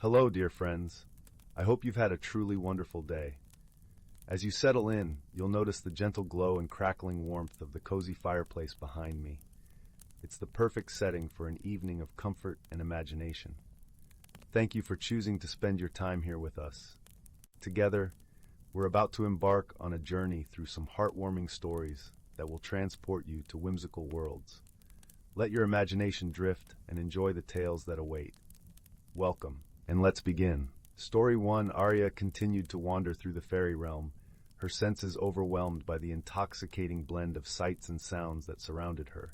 Hello, dear friends. I hope you've had a truly wonderful day. As you settle in, you'll notice the gentle glow and crackling warmth of the cozy fireplace behind me. It's the perfect setting for an evening of comfort and imagination. Thank you for choosing to spend your time here with us. Together, we're about to embark on a journey through some heartwarming stories that will transport you to whimsical worlds. Let your imagination drift and enjoy the tales that await. Welcome, and let's begin. Story 1. Aria continued to wander through the fairy realm, her senses overwhelmed by the intoxicating blend of sights and sounds that surrounded her.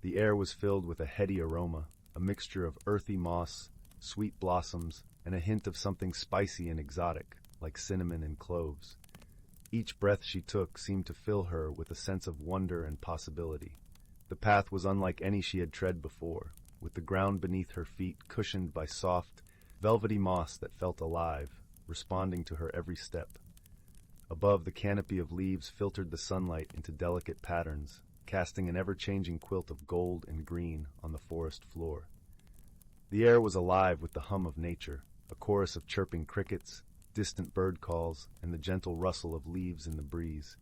The air was filled with a heady aroma, a mixture of earthy moss, sweet blossoms, and a hint of something spicy and exotic, like cinnamon and cloves. Each breath she took seemed to fill her with a sense of wonder and possibility. The path was unlike any she had tread before, with the ground beneath her feet cushioned by soft, velvety moss that felt alive, responding to her every step. Above, the canopy of leaves filtered the sunlight into delicate patterns, casting an ever-changing quilt of gold and green on the forest floor. The air was alive with the hum of nature, a chorus of chirping crickets, distant bird calls, and the gentle rustle of leaves in the breeze.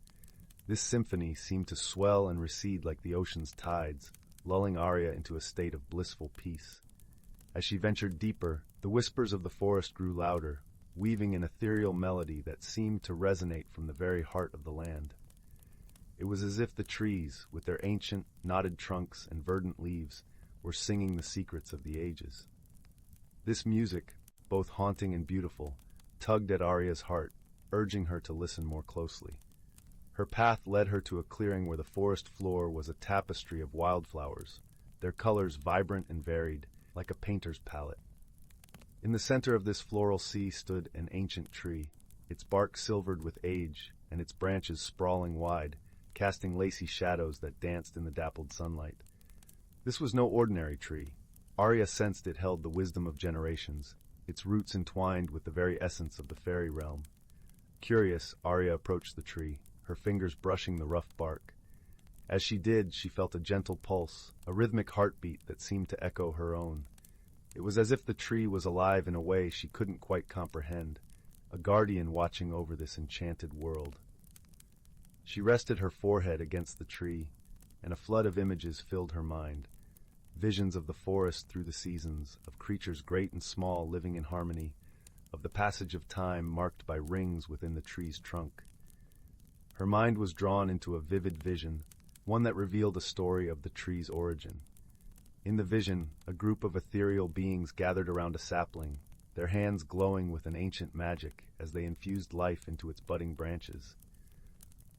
This symphony seemed to swell and recede like the ocean's tides, lulling Aria into a state of blissful peace. As she ventured deeper, the whispers of the forest grew louder, weaving an ethereal melody that seemed to resonate from the very heart of the land. It was as if the trees, with their ancient, knotted trunks and verdant leaves, were singing the secrets of the ages. This music, both haunting and beautiful, tugged at Aria's heart, urging her to listen more closely. Her path led her to a clearing where the forest floor was a tapestry of wildflowers, their colors vibrant and varied, like a painter's palette. In the center of this floral sea stood an ancient tree, its bark silvered with age and its branches sprawling wide, casting lacy shadows that danced in the dappled sunlight. This was no ordinary tree. Aria sensed it held the wisdom of generations, its roots entwined with the very essence of the fairy realm. Curious, Aria approached the tree, her fingers brushing the rough bark. As she did, she felt a gentle pulse, a rhythmic heartbeat that seemed to echo her own. It was as if the tree was alive in a way she couldn't quite comprehend, a guardian watching over this enchanted world. She rested her forehead against the tree, and a flood of images filled her mind. Visions of the forest through the seasons, of creatures great and small living in harmony, of the passage of time marked by rings within the tree's trunk. Her mind was drawn into a vivid vision, one that revealed a story of the tree's origin. In the vision, a group of ethereal beings gathered around a sapling, their hands glowing with an ancient magic as they infused life into its budding branches.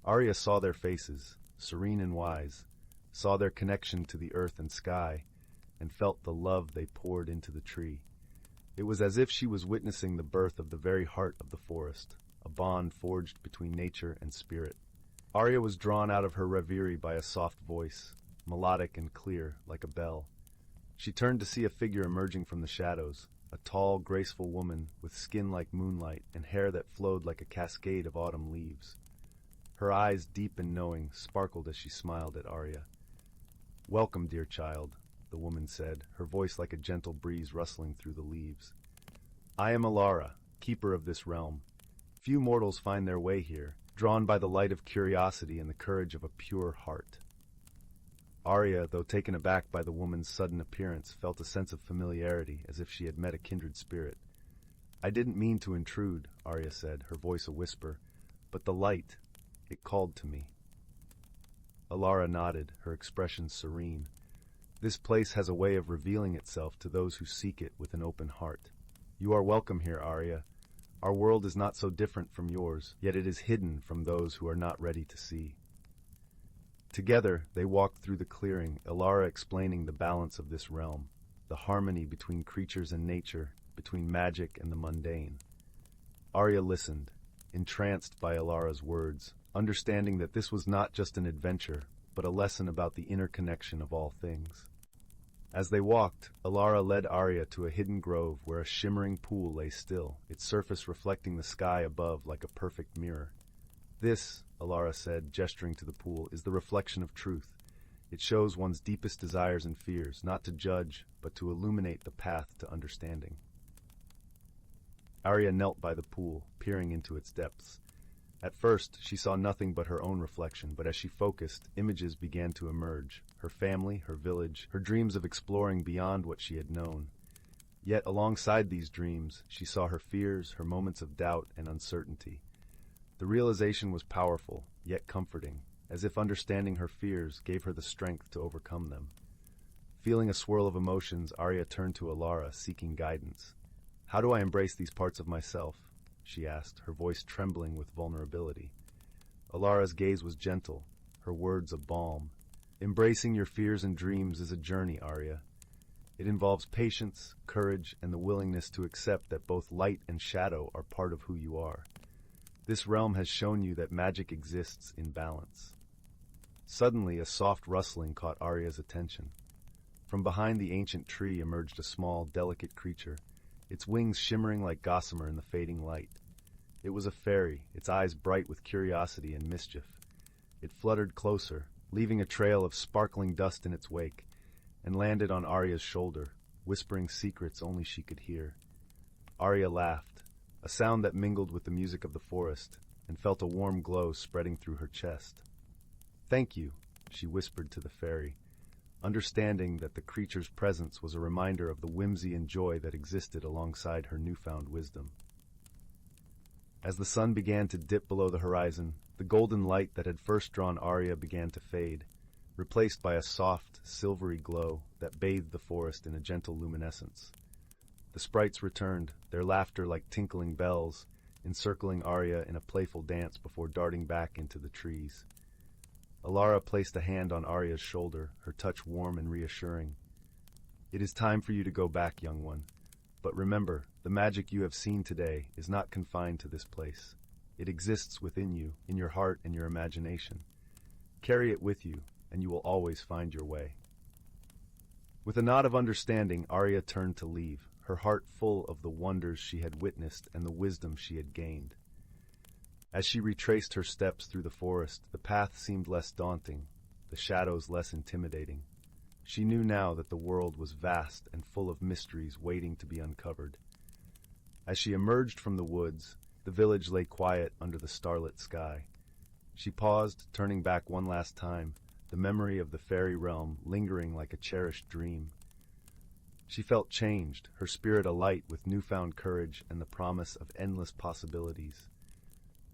Aria saw their faces, serene and wise, saw their connection to the earth and sky, and felt the love they poured into the tree. It was as if she was witnessing the birth of the very heart of the forest, a bond forged between nature and spirit. Aria was drawn out of her reverie by a soft voice, melodic and clear, like a bell. She turned to see a figure emerging from the shadows, a tall, graceful woman with skin like moonlight and hair that flowed like a cascade of autumn leaves. Her eyes, deep and knowing, sparkled as she smiled at Aria. "Welcome, dear child," the woman said, her voice like a gentle breeze rustling through the leaves. "I am Alara, keeper of this realm. Few mortals find their way here, drawn by the light of curiosity and the courage of a pure heart." Aria, though taken aback by the woman's sudden appearance, felt a sense of familiarity, as if she had met a kindred spirit. "I didn't mean to intrude," Aria said, her voice a whisper, "but the light, it called to me." Alara nodded, her expression serene. "This place has a way of revealing itself to those who seek it with an open heart. You are welcome here, Aria. Our world is not so different from yours, yet it is hidden from those who are not ready to see." Together, they walked through the clearing, Alara explaining the balance of this realm, the harmony between creatures and nature, between magic and the mundane. Aria listened, entranced by Alara's words, understanding that this was not just an adventure, but a lesson about the interconnection of all things. As they walked, Alara led Aria to a hidden grove where a shimmering pool lay still, its surface reflecting the sky above like a perfect mirror. "This," Alara said, gesturing to the pool, "is the reflection of truth. It shows one's deepest desires and fears, not to judge, but to illuminate the path to understanding." Aria knelt by the pool, peering into its depths. At first, she saw nothing but her own reflection, but as she focused, images began to emerge. Her family, her village, her dreams of exploring beyond what she had known. Yet, alongside these dreams, she saw her fears, her moments of doubt and uncertainty. The realization was powerful, yet comforting, as if understanding her fears gave her the strength to overcome them. Feeling a swirl of emotions, Aria turned to Alara, seeking guidance. "How do I embrace these parts of myself?" she asked, her voice trembling with vulnerability. Alara's gaze was gentle, her words a balm. "Embracing your fears and dreams is a journey, Aria. It involves patience, courage, and the willingness to accept that both light and shadow are part of who you are. This realm has shown you that magic exists in balance." Suddenly, a soft rustling caught Aria's attention. From behind the ancient tree emerged a small, delicate creature, its wings shimmering like gossamer in the fading light. It was a fairy, its eyes bright with curiosity and mischief. It fluttered closer, leaving a trail of sparkling dust in its wake, and landed on Aria's shoulder, whispering secrets only she could hear. Aria laughed, a sound that mingled with the music of the forest, and felt a warm glow spreading through her chest. "Thank you," she whispered to the fairy, understanding that the creature's presence was a reminder of the whimsy and joy that existed alongside her newfound wisdom. As the sun began to dip below the horizon, the golden light that had first drawn Aria began to fade, replaced by a soft, silvery glow that bathed the forest in a gentle luminescence. The sprites returned, their laughter like tinkling bells, encircling Aria in a playful dance before darting back into the trees. Alara placed a hand on Aria's shoulder, her touch warm and reassuring. "It is time for you to go back, young one. But remember, the magic you have seen today is not confined to this place. It exists within you, in your heart and your imagination. Carry it with you, and you will always find your way." With a nod of understanding, Aria turned to leave, her heart full of the wonders she had witnessed and the wisdom she had gained. As she retraced her steps through the forest, the path seemed less daunting, the shadows less intimidating. She knew now that the world was vast and full of mysteries waiting to be uncovered. As she emerged from the woods, the village lay quiet under the starlit sky. She paused, turning back one last time, the memory of the fairy realm lingering like a cherished dream. She felt changed, her spirit alight with newfound courage and the promise of endless possibilities.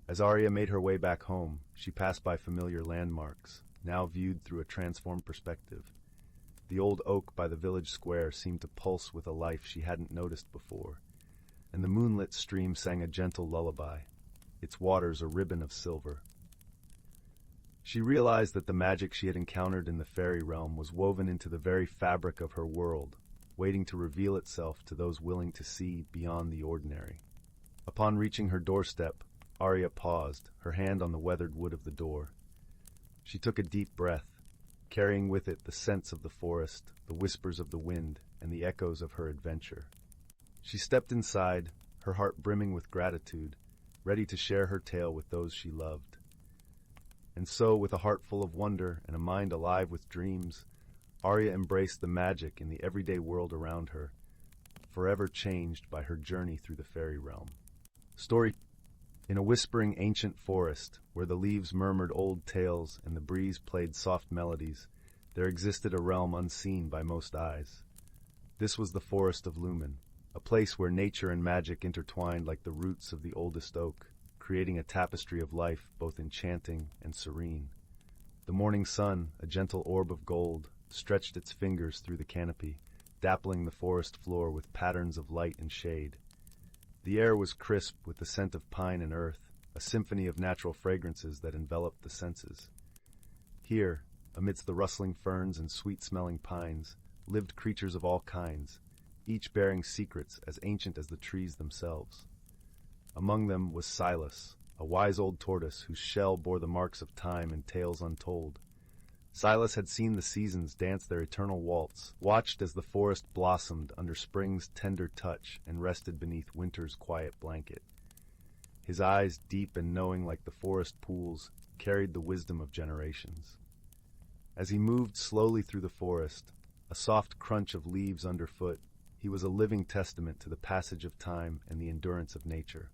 As Aria made her way back home, she passed by familiar landmarks, now viewed through a transformed perspective. The old oak by the village square seemed to pulse with a life she hadn't noticed before, and the moonlit stream sang a gentle lullaby, its waters a ribbon of silver. She realized that the magic she had encountered in the fairy realm was woven into the very fabric of her world, waiting to reveal itself to those willing to see beyond the ordinary. Upon reaching her doorstep, Aria paused, her hand on the weathered wood of the door. She took a deep breath, carrying with it the scents of the forest, the whispers of the wind, and the echoes of her adventure. She stepped inside, her heart brimming with gratitude, ready to share her tale with those she loved. And so, with a heart full of wonder and a mind alive with dreams, Aria embraced the magic in the everyday world around her, forever changed by her journey through the fairy realm. Story. In a whispering ancient forest, where the leaves murmured old tales and the breeze played soft melodies, there existed a realm unseen by most eyes. This was the Forest of Lumen, a place where nature and magic intertwined like the roots of the oldest oak, creating a tapestry of life both enchanting and serene. The morning sun, a gentle orb of gold, stretched its fingers through the canopy, dappling the forest floor with patterns of light and shade. The air was crisp with the scent of pine and earth, a symphony of natural fragrances that enveloped the senses. Here, amidst the rustling ferns and sweet-smelling pines, lived creatures of all kinds, each bearing secrets as ancient as the trees themselves. Among them was Silas, a wise old tortoise whose shell bore the marks of time and tales untold. Silas had seen the seasons dance their eternal waltz, watched as the forest blossomed under spring's tender touch and rested beneath winter's quiet blanket. His eyes, deep and knowing like the forest pools, carried the wisdom of generations. As he moved slowly through the forest, a soft crunch of leaves underfoot, He was a living testament to the passage of time and the endurance of nature.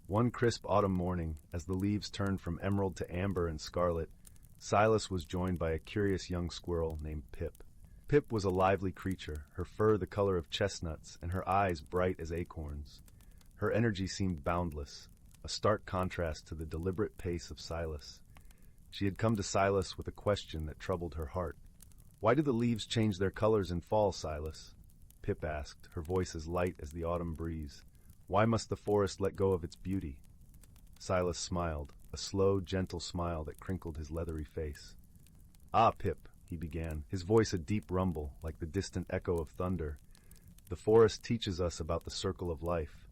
One crisp autumn morning, as the leaves turned from emerald to amber and scarlet, Silas was joined by a curious young squirrel named Pip. Pip was a lively creature, her fur the color of chestnuts and her eyes bright as acorns. Her energy seemed boundless, a stark contrast to the deliberate pace of Silas. She had come to Silas with a question that troubled her heart. "Why do the leaves change their colors in fall, Silas?" Pip asked, her voice as light as the autumn breeze. "Why must the forest let go of its beauty?" Silas smiled, a slow, gentle smile that crinkled his leathery face. "Ah, Pip," he began, his voice a deep rumble, like the distant echo of thunder. "The forest teaches us about the circle of life.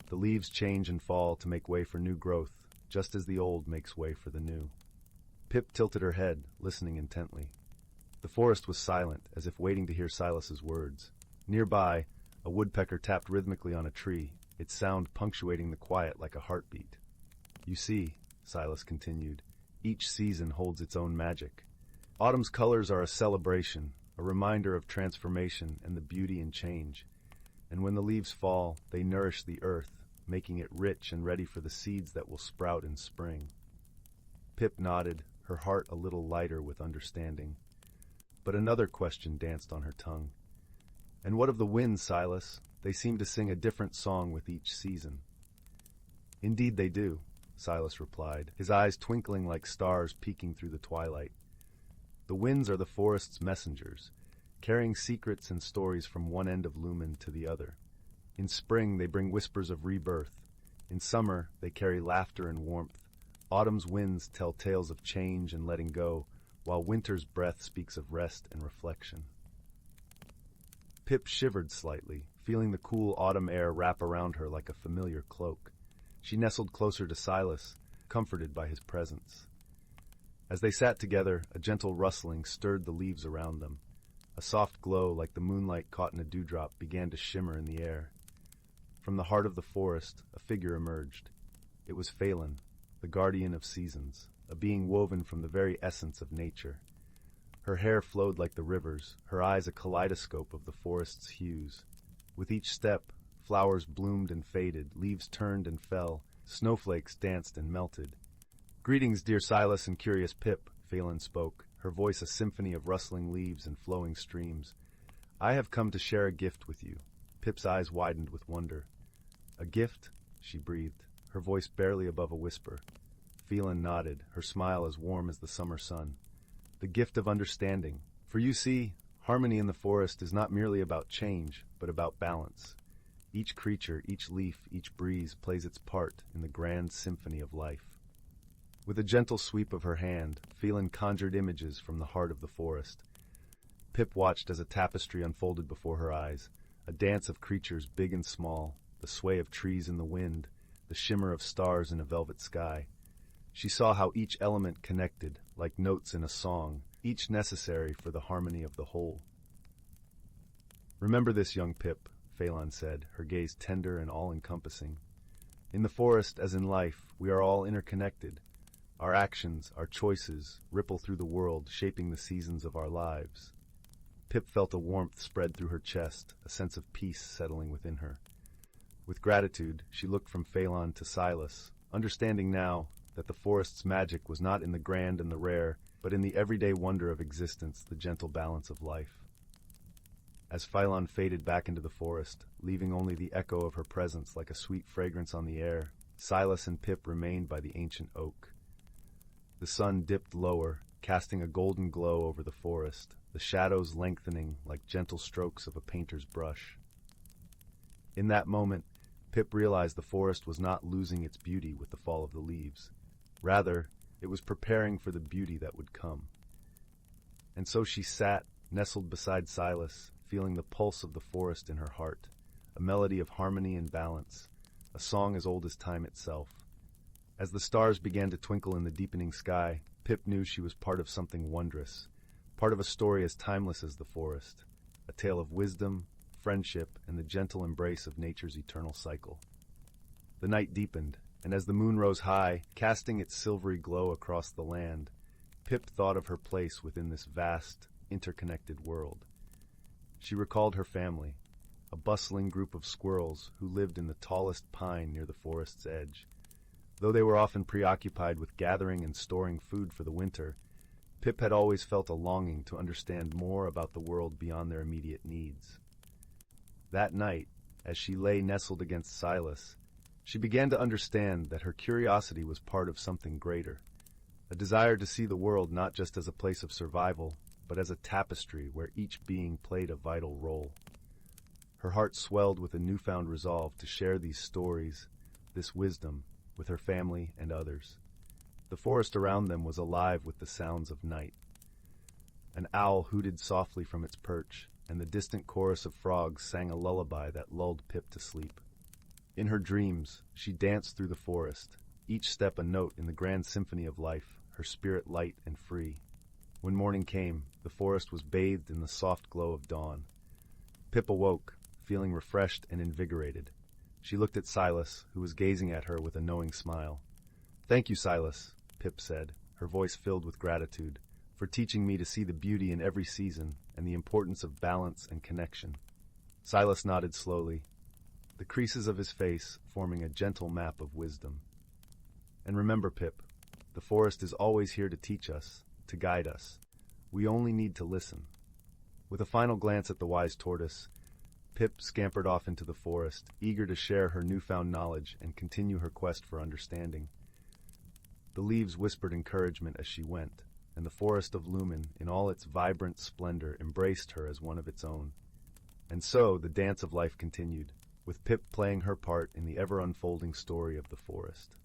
The leaves change and fall to make way for new growth, just as the old makes way for the new." Pip tilted her head, listening intently. The forest was silent, as if waiting to hear Silas's words. Nearby, a woodpecker tapped rhythmically on a tree, its sound punctuating the quiet like a heartbeat. "You see," Silas continued, "each season holds its own magic. Autumn's colors are a celebration, a reminder of transformation and the beauty in change. And when the leaves fall, they nourish the earth, making it rich and ready for the seeds that will sprout in spring." Pip nodded, her heart a little lighter with understanding. But another question danced on her tongue. "And what of the winds, Silas? They seem to sing a different song with each season." "Indeed they do," Silas replied, his eyes twinkling like stars peeking through the twilight. "The winds are the forest's messengers, carrying secrets and stories from one end of Lumen to the other. In spring they bring whispers of rebirth. In summer they carry laughter and warmth. Autumn's winds tell tales of change and letting go, while winter's breath speaks of rest and reflection." Pip shivered slightly, feeling the cool autumn air wrap around her like a familiar cloak. She nestled closer to Silas, comforted by his presence. As they sat together, a gentle rustling stirred the leaves around them. A soft glow, like the moonlight caught in a dewdrop, began to shimmer in the air. From the heart of the forest, a figure emerged. It was Phelan, the guardian of seasons, a being woven from the very essence of nature. Her hair flowed like the rivers, her eyes a kaleidoscope of the forest's hues. With each step, flowers bloomed and faded, leaves turned and fell, snowflakes danced and melted. "Greetings, dear Silas and curious Pip," Phelan spoke, her voice a symphony of rustling leaves and flowing streams. "I have come to share a gift with you." Pip's eyes widened with wonder. "A gift?" she breathed, her voice barely above a whisper. Phelan nodded, her smile as warm as the summer sun. "The gift of understanding. For you see, harmony in the forest is not merely about change, but about balance. Each creature, each leaf, each breeze plays its part in the grand symphony of life." With a gentle sweep of her hand, Phelan conjured images from the heart of the forest. Pip watched as a tapestry unfolded before her eyes, a dance of creatures big and small, the sway of trees in the wind, the shimmer of stars in a velvet sky. She saw how each element connected, like notes in a song, each necessary for the harmony of the whole. "Remember this, young Pip," Phelan said, her gaze tender and all-encompassing. "In the forest, as in life, we are all interconnected. Our actions, our choices, ripple through the world, shaping the seasons of our lives." Pip felt a warmth spread through her chest, a sense of peace settling within her. With gratitude, she looked from Phelan to Silas, understanding now that the forest's magic was not in the grand and the rare, but in the everyday wonder of existence, the gentle balance of life. As Phelan faded back into the forest, leaving only the echo of her presence like a sweet fragrance on the air, Silas and Pip remained by the ancient oak. The sun dipped lower, casting a golden glow over the forest, the shadows lengthening like gentle strokes of a painter's brush. In that moment, Pip realized the forest was not losing its beauty with the fall of the leaves. Rather, it was preparing for the beauty that would come. And so she sat, nestled beside Silas, feeling the pulse of the forest in her heart, a melody of harmony and balance, a song as old as time itself. As the stars began to twinkle in the deepening sky, Pip knew she was part of something wondrous, part of a story as timeless as the forest, a tale of wisdom, friendship, and the gentle embrace of nature's eternal cycle. The night deepened, and as the moon rose high, casting its silvery glow across the land, Pip thought of her place within this vast, interconnected world. She recalled her family, a bustling group of squirrels who lived in the tallest pine near the forest's edge. Though they were often preoccupied with gathering and storing food for the winter, Pip had always felt a longing to understand more about the world beyond their immediate needs. That night, as she lay nestled against Silas, she began to understand that her curiosity was part of something greater, a desire to see the world not just as a place of survival, but as a tapestry where each being played a vital role. Her heart swelled with a newfound resolve to share these stories, this wisdom, with her family and others. The forest around them was alive with the sounds of night. An owl hooted softly from its perch, and the distant chorus of frogs sang a lullaby that lulled Pip to sleep. In her dreams, she danced through the forest, each step a note in the grand symphony of life, her spirit light and free. When morning came, the forest was bathed in the soft glow of dawn. Pip awoke, feeling refreshed and invigorated. She looked at Silas, who was gazing at her with a knowing smile. "Thank you, Silas," Pip said, her voice filled with gratitude, "for teaching me to see the beauty in every season and the importance of balance and connection." Silas nodded slowly, the creases of his face forming a gentle map of wisdom. "And remember, Pip, the forest is always here to teach us, to guide us. We only need to listen." With a final glance at the wise tortoise, Pip scampered off into the forest, eager to share her newfound knowledge and continue her quest for understanding. The leaves whispered encouragement as she went, and the forest of Lumen, in all its vibrant splendor, embraced her as one of its own. And so the dance of life continued, with Pip playing her part in the ever-unfolding story of the forest.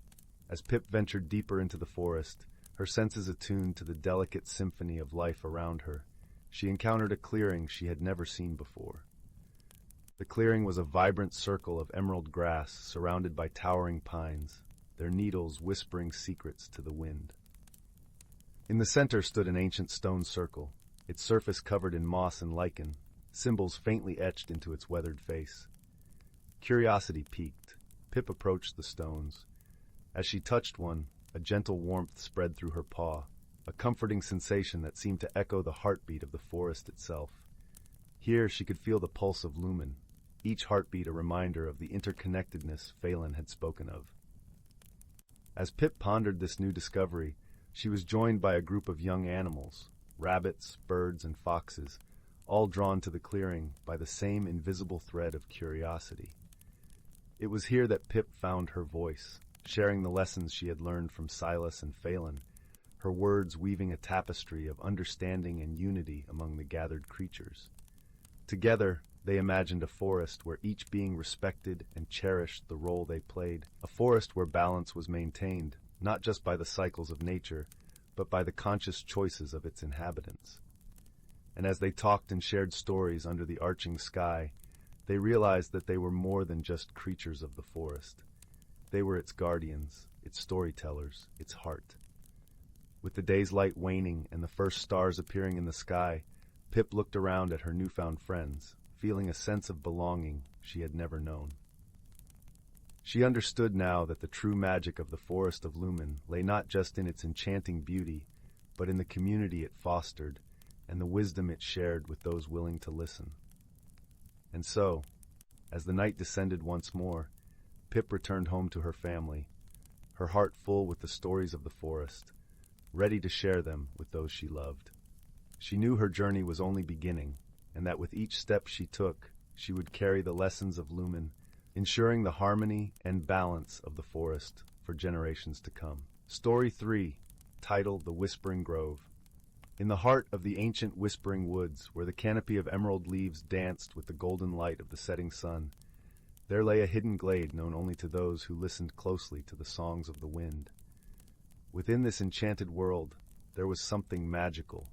As Pip ventured deeper into the forest, her senses attuned to the delicate symphony of life around her, she encountered a clearing she had never seen before. The clearing was a vibrant circle of emerald grass surrounded by towering pines, their needles whispering secrets to the wind. In the center stood an ancient stone circle, its surface covered in moss and lichen, symbols faintly etched into its weathered face. Curiosity piqued. Pip approached the stones. As she touched one, a gentle warmth spread through her paw, a comforting sensation that seemed to echo the heartbeat of the forest itself. Here she could feel the pulse of Lumen, each heartbeat a reminder of the interconnectedness Phelan had spoken of. As Pip pondered this new discovery, she was joined by a group of young animals, rabbits, birds, and foxes, all drawn to the clearing by the same invisible thread of curiosity. It was here that Pip found her voice, sharing the lessons she had learned from Silas and Phelan, her words weaving a tapestry of understanding and unity among the gathered creatures. Together, they imagined a forest where each being respected and cherished the role they played, a forest where balance was maintained, not just by the cycles of nature, but by the conscious choices of its inhabitants. And as they talked and shared stories under the arching sky, they realized that they were more than just creatures of the forest. They were its guardians, its storytellers, its heart. With the day's light waning and the first stars appearing in the sky, Pip looked around at her newfound friends, feeling a sense of belonging she had never known. She understood now that the true magic of the Forest of Lumen lay not just in its enchanting beauty, but in the community it fostered and the wisdom it shared with those willing to listen. And so, as the night descended once more, Pip returned home to her family, her heart full with the stories of the forest, ready to share them with those she loved. She knew her journey was only beginning, and that with each step she took, she would carry the lessons of Lumen, ensuring the harmony and balance of the forest for generations to come. Story 3, titled The Whispering Grove. In the heart of the ancient Whispering Woods, where the canopy of emerald leaves danced with the golden light of the setting sun, there lay a hidden glade known only to those who listened closely to the songs of the wind. Within this enchanted world, there was something magical,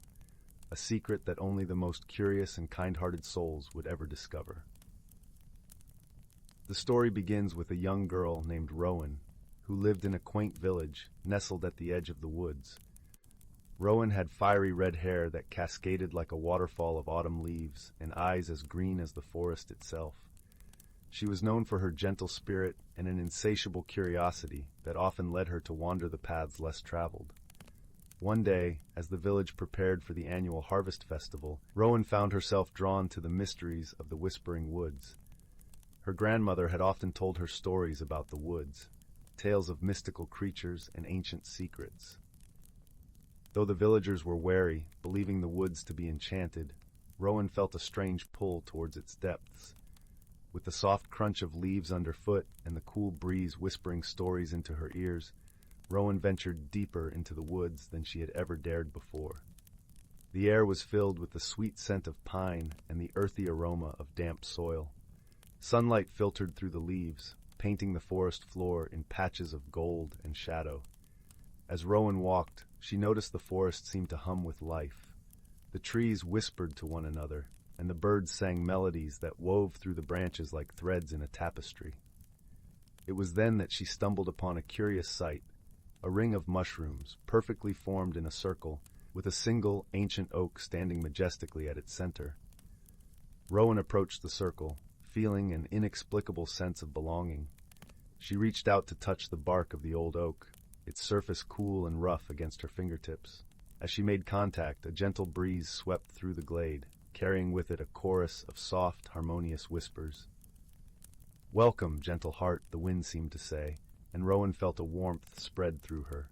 a secret that only the most curious and kind-hearted souls would ever discover. The story begins with a young girl named Rowan, who lived in a quaint village nestled at the edge of the woods. Rowan had fiery red hair that cascaded like a waterfall of autumn leaves and eyes as green as the forest itself. She was known for her gentle spirit and an insatiable curiosity that often led her to wander the paths less traveled. One day, as the village prepared for the annual harvest festival, Rowan found herself drawn to the mysteries of the Whispering Woods. Her grandmother had often told her stories about the woods, tales of mystical creatures and ancient secrets. Though the villagers were wary, believing the woods to be enchanted, Rowan felt a strange pull towards its depths. With the soft crunch of leaves underfoot and the cool breeze whispering stories into her ears, Rowan ventured deeper into the woods than she had ever dared before. The air was filled with the sweet scent of pine and the earthy aroma of damp soil. Sunlight filtered through the leaves, painting the forest floor in patches of gold and shadow. As Rowan walked, she noticed the forest seemed to hum with life. The trees whispered to one another, and the birds sang melodies that wove through the branches like threads in a tapestry. It was then that she stumbled upon a curious sight, a ring of mushrooms, perfectly formed in a circle, with a single ancient oak standing majestically at its center. Rowan approached the circle, feeling an inexplicable sense of belonging. She reached out to touch the bark of the old oak, its surface cool and rough against her fingertips. As she made contact, a gentle breeze swept through the glade, carrying with it a chorus of soft, harmonious whispers. "Welcome, gentle heart," the wind seemed to say, and Rowan felt a warmth spread through her.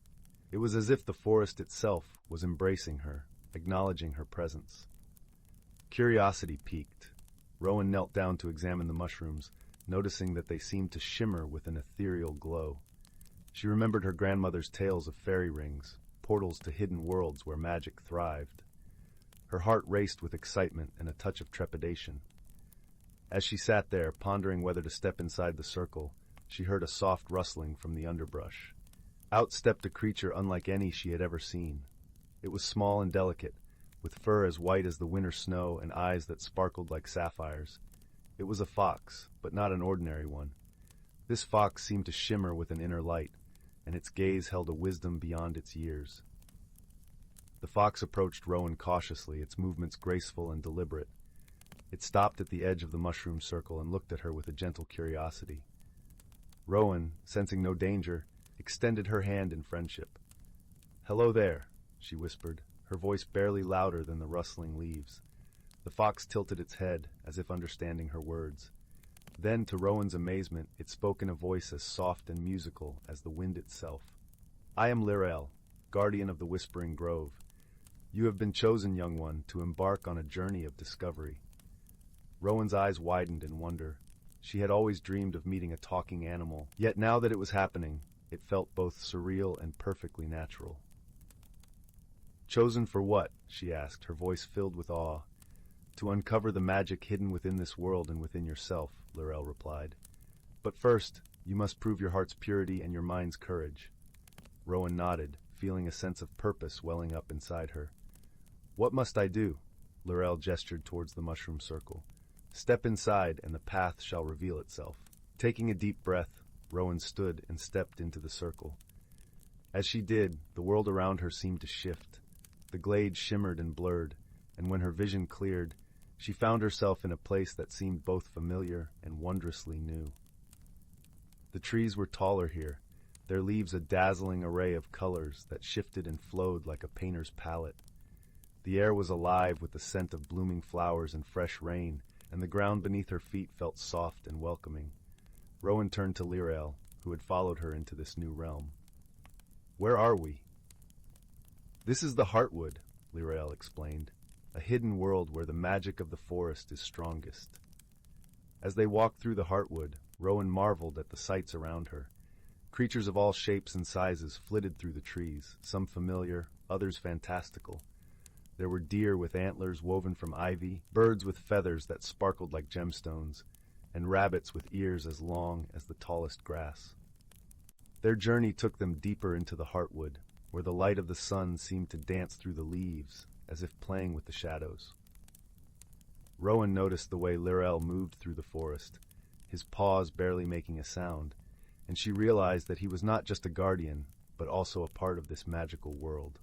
It was as if the forest itself was embracing her, acknowledging her presence. Curiosity piqued. Rowan knelt down to examine the mushrooms, noticing that they seemed to shimmer with an ethereal glow. She remembered her grandmother's tales of fairy rings, portals to hidden worlds where magic thrived. Her heart raced with excitement and a touch of trepidation. As she sat there, pondering whether to step inside the circle, she heard a soft rustling from the underbrush. Out stepped a creature unlike any she had ever seen. It was small and delicate, with fur as white as the winter snow and eyes that sparkled like sapphires. It was a fox, but not an ordinary one. This fox seemed to shimmer with an inner light, and its gaze held a wisdom beyond its years. The fox approached Rowan cautiously, its movements graceful and deliberate. It stopped at the edge of the mushroom circle and looked at her with a gentle curiosity. Rowan, sensing no danger, extended her hand in friendship. "Hello there," she whispered, her voice barely louder than the rustling leaves. The fox tilted its head, as if understanding her words. Then, to Rowan's amazement, it spoke in a voice as soft and musical as the wind itself. "I am Lirel, guardian of the Whispering Grove. You have been chosen, young one, to embark on a journey of discovery." Rowan's eyes widened in wonder. She had always dreamed of meeting a talking animal, yet now that it was happening, it felt both surreal and perfectly natural. "Chosen for what?" she asked, her voice filled with awe. "To uncover the magic hidden within this world and within yourself," Lirel replied. "But first, you must prove your heart's purity and your mind's courage." Rowan nodded, feeling a sense of purpose welling up inside her. "What must I do?" Lirel gestured towards the mushroom circle. "Step inside, and the path shall reveal itself." Taking a deep breath, Rowan stood and stepped into the circle. As she did, the world around her seemed to shift. The glade shimmered and blurred, and when her vision cleared, she found herself in a place that seemed both familiar and wondrously new. The trees were taller here, their leaves a dazzling array of colors that shifted and flowed like a painter's palette. The air was alive with the scent of blooming flowers and fresh rain, and the ground beneath her feet felt soft and welcoming. Rowan turned to Lirel, who had followed her into this new realm. "Where are we?" "This is the Heartwood," Lirel explained, "a hidden world where the magic of the forest is strongest." As they walked through the Heartwood, Rowan marveled at the sights around her. Creatures of all shapes and sizes flitted through the trees, some familiar, others fantastical. There were deer with antlers woven from ivy, birds with feathers that sparkled like gemstones, and rabbits with ears as long as the tallest grass. Their journey took them deeper into the Heartwood, where the light of the sun seemed to dance through the leaves, as if playing with the shadows. Rowan noticed the way Lirel moved through the forest, his paws barely making a sound, and she realized that he was not just a guardian, but also a part of this magical world.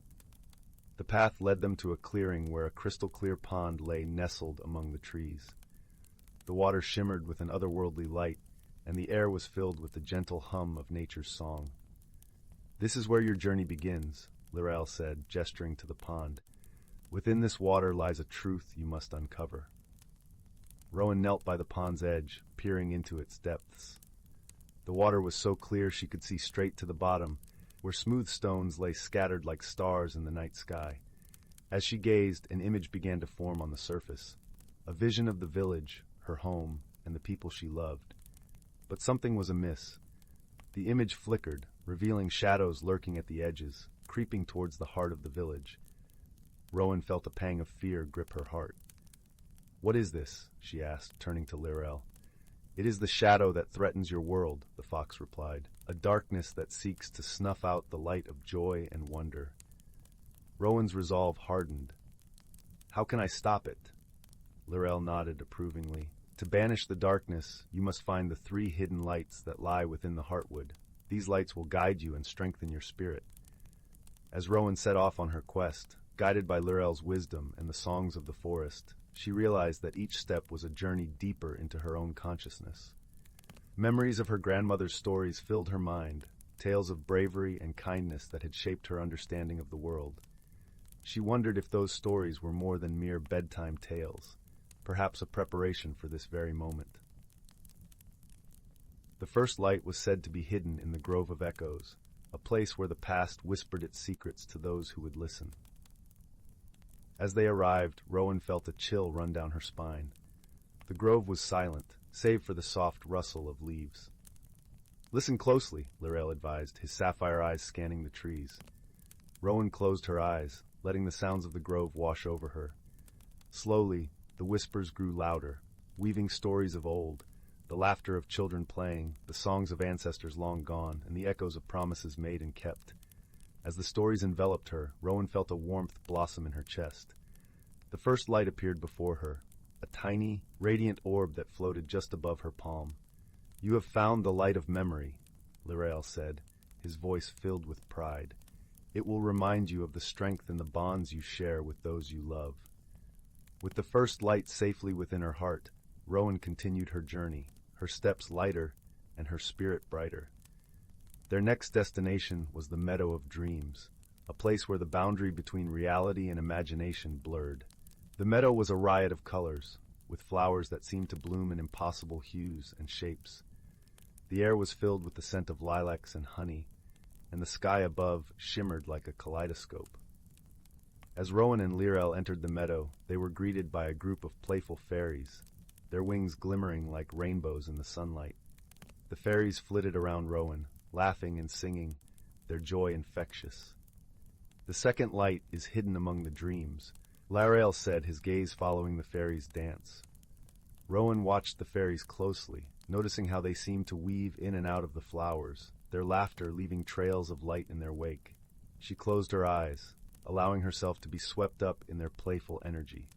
The path led them to a clearing where a crystal-clear pond lay nestled among the trees. The water shimmered with an otherworldly light, and the air was filled with the gentle hum of nature's song. "This is where your journey begins," Lirael said, gesturing to the pond. Within this water lies a truth you must uncover. Rowan knelt by the pond's edge, peering into its depths. The water was so clear she could see straight to the bottom, where smooth stones lay scattered like stars in the night sky. As she gazed, an image began to form on the surface. A vision of the village, her home, and the people she loved. But something was amiss. The image flickered, revealing shadows lurking at the edges, creeping towards the heart of the village. Rowan felt a pang of fear grip her heart. "What is this?" she asked, turning to Lirael. "It is the shadow that threatens your world," the fox replied, "a darkness that seeks to snuff out the light of joy and wonder." Rowan's resolve hardened. "How can I stop it?" Lirael nodded approvingly. "To banish the darkness, you must find the 3 hidden lights that lie within the heartwood. These lights will guide you and strengthen your spirit." As Rowan set off on her quest, guided by Lirael's wisdom and the songs of the forest, she realized that each step was a journey deeper into her own consciousness. Memories of her grandmother's stories filled her mind, tales of bravery and kindness that had shaped her understanding of the world. She wondered if those stories were more than mere bedtime tales, perhaps a preparation for this very moment. The first light was said to be hidden in the Grove of Echoes, a place where the past whispered its secrets to those who would listen. As they arrived, Rowan felt a chill run down her spine. The grove was silent, save for the soft rustle of leaves. "Listen closely," Lirael advised, his sapphire eyes scanning the trees. Rowan closed her eyes, letting the sounds of the grove wash over her. Slowly, the whispers grew louder, weaving stories of old, the laughter of children playing, the songs of ancestors long gone, and the echoes of promises made and kept. As the stories enveloped her, Rowan felt a warmth blossom in her chest. The first light appeared before her, a tiny, radiant orb that floated just above her palm. "You have found the light of memory," Lirael said, his voice filled with pride. "It will remind you of the strength in the bonds you share with those you love." With the first light safely within her heart, Rowan continued her journey, her steps lighter and her spirit brighter. Their next destination was the Meadow of Dreams, a place where the boundary between reality and imagination blurred. The meadow was a riot of colors, with flowers that seemed to bloom in impossible hues and shapes. The air was filled with the scent of lilacs and honey, and the sky above shimmered like a kaleidoscope. As Rowan and Lirael entered the meadow, they were greeted by a group of playful fairies, their wings glimmering like rainbows in the sunlight. The fairies flitted around Rowan, laughing and singing, their joy infectious. "The second light is hidden among the dreams," Lirael said, his gaze following the fairies' dance. Rowan watched the fairies closely, noticing how they seemed to weave in and out of the flowers, their laughter leaving trails of light in their wake. She closed her eyes, allowing herself to be swept up in their playful energy.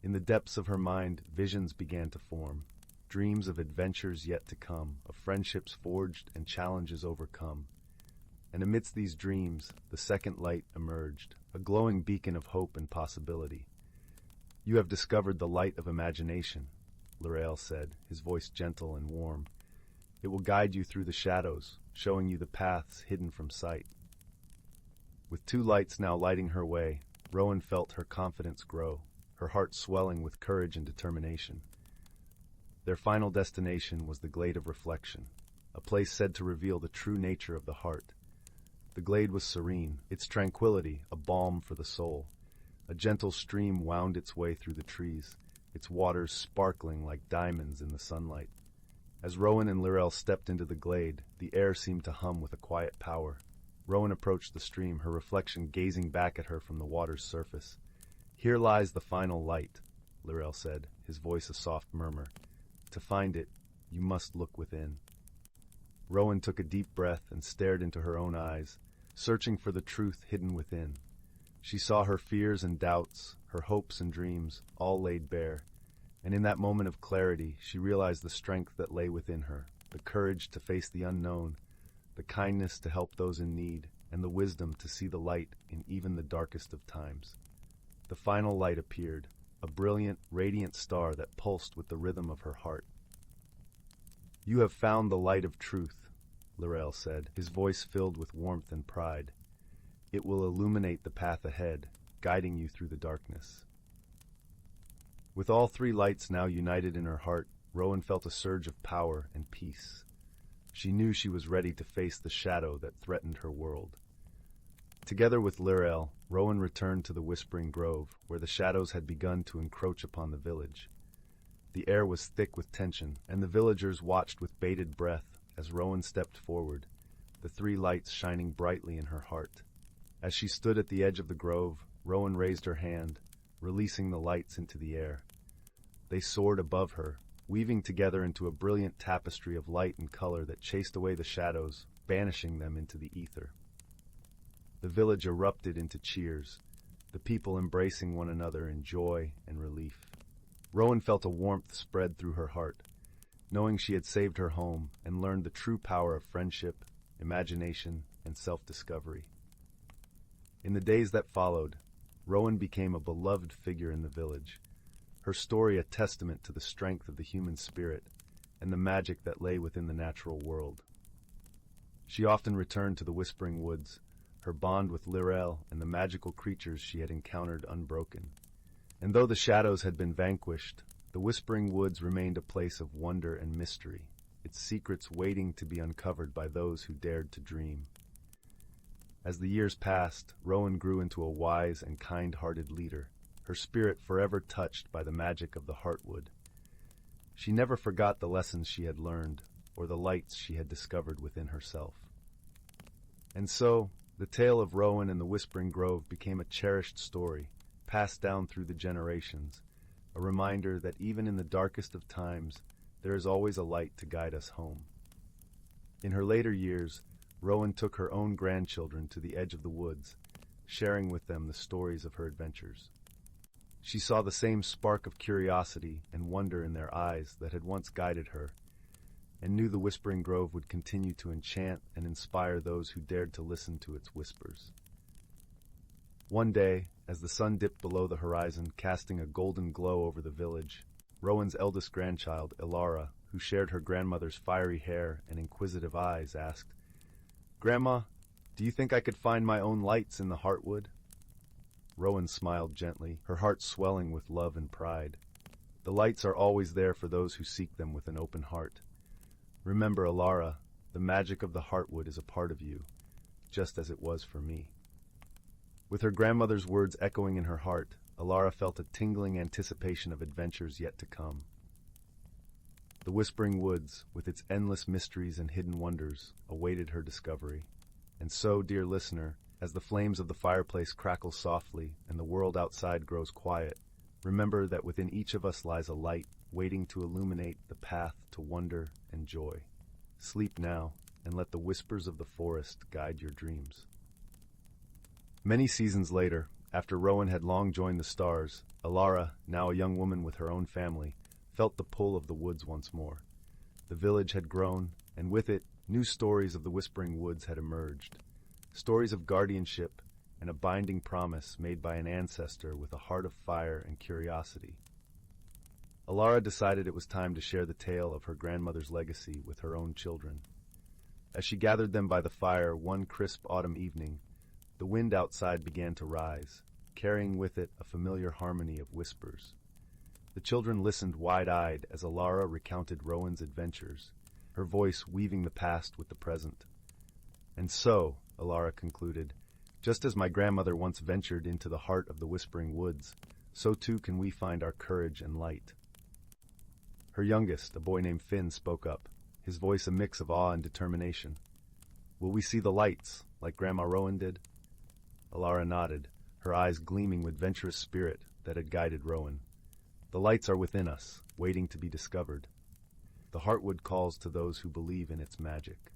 In the depths of her mind, visions began to form, dreams of adventures yet to come, of friendships forged and challenges overcome. And amidst these dreams, the second light emerged, a glowing beacon of hope and possibility. "You have discovered the light of imagination," Lirael said, his voice gentle and warm. "It will guide you through the shadows, showing you the paths hidden from sight." With 2 lights now lighting her way, Rowan felt her confidence grow, her heart swelling with courage and determination. Their final destination was the Glade of Reflection, a place said to reveal the true nature of the heart. The glade was serene, its tranquility a balm for the soul. A gentle stream wound its way through the trees, its waters sparkling like diamonds in the sunlight. As Rowan and Lirael stepped into the glade, the air seemed to hum with a quiet power. Rowan approached the stream, her reflection gazing back at her from the water's surface. "Here lies the final light," Lirael said, his voice a soft murmur. "To find it, you must look within." Rowan took a deep breath and stared into her own eyes, searching for the truth hidden within. She saw her fears and doubts, her hopes and dreams, all laid bare. And in that moment of clarity, she realized the strength that lay within her, the courage to face the unknown, the kindness to help those in need, and the wisdom to see the light in even the darkest of times. The final light appeared, a brilliant, radiant star that pulsed with the rhythm of her heart. "You have found the light of truth," Lirael said, his voice filled with warmth and pride. It will illuminate the path ahead, guiding you through the darkness. With all three lights now united in her heart, Rowan felt a surge of power and peace. She knew she was ready to face the shadow that threatened her world. Together with Lirael, Rowan returned to the Whispering Grove, where the shadows had begun to encroach upon the village. The air was thick with tension, and the villagers watched with bated breath as Rowan stepped forward, the three lights shining brightly in her heart. As she stood at the edge of the grove, Rowan raised her hand, releasing the lights into the air. They soared above her, weaving together into a brilliant tapestry of light and color that chased away the shadows, banishing them into the ether. The village erupted into cheers, the people embracing one another in joy and relief. Rowan felt a warmth spread through her heart, knowing she had saved her home and learned the true power of friendship, imagination, and self-discovery. In the days that followed, Rowan became a beloved figure in the village, her story a testament to the strength of the human spirit and the magic that lay within the natural world. She often returned to the Whispering Woods, her bond with Lirael and the magical creatures she had encountered unbroken. And though the shadows had been vanquished, the Whispering Woods remained a place of wonder and mystery, its secrets waiting to be uncovered by those who dared to dream. As the years passed, Rowan grew into a wise and kind-hearted leader, her spirit forever touched by the magic of the Heartwood. She never forgot the lessons she had learned, or the lights she had discovered within herself. And so, the tale of Rowan and the Whispering Grove became a cherished story, passed down through the generations, a reminder that even in the darkest of times, there is always a light to guide us home. In her later years, Rowan took her own grandchildren to the edge of the woods, sharing with them the stories of her adventures. She saw the same spark of curiosity and wonder in their eyes that had once guided her, and knew the Whispering Grove would continue to enchant and inspire those who dared to listen to its whispers. One day, as the sun dipped below the horizon, casting a golden glow over the village, Rowan's eldest grandchild, Ilara, who shared her grandmother's fiery hair and inquisitive eyes, asked, "Grandma, do you think I could find my own lights in the Heartwood?" Rowan smiled gently, her heart swelling with love and pride. "The lights are always there for those who seek them with an open heart. Remember, Ilara, the magic of the Heartwood is a part of you, just as it was for me." With her grandmother's words echoing in her heart, Ilara felt a tingling anticipation of adventures yet to come. The Whispering Woods, with its endless mysteries and hidden wonders, awaited her discovery. And so, dear listener, as the flames of the fireplace crackle softly and the world outside grows quiet, remember that within each of us lies a light waiting to illuminate the path to wonder and joy. Sleep now, and let the whispers of the forest guide your dreams. Many seasons later, after Rowan had long joined the stars, Ilara, now a young woman with her own family, felt the pull of the woods once more. The village had grown, and with it, new stories of the Whispering Woods had emerged. Stories of guardianship and a binding promise made by an ancestor with a heart of fire and curiosity. Ilara decided it was time to share the tale of her grandmother's legacy with her own children. As she gathered them by the fire one crisp autumn evening, the wind outside began to rise, carrying with it a familiar harmony of whispers. The children listened wide-eyed as Ilara recounted Rowan's adventures, her voice weaving the past with the present. "And so," Ilara concluded, "just as my grandmother once ventured into the heart of the Whispering Woods, so too can we find our courage and light." Her youngest, a boy named Finn, spoke up, his voice a mix of awe and determination. "Will we see the lights, like Grandma Rowan did?" Ilara nodded, her eyes gleaming with venturous spirit that had guided Rowan. "The lights are within us, waiting to be discovered. The Heartwood calls to those who believe in its magic."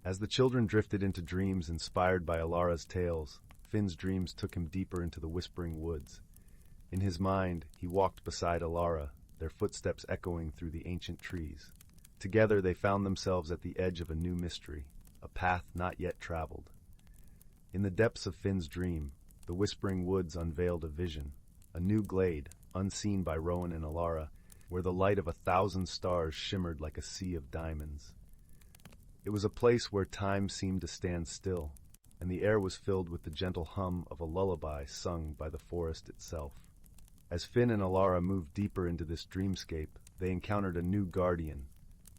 As the children drifted into dreams inspired by Ilara's tales, Finn's dreams took him deeper into the Whispering Woods. In his mind, he walked beside Ilara, their footsteps echoing through the ancient trees. Together they found themselves at the edge of a new mystery, a path not yet traveled. In the depths of Finn's dream, the Whispering Woods unveiled a vision, a new glade, unseen by Rowan and Ilara, where the light of 1,000 stars shimmered like a sea of diamonds. It was a place where time seemed to stand still, and the air was filled with the gentle hum of a lullaby sung by the forest itself. As Finn and Alara moved deeper into this dreamscape, they encountered a new guardian,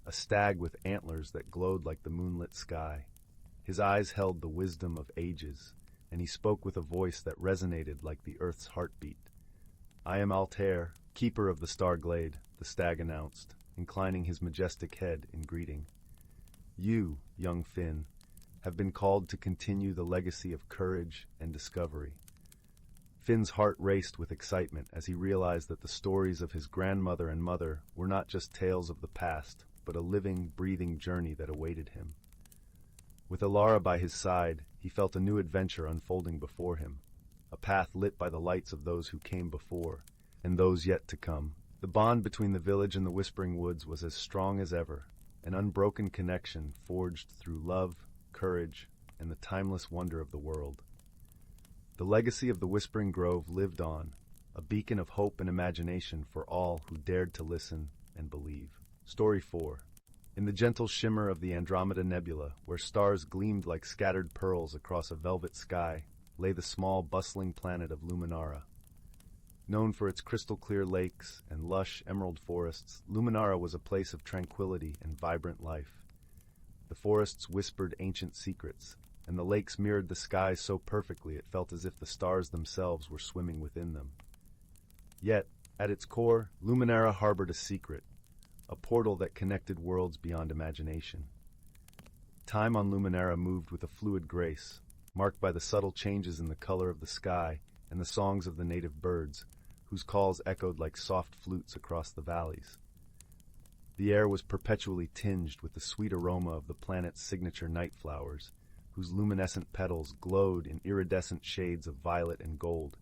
a stag with antlers that glowed like the moonlit sky. His eyes held the wisdom of ages, and he spoke with a voice that resonated like the earth's heartbeat. "I am Altair, keeper of the star glade," the stag announced, inclining his majestic head in greeting. "You, young Finn, have been called to continue the legacy of courage and discovery." Finn's heart raced with excitement as he realized that the stories of his grandmother and mother were not just tales of the past, but a living, breathing journey that awaited him. With Alara by his side, he felt a new adventure unfolding before him, a path lit by the lights of those who came before, and those yet to come. The bond between the village and the Whispering Woods was as strong as ever, an unbroken connection forged through love, courage, and the timeless wonder of the world. The legacy of the Whispering Grove lived on, a beacon of hope and imagination for all who dared to listen and believe. Story 4. In the gentle shimmer of the Andromeda Nebula, where stars gleamed like scattered pearls across a velvet sky, lay the small, bustling planet of Luminara. Known for its crystal-clear lakes and lush emerald forests, Luminara was a place of tranquility and vibrant life. The forests whispered ancient secrets, and the lakes mirrored the skies so perfectly it felt as if the stars themselves were swimming within them. Yet, at its core, Luminara harbored a secret, a portal that connected worlds beyond imagination. Time on Luminara moved with a fluid grace, marked by the subtle changes in the color of the sky and the songs of the native birds, whose calls echoed like soft flutes across the valleys. The air was perpetually tinged with the sweet aroma of the planet's signature night flowers, whose luminescent petals glowed in iridescent shades of violet and gold,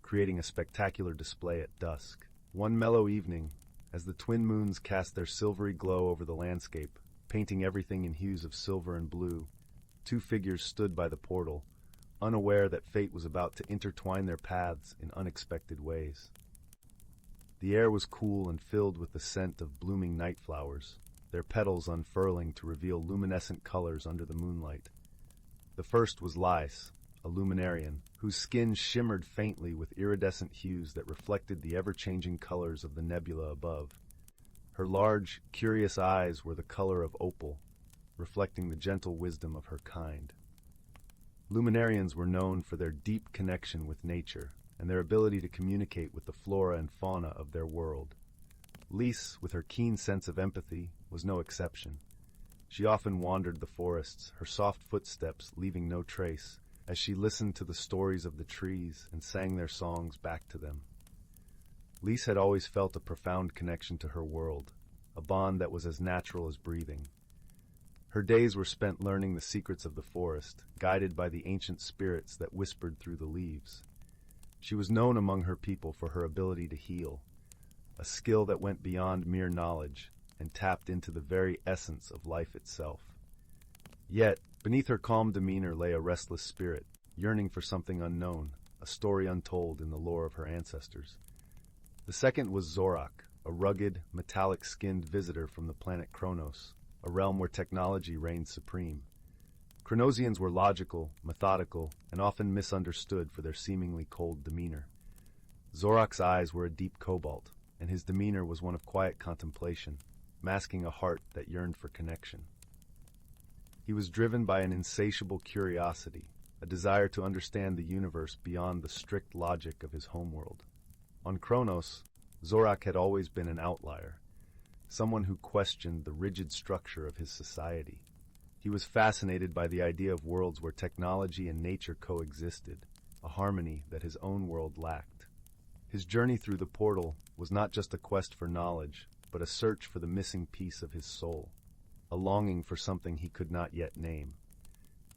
creating a spectacular display at dusk. One mellow evening, as the twin moons cast their silvery glow over the landscape, painting everything in hues of silver and blue, two figures stood by the portal, unaware that fate was about to intertwine their paths in unexpected ways. The air was cool and filled with the scent of blooming night flowers, their petals unfurling to reveal luminescent colors under the moonlight. The first was Lys, a luminarian, whose skin shimmered faintly with iridescent hues that reflected the ever-changing colors of the nebula above. Her large, curious eyes were the color of opal, reflecting the gentle wisdom of her kind. Luminarians were known for their deep connection with nature and their ability to communicate with the flora and fauna of their world. Lys, with her keen sense of empathy, was no exception. She often wandered the forests, her soft footsteps leaving no trace, as she listened to the stories of the trees and sang their songs back to them. Lys had always felt a profound connection to her world, a bond that was as natural as breathing. Her days were spent learning the secrets of the forest, guided by the ancient spirits that whispered through the leaves. She was known among her people for her ability to heal, a skill that went beyond mere knowledge and tapped into the very essence of life itself. Yet, beneath her calm demeanor lay a restless spirit, yearning for something unknown, a story untold in the lore of her ancestors. The second was Zorak, a rugged, metallic-skinned visitor from the planet Kronos, a realm where technology reigned supreme. Chronosians were logical, methodical, and often misunderstood for their seemingly cold demeanor. Zorak's eyes were a deep cobalt, and his demeanor was one of quiet contemplation, masking a heart that yearned for connection. He was driven by an insatiable curiosity, a desire to understand the universe beyond the strict logic of his homeworld. On Kronos, Zorak had always been an outlier, someone who questioned the rigid structure of his society. He was fascinated by the idea of worlds where technology and nature coexisted, a harmony that his own world lacked. His journey through the portal was not just a quest for knowledge, but a search for the missing piece of his soul, a longing for something he could not yet name.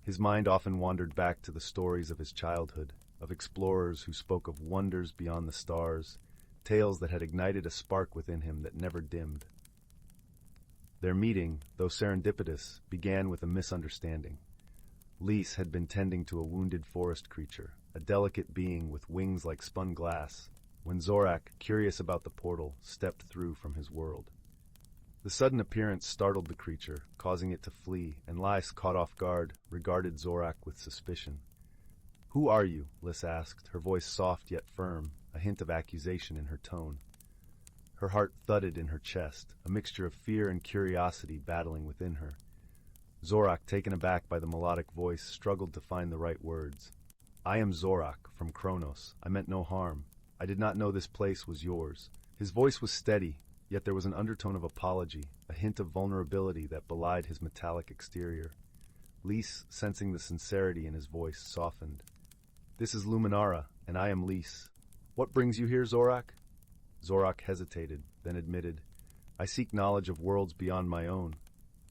His mind often wandered back to the stories of his childhood, of explorers who spoke of wonders beyond the stars, tales that had ignited a spark within him that never dimmed. Their meeting, though serendipitous, began with a misunderstanding. Lys had been tending to a wounded forest creature, a delicate being with wings like spun glass, when Zorak, curious about the portal, stepped through from his world. The sudden appearance startled the creature, causing it to flee, and Lys, caught off guard, regarded Zorak with suspicion. "Who are you?" Lys asked, her voice soft yet firm, a hint of accusation in her tone. Her heart thudded in her chest, a mixture of fear and curiosity battling within her. Zorak, taken aback by the melodic voice, struggled to find the right words. "I am Zorak, from Kronos. I meant no harm. I did not know this place was yours." His voice was steady, yet there was an undertone of apology, a hint of vulnerability that belied his metallic exterior. Lys, sensing the sincerity in his voice, softened. "This is Luminara, and I am Lys. What brings you here, Zorak?" Zorak hesitated, then admitted, "I seek knowledge of worlds beyond my own.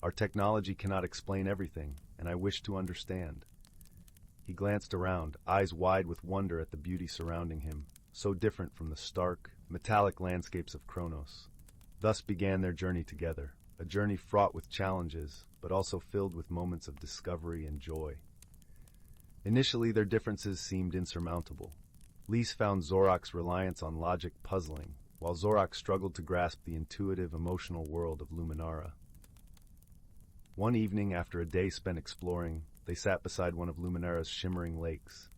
Our technology cannot explain everything, and I wish to understand." He glanced around, eyes wide with wonder at the beauty surrounding him, so different from the stark, metallic landscapes of Kronos. Thus began their journey together, a journey fraught with challenges, but also filled with moments of discovery and joy. Initially, their differences seemed insurmountable. Lys found Zorak's reliance on logic puzzling, while Zorak struggled to grasp the intuitive, emotional world of Luminara. One evening, after a day spent exploring, they sat beside one of Luminara's shimmering lakes.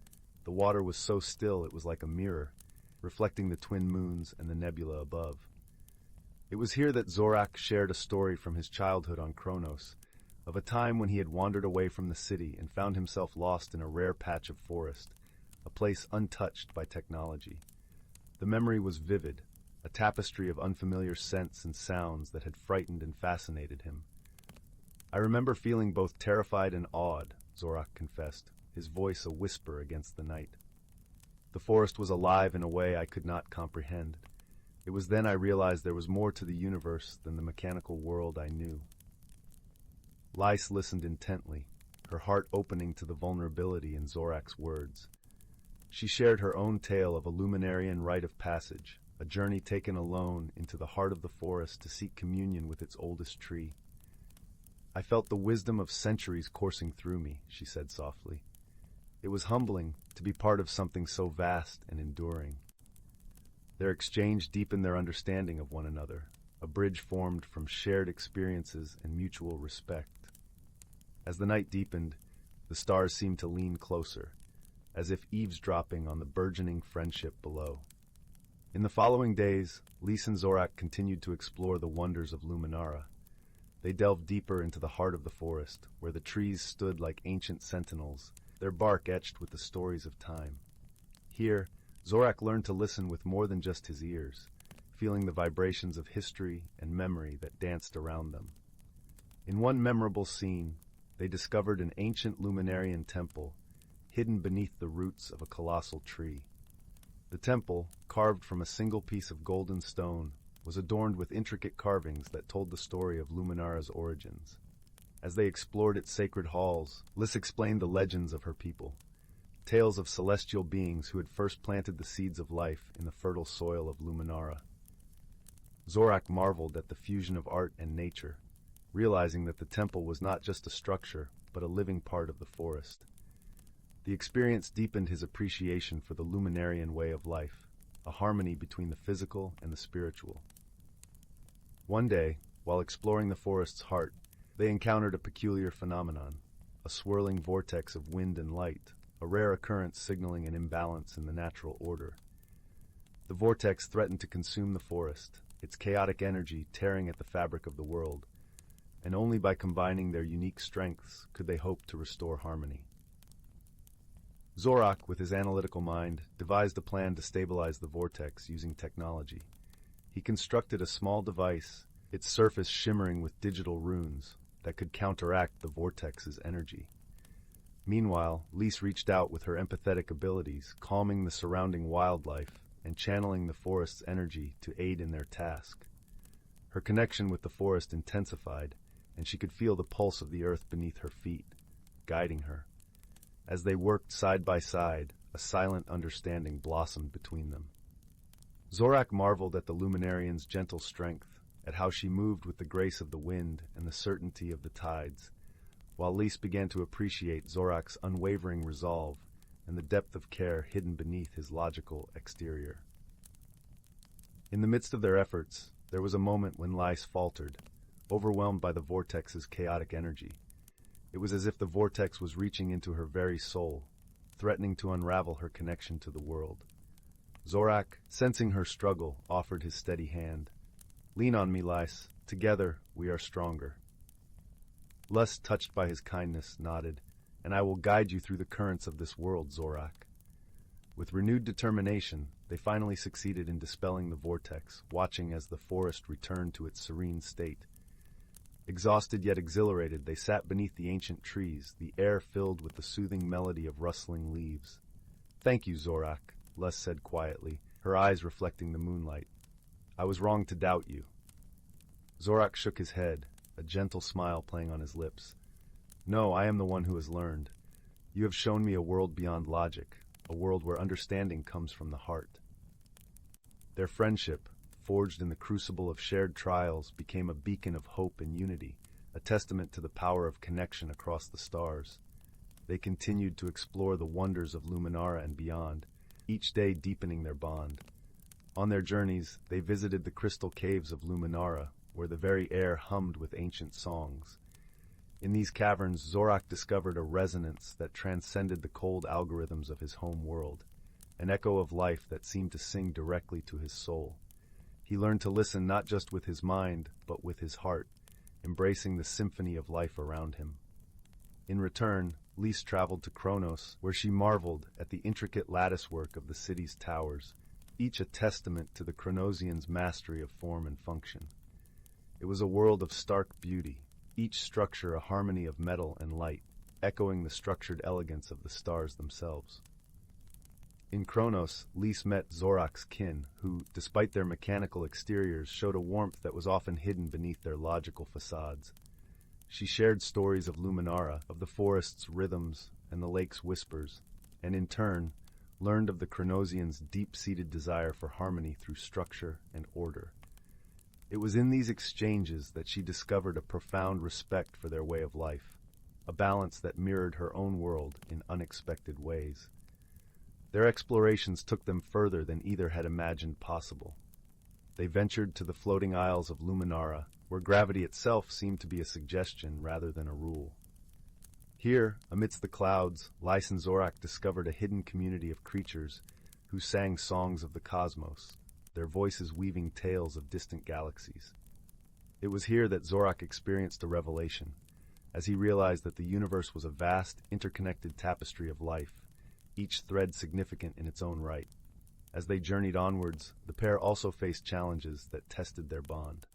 The water was so still it was like a mirror, reflecting the twin moons and the nebula above. It was here that Zorak shared a story from his childhood on Kronos, of a time when he had wandered away from the city and found himself lost in a rare patch of forest, a place untouched by technology. The memory was vivid, a tapestry of unfamiliar scents and sounds that had frightened and fascinated him. "I remember feeling both terrified and awed," Zorak confessed, his voice a whisper against the night. "The forest was alive in a way I could not comprehend. It was then I realized there was more to the universe than the mechanical world I knew." Lys listened intently, her heart opening to the vulnerability in Zorak's words. She shared her own tale of a luminarian rite of passage, a journey taken alone into the heart of the forest to seek communion with its oldest tree. "I felt the wisdom of centuries coursing through me," she said softly. "It was humbling to be part of something so vast and enduring." Their exchange deepened their understanding of one another, a bridge formed from shared experiences and mutual respect. As the night deepened, the stars seemed to lean closer, as if eavesdropping on the burgeoning friendship below. In the following days, Lys and Zorak continued to explore the wonders of Luminara. They delved deeper into the heart of the forest, where the trees stood like ancient sentinels, their bark etched with the stories of time. Here, Zorak learned to listen with more than just his ears, feeling the vibrations of history and memory that danced around them. In one memorable scene, they discovered an ancient luminarian temple, hidden beneath the roots of a colossal tree. The temple, carved from a single piece of golden stone, was adorned with intricate carvings that told the story of Luminara's origins. As they explored its sacred halls, Lys explained the legends of her people, tales of celestial beings who had first planted the seeds of life in the fertile soil of Luminara. Zorak marveled at the fusion of art and nature, realizing that the temple was not just a structure, but a living part of the forest. The experience deepened his appreciation for the Luminarian way of life, a harmony between the physical and the spiritual. One day, while exploring the forest's heart, they encountered a peculiar phenomenon, a swirling vortex of wind and light, a rare occurrence signaling an imbalance in the natural order. The vortex threatened to consume the forest, its chaotic energy tearing at the fabric of the world, and only by combining their unique strengths could they hope to restore harmony. Zorak, with his analytical mind, devised a plan to stabilize the vortex using technology. He constructed a small device, its surface shimmering with digital runes, that could counteract the vortex's energy. Meanwhile, Lys reached out with her empathetic abilities, calming the surrounding wildlife and channeling the forest's energy to aid in their task. Her connection with the forest intensified, and she could feel the pulse of the earth beneath her feet, guiding her. As they worked side by side, a silent understanding blossomed between them. Zorak marveled at the Luminarian's gentle strength, at how she moved with the grace of the wind and the certainty of the tides, while Lys began to appreciate Zorak's unwavering resolve and the depth of care hidden beneath his logical exterior. In the midst of their efforts, there was a moment when Lys faltered, overwhelmed by the vortex's chaotic energy. It was as if the vortex was reaching into her very soul, threatening to unravel her connection to the world. Zorak, sensing her struggle, offered his steady hand. "Lean on me, Lys. Together, we are stronger." Lys, touched by his kindness, nodded. "And I will guide you through the currents of this world, Zorak." With renewed determination, they finally succeeded in dispelling the vortex, watching as the forest returned to its serene state. Exhausted yet exhilarated, they sat beneath the ancient trees, the air filled with the soothing melody of rustling leaves. "Thank you, Zorak," Lys said quietly, her eyes reflecting the moonlight. "I was wrong to doubt you." Zorak shook his head, a gentle smile playing on his lips. "No, I am the one who has learned. You have shown me a world beyond logic, a world where understanding comes from the heart." Their friendship, forged in the crucible of shared trials, became a beacon of hope and unity, a testament to the power of connection across the stars. They continued to explore the wonders of Luminara and beyond, each day deepening their bond. On their journeys, they visited the crystal caves of Luminara, where the very air hummed with ancient songs. In these caverns, Zorak discovered a resonance that transcended the cold algorithms of his home world, an echo of life that seemed to sing directly to his soul. He learned to listen not just with his mind, but with his heart, embracing the symphony of life around him. In return, Lys traveled to Kronos, where she marveled at the intricate latticework of the city's towers, each a testament to the Kronosians' mastery of form and function. It was a world of stark beauty, each structure a harmony of metal and light, echoing the structured elegance of the stars themselves. In Kronos, Lys met Zorak's kin, who, despite their mechanical exteriors, showed a warmth that was often hidden beneath their logical facades. She shared stories of Luminara, of the forest's rhythms and the lake's whispers, and in turn, learned of the Kronosians' deep-seated desire for harmony through structure and order. It was in these exchanges that she discovered a profound respect for their way of life, a balance that mirrored her own world in unexpected ways. Their explorations took them further than either had imagined possible. They ventured to the floating isles of Luminara, where gravity itself seemed to be a suggestion rather than a rule. Here, amidst the clouds, Lys and Zorak discovered a hidden community of creatures who sang songs of the cosmos, their voices weaving tales of distant galaxies. It was here that Zorak experienced a revelation, as he realized that the universe was a vast, interconnected tapestry of life, each thread significant in its own right. As they journeyed onwards, the pair also faced challenges that tested their bond.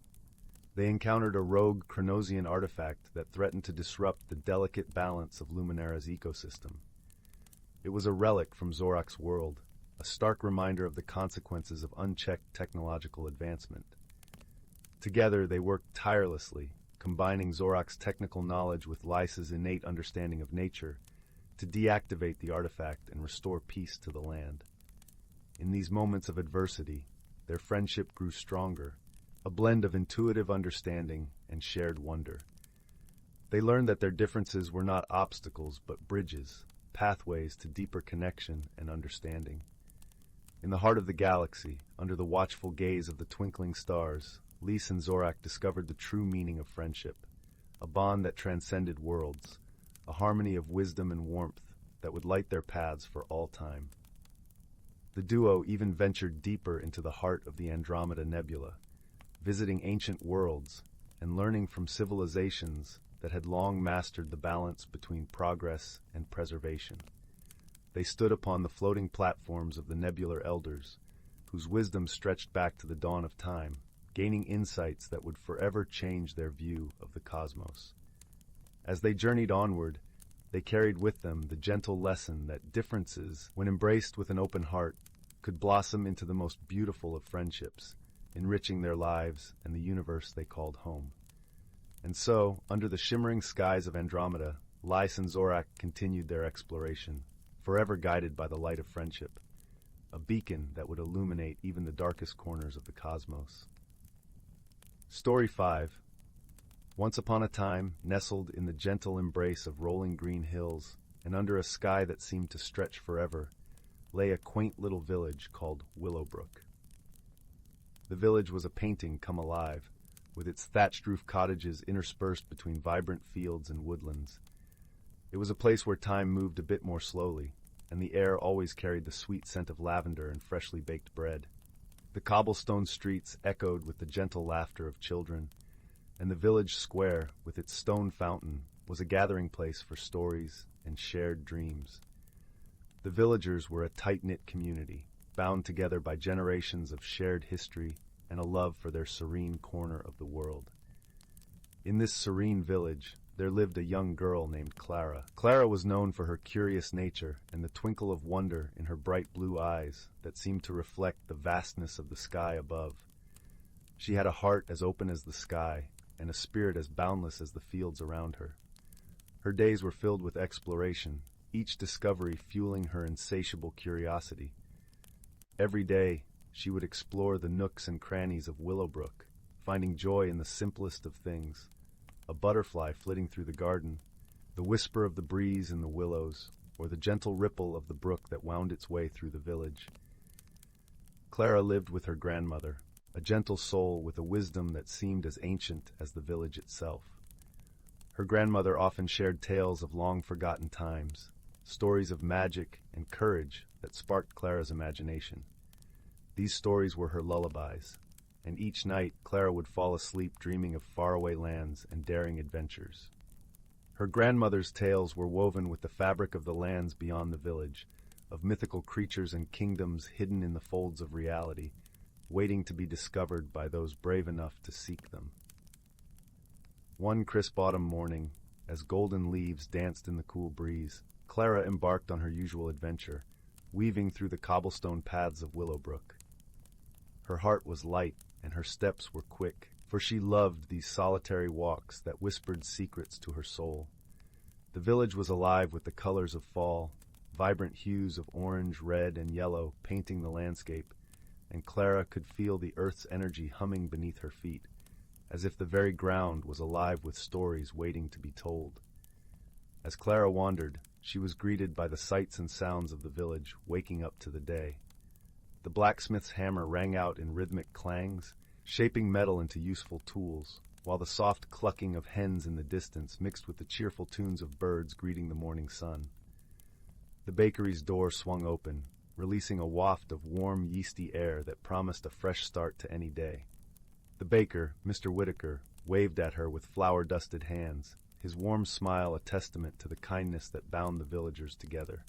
They encountered a rogue Kronosian artifact that threatened to disrupt the delicate balance of Luminara's ecosystem. It was a relic from Zorak's world, a stark reminder of the consequences of unchecked technological advancement. Together, they worked tirelessly, combining Zorak's technical knowledge with Lys's innate understanding of nature, to deactivate the artifact and restore peace to the land. In these moments of adversity, their friendship grew stronger, a blend of intuitive understanding and shared wonder. They learned that their differences were not obstacles but bridges, pathways to deeper connection and understanding. In the heart of the galaxy, under the watchful gaze of the twinkling stars, Lys and Zorak discovered the true meaning of friendship, a bond that transcended worlds, a harmony of wisdom and warmth that would light their paths for all time. The duo even ventured deeper into the heart of the Andromeda Nebula, visiting ancient worlds and learning from civilizations that had long mastered the balance between progress and preservation. They stood upon the floating platforms of the nebular elders, whose wisdom stretched back to the dawn of time, gaining insights that would forever change their view of the cosmos. As they journeyed onward, they carried with them the gentle lesson that differences, when embraced with an open heart, could blossom into the most beautiful of friendships, enriching their lives and the universe they called home. And so, under the shimmering skies of Andromeda, Lys and Zorak continued their exploration, forever guided by the light of friendship, a beacon that would illuminate even the darkest corners of the cosmos. Story 5. Once upon a time, nestled in the gentle embrace of rolling green hills, and under a sky that seemed to stretch forever, lay a quaint little village called Willowbrook. The village was a painting come alive, with its thatched roof cottages interspersed between vibrant fields and woodlands. It was a place where time moved a bit more slowly, and the air always carried the sweet scent of lavender and freshly baked bread. The cobblestone streets echoed with the gentle laughter of children, and the village square, with its stone fountain, was a gathering place for stories and shared dreams. The villagers were a tight-knit community, bound together by generations of shared history and a love for their serene corner of the world. In this serene village, there lived a young girl named Clara. Clara was known for her curious nature and the twinkle of wonder in her bright blue eyes that seemed to reflect the vastness of the sky above. She had a heart as open as the sky and a spirit as boundless as the fields around her. Her days were filled with exploration, each discovery fueling her insatiable curiosity. Every day, she would explore the nooks and crannies of Willowbrook, finding joy in the simplest of things: a butterfly flitting through the garden, the whisper of the breeze in the willows, or the gentle ripple of the brook that wound its way through the village. Clara lived with her grandmother, a gentle soul with a wisdom that seemed as ancient as the village itself. Her grandmother often shared tales of long-forgotten times, stories of magic and courage that sparked Clara's imagination. These stories were her lullabies, and each night Clara would fall asleep dreaming of faraway lands and daring adventures. Her grandmother's tales were woven with the fabric of the lands beyond the village, of mythical creatures and kingdoms hidden in the folds of reality, waiting to be discovered by those brave enough to seek them. One crisp autumn morning, as golden leaves danced in the cool breeze, Clara embarked on her usual adventure, weaving through the cobblestone paths of Willowbrook. Her heart was light, and her steps were quick, for she loved these solitary walks that whispered secrets to her soul. The village was alive with the colors of fall, vibrant hues of orange, red, and yellow painting the landscape, and Clara could feel the earth's energy humming beneath her feet, as if the very ground was alive with stories waiting to be told. As Clara wandered, she was greeted by the sights and sounds of the village waking up to the day. The blacksmith's hammer rang out in rhythmic clangs, shaping metal into useful tools, while the soft clucking of hens in the distance mixed with the cheerful tunes of birds greeting the morning sun. The bakery's door swung open, releasing a waft of warm, yeasty air that promised a fresh start to any day. The baker, Mr. Whitaker, waved at her with flour-dusted hands, his warm smile a testament to the kindness that bound the villagers together.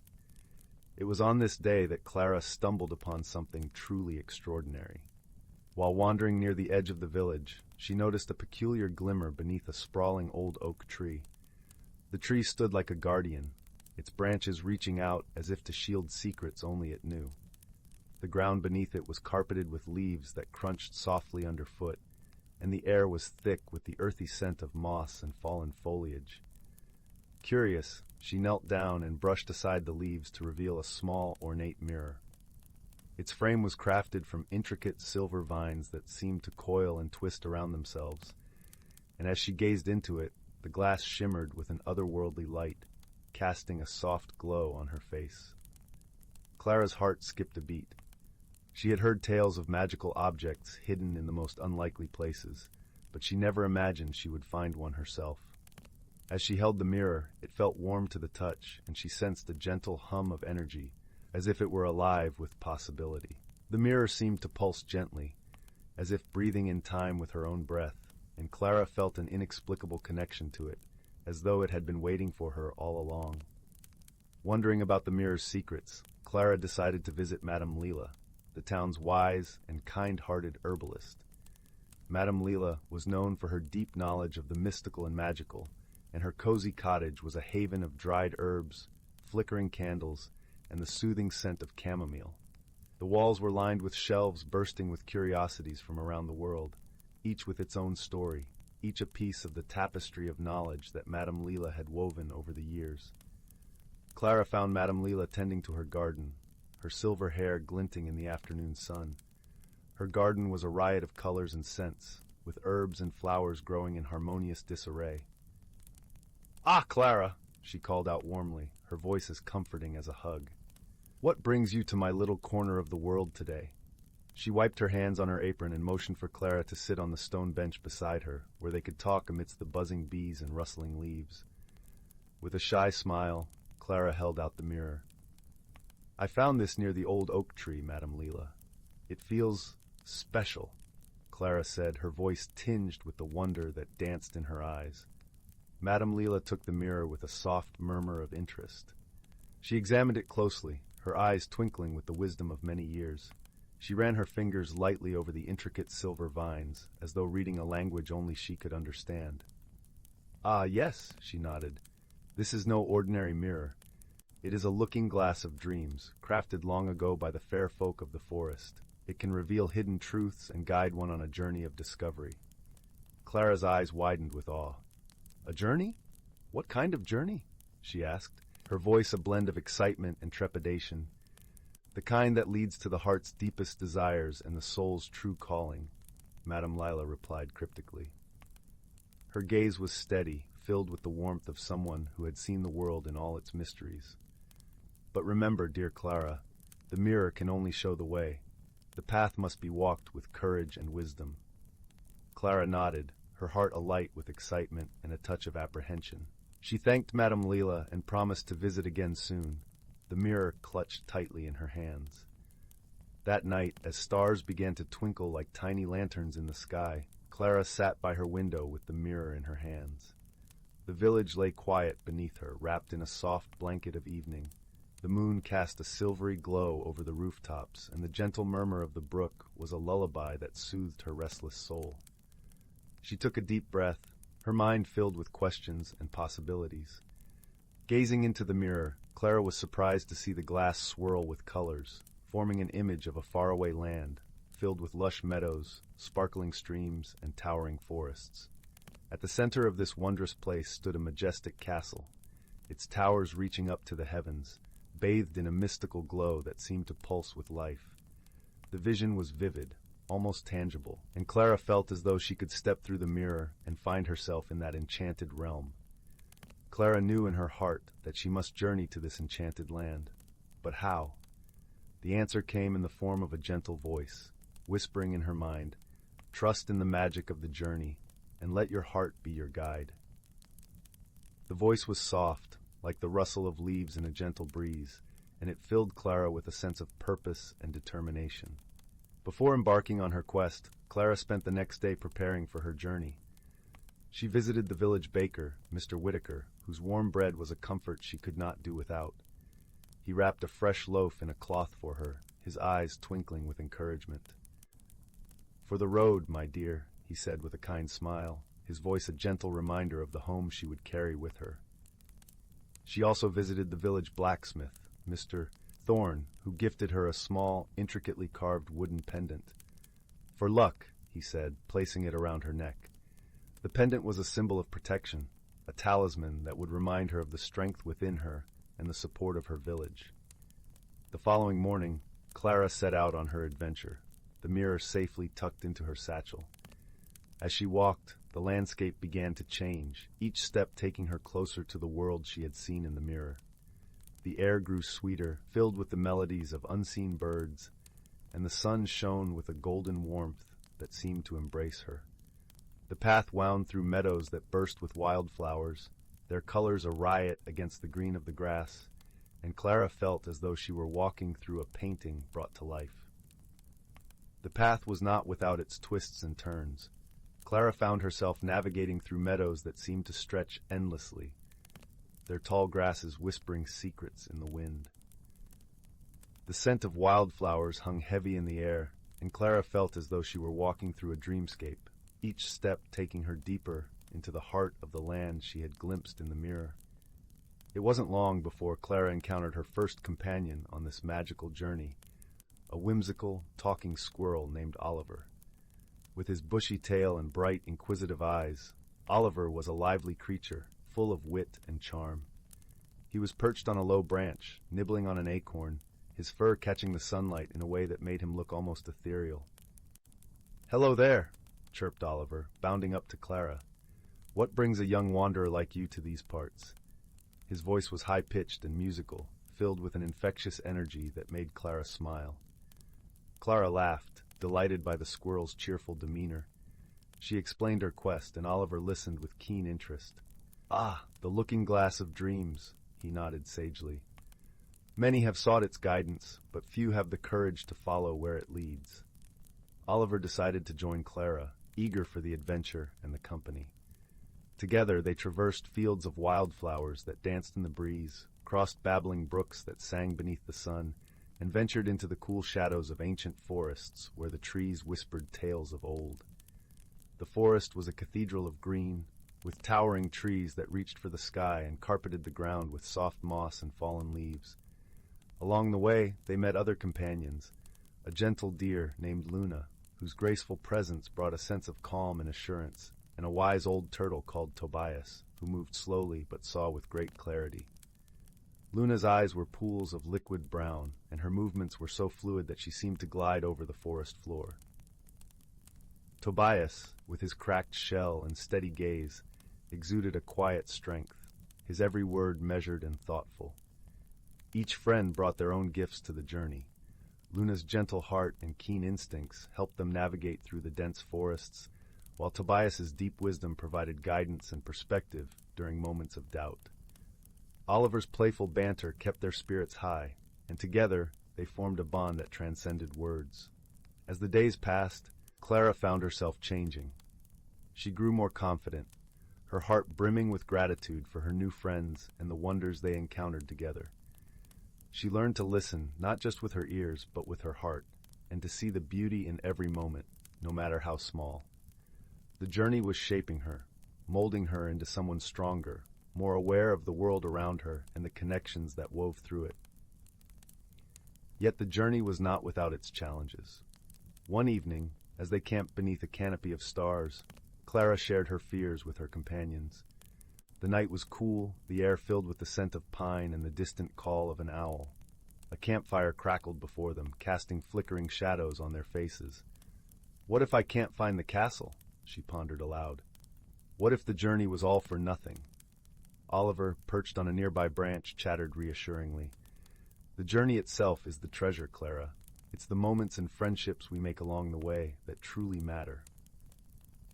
It was on this day that Clara stumbled upon something truly extraordinary. While wandering near the edge of the village, she noticed a peculiar glimmer beneath a sprawling old oak tree. The tree stood like a guardian, its branches reaching out as if to shield secrets only it knew. The ground beneath it was carpeted with leaves that crunched softly underfoot, and the air was thick with the earthy scent of moss and fallen foliage. Curious, she knelt down and brushed aside the leaves to reveal a small, ornate mirror. Its frame was crafted from intricate silver vines that seemed to coil and twist around themselves, and as she gazed into it, the glass shimmered with an otherworldly light, casting a soft glow on her face. Clara's heart skipped a beat. She had heard tales of magical objects hidden in the most unlikely places, but she never imagined she would find one herself. As she held the mirror, it felt warm to the touch, and she sensed a gentle hum of energy, as if it were alive with possibility. The mirror seemed to pulse gently, as if breathing in time with her own breath, and Clara felt an inexplicable connection to it, as though it had been waiting for her all along. Wondering about the mirror's secrets, Clara decided to visit Madame Leela, the town's wise and kind-hearted herbalist. Madame Leela was known for her deep knowledge of the mystical and magical, and her cozy cottage was a haven of dried herbs, flickering candles, and the soothing scent of chamomile. The walls were lined with shelves bursting with curiosities from around the world, each with its own story, each a piece of the tapestry of knowledge that Madame Leela had woven over the years. Clara found Madame Leela tending to her garden, her silver hair glinting in the afternoon sun. Her garden was a riot of colors and scents, with herbs and flowers growing in harmonious disarray. "Ah, Clara!" she called out warmly, her voice as comforting as a hug. "What brings you to my little corner of the world today?" She wiped her hands on her apron and motioned for Clara to sit on the stone bench beside her, where they could talk amidst the buzzing bees and rustling leaves. With a shy smile, Clara held out the mirror. "I found this near the old oak tree, Madame Leela. It feels special," Clara said, her voice tinged with the wonder that danced in her eyes. Madame Leela took the mirror with a soft murmur of interest. She examined it closely, her eyes twinkling with the wisdom of many years. She ran her fingers lightly over the intricate silver vines, as though reading a language only she could understand. "Ah, yes," she nodded. "This is no ordinary mirror. It is a looking-glass of dreams, crafted long ago by the fair folk of the forest. It can reveal hidden truths and guide one on a journey of discovery." Clara's eyes widened with awe. "A journey? What kind of journey?" she asked, her voice a blend of excitement and trepidation. "The kind that leads to the heart's deepest desires and the soul's true calling," Madame Leila replied cryptically. Her gaze was steady, filled with the warmth of someone who had seen the world in all its mysteries. "But remember, dear Clara, the mirror can only show the way. The path must be walked with courage and wisdom." Clara nodded, her heart alight with excitement and a touch of apprehension. She thanked Madame Leila and promised to visit again soon, the mirror clutched tightly in her hands. That night, as stars began to twinkle like tiny lanterns in the sky, Clara sat by her window with the mirror in her hands. The village lay quiet beneath her, wrapped in a soft blanket of evening. The moon cast a silvery glow over the rooftops, and the gentle murmur of the brook was a lullaby that soothed her restless soul. She took a deep breath, her mind filled with questions and possibilities. Gazing into the mirror, Clara was surprised to see the glass swirl with colors, forming an image of a faraway land, filled with lush meadows, sparkling streams, and towering forests. At the center of this wondrous place stood a majestic castle, its towers reaching up to the heavens, bathed in a mystical glow that seemed to pulse with life. The vision was vivid, almost tangible, and Clara felt as though she could step through the mirror and find herself in that enchanted realm. Clara knew in her heart that she must journey to this enchanted land. But how? The answer came in the form of a gentle voice, whispering in her mind, "Trust in the magic of the journey, and let your heart be your guide." The voice was soft, like the rustle of leaves in a gentle breeze, and it filled Clara with a sense of purpose and determination. Before embarking on her quest, Clara spent the next day preparing for her journey. She visited the village baker, Mr. Whitaker, whose warm bread was a comfort she could not do without. He wrapped a fresh loaf in a cloth for her, his eyes twinkling with encouragement. "For the road, my dear," he said with a kind smile, his voice a gentle reminder of the home she would carry with her. She also visited the village blacksmith, Mr. Thorne, who gifted her a small, intricately carved wooden pendant. "For luck," he said, placing it around her neck. The pendant was a symbol of protection, a talisman that would remind her of the strength within her and the support of her village. The following morning, Clara set out on her adventure, the mirror safely tucked into her satchel. As she walked, the landscape began to change, each step taking her closer to the world she had seen in the mirror. The air grew sweeter, filled with the melodies of unseen birds, and the sun shone with a golden warmth that seemed to embrace her. The path wound through meadows that burst with wildflowers, their colors a riot against the green of the grass, and Clara felt as though she were walking through a painting brought to life. The path was not without its twists and turns. Clara found herself navigating through meadows that seemed to stretch endlessly, their tall grasses whispering secrets in the wind. The scent of wildflowers hung heavy in the air, and Clara felt as though she were walking through a dreamscape, each step taking her deeper into the heart of the land she had glimpsed in the mirror. It wasn't long before Clara encountered her first companion on this magical journey, a whimsical, talking squirrel named Oliver. With his bushy tail and bright, inquisitive eyes, Oliver was a lively creature, full of wit and charm. He was perched on a low branch, nibbling on an acorn, his fur catching the sunlight in a way that made him look almost ethereal. "Hello there," chirped Oliver, bounding up to Clara. "What brings a young wanderer like you to these parts?" His voice was high-pitched and musical, filled with an infectious energy that made Clara smile. Clara laughed, delighted by the squirrel's cheerful demeanor. She explained her quest, and Oliver listened with keen interest. "Ah, the looking glass of dreams," he nodded sagely. "Many have sought its guidance, but few have the courage to follow where it leads." Oliver decided to join Clara, eager for the adventure and the company. Together they traversed fields of wildflowers that danced in the breeze, crossed babbling brooks that sang beneath the sun, and ventured into the cool shadows of ancient forests where the trees whispered tales of old. The forest was a cathedral of green, with towering trees that reached for the sky and carpeted the ground with soft moss and fallen leaves. Along the way, they met other companions, a gentle deer named Luna, whose graceful presence brought a sense of calm and assurance, and a wise old turtle called Tobias, who moved slowly but saw with great clarity. Luna's eyes were pools of liquid brown, and her movements were so fluid that she seemed to glide over the forest floor. Tobias, with his cracked shell and steady gaze, exuded a quiet strength, his every word measured and thoughtful. Each friend brought their own gifts to the journey. Luna's gentle heart and keen instincts helped them navigate through the dense forests, while Tobias's deep wisdom provided guidance and perspective during moments of doubt. Oliver's playful banter kept their spirits high, and together they formed a bond that transcended words. As the days passed, Clara found herself changing. She grew more confident, her heart brimming with gratitude for her new friends and the wonders they encountered together. She learned to listen not just with her ears but with her heart, and to see the beauty in every moment, no matter how small. The journey was shaping her, molding her into someone stronger, more aware of the world around her and the connections that wove through it. Yet the journey was not without its challenges. One evening, as they camped beneath a canopy of stars, Clara shared her fears with her companions. The night was cool, the air filled with the scent of pine and the distant call of an owl. A campfire crackled before them, casting flickering shadows on their faces. "What if I can't find the castle?" she pondered aloud. "What if the journey was all for nothing?" Oliver, perched on a nearby branch, chattered reassuringly. "The journey itself is the treasure, Clara. It's the moments and friendships we make along the way that truly matter."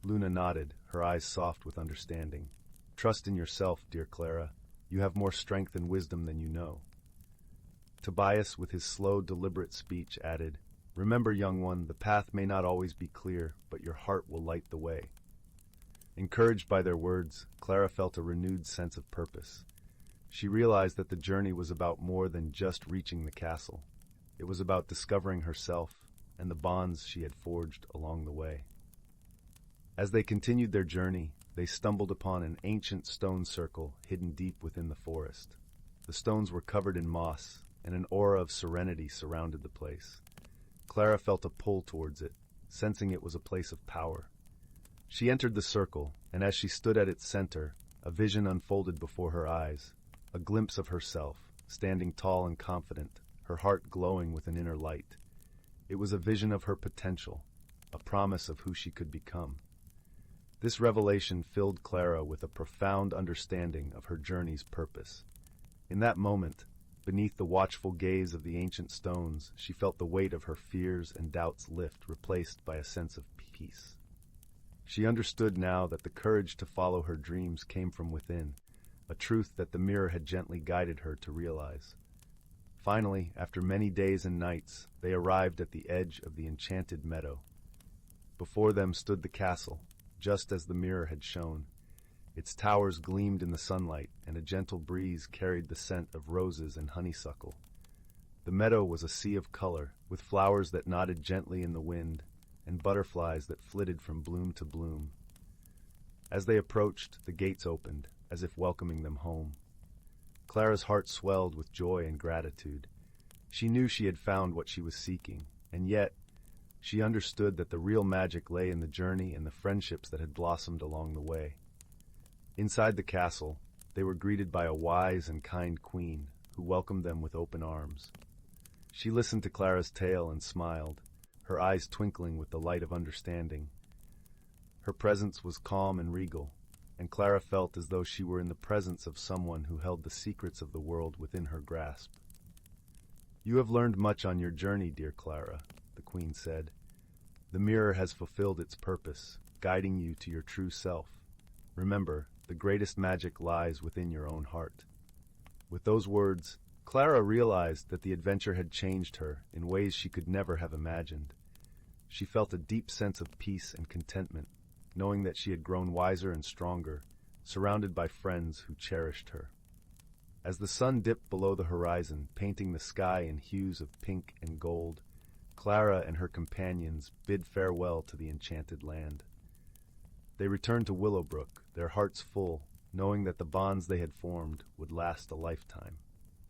Luna nodded, her eyes soft with understanding. "Trust in yourself, dear Clara. You have more strength and wisdom than you know." Tobias, with his slow, deliberate speech, added, "Remember, young one, the path may not always be clear, but your heart will light the way." Encouraged by their words, Clara felt a renewed sense of purpose. She realized that the journey was about more than just reaching the castle. It was about discovering herself and the bonds she had forged along the way. As they continued their journey, they stumbled upon an ancient stone circle hidden deep within the forest. The stones were covered in moss, and an aura of serenity surrounded the place. Clara felt a pull towards it, sensing it was a place of power. She entered the circle, and as she stood at its center, a vision unfolded before her eyes, a glimpse of herself, standing tall and confident, her heart glowing with an inner light. It was a vision of her potential, a promise of who she could become. This revelation filled Clara with a profound understanding of her journey's purpose. In that moment, beneath the watchful gaze of the ancient stones, she felt the weight of her fears and doubts lift, replaced by a sense of peace. She understood now that the courage to follow her dreams came from within, a truth that the mirror had gently guided her to realize. Finally, after many days and nights, they arrived at the edge of the enchanted meadow. Before them stood the castle, just as the mirror had shown. Its towers gleamed in the sunlight, and a gentle breeze carried the scent of roses and honeysuckle. The meadow was a sea of color, with flowers that nodded gently in the wind, and butterflies that flitted from bloom to bloom. As they approached, the gates opened, as if welcoming them home. Clara's heart swelled with joy and gratitude. She knew she had found what she was seeking, and yet she understood that the real magic lay in the journey and the friendships that had blossomed along the way. Inside the castle, they were greeted by a wise and kind queen who welcomed them with open arms. She listened to Clara's tale and smiled, her eyes twinkling with the light of understanding. Her presence was calm and regal, and Clara felt as though she were in the presence of someone who held the secrets of the world within her grasp. "You have learned much on your journey, dear Clara," the queen said. The mirror has fulfilled its purpose, guiding you to your true self. Remember, the greatest magic lies within your own heart. With those words, Clara realized that the adventure had changed her in ways she could never have imagined. She felt a deep sense of peace and contentment, knowing that she had grown wiser and stronger, surrounded by friends who cherished her. As the sun dipped below the horizon, painting the sky in hues of pink and gold, Clara and her companions bid farewell to the enchanted land. They returned to Willowbrook, their hearts full, knowing that the bonds they had formed would last a lifetime.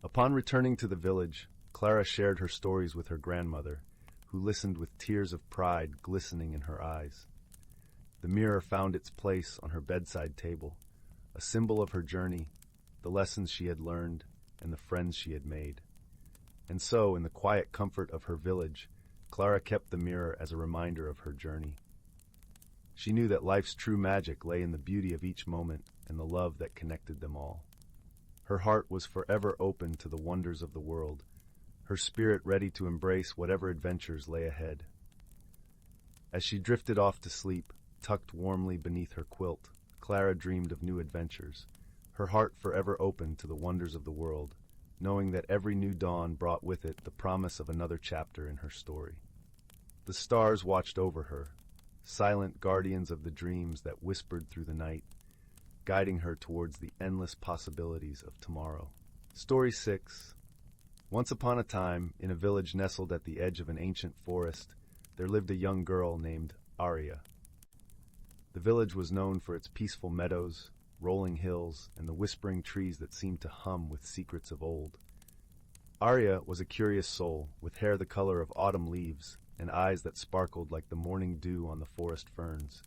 Upon returning to the village, Clara shared her stories with her grandmother, who listened with tears of pride glistening in her eyes. The mirror found its place on her bedside table, a symbol of her journey, the lessons she had learned, and the friends she had made. And so, in the quiet comfort of her village, Clara kept the mirror as a reminder of her journey. She knew that life's true magic lay in the beauty of each moment and the love that connected them all. Her heart was forever open to the wonders of the world, her spirit ready to embrace whatever adventures lay ahead. As she drifted off to sleep, tucked warmly beneath her quilt, Clara dreamed of new adventures, her heart forever open to the wonders of the world, knowing that every new dawn brought with it the promise of another chapter in her story. The stars watched over her, silent guardians of the dreams that whispered through the night, guiding her towards the endless possibilities of tomorrow. Story 6. Once upon a time, in a village nestled at the edge of an ancient forest, there lived a young girl named Aria. The village was known for its peaceful meadows, rolling hills, and the whispering trees that seemed to hum with secrets of old. Aria was a curious soul, with hair the color of autumn leaves and eyes that sparkled like the morning dew on the forest ferns.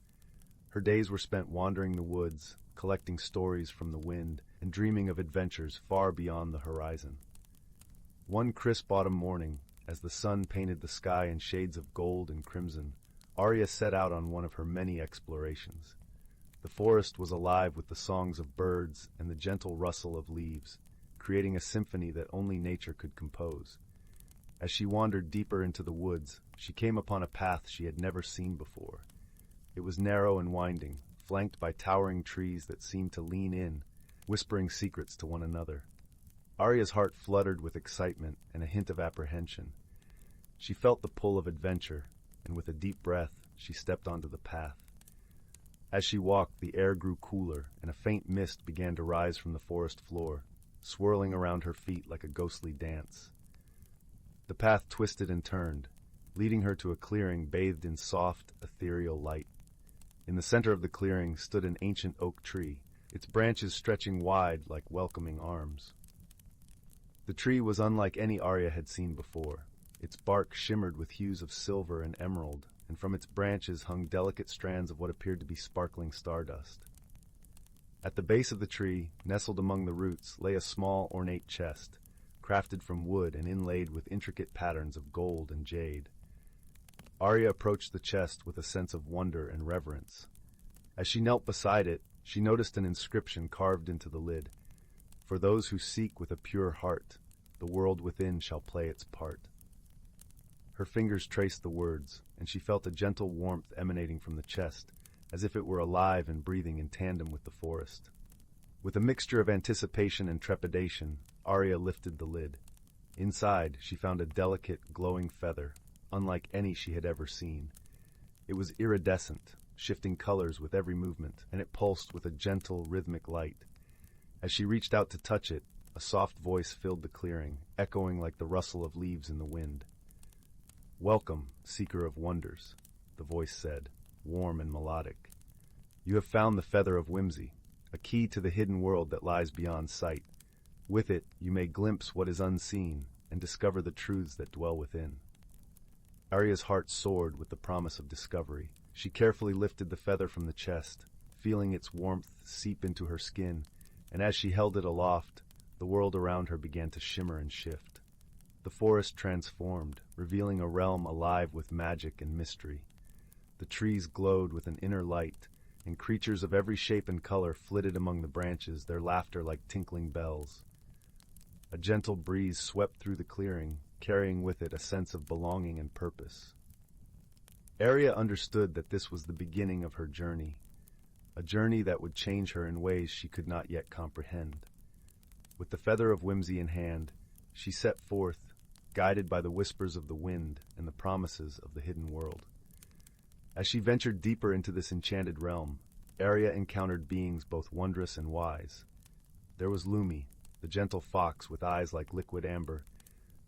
Her days were spent wandering the woods, collecting stories from the wind, and dreaming of adventures far beyond the horizon. One crisp autumn morning, as the sun painted the sky in shades of gold and crimson, Aria set out on one of her many explorations. The forest was alive with the songs of birds and the gentle rustle of leaves, creating a symphony that only nature could compose. As she wandered deeper into the woods, she came upon a path she had never seen before. It was narrow and winding, flanked by towering trees that seemed to lean in, whispering secrets to one another. Aria's heart fluttered with excitement and a hint of apprehension. She felt the pull of adventure, and with a deep breath, she stepped onto the path. As she walked, the air grew cooler, and a faint mist began to rise from the forest floor, swirling around her feet like a ghostly dance. The path twisted and turned, leading her to a clearing bathed in soft, ethereal light. In the center of the clearing stood an ancient oak tree, its branches stretching wide like welcoming arms. The tree was unlike any Aria had seen before. Its bark shimmered with hues of silver and emerald, and from its branches hung delicate strands of what appeared to be sparkling stardust. At the base of the tree, nestled among the roots, lay a small, ornate chest, crafted from wood and inlaid with intricate patterns of gold and jade. Aria approached the chest with a sense of wonder and reverence. As she knelt beside it, she noticed an inscription carved into the lid. For those who seek with a pure heart, the world within shall play its part. Her fingers traced the words, and she felt a gentle warmth emanating from the chest, as if it were alive and breathing in tandem with the forest. With a mixture of anticipation and trepidation, Aria lifted the lid. Inside, she found a delicate, glowing feather, unlike any she had ever seen. It was iridescent, shifting colors with every movement, and it pulsed with a gentle, rhythmic light. As she reached out to touch it, a soft voice filled the clearing, echoing like the rustle of leaves in the wind. "Welcome, seeker of wonders," the voice said, warm and melodic. "You have found the feather of whimsy, a key to the hidden world that lies beyond sight. With it, you may glimpse what is unseen and discover the truths that dwell within." Aria's heart soared with the promise of discovery. She carefully lifted the feather from the chest, feeling its warmth seep into her skin, and as she held it aloft, the world around her began to shimmer and shift. The forest transformed, revealing a realm alive with magic and mystery. The trees glowed with an inner light, and creatures of every shape and color flitted among the branches, their laughter like tinkling bells. A gentle breeze swept through the clearing, carrying with it a sense of belonging and purpose. Aria understood that this was the beginning of her journey, a journey that would change her in ways she could not yet comprehend. With the feather of whimsy in hand, she set forth, guided by the whispers of the wind and the promises of the hidden world. As she ventured deeper into this enchanted realm, Aria encountered beings both wondrous and wise. There was Lumi, the gentle fox with eyes like liquid amber,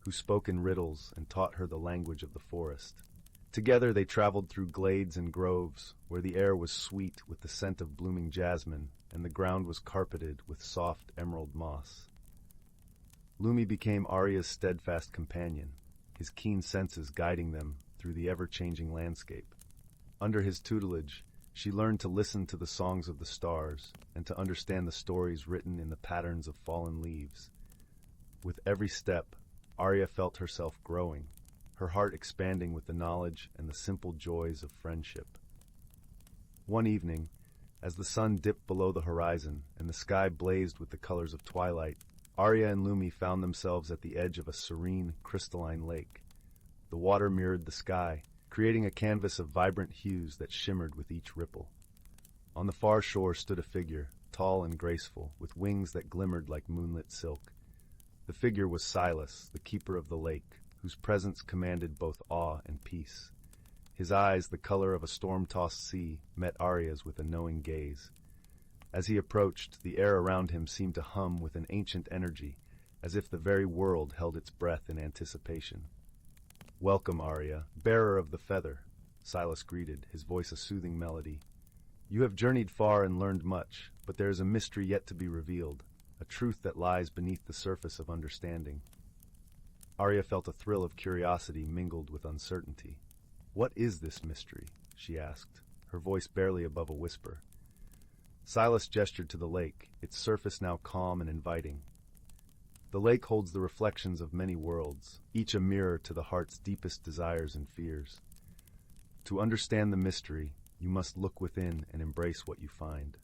who spoke in riddles and taught her the language of the forest. Together they traveled through glades and groves, where the air was sweet with the scent of blooming jasmine, and the ground was carpeted with soft emerald moss. Lumi became Aria's steadfast companion, his keen senses guiding them through the ever-changing landscape. Under his tutelage, she learned to listen to the songs of the stars and to understand the stories written in the patterns of fallen leaves. With every step, Aria felt herself growing, her heart expanding with the knowledge and the simple joys of friendship. One evening, as the sun dipped below the horizon and the sky blazed with the colors of twilight, Aria and Lumi found themselves at the edge of a serene, crystalline lake. The water mirrored the sky, creating a canvas of vibrant hues that shimmered with each ripple. On the far shore stood a figure, tall and graceful, with wings that glimmered like moonlit silk. The figure was Silas, the keeper of the lake, whose presence commanded both awe and peace. His eyes, the color of a storm-tossed sea, met Aria's with a knowing gaze. As he approached, the air around him seemed to hum with an ancient energy, as if the very world held its breath in anticipation. "Welcome, Aria, bearer of the feather," Silas greeted, his voice a soothing melody. "You have journeyed far and learned much, but there is a mystery yet to be revealed, a truth that lies beneath the surface of understanding." Aria felt a thrill of curiosity mingled with uncertainty. "What is this mystery?" she asked, her voice barely above a whisper. Silas gestured to the lake, its surface now calm and inviting. The lake holds the reflections of many worlds, each a mirror to the heart's deepest desires and fears. To understand the mystery, you must look within and embrace what you find.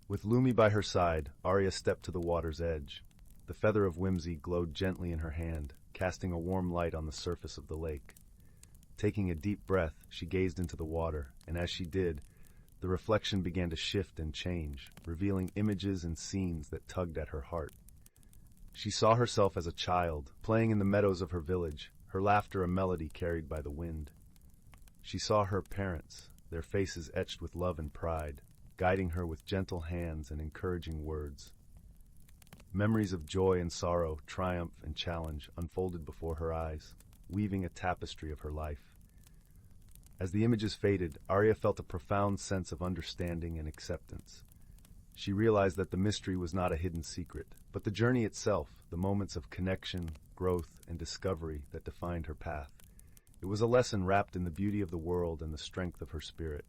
With Lumi by her side, Aria stepped to the water's edge. The feather of whimsy glowed gently in her hand, casting a warm light on the surface of the lake. Taking a deep breath, she gazed into the water, and as she did, the reflection began to shift and change, revealing images and scenes that tugged at her heart. She saw herself as a child, playing in the meadows of her village, her laughter a melody carried by the wind. She saw her parents, their faces etched with love and pride, guiding her with gentle hands and encouraging words. Memories of joy and sorrow, triumph and challenge unfolded before her eyes, weaving a tapestry of her life. As the images faded, Aria felt a profound sense of understanding and acceptance. She realized that the mystery was not a hidden secret, but the journey itself, the moments of connection, growth, and discovery that defined her path. It was a lesson wrapped in the beauty of the world and the strength of her spirit.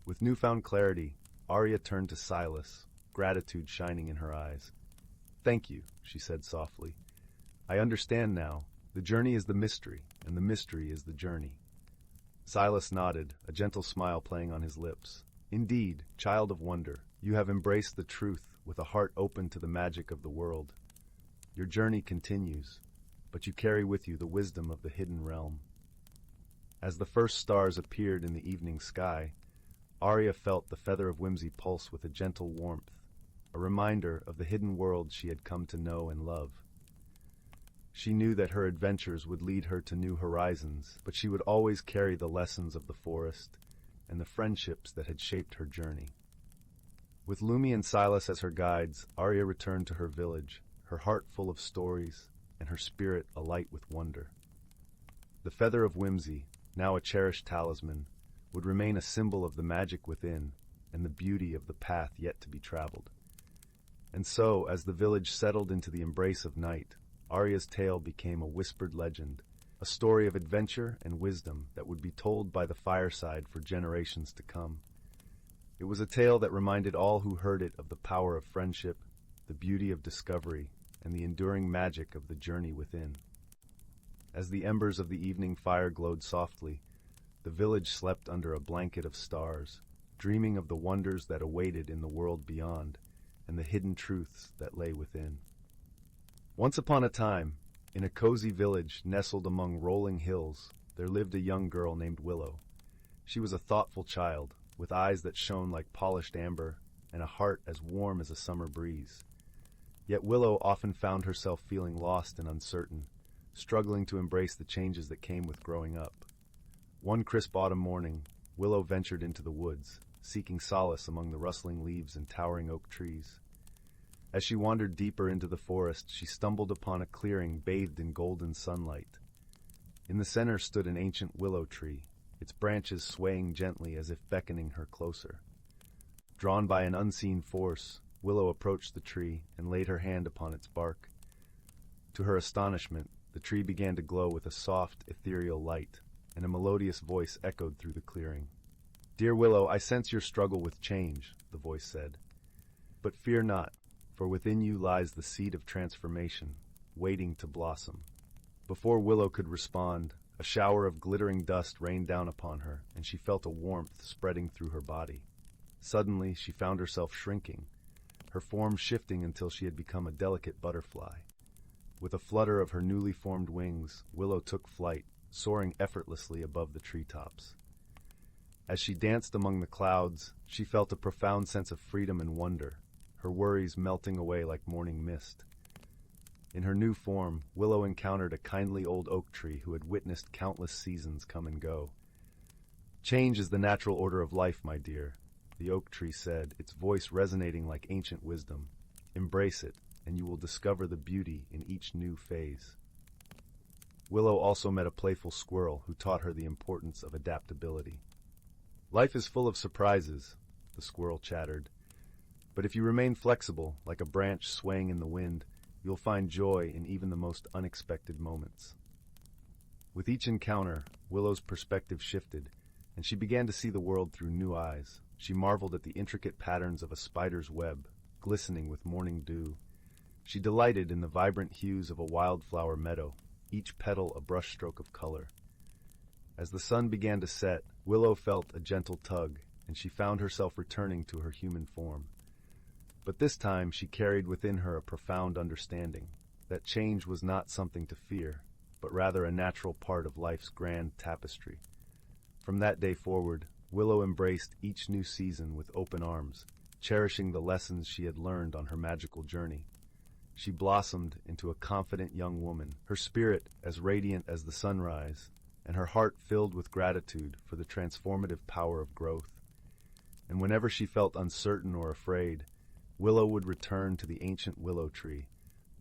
With newfound clarity, Aria turned to Silas, gratitude shining in her eyes. "Thank you," she said softly. "I understand now. The journey is the mystery, and the mystery is the journey." Silas nodded, a gentle smile playing on his lips. "Indeed, child of wonder, you have embraced the truth with a heart open to the magic of the world. Your journey continues, but you carry with you the wisdom of the hidden realm." As the first stars appeared in the evening sky, Aria felt the feather of whimsy pulse with a gentle warmth, a reminder of the hidden world she had come to know and love. She knew that her adventures would lead her to new horizons, but she would always carry the lessons of the forest and the friendships that had shaped her journey. With Lumi and Silas as her guides, Aria returned to her village, her heart full of stories and her spirit alight with wonder. The feather of whimsy, now a cherished talisman, would remain a symbol of the magic within and the beauty of the path yet to be traveled. And so, as the village settled into the embrace of night, Aria's tale became a whispered legend, a story of adventure and wisdom that would be told by the fireside for generations to come. It was a tale that reminded all who heard it of the power of friendship, the beauty of discovery, and the enduring magic of the journey within. As the embers of the evening fire glowed softly, the village slept under a blanket of stars, dreaming of the wonders that awaited in the world beyond and the hidden truths that lay within. Once upon a time, in a cozy village nestled among rolling hills, there lived a young girl named Willow. She was a thoughtful child, with eyes that shone like polished amber and a heart as warm as a summer breeze. Yet Willow often found herself feeling lost and uncertain, struggling to embrace the changes that came with growing up. One crisp autumn morning, Willow ventured into the woods, seeking solace among the rustling leaves and towering oak trees. As she wandered deeper into the forest, she stumbled upon a clearing bathed in golden sunlight. In the center stood an ancient willow tree, its branches swaying gently as if beckoning her closer. Drawn by an unseen force, Willow approached the tree and laid her hand upon its bark. To her astonishment, the tree began to glow with a soft, ethereal light, and a melodious voice echoed through the clearing. "Dear Willow, I sense your struggle with change," the voice said. "But fear not, for within you lies the seed of transformation, waiting to blossom." Before Willow could respond, a shower of glittering dust rained down upon her, and she felt a warmth spreading through her body. Suddenly, she found herself shrinking, her form shifting until she had become a delicate butterfly. With a flutter of her newly formed wings, Willow took flight, soaring effortlessly above the treetops. As she danced among the clouds, she felt a profound sense of freedom and wonder, her worries melting away like morning mist. In her new form, Willow encountered a kindly old oak tree who had witnessed countless seasons come and go. "Change is the natural order of life, my dear," the oak tree said, its voice resonating like ancient wisdom. "Embrace it, and you will discover the beauty in each new phase." Willow also met a playful squirrel who taught her the importance of adaptability. "Life is full of surprises," the squirrel chattered. "But if you remain flexible, like a branch swaying in the wind, you'll find joy in even the most unexpected moments." With each encounter, Willow's perspective shifted, and she began to see the world through new eyes. She marveled at the intricate patterns of a spider's web, glistening with morning dew. She delighted in the vibrant hues of a wildflower meadow, each petal a brushstroke of color. As the sun began to set, Willow felt a gentle tug, and she found herself returning to her human form. But this time she carried within her a profound understanding that change was not something to fear, but rather a natural part of life's grand tapestry. From that day forward, Willow embraced each new season with open arms, cherishing the lessons she had learned on her magical journey. She blossomed into a confident young woman, her spirit as radiant as the sunrise, and her heart filled with gratitude for the transformative power of growth. And whenever she felt uncertain or afraid, Willow would return to the ancient willow tree,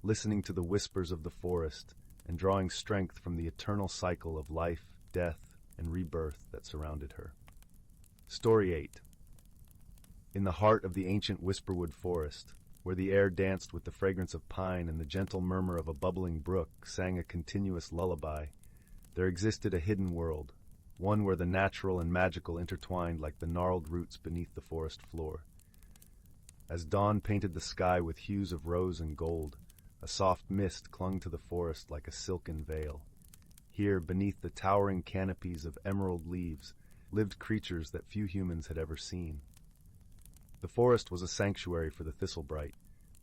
listening to the whispers of the forest and drawing strength from the eternal cycle of life, death, and rebirth that surrounded her. Story 8. In the heart of the ancient whisperwood forest, where the air danced with the fragrance of pine and the gentle murmur of a bubbling brook sang a continuous lullaby, there existed a hidden world, one where the natural and magical intertwined like the gnarled roots beneath the forest floor. As dawn painted the sky with hues of rose and gold, a soft mist clung to the forest like a silken veil. Here, beneath the towering canopies of emerald leaves, lived creatures that few humans had ever seen. The forest was a sanctuary for the thistlebright,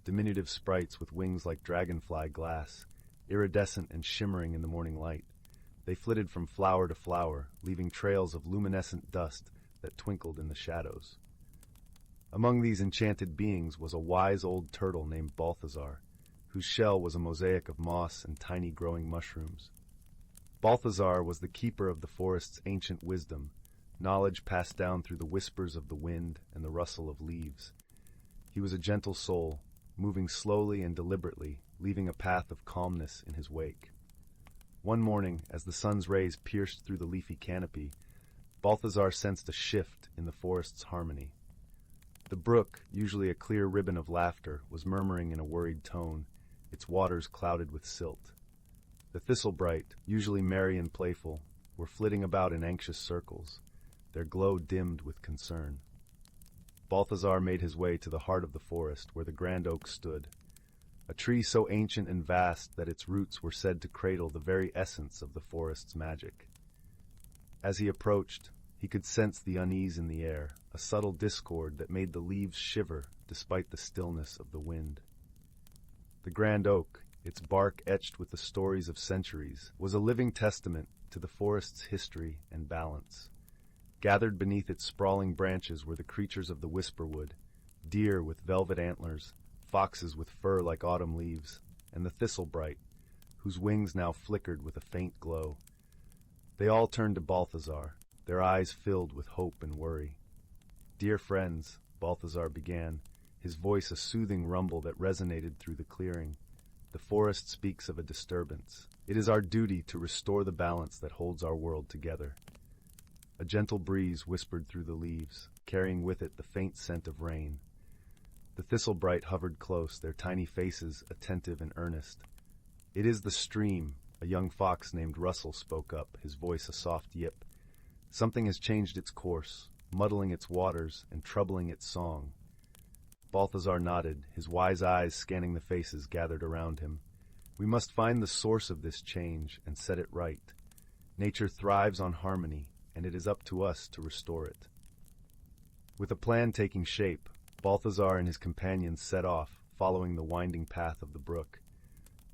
diminutive sprites with wings like dragonfly glass, iridescent and shimmering in the morning light. They flitted from flower to flower, leaving trails of luminescent dust that twinkled in the shadows. Among these enchanted beings was a wise old turtle named Balthazar, whose shell was a mosaic of moss and tiny growing mushrooms. Balthazar was the keeper of the forest's ancient wisdom, knowledge passed down through the whispers of the wind and the rustle of leaves. He was a gentle soul, moving slowly and deliberately, leaving a path of calmness in his wake. One morning, as the sun's rays pierced through the leafy canopy, Balthazar sensed a shift in the forest's harmony. The brook, usually a clear ribbon of laughter, was murmuring in a worried tone, its waters clouded with silt. The thistlebright, usually merry and playful, were flitting about in anxious circles, their glow dimmed with concern. Balthazar made his way to the heart of the forest where the grand oak stood, a tree so ancient and vast that its roots were said to cradle the very essence of the forest's magic. As he approached, he could sense the unease in the air, a subtle discord that made the leaves shiver despite the stillness of the wind. The grand oak, its bark etched with the stories of centuries, was a living testament to the forest's history and balance. Gathered beneath its sprawling branches were the creatures of the whisperwood, deer with velvet antlers, foxes with fur like autumn leaves, and the thistlebright, whose wings now flickered with a faint glow. They all turned to Balthazar, their eyes filled with hope and worry. "Dear friends," Balthazar began, his voice a soothing rumble that resonated through the clearing. "The forest speaks of a disturbance. It is our duty to restore the balance that holds our world together." A gentle breeze whispered through the leaves, carrying with it the faint scent of rain. The thistlebright hovered close, their tiny faces attentive and earnest. "It is the stream," a young fox named Russell spoke up, his voice a soft yip. "Something has changed its course, muddling its waters and troubling its song." Balthazar nodded, his wise eyes scanning the faces gathered around him. "We must find the source of this change and set it right. Nature thrives on harmony, and it is up to us to restore it." With a plan taking shape, Balthazar and his companions set off, following the winding path of the brook.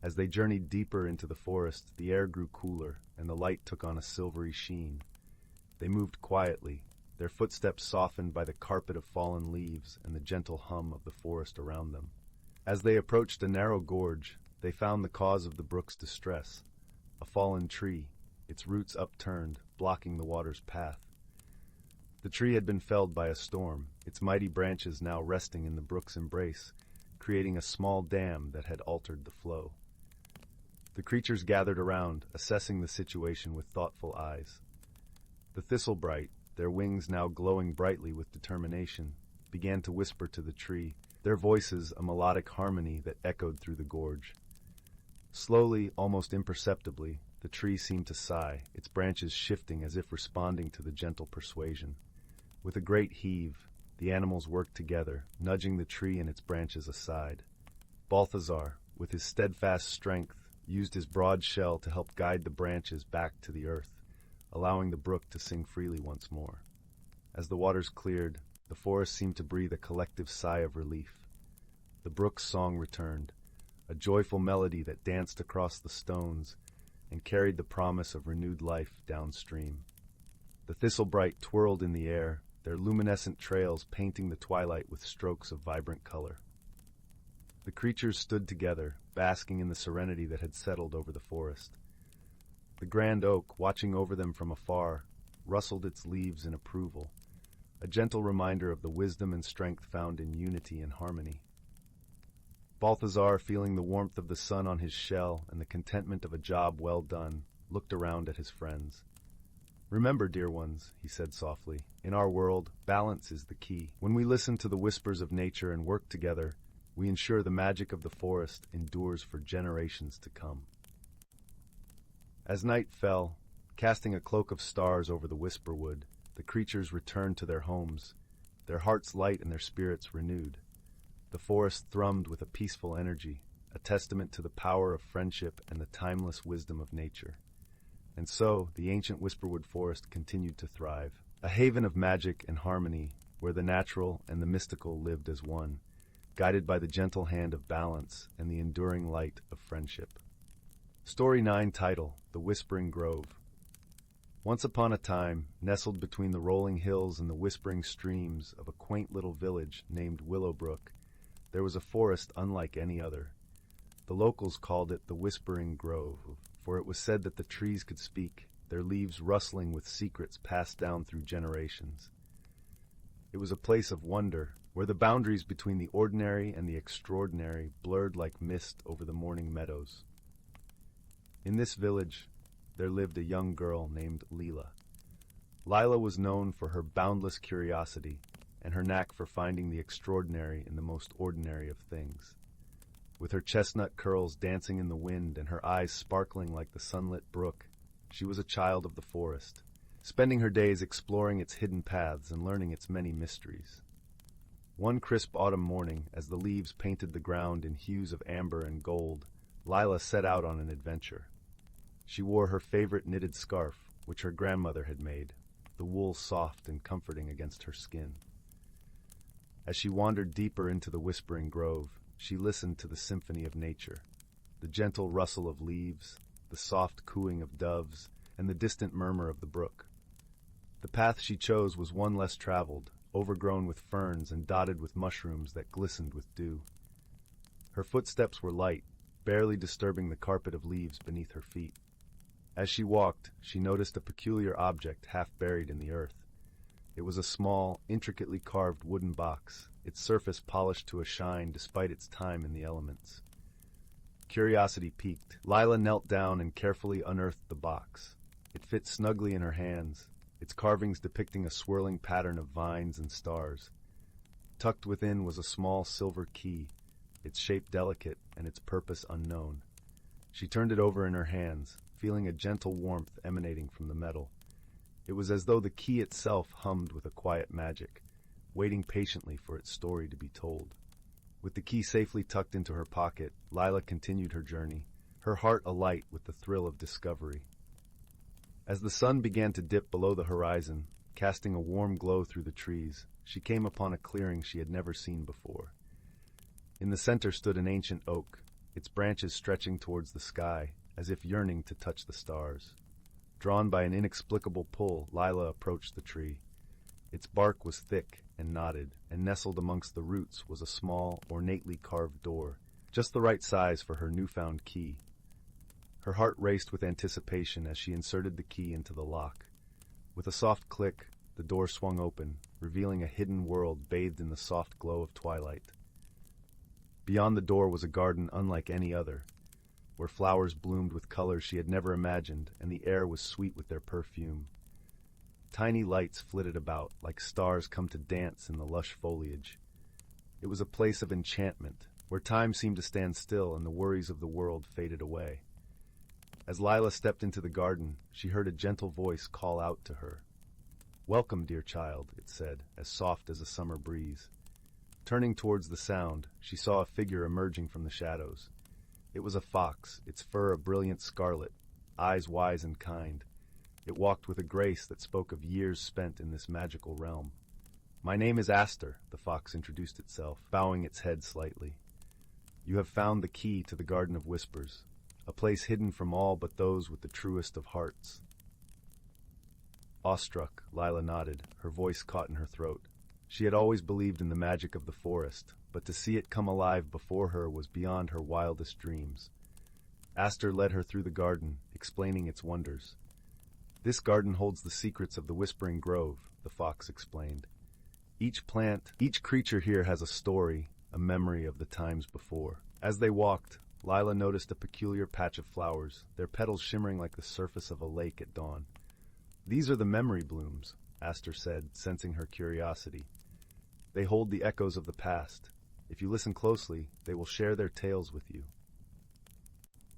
As they journeyed deeper into the forest, the air grew cooler, and the light took on a silvery sheen. They moved quietly, their footsteps softened by the carpet of fallen leaves and the gentle hum of the forest around them. As they approached a narrow gorge, they found the cause of the brook's distress, a fallen tree, its roots upturned, blocking the water's path. The tree had been felled by a storm, its mighty branches now resting in the brook's embrace, creating a small dam that had altered the flow. The creatures gathered around, assessing the situation with thoughtful eyes. The thistlebright, their wings now glowing brightly with determination, began to whisper to the tree, their voices a melodic harmony that echoed through the gorge. Slowly, almost imperceptibly, the tree seemed to sigh, its branches shifting as if responding to the gentle persuasion. With a great heave, the animals worked together, nudging the tree and its branches aside. Balthazar, with his steadfast strength, used his broad shell to help guide the branches back to the earth, allowing the brook to sing freely once more. As the waters cleared, the forest seemed to breathe a collective sigh of relief. The brook's song returned, a joyful melody that danced across the stones and carried the promise of renewed life downstream. The thistlebright twirled in the air, their luminescent trails painting the twilight with strokes of vibrant color. The creatures stood together, basking in the serenity that had settled over the forest. The grand oak, watching over them from afar, rustled its leaves in approval, a gentle reminder of the wisdom and strength found in unity and harmony. Balthazar, feeling the warmth of the sun on his shell and the contentment of a job well done, looked around at his friends. "Remember, dear ones," he said softly, "in our world, balance is the key. When we listen to the whispers of nature and work together, we ensure the magic of the forest endures for generations to come." As night fell, casting a cloak of stars over the whisperwood, the creatures returned to their homes, their hearts light and their spirits renewed. The forest thrummed with a peaceful energy, a testament to the power of friendship and the timeless wisdom of nature. And so, the ancient whisperwood forest continued to thrive, a haven of magic and harmony where the natural and the mystical lived as one, guided by the gentle hand of balance and the enduring light of friendship. Story 9 title, The Whispering Grove. Once upon a time, nestled between the rolling hills and the whispering streams of a quaint little village named Willowbrook, there was a forest unlike any other. The locals called it the Whispering Grove, for it was said that the trees could speak, their leaves rustling with secrets passed down through generations. It was a place of wonder, where the boundaries between the ordinary and the extraordinary blurred like mist over the morning meadows. In this village, there lived a young girl named Leela. Lila was known for her boundless curiosity and her knack for finding the extraordinary in the most ordinary of things. With her chestnut curls dancing in the wind and her eyes sparkling like the sunlit brook, she was a child of the forest, spending her days exploring its hidden paths and learning its many mysteries. One crisp autumn morning, as the leaves painted the ground in hues of amber and gold, Lila set out on an adventure. She wore her favorite knitted scarf, which her grandmother had made, the wool soft and comforting against her skin. As she wandered deeper into the Whispering Grove, she listened to the symphony of nature. the gentle rustle of leaves, the soft cooing of doves, and the distant murmur of the brook. The path she chose was one less traveled, overgrown with ferns and dotted with mushrooms that glistened with dew. Her footsteps were light, barely disturbing the carpet of leaves beneath her feet. As she walked, she noticed a peculiar object half buried in the earth. It was a small, intricately carved wooden box, its surface polished to a shine despite its time in the elements. Curiosity piqued. Lila knelt down and carefully unearthed the box. It fit snugly in her hands, its carvings depicting a swirling pattern of vines and stars. Tucked within was a small silver key, its shape delicate and its purpose unknown. She turned it over in her hands, feeling a gentle warmth emanating from the metal. It was as though the key itself hummed with a quiet magic, waiting patiently for its story to be told. With the key safely tucked into her pocket, Lila continued her journey, her heart alight with the thrill of discovery. As the sun began to dip below the horizon, casting a warm glow through the trees, she came upon a clearing she had never seen before. In the center stood an ancient oak, its branches stretching towards the sky, as if yearning to touch the stars. Drawn by an inexplicable pull, Lila approached the tree. Its bark was thick and knotted, and nestled amongst the roots was a small, ornately carved door, just the right size for her newfound key. Her heart raced with anticipation as she inserted the key into the lock. With a soft click, the door swung open, revealing a hidden world bathed in the soft glow of twilight. Beyond the door was a garden unlike any other, where flowers bloomed with colors she had never imagined, and the air was sweet with their perfume. Tiny lights flitted about, like stars come to dance in the lush foliage. It was a place of enchantment, where time seemed to stand still and the worries of the world faded away. As Lila stepped into the garden, she heard a gentle voice call out to her. "Welcome, dear child," it said, as soft as a summer breeze. Turning towards the sound, she saw a figure emerging from the shadows. It was a fox, its fur a brilliant scarlet, eyes wise and kind. It walked with a grace that spoke of years spent in this magical realm. "My name is Aster," the fox introduced itself, bowing its head slightly. "You have found the key to the Garden of Whispers, a place hidden from all but those with the truest of hearts." Awestruck, Lila nodded, her voice caught in her throat. She had always believed in the magic of the forest, but to see it come alive before her was beyond her wildest dreams. Aster led her through the garden, explaining its wonders. "This garden holds the secrets of the Whispering Grove," the fox explained. "Each plant, each creature here has a story, a memory of the times before." As they walked, Lila noticed a peculiar patch of flowers, their petals shimmering like the surface of a lake at dawn. "These are the memory blooms," Aster said, sensing her curiosity. "They hold the echoes of the past. If you listen closely, they will share their tales with you."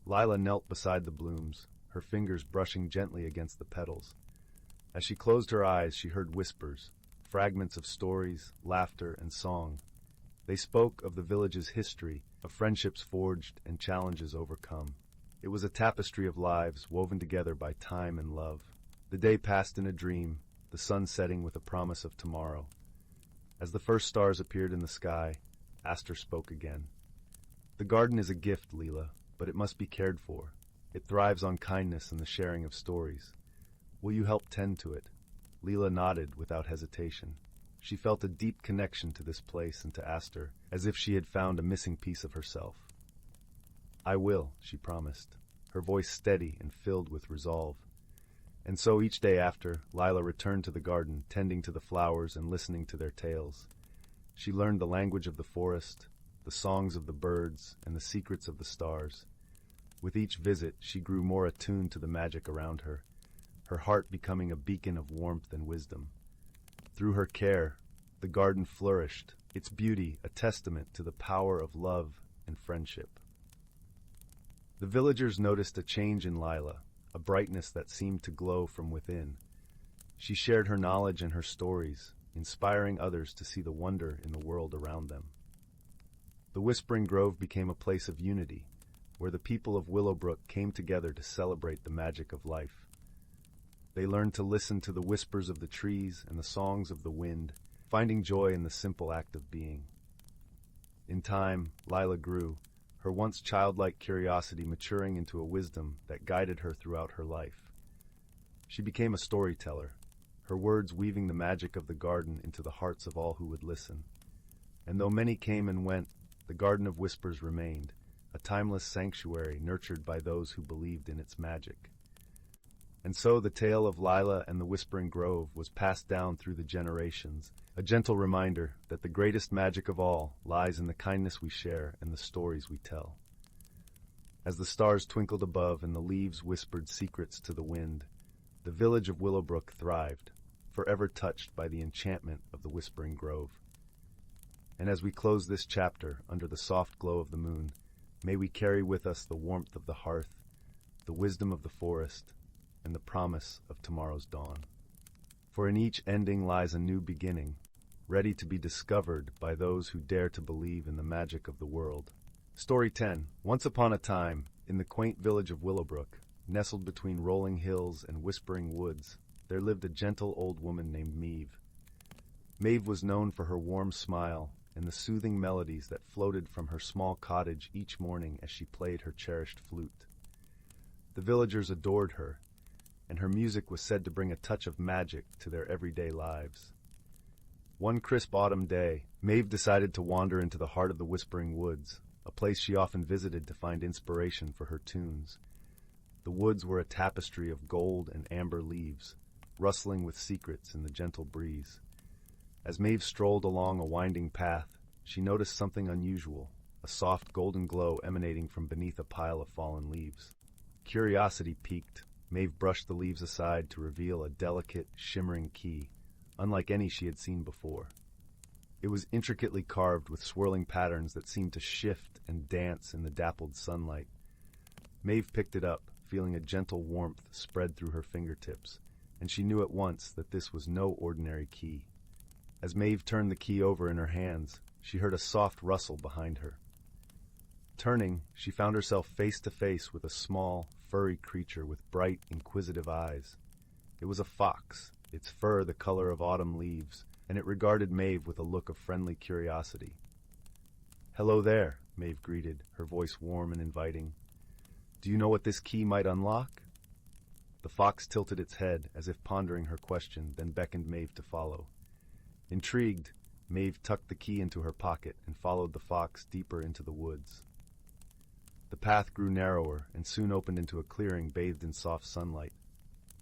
Lila knelt beside the blooms, her fingers brushing gently against the petals. As she closed her eyes, she heard whispers, fragments of stories, laughter, and song. They spoke of the village's history, of friendships forged and challenges overcome. It was a tapestry of lives woven together by time and love. The day passed in a dream, the sun setting with a promise of tomorrow. As the first stars appeared in the sky, Aster spoke again. "The garden is a gift, Lila, but it must be cared for. It thrives on kindness and the sharing of stories. Will you help tend to it?" Lila nodded without hesitation. She felt a deep connection to this place and to Aster, as if she had found a missing piece of herself. "I will," she promised, her voice steady and filled with resolve. And so each day after, Lila returned to the garden, tending to the flowers and listening to their tales. She learned the language of the forest, the songs of the birds, and the secrets of the stars. With each visit, she grew more attuned to the magic around her, her heart becoming a beacon of warmth and wisdom. Through her care, the garden flourished, its beauty a testament to the power of love and friendship. The villagers noticed a change in Lila, a brightness that seemed to glow from within. She shared her knowledge and her stories, inspiring others to see the wonder in the world around them. The Whispering Grove became a place of unity, where the people of Willowbrook came together to celebrate the magic of life. They learned to listen to the whispers of the trees and the songs of the wind, finding joy in the simple act of being. In time, Lila grew, her once childlike curiosity maturing into a wisdom that guided her throughout her life. She became a storyteller, her words weaving the magic of the garden into the hearts of all who would listen. And though many came and went, the Garden of Whispers remained, a timeless sanctuary nurtured by those who believed in its magic. And so the tale of Lila and the Whispering Grove was passed down through the generations, a gentle reminder that the greatest magic of all lies in the kindness we share and the stories we tell. As the stars twinkled above and the leaves whispered secrets to the wind, the village of Willowbrook thrived, forever touched by the enchantment of the Whispering Grove. And as we close this chapter under the soft glow of the moon, may we carry with us the warmth of the hearth, the wisdom of the forest, and the promise of tomorrow's dawn. For in each ending lies a new beginning, ready to be discovered by those who dare to believe in the magic of the world. Story 10. Once upon a time, in the quaint village of Willowbrook, nestled between rolling hills and whispering woods, there lived a gentle old woman named Maeve. Maeve was known for her warm smile and the soothing melodies that floated from her small cottage each morning as she played her cherished flute. The villagers adored her, and her music was said to bring a touch of magic to their everyday lives. One crisp autumn day, Maeve decided to wander into the heart of the Whispering Woods, a place she often visited to find inspiration for her tunes. The woods were a tapestry of gold and amber leaves, rustling with secrets in the gentle breeze. As Maeve strolled along a winding path, she noticed something unusual, a soft golden glow emanating from beneath a pile of fallen leaves. Curiosity piqued, Maeve brushed the leaves aside to reveal a delicate, shimmering key, unlike any she had seen before. It was intricately carved with swirling patterns that seemed to shift and dance in the dappled sunlight. Maeve picked it up, feeling a gentle warmth spread through her fingertips, and she knew at once that this was no ordinary key. As Maeve turned the key over in her hands, she heard a soft rustle behind her. Turning, she found herself face to face with a small, furry creature with bright, inquisitive eyes. It was a fox, its fur the color of autumn leaves, and it regarded Maeve with a look of friendly curiosity. "Hello there," Maeve greeted, her voice warm and inviting. "Do you know what this key might unlock?" The fox tilted its head as if pondering her question, then beckoned Maeve to follow. Intrigued, Maeve tucked the key into her pocket and followed the fox deeper into the woods. The path grew narrower and soon opened into a clearing bathed in soft sunlight.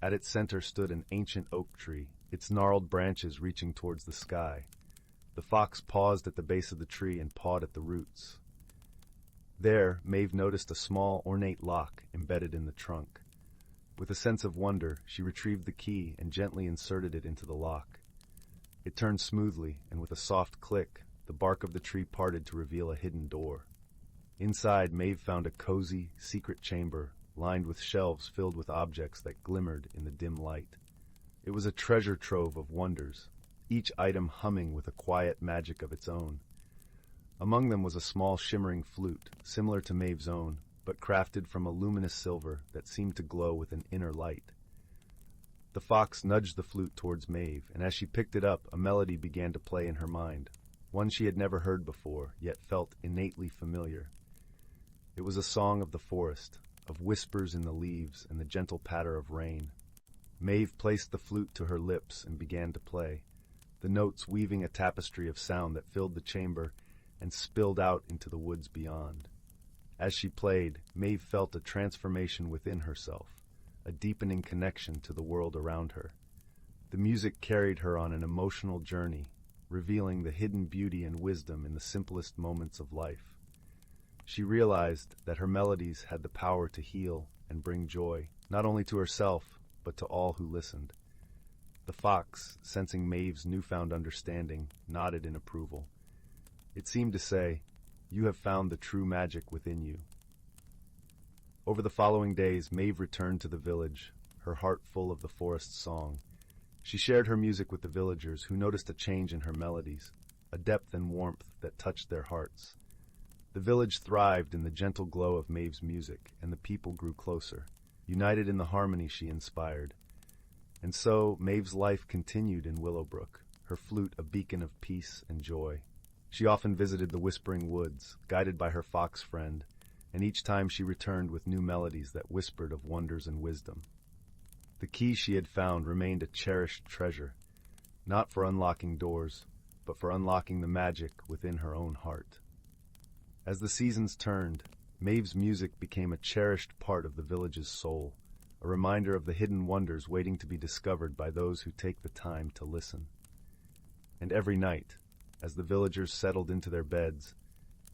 At its center stood an ancient oak tree, its gnarled branches reaching towards the sky. The fox paused at the base of the tree and pawed at the roots. There, Maeve noticed a small, ornate lock embedded in the trunk. With a sense of wonder, she retrieved the key and gently inserted it into the lock. It turned smoothly, and with a soft click, the bark of the tree parted to reveal a hidden door. Inside, Maeve found a cozy, secret chamber, lined with shelves filled with objects that glimmered in the dim light. It was a treasure trove of wonders, each item humming with a quiet magic of its own. Among them was a small shimmering flute, similar to Maeve's own, but crafted from a luminous silver that seemed to glow with an inner light. The fox nudged the flute towards Maeve, and as she picked it up, a melody began to play in her mind, one she had never heard before, yet felt innately familiar. It was a song of the forest, of whispers in the leaves and the gentle patter of rain. Maeve placed the flute to her lips and began to play, the notes weaving a tapestry of sound that filled the chamber and spilled out into the woods beyond. As she played, Maeve felt a transformation within herself, a deepening connection to the world around her. The music carried her on an emotional journey, revealing the hidden beauty and wisdom in the simplest moments of life. She realized that her melodies had the power to heal and bring joy, not only to herself, but to all who listened. The fox, sensing Maeve's newfound understanding, nodded in approval. It seemed to say, "You have found the true magic within you." Over the following days, Maeve returned to the village, her heart full of the forest's song. She shared her music with the villagers, who noticed a change in her melodies, a depth and warmth that touched their hearts. The village thrived in the gentle glow of Maeve's music, and the people grew closer, united in the harmony she inspired. And so, Maeve's life continued in Willowbrook, her flute a beacon of peace and joy. She often visited the Whispering Woods, guided by her fox friend, and each time she returned with new melodies that whispered of wonders and wisdom. The key she had found remained a cherished treasure, not for unlocking doors, but for unlocking the magic within her own heart. As the seasons turned, Maeve's music became a cherished part of the village's soul, a reminder of the hidden wonders waiting to be discovered by those who take the time to listen. And every night, as the villagers settled into their beds,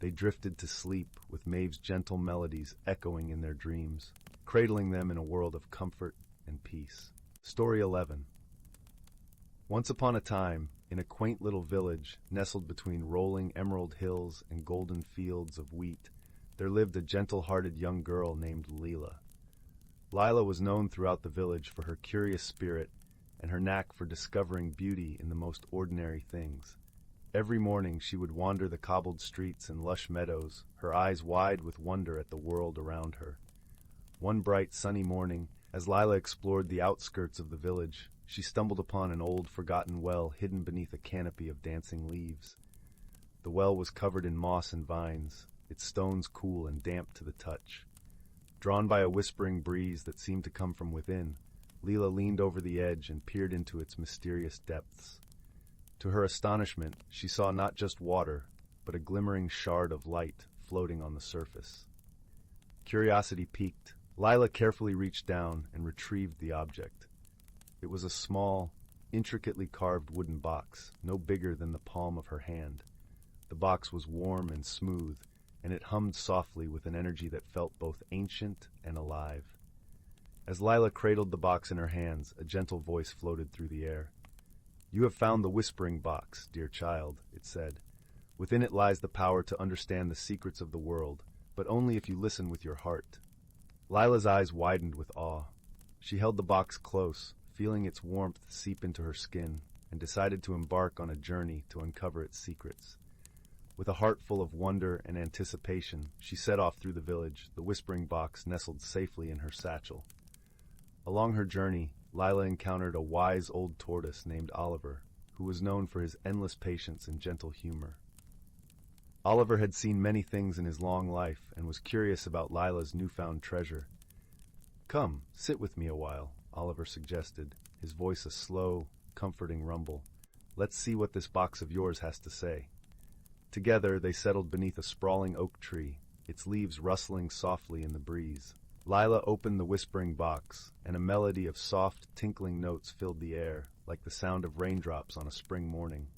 they drifted to sleep with Maeve's gentle melodies echoing in their dreams, cradling them in a world of comfort and peace. Story 11. Once upon a time, in a quaint little village nestled between rolling emerald hills and golden fields of wheat, there lived a gentle-hearted young girl named Leela. Lila was known throughout the village for her curious spirit and her knack for discovering beauty in the most ordinary things. Every morning she would wander the cobbled streets and lush meadows, her eyes wide with wonder at the world around her. One bright sunny morning, as Lila explored the outskirts of the village, she stumbled upon an old forgotten well hidden beneath a canopy of dancing leaves. The well was covered in moss and vines, its stones cool and damp to the touch. Drawn by a whispering breeze that seemed to come from within, Leela leaned over the edge and peered into its mysterious depths. To her astonishment, she saw not just water, but a glimmering shard of light floating on the surface. Curiosity piqued, Leela carefully reached down and retrieved the object. It was a small, intricately carved wooden box, no bigger than the palm of her hand. The box was warm and smooth, and it hummed softly with an energy that felt both ancient and alive. As Leela cradled the box in her hands, a gentle voice floated through the air. "You have found the whispering box, dear child," it said. "Within it lies the power to understand the secrets of the world, but only if you listen with your heart." Lila's eyes widened with awe. She held the box close, feeling its warmth seep into her skin, and decided to embark on a journey to uncover its secrets. With a heart full of wonder and anticipation, she set off through the village, the whispering box nestled safely in her satchel. Along her journey, Lila encountered a wise old tortoise named Oliver, who was known for his endless patience and gentle humor. Oliver had seen many things in his long life and was curious about Lila's newfound treasure. "Come, sit with me a while," Oliver suggested, his voice a slow, comforting rumble. "Let's see what this box of yours has to say." Together they settled beneath a sprawling oak tree, its leaves rustling softly in the breeze. Lila opened the whispering box, and a melody of soft, tinkling notes filled the air, like the sound of raindrops on a spring morning.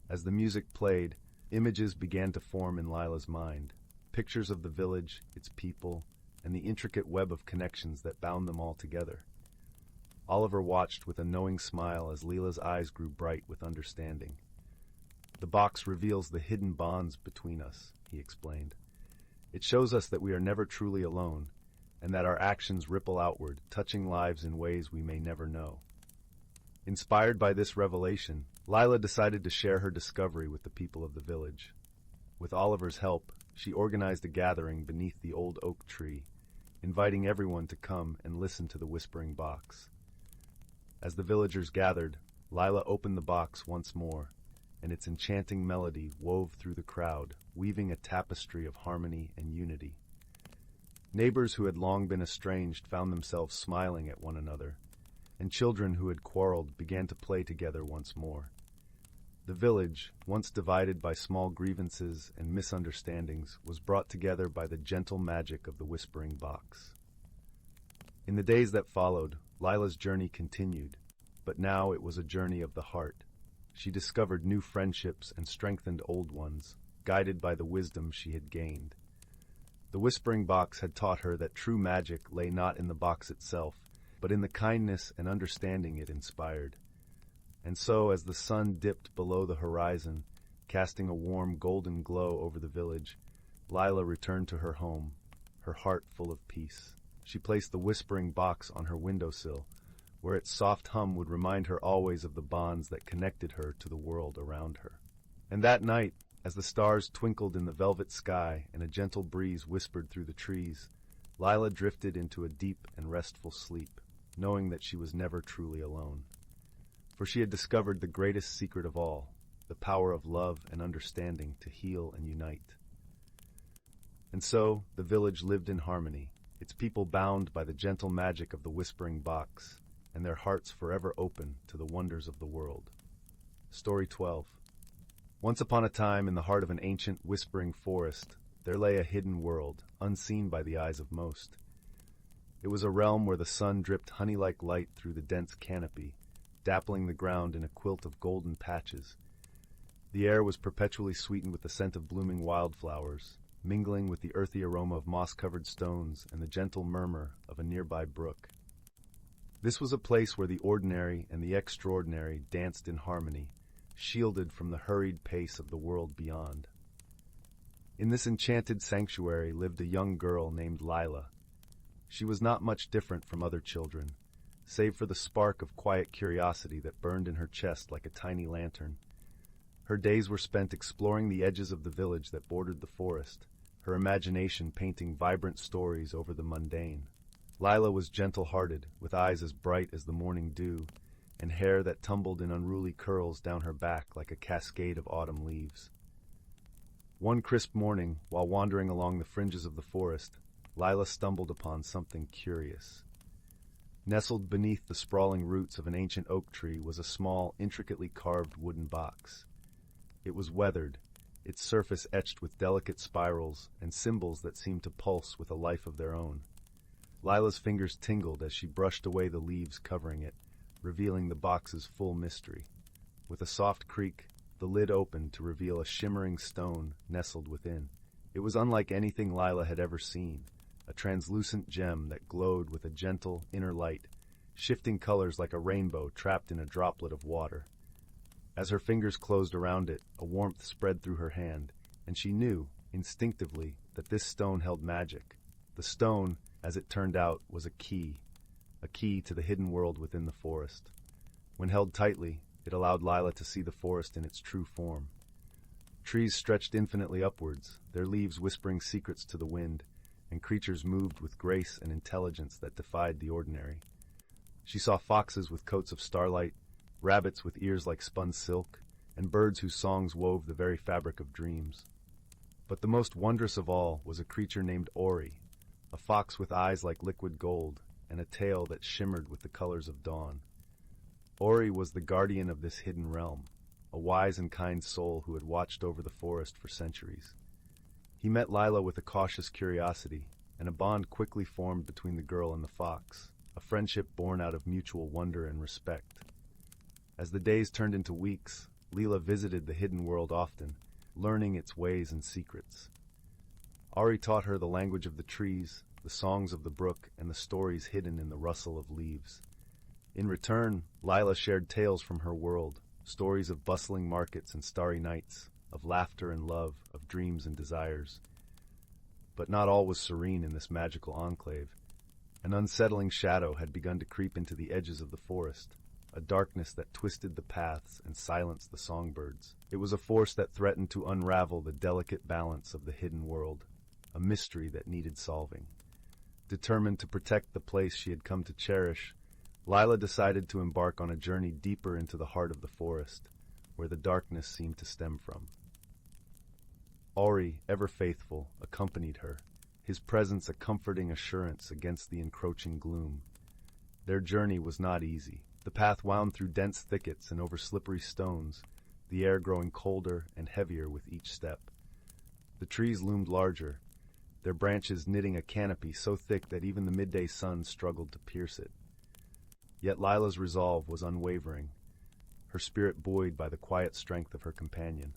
As the music played, images began to form in Lila's mind, pictures of the village, its people, and the intricate web of connections that bound them all together. Oliver watched with a knowing smile as Lila's eyes grew bright with understanding. "The box reveals the hidden bonds between us," he explained. "It shows us that we are never truly alone, and that our actions ripple outward, touching lives in ways we may never know." Inspired by this revelation, Lila decided to share her discovery with the people of the village. With Oliver's help, she organized a gathering beneath the old oak tree, inviting everyone to come and listen to the whispering box. As the villagers gathered, Lila opened the box once more, and its enchanting melody wove through the crowd, weaving a tapestry of harmony and unity. Neighbors who had long been estranged found themselves smiling at one another, and children who had quarreled began to play together once more. The village, once divided by small grievances and misunderstandings, was brought together by the gentle magic of the whispering box. In the days that followed, Lila's journey continued, but now it was a journey of the heart. She discovered new friendships and strengthened old ones, guided by the wisdom she had gained. The whispering box had taught her that true magic lay not in the box itself, but in the kindness and understanding it inspired. And so, as the sun dipped below the horizon, casting a warm golden glow over the village, Lila returned to her home, her heart full of peace. She placed the whispering box on her windowsill, where its soft hum would remind her always of the bonds that connected her to the world around her. And that night, as the stars twinkled in the velvet sky and a gentle breeze whispered through the trees, Lila drifted into a deep and restful sleep, knowing that she was never truly alone. For she had discovered the greatest secret of all, the power of love and understanding to heal and unite. And so, the village lived in harmony, its people bound by the gentle magic of the whispering box, and their hearts forever open to the wonders of the world. Story 12. Once upon a time, in the heart of an ancient, whispering forest, there lay a hidden world, unseen by the eyes of most. It was a realm where the sun dripped honey-like light through the dense canopy, dappling the ground in a quilt of golden patches. The air was perpetually sweetened with the scent of blooming wildflowers, mingling with the earthy aroma of moss-covered stones and the gentle murmur of a nearby brook. This was a place where the ordinary and the extraordinary danced in harmony, shielded from the hurried pace of the world beyond. In this enchanted sanctuary lived a young girl named Lila. She was not much different from other children, save for the spark of quiet curiosity that burned in her chest like a tiny lantern. Her days were spent exploring the edges of the village that bordered the forest, her imagination painting vibrant stories over the mundane. Lila was gentle-hearted, with eyes as bright as the morning dew, and hair that tumbled in unruly curls down her back like a cascade of autumn leaves. One crisp morning, while wandering along the fringes of the forest, Lila stumbled upon something curious. Nestled beneath the sprawling roots of an ancient oak tree was a small, intricately carved wooden box. It was weathered, its surface etched with delicate spirals and symbols that seemed to pulse with a life of their own. Lila's fingers tingled as she brushed away the leaves covering it, revealing the box's full mystery. With a soft creak, the lid opened to reveal a shimmering stone nestled within. It was unlike anything Lila had ever seen, a translucent gem that glowed with a gentle inner light, shifting colors like a rainbow trapped in a droplet of water. As her fingers closed around it, a warmth spread through her hand, and she knew, instinctively, that this stone held magic. The stone, as it turned out, was a key to the hidden world within the forest. When held tightly, it allowed Lila to see the forest in its true form. Trees stretched infinitely upwards, their leaves whispering secrets to the wind, and creatures moved with grace and intelligence that defied the ordinary. She saw foxes with coats of starlight, rabbits with ears like spun silk, and birds whose songs wove the very fabric of dreams. But the most wondrous of all was a creature named Ori, a fox with eyes like liquid gold, and a tail that shimmered with the colors of dawn. Ori was the guardian of this hidden realm, a wise and kind soul who had watched over the forest for centuries. He met Lila with a cautious curiosity, and a bond quickly formed between the girl and the fox, a friendship born out of mutual wonder and respect. As the days turned into weeks, Lila visited the hidden world often, learning its ways and secrets. Ari taught her the language of the trees, the songs of the brook, and the stories hidden in the rustle of leaves. In return, Lila shared tales from her world, stories of bustling markets and starry nights, of laughter and love, of dreams and desires. But not all was serene in this magical enclave. An unsettling shadow had begun to creep into the edges of the forest, a darkness that twisted the paths and silenced the songbirds. It was a force that threatened to unravel the delicate balance of the hidden world, a mystery that needed solving. Determined to protect the place she had come to cherish, Lila decided to embark on a journey deeper into the heart of the forest, where the darkness seemed to stem from. Ori, ever faithful, accompanied her, his presence a comforting assurance against the encroaching gloom. Their journey was not easy. The path wound through dense thickets and over slippery stones, the air growing colder and heavier with each step. The trees loomed larger, their branches knitting a canopy so thick that even the midday sun struggled to pierce it. Yet Lila's resolve was unwavering, her spirit buoyed by the quiet strength of her companion.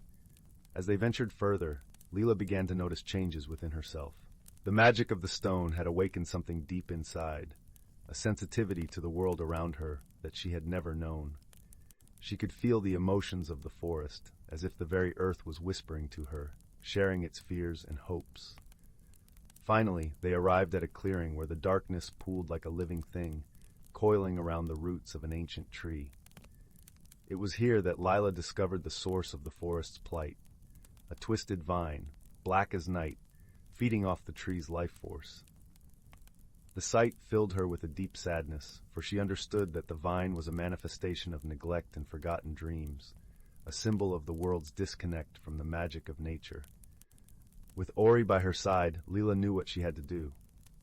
As they ventured further, Lila began to notice changes within herself. The magic of the stone had awakened something deep inside, a sensitivity to the world around her that she had never known. She could feel the emotions of the forest, as if the very earth was whispering to her, sharing its fears and hopes. Finally, they arrived at a clearing where the darkness pooled like a living thing, coiling around the roots of an ancient tree. It was here that Lila discovered the source of the forest's plight, a twisted vine, black as night, feeding off the tree's life force. The sight filled her with a deep sadness, for she understood that the vine was a manifestation of neglect and forgotten dreams, a symbol of the world's disconnect from the magic of nature. With Ori by her side, Leela knew what she had to do.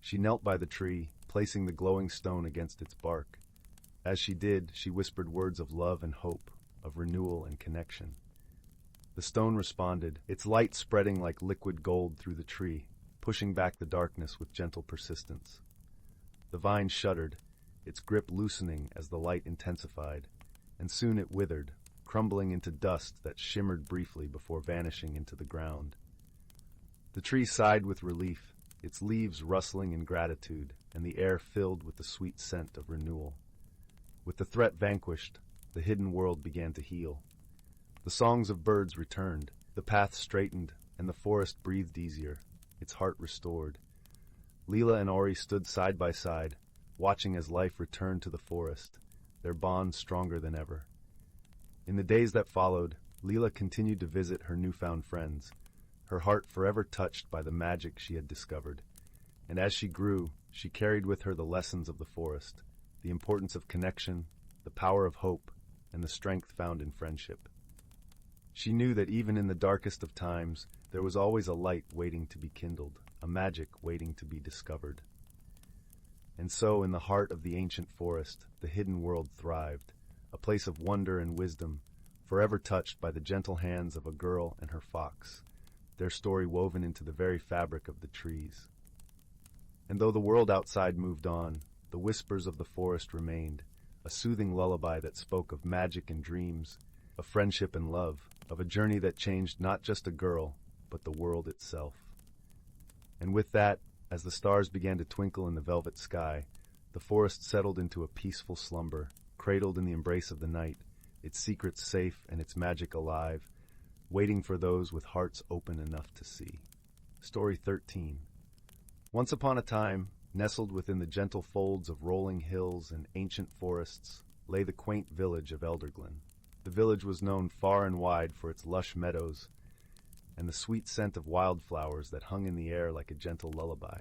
She knelt by the tree, placing the glowing stone against its bark. As she did, she whispered words of love and hope, of renewal and connection. The stone responded, its light spreading like liquid gold through the tree, pushing back the darkness with gentle persistence. The vine shuddered, its grip loosening as the light intensified, and soon it withered, crumbling into dust that shimmered briefly before vanishing into the ground. The tree sighed with relief, its leaves rustling in gratitude, and the air filled with the sweet scent of renewal. With the threat vanquished, the hidden world began to heal. The songs of birds returned, the path straightened, and the forest breathed easier, its heart restored. Leela and Ori stood side by side, watching as life returned to the forest, their bond stronger than ever. In the days that followed, Leela continued to visit her newfound friends, her heart forever touched by the magic she had discovered. And as she grew, she carried with her the lessons of the forest, the importance of connection, the power of hope, and the strength found in friendship. She knew that even in the darkest of times, there was always a light waiting to be kindled, a magic waiting to be discovered. And so, in the heart of the ancient forest, the hidden world thrived, a place of wonder and wisdom, forever touched by the gentle hands of a girl and her fox, their story woven into the very fabric of the trees. And though the world outside moved on, the whispers of the forest remained, a soothing lullaby that spoke of magic and dreams, of friendship and love, of a journey that changed not just a girl, but the world itself. And with that, as the stars began to twinkle in the velvet sky, the forest settled into a peaceful slumber, cradled in the embrace of the night, its secrets safe and its magic alive, waiting for those with hearts open enough to see. Story 13. Once upon a time, nestled within the gentle folds of rolling hills and ancient forests, lay the quaint village of Elderglen. The village was known far and wide for its lush meadows and the sweet scent of wildflowers that hung in the air like a gentle lullaby.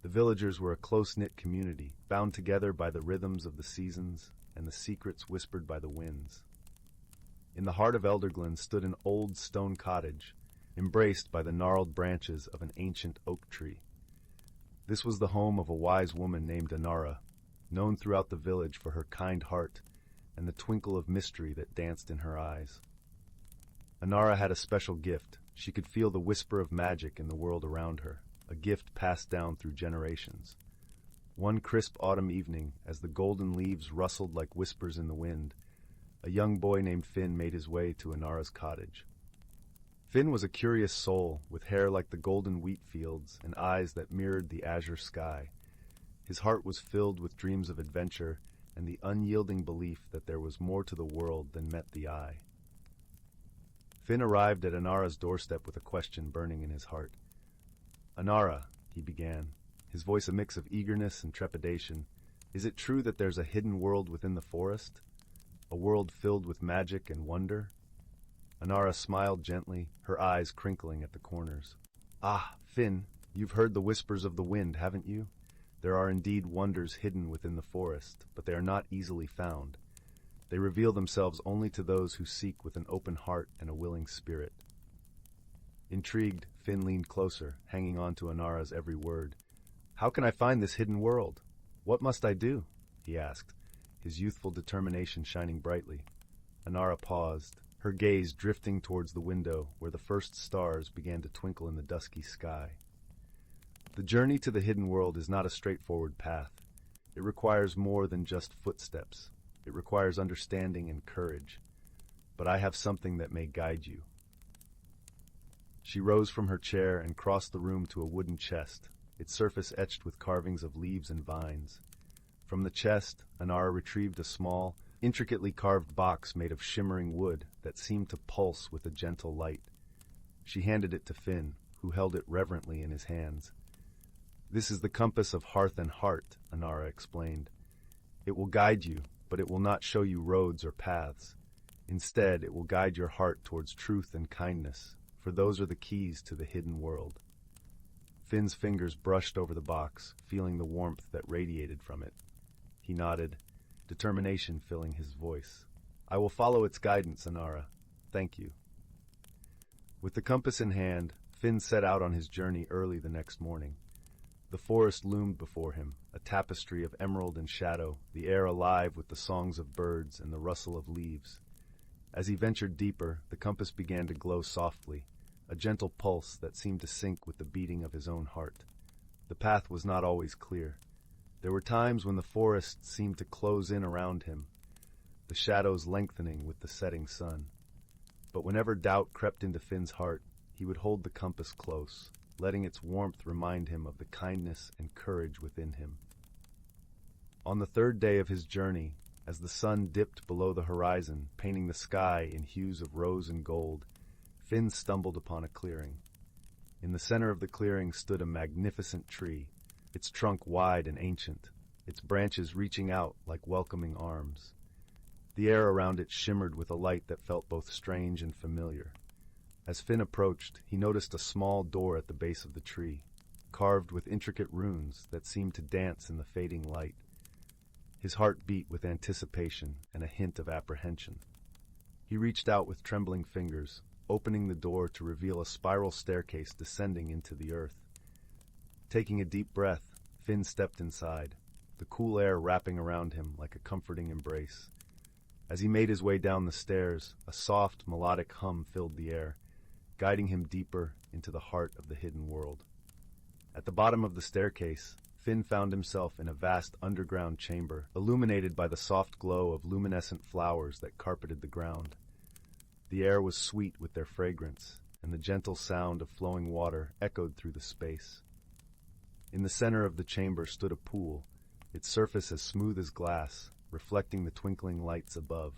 The villagers were a close-knit community, bound together by the rhythms of the seasons and the secrets whispered by the winds. In the heart of Elderglen stood an old stone cottage, embraced by the gnarled branches of an ancient oak tree. This was the home of a wise woman named Anara, known throughout the village for her kind heart and the twinkle of mystery that danced in her eyes. Anara had a special gift. She could feel the whisper of magic in the world around her, a gift passed down through generations. One crisp autumn evening, as the golden leaves rustled like whispers in the wind, a young boy named Finn made his way to Anara's cottage. Finn was a curious soul, with hair like the golden wheat fields and eyes that mirrored the azure sky. His heart was filled with dreams of adventure and the unyielding belief that there was more to the world than met the eye. Finn arrived at Anara's doorstep with a question burning in his heart. "Anara," he began, his voice a mix of eagerness and trepidation, "is it true that there's a hidden world within the forest? A world filled with magic and wonder?" Anara smiled gently, her eyes crinkling at the corners. "Ah, Finn, you've heard the whispers of the wind, haven't you? There are indeed wonders hidden within the forest, but they are not easily found. They reveal themselves only to those who seek with an open heart and a willing spirit." Intrigued, Finn leaned closer, hanging on to Anara's every word. "How can I find this hidden world? What must I do?" he asked, his youthful determination shining brightly. Anara paused, her gaze drifting towards the window where the first stars began to twinkle in the dusky sky. The journey to the hidden world is not a straightforward path. It requires more than just footsteps. It requires understanding and courage. But I have something that may guide you. She rose from her chair and crossed the room to a wooden chest, its surface etched with carvings of leaves and vines. From the chest, Anara retrieved a small, intricately carved box made of shimmering wood that seemed to pulse with a gentle light. She handed it to Finn, who held it reverently in his hands. "This is the compass of hearth and heart," Anara explained. "It will guide you, but it will not show you roads or paths. Instead, it will guide your heart towards truth and kindness, for those are the keys to the hidden world." Finn's fingers brushed over the box, feeling the warmth that radiated from it. He nodded, determination filling his voice. "I will follow its guidance, Anara. Thank you." With the compass in hand, Finn set out on his journey early the next morning. The forest loomed before him, a tapestry of emerald and shadow, the air alive with the songs of birds and the rustle of leaves. As he ventured deeper, the compass began to glow softly, a gentle pulse that seemed to sync with the beating of his own heart. The path was not always clear. There were times when the forest seemed to close in around him, the shadows lengthening with the setting sun. But whenever doubt crept into Finn's heart, he would hold the compass close, letting its warmth remind him of the kindness and courage within him. On the third day of his journey, as the sun dipped below the horizon, painting the sky in hues of rose and gold, Finn stumbled upon a clearing. In the center of the clearing stood a magnificent tree, its trunk wide and ancient, its branches reaching out like welcoming arms. The air around it shimmered with a light that felt both strange and familiar. As Finn approached, he noticed a small door at the base of the tree, carved with intricate runes that seemed to dance in the fading light. His heart beat with anticipation and a hint of apprehension. He reached out with trembling fingers, opening the door to reveal a spiral staircase descending into the earth. Taking a deep breath, Finn stepped inside, the cool air wrapping around him like a comforting embrace. As he made his way down the stairs, a soft, melodic hum filled the air, guiding him deeper into the heart of the hidden world. At the bottom of the staircase, Finn found himself in a vast underground chamber, illuminated by the soft glow of luminescent flowers that carpeted the ground. The air was sweet with their fragrance, and the gentle sound of flowing water echoed through the space. In the center of the chamber stood a pool, its surface as smooth as glass, reflecting the twinkling lights above.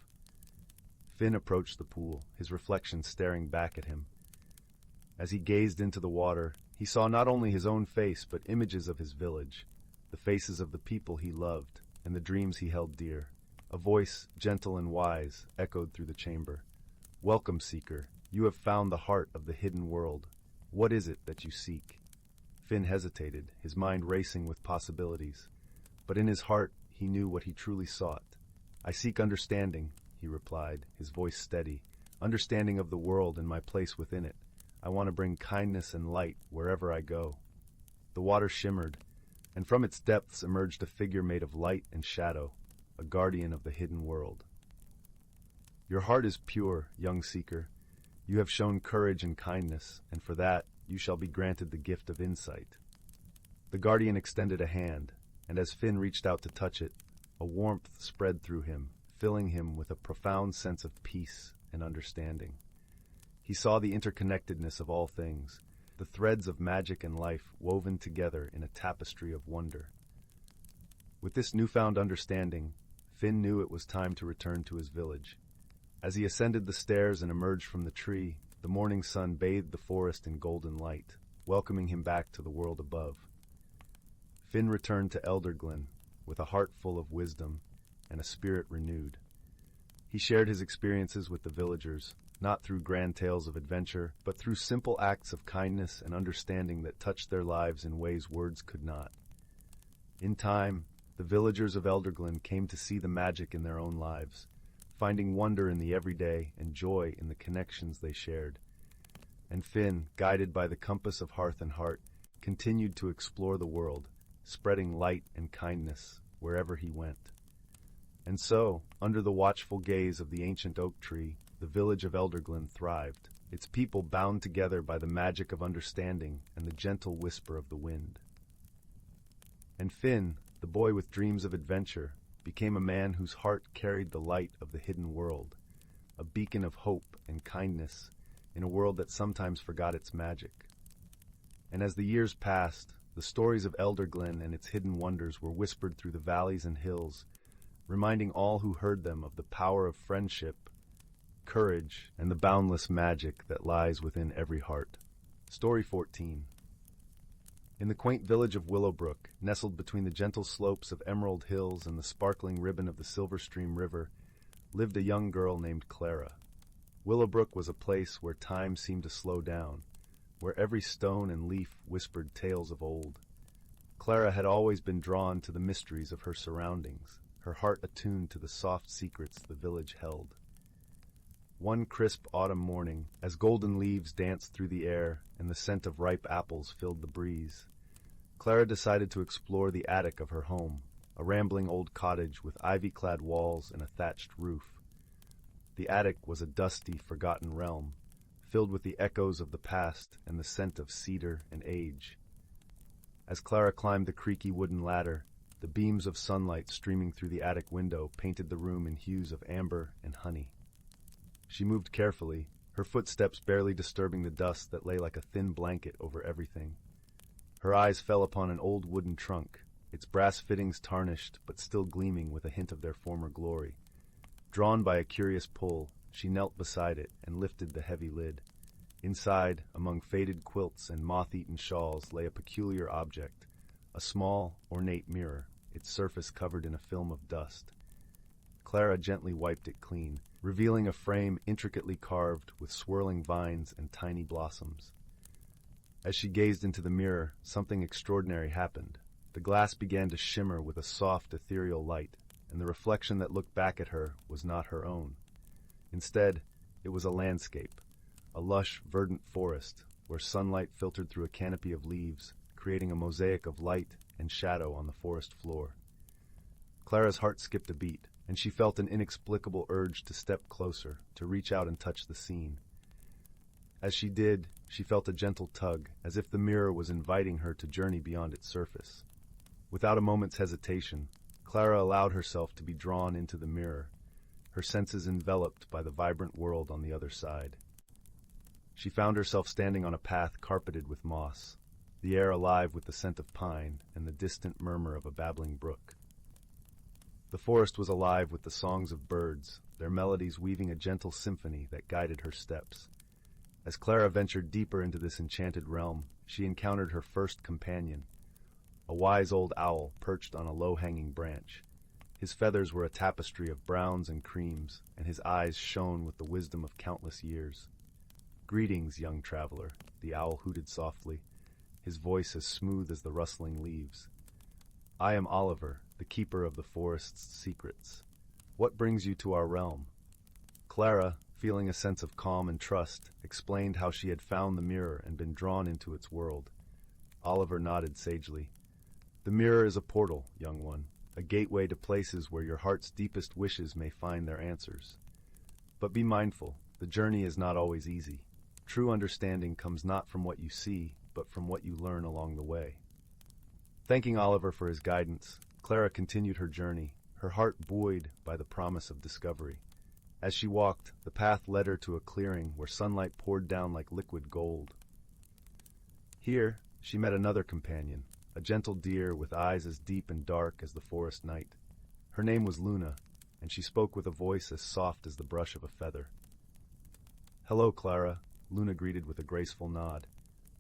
Finn approached the pool, his reflection staring back at him. As he gazed into the water, he saw not only his own face but images of his village, the faces of the people he loved, and the dreams he held dear. A voice, gentle and wise, echoed through the chamber. "Welcome, seeker. You have found the heart of the hidden world. What is it that you seek?" Finn hesitated, his mind racing with possibilities. But in his heart, he knew what he truly sought. "I seek understanding," he replied, his voice steady. "Understanding of the world and my place within it. I want to bring kindness and light wherever I go." The water shimmered, and from its depths emerged a figure made of light and shadow, a guardian of the hidden world. "Your heart is pure, young seeker. You have shown courage and kindness, and for that you shall be granted the gift of insight." The guardian extended a hand, and as Finn reached out to touch it, a warmth spread through him, filling him with a profound sense of peace and understanding. He saw the interconnectedness of all things, the threads of magic and life woven together in a tapestry of wonder. With this newfound understanding, Finn knew it was time to return to his village. As he ascended the stairs and emerged from the tree, the morning sun bathed the forest in golden light, welcoming him back to the world above. Finn returned to Elderglen with a heart full of wisdom and a spirit renewed. He shared his experiences with the villagers, not through grand tales of adventure, but through simple acts of kindness and understanding that touched their lives in ways words could not. In time, the villagers of Elderglen came to see the magic in their own lives, finding wonder in the everyday and joy in the connections they shared. And Finn, guided by the compass of hearth and heart, continued to explore the world, spreading light and kindness wherever he went. And so, under the watchful gaze of the ancient oak tree, the village of Elderglen thrived, its people bound together by the magic of understanding and the gentle whisper of the wind. And Finn, the boy with dreams of adventure, became a man whose heart carried the light of the hidden world, a beacon of hope and kindness in a world that sometimes forgot its magic. And as the years passed, the stories of Elderglen and its hidden wonders were whispered through the valleys and hills, reminding all who heard them of the power of friendship, courage, and the boundless magic that lies within every heart. Story 14. In the quaint village of Willowbrook, nestled between the gentle slopes of Emerald Hills and the sparkling ribbon of the Silver Stream River, lived a young girl named Clara. Willowbrook was a place where time seemed to slow down, where every stone and leaf whispered tales of old. Clara had always been drawn to the mysteries of her surroundings, her heart attuned to the soft secrets the village held. One crisp autumn morning, as golden leaves danced through the air and the scent of ripe apples filled the breeze, Clara decided to explore the attic of her home, a rambling old cottage with ivy-clad walls and a thatched roof. The attic was a dusty, forgotten realm, filled with the echoes of the past and the scent of cedar and age. As Clara climbed the creaky wooden ladder, the beams of sunlight streaming through the attic window painted the room in hues of amber and honey. She moved carefully, her footsteps barely disturbing the dust that lay like a thin blanket over everything. Her eyes fell upon an old wooden trunk, its brass fittings tarnished but still gleaming with a hint of their former glory. Drawn by a curious pull, she knelt beside it and lifted the heavy lid. Inside, among faded quilts and moth-eaten shawls, lay a peculiar object, a small, ornate mirror, its surface covered in a film of dust. Clara gently wiped it clean, revealing a frame intricately carved with swirling vines and tiny blossoms. As she gazed into the mirror, something extraordinary happened. The glass began to shimmer with a soft, ethereal light, and the reflection that looked back at her was not her own. Instead, it was a landscape, a lush, verdant forest, where sunlight filtered through a canopy of leaves, creating a mosaic of light and shadow on the forest floor. Clara's heart skipped a beat, and she felt an inexplicable urge to step closer, to reach out and touch the scene. As she did, she felt a gentle tug, as if the mirror was inviting her to journey beyond its surface. Without a moment's hesitation, Clara allowed herself to be drawn into the mirror, her senses enveloped by the vibrant world on the other side. She found herself standing on a path carpeted with moss, the air alive with the scent of pine and the distant murmur of a babbling brook. The forest was alive with the songs of birds, their melodies weaving a gentle symphony that guided her steps. As Clara ventured deeper into this enchanted realm, she encountered her first companion, a wise old owl perched on a low-hanging branch. His feathers were a tapestry of browns and creams, and his eyes shone with the wisdom of countless years. "Greetings, young traveler," the owl hooted softly, his voice as smooth as the rustling leaves. "I am Oliver, the keeper of the forest's secrets. What brings you to our realm?" Clara, feeling a sense of calm and trust, explained how she had found the mirror and been drawn into its world. Oliver nodded sagely. "The mirror is a portal, young one, a gateway to places where your heart's deepest wishes may find their answers. But be mindful, the journey is not always easy. True understanding comes not from what you see, but from what you learn along the way." Thanking Oliver for his guidance, Clara continued her journey, her heart buoyed by the promise of discovery. As she walked, the path led her to a clearing where sunlight poured down like liquid gold. Here, she met another companion, a gentle deer with eyes as deep and dark as the forest night. Her name was Luna, and she spoke with a voice as soft as the brush of a feather. "Hello, Clara," Luna greeted with a graceful nod.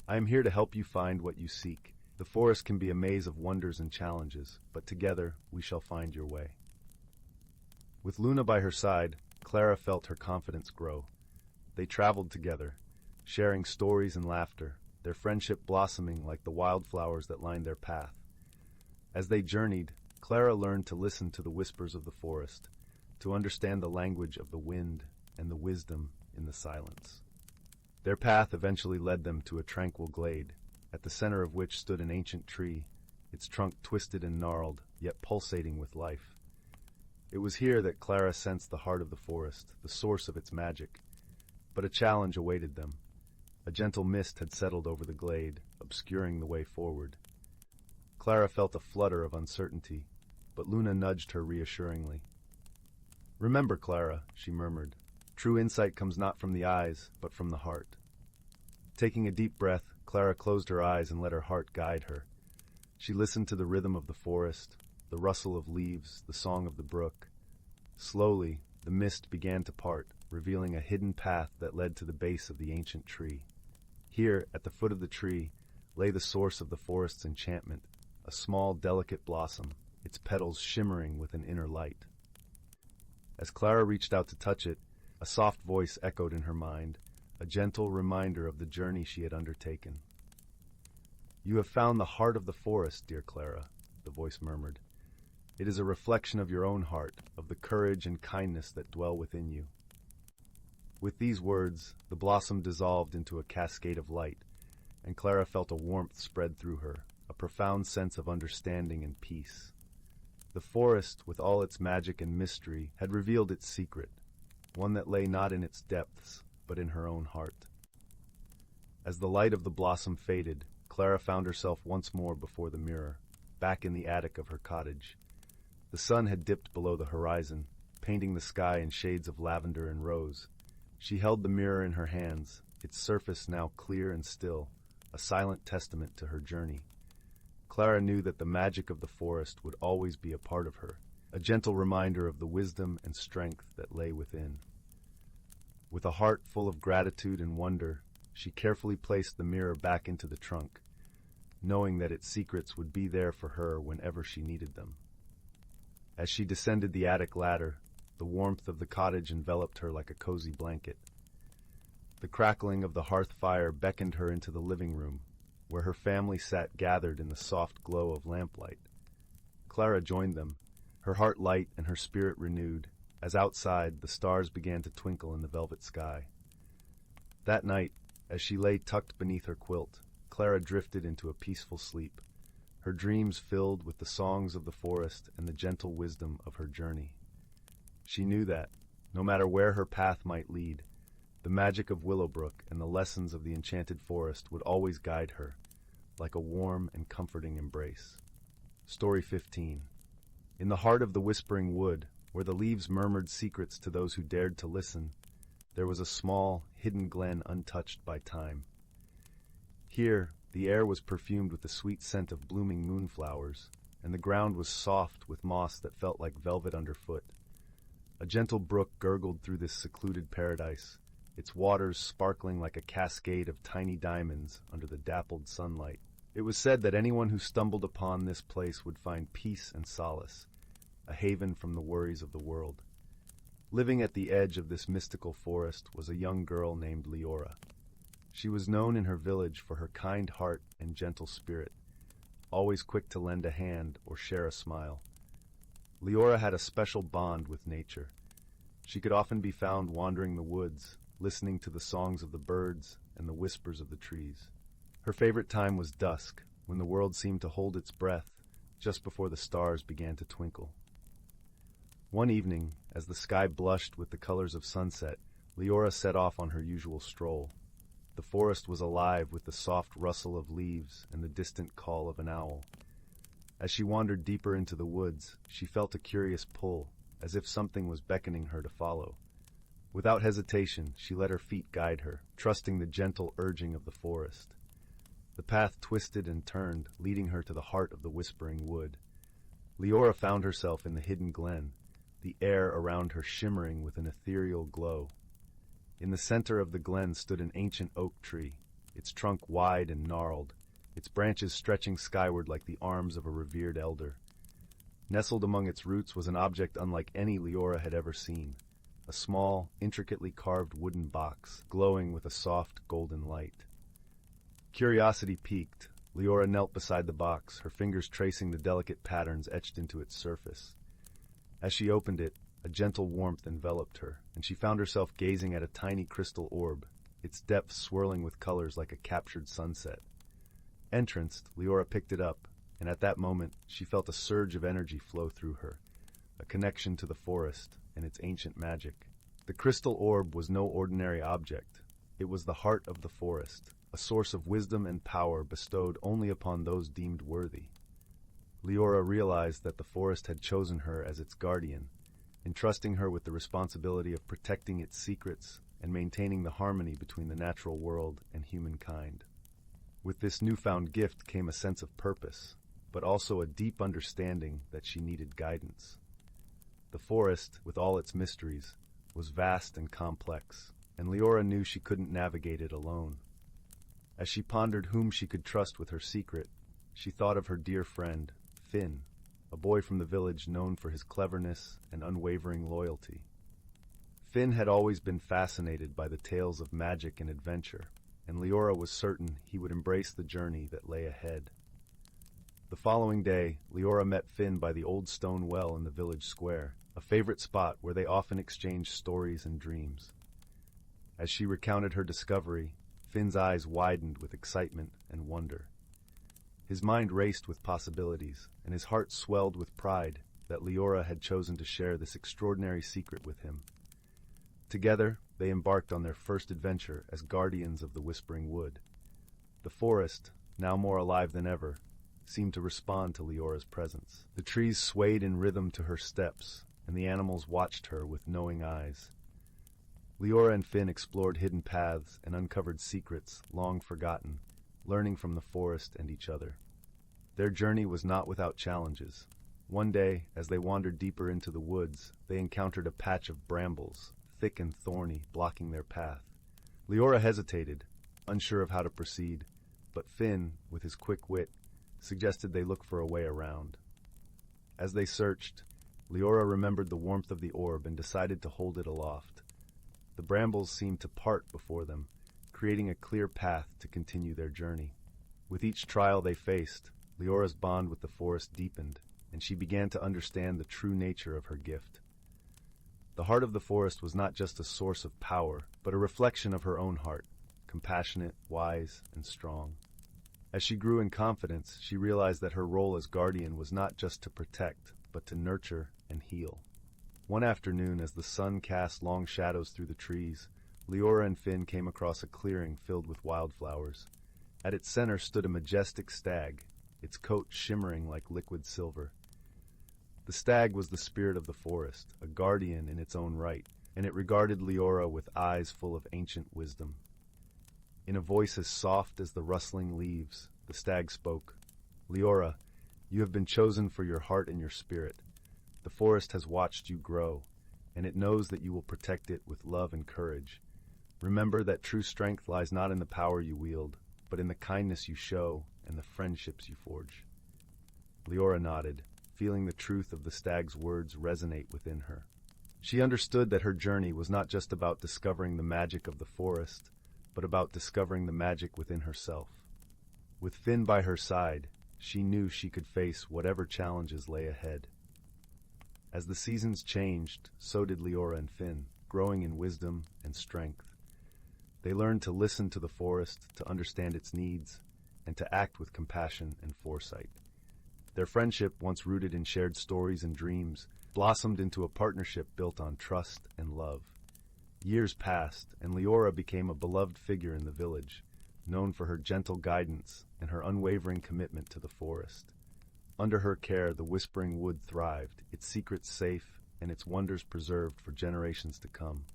"I am here to help you find what you seek. The forest can be a maze of wonders and challenges, but together we shall find your way." With Luna by her side, Clara felt her confidence grow. They traveled together, sharing stories and laughter, their friendship blossoming like the wildflowers that lined their path. As they journeyed, Clara learned to listen to the whispers of the forest, to understand the language of the wind and the wisdom in the silence. Their path eventually led them to a tranquil glade, at the center of which stood an ancient tree, its trunk twisted and gnarled, yet pulsating with life. It was here that Clara sensed the heart of the forest, the source of its magic. But a challenge awaited them. A gentle mist had settled over the glade, obscuring the way forward. Clara felt a flutter of uncertainty, but Luna nudged her reassuringly. "Remember, Clara," she murmured, "true insight comes not from the eyes, but from the heart." Taking a deep breath, Clara closed her eyes and let her heart guide her. She listened to the rhythm of the forest, the rustle of leaves, the song of the brook. Slowly, the mist began to part, revealing a hidden path that led to the base of the ancient tree. Here, at the foot of the tree, lay the source of the forest's enchantment, a small, delicate blossom, its petals shimmering with an inner light. As Clara reached out to touch it, a soft voice echoed in her mind, a gentle reminder of the journey she had undertaken. "You have found the heart of the forest, dear Clara," the voice murmured. "It is a reflection of your own heart, of the courage and kindness that dwell within you." With these words, the blossom dissolved into a cascade of light, and Clara felt a warmth spread through her, a profound sense of understanding and peace. The forest, with all its magic and mystery, had revealed its secret, one that lay not in its depths, but in her own heart. As the light of the blossom faded, Clara found herself once more before the mirror, back in the attic of her cottage. The sun had dipped below the horizon, painting the sky in shades of lavender and rose. She held the mirror in her hands, its surface now clear and still, a silent testament to her journey. Clara knew that the magic of the forest would always be a part of her, a gentle reminder of the wisdom and strength that lay within. With a heart full of gratitude and wonder, she carefully placed the mirror back into the trunk, knowing that its secrets would be there for her whenever she needed them. As she descended the attic ladder, the warmth of the cottage enveloped her like a cozy blanket. The crackling of the hearth fire beckoned her into the living room, where her family sat gathered in the soft glow of lamplight. Clara joined them, her heart light and her spirit renewed, as outside the stars began to twinkle in the velvet sky. That night, as she lay tucked beneath her quilt, Clara drifted into a peaceful sleep, her dreams filled with the songs of the forest and the gentle wisdom of her journey. She knew that, no matter where her path might lead, the magic of Willowbrook and the lessons of the enchanted forest would always guide her, like a warm and comforting embrace. Story 15. In the heart of the whispering wood, where the leaves murmured secrets to those who dared to listen, there was a small, hidden glen untouched by time. Here, the air was perfumed with the sweet scent of blooming moonflowers, and the ground was soft with moss that felt like velvet underfoot. A gentle brook gurgled through this secluded paradise, its waters sparkling like a cascade of tiny diamonds under the dappled sunlight. It was said that anyone who stumbled upon this place would find peace and solace, a haven from the worries of the world. Living at the edge of this mystical forest was a young girl named Leora. She was known in her village for her kind heart and gentle spirit, always quick to lend a hand or share a smile. Leora had a special bond with nature. She could often be found wandering the woods, listening to the songs of the birds and the whispers of the trees. Her favorite time was dusk, when the world seemed to hold its breath, just before the stars began to twinkle. One evening, as the sky blushed with the colors of sunset, Leora set off on her usual stroll. The forest was alive with the soft rustle of leaves and the distant call of an owl. As she wandered deeper into the woods, she felt a curious pull, as if something was beckoning her to follow. Without hesitation, she let her feet guide her, trusting the gentle urging of the forest. The path twisted and turned, leading her to the heart of the whispering wood. Leora found herself in the hidden glen, the air around her shimmering with an ethereal glow. In the center of the glen stood an ancient oak tree, its trunk wide and gnarled, its branches stretching skyward like the arms of a revered elder. Nestled among its roots was an object unlike any Leora had ever seen, a small, intricately carved wooden box, glowing with a soft, golden light. Curiosity piqued, Leora knelt beside the box, her fingers tracing the delicate patterns etched into its surface. As she opened it, a gentle warmth enveloped her, and she found herself gazing at a tiny crystal orb, its depths swirling with colors like a captured sunset. Entranced, Leora picked it up, and at that moment she felt a surge of energy flow through her, a connection to the forest and its ancient magic. The crystal orb was no ordinary object. It was the heart of the forest, a source of wisdom and power bestowed only upon those deemed worthy. Leora realized that the forest had chosen her as its guardian, entrusting her with the responsibility of protecting its secrets and maintaining the harmony between the natural world and humankind. With this newfound gift came a sense of purpose, but also a deep understanding that she needed guidance. The forest, with all its mysteries, was vast and complex, and Leora knew she couldn't navigate it alone. As she pondered whom she could trust with her secret, she thought of her dear friend, Finn, a boy from the village known for his cleverness and unwavering loyalty. Finn had always been fascinated by the tales of magic and adventure, and Leora was certain he would embrace the journey that lay ahead. The following day, Leora met Finn by the old stone well in the village square, a favorite spot where they often exchanged stories and dreams. As she recounted her discovery, Finn's eyes widened with excitement and wonder. His mind raced with possibilities, and his heart swelled with pride that Leora had chosen to share this extraordinary secret with him. Together, they embarked on their first adventure as guardians of the Whispering Wood. The forest, now more alive than ever, seemed to respond to Leora's presence. The trees swayed in rhythm to her steps, and the animals watched her with knowing eyes. Leora and Finn explored hidden paths and uncovered secrets long forgotten, learning from the forest and each other. Their journey was not without challenges. One day, as they wandered deeper into the woods, they encountered a patch of brambles, thick and thorny, blocking their path. Leora hesitated, unsure of how to proceed, but Finn, with his quick wit, suggested they look for a way around. As they searched, Leora remembered the warmth of the orb and decided to hold it aloft. The brambles seemed to part before them, creating a clear path to continue their journey. With each trial they faced, Leora's bond with the forest deepened, and she began to understand the true nature of her gift. The heart of the forest was not just a source of power, but a reflection of her own heart, compassionate, wise, and strong. As she grew in confidence, she realized that her role as guardian was not just to protect, but to nurture and heal. One afternoon, as the sun cast long shadows through the trees, Leora and Finn came across a clearing filled with wildflowers. At its center stood a majestic stag, its coat shimmering like liquid silver. The stag was the spirit of the forest, a guardian in its own right, and it regarded Leora with eyes full of ancient wisdom. In a voice as soft as the rustling leaves, the stag spoke. "Leora, you have been chosen for your heart and your spirit. The forest has watched you grow, and it knows that you will protect it with love and courage. Remember that true strength lies not in the power you wield, but in the kindness you show and the friendships you forge." Leora nodded, feeling the truth of the stag's words resonate within her. She understood that her journey was not just about discovering the magic of the forest, but about discovering the magic within herself. With Finn by her side, she knew she could face whatever challenges lay ahead. As the seasons changed, so did Leora and Finn, growing in wisdom and strength. They learned to listen to the forest, to understand its needs, and to act with compassion and foresight. Their friendship, once rooted in shared stories and dreams, blossomed into a partnership built on trust and love. Years passed, and Leora became a beloved figure in the village, known for her gentle guidance and her unwavering commitment to the forest. Under her care, the Whispering Wood thrived, its secrets safe and its wonders preserved for generations to come.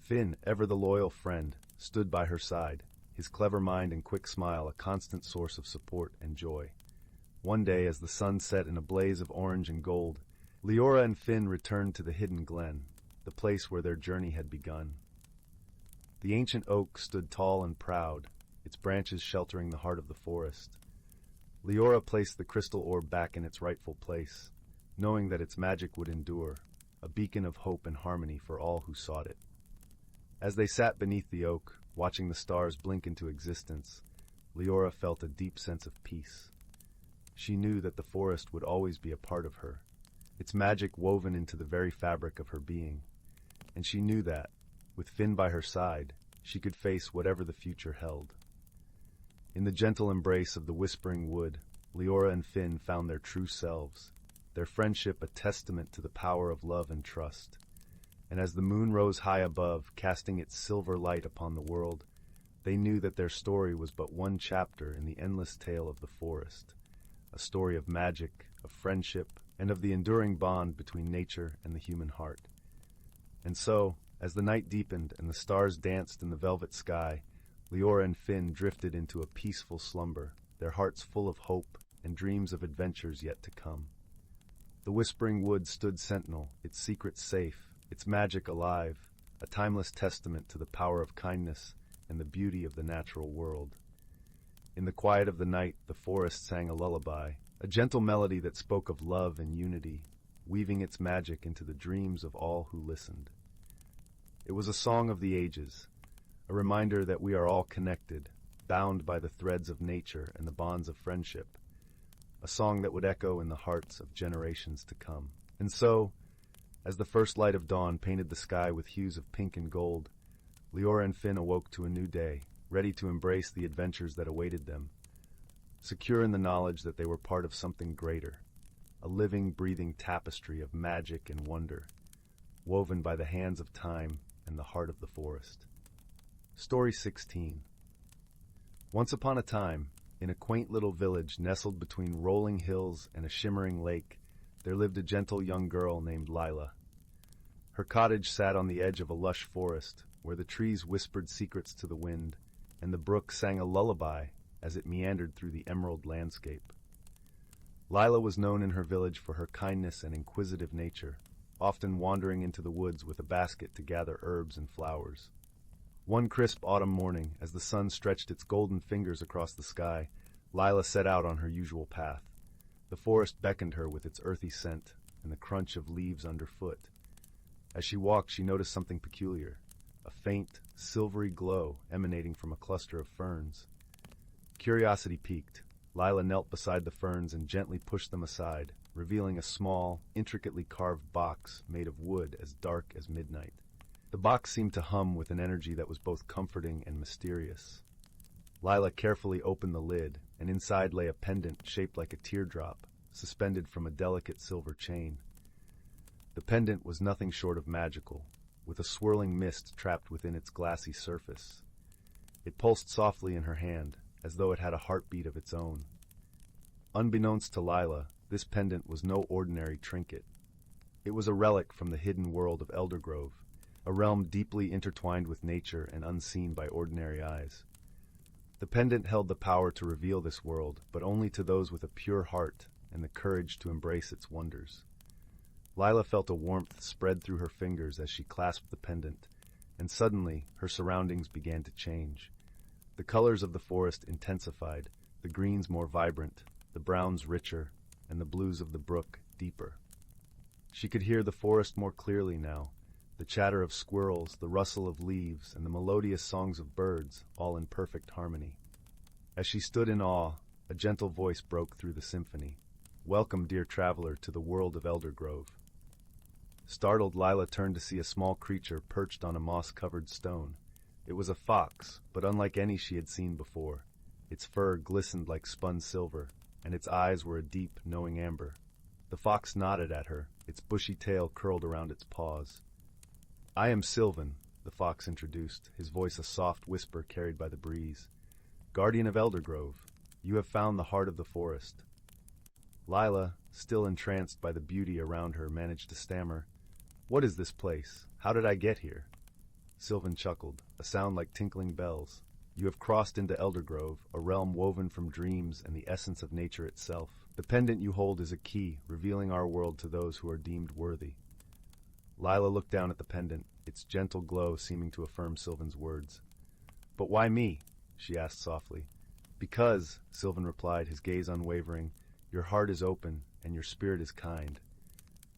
Finn, ever the loyal friend, stood by her side, his clever mind and quick smile a constant source of support and joy. One day, as the sun set in a blaze of orange and gold, Leora and Finn returned to the hidden glen, the place where their journey had begun. The ancient oak stood tall and proud, its branches sheltering the heart of the forest. Leora placed the crystal orb back in its rightful place, knowing that its magic would endure, a beacon of hope and harmony for all who sought it. As they sat beneath the oak, watching the stars blink into existence, Leora felt a deep sense of peace. She knew that the forest would always be a part of her, its magic woven into the very fabric of her being. And she knew that, with Finn by her side, she could face whatever the future held. In the gentle embrace of the Whispering Wood, Leora and Finn found their true selves, their friendship a testament to the power of love and trust. And as the moon rose high above, casting its silver light upon the world, they knew that their story was but one chapter in the endless tale of the forest, a story of magic, of friendship, and of the enduring bond between nature and the human heart. And so, as the night deepened and the stars danced in the velvet sky, Leora and Finn drifted into a peaceful slumber, their hearts full of hope and dreams of adventures yet to come. The Whispering Wood stood sentinel, its secrets safe, its magic alive, a timeless testament to the power of kindness and the beauty of the natural world. In the quiet of the night, the forest sang a lullaby, a gentle melody that spoke of love and unity, weaving its magic into the dreams of all who listened. It was a song of the ages, a reminder that we are all connected, bound by the threads of nature and the bonds of friendship, a song that would echo in the hearts of generations to come. And so, as the first light of dawn painted the sky with hues of pink and gold, Leora and Finn awoke to a new day, ready to embrace the adventures that awaited them, secure in the knowledge that they were part of something greater, a living, breathing tapestry of magic and wonder, woven by the hands of time and the heart of the forest. Story 16. Once upon a time, in a quaint little village nestled between rolling hills and a shimmering lake, there lived a gentle young girl named Lila. Her cottage sat on the edge of a lush forest, where the trees whispered secrets to the wind, and the brook sang a lullaby as it meandered through the emerald landscape. Lila was known in her village for her kindness and inquisitive nature, often wandering into the woods with a basket to gather herbs and flowers. One crisp autumn morning, as the sun stretched its golden fingers across the sky, Lila set out on her usual path. The forest beckoned her with its earthy scent and the crunch of leaves underfoot. As she walked, she noticed something peculiar, a faint, silvery glow emanating from a cluster of ferns. Curiosity piqued, Lila knelt beside the ferns and gently pushed them aside, revealing a small, intricately carved box made of wood as dark as midnight. The box seemed to hum with an energy that was both comforting and mysterious. Lila carefully opened the lid, and inside lay a pendant shaped like a teardrop, suspended from a delicate silver chain. The pendant was nothing short of magical, with a swirling mist trapped within its glassy surface. It pulsed softly in her hand, as though it had a heartbeat of its own. Unbeknownst to Lila, this pendant was no ordinary trinket. It was a relic from the hidden world of Eldergrove, a realm deeply intertwined with nature and unseen by ordinary eyes. The pendant held the power to reveal this world, but only to those with a pure heart and the courage to embrace its wonders. Lila felt a warmth spread through her fingers as she clasped the pendant, and suddenly her surroundings began to change. The colors of the forest intensified, the greens more vibrant, the browns richer, and the blues of the brook deeper. She could hear the forest more clearly now, the chatter of squirrels, the rustle of leaves, and the melodious songs of birds, all in perfect harmony. As she stood in awe, a gentle voice broke through the symphony. "Welcome, dear traveler, to the world of Eldergrove." Startled, Lila turned to see a small creature perched on a moss-covered stone. It was a fox, but unlike any she had seen before. Its fur glistened like spun silver, and its eyes were a deep, knowing amber. The fox nodded at her, its bushy tail curled around its paws. "I am Sylvan," the fox introduced, his voice a soft whisper carried by the breeze. "Guardian of Eldergrove, you have found the heart of the forest." Lila, still entranced by the beauty around her, managed to stammer, "What is this place? How did I get here?" Sylvan chuckled, a sound like tinkling bells. "You have crossed into Eldergrove, a realm woven from dreams and the essence of nature itself. The pendant you hold is a key, revealing our world to those who are deemed worthy." Lila looked down at the pendant, its gentle glow seeming to affirm Sylvan's words. "But why me?" she asked softly. "Because," Sylvan replied, his gaze unwavering, "your heart is open and your spirit is kind.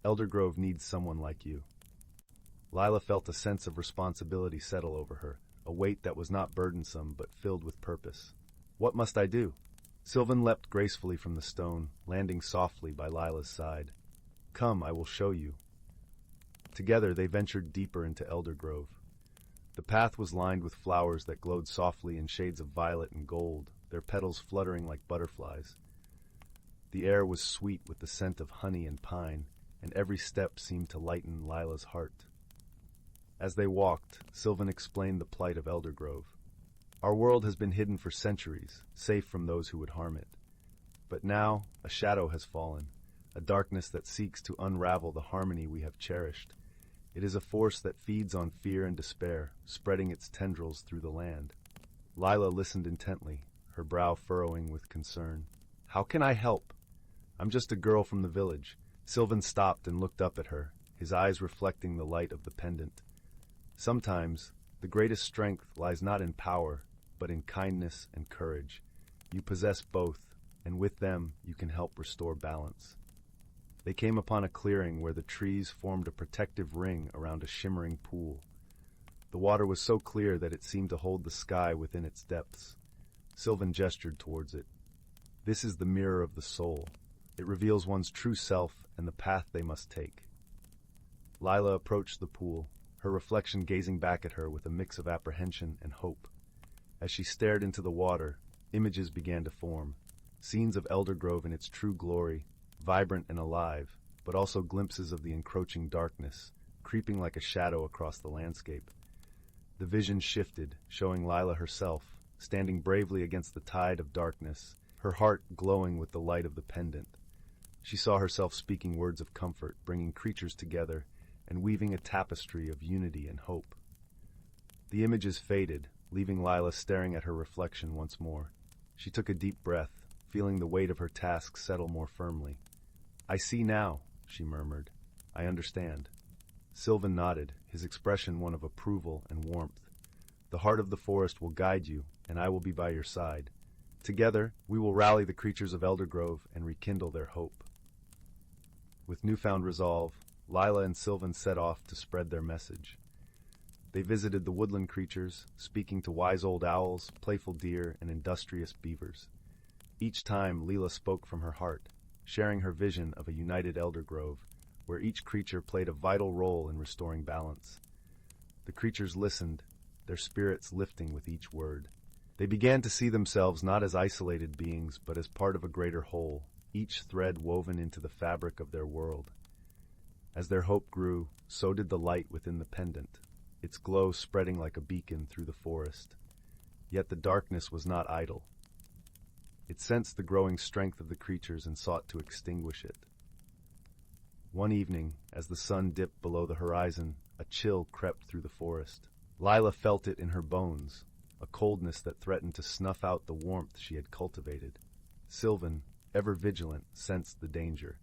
Eldergrove needs someone like you." Lila felt a sense of responsibility settle over her, a weight that was not burdensome but filled with purpose. "What must I do?" Sylvan leapt gracefully from the stone, landing softly by Lila's side. "Come, I will show you." Together they ventured deeper into Eldergrove. The path was lined with flowers that glowed softly in shades of violet and gold, their petals fluttering like butterflies. The air was sweet with the scent of honey and pine, and every step seemed to lighten Lila's heart. As they walked, Sylvan explained the plight of Eldergrove. "Our world has been hidden for centuries, safe from those who would harm it. But now, a shadow has fallen, a darkness that seeks to unravel the harmony we have cherished. It is a force that feeds on fear and despair, spreading its tendrils through the land." Lila listened intently, her brow furrowing with concern. "How can I help? I'm just a girl from the village." Sylvan stopped and looked up at her, his eyes reflecting the light of the pendant. "Sometimes, the greatest strength lies not in power, but in kindness and courage. You possess both, and with them you can help restore balance." They came upon a clearing where the trees formed a protective ring around a shimmering pool. The water was so clear that it seemed to hold the sky within its depths. Sylvan gestured towards it. "This is the mirror of the soul. It reveals one's true self and the path they must take." Lila approached the pool, her reflection gazing back at her with a mix of apprehension and hope. As she stared into the water, images began to form, scenes of Eldergrove in its true glory, vibrant and alive, but also glimpses of the encroaching darkness, creeping like a shadow across the landscape. The vision shifted, showing Lila herself, standing bravely against the tide of darkness, her heart glowing with the light of the pendant. She saw herself speaking words of comfort, bringing creatures together, and weaving a tapestry of unity and hope. The images faded, leaving Lila staring at her reflection once more. She took a deep breath, feeling the weight of her task settle more firmly. "I see now," she murmured. "I understand." Sylvan nodded, his expression one of approval and warmth. "The heart of the forest will guide you, and I will be by your side. Together, we will rally the creatures of Eldergrove and rekindle their hope." With newfound resolve, Lila and Sylvan set off to spread their message. They visited the woodland creatures, speaking to wise old owls, playful deer, and industrious beavers. Each time, Lila spoke from her heart, sharing her vision of a united Eldergrove, where each creature played a vital role in restoring balance. The creatures listened, their spirits lifting with each word. They began to see themselves not as isolated beings, but as part of a greater whole, each thread woven into the fabric of their world. As their hope grew, so did the light within the pendant, its glow spreading like a beacon through the forest. Yet the darkness was not idle. It sensed the growing strength of the creatures and sought to extinguish it. One evening, as the sun dipped below the horizon, a chill crept through the forest. Lila felt it in her bones, a coldness that threatened to snuff out the warmth she had cultivated. Sylvan, ever vigilant, sensed the danger.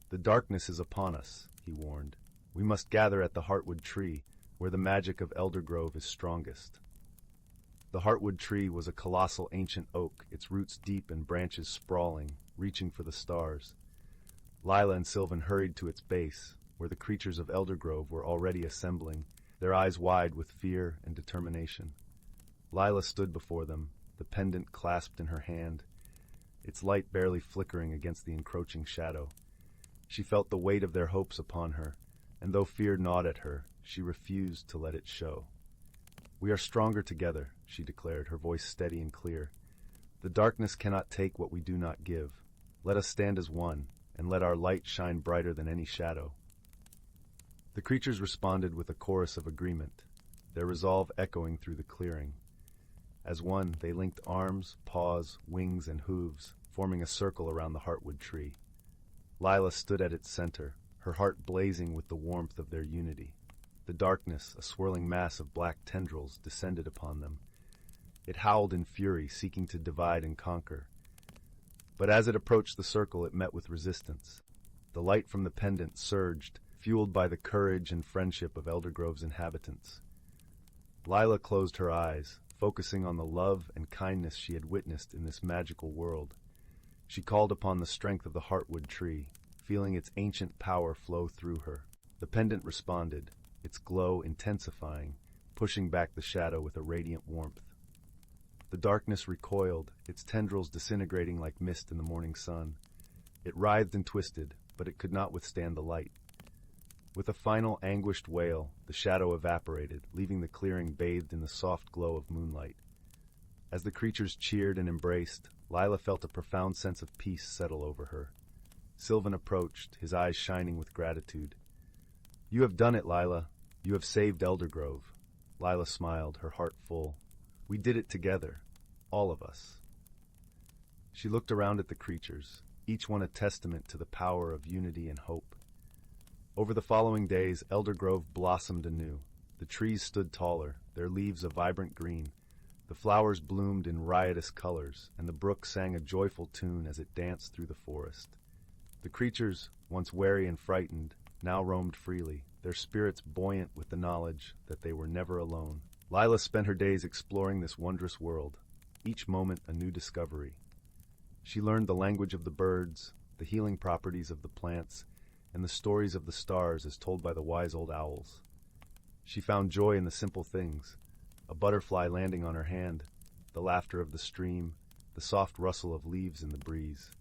"The darkness is upon us," he warned. "We must gather at the Heartwood tree, where the magic of Eldergrove is strongest." The Heartwood tree was a colossal ancient oak, its roots deep and branches sprawling, reaching for the stars. Lila and Sylvan hurried to its base, where the creatures of Eldergrove were already assembling, their eyes wide with fear and determination. Lila stood before them, the pendant clasped in her hand, its light barely flickering against the encroaching shadow. She felt the weight of their hopes upon her, and though fear gnawed at her, she refused to let it show. "We are stronger together," she declared, her voice steady and clear. "The darkness cannot take what we do not give. Let us stand as one, and let our light shine brighter than any shadow." The creatures responded with a chorus of agreement, their resolve echoing through the clearing. As one, they linked arms, paws, wings, and hooves, forming a circle around the Heartwood tree. Lila stood at its center, her heart blazing with the warmth of their unity. The darkness, a swirling mass of black tendrils, descended upon them. It howled in fury, seeking to divide and conquer. But as it approached the circle, it met with resistance. The light from the pendant surged, fueled by the courage and friendship of Eldergrove's inhabitants. Lila closed her eyes, focusing on the love and kindness she had witnessed in this magical world. She called upon the strength of the Heartwood tree, feeling its ancient power flow through her. The pendant responded, its glow intensifying, pushing back the shadow with a radiant warmth. The darkness recoiled, its tendrils disintegrating like mist in the morning sun. It writhed and twisted, but it could not withstand the light. With a final anguished wail, the shadow evaporated, leaving the clearing bathed in the soft glow of moonlight. As the creatures cheered and embraced, Lila felt a profound sense of peace settle over her. Sylvan approached, his eyes shining with gratitude. "You have done it, Lila. You have saved Eldergrove." Lila smiled, her heart full. "We did it together, all of us." She looked around at the creatures, each one a testament to the power of unity and hope. Over the following days, Eldergrove blossomed anew. The trees stood taller, their leaves a vibrant green. The flowers bloomed in riotous colors, and the brook sang a joyful tune as it danced through the forest. The creatures, once wary and frightened, now roamed freely, their spirits buoyant with the knowledge that they were never alone. Lila spent her days exploring this wondrous world, each moment a new discovery. She learned the language of the birds, the healing properties of the plants, and the stories of the stars as told by the wise old owls. She found joy in the simple things, a butterfly landing on her hand, the laughter of the stream, the soft rustle of leaves in the breeze.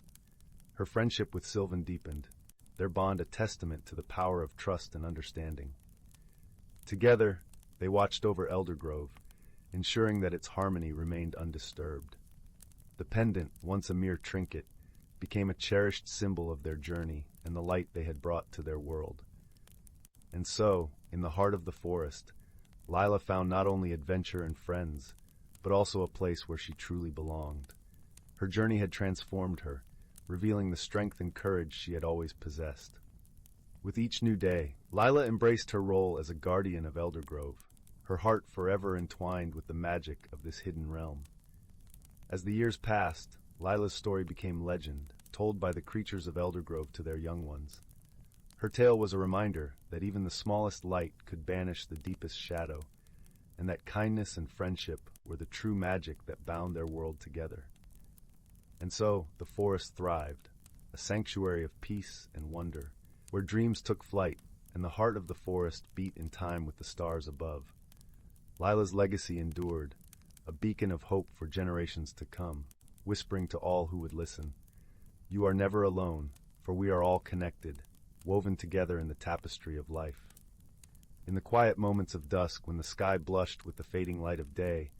Her friendship with Sylvan deepened, their bond a testament to the power of trust and understanding. Together, they watched over Eldergrove, ensuring that its harmony remained undisturbed. The pendant, once a mere trinket, became a cherished symbol of their journey and the light they had brought to their world. And so, in the heart of the forest, Lila found not only adventure and friends, but also a place where she truly belonged. Her journey had transformed her, revealing the strength and courage she had always possessed. With each new day, Lila embraced her role as a guardian of Eldergrove, her heart forever entwined with the magic of this hidden realm. As the years passed, Lila's story became legend, told by the creatures of Eldergrove to their young ones. Her tale was a reminder that even the smallest light could banish the deepest shadow, and that kindness and friendship were the true magic that bound their world together. And so, the forest thrived, a sanctuary of peace and wonder, where dreams took flight and the heart of the forest beat in time with the stars above. Lila's legacy endured, a beacon of hope for generations to come, whispering to all who would listen, "You are never alone, for we are all connected, woven together in the tapestry of life." In the quiet moments of dusk, when the sky blushed with the fading light of day,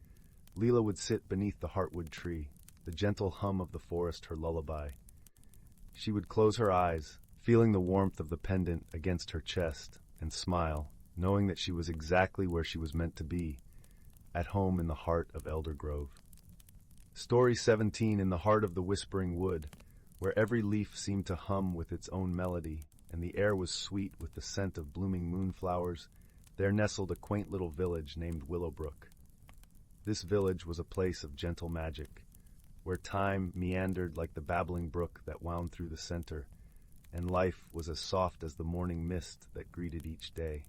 Lila would sit beneath the heartwood tree, the gentle hum of the forest her lullaby. She would close her eyes, feeling the warmth of the pendant against her chest, and smile, knowing that she was exactly where she was meant to be, at home in the heart of Eldergrove. Story 17. In the heart of the whispering wood, where every leaf seemed to hum with its own melody, and the air was sweet with the scent of blooming moonflowers, there nestled a quaint little village named Willowbrook. This village was a place of gentle magic, where time meandered like the babbling brook that wound through the center, and life was as soft as the morning mist that greeted each day.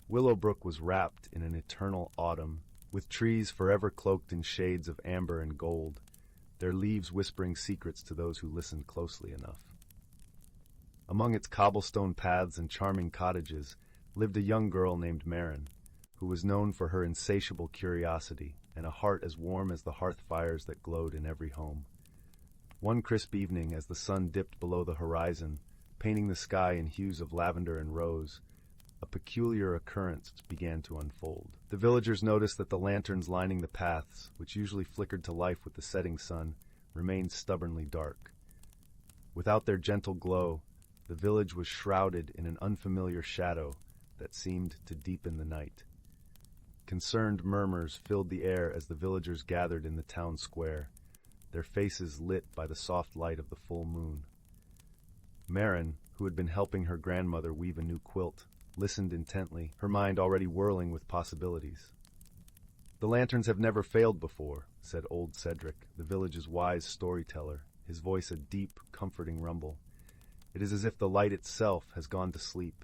Willowbrook was wrapped in an eternal autumn, with trees forever cloaked in shades of amber and gold, their leaves whispering secrets to those who listened closely enough. Among its cobblestone paths and charming cottages lived a young girl named Marin, who was known for her insatiable curiosity and a heart as warm as the hearth fires that glowed in every home. One crisp evening, as the sun dipped below the horizon, painting the sky in hues of lavender and rose, a peculiar occurrence began to unfold. The villagers noticed that the lanterns lining the paths, which usually flickered to life with the setting sun, remained stubbornly dark. Without their gentle glow, the village was shrouded in an unfamiliar shadow that seemed to deepen the night. Concerned murmurs filled the air as the villagers gathered in the town square, their faces lit by the soft light of the full moon. Marin, who had been helping her grandmother weave a new quilt, listened intently, her mind already whirling with possibilities. "The lanterns have never failed before," said old Cedric, the village's wise storyteller, his voice a deep, comforting rumble. "It is as if the light itself has gone to sleep."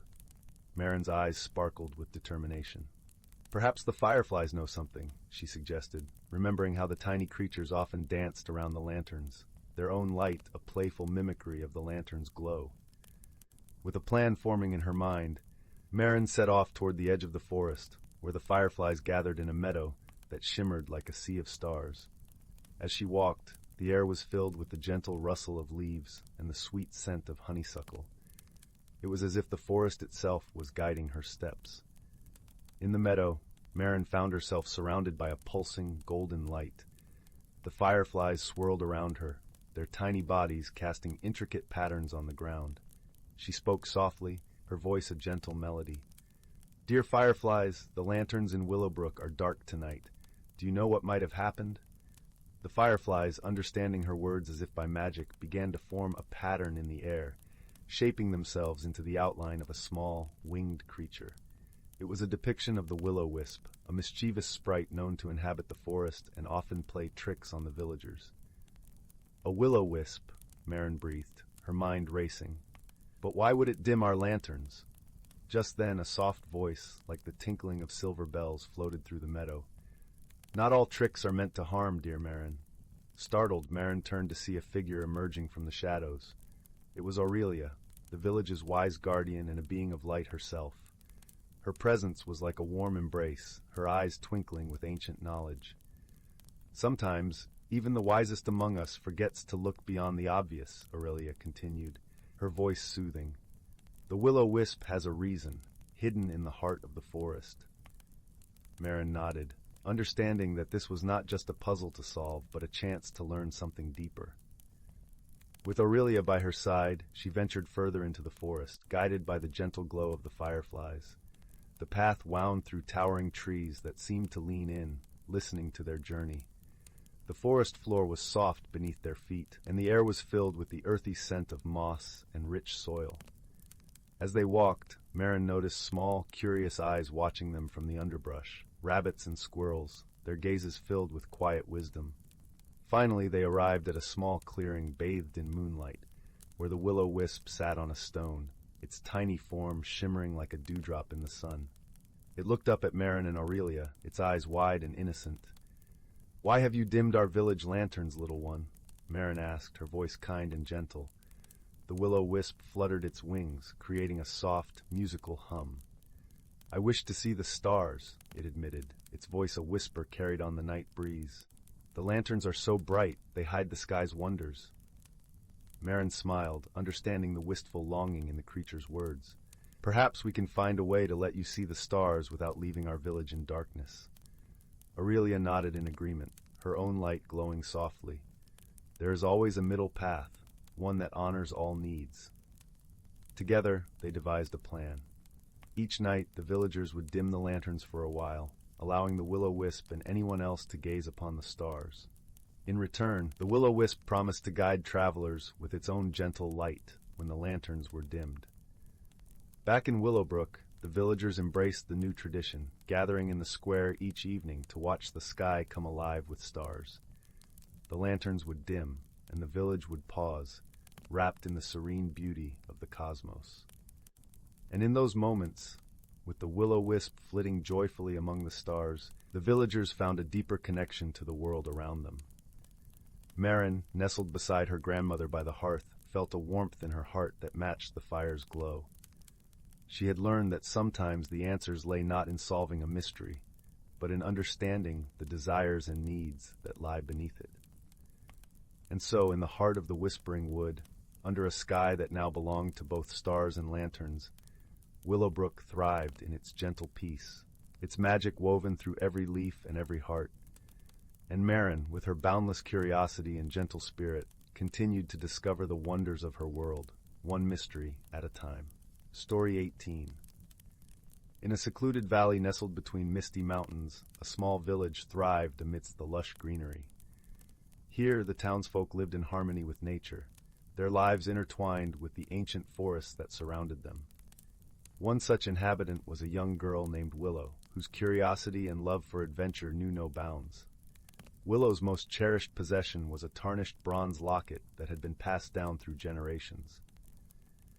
Marin's eyes sparkled with determination. "Perhaps the fireflies know something," she suggested, remembering how the tiny creatures often danced around the lanterns, their own light a playful mimicry of the lantern's glow. With a plan forming in her mind, Marin set off toward the edge of the forest, where the fireflies gathered in a meadow that shimmered like a sea of stars. As she walked, the air was filled with the gentle rustle of leaves and the sweet scent of honeysuckle. It was as if the forest itself was guiding her steps. In the meadow, Marin found herself surrounded by a pulsing, golden light. The fireflies swirled around her, their tiny bodies casting intricate patterns on the ground. She spoke softly, her voice a gentle melody. "Dear fireflies, the lanterns in Willowbrook are dark tonight. Do you know what might have happened?" The fireflies, understanding her words as if by magic, began to form a pattern in the air, shaping themselves into the outline of a small, winged creature. It was a depiction of the will-o-wisp, a mischievous sprite known to inhabit the forest and often play tricks on the villagers. "A will-o-wisp," Marin breathed, her mind racing. "But why would it dim our lanterns?" Just then a soft voice, like the tinkling of silver bells, floated through the meadow. "Not all tricks are meant to harm, dear Marin." Startled, Marin turned to see a figure emerging from the shadows. It was Aurelia, the village's wise guardian and a being of light herself. Her presence was like a warm embrace, her eyes twinkling with ancient knowledge. "Sometimes, even the wisest among us forgets to look beyond the obvious," Aurelia continued, her voice soothing. "The will-o-wisp has a reason, hidden in the heart of the forest. Marin nodded, understanding that this was not just a puzzle to solve, but a chance to learn something deeper. With Aurelia by her side, she ventured further into the forest, guided by the gentle glow of the fireflies. The path wound through towering trees that seemed to lean in, listening to their journey. The forest floor was soft beneath their feet, and the air was filled with the earthy scent of moss and rich soil. As they walked, Marin noticed small, curious eyes watching them from the underbrush, rabbits and squirrels, their gazes filled with quiet wisdom. Finally, they arrived at a small clearing bathed in moonlight, where the will-o-wisp sat on a stone, its tiny form shimmering like a dewdrop in the sun. It looked up at Marin and Aurelia, its eyes wide and innocent. "Why have you dimmed our village lanterns, little one?" Marin asked, her voice kind and gentle. The will-o-wisp fluttered its wings, creating a soft, musical hum. "I wish to see the stars," it admitted, its voice a whisper carried on the night breeze. "The lanterns are so bright, they hide the sky's wonders." Marin smiled, understanding the wistful longing in the creature's words. "Perhaps we can find a way to let you see the stars without leaving our village in darkness." Aurelia nodded in agreement, her own light glowing softly. "There is always a middle path, one that honors all needs." Together, they devised a plan. Each night, the villagers would dim the lanterns for a while, allowing the will-o-wisp and anyone else to gaze upon the stars. In return, the will-o-wisp promised to guide travelers with its own gentle light when the lanterns were dimmed. Back in Willowbrook, the villagers embraced the new tradition, gathering in the square each evening to watch the sky come alive with stars. The lanterns would dim, and the village would pause, wrapped in the serene beauty of the cosmos. And in those moments, with the will-o-wisp flitting joyfully among the stars, the villagers found a deeper connection to the world around them. Marin, nestled beside her grandmother by the hearth, felt a warmth in her heart that matched the fire's glow. She had learned that sometimes the answers lay not in solving a mystery, but in understanding the desires and needs that lie beneath it. And so, in the heart of the Whispering Wood, under a sky that now belonged to both stars and lanterns, Willowbrook thrived in its gentle peace, its magic woven through every leaf and every heart. And Marin, with her boundless curiosity and gentle spirit, continued to discover the wonders of her world, one mystery at a time. Story 18. In a secluded valley nestled between misty mountains, a small village thrived amidst the lush greenery. Here, the townsfolk lived in harmony with nature, their lives intertwined with the ancient forests that surrounded them. One such inhabitant was a young girl named Willow, whose curiosity and love for adventure knew no bounds. Willow's most cherished possession was a tarnished bronze locket that had been passed down through generations.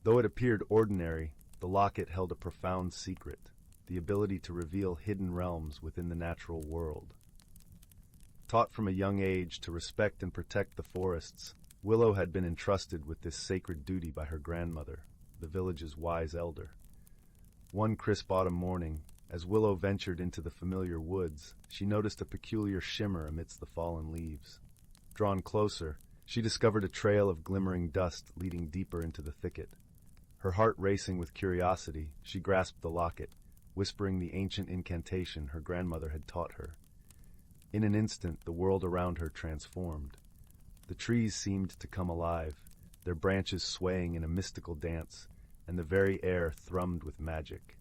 Though it appeared ordinary, the locket held a profound secret, the ability to reveal hidden realms within the natural world. Taught from a young age to respect and protect the forests, Willow had been entrusted with this sacred duty by her grandmother, the village's wise elder. One crisp autumn morning, as Willow ventured into the familiar woods, she noticed a peculiar shimmer amidst the fallen leaves. Drawn closer, she discovered a trail of glimmering dust leading deeper into the thicket. Her heart racing with curiosity, she grasped the locket, whispering the ancient incantation her grandmother had taught her. In an instant, the world around her transformed. The trees seemed to come alive, their branches swaying in a mystical dance, and the very air thrummed with magic.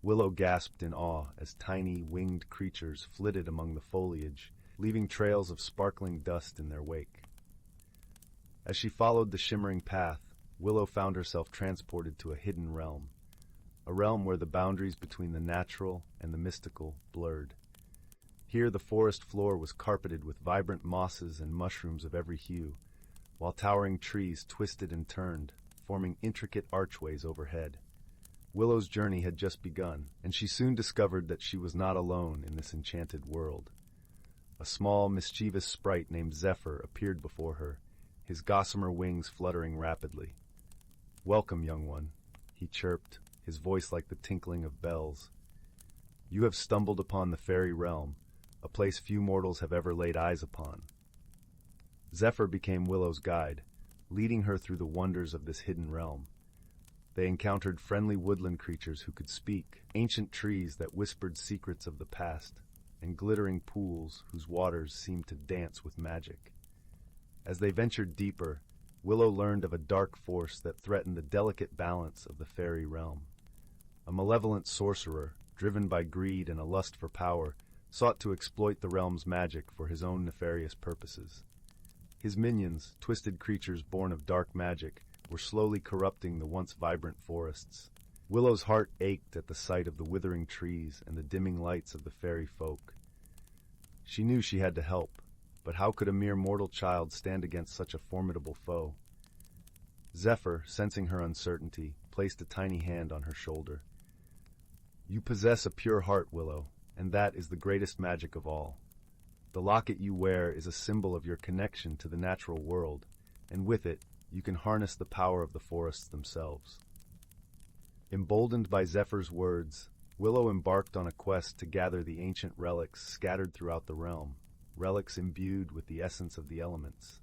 Willow gasped in awe as tiny, winged creatures flitted among the foliage, leaving trails of sparkling dust in their wake. As she followed the shimmering path, Willow found herself transported to a hidden realm, a realm where the boundaries between the natural and the mystical blurred. Here the forest floor was carpeted with vibrant mosses and mushrooms of every hue, while towering trees twisted and turned, forming intricate archways overhead. Willow's journey had just begun, and she soon discovered that she was not alone in this enchanted world. A small, mischievous sprite named Zephyr appeared before her, his gossamer wings fluttering rapidly. "Welcome, young one," he chirped, his voice like the tinkling of bells. "You have stumbled upon the fairy realm, a place few mortals have ever laid eyes upon." Zephyr became Willow's guide, leading her through the wonders of this hidden realm. They encountered friendly woodland creatures who could speak, ancient trees that whispered secrets of the past, and glittering pools whose waters seemed to dance with magic. As they ventured deeper, Willow learned of a dark force that threatened the delicate balance of the fairy realm. A malevolent sorcerer, driven by greed and a lust for power, sought to exploit the realm's magic for his own nefarious purposes. His minions, twisted creatures born of dark magic, were slowly corrupting the once vibrant forests. Willow's heart ached at the sight of the withering trees and the dimming lights of the fairy folk. She knew she had to help, but how could a mere mortal child stand against such a formidable foe? Zephyr, sensing her uncertainty, placed a tiny hand on her shoulder. "You possess a pure heart, Willow, and that is the greatest magic of all. The locket you wear is a symbol of your connection to the natural world, and with it, you can harness the power of the forests themselves." Emboldened by Zephyr's words, Willow embarked on a quest to gather the ancient relics scattered throughout the realm, relics imbued with the essence of the elements.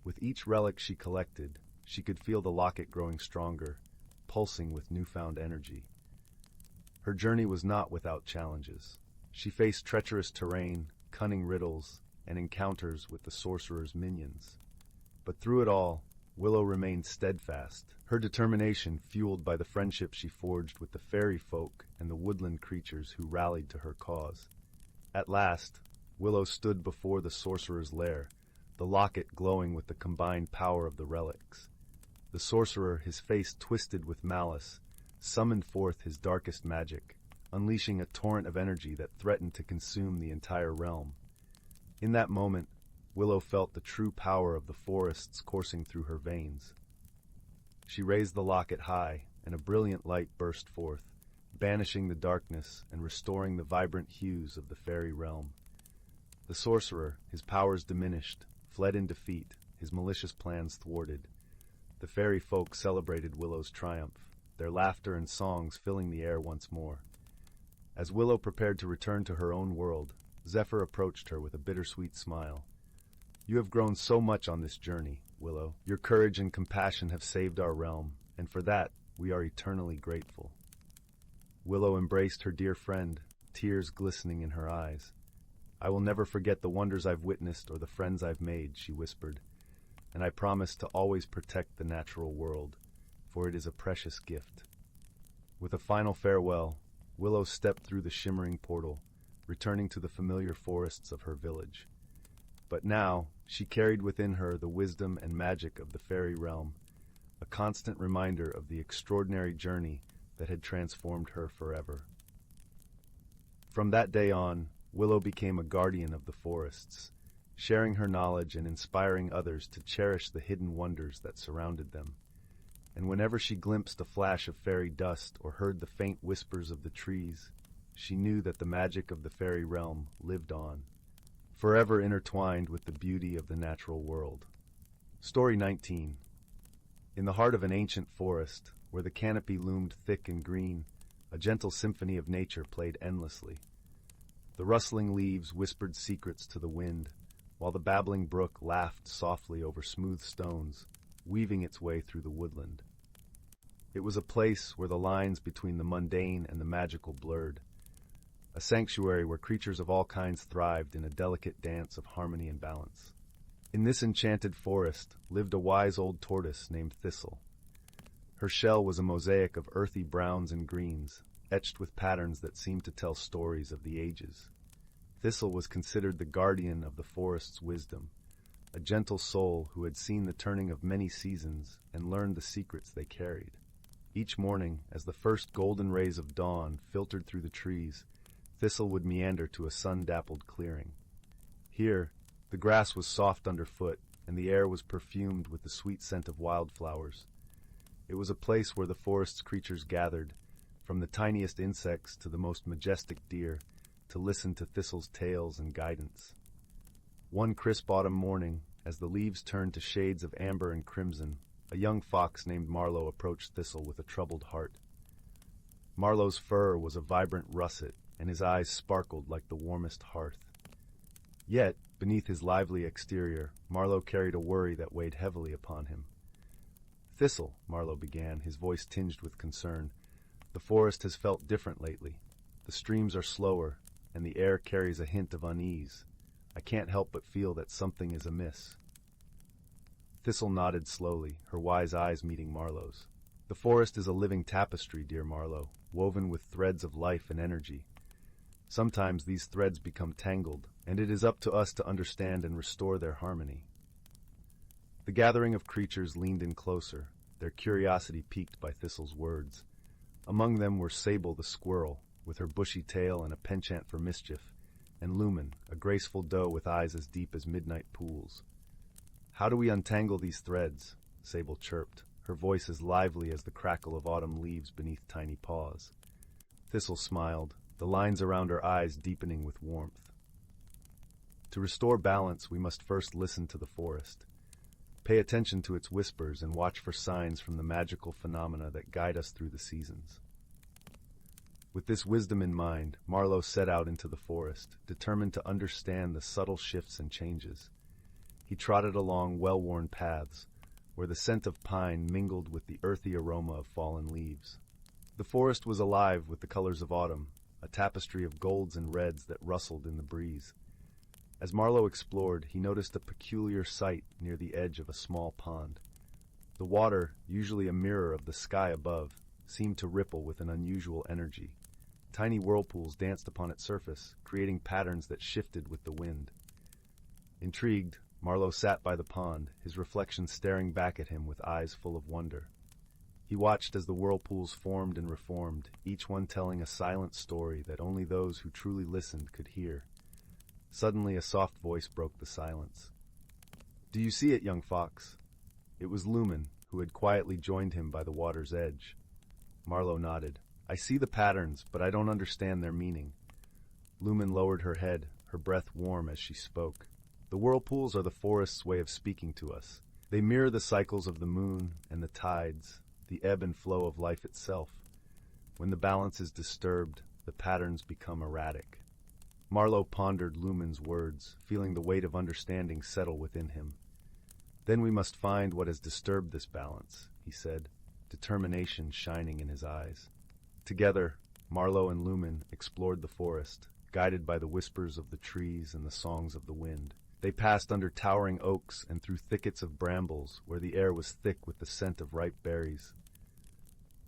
With each relic she collected, she could feel the locket growing stronger, pulsing with newfound energy. Her journey was not without challenges. She faced treacherous terrain, cunning riddles, and encounters with the sorcerer's minions. But through it all, Willow remained steadfast, her determination fueled by the friendship she forged with the fairy folk and the woodland creatures who rallied to her cause. At last, Willow stood before the sorcerer's lair, the locket glowing with the combined power of the relics. The sorcerer, his face twisted with malice, summoned forth his darkest magic, unleashing a torrent of energy that threatened to consume the entire realm. In that moment, Willow felt the true power of the forests coursing through her veins. She raised the locket high, and a brilliant light burst forth, banishing the darkness and restoring the vibrant hues of the fairy realm. The sorcerer, his powers diminished, fled in defeat, his malicious plans thwarted. The fairy folk celebrated Willow's triumph, their laughter and songs filling the air once more. As Willow prepared to return to her own world, Zephyr approached her with a bittersweet smile. "You have grown so much on this journey, Willow. Your courage and compassion have saved our realm, and for that we are eternally grateful." Willow embraced her dear friend, tears glistening in her eyes. "I will never forget the wonders I've witnessed or the friends I've made," she whispered, "and I promise to always protect the natural world, for it is a precious gift." With a final farewell, Willow stepped through the shimmering portal, returning to the familiar forests of her village. But now, she carried within her the wisdom and magic of the fairy realm, a constant reminder of the extraordinary journey that had transformed her forever. From that day on, Willow became a guardian of the forests, sharing her knowledge and inspiring others to cherish the hidden wonders that surrounded them. And whenever she glimpsed a flash of fairy dust or heard the faint whispers of the trees, she knew that the magic of the fairy realm lived on, forever intertwined with the beauty of the natural world. Story 19. In the heart of an ancient forest, where the canopy loomed thick and green, a gentle symphony of nature played endlessly. The rustling leaves whispered secrets to the wind, while the babbling brook laughed softly over smooth stones, weaving its way through the woodland. It was a place where the lines between the mundane and the magical blurred, a sanctuary where creatures of all kinds thrived in a delicate dance of harmony and balance. In this enchanted forest lived a wise old tortoise named Thistle. Her shell was a mosaic of earthy browns and greens, etched with patterns that seemed to tell stories of the ages. Thistle was considered the guardian of the forest's wisdom, a gentle soul who had seen the turning of many seasons and learned the secrets they carried. Each morning, as the first golden rays of dawn filtered through the trees, Thistle would meander to a sun-dappled clearing. Here, the grass was soft underfoot, and the air was perfumed with the sweet scent of wildflowers. It was a place where the forest's creatures gathered, from the tiniest insects to the most majestic deer, to listen to Thistle's tales and guidance. One crisp autumn morning, as the leaves turned to shades of amber and crimson, a young fox named Marlowe approached Thistle with a troubled heart. Marlowe's fur was a vibrant russet, and his eyes sparkled like the warmest hearth. Yet, beneath his lively exterior, Marlowe carried a worry that weighed heavily upon him. Thistle, Marlowe began, his voice tinged with concern. The forest has felt different lately. The streams are slower, and the air carries a hint of unease. I can't help but feel that something is amiss. Thistle nodded slowly, her wise eyes meeting Marlowe's. The forest is a living tapestry, dear Marlowe, woven with threads of life and energy. Sometimes these threads become tangled, and it is up to us to understand and restore their harmony. The gathering of creatures leaned in closer, their curiosity piqued by Thistle's words. Among them were Sable the squirrel, with her bushy tail and a penchant for mischief, and Lumen, a graceful doe with eyes as deep as midnight pools. "How do we untangle these threads?" Sable chirped, her voice as lively as the crackle of autumn leaves beneath tiny paws. Thistle smiled, the lines around her eyes deepening with warmth. "To restore balance, we must first listen to the forest. Pay attention to its whispers and watch for signs from the magical phenomena that guide us through the seasons." With this wisdom in mind, Marlowe set out into the forest, determined to understand the subtle shifts and changes. He trotted along well-worn paths, where the scent of pine mingled with the earthy aroma of fallen leaves. The forest was alive with the colors of autumn, a tapestry of golds and reds that rustled in the breeze. As Marlowe explored, he noticed a peculiar sight near the edge of a small pond. The water, usually a mirror of the sky above, seemed to ripple with an unusual energy. Tiny whirlpools danced upon its surface, creating patterns that shifted with the wind. Intrigued, Marlowe sat by the pond, his reflection staring back at him with eyes full of wonder. He watched as the whirlpools formed and reformed, each one telling a silent story that only those who truly listened could hear. Suddenly a soft voice broke the silence. "Do you see it, young fox?" It was Lumen, who had quietly joined him by the water's edge. Marlowe nodded. "I see the patterns, but I don't understand their meaning." Lumen lowered her head, her breath warm as she spoke. "The whirlpools are the forest's way of speaking to us. They mirror the cycles of the moon and the tides, the ebb and flow of life itself. When the balance is disturbed, the patterns become erratic." Marlowe pondered Lumen's words, feeling the weight of understanding settle within him. "Then we must find what has disturbed this balance," he said, determination shining in his eyes. Together, Marlowe and Lumen explored the forest, guided by the whispers of the trees and the songs of the wind. They passed under towering oaks and through thickets of brambles, where the air was thick with the scent of ripe berries.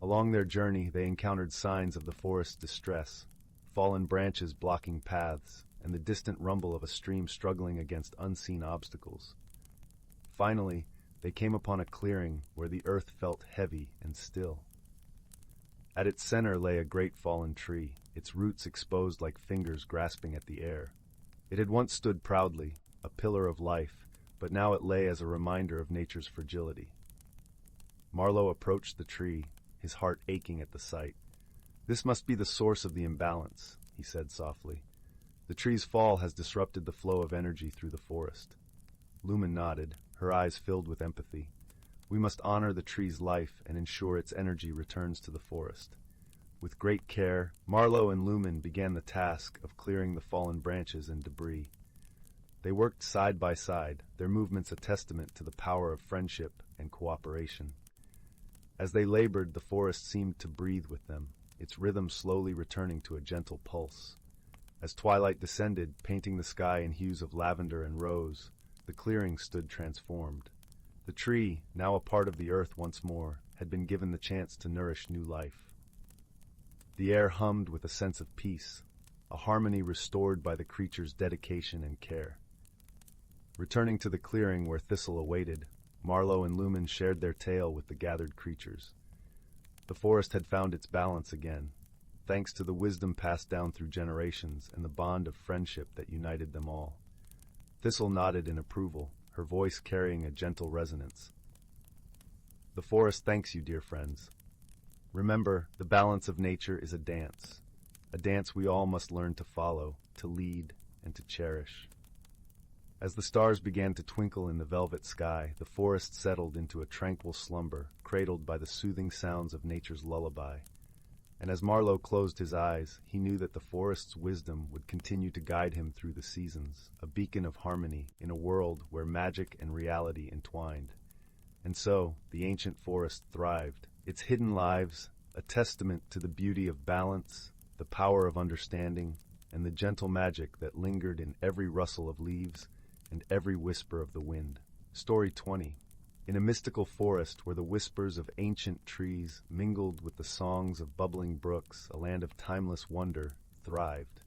Along their journey, they encountered signs of the forest's distress, fallen branches blocking paths, and the distant rumble of a stream struggling against unseen obstacles. Finally, they came upon a clearing where the earth felt heavy and still. At its center lay a great fallen tree, its roots exposed like fingers grasping at the air. It had once stood proudly, a pillar of life, but now it lay as a reminder of nature's fragility. Marlowe approached the tree, his heart aching at the sight. "This must be the source of the imbalance," he said softly. "The tree's fall has disrupted the flow of energy through the forest." Lumen nodded, her eyes filled with empathy. "We must honor the tree's life and ensure its energy returns to the forest." With great care, Marlowe and Lumen began the task of clearing the fallen branches and debris. They worked side by side, their movements a testament to the power of friendship and cooperation. As they labored, the forest seemed to breathe with them, its rhythm slowly returning to a gentle pulse. As twilight descended, painting the sky in hues of lavender and rose, the clearing stood transformed. The tree, now a part of the earth once more, had been given the chance to nourish new life. The air hummed with a sense of peace, a harmony restored by the creature's dedication and care. Returning to the clearing where Thistle awaited, Marlowe and Lumen shared their tale with the gathered creatures. The forest had found its balance again, thanks to the wisdom passed down through generations and the bond of friendship that united them all. Thistle nodded in approval, her voice carrying a gentle resonance. "The forest thanks you, dear friends. Remember, the balance of nature is a dance we all must learn to follow, to lead, and to cherish." As the stars began to twinkle in the velvet sky, the forest settled into a tranquil slumber, cradled by the soothing sounds of nature's lullaby. And as Marlowe closed his eyes, he knew that the forest's wisdom would continue to guide him through the seasons, a beacon of harmony in a world where magic and reality entwined. And so, the ancient forest thrived. Its hidden lives, a testament to the beauty of balance, the power of understanding, and the gentle magic that lingered in every rustle of leaves and every whisper of the wind. Story 20. In a mystical forest where the whispers of ancient trees mingled with the songs of bubbling brooks, a land of timeless wonder thrived.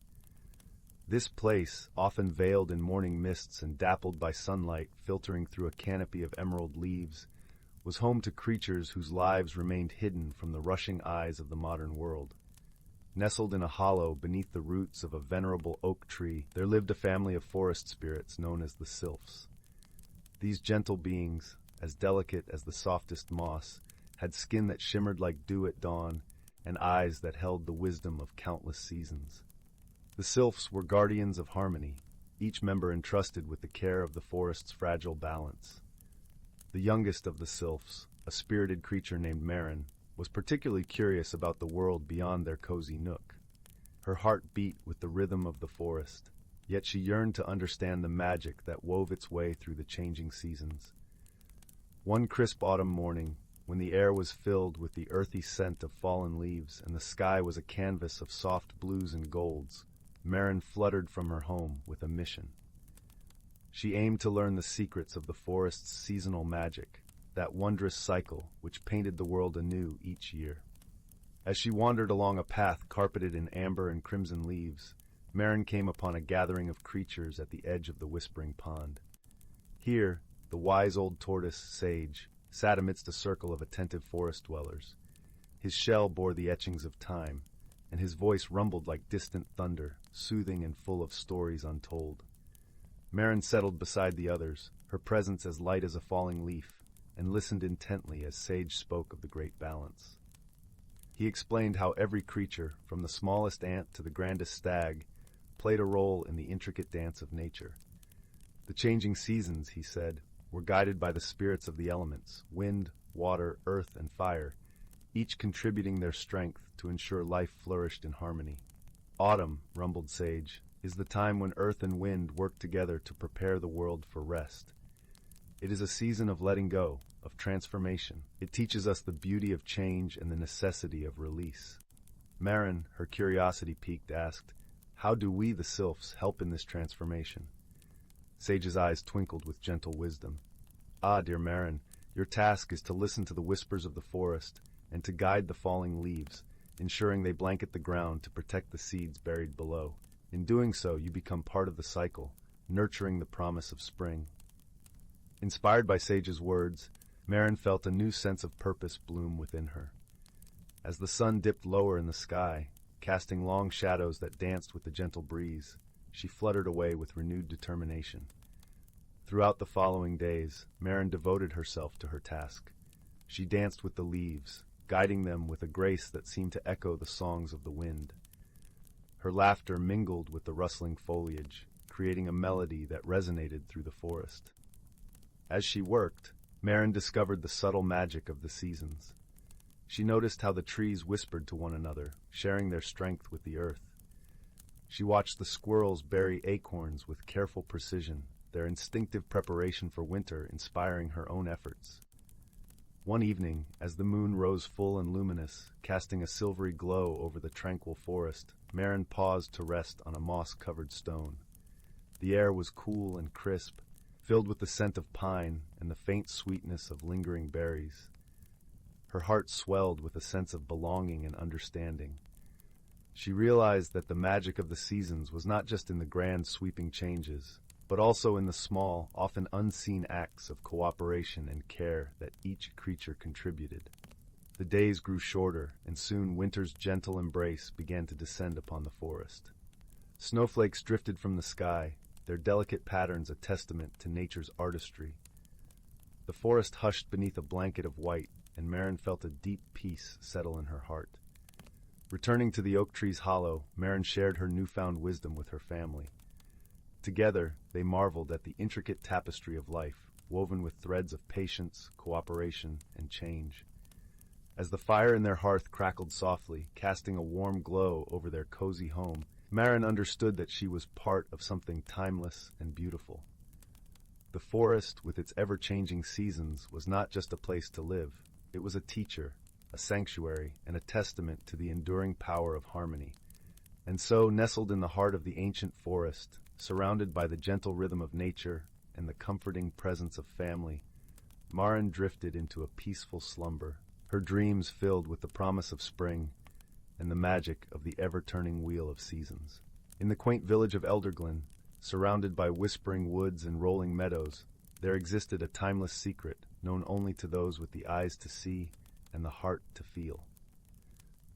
This place, often veiled in morning mists and dappled by sunlight filtering through a canopy of emerald leaves, was home to creatures whose lives remained hidden from the rushing eyes of the modern world. Nestled in a hollow beneath the roots of a venerable oak tree, there lived a family of forest spirits known as the sylphs. These gentle beings, as delicate as the softest moss, had skin that shimmered like dew at dawn and eyes that held the wisdom of countless seasons. The sylphs were guardians of harmony, each member entrusted with the care of the forest's fragile balance. The youngest of the sylphs, a spirited creature named Marin, was particularly curious about the world beyond their cozy nook. Her heart beat with the rhythm of the forest, yet she yearned to understand the magic that wove its way through the changing seasons. One crisp autumn morning, when the air was filled with the earthy scent of fallen leaves and the sky was a canvas of soft blues and golds, Marin fluttered from her home with a mission. She aimed to learn the secrets of the forest's seasonal magic, that wondrous cycle which painted the world anew each year. As she wandered along a path carpeted in amber and crimson leaves, Marin came upon a gathering of creatures at the edge of the whispering pond. Here, the wise old tortoise, Sage, sat amidst a circle of attentive forest dwellers. His shell bore the etchings of time, and his voice rumbled like distant thunder, soothing and full of stories untold. Marin settled beside the others, her presence as light as a falling leaf, and listened intently as Sage spoke of the great balance. He explained how every creature, from the smallest ant to the grandest stag, played a role in the intricate dance of nature. The changing seasons, he said, were guided by the spirits of the elements, wind, water, earth, and fire, each contributing their strength to ensure life flourished in harmony. Autumn, rumbled Sage, is the time when earth and wind work together to prepare the world for rest. It is a season of letting go, of transformation. It teaches us the beauty of change and the necessity of release. Marin, her curiosity piqued, asked, "How do we, the sylphs, help in this transformation?" Sage's eyes twinkled with gentle wisdom. "Ah, dear Marin, your task is to listen to the whispers of the forest and to guide the falling leaves, ensuring they blanket the ground to protect the seeds buried below. In doing so, you become part of the cycle, nurturing the promise of spring." Inspired by Sage's words, Marin felt a new sense of purpose bloom within her. As the sun dipped lower in the sky, casting long shadows that danced with the gentle breeze, she fluttered away with renewed determination. Throughout the following days, Marin devoted herself to her task. She danced with the leaves, guiding them with a grace that seemed to echo the songs of the wind. Her laughter mingled with the rustling foliage, creating a melody that resonated through the forest. As she worked, Marin discovered the subtle magic of the seasons. She noticed how the trees whispered to one another, sharing their strength with the earth. She watched the squirrels bury acorns with careful precision, their instinctive preparation for winter inspiring her own efforts. One evening, as the moon rose full and luminous, casting a silvery glow over the tranquil forest, Marin paused to rest on a moss-covered stone. The air was cool and crisp, filled with the scent of pine and the faint sweetness of lingering berries. Her heart swelled with a sense of belonging and understanding. She realized that the magic of the seasons was not just in the grand sweeping changes, but also in the small, often unseen acts of cooperation and care that each creature contributed. The days grew shorter, and soon winter's gentle embrace began to descend upon the forest. Snowflakes drifted from the sky, their delicate patterns a testament to nature's artistry. The forest hushed beneath a blanket of white, and Marin felt a deep peace settle in her heart. Returning to the oak tree's hollow, Marin shared her newfound wisdom with her family. Together, they marveled at the intricate tapestry of life, woven with threads of patience, cooperation, and change. As the fire in their hearth crackled softly, casting a warm glow over their cozy home, Marin understood that she was part of something timeless and beautiful. The forest, with its ever-changing seasons, was not just a place to live. It was a teacher, a sanctuary, and a testament to the enduring power of harmony. And so, nestled in the heart of the ancient forest, surrounded by the gentle rhythm of nature and the comforting presence of family, Marin drifted into a peaceful slumber, her dreams filled with the promise of spring and the magic of the ever-turning wheel of seasons. In the quaint village of Elderglen, surrounded by whispering woods and rolling meadows, there existed a timeless secret known only to those with the eyes to see and the heart to feel.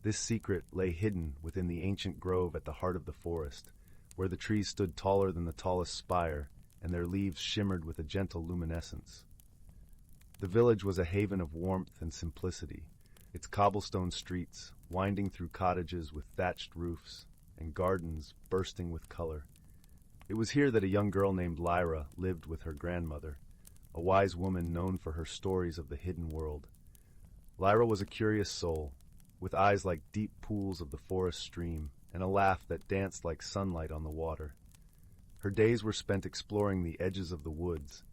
This secret lay hidden within the ancient grove at the heart of the forest, where the trees stood taller than the tallest spire and their leaves shimmered with a gentle luminescence. The village was a haven of warmth and simplicity, its cobblestone streets winding through cottages with thatched roofs and gardens bursting with color. It was here that a young girl named Lyra lived with her grandmother, a wise woman known for her stories of the hidden world. Lyra was a curious soul, with eyes like deep pools of the forest stream and a laugh that danced like sunlight on the water. Her days were spent exploring the edges of the woods,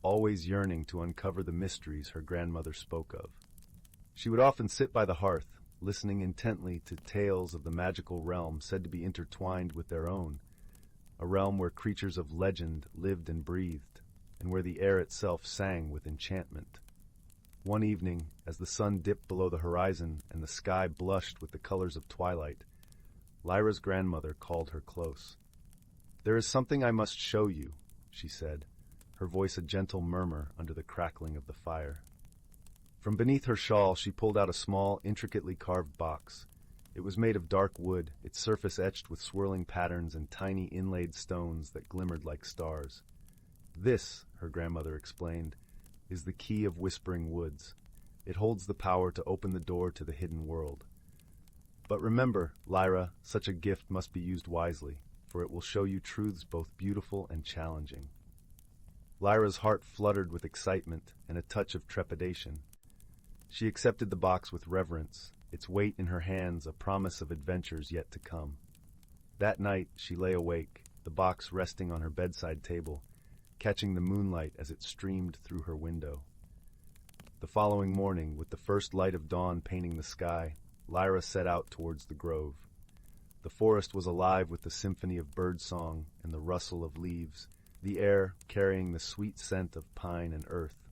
always yearning to uncover the mysteries her grandmother spoke of. She would often sit by the hearth, listening intently to tales of the magical realm said to be intertwined with their own, a realm where creatures of legend lived and breathed, and where the air itself sang with enchantment. One evening, as the sun dipped below the horizon and the sky blushed with the colors of twilight, Lyra's grandmother called her close. "There is something I must show you," she said, her voice a gentle murmur under the crackling of the fire. From beneath her shawl she pulled out a small, intricately carved box. It was made of dark wood, its surface etched with swirling patterns and tiny inlaid stones that glimmered like stars. "This," her grandmother explained, "is the key of Whispering Woods. It holds the power to open the door to the hidden world. But remember, Lyra, such a gift must be used wisely, for it will show you truths both beautiful and challenging." Lyra's heart fluttered with excitement and a touch of trepidation. She accepted the box with reverence, its weight in her hands a promise of adventures yet to come. That night she lay awake, the box resting on her bedside table, catching the moonlight as it streamed through her window. The following morning, with the first light of dawn painting the sky, Lyra set out towards the grove. The forest was alive with the symphony of birdsong and the rustle of leaves, the air carrying the sweet scent of pine and earth.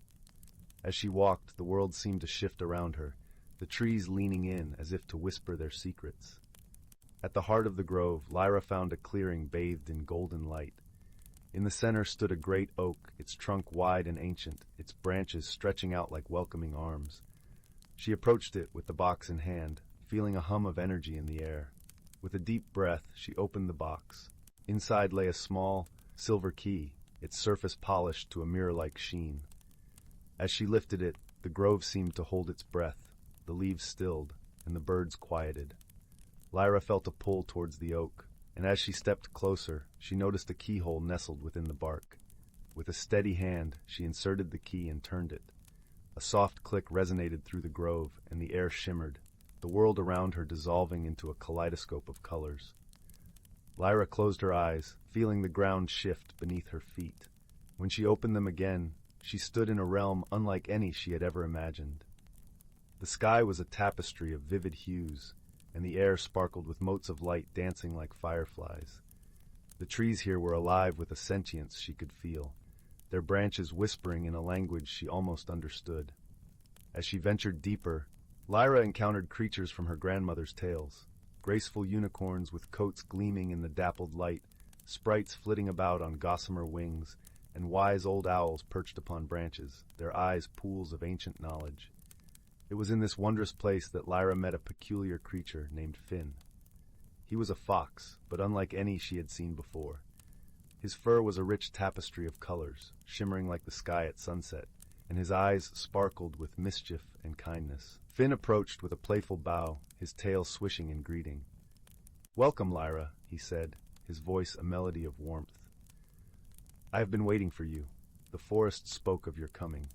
As she walked, the world seemed to shift around her, the trees leaning in as if to whisper their secrets. At the heart of the grove, Lyra found a clearing bathed in golden light. In the center stood a great oak, its trunk wide and ancient, its branches stretching out like welcoming arms. She approached it with the box in hand, feeling a hum of energy in the air. With a deep breath, she opened the box. Inside lay a small, silver key, its surface polished to a mirror-like sheen. As she lifted it, the grove seemed to hold its breath, the leaves stilled, and the birds quieted. Lyra felt a pull towards the oak, and as she stepped closer, she noticed a keyhole nestled within the bark. With a steady hand, she inserted the key and turned it. A soft click resonated through the grove, and the air shimmered, the world around her dissolving into a kaleidoscope of colors. Lyra closed her eyes, feeling the ground shift beneath her feet. When she opened them again, she stood in a realm unlike any she had ever imagined. The sky was a tapestry of vivid hues, and the air sparkled with motes of light dancing like fireflies. The trees here were alive with a sentience she could feel, their branches whispering in a language she almost understood. As she ventured deeper, Lyra encountered creatures from her grandmother's tales, graceful unicorns with coats gleaming in the dappled light, sprites flitting about on gossamer wings, and wise old owls perched upon branches, their eyes pools of ancient knowledge. It was in this wondrous place that Lyra met a peculiar creature named Finn. He was a fox, but unlike any she had seen before. His fur was a rich tapestry of colors, shimmering like the sky at sunset, and his eyes sparkled with mischief and kindness. Finn approached with a playful bow, his tail swishing in greeting. "Welcome, Lyra," he said, his voice a melody of warmth. "I have been waiting for you. The forest spoke of your coming."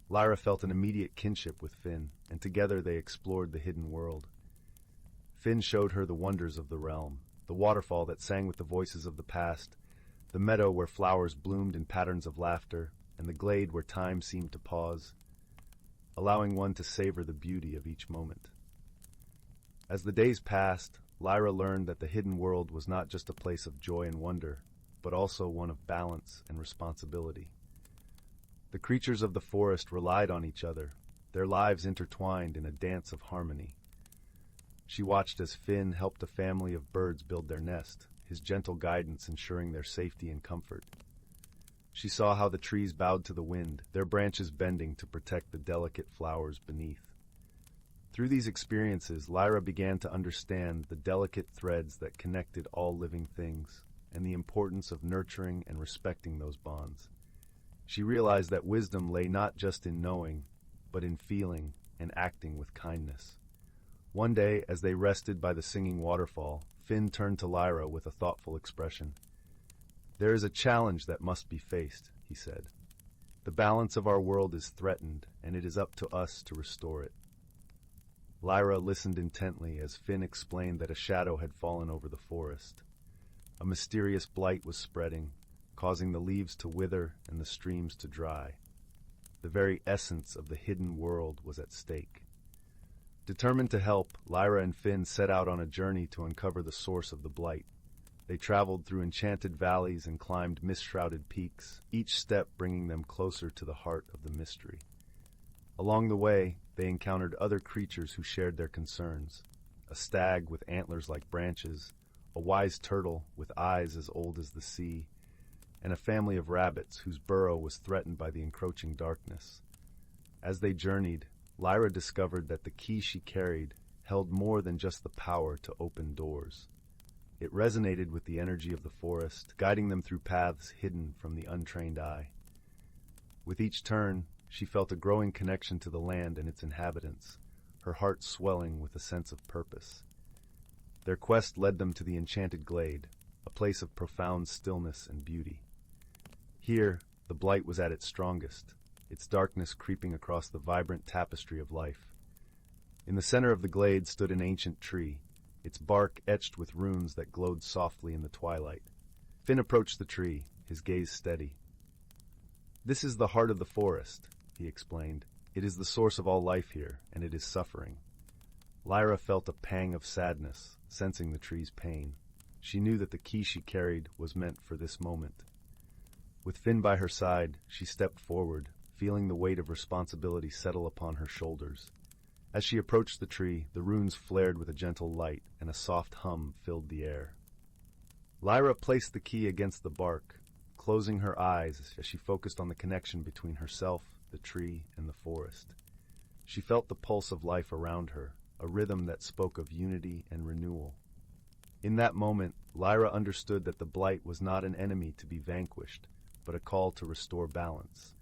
Lyra felt an immediate kinship with Finn, and together they explored the hidden world. Finn showed her the wonders of the realm, the waterfall that sang with the voices of the past, the meadow where flowers bloomed in patterns of laughter, and the glade where time seemed to pause, allowing one to savor the beauty of each moment. As the days passed, Lyra learned that the hidden world was not just a place of joy and wonder, but also one of balance and responsibility. The creatures of the forest relied on each other, their lives intertwined in a dance of harmony. She watched as Finn helped a family of birds build their nest, his gentle guidance ensuring their safety and comfort. She saw how the trees bowed to the wind, their branches bending to protect the delicate flowers beneath. Through these experiences, Lyra began to understand the delicate threads that connected all living things and the importance of nurturing and respecting those bonds. She realized that wisdom lay not just in knowing, but in feeling and acting with kindness. One day, as they rested by the singing waterfall, Finn turned to Lyra with a thoughtful expression. "There is a challenge that must be faced," he said. "The balance of our world is threatened, and it is up to us to restore it." Lyra listened intently as Finn explained that a shadow had fallen over the forest. A mysterious blight was spreading, causing the leaves to wither and the streams to dry. The very essence of the hidden world was at stake. Determined to help, Lyra and Finn set out on a journey to uncover the source of the blight. They traveled through enchanted valleys and climbed mist-shrouded peaks, each step bringing them closer to the heart of the mystery. Along the way, they encountered other creatures who shared their concerns. A stag with antlers like branches, a wise turtle with eyes as old as the sea, and a family of rabbits whose burrow was threatened by the encroaching darkness. As they journeyed, Lyra discovered that the key she carried held more than just the power to open doors. It resonated with the energy of the forest, guiding them through paths hidden from the untrained eye. With each turn, she felt a growing connection to the land and its inhabitants, her heart swelling with a sense of purpose. Their quest led them to the enchanted glade, a place of profound stillness and beauty. Here, the blight was at its strongest, its darkness creeping across the vibrant tapestry of life. In the center of the glade stood an ancient tree, its bark etched with runes that glowed softly in the twilight. Finn approached the tree, his gaze steady. "This is the heart of the forest," he explained. "It is the source of all life here, and it is suffering." Lyra felt a pang of sadness, sensing the tree's pain. She knew that the key she carried was meant for this moment. With Finn by her side, she stepped forward, feeling the weight of responsibility settle upon her shoulders. As she approached the tree, the runes flared with a gentle light, and a soft hum filled the air. Lyra placed the key against the bark, closing her eyes as she focused on the connection between herself, the tree, and the forest. She felt the pulse of life around her, a rhythm that spoke of unity and renewal. In that moment, Lyra understood that the blight was not an enemy to be vanquished, but a call to restore balance.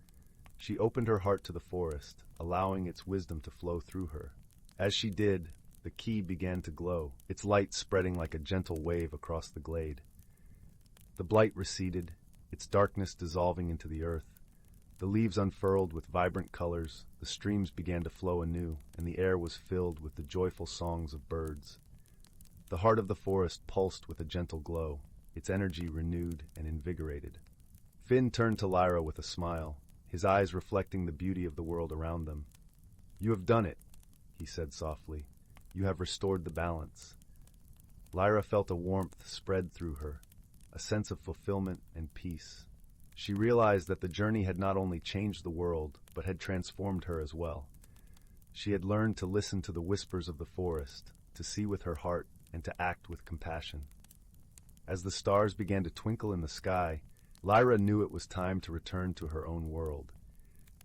She opened her heart to the forest, allowing its wisdom to flow through her. As she did, the key began to glow, its light spreading like a gentle wave across the glade. The blight receded, its darkness dissolving into the earth. The leaves unfurled with vibrant colors, the streams began to flow anew, and the air was filled with the joyful songs of birds. The heart of the forest pulsed with a gentle glow, its energy renewed and invigorated. Finn turned to Lyra with a smile, his eyes reflecting the beauty of the world around them. "You have done it," he said softly. "You have restored the balance." Lyra felt a warmth spread through her, a sense of fulfillment and peace. She realized that the journey had not only changed the world, but had transformed her as well. She had learned to listen to the whispers of the forest, to see with her heart, and to act with compassion. As the stars began to twinkle in the sky, Lyra knew it was time to return to her own world.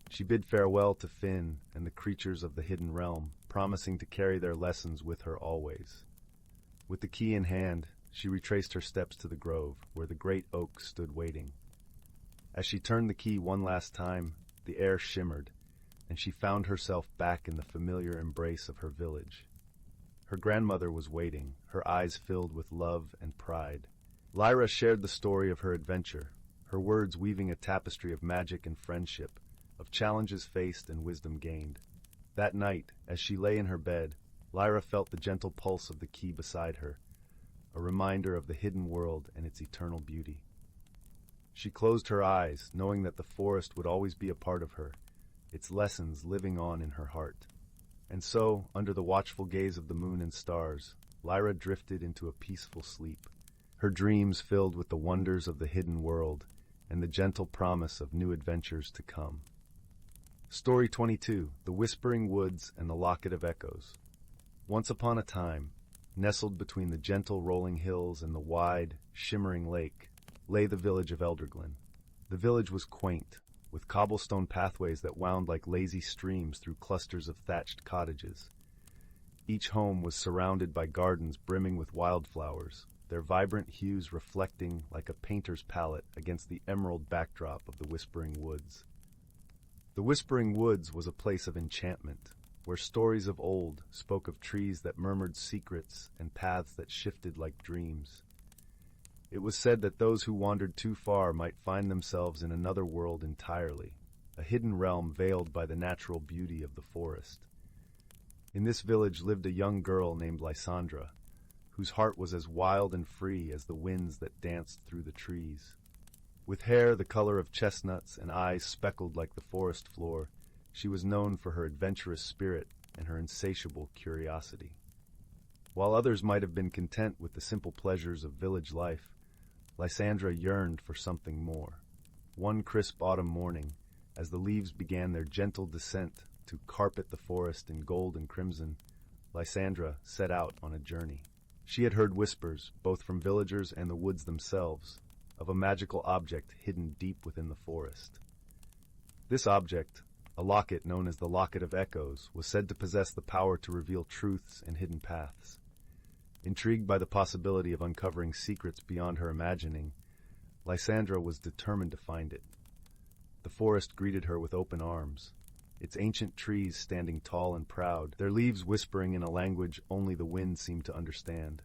She bid farewell to Finn and the creatures of the hidden realm, promising to carry their lessons with her always. With the key in hand, she retraced her steps to the grove, where the great oak stood waiting. As she turned the key one last time, the air shimmered, and she found herself back in the familiar embrace of her village. Her grandmother was waiting, her eyes filled with love and pride. Lyra shared the story of her adventure, her words weaving a tapestry of magic and friendship, of challenges faced and wisdom gained. That night, as she lay in her bed, Lyra felt the gentle pulse of the key beside her, a reminder of the hidden world and its eternal beauty. She closed her eyes, knowing that the forest would always be a part of her, its lessons living on in her heart. And so, under the watchful gaze of the moon and stars, Lyra drifted into a peaceful sleep, her dreams filled with the wonders of the hidden world and the gentle promise of new adventures to come. Story 22, The Whispering Woods and the Locket of Echoes. Once upon a time, nestled between the gentle rolling hills and the wide, shimmering lake, lay the village of Elderglen. The village was quaint, with cobblestone pathways that wound like lazy streams through clusters of thatched cottages. Each home was surrounded by gardens brimming with wildflowers, their vibrant hues reflecting like a painter's palette against the emerald backdrop of the Whispering Woods. The Whispering Woods was a place of enchantment, where stories of old spoke of trees that murmured secrets and paths that shifted like dreams. It was said that those who wandered too far might find themselves in another world entirely, a hidden realm veiled by the natural beauty of the forest. In this village lived a young girl named Lysandra, whose heart was as wild and free as the winds that danced through the trees. With hair the color of chestnuts and eyes speckled like the forest floor, she was known for her adventurous spirit and her insatiable curiosity. While others might have been content with the simple pleasures of village life, Lysandra yearned for something more. One crisp autumn morning, as the leaves began their gentle descent to carpet the forest in gold and crimson, Lysandra set out on a journey. She had heard whispers, both from villagers and the woods themselves, of a magical object hidden deep within the forest. This object, a locket known as the Locket of Echoes, was said to possess the power to reveal truths and hidden paths. Intrigued by the possibility of uncovering secrets beyond her imagining, Lysandra was determined to find it. The forest greeted her with open arms, its ancient trees standing tall and proud, their leaves whispering in a language only the wind seemed to understand.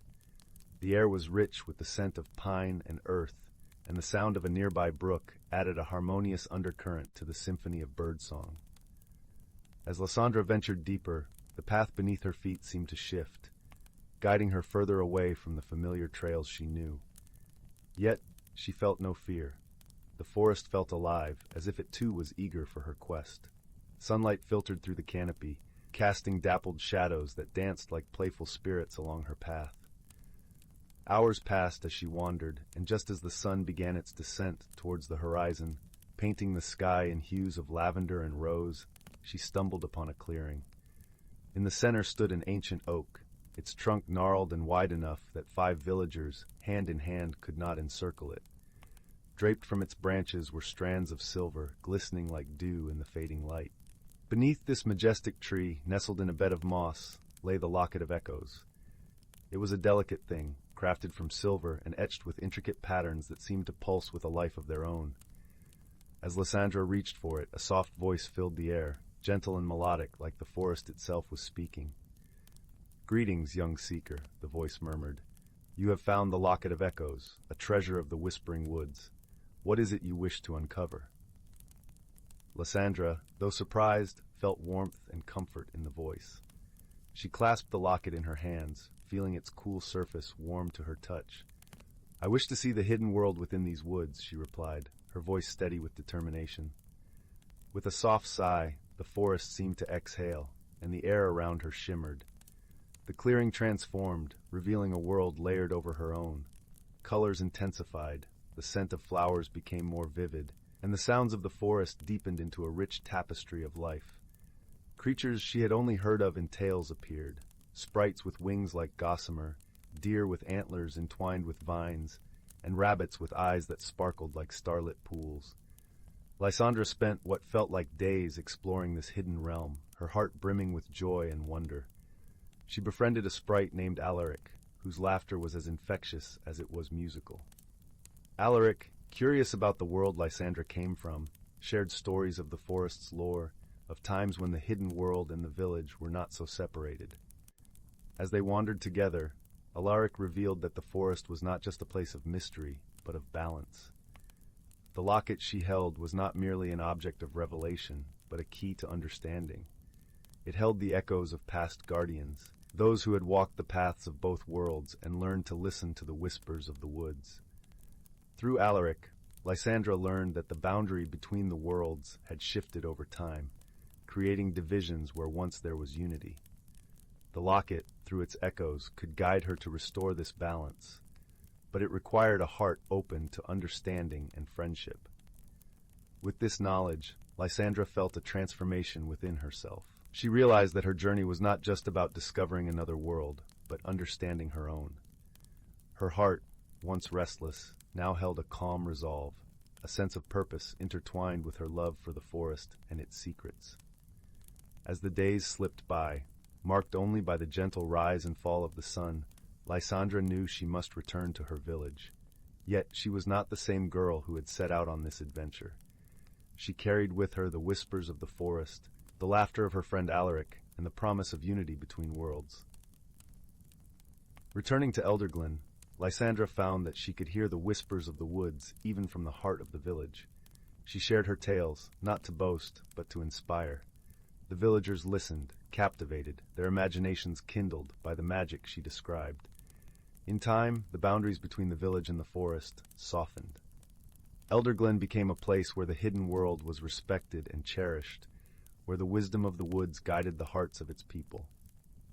The air was rich with the scent of pine and earth, and the sound of a nearby brook added a harmonious undercurrent to the symphony of birdsong. As Lysandra ventured deeper, the path beneath her feet seemed to shift, guiding her further away from the familiar trails she knew. Yet, she felt no fear. The forest felt alive, as if it too was eager for her quest. Sunlight filtered through the canopy, casting dappled shadows that danced like playful spirits along her path. Hours passed as she wandered, and just as the sun began its descent towards the horizon, painting the sky in hues of lavender and rose, she stumbled upon a clearing. In the center stood an ancient oak, its trunk gnarled and wide enough that 5 villagers, hand in hand, could not encircle it. Draped from its branches were strands of silver, glistening like dew in the fading light. Beneath this majestic tree, nestled in a bed of moss, lay the Locket of Echoes. It was a delicate thing, crafted from silver and etched with intricate patterns that seemed to pulse with a life of their own. As Lysandra reached for it, a soft voice filled the air, gentle and melodic like the forest itself was speaking. "Greetings, young seeker," the voice murmured. "You have found the Locket of Echoes, a treasure of the Whispering Woods. What is it you wish to uncover?" Lysandra, though surprised, felt warmth and comfort in the voice. She clasped the locket in her hands, feeling its cool surface warm to her touch. "I wish to see the hidden world within these woods," she replied, her voice steady with determination. With a soft sigh, the forest seemed to exhale, and the air around her shimmered. The clearing transformed, revealing a world layered over her own. Colors intensified, the scent of flowers became more vivid, and the sounds of the forest deepened into a rich tapestry of life. Creatures she had only heard of in tales appeared, sprites with wings like gossamer, deer with antlers entwined with vines, and rabbits with eyes that sparkled like starlit pools. Lysandra spent what felt like days exploring this hidden realm, her heart brimming with joy and wonder. She befriended a sprite named Alaric, whose laughter was as infectious as it was musical. Alaric, curious about the world Lysandra came from, shared stories of the forest's lore, of times when the hidden world and the village were not so separated. As they wandered together, Alaric revealed that the forest was not just a place of mystery, but of balance. The locket she held was not merely an object of revelation, but a key to understanding. It held the echoes of past guardians, those who had walked the paths of both worlds and learned to listen to the whispers of the woods. Through Alaric, Lysandra learned that the boundary between the worlds had shifted over time, creating divisions where once there was unity. The locket, through its echoes, could guide her to restore this balance, but it required a heart open to understanding and friendship. With this knowledge, Lysandra felt a transformation within herself. She realized that her journey was not just about discovering another world, but understanding her own. Her heart, once restless, now held a calm resolve, a sense of purpose intertwined with her love for the forest and its secrets. As the days slipped by, marked only by the gentle rise and fall of the sun, Lysandra knew she must return to her village. Yet she was not the same girl who had set out on this adventure. She carried with her the whispers of the forest, the laughter of her friend Alaric, and the promise of unity between worlds. Returning to Elderglen, Lysandra found that she could hear the whispers of the woods even from the heart of the village. She shared her tales, not to boast, but to inspire. The villagers listened, captivated, their imaginations kindled by the magic she described. In time, the boundaries between the village and the forest softened. Elderglen became a place where the hidden world was respected and cherished, where the wisdom of the woods guided the hearts of its people.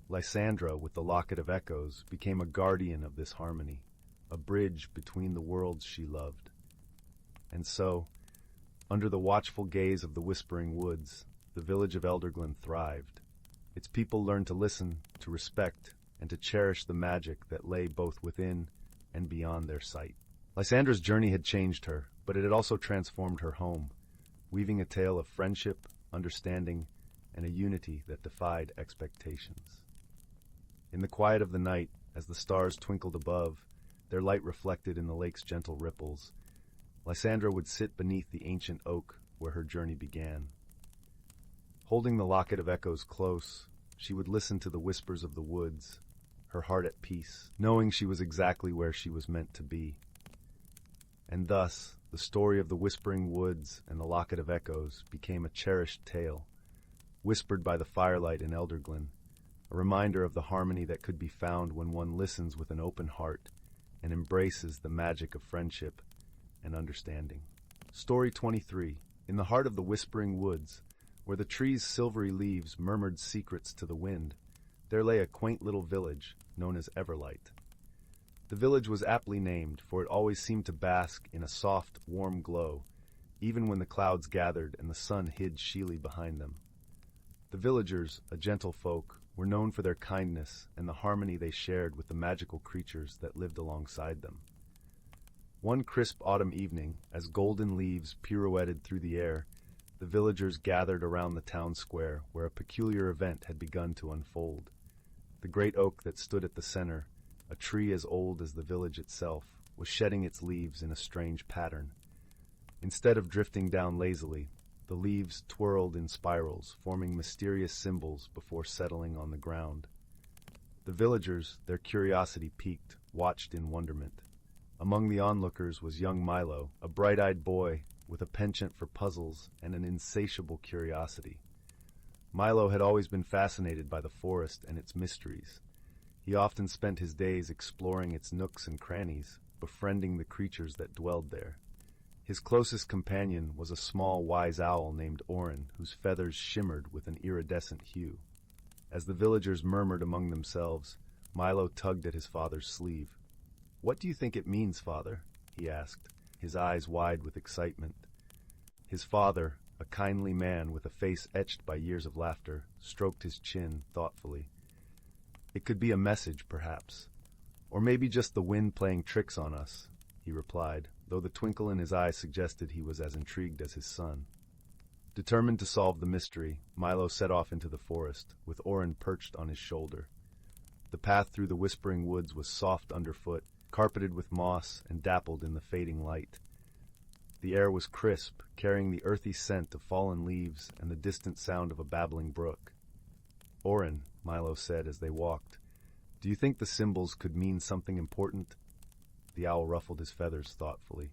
Lysandra, with the Locket of Echoes, became a guardian of this harmony, a bridge between the worlds she loved. And so, under the watchful gaze of the whispering woods, the village of Elderglen thrived. Its people learned to listen, to respect, and to cherish the magic that lay both within and beyond their sight. Lysandra's journey had changed her, but it had also transformed her home, weaving a tale of friendship, understanding, and a unity that defied expectations. In the quiet of the night, as the stars twinkled above, their light reflected in the lake's gentle ripples, Lysandra would sit beneath the ancient oak where her journey began. Holding the Locket of Echoes close, she would listen to the whispers of the woods, her heart at peace, knowing she was exactly where she was meant to be. And thus, the story of the Whispering Woods and the Locket of Echoes became a cherished tale, whispered by the firelight in Elderglen, a reminder of the harmony that could be found when one listens with an open heart and embraces the magic of friendship and understanding. Story 23. In the heart of the Whispering Woods, where the trees' silvery leaves murmured secrets to the wind, there lay a quaint little village known as Everlight. The village was aptly named, for it always seemed to bask in a soft, warm glow, even when the clouds gathered and the sun hid sheely behind them. The villagers, a gentle folk, were known for their kindness and the harmony they shared with the magical creatures that lived alongside them. One crisp autumn evening, as golden leaves pirouetted through the air, the villagers gathered around the town square where a peculiar event had begun to unfold. The great oak that stood at the center, a tree as old as the village itself, was shedding its leaves in a strange pattern. Instead of drifting down lazily, the leaves twirled in spirals, forming mysterious symbols before settling on the ground. The villagers, their curiosity piqued, watched in wonderment. Among the onlookers was young Milo, a bright-eyed boy with a penchant for puzzles and an insatiable curiosity. Milo had always been fascinated by the forest and its mysteries. He often spent his days exploring its nooks and crannies, befriending the creatures that dwelled there. His closest companion was a small wise owl named Orin, whose feathers shimmered with an iridescent hue. As the villagers murmured among themselves, Milo tugged at his father's sleeve. "What do you think it means, father?" he asked, his eyes wide with excitement. His father, a kindly man with a face etched by years of laughter, stroked his chin thoughtfully. "It could be a message, perhaps. Or maybe just the wind playing tricks on us," he replied, though the twinkle in his eye suggested he was as intrigued as his son. Determined to solve the mystery, Milo set off into the forest, with Orin perched on his shoulder. The path through the Whispering Woods was soft underfoot, carpeted with moss and dappled in the fading light. The air was crisp, carrying the earthy scent of fallen leaves and the distant sound of a babbling brook. "Orin," Milo said as they walked, "do you think the symbols could mean something important?" The owl ruffled his feathers thoughtfully.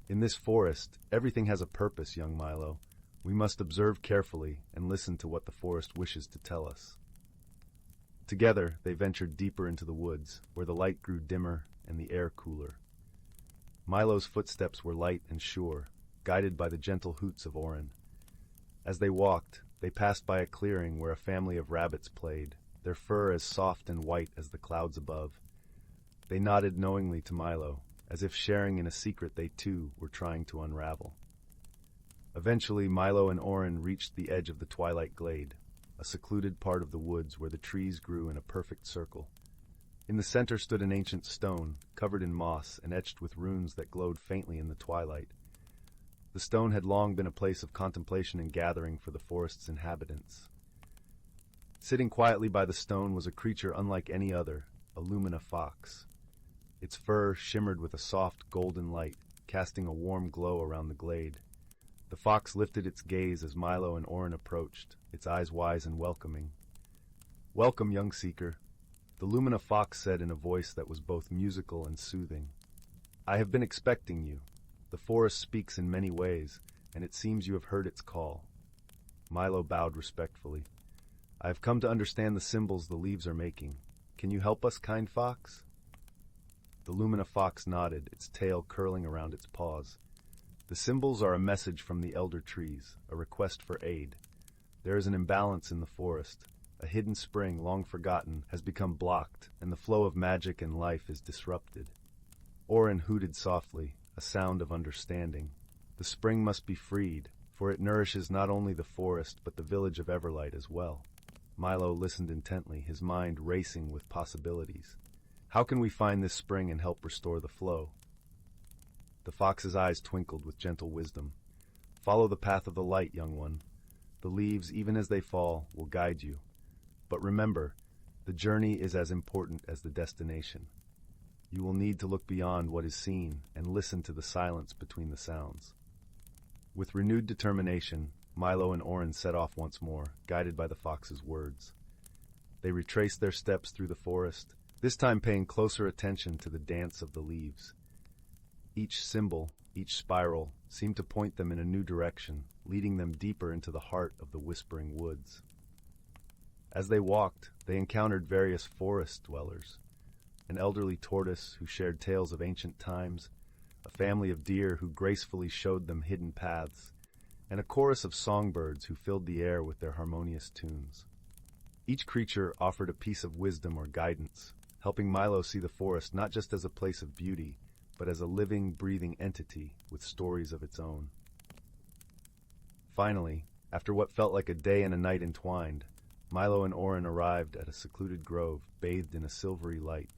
"In this forest, everything has a purpose, young Milo. We must observe carefully and listen to what the forest wishes to tell us." Together, they ventured deeper into the woods, where the light grew dimmer and the air cooler. Milo's footsteps were light and sure, guided by the gentle hoots of Orin. As they walked, they passed by a clearing where a family of rabbits played, their fur as soft and white as the clouds above. They nodded knowingly to Milo, as if sharing in a secret they too were trying to unravel. Eventually, Milo and Orin reached the edge of the twilight glade, a secluded part of the woods where the trees grew in a perfect circle. In the center stood an ancient stone, covered in moss and etched with runes that glowed faintly in the twilight. The stone had long been a place of contemplation and gathering for the forest's inhabitants. Sitting quietly by the stone was a creature unlike any other, a lumina fox. Its fur shimmered with a soft golden light, casting a warm glow around the glade. The fox lifted its gaze as Milo and Orin approached, its eyes wise and welcoming. "Welcome, young seeker," the lumina fox said in a voice that was both musical and soothing. "I have been expecting you. The forest speaks in many ways, and it seems you have heard its call." Milo bowed respectfully. "I have come to understand the symbols the leaves are making. Can you help us, kind fox?" The lumina fox nodded, its tail curling around its paws. "The symbols are a message from the elder trees, a request for aid. There is an imbalance in the forest. A hidden spring, long forgotten, has become blocked, and the flow of magic and life is disrupted." Orin hooted softly, a sound of understanding. The spring must be freed, for it nourishes not only the forest but the village of Everlight as well. Milo listened intently, his mind racing with possibilities. "How can we find this spring and help restore the flow?" The fox's eyes twinkled with gentle wisdom. "Follow the path of the light, young one. The leaves, even as they fall, will guide you. But remember, the journey is as important as the destination. You will need to look beyond what is seen and listen to the silence between the sounds." With renewed determination, Milo and Orin set off once more, guided by the fox's words. They retraced their steps through the forest, this time paying closer attention to the dance of the leaves. Each symbol, each spiral, seemed to point them in a new direction, leading them deeper into the heart of the whispering woods. As they walked, they encountered various forest dwellers. An elderly tortoise who shared tales of ancient times, a family of deer who gracefully showed them hidden paths, and a chorus of songbirds who filled the air with their harmonious tunes. Each creature offered a piece of wisdom or guidance, helping Milo see the forest not just as a place of beauty, but as a living, breathing entity with stories of its own. Finally, after what felt like a day and a night entwined, Milo and Orin arrived at a secluded grove bathed in a silvery light.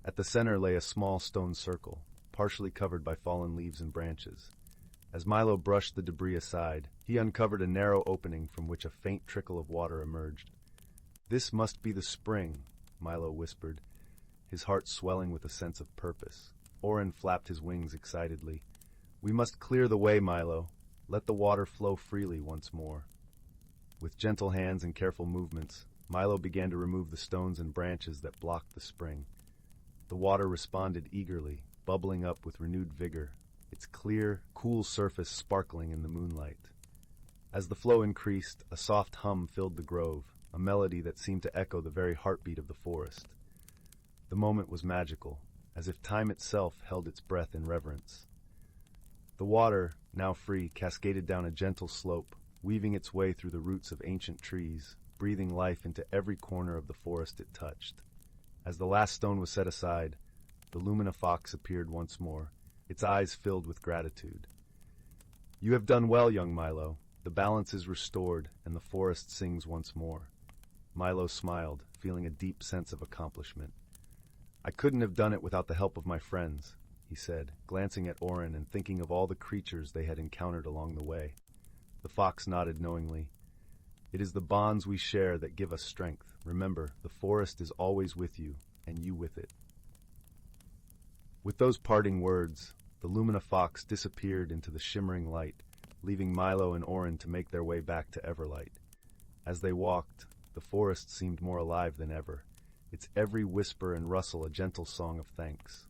At the center lay a small stone circle, partially covered by fallen leaves and branches. As Milo brushed the debris aside, he uncovered a narrow opening from which a faint trickle of water emerged. "This must be the spring," Milo whispered, his heart swelling with a sense of purpose. Orin flapped his wings excitedly. "We must clear the way, Milo. Let the water flow freely once more." With gentle hands and careful movements, Milo began to remove the stones and branches that blocked the spring. The water responded eagerly, bubbling up with renewed vigor, its clear, cool surface sparkling in the moonlight. As the flow increased, a soft hum filled the grove, a melody that seemed to echo the very heartbeat of the forest. The moment was magical, as if time itself held its breath in reverence. The water, now free, cascaded down a gentle slope, weaving its way through the roots of ancient trees, breathing life into every corner of the forest it touched. As the last stone was set aside, the lumina fox appeared once more, its eyes filled with gratitude. "You have done well, young Milo. The balance is restored, and the forest sings once more." Milo smiled, feeling a deep sense of accomplishment. "I couldn't have done it without the help of my friends," he said, glancing at Orin and thinking of all the creatures they had encountered along the way. The fox nodded knowingly. "It is the bonds we share that give us strength. Remember, the forest is always with you, and you with it." With those parting words, the lumina fox disappeared into the shimmering light, leaving Milo and Orin to make their way back to Everlight. As they walked, the forest seemed more alive than ever, its every whisper and rustle a gentle song of thanks.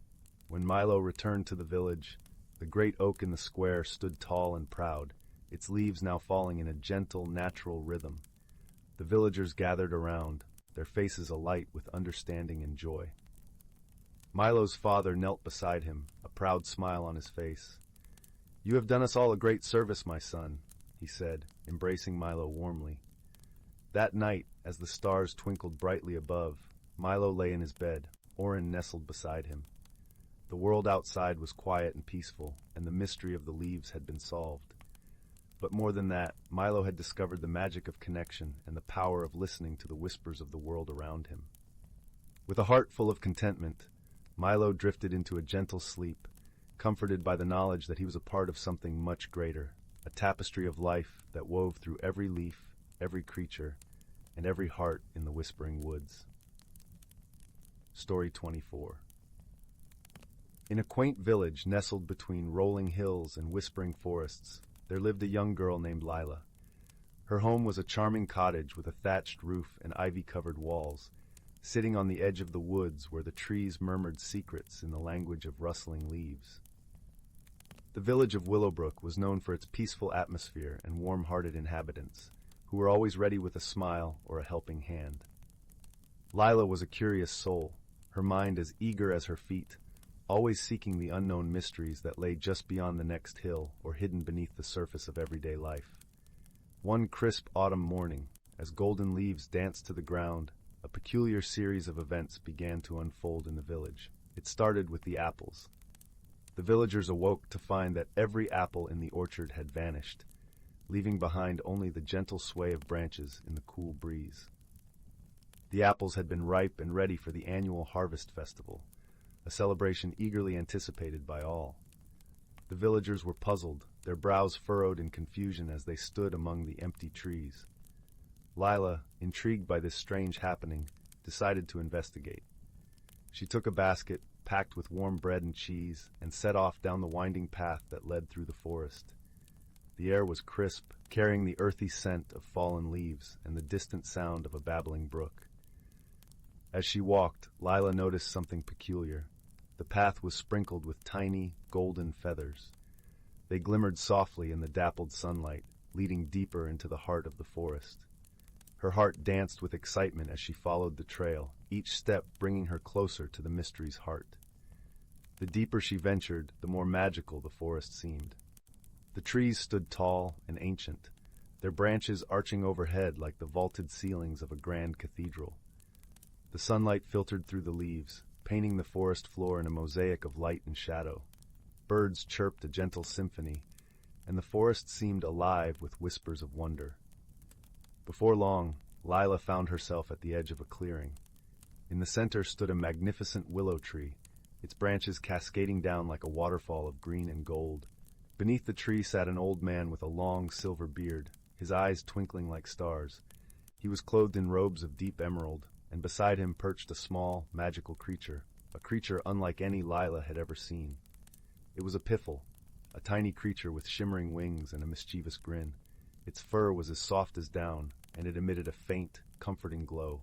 When Milo returned to the village, the great oak in the square stood tall and proud, its leaves now falling in a gentle, natural rhythm. The villagers gathered around, their faces alight with understanding and joy. Milo's father knelt beside him, a proud smile on his face. "You have done us all a great service, my son," he said, embracing Milo warmly. That night, as the stars twinkled brightly above, Milo lay in his bed, Orin nestled beside him. The world outside was quiet and peaceful, and the mystery of the leaves had been solved. But more than that, Milo had discovered the magic of connection and the power of listening to the whispers of the world around him. With a heart full of contentment, Milo drifted into a gentle sleep, comforted by the knowledge that he was a part of something much greater, a tapestry of life that wove through every leaf, every creature, and every heart in the whispering woods. Story 24. In a quaint village nestled between rolling hills and whispering forests, there lived a young girl named Lila. Her home was a charming cottage with a thatched roof and ivy-covered walls, sitting on the edge of the woods where the trees murmured secrets in the language of rustling leaves. The village of Willowbrook was known for its peaceful atmosphere and warm-hearted inhabitants, who were always ready with a smile or a helping hand. Lila was a curious soul, her mind as eager as her feet, always seeking the unknown mysteries that lay just beyond the next hill or hidden beneath the surface of everyday life. One crisp autumn morning, as golden leaves danced to the ground, a peculiar series of events began to unfold in the village. It started with the apples. The villagers awoke to find that every apple in the orchard had vanished, leaving behind only the gentle sway of branches in the cool breeze. The apples had been ripe and ready for the annual harvest festival, a celebration eagerly anticipated by all. The villagers were puzzled, their brows furrowed in confusion as they stood among the empty trees. Lila, intrigued by this strange happening, decided to investigate. She took a basket, packed with warm bread and cheese, and set off down the winding path that led through the forest. The air was crisp, carrying the earthy scent of fallen leaves and the distant sound of a babbling brook. As she walked, Lila noticed something peculiar. The path was sprinkled with tiny, golden feathers. They glimmered softly in the dappled sunlight, leading deeper into the heart of the forest. Her heart danced with excitement as she followed the trail, each step bringing her closer to the mystery's heart. The deeper she ventured, the more magical the forest seemed. The trees stood tall and ancient, their branches arching overhead like the vaulted ceilings of a grand cathedral. The sunlight filtered through the leaves, painting the forest floor in a mosaic of light and shadow. Birds chirped a gentle symphony, and the forest seemed alive with whispers of wonder. Before long, Lila found herself at the edge of a clearing. In the center stood a magnificent willow tree, its branches cascading down like a waterfall of green and gold. Beneath the tree sat an old man with a long silver beard, his eyes twinkling like stars. He was clothed in robes of deep emerald, and beside him perched a small, magical creature, a creature unlike any Lila had ever seen. It was a piffle, a tiny creature with shimmering wings and a mischievous grin. Its fur was as soft as down, and it emitted a faint, comforting glow.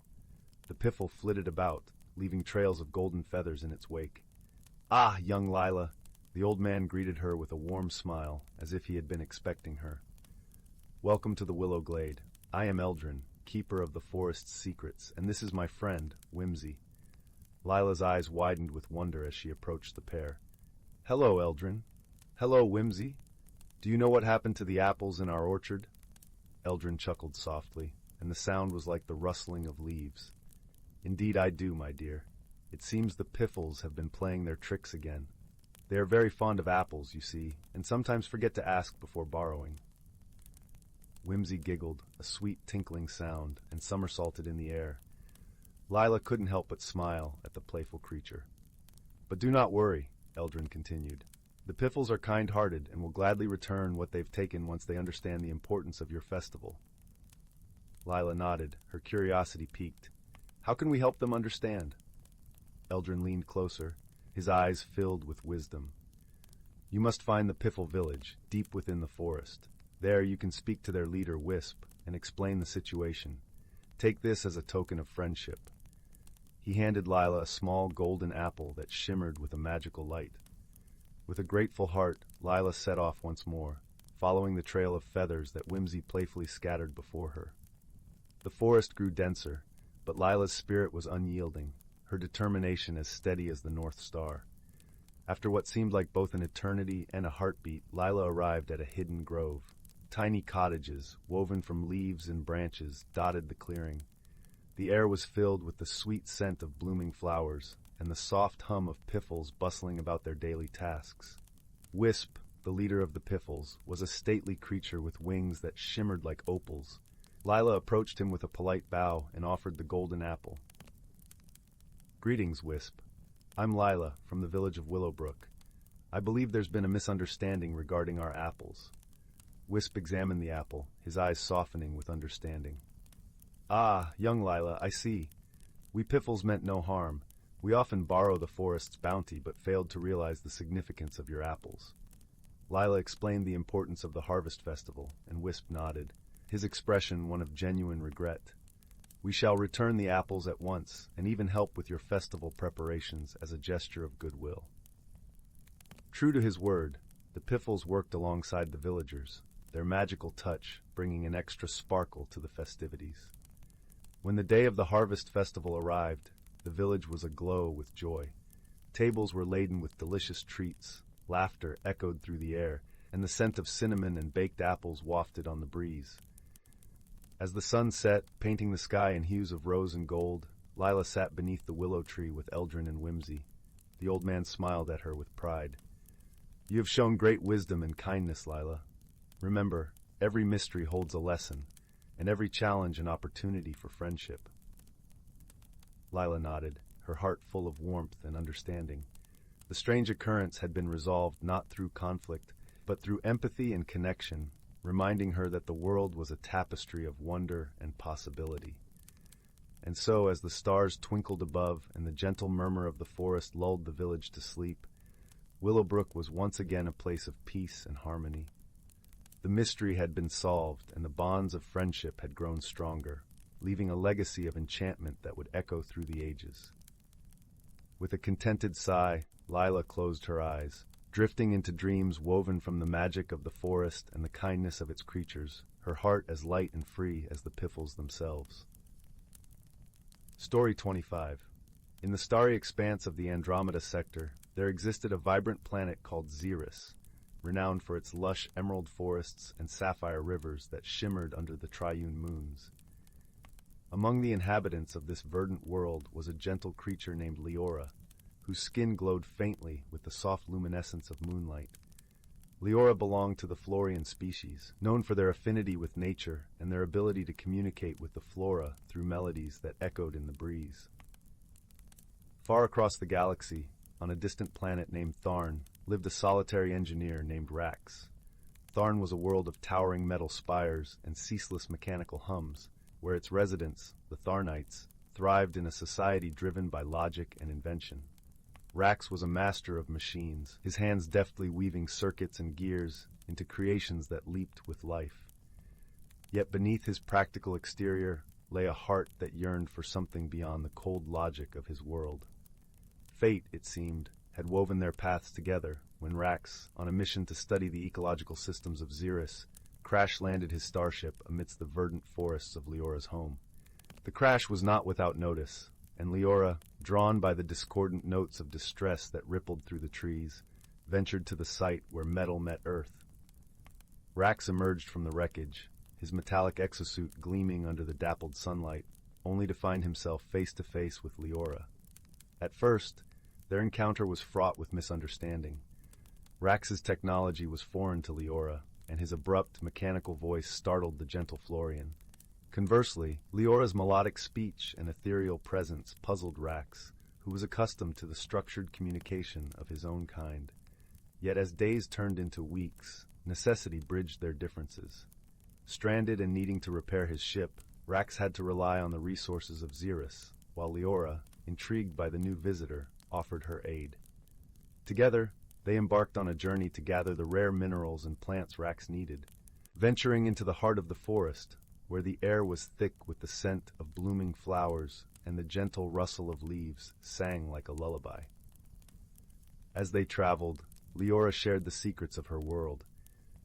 The piffle flitted about, leaving trails of golden feathers in its wake. "Ah, young Lila!" The old man greeted her with a warm smile, as if he had been expecting her. "Welcome to the Willow Glade. I am Eldrin, keeper of the forest's secrets, and this is my friend, Whimsy." Lila's eyes widened with wonder as she approached the pair. "Hello, Eldrin." "Hello, Whimsy. Do you know what happened to the apples in our orchard?" Eldrin chuckled softly, and the sound was like the rustling of leaves. "Indeed I do, my dear. It seems the piffles have been playing their tricks again. They are very fond of apples, you see, and sometimes forget to ask before borrowing." Whimsy giggled, a sweet tinkling sound, and somersaulted in the air. Lila couldn't help but smile at the playful creature. "But do not worry," Eldrin continued. "The piffles are kind-hearted and will gladly return what they've taken once they understand the importance of your festival." Lila nodded, her curiosity piqued. "How can we help them understand?" Eldrin leaned closer, his eyes filled with wisdom. "You must find the Piffle village, deep within the forest. There you can speak to their leader, Wisp, and explain the situation. Take this as a token of friendship." He handed Lila a small golden apple that shimmered with a magical light. With a grateful heart, Lila set off once more, following the trail of feathers that Whimsy playfully scattered before her. The forest grew denser, but Lila's spirit was unyielding. her determination as steady as the North Star. After what seemed like both an eternity and a heartbeat, Lila arrived at a hidden grove. Tiny cottages, woven from leaves and branches, dotted the clearing. The air was filled with the sweet scent of blooming flowers and the soft hum of piffles bustling about their daily tasks. Wisp, the leader of the piffles, was a stately creature with wings that shimmered like opals. Lila approached him with a polite bow and offered the golden apple. "Greetings, Wisp. I'm Lila, from the village of Willowbrook. I believe there's been a misunderstanding regarding our apples." Wisp examined the apple, his eyes softening with understanding. "Ah, young Lila, I see. We piffles meant no harm. We often borrow the forest's bounty but failed to realize the significance of your apples." Lila explained the importance of the harvest festival, and Wisp nodded, his expression one of genuine regret. "We shall return the apples at once, and even help with your festival preparations as a gesture of goodwill." True to his word, the piffles worked alongside the villagers, their magical touch bringing an extra sparkle to the festivities. When the day of the harvest festival arrived, the village was aglow with joy. Tables were laden with delicious treats, laughter echoed through the air, and the scent of cinnamon and baked apples wafted on the breeze. As the sun set, painting the sky in hues of rose and gold, Lila sat beneath the willow tree with Eldrin and Whimsy. The old man smiled at her with pride. "You have shown great wisdom and kindness, Lila. Remember, every mystery holds a lesson, and every challenge an opportunity for friendship." Lila nodded, her heart full of warmth and understanding. The strange occurrence had been resolved not through conflict, but through empathy and connection, reminding her that the world was a tapestry of wonder and possibility. And so, as the stars twinkled above and the gentle murmur of the forest lulled the village to sleep, Willowbrook was once again a place of peace and harmony. The mystery had been solved, and the bonds of friendship had grown stronger, leaving a legacy of enchantment that would echo through the ages. With a contented sigh, Lila closed her eyes, drifting into dreams woven from the magic of the forest and the kindness of its creatures, her heart as light and free as the piffles themselves. Story 25. In the starry expanse of the Andromeda sector, there existed a vibrant planet called Xeris, renowned for its lush emerald forests and sapphire rivers that shimmered under the triune moons. Among the inhabitants of this verdant world was a gentle creature named Leora, whose skin glowed faintly with the soft luminescence of moonlight. Leora belonged to the Florian species, known for their affinity with nature and their ability to communicate with the flora through melodies that echoed in the breeze. Far across the galaxy, on a distant planet named Tharn, lived a solitary engineer named Rax. Tharn was a world of towering metal spires and ceaseless mechanical hums, where its residents, the Tharnites, thrived in a society driven by logic and invention. Rax was a master of machines, his hands deftly weaving circuits and gears into creations that leaped with life. Yet beneath his practical exterior lay a heart that yearned for something beyond the cold logic of his world. Fate, it seemed, had woven their paths together when Rax, on a mission to study the ecological systems of Xeris, crash-landed his starship amidst the verdant forests of Leora's home. The crash was not without notice, and Leora, drawn by the discordant notes of distress that rippled through the trees, ventured to the site where metal met earth. Rax emerged from the wreckage, his metallic exosuit gleaming under the dappled sunlight, only to find himself face to face with Leora. At first, their encounter was fraught with misunderstanding. Rax's technology was foreign to Leora, and his abrupt, mechanical voice startled the gentle Florian. Conversely, Leora's melodic speech and ethereal presence puzzled Rax, who was accustomed to the structured communication of his own kind. Yet as days turned into weeks, necessity bridged their differences. Stranded and needing to repair his ship, Rax had to rely on the resources of Xeris, while Leora, intrigued by the new visitor, offered her aid. Together, they embarked on a journey to gather the rare minerals and plants Rax needed. Venturing into the heart of the forest, where the air was thick with the scent of blooming flowers and the gentle rustle of leaves sang like a lullaby. As they traveled, Leora shared the secrets of her world,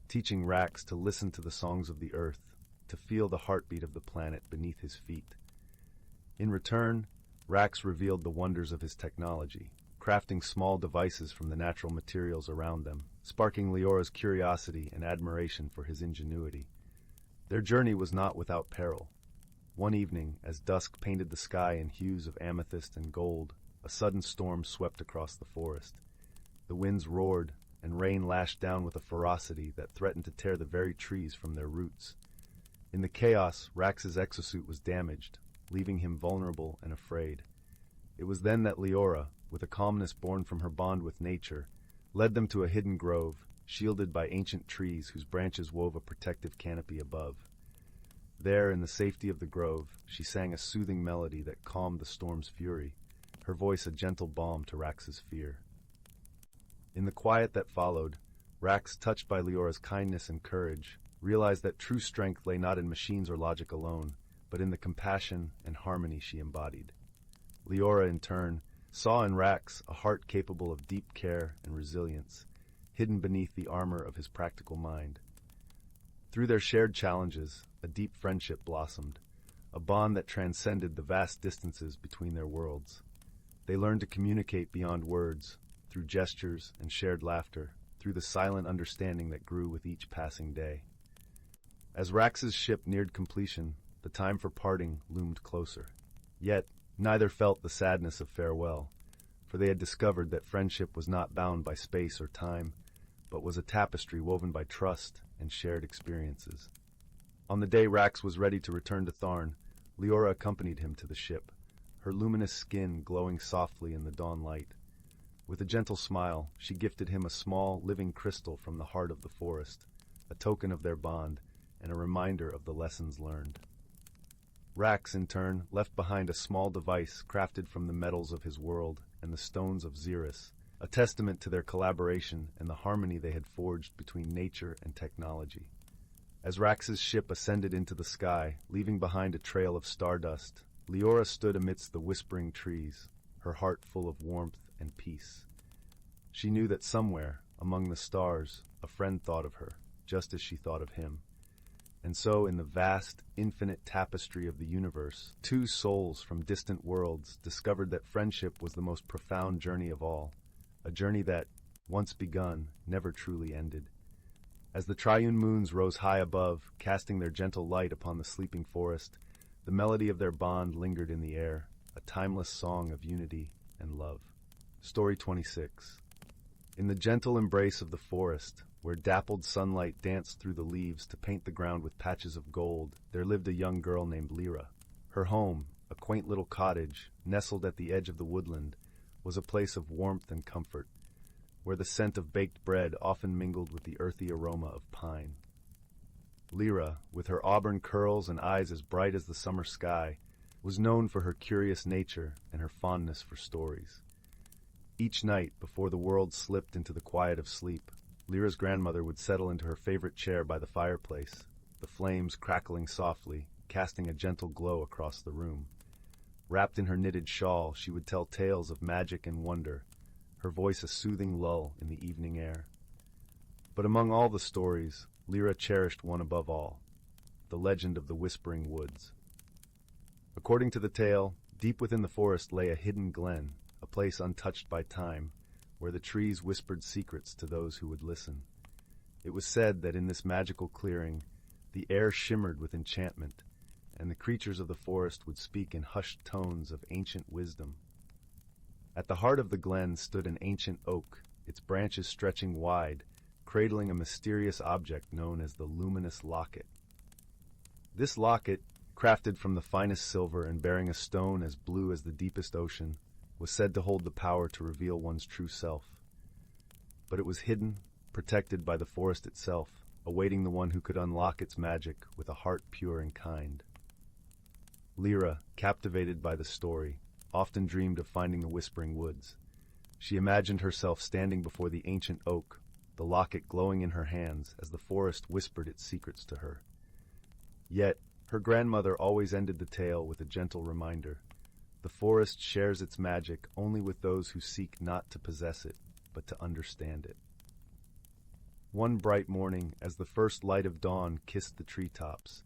teaching Rax to listen to the songs of the earth, to feel the heartbeat of the planet beneath his feet. In return, Rax revealed the wonders of his technology, crafting small devices from the natural materials around them, sparking Leora's curiosity and admiration for his ingenuity. Their journey was not without peril. One evening, as dusk painted the sky in hues of amethyst and gold, a sudden storm swept across the forest. The winds roared, and rain lashed down with a ferocity that threatened to tear the very trees from their roots. In the chaos, Rax's exosuit was damaged, leaving him vulnerable and afraid. It was then that Leora, with a calmness born from her bond with nature, led them to a hidden grove, shielded by ancient trees whose branches wove a protective canopy above. There, in the safety of the grove, she sang a soothing melody that calmed the storm's fury, her voice a gentle balm to Rax's fear. In the quiet that followed, Rax, touched by Leora's kindness and courage, realized that true strength lay not in machines or logic alone, but in the compassion and harmony she embodied. Leora, in turn, saw in Rax a heart capable of deep care and resilience, hidden beneath the armor of his practical mind. Through their shared challenges, a deep friendship blossomed, a bond that transcended the vast distances between their worlds. They learned to communicate beyond words, through gestures and shared laughter, through the silent understanding that grew with each passing day. As Rax's ship neared completion, the time for parting loomed closer. Yet, neither felt the sadness of farewell, for they had discovered that friendship was not bound by space or time, but was a tapestry woven by trust and shared experiences. On the day Rax was ready to return to Tharn, Leora accompanied him to the ship, her luminous skin glowing softly in the dawn light. With a gentle smile, she gifted him a small, living crystal from the heart of the forest, a token of their bond and a reminder of the lessons learned. Rax, in turn, left behind a small device crafted from the metals of his world and the stones of Xeris, a testament to their collaboration and the harmony they had forged between nature and technology. As Rax's ship ascended into the sky, leaving behind a trail of stardust, Leora stood amidst the whispering trees, her heart full of warmth and peace. She knew that somewhere, among the stars, a friend thought of her, just as she thought of him. And so, in the vast, infinite tapestry of the universe, two souls from distant worlds discovered that friendship was the most profound journey of all, a journey that, once begun, never truly ended. As the triune moons rose high above, casting their gentle light upon the sleeping forest, the melody of their bond lingered in the air, a timeless song of unity and love. Story 26. In the gentle embrace of the forest, where dappled sunlight danced through the leaves to paint the ground with patches of gold, there lived a young girl named Lyra. Her home, a quaint little cottage, nestled at the edge of the woodland, was a place of warmth and comfort, where the scent of baked bread often mingled with the earthy aroma of pine. Lyra, with her auburn curls and eyes as bright as the summer sky, was known for her curious nature and her fondness for stories. Each night, before the world slipped into the quiet of sleep, Lyra's grandmother would settle into her favorite chair by the fireplace, the flames crackling softly, casting a gentle glow across the room. Wrapped in her knitted shawl, she would tell tales of magic and wonder, her voice a soothing lull in the evening air. But among all the stories, Lyra cherished one above all, the legend of the Whispering Woods. According to the tale, deep within the forest lay a hidden glen, a place untouched by time, where the trees whispered secrets to those who would listen. It was said that in this magical clearing, the air shimmered with enchantment, and the creatures of the forest would speak in hushed tones of ancient wisdom. At the heart of the glen stood an ancient oak, its branches stretching wide, cradling a mysterious object known as the luminous locket. This locket, crafted from the finest silver and bearing a stone as blue as the deepest ocean, was said to hold the power to reveal one's true self. But it was hidden, protected by the forest itself, awaiting the one who could unlock its magic with a heart pure and kind. Lyra, captivated by the story, often dreamed of finding the Whispering Woods. She imagined herself standing before the ancient oak, the locket glowing in her hands as the forest whispered its secrets to her. Yet, her grandmother always ended the tale with a gentle reminder. The forest shares its magic only with those who seek not to possess it, but to understand it. One bright morning, as the first light of dawn kissed the treetops,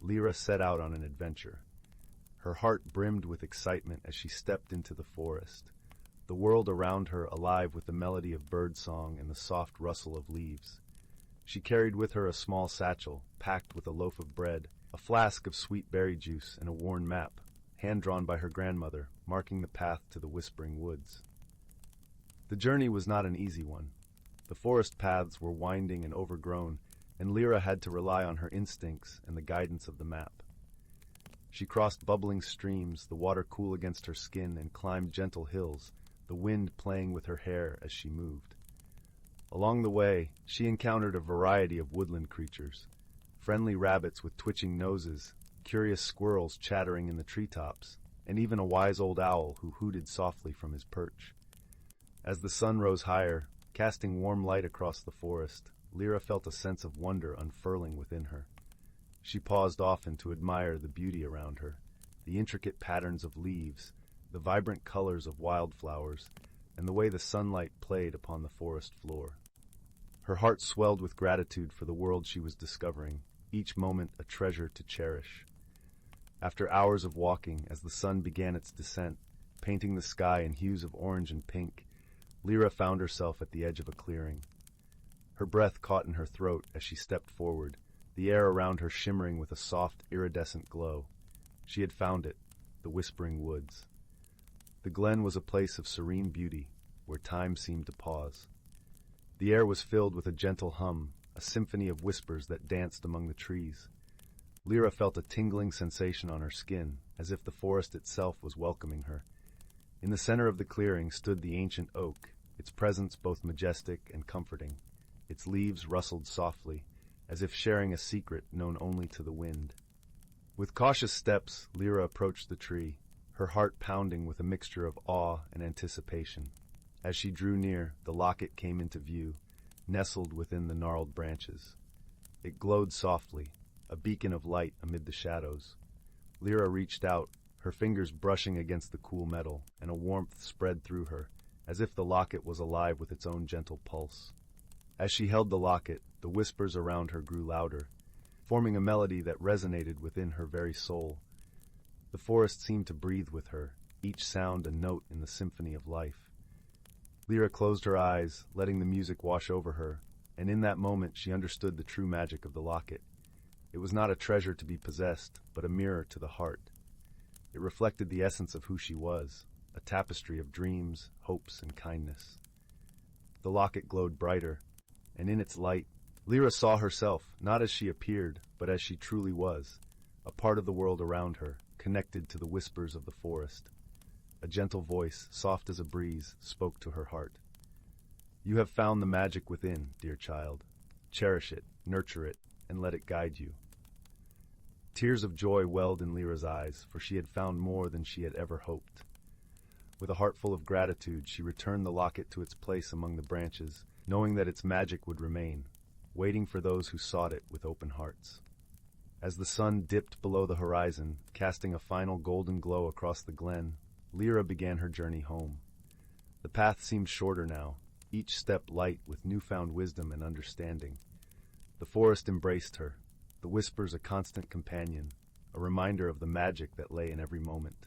Lyra set out on an adventure. Her heart brimmed with excitement as she stepped into the forest, the world around her alive with the melody of birdsong and the soft rustle of leaves. She carried with her a small satchel, packed with a loaf of bread, a flask of sweet berry juice, and a worn map, hand-drawn by her grandmother, marking the path to the Whispering Woods. The journey was not an easy one. The forest paths were winding and overgrown, and Lyra had to rely on her instincts and the guidance of the map. She crossed bubbling streams, the water cool against her skin, and climbed gentle hills, the wind playing with her hair as she moved. Along the way, she encountered a variety of woodland creatures, friendly rabbits with twitching noses, curious squirrels chattering in the treetops, and even a wise old owl who hooted softly from his perch. As the sun rose higher, casting warm light across the forest, Lyra felt a sense of wonder unfurling within her. She paused often to admire the beauty around her, the intricate patterns of leaves, the vibrant colors of wildflowers, and the way the sunlight played upon the forest floor. Her heart swelled with gratitude for the world she was discovering, each moment a treasure to cherish. After hours of walking, as the sun began its descent, painting the sky in hues of orange and pink, Lyra found herself at the edge of a clearing. Her breath caught in her throat as she stepped forward, the air around her shimmering with a soft, iridescent glow. She had found it, the Whispering Woods. The glen was a place of serene beauty, where time seemed to pause. The air was filled with a gentle hum, a symphony of whispers that danced among the trees. Lyra felt a tingling sensation on her skin, as if the forest itself was welcoming her. In the center of the clearing stood the ancient oak, its presence both majestic and comforting. Its leaves rustled softly, as if sharing a secret known only to the wind. With cautious steps, Lyra approached the tree, her heart pounding with a mixture of awe and anticipation. As she drew near, the locket came into view, nestled within the gnarled branches. It glowed softly, a beacon of light amid the shadows. Lyra reached out, her fingers brushing against the cool metal, and a warmth spread through her, as if the locket was alive with its own gentle pulse. As she held the locket, the whispers around her grew louder, forming a melody that resonated within her very soul. The forest seemed to breathe with her, each sound a note in the symphony of life. Lyra closed her eyes, letting the music wash over her, and in that moment she understood the true magic of the locket. It was not a treasure to be possessed, but a mirror to the heart. It reflected the essence of who she was, a tapestry of dreams, hopes, and kindness. The locket glowed brighter, and in its light, Lyra saw herself, not as she appeared, but as she truly was, a part of the world around her, connected to the whispers of the forest. A gentle voice, soft as a breeze, spoke to her heart. "You have found the magic within, dear child. Cherish it, nurture it, and let it guide you." Tears of joy welled in Lyra's eyes, for she had found more than she had ever hoped. With a heart full of gratitude, she returned the locket to its place among the branches, knowing that its magic would remain, waiting for those who sought it with open hearts. As the sun dipped below the horizon, casting a final golden glow across the glen, Lyra began her journey home. The path seemed shorter now, each step light with newfound wisdom and understanding. The forest embraced her, the whispers a constant companion, a reminder of the magic that lay in every moment.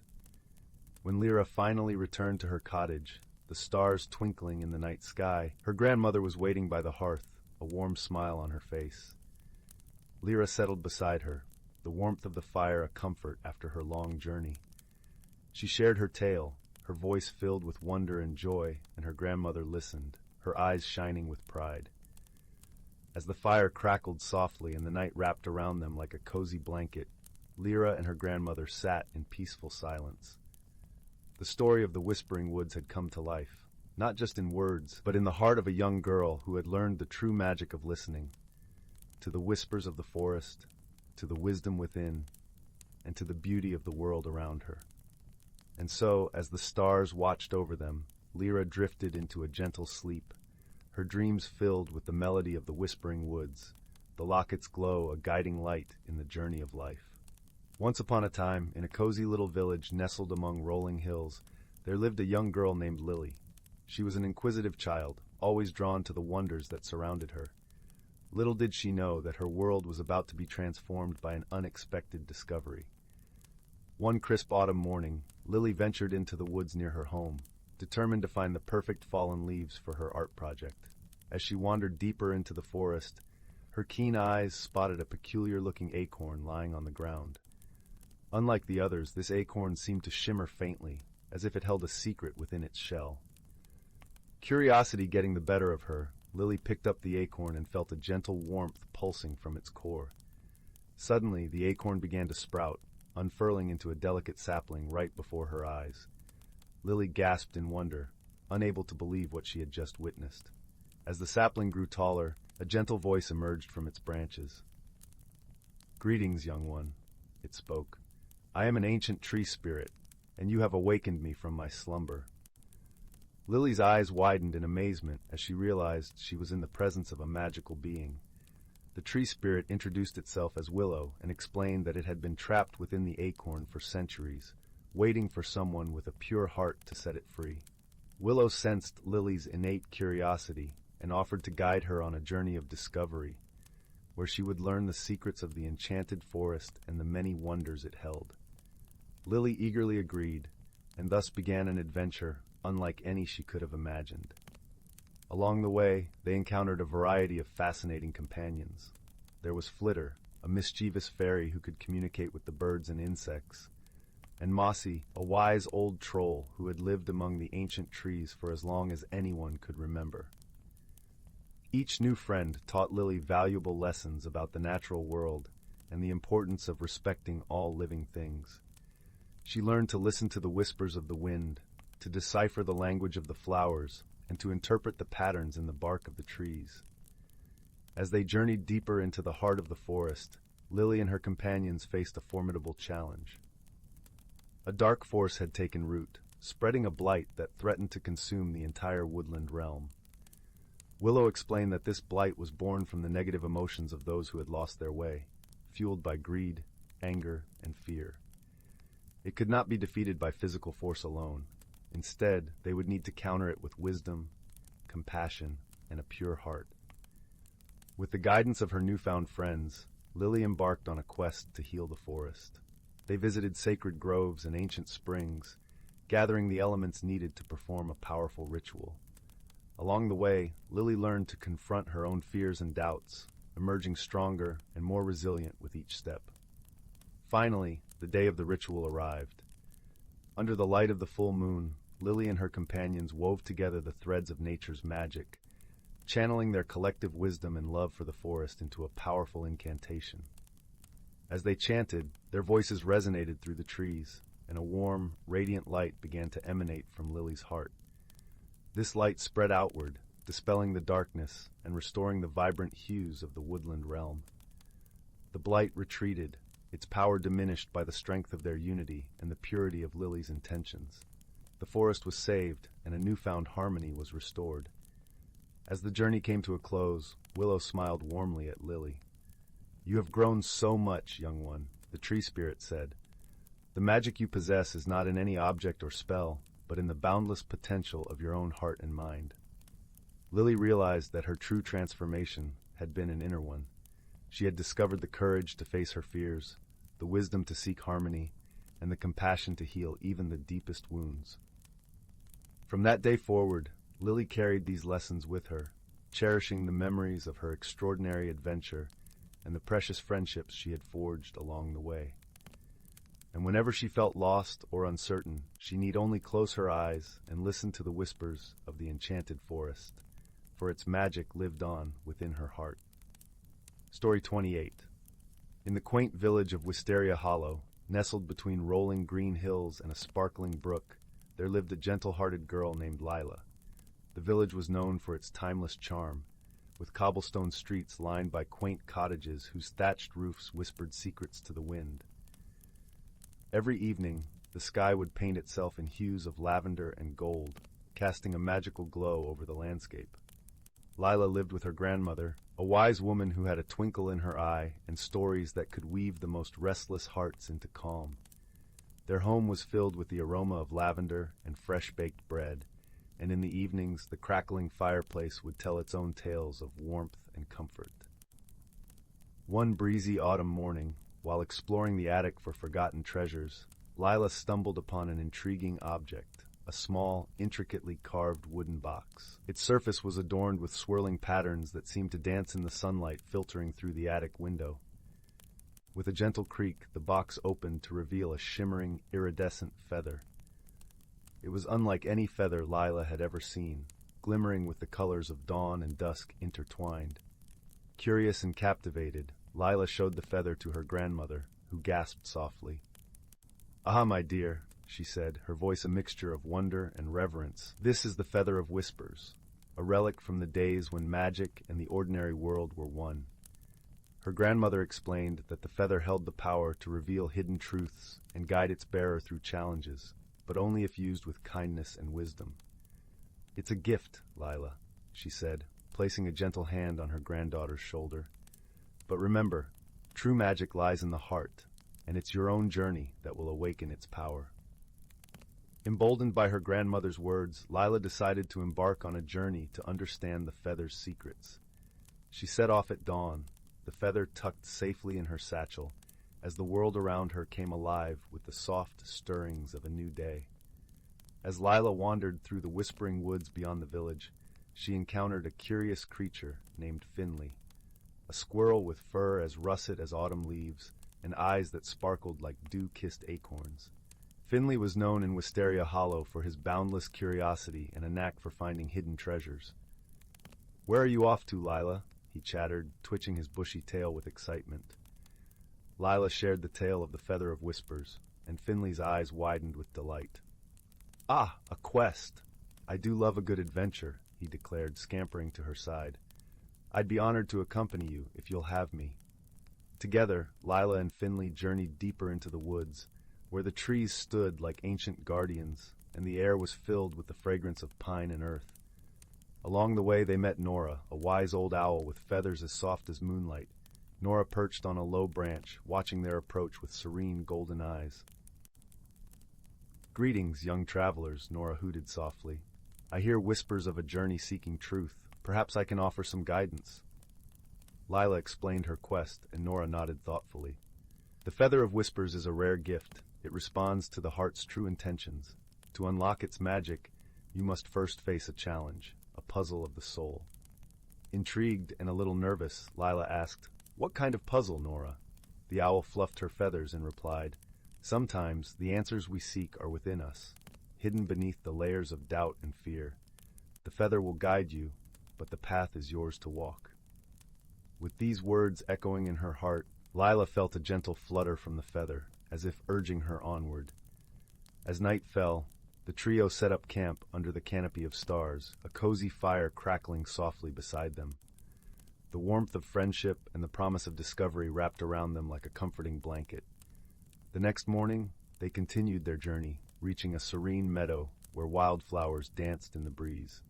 When Lyra finally returned to her cottage, the stars twinkling in the night sky, her grandmother was waiting by the hearth, a warm smile on her face. Lyra settled beside her, the warmth of the fire a comfort after her long journey. She shared her tale, her voice filled with wonder and joy, and her grandmother listened, her eyes shining with pride. As the fire crackled softly and the night wrapped around them like a cozy blanket, Lyra and her grandmother sat in peaceful silence. The story of the Whispering Woods had come to life, not just in words, but in the heart of a young girl who had learned the true magic of listening, to the whispers of the forest, to the wisdom within, and to the beauty of the world around her. And so, as the stars watched over them, Lyra drifted into a gentle sleep, her dreams filled with the melody of the Whispering Woods, the locket's glow a guiding light in the journey of life. Once upon a time, in a cozy little village nestled among rolling hills, there lived a young girl named Lily. She was an inquisitive child, always drawn to the wonders that surrounded her. Little did she know that her world was about to be transformed by an unexpected discovery. One crisp autumn morning, Lily ventured into the woods near her home, determined to find the perfect fallen leaves for her art project. As she wandered deeper into the forest, her keen eyes spotted a peculiar-looking acorn lying on the ground. Unlike the others, this acorn seemed to shimmer faintly, as if it held a secret within its shell. Curiosity getting the better of her, Lily picked up the acorn and felt a gentle warmth pulsing from its core. Suddenly, the acorn began to sprout, unfurling into a delicate sapling right before her eyes. Lily gasped in wonder, unable to believe what she had just witnessed. As the sapling grew taller, a gentle voice emerged from its branches. "Greetings, young one," it spoke. "I am an ancient tree spirit, and you have awakened me from my slumber." Lily's eyes widened in amazement as she realized she was in the presence of a magical being. The tree spirit introduced itself as Willow and explained that it had been trapped within the acorn for centuries, waiting for someone with a pure heart to set it free. Willow sensed Lily's innate curiosity and offered to guide her on a journey of discovery, where she would learn the secrets of the enchanted forest and the many wonders it held. Lily eagerly agreed, and thus began an adventure unlike any she could have imagined. Along the way, they encountered a variety of fascinating companions. There was Flitter, a mischievous fairy who could communicate with the birds and insects, and Mossy, a wise old troll who had lived among the ancient trees for as long as anyone could remember. Each new friend taught Lily valuable lessons about the natural world and the importance of respecting all living things. She learned to listen to the whispers of the wind, to decipher the language of the flowers, and to interpret the patterns in the bark of the trees. As they journeyed deeper into the heart of the forest, Lily and her companions faced a formidable challenge. A dark force had taken root, spreading a blight that threatened to consume the entire woodland realm. Willow explained that this blight was born from the negative emotions of those who had lost their way, fueled by greed, anger, and fear. It could not be defeated by physical force alone. Instead, they would need to counter it with wisdom, compassion, and a pure heart. With the guidance of her newfound friends, Lily embarked on a quest to heal the forest. They visited sacred groves and ancient springs, gathering the elements needed to perform a powerful ritual. Along the way, Lily learned to confront her own fears and doubts, emerging stronger and more resilient with each step. Finally, the day of the ritual arrived. Under the light of the full moon, Lily and her companions wove together the threads of nature's magic, channeling their collective wisdom and love for the forest into a powerful incantation. As they chanted, their voices resonated through the trees, and a warm, radiant light began to emanate from Lily's heart. This light spread outward, dispelling the darkness and restoring the vibrant hues of the woodland realm. The blight retreated, its power diminished by the strength of their unity and the purity of Lily's intentions. The forest was saved, and a newfound harmony was restored. As the journey came to a close, Willow smiled warmly at Lily. "You have grown so much, young one," the tree spirit said. "The magic you possess is not in any object or spell, but in the boundless potential of your own heart and mind." Lily realized that her true transformation had been an inner one. She had discovered the courage to face her fears, the wisdom to seek harmony, and the compassion to heal even the deepest wounds. From that day forward, Lily carried these lessons with her, cherishing the memories of her extraordinary adventure and the precious friendships she had forged along the way. And whenever she felt lost or uncertain, she need only close her eyes and listen to the whispers of the enchanted forest, for its magic lived on within her heart. Story 28. In the quaint village of Wisteria Hollow, nestled between rolling green hills and a sparkling brook, there lived a gentle-hearted girl named Lila. The village was known for its timeless charm, with cobblestone streets lined by quaint cottages whose thatched roofs whispered secrets to the wind. Every evening, the sky would paint itself in hues of lavender and gold, casting a magical glow over the landscape. Lila lived with her grandmother, a wise woman who had a twinkle in her eye and stories that could weave the most restless hearts into calm. Their home was filled with the aroma of lavender and fresh-baked bread, and in the evenings the crackling fireplace would tell its own tales of warmth and comfort. One breezy autumn morning, while exploring the attic for forgotten treasures, Lila stumbled upon an intriguing object, a small, intricately carved wooden box. Its surface was adorned with swirling patterns that seemed to dance in the sunlight filtering through the attic window. With a gentle creak, the box opened to reveal a shimmering, iridescent feather. It was unlike any feather Lila had ever seen, glimmering with the colors of dawn and dusk intertwined. Curious and captivated, Lila showed the feather to her grandmother, who gasped softly. "Ah, my dear," she said, her voice a mixture of wonder and reverence. "This is the Feather of Whispers, a relic from the days when magic and the ordinary world were one." Her grandmother explained that the feather held the power to reveal hidden truths and guide its bearer through challenges, but only if used with kindness and wisdom. "It's a gift, Lila," she said, placing a gentle hand on her granddaughter's shoulder. "But remember, true magic lies in the heart, and it's your own journey that will awaken its power." Emboldened by her grandmother's words, Lila decided to embark on a journey to understand the feather's secrets. She set off at dawn, the feather tucked safely in her satchel, as the world around her came alive with the soft stirrings of a new day. As Lila wandered through the whispering woods beyond the village, she encountered a curious creature named Finley, a squirrel with fur as russet as autumn leaves and eyes that sparkled like dew-kissed acorns. Finley was known in Wisteria Hollow for his boundless curiosity and a knack for finding hidden treasures. "Where are you off to, Lila?" he chattered, twitching his bushy tail with excitement. Lila shared the tale of the Feather of Whispers, and Finley's eyes widened with delight. "Ah, a quest! I do love a good adventure," he declared, scampering to her side. "I'd be honored to accompany you if you'll have me." Together, Lila and Finley journeyed deeper into the woods, where the trees stood like ancient guardians, and the air was filled with the fragrance of pine and earth. Along the way they met Nora, a wise old owl with feathers as soft as moonlight. Nora perched on a low branch, watching their approach with serene golden eyes. "Greetings, young travelers," Nora hooted softly. "I hear whispers of a journey seeking truth. Perhaps I can offer some guidance." Lila explained her quest, and Nora nodded thoughtfully. "The Feather of Whispers is a rare gift. It responds to the heart's true intentions. To unlock its magic, you must first face a challenge, a puzzle of the soul." Intrigued and a little nervous, Lila asked, "What kind of puzzle, Nora?" The owl fluffed her feathers and replied, "Sometimes the answers we seek are within us, hidden beneath the layers of doubt and fear. The feather will guide you, but the path is yours to walk." With these words echoing in her heart, Lila felt a gentle flutter from the feather, as if urging her onward. As night fell, the trio set up camp under the canopy of stars, a cozy fire crackling softly beside them. The warmth of friendship and the promise of discovery wrapped around them like a comforting blanket. The next morning, they continued their journey, reaching a serene meadow where wildflowers danced in the breeze.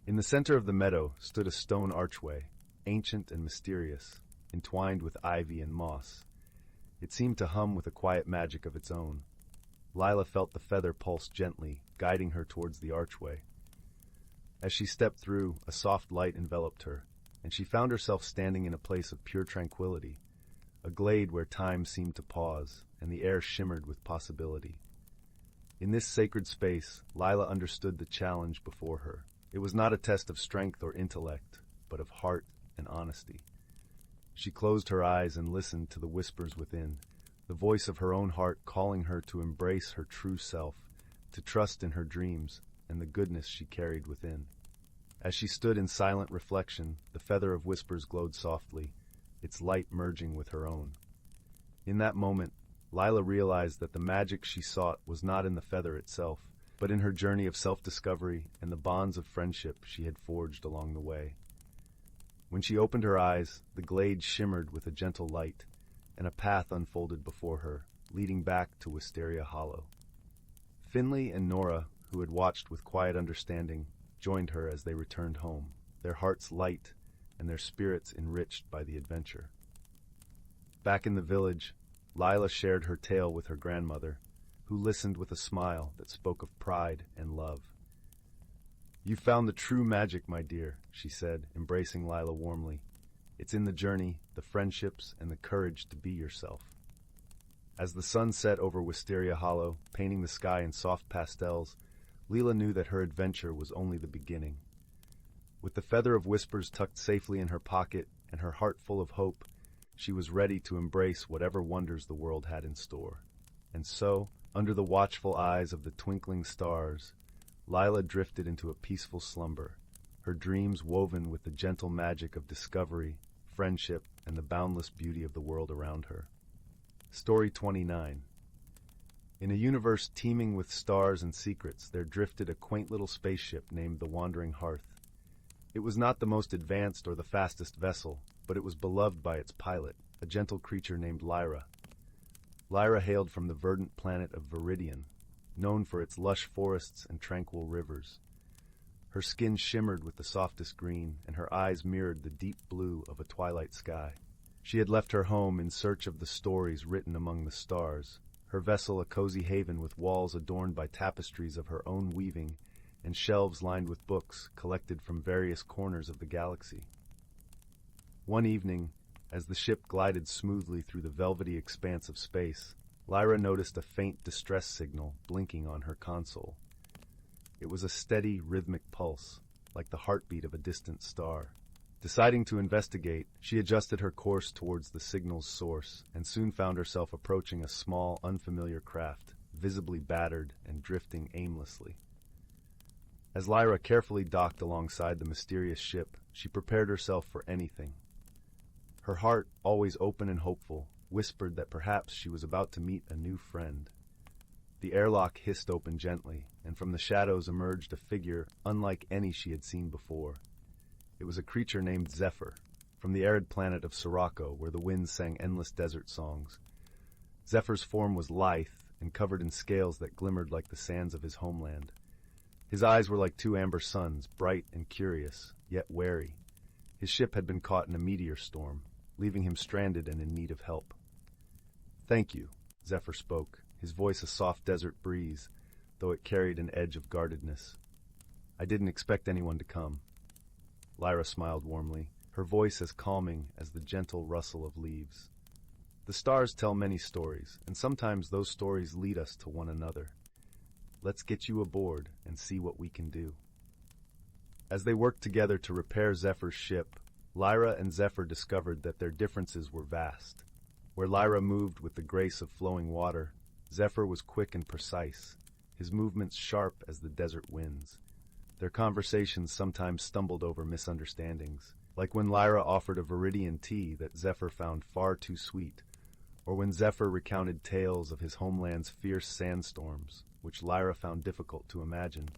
In the center of the meadow stood a stone archway, ancient and mysterious, entwined with ivy and moss. It seemed to hum with a quiet magic of its own. Lila felt the feather pulse gently, guiding her towards the archway. As she stepped through, a soft light enveloped her, and she found herself standing in a place of pure tranquility, a glade where time seemed to pause, and the air shimmered with possibility. In this sacred space, Lila understood the challenge before her. It was not a test of strength or intellect, but of heart and honesty. She closed her eyes and listened to the whispers within, the voice of her own heart calling her to embrace her true self, to trust in her dreams and the goodness she carried within. As she stood in silent reflection, the Feather of Whispers glowed softly, its light merging with her own. In that moment, Lila realized that the magic she sought was not in the feather itself, but in her journey of self-discovery and the bonds of friendship she had forged along the way. When she opened her eyes, the glade shimmered with a gentle light, and a path unfolded before her, leading back to Wisteria Hollow. Finley and Nora, who had watched with quiet understanding, joined her as they returned home, their hearts light and their spirits enriched by the adventure. Back in the village, Lila shared her tale with her grandmother, who listened with a smile that spoke of pride and love. "You found the true magic, my dear," she said, embracing Lila warmly. "It's in the journey, the friendships, and the courage to be yourself." As the sun set over Wisteria Hollow, painting the sky in soft pastels, Leela knew that her adventure was only the beginning. With the feather of whispers tucked safely in her pocket and her heart full of hope, she was ready to embrace whatever wonders the world had in store. And so, under the watchful eyes of the twinkling stars, Lila drifted into a peaceful slumber, her dreams woven with the gentle magic of discovery, friendship, and the boundless beauty of the world around her. Story 29. In a universe teeming with stars and secrets, there drifted a quaint little spaceship named the Wandering Hearth. It was not the most advanced or the fastest vessel, but it was beloved by its pilot, a gentle creature named Lyra. Lyra hailed from the verdant planet of Viridian, known for its lush forests and tranquil rivers. Her skin shimmered with the softest green, and her eyes mirrored the deep blue of a twilight sky. She had left her home in search of the stories written among the stars, her vessel a cozy haven with walls adorned by tapestries of her own weaving and shelves lined with books collected from various corners of the galaxy. One evening, as the ship glided smoothly through the velvety expanse of space, Lyra noticed a faint distress signal blinking on her console. It was a steady, rhythmic pulse, like the heartbeat of a distant star. Deciding to investigate, she adjusted her course towards the signal's source and soon found herself approaching a small, unfamiliar craft, visibly battered and drifting aimlessly. As Lyra carefully docked alongside the mysterious ship, she prepared herself for anything. Her heart, always open and hopeful, whispered that perhaps she was about to meet a new friend. The airlock hissed open gently, and from the shadows emerged a figure unlike any she had seen before. It was a creature named Zephyr, from the arid planet of Sirocco, where the winds sang endless desert songs. Zephyr's form was lithe and covered in scales that glimmered like the sands of his homeland. His eyes were like two amber suns, bright and curious, yet wary. His ship had been caught in a meteor storm, leaving him stranded and in need of help. "Thank you," Zephyr spoke, his voice a soft desert breeze, though it carried an edge of guardedness. "I didn't expect anyone to come." Lyra smiled warmly, her voice as calming as the gentle rustle of leaves. "The stars tell many stories, and sometimes those stories lead us to one another. Let's get you aboard and see what we can do." As they worked together to repair Zephyr's ship, Lyra and Zephyr discovered that their differences were vast. Where Lyra moved with the grace of flowing water, Zephyr was quick and precise, his movements sharp as the desert winds. Their conversations sometimes stumbled over misunderstandings, like when Lyra offered a Viridian tea that Zephyr found far too sweet, or when Zephyr recounted tales of his homeland's fierce sandstorms, which Lyra found difficult to imagine.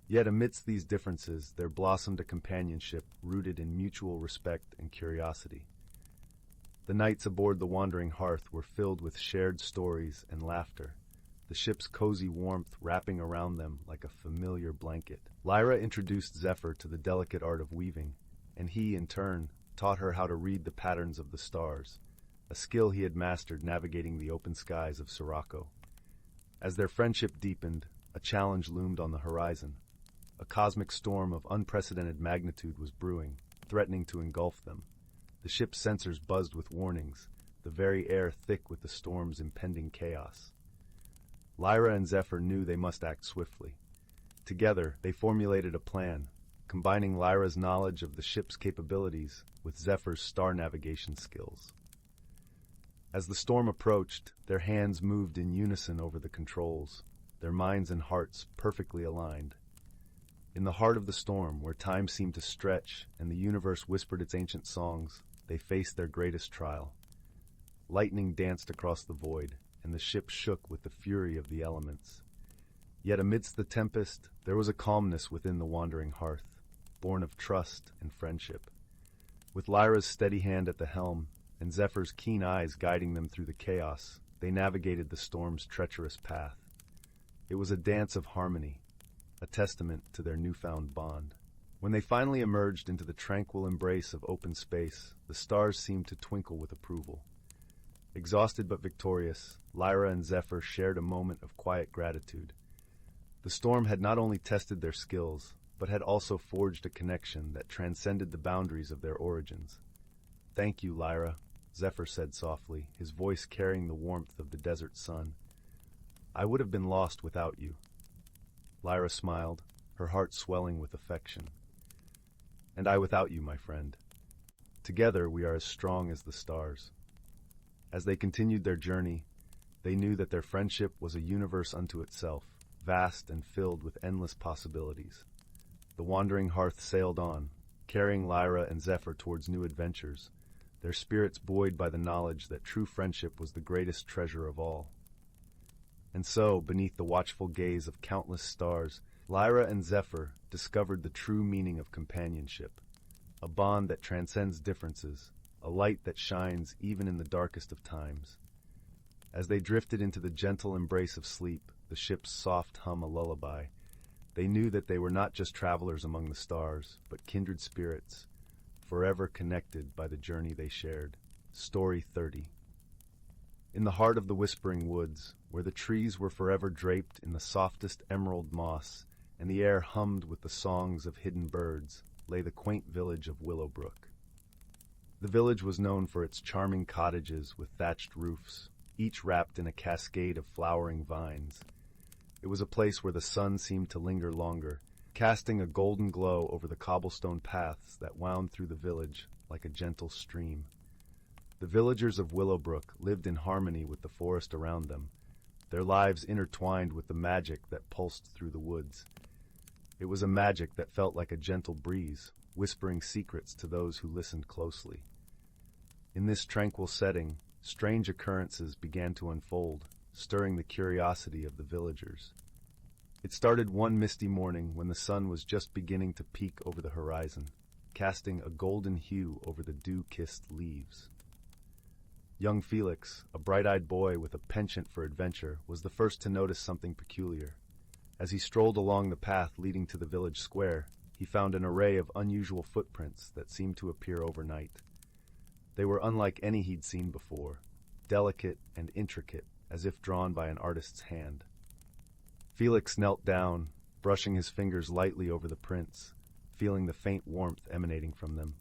Yet amidst these differences, there blossomed a companionship rooted in mutual respect and curiosity. The nights aboard the Wandering Hearth were filled with shared stories and laughter, the ship's cozy warmth wrapping around them like a familiar blanket. Lyra introduced Zephyr to the delicate art of weaving, and he, in turn, taught her how to read the patterns of the stars, a skill he had mastered navigating the open skies of Sirocco. As their friendship deepened, a challenge loomed on the horizon. A cosmic storm of unprecedented magnitude was brewing, threatening to engulf them. The ship's sensors buzzed with warnings, the very air thick with the storm's impending chaos. Lyra and Zephyr knew they must act swiftly. Together, they formulated a plan, combining Lyra's knowledge of the ship's capabilities with Zephyr's star navigation skills. As the storm approached, their hands moved in unison over the controls, their minds and hearts perfectly aligned. In the heart of the storm, where time seemed to stretch and the universe whispered its ancient songs, they faced their greatest trial. Lightning danced across the void, and the ship shook with the fury of the elements. Yet amidst the tempest, there was a calmness within the Wandering Hearth, born of trust and friendship. With Lyra's steady hand at the helm, and Zephyr's keen eyes guiding them through the chaos, they navigated the storm's treacherous path. It was a dance of harmony, a testament to their newfound bond. When they finally emerged into the tranquil embrace of open space, the stars seemed to twinkle with approval. Exhausted but victorious, Lyra and Zephyr shared a moment of quiet gratitude. The storm had not only tested their skills, but had also forged a connection that transcended the boundaries of their origins. "Thank you, Lyra," Zephyr said softly, his voice carrying the warmth of the desert sun. I would have been lost without you. Lyra smiled, her heart swelling with affection. And I without you, my friend. Together we are as strong as the stars. As they continued their journey, they knew that their friendship was a universe unto itself, vast and filled with endless possibilities. The wandering hearth sailed on, carrying Lyra and Zephyr towards new adventures, their spirits buoyed by the knowledge that true friendship was the greatest treasure of all. And so, beneath the watchful gaze of countless stars, Lyra and Zephyr discovered the true meaning of companionship, a bond that transcends differences, a light that shines even in the darkest of times. As they drifted into the gentle embrace of sleep, the ship's soft hum a lullaby, they knew that they were not just travelers among the stars, but kindred spirits, forever connected by the journey they shared. Story 30. In the heart of the whispering woods, where the trees were forever draped in the softest emerald moss, and the air hummed with the songs of hidden birds, lay the quaint village of Willowbrook. The village was known for its charming cottages with thatched roofs, each wrapped in a cascade of flowering vines. It was a place where the sun seemed to linger longer, casting a golden glow over the cobblestone paths that wound through the village like a gentle stream. The villagers of Willowbrook lived in harmony with the forest around them, their lives intertwined with the magic that pulsed through the woods. It was a magic that felt like a gentle breeze, whispering secrets to those who listened closely. In this tranquil setting, strange occurrences began to unfold, stirring the curiosity of the villagers. It started one misty morning when the sun was just beginning to peek over the horizon, casting a golden hue over the dew-kissed leaves. Young Felix, a bright-eyed boy with a penchant for adventure, was the first to notice something peculiar. As he strolled along the path leading to the village square, he found an array of unusual footprints that seemed to appear overnight. They were unlike any he'd seen before, delicate and intricate, as if drawn by an artist's hand. Felix knelt down, brushing his fingers lightly over the prints, feeling the faint warmth emanating from them.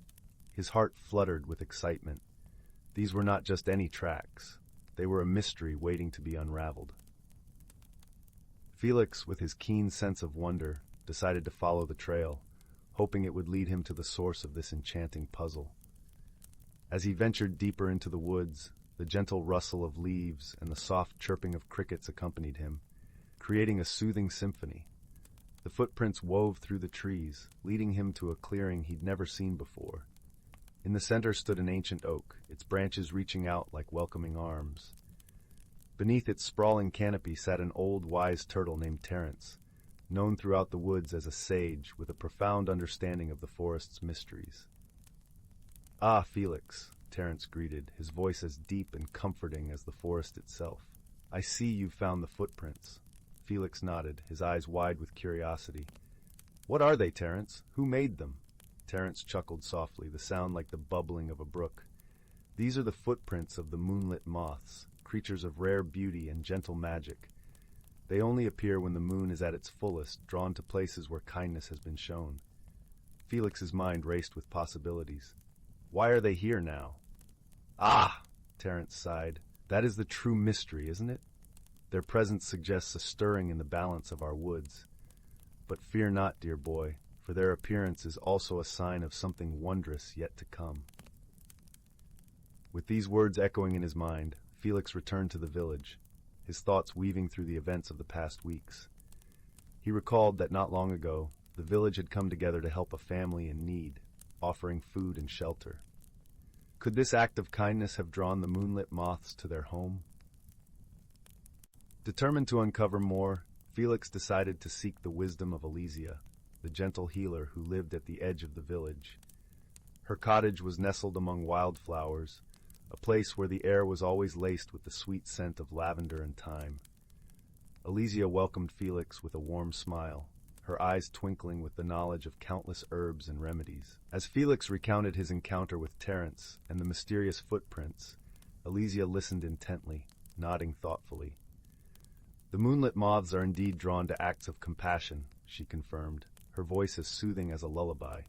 His heart fluttered with excitement. These were not just any tracks. They were a mystery waiting to be unraveled. Felix, with his keen sense of wonder, decided to follow the trail, hoping it would lead him to the source of this enchanting puzzle. As he ventured deeper into the woods, the gentle rustle of leaves and the soft chirping of crickets accompanied him, creating a soothing symphony. The footprints wove through the trees, leading him to a clearing he'd never seen before. In the center stood an ancient oak, its branches reaching out like welcoming arms. Beneath its sprawling canopy sat an old, wise turtle named Terence, known throughout the woods as a sage with a profound understanding of the forest's mysteries. "Ah, Felix," Terence greeted, his voice as deep and comforting as the forest itself. "I see you've found the footprints." Felix nodded, his eyes wide with curiosity. "What are they, Terence? Who made them?" Terence chuckled softly, the sound like the bubbling of a brook. "These are the footprints of the moonlit moths, creatures of rare beauty and gentle magic. They only appear when the moon is at its fullest, drawn to places where kindness has been shown." Felix's mind raced with possibilities. "Why are they here now?" "Ah!" Terence sighed. "That is the true mystery, isn't it? Their presence suggests a stirring in the balance of our woods. But fear not, dear boy, for their appearance is also a sign of something wondrous yet to come." With these words echoing in his mind, Felix returned to the village, his thoughts weaving through the events of the past weeks. He recalled that not long ago, the village had come together to help a family in need, offering food and shelter. Could this act of kindness have drawn the moonlit moths to their home? Determined to uncover more, Felix decided to seek the wisdom of Elysia, the gentle healer who lived at the edge of the village. Her cottage was nestled among wildflowers, a place where the air was always laced with the sweet scent of lavender and thyme. Elysia welcomed Felix with a warm smile, her eyes twinkling with the knowledge of countless herbs and remedies. As Felix recounted his encounter with Terence and the mysterious footprints, Elysia listened intently, nodding thoughtfully. "The moonlit moths are indeed drawn to acts of compassion," she confirmed, her voice as soothing as a lullaby.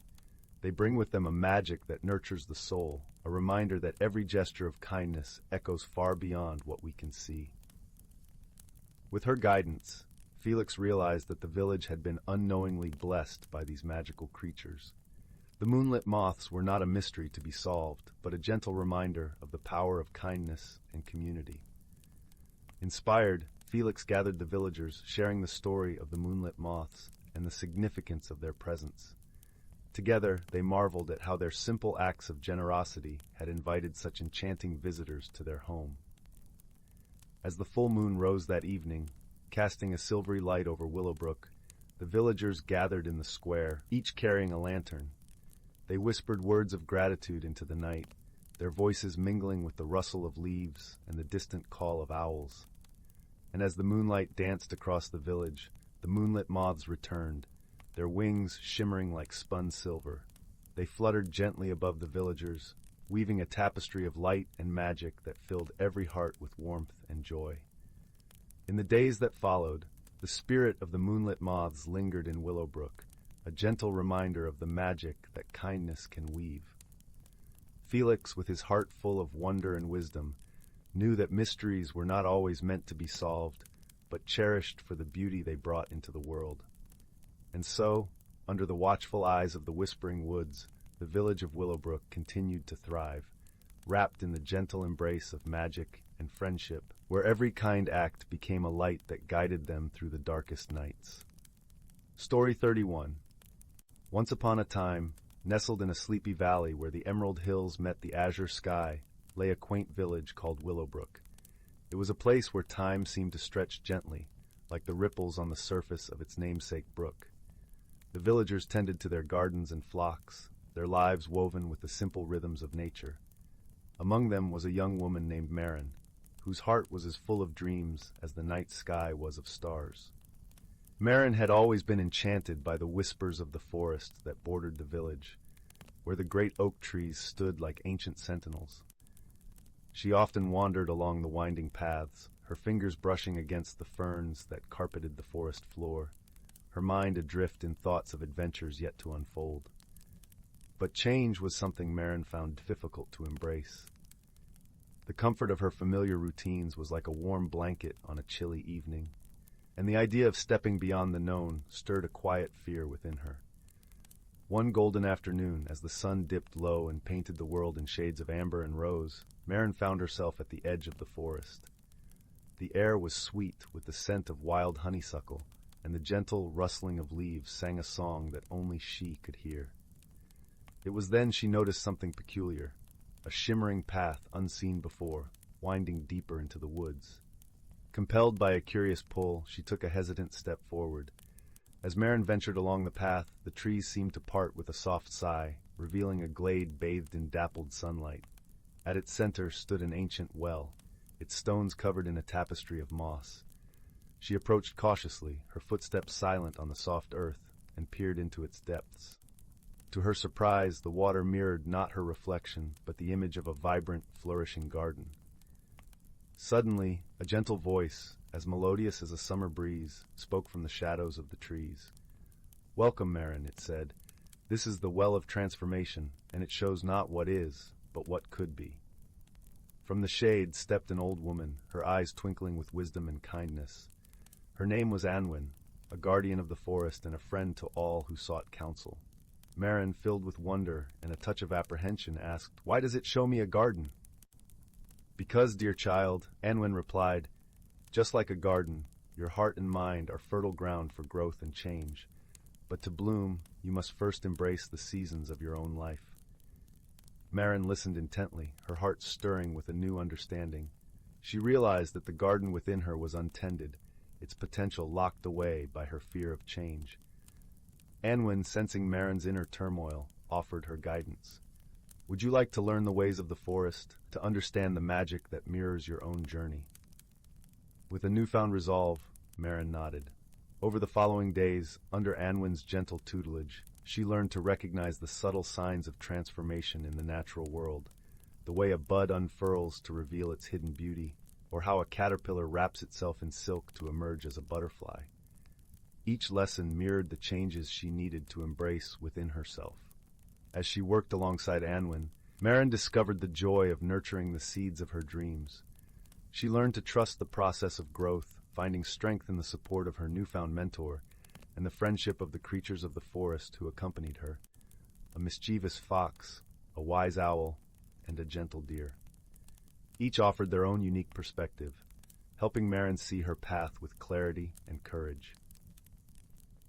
They bring with them a magic that nurtures the soul, a reminder that every gesture of kindness echoes far beyond what we can see. With her guidance, Felix realized that the village had been unknowingly blessed by these magical creatures. The moonlit moths were not a mystery to be solved, but a gentle reminder of the power of kindness and community. Inspired, Felix gathered the villagers, sharing the story of the moonlit moths and the significance of their presence. Together, they marveled at how their simple acts of generosity had invited such enchanting visitors to their home. As the full moon rose that evening, casting a silvery light over Willowbrook, the villagers gathered in the square, each carrying a lantern. They whispered words of gratitude into the night, their voices mingling with the rustle of leaves and the distant call of owls. And as the moonlight danced across the village, the moonlit moths returned, their wings shimmering like spun silver. They fluttered gently above the villagers, weaving a tapestry of light and magic that filled every heart with warmth and joy. In the days that followed, the spirit of the moonlit moths lingered in Willowbrook, a gentle reminder of the magic that kindness can weave. Felix, with his heart full of wonder and wisdom, knew that mysteries were not always meant to be solved, but cherished for the beauty they brought into the world. And so, under the watchful eyes of the Whispering Woods, the village of Willowbrook continued to thrive, wrapped in the gentle embrace of magic and friendship, where every kind act became a light that guided them through the darkest nights. Story 31. Once upon a time, nestled in a sleepy valley where the emerald hills met the azure sky, lay a quaint village called Willowbrook. It was a place where time seemed to stretch gently, like the ripples on the surface of its namesake brook. The villagers tended to their gardens and flocks, their lives woven with the simple rhythms of nature. Among them was a young woman named Marin, whose heart was as full of dreams as the night sky was of stars. Marin had always been enchanted by the whispers of the forest that bordered the village, where the great oak trees stood like ancient sentinels. She often wandered along the winding paths, her fingers brushing against the ferns that carpeted the forest floor, her mind adrift in thoughts of adventures yet to unfold. But change was something Marin found difficult to embrace. The comfort of her familiar routines was like a warm blanket on a chilly evening, and the idea of stepping beyond the known stirred a quiet fear within her. One golden afternoon, as the sun dipped low and painted the world in shades of amber and rose, Marin found herself at the edge of the forest. The air was sweet with the scent of wild honeysuckle, and the gentle rustling of leaves sang a song that only she could hear. It was then she noticed something peculiar, a shimmering path unseen before, winding deeper into the woods. Compelled by a curious pull, she took a hesitant step forward. As Marin ventured along the path, the trees seemed to part with a soft sigh, revealing a glade bathed in dappled sunlight. At its center stood an ancient well, its stones covered in a tapestry of moss. She approached cautiously, her footsteps silent on the soft earth, and peered into its depths. To her surprise, the water mirrored not her reflection, but the image of a vibrant, flourishing garden. Suddenly, a gentle voice, as melodious as a summer breeze, spoke from the shadows of the trees. "Welcome, Marin," it said. "This is the well of transformation, and it shows not what is, but what could be." From the shade stepped an old woman, her eyes twinkling with wisdom and kindness. Her name was Anwin, a guardian of the forest and a friend to all who sought counsel. Marin, filled with wonder and a touch of apprehension, asked, "Why does it show me a garden?" "Because, dear child," Anwin replied, "just like a garden, your heart and mind are fertile ground for growth and change. But to bloom, you must first embrace the seasons of your own life." Marin listened intently, her heart stirring with a new understanding. She realized that the garden within her was untended, its potential locked away by her fear of change. Anwin, sensing Marin's inner turmoil, offered her guidance. "Would you like to learn the ways of the forest, to understand the magic that mirrors your own journey?" With a newfound resolve, Marin nodded. Over the following days, under Anwin's gentle tutelage, she learned to recognize the subtle signs of transformation in the natural world, the way a bud unfurls to reveal its hidden beauty, or how a caterpillar wraps itself in silk to emerge as a butterfly. Each lesson mirrored the changes she needed to embrace within herself. As she worked alongside Anwin, Marin discovered the joy of nurturing the seeds of her dreams. She learned to trust the process of growth, finding strength in the support of her newfound mentor and the friendship of the creatures of the forest who accompanied her: a mischievous fox, a wise owl, and a gentle deer. Each offered their own unique perspective, helping Marin see her path with clarity and courage.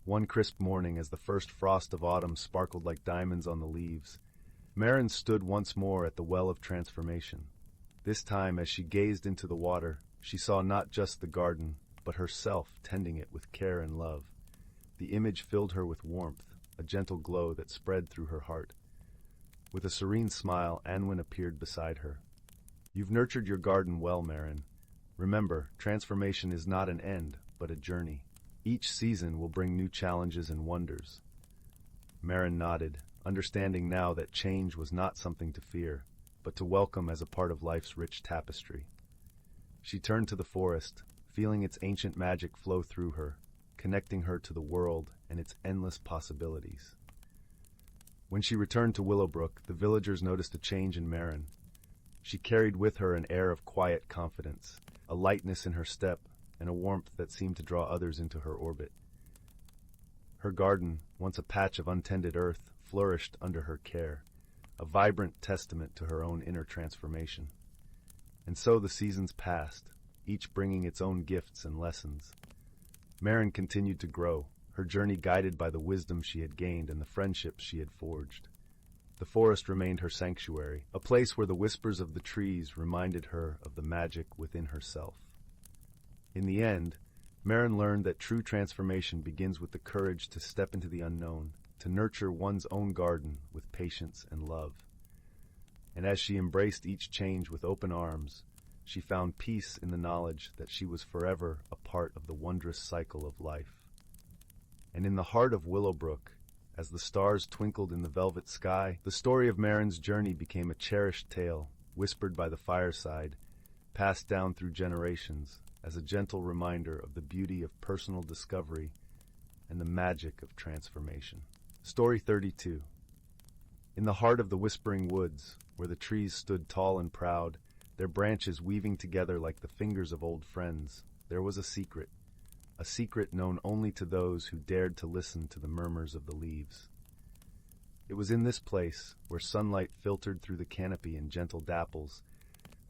One crisp morning, as the first frost of autumn sparkled like diamonds on the leaves, Marin stood once more at the well of transformation. This time, as she gazed into the water, she saw not just the garden, but herself tending it with care and love. The image filled her with warmth, a gentle glow that spread through her heart. With a serene smile, Anwin appeared beside her. "You've nurtured your garden well, Marin. Remember, transformation is not an end, but a journey. Each season will bring new challenges and wonders." Marin nodded, understanding now that change was not something to fear, but to welcome as a part of life's rich tapestry. She turned to the forest, feeling its ancient magic flow through her, connecting her to the world and its endless possibilities. When she returned to Willowbrook, the villagers noticed a change in Marin. She carried with her an air of quiet confidence, a lightness in her step, and a warmth that seemed to draw others into her orbit. Her garden, once a patch of untended earth, flourished under her care, a vibrant testament to her own inner transformation. And so the seasons passed, each bringing its own gifts and lessons. Marin continued to grow, her journey guided by the wisdom she had gained and the friendships she had forged. The forest remained her sanctuary, a place where the whispers of the trees reminded her of the magic within herself. In the end, Marin learned that true transformation begins with the courage to step into the unknown, to nurture one's own garden with patience and love. And as she embraced each change with open arms, she found peace in the knowledge that she was forever a part of the wondrous cycle of life. And in the heart of Willowbrook, as the stars twinkled in the velvet sky, the story of Marin's journey became a cherished tale, whispered by the fireside, passed down through generations, as a gentle reminder of the beauty of personal discovery and the magic of transformation. Story 32. In the heart of the whispering woods, where the trees stood tall and proud, their branches weaving together like the fingers of old friends, there was a secret known only to those who dared to listen to the murmurs of the leaves. It was in this place, where sunlight filtered through the canopy in gentle dapples,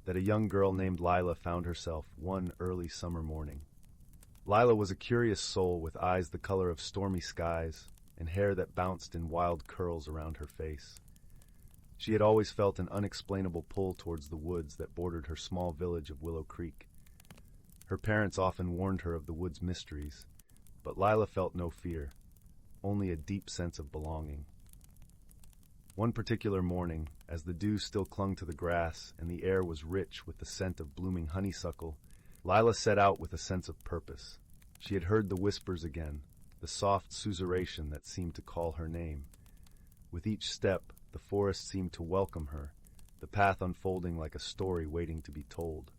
that a young girl named Lila found herself one early summer morning. Lila was a curious soul with eyes the color of stormy skies and hair that bounced in wild curls around her face. She had always felt an unexplainable pull towards the woods that bordered her small village of Willow Creek. Her parents often warned her of the wood's mysteries, but Lila felt no fear, only a deep sense of belonging. One particular morning, as the dew still clung to the grass and the air was rich with the scent of blooming honeysuckle, Lila set out with a sense of purpose. She had heard the whispers again, the soft susurration that seemed to call her name. With each step, the forest seemed to welcome her, the path unfolding like a story waiting to be told.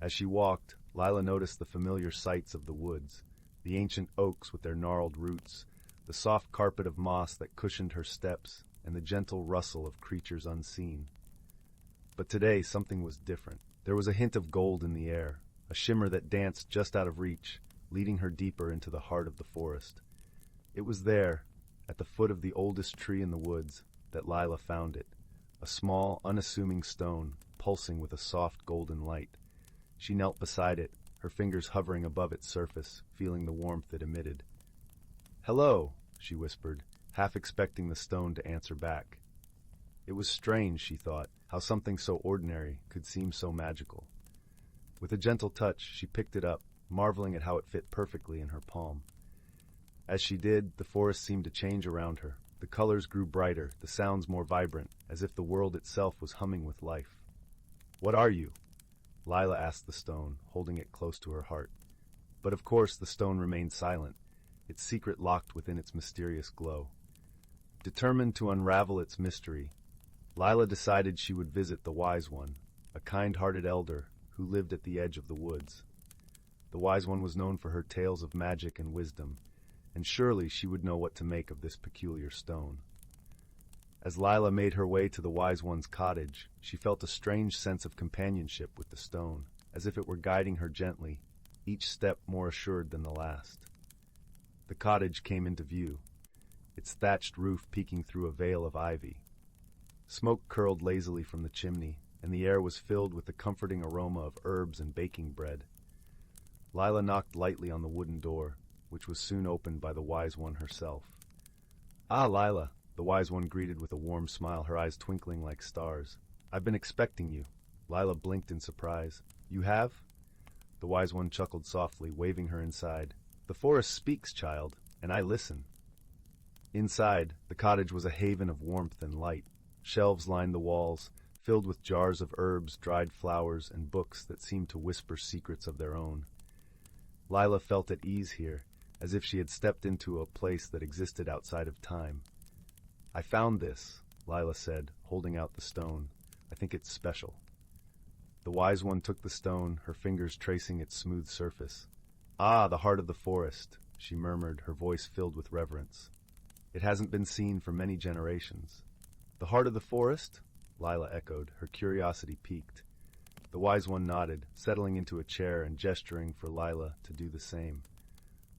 As she walked, Lila noticed the familiar sights of the woods, the ancient oaks with their gnarled roots, the soft carpet of moss that cushioned her steps, and the gentle rustle of creatures unseen. But today something was different. There was a hint of gold in the air, a shimmer that danced just out of reach, leading her deeper into the heart of the forest. It was there, at the foot of the oldest tree in the woods, that Lila found it, a small, unassuming stone, pulsing with a soft golden light. She knelt beside it, her fingers hovering above its surface, feeling the warmth it emitted. "Hello," she whispered, half expecting the stone to answer back. It was strange, she thought, how something so ordinary could seem so magical. With a gentle touch, she picked it up, marveling at how it fit perfectly in her palm. As she did, the forest seemed to change around her. The colors grew brighter, the sounds more vibrant, as if the world itself was humming with life. "What are you?" Lila asked the stone, holding it close to her heart. But of course the stone remained silent, its secret locked within its mysterious glow. Determined to unravel its mystery, Lila decided she would visit the Wise One, a kind-hearted elder who lived at the edge of the woods. The Wise One was known for her tales of magic and wisdom, and surely she would know what to make of this peculiar stone. As Lila made her way to the Wise One's cottage, she felt a strange sense of companionship with the stone, as if it were guiding her gently, each step more assured than the last. The cottage came into view, its thatched roof peeking through a veil of ivy. Smoke curled lazily from the chimney, and the air was filled with the comforting aroma of herbs and baking bread. Lila knocked lightly on the wooden door, which was soon opened by the Wise One herself. "Ah, Lila," the Wise One greeted with a warm smile, her eyes twinkling like stars. "I've been expecting you." Lila blinked in surprise. "You have?" The Wise One chuckled softly, waving her inside. "The forest speaks, child, and I listen." Inside, the cottage was a haven of warmth and light. Shelves lined the walls, filled with jars of herbs, dried flowers, and books that seemed to whisper secrets of their own. Lila felt at ease here, as if she had stepped into a place that existed outside of time. "I found this," Lila said, holding out the stone. "I think it's special." The Wise One took the stone, her fingers tracing its smooth surface. "Ah, the heart of the forest," she murmured, her voice filled with reverence. "It hasn't been seen for many generations." "The heart of the forest?" Lila echoed, her curiosity piqued. The Wise One nodded, settling into a chair and gesturing for Lila to do the same.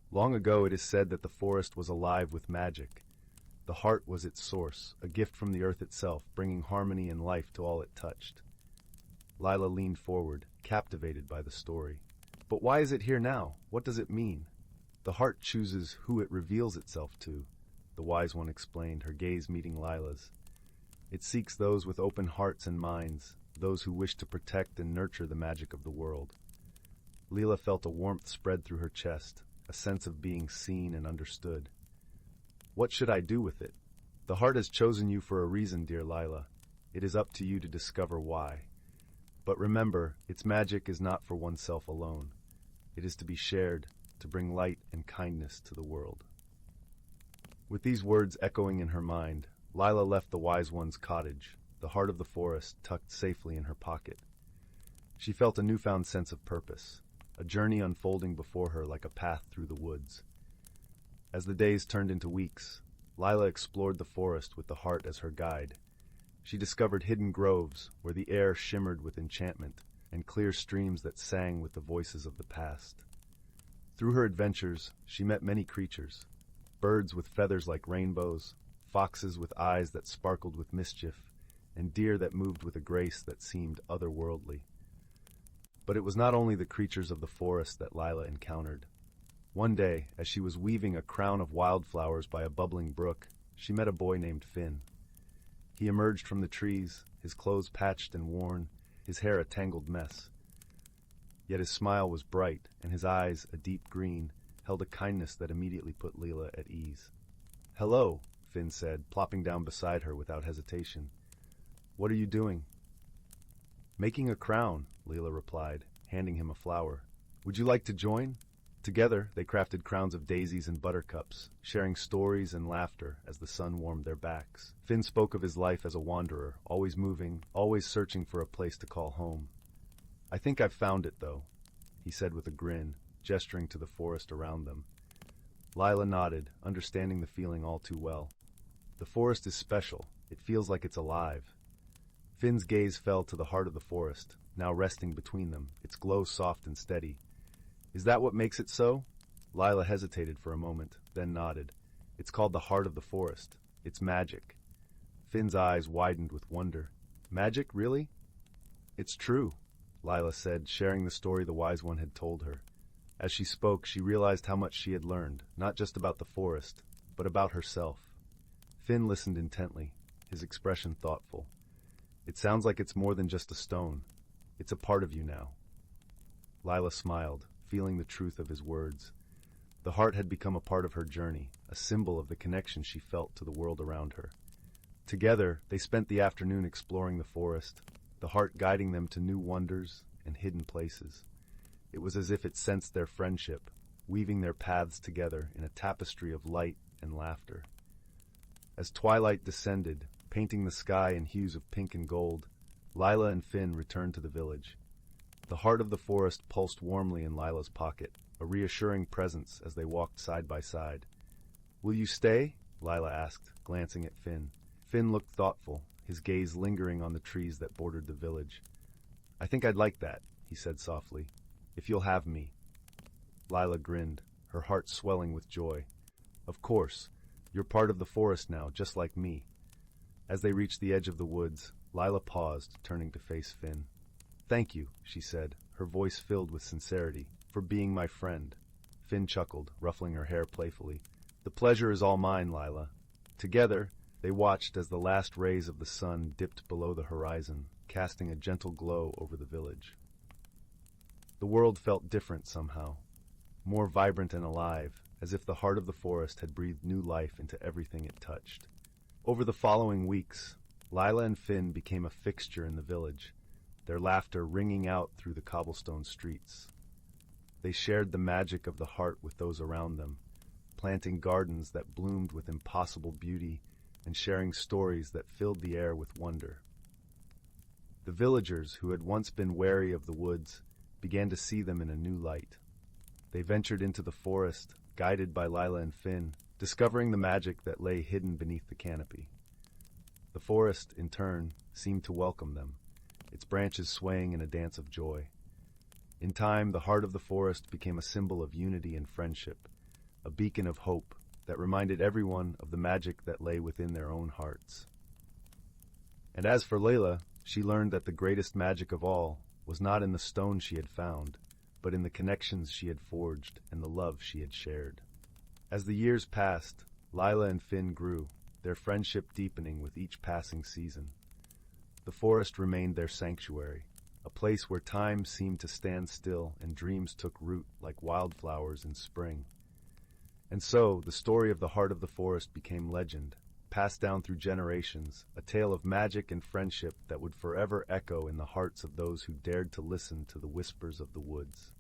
"Long ago it is said that the forest was alive with magic. The heart was its source, a gift from the earth itself, bringing harmony and life to all it touched." Lila leaned forward, captivated by the story. "But why is it here now? What does it mean?" "The heart chooses who it reveals itself to," the Wise One explained, her gaze meeting Lila's. "It seeks those with open hearts and minds, those who wish to protect and nurture the magic of the world." Lila felt a warmth spread through her chest, a sense of being seen and understood. "What should I do with it?" "The heart has chosen you for a reason, dear Lila. It is up to you to discover why. But remember, its magic is not for oneself alone. It is to be shared, to bring light and kindness to the world." With these words echoing in her mind, Lila left the Wise One's cottage, the heart of the forest tucked safely in her pocket. She felt a newfound sense of purpose, a journey unfolding before her like a path through the woods. As the days turned into weeks, Lila explored the forest with the heart as her guide. She discovered hidden groves where the air shimmered with enchantment, and clear streams that sang with the voices of the past. Through her adventures, she met many creatures, birds with feathers like rainbows, foxes with eyes that sparkled with mischief, and deer that moved with a grace that seemed otherworldly. But it was not only the creatures of the forest that Lila encountered. One day, as she was weaving a crown of wildflowers by a bubbling brook, she met a boy named Finn. He emerged from the trees, his clothes patched and worn, his hair a tangled mess. Yet his smile was bright, and his eyes, a deep green, held a kindness that immediately put Lila at ease. "Hello," Finn said, plopping down beside her without hesitation. "What are you doing?" "Making a crown," Lila replied, handing him a flower. "Would you like to join?" Together, they crafted crowns of daisies and buttercups, sharing stories and laughter as the sun warmed their backs. Finn spoke of his life as a wanderer, always moving, always searching for a place to call home. "I think I've found it, though," he said with a grin, gesturing to the forest around them. Lila nodded, understanding the feeling all too well. The forest is special. It feels like it's alive. Finn's gaze fell to the heart of the forest, now resting between them, its glow soft and steady. "Is that what makes it so?" Lila hesitated for a moment, then nodded. "It's called the heart of the forest. It's magic." Finn's eyes widened with wonder. "Magic, really?" "It's true," Lila said, sharing the story the Wise One had told her. As she spoke, she realized how much she had learned, not just about the forest, but about herself. Finn listened intently, his expression thoughtful. "It sounds like it's more than just a stone. It's a part of you now." Lila smiled, feeling the truth of his words. The heart had become a part of her journey, a symbol of the connection she felt to the world around her. Together, they spent the afternoon exploring the forest, the heart guiding them to new wonders and hidden places. It was as if it sensed their friendship, weaving their paths together in a tapestry of light and laughter. As twilight descended, painting the sky in hues of pink and gold, Lila and Finn returned to the village. The heart of the forest pulsed warmly in Lila's pocket, a reassuring presence as they walked side by side. "Will you stay?" Lila asked, glancing at Finn. Finn looked thoughtful, his gaze lingering on the trees that bordered the village. "I think I'd like that," he said softly, "if you'll have me." Lila grinned, her heart swelling with joy. "Of course. You're part of the forest now, just like me." As they reached the edge of the woods, Lila paused, turning to face Finn. "Thank you," she said, her voice filled with sincerity, "for being my friend." Finn chuckled, ruffling her hair playfully. "The pleasure is all mine, Lila." Together, they watched as the last rays of the sun dipped below the horizon, casting a gentle glow over the village. The world felt different somehow, more vibrant and alive, as if the heart of the forest had breathed new life into everything it touched. Over the following weeks, Lila and Finn became a fixture in the village, their laughter ringing out through the cobblestone streets. They shared the magic of the heart with those around them, planting gardens that bloomed with impossible beauty and sharing stories that filled the air with wonder. The villagers, who had once been wary of the woods, began to see them in a new light. They ventured into the forest, guided by Lila and Finn, discovering the magic that lay hidden beneath the canopy. The forest, in turn, seemed to welcome them, its branches swaying in a dance of joy. In time, the heart of the forest became a symbol of unity and friendship, a beacon of hope that reminded everyone of the magic that lay within their own hearts. And as for Layla, she learned that the greatest magic of all was not in the stone she had found, but in the connections she had forged and the love she had shared. As the years passed, Lila and Finn grew, their friendship deepening with each passing season. The forest remained their sanctuary, a place where time seemed to stand still and dreams took root like wildflowers in spring. And so, the story of the heart of the forest became legend, passed down through generations, a tale of magic and friendship that would forever echo in the hearts of those who dared to listen to the whispers of the woods.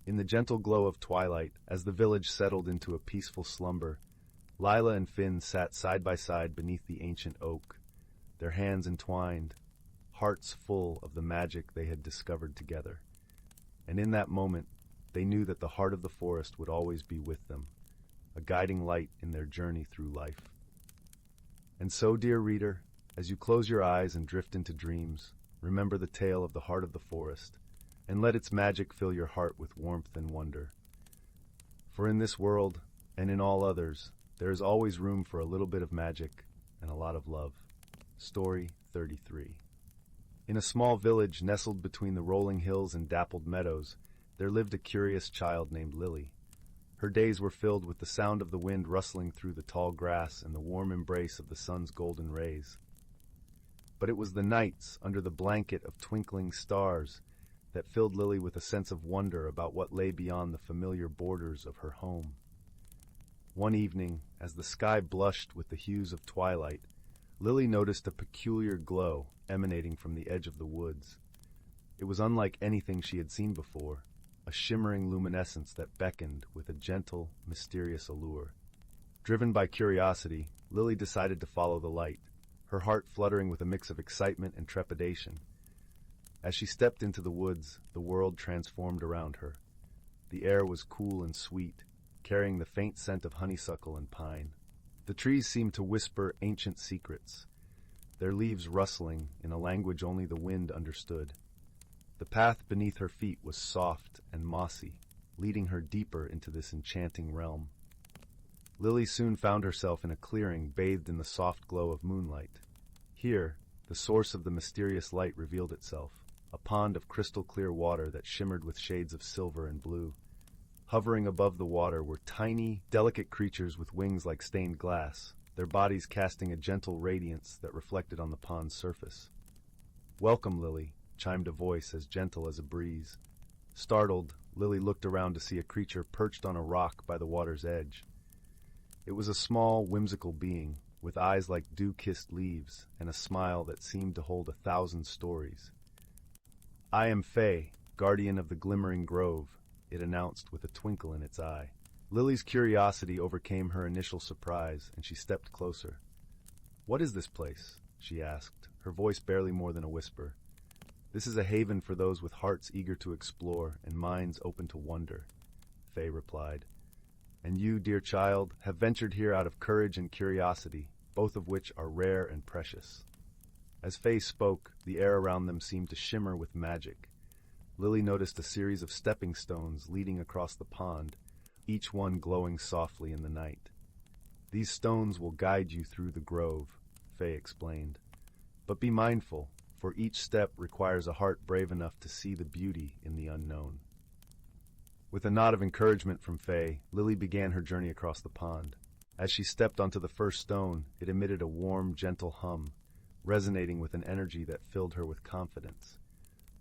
In the gentle glow of twilight, as the village settled into a peaceful slumber, Lila and Finn sat side by side beneath the ancient oak, their hands entwined, hearts full of the magic they had discovered together. And in that moment, they knew that the heart of the forest would always be with them, a guiding light in their journey through life. And so, dear reader, as you close your eyes and drift into dreams, remember the tale of the heart of the forest, and let its magic fill your heart with warmth and wonder. For in this world, and in all others, there is always room for a little bit of magic and a lot of love. Story 33. In a small village nestled between the rolling hills and dappled meadows, there lived a curious child named Lily. Her days were filled with the sound of the wind rustling through the tall grass and the warm embrace of the sun's golden rays. But it was the nights, under the blanket of twinkling stars, that filled Lily with a sense of wonder about what lay beyond the familiar borders of her home. One evening, as the sky blushed with the hues of twilight, Lily noticed a peculiar glow emanating from the edge of the woods. It was unlike anything she had seen before, a shimmering luminescence that beckoned with a gentle, mysterious allure. Driven by curiosity, Lily decided to follow the light, her heart fluttering with a mix of excitement and trepidation. As she stepped into the woods, the world transformed around her. The air was cool and sweet, carrying the faint scent of honeysuckle and pine. The trees seemed to whisper ancient secrets, their leaves rustling in a language only the wind understood. The path beneath her feet was soft and mossy, leading her deeper into this enchanting realm. Lily soon found herself in a clearing bathed in the soft glow of moonlight. Here, the source of the mysterious light revealed itself, a pond of crystal-clear water that shimmered with shades of silver and blue. Hovering above the water were tiny, delicate creatures with wings like stained glass, their bodies casting a gentle radiance that reflected on the pond's surface. "Welcome, Lily," chimed a voice as gentle as a breeze. Startled, Lily looked around to see a creature perched on a rock by the water's edge. It was a small, whimsical being, with eyes like dew-kissed leaves and a smile that seemed to hold 1,000 stories. "I am Faye, guardian of the glimmering grove," it announced with a twinkle in its eye. Lily's curiosity overcame her initial surprise, and she stepped closer. "What is this place?" she asked, her voice barely more than a whisper. "This is a haven for those with hearts eager to explore and minds open to wonder," Faye replied. "And you, dear child, have ventured here out of courage and curiosity. both of which are rare and precious. As Faye spoke, the air around them seemed to shimmer with magic. Lily noticed a series of stepping stones leading across the pond, each one glowing softly in the night. "These stones will guide you through the grove," Faye explained. "But be mindful, for each step requires a heart brave enough to see the beauty in the unknown." With a nod of encouragement from Faye, Lily began her journey across the pond. As she stepped onto the first stone, it emitted a warm, gentle hum, resonating with an energy that filled her with confidence.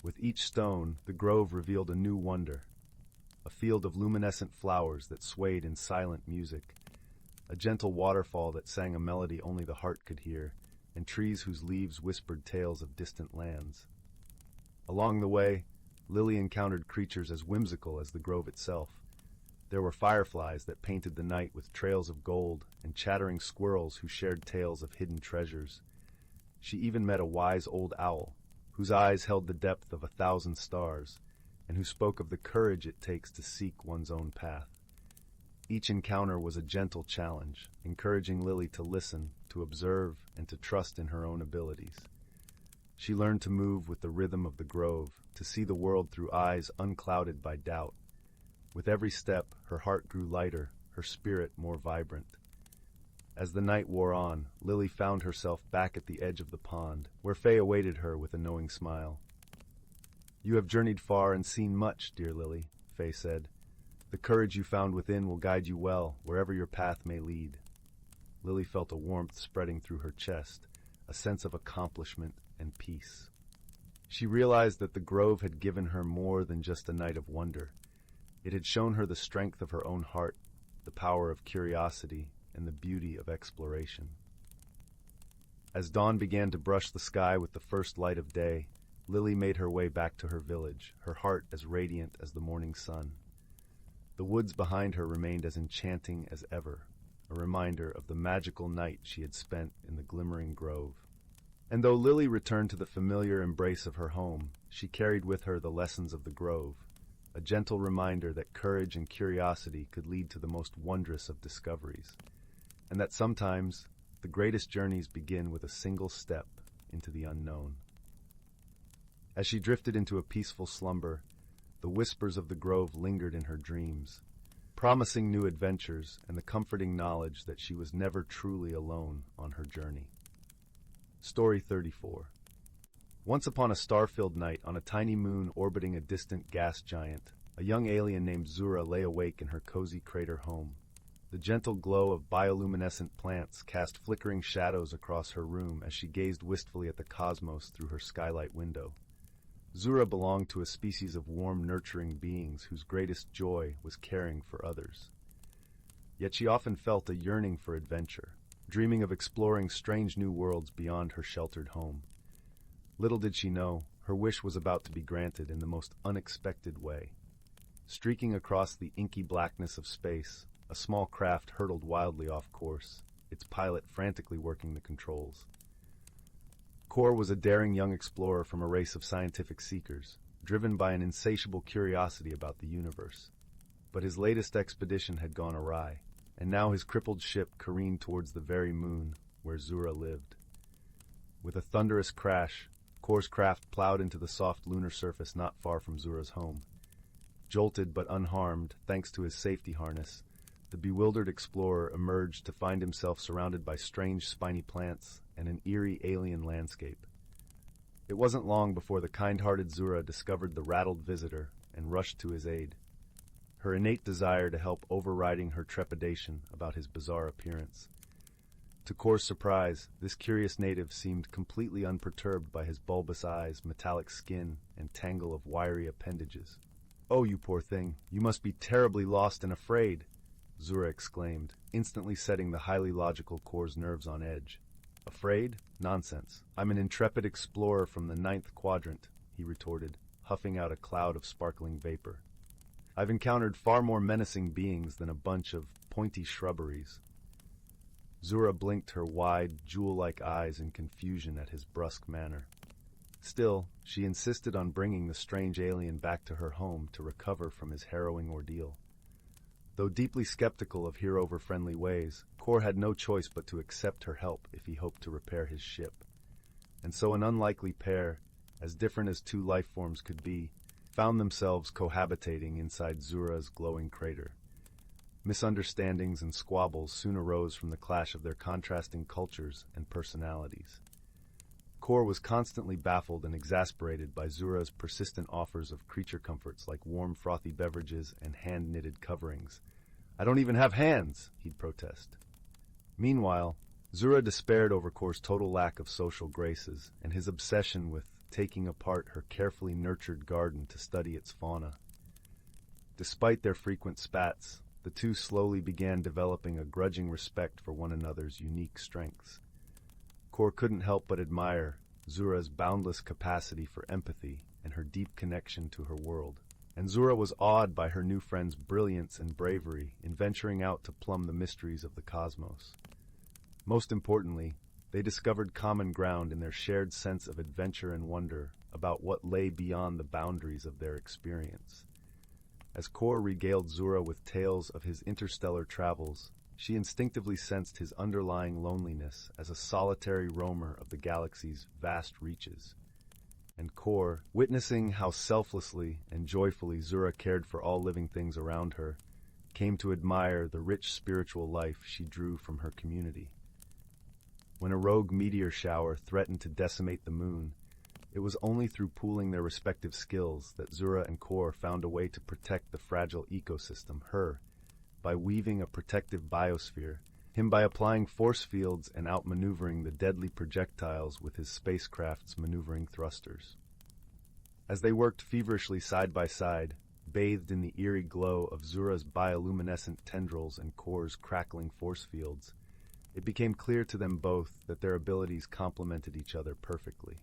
With each stone, the grove revealed a new wonder. A field of luminescent flowers that swayed in silent music, a gentle waterfall that sang a melody only the heart could hear, and trees whose leaves whispered tales of distant lands. Along the way, Lily encountered creatures as whimsical as the grove itself. There were fireflies that painted the night with trails of gold, and chattering squirrels who shared tales of hidden treasures. She even met a wise old owl, whose eyes held the depth of 1,000 stars, and who spoke of the courage it takes to seek one's own path. Each encounter was a gentle challenge, encouraging Lily to listen, to observe, and to trust in her own abilities. She learned to move with the rhythm of the grove, to see the world through eyes unclouded by doubt. With every step, her heart grew lighter, her spirit more vibrant. As the night wore on, Lily found herself back at the edge of the pond, where Faye awaited her with a knowing smile. "You have journeyed far and seen much, dear Lily," Faye said. "The courage you found within will guide you well, wherever your path may lead." Lily felt a warmth spreading through her chest, a sense of accomplishment and peace. She realized that the grove had given her more than just a night of wonder. It had shown her the strength of her own heart, the power of curiosity, and the beauty of exploration. As dawn began to brush the sky with the first light of day, Lily made her way back to her village, her heart as radiant as the morning sun. The woods behind her remained as enchanting as ever, a reminder of the magical night she had spent in the glimmering grove. And though Lily returned to the familiar embrace of her home, she carried with her the lessons of the grove, a gentle reminder that courage and curiosity could lead to the most wondrous of discoveries, and that sometimes the greatest journeys begin with a single step into the unknown. As she drifted into a peaceful slumber, the whispers of the grove lingered in her dreams, promising new adventures and the comforting knowledge that she was never truly alone on her journey. Story 34. Once upon a star-filled night, on a tiny moon orbiting a distant gas giant, a young alien named Zura lay awake in her cozy crater home. The gentle glow of bioluminescent plants cast flickering shadows across her room as she gazed wistfully at the cosmos through her skylight window. Zura belonged to a species of warm, nurturing beings whose greatest joy was caring for others. Yet she often felt a yearning for adventure, dreaming of exploring strange new worlds beyond her sheltered home. Little did she know, her wish was about to be granted in the most unexpected way. Streaking across the inky blackness of space, a small craft hurtled wildly off course, its pilot frantically working the controls. Kor was a daring young explorer from a race of scientific seekers, driven by an insatiable curiosity about the universe. But his latest expedition had gone awry, and now his crippled ship careened towards the very moon where Zura lived. With a thunderous crash, Kor's craft plowed into the soft lunar surface not far from Zura's home. Jolted but unharmed, thanks to his safety harness, the bewildered explorer emerged to find himself surrounded by strange spiny plants and an eerie alien landscape. It wasn't long before the kind-hearted Zura discovered the rattled visitor and rushed to his aid, her innate desire to help overriding her trepidation about his bizarre appearance. To Kor's surprise, this curious native seemed completely unperturbed by his bulbous eyes, metallic skin, and tangle of wiry appendages. "Oh, you poor thing, you must be terribly lost and afraid," Zura exclaimed, instantly setting the highly logical Kor's nerves on edge. "Afraid? Nonsense. I'm an intrepid explorer from the 9th quadrant," he retorted, huffing out a cloud of sparkling vapor. "I've encountered far more menacing beings than a bunch of pointy shrubberies." Zura blinked her wide, jewel-like eyes in confusion at his brusque manner. Still, she insisted on bringing the strange alien back to her home to recover from his harrowing ordeal. Though deeply skeptical of hero-over-friendly ways, Kor had no choice but to accept her help if he hoped to repair his ship. And so an unlikely pair, as different as two life forms could be, found themselves cohabitating inside Zura's glowing crater. Misunderstandings and squabbles soon arose from the clash of their contrasting cultures and personalities. Kor was constantly baffled and exasperated by Zura's persistent offers of creature comforts like warm, frothy beverages and hand-knitted coverings. "I don't even have hands," he'd protest. Meanwhile, Zura despaired over Kor's total lack of social graces and his obsession with taking apart her carefully nurtured garden to study its fauna. Despite their frequent spats, the two slowly began developing a grudging respect for one another's unique strengths. Kor couldn't help but admire Zura's boundless capacity for empathy and her deep connection to her world. And Zura was awed by her new friend's brilliance and bravery in venturing out to plumb the mysteries of the cosmos. Most importantly, they discovered common ground in their shared sense of adventure and wonder about what lay beyond the boundaries of their experience. As Kor regaled Zura with tales of his interstellar travels, she instinctively sensed his underlying loneliness as a solitary roamer of the galaxy's vast reaches. And Kor, witnessing how selflessly and joyfully Zura cared for all living things around her, came to admire the rich spiritual life she drew from her community. When a rogue meteor shower threatened to decimate the moon, it was only through pooling their respective skills that Zura and Kor found a way to protect the fragile ecosystem, her by weaving a protective biosphere, him by applying force fields and outmaneuvering the deadly projectiles with his spacecraft's maneuvering thrusters. As they worked feverishly side by side, bathed in the eerie glow of Zura's bioluminescent tendrils and Kor's crackling force fields, it became clear to them both that their abilities complemented each other perfectly.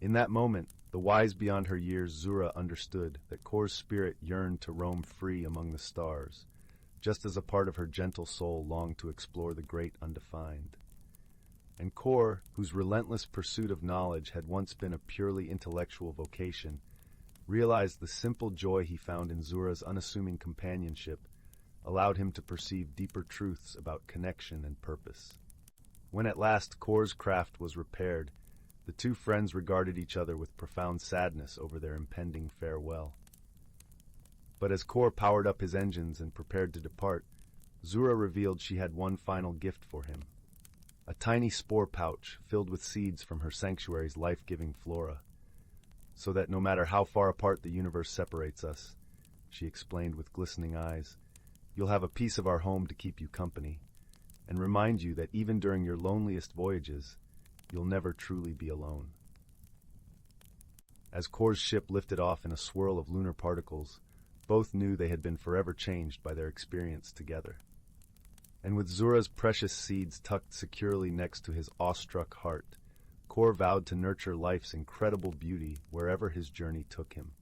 In that moment, the wise beyond her years Zura understood that Kor's spirit yearned to roam free among the stars, just as a part of her gentle soul longed to explore the great undefined. And Kor, whose relentless pursuit of knowledge had once been a purely intellectual vocation, realized the simple joy he found in Zura's unassuming companionship allowed him to perceive deeper truths about connection and purpose. When at last Kor's craft was repaired, the two friends regarded each other with profound sadness over their impending farewell. But as Kor powered up his engines and prepared to depart, Zura revealed she had one final gift for him. A tiny spore pouch filled with seeds from her sanctuary's life-giving flora. "So that no matter how far apart the universe separates us," she explained with glistening eyes, "you'll have a piece of our home to keep you company, and remind you that even during your loneliest voyages, you'll never truly be alone." As Kor's ship lifted off in a swirl of lunar particles, both knew they had been forever changed by their experience together. And with Zura's precious seeds tucked securely next to his awestruck heart, Kor vowed to nurture life's incredible beauty wherever his journey took him,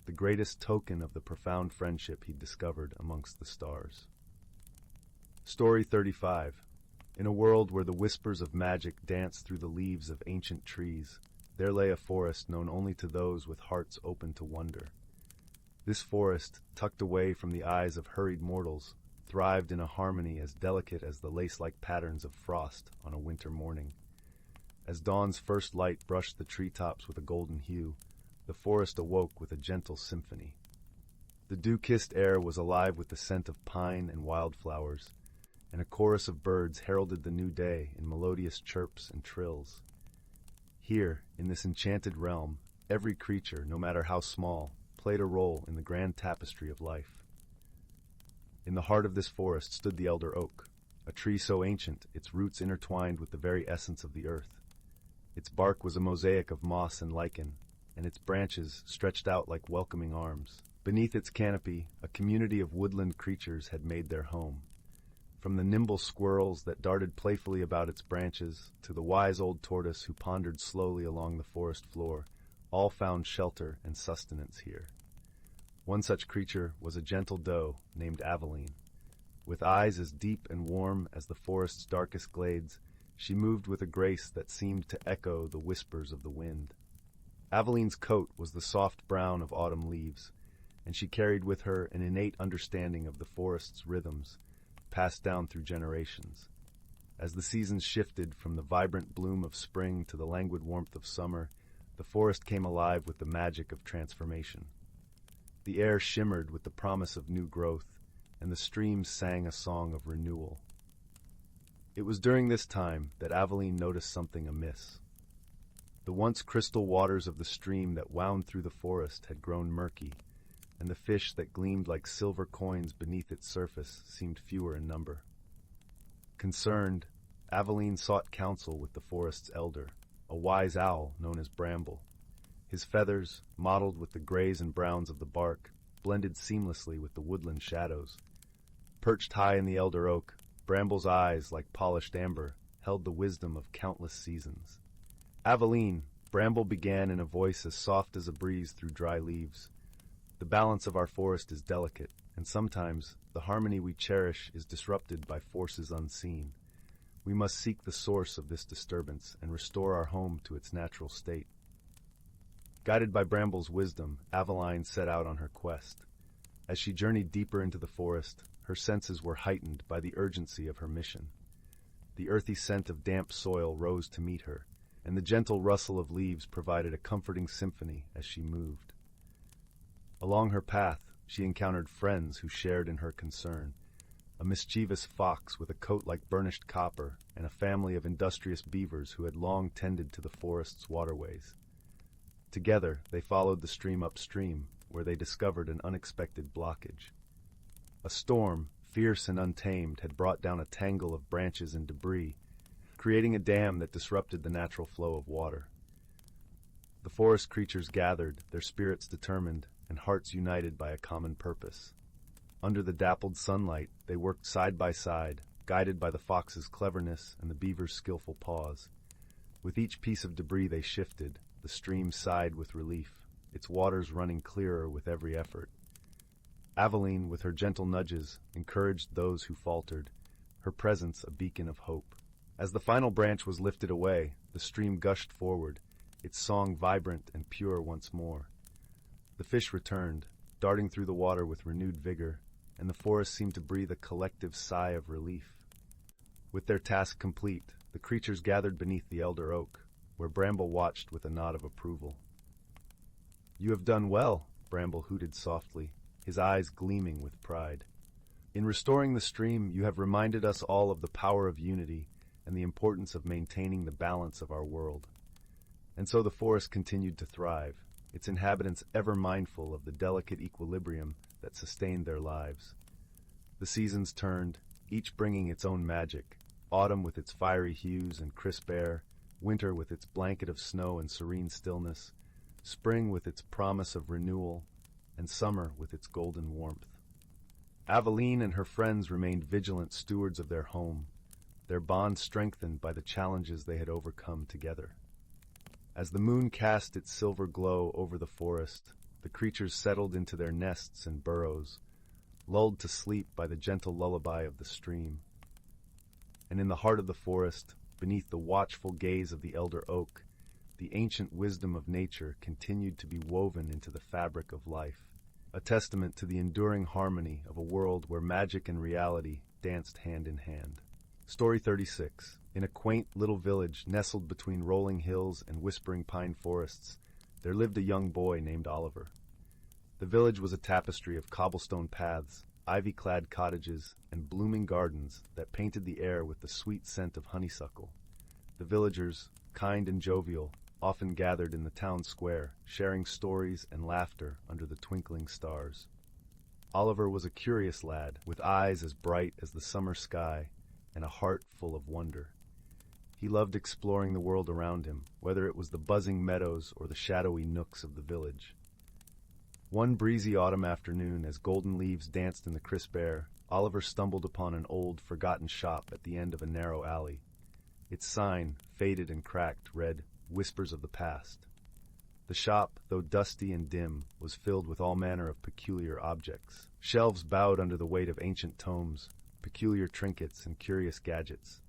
the greatest token of the profound friendship he'd discovered amongst the stars. Story 35. In a world where the whispers of magic danced through the leaves of ancient trees, there lay a forest known only to those with hearts open to wonder. This forest, tucked away from the eyes of hurried mortals, thrived in a harmony as delicate as the lace-like patterns of frost on a winter morning. As dawn's first light brushed the treetops with a golden hue, the forest awoke with a gentle symphony. The dew-kissed air was alive with the scent of pine and wildflowers, and a chorus of birds heralded the new day in melodious chirps and trills. Here, in this enchanted realm, every creature, no matter how small, played a role in the grand tapestry of life. In the heart of this forest stood the elder oak, a tree so ancient its roots intertwined with the very essence of the earth. Its bark was a mosaic of moss and lichen, and its branches stretched out like welcoming arms. Beneath its canopy, a community of woodland creatures had made their home. From the nimble squirrels that darted playfully about its branches to the wise old tortoise who pondered slowly along the forest floor, all found shelter and sustenance here. One such creature was a gentle doe named Aveline. With eyes as deep and warm as the forest's darkest glades, she moved with a grace that seemed to echo the whispers of the wind. Aveline's coat was the soft brown of autumn leaves, and she carried with her an innate understanding of the forest's rhythms, passed down through generations. As the seasons shifted from the vibrant bloom of spring to the languid warmth of summer, the forest came alive with the magic of transformation. The air shimmered with the promise of new growth, and the streams sang a song of renewal. It was during this time that Aveline noticed something amiss. The once crystal waters of the stream that wound through the forest had grown murky, and the fish that gleamed like silver coins beneath its surface seemed fewer in number. Concerned, Aveline sought counsel with the forest's elder, a wise owl known as Bramble. His feathers, mottled with the grays and browns of the bark, blended seamlessly with the woodland shadows. Perched high in the elder oak, Bramble's eyes, like polished amber, held the wisdom of countless seasons. "Aveline," Bramble began in a voice as soft as a breeze through dry leaves, "the balance of our forest is delicate, and sometimes the harmony we cherish is disrupted by forces unseen. We must seek the source of this disturbance and restore our home to its natural state." Guided by Bramble's wisdom, Aveline set out on her quest. As she journeyed deeper into the forest, her senses were heightened by the urgency of her mission. The earthy scent of damp soil rose to meet her, and the gentle rustle of leaves provided a comforting symphony as she moved. Along her path, she encountered friends who shared in her concern: a mischievous fox with a coat like burnished copper, and a family of industrious beavers who had long tended to the forest's waterways. Together, they followed the stream upstream, where they discovered an unexpected blockage. A storm, fierce and untamed, had brought down a tangle of branches and debris, creating a dam that disrupted the natural flow of water. The forest creatures gathered, their spirits determined, and hearts united by a common purpose. Under the dappled sunlight, they worked side by side, guided by the fox's cleverness and the beaver's skillful paws. With each piece of debris they shifted, the stream sighed with relief, its waters running clearer with every effort. Aveline, with her gentle nudges, encouraged those who faltered, her presence a beacon of hope. As the final branch was lifted away, the stream gushed forward, its song vibrant and pure once more. The fish returned, darting through the water with renewed vigor, and the forest seemed to breathe a collective sigh of relief. With their task complete, the creatures gathered beneath the elder oak, where Bramble watched with a nod of approval. "You have done well," Bramble hooted softly, his eyes gleaming with pride. "In restoring the stream, you have reminded us all of the power of unity and the importance of maintaining the balance of our world." And so the forest continued to thrive, its inhabitants ever mindful of the delicate equilibrium that sustained their lives. The seasons turned, each bringing its own magic: autumn with its fiery hues and crisp air, winter with its blanket of snow and serene stillness, spring with its promise of renewal, and summer with its golden warmth. Aveline and her friends remained vigilant stewards of their home, their bond strengthened by the challenges they had overcome together. As the moon cast its silver glow over the forest, the creatures settled into their nests and burrows, lulled to sleep by the gentle lullaby of the stream. And in the heart of the forest, beneath the watchful gaze of the elder oak, the ancient wisdom of nature continued to be woven into the fabric of life, a testament to the enduring harmony of a world where magic and reality danced hand in hand. Story 36. In a quaint little village nestled between rolling hills and whispering pine forests, there lived a young boy named Oliver. The village was a tapestry of cobblestone paths, ivy-clad cottages, and blooming gardens that painted the air with the sweet scent of honeysuckle. The villagers, kind and jovial, often gathered in the town square, sharing stories and laughter under the twinkling stars. Oliver was a curious lad, with eyes as bright as the summer sky and a heart full of wonder. He loved exploring the world around him, whether it was the buzzing meadows or the shadowy nooks of the village. One breezy autumn afternoon, as golden leaves danced in the crisp air, Oliver stumbled upon an old, forgotten shop at the end of a narrow alley. Its sign, faded and cracked, read, "Whispers of the Past." The shop, though dusty and dim, was filled with all manner of peculiar objects. Shelves bowed under the weight of ancient tomes, peculiar trinkets, and curious gadgets.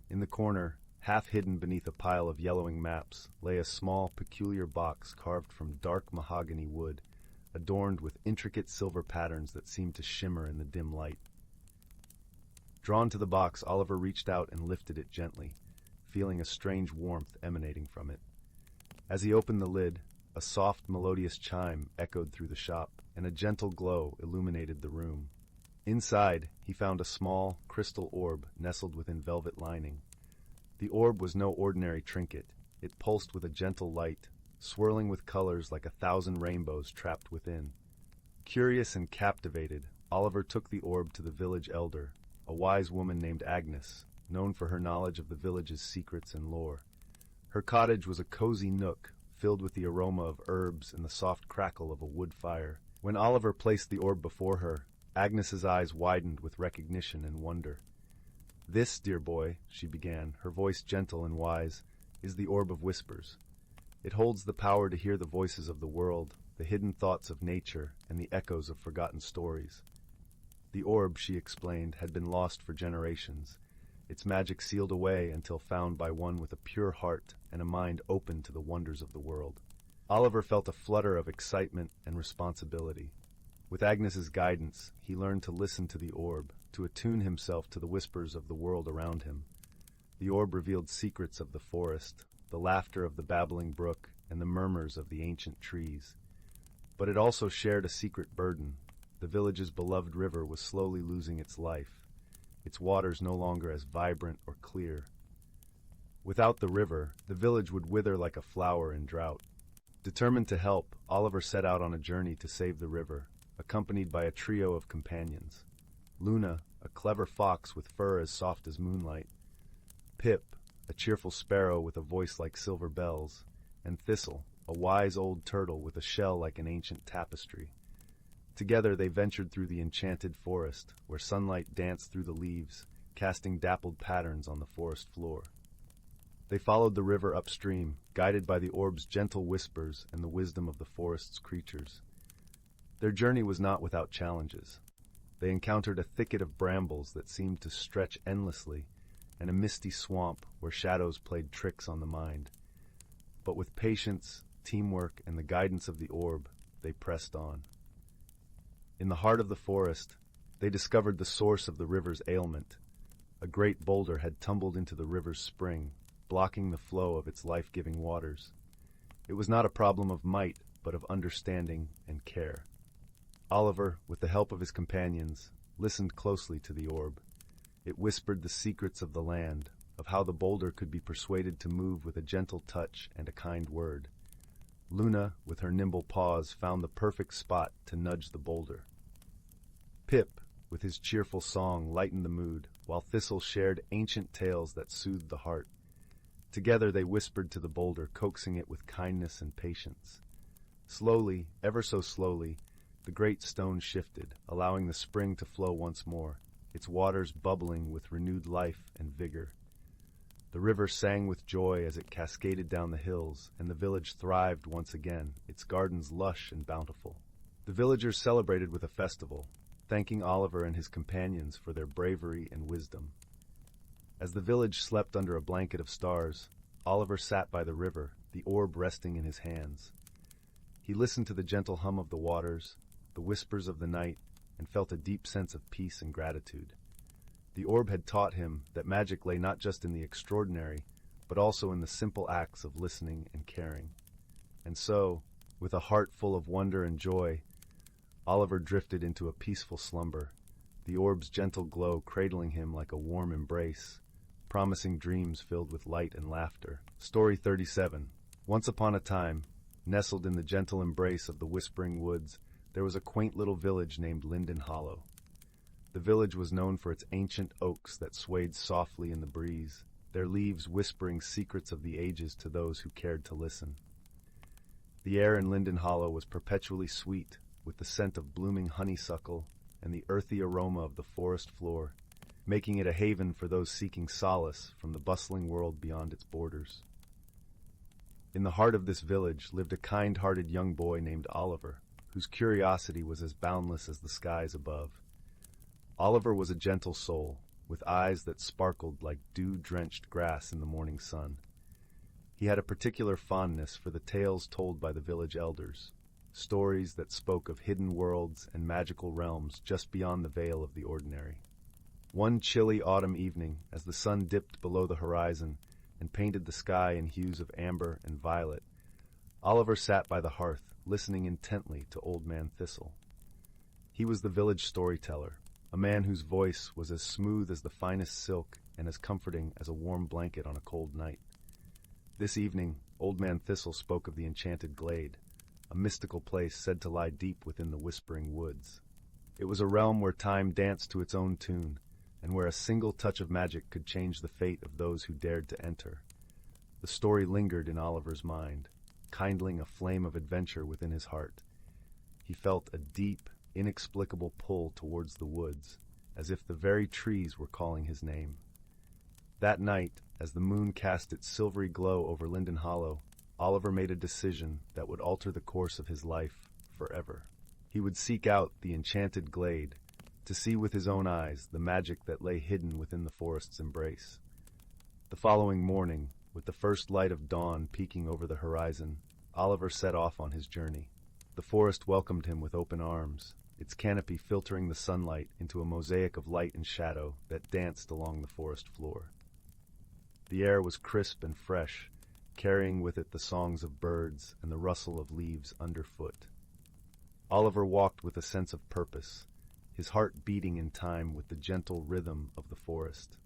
In the corner, half hidden beneath a pile of yellowing maps, lay a small, peculiar box carved from dark mahogany wood, adorned with intricate silver patterns that seemed to shimmer in the dim light. Drawn to the box, Oliver reached out and lifted it gently, feeling a strange warmth emanating from it. As he opened the lid, a soft, melodious chime echoed through the shop, and a gentle glow illuminated the room. Inside, he found a small, crystal orb nestled within velvet lining. The orb was no ordinary trinket. It pulsed with a gentle light, swirling with colors like 1,000 rainbows trapped within. Curious and captivated, Oliver took the orb to the village elder, a wise woman named Agnes, known for her knowledge of the village's secrets and lore. Her cottage was a cozy nook, filled with the aroma of herbs and the soft crackle of a wood fire. When Oliver placed the orb before her, Agnes's eyes widened with recognition and wonder. "This, dear boy," she began, her voice gentle and wise, "is the Orb of Whispers. It holds the power to hear the voices of the world, the hidden thoughts of nature, and the echoes of forgotten stories." The orb, she explained, had been lost for generations, its magic sealed away until found by one with a pure heart and a mind open to the wonders of the world. Oliver felt a flutter of excitement and responsibility. With Agnes's guidance, he learned to listen to the orb, to attune himself to the whispers of the world around him. The orb revealed secrets of the forest, the laughter of the babbling brook, and the murmurs of the ancient trees. But it also shared a secret burden. The village's beloved river was slowly losing its life, its waters no longer as vibrant or clear. Without the river, the village would wither like a flower in drought. Determined to help, Oliver set out on a journey to save the river, accompanied by a trio of companions. Luna, a clever fox with fur as soft as moonlight, Pip, a cheerful sparrow with a voice like silver bells, and Thistle, a wise old turtle with a shell like an ancient tapestry. Together they ventured through the enchanted forest, where sunlight danced through the leaves, casting dappled patterns on the forest floor. They followed the river upstream, guided by the orb's gentle whispers and the wisdom of the forest's creatures. Their journey was not without challenges. They encountered a thicket of brambles that seemed to stretch endlessly, and a misty swamp where shadows played tricks on the mind. But with patience, teamwork, and the guidance of the orb, they pressed on. In the heart of the forest, they discovered the source of the river's ailment. A great boulder had tumbled into the river's spring, blocking the flow of its life-giving waters. It was not a problem of might, but of understanding and care. Oliver, with the help of his companions, listened closely to the orb. It whispered the secrets of the land, of how the boulder could be persuaded to move with a gentle touch and a kind word. Luna, with her nimble paws, found the perfect spot to nudge the boulder. Pip, with his cheerful song, lightened the mood, while Thistle shared ancient tales that soothed the heart. Together they whispered to the boulder, coaxing it with kindness and patience. Slowly, ever so slowly, the great stone shifted, allowing the spring to flow once more, its waters bubbling with renewed life and vigor. The river sang with joy as it cascaded down the hills, and the village thrived once again, its gardens lush and bountiful. The villagers celebrated with a festival, thanking Oliver and his companions for their bravery and wisdom. As the village slept under a blanket of stars, Oliver sat by the river, the orb resting in his hands. He listened to the gentle hum of the waters, the whispers of the night, and felt a deep sense of peace and gratitude. The orb had taught him that magic lay not just in the extraordinary, but also in the simple acts of listening and caring. And so, with a heart full of wonder and joy, Oliver drifted into a peaceful slumber, the orb's gentle glow cradling him like a warm embrace, promising dreams filled with light and laughter. Story 37. Once upon a time, nestled in the gentle embrace of the whispering woods, there was a quaint little village named Linden Hollow. The village was known for its ancient oaks that swayed softly in the breeze, their leaves whispering secrets of the ages to those who cared to listen. The air in Linden Hollow was perpetually sweet, with the scent of blooming honeysuckle and the earthy aroma of the forest floor, making it a haven for those seeking solace from the bustling world beyond its borders. In the heart of this village lived a kind-hearted young boy named Oliver, whose curiosity was as boundless as the skies above. Oliver was a gentle soul, with eyes that sparkled like dew-drenched grass in the morning sun. He had a particular fondness for the tales told by the village elders, stories that spoke of hidden worlds and magical realms just beyond the veil of the ordinary. One chilly autumn evening, as the sun dipped below the horizon and painted the sky in hues of amber and violet, Oliver sat by the hearth, listening intently to Old Man Thistle. He was the village storyteller, a man whose voice was as smooth as the finest silk and as comforting as a warm blanket on a cold night. This evening, Old Man Thistle spoke of the enchanted glade, a mystical place said to lie deep within the whispering woods. It was a realm where time danced to its own tune, and where a single touch of magic could change the fate of those who dared to enter. The story lingered in Oliver's mind, kindling a flame of adventure within his heart. He felt a deep, inexplicable pull towards the woods, as if the very trees were calling his name. That night, as the moon cast its silvery glow over Linden Hollow, Oliver made a decision that would alter the course of his life forever. He would seek out the enchanted glade, to see with his own eyes the magic that lay hidden within the forest's embrace. The following morning, with the first light of dawn peeking over the horizon, Oliver set off on his journey. The forest welcomed him with open arms, its canopy filtering the sunlight into a mosaic of light and shadow that danced along the forest floor. The air was crisp and fresh, carrying with it the songs of birds and the rustle of leaves underfoot. Oliver walked with a sense of purpose, his heart beating in time with the gentle rhythm of the forest.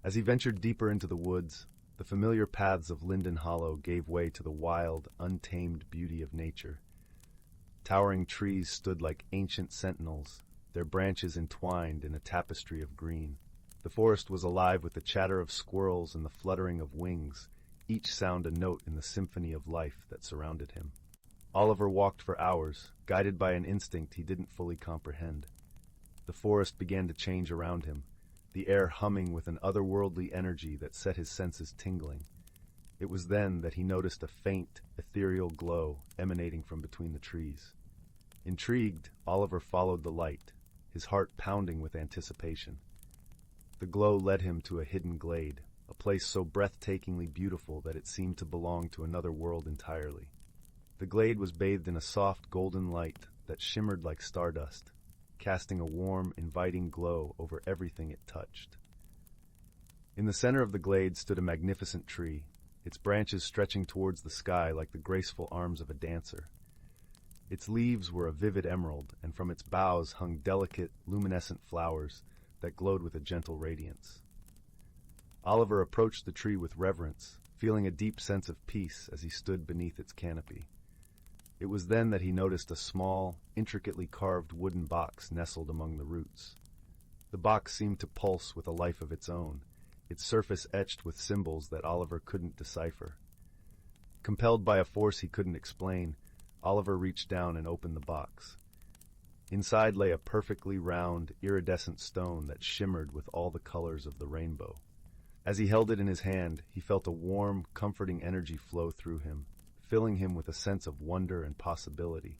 As he ventured deeper into the woods, the familiar paths of Linden Hollow gave way to the wild, untamed beauty of nature. Towering trees stood like ancient sentinels, their branches entwined in a tapestry of green. The forest was alive with the chatter of squirrels and the fluttering of wings, each sound a note in the symphony of life that surrounded him. Oliver walked for hours, guided by an instinct he didn't fully comprehend. The forest began to change around him, the air humming with an otherworldly energy that set his senses tingling. It was then that he noticed a faint, ethereal glow emanating from between the trees. Intrigued, Oliver followed the light, his heart pounding with anticipation. The glow led him to a hidden glade, a place so breathtakingly beautiful that it seemed to belong to another world entirely. The glade was bathed in a soft golden light that shimmered like stardust, casting a warm, inviting glow over everything it touched. In the center of the glade stood a magnificent tree, its branches stretching towards the sky like the graceful arms of a dancer. Its leaves were a vivid emerald, and from its boughs hung delicate, luminescent flowers that glowed with a gentle radiance. Oliver approached the tree with reverence, feeling a deep sense of peace as he stood beneath its canopy. It was then that he noticed a small, intricately carved wooden box nestled among the roots. The box seemed to pulse with a life of its own, its surface etched with symbols that Oliver couldn't decipher. Compelled by a force he couldn't explain, Oliver reached down and opened the box. Inside lay a perfectly round, iridescent stone that shimmered with all the colors of the rainbow. As he held it in his hand, he felt a warm, comforting energy flow through him, filling him with a sense of wonder and possibility.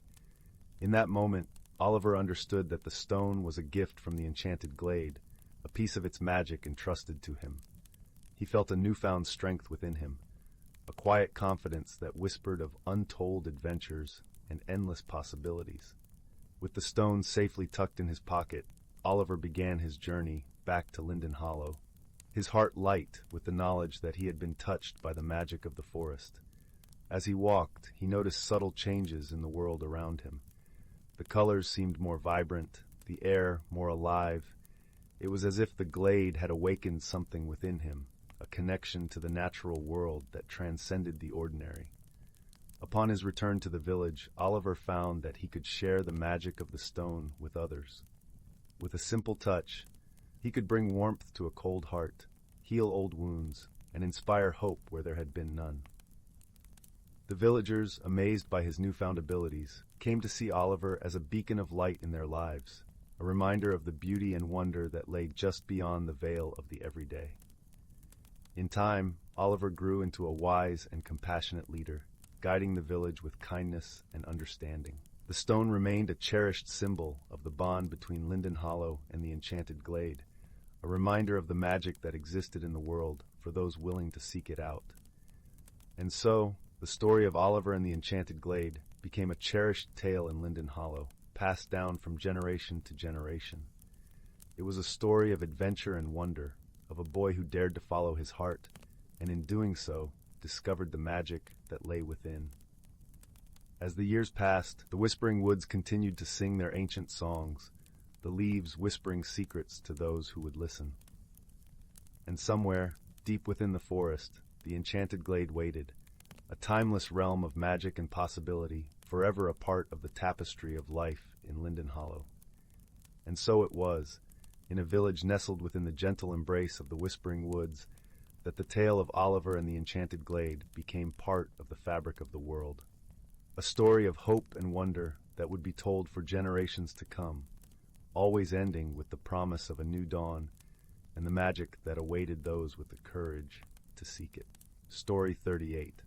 In that moment, Oliver understood that the stone was a gift from the enchanted glade, a piece of its magic entrusted to him. He felt a newfound strength within him, a quiet confidence that whispered of untold adventures and endless possibilities. With the stone safely tucked in his pocket, Oliver began his journey back to Linden Hollow, his heart light with the knowledge that he had been touched by the magic of the forest. As he walked, he noticed subtle changes in the world around him. The colors seemed more vibrant, the air more alive. It was as if the glade had awakened something within him, a connection to the natural world that transcended the ordinary. Upon his return to the village, Oliver found that he could share the magic of the stone with others. With a simple touch, he could bring warmth to a cold heart, heal old wounds, and inspire hope where there had been none. The villagers, amazed by his newfound abilities, came to see Oliver as a beacon of light in their lives, a reminder of the beauty and wonder that lay just beyond the veil of the everyday. In time, Oliver grew into a wise and compassionate leader, guiding the village with kindness and understanding. The stone remained a cherished symbol of the bond between Linden Hollow and the enchanted glade, a reminder of the magic that existed in the world for those willing to seek it out. And so, the story of Oliver and the enchanted glade became a cherished tale in Linden Hollow, passed down from generation to generation. It was a story of adventure and wonder, of a boy who dared to follow his heart, and in doing so, discovered the magic that lay within. As the years passed, the whispering woods continued to sing their ancient songs, the leaves whispering secrets to those who would listen. And somewhere, deep within the forest, the enchanted glade waited, a timeless realm of magic and possibility, forever a part of the tapestry of life in Linden Hollow. And so it was, in a village nestled within the gentle embrace of the whispering woods, that the tale of Oliver and the enchanted glade became part of the fabric of the world. A story of hope and wonder that would be told for generations to come, always ending with the promise of a new dawn and the magic that awaited those with the courage to seek it. Story 38.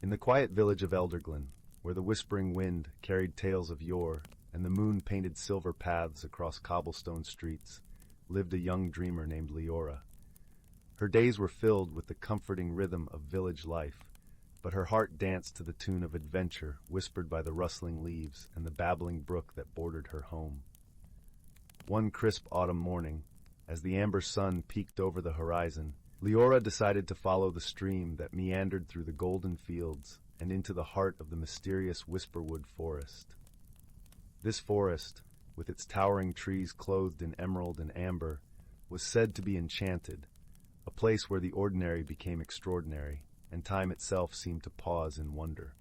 In the quiet village of Elderglen, where the whispering wind carried tales of yore and the moon painted silver paths across cobblestone streets, lived a young dreamer named Leora. Her days were filled with the comforting rhythm of village life, but her heart danced to the tune of adventure whispered by the rustling leaves and the babbling brook that bordered her home. One crisp autumn morning, as the amber sun peeked over the horizon, Leora decided to follow the stream that meandered through the golden fields and into the heart of the mysterious Whisperwood Forest. This forest, with its towering trees clothed in emerald and amber, was said to be enchanted, a place where the ordinary became extraordinary, and time itself seemed to pause in wonder.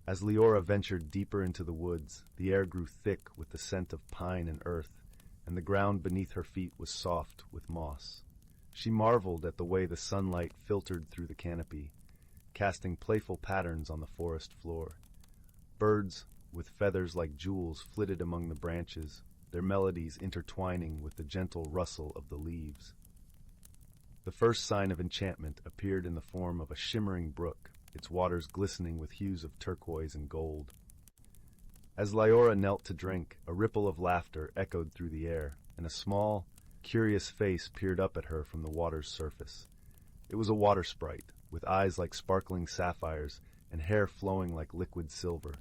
As Leora ventured deeper into the woods, the air grew thick with the scent of pine and earth, and the ground beneath her feet was soft with moss. She marveled at the way the sunlight filtered through the canopy, casting playful patterns on the forest floor. Birds, with feathers like jewels, flitted among the branches, their melodies intertwining with the gentle rustle of the leaves. The first sign of enchantment appeared in the form of a shimmering brook, its waters glistening with hues of turquoise and gold. As Leora knelt to drink, a ripple of laughter echoed through the air, and a small, curious face peered up at her from the water's surface. It was a water sprite, with eyes like sparkling sapphires and hair flowing like liquid silver.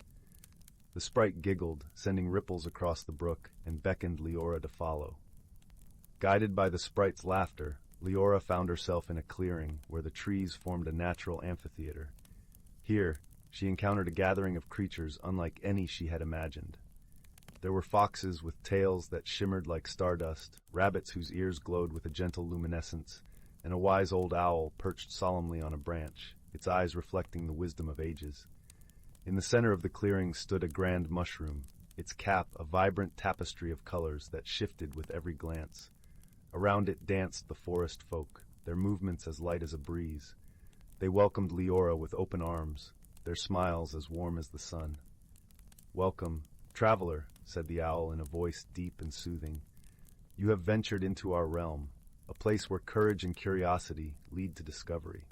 The sprite giggled, sending ripples across the brook, and beckoned Leora to follow. Guided by the sprite's laughter, Leora found herself in a clearing where the trees formed a natural amphitheater. Here, she encountered a gathering of creatures unlike any she had imagined. There were foxes with tails that shimmered like stardust, rabbits whose ears glowed with a gentle luminescence, and a wise old owl perched solemnly on a branch, its eyes reflecting the wisdom of ages. In the center of the clearing stood a grand mushroom, its cap a vibrant tapestry of colors that shifted with every glance. Around it danced the forest folk, their movements as light as a breeze. They welcomed Leora with open arms, their smiles as warm as the sun. "Welcome, traveler," said the owl in a voice deep and soothing. "You have ventured into our realm, a place where courage and curiosity lead to discovery."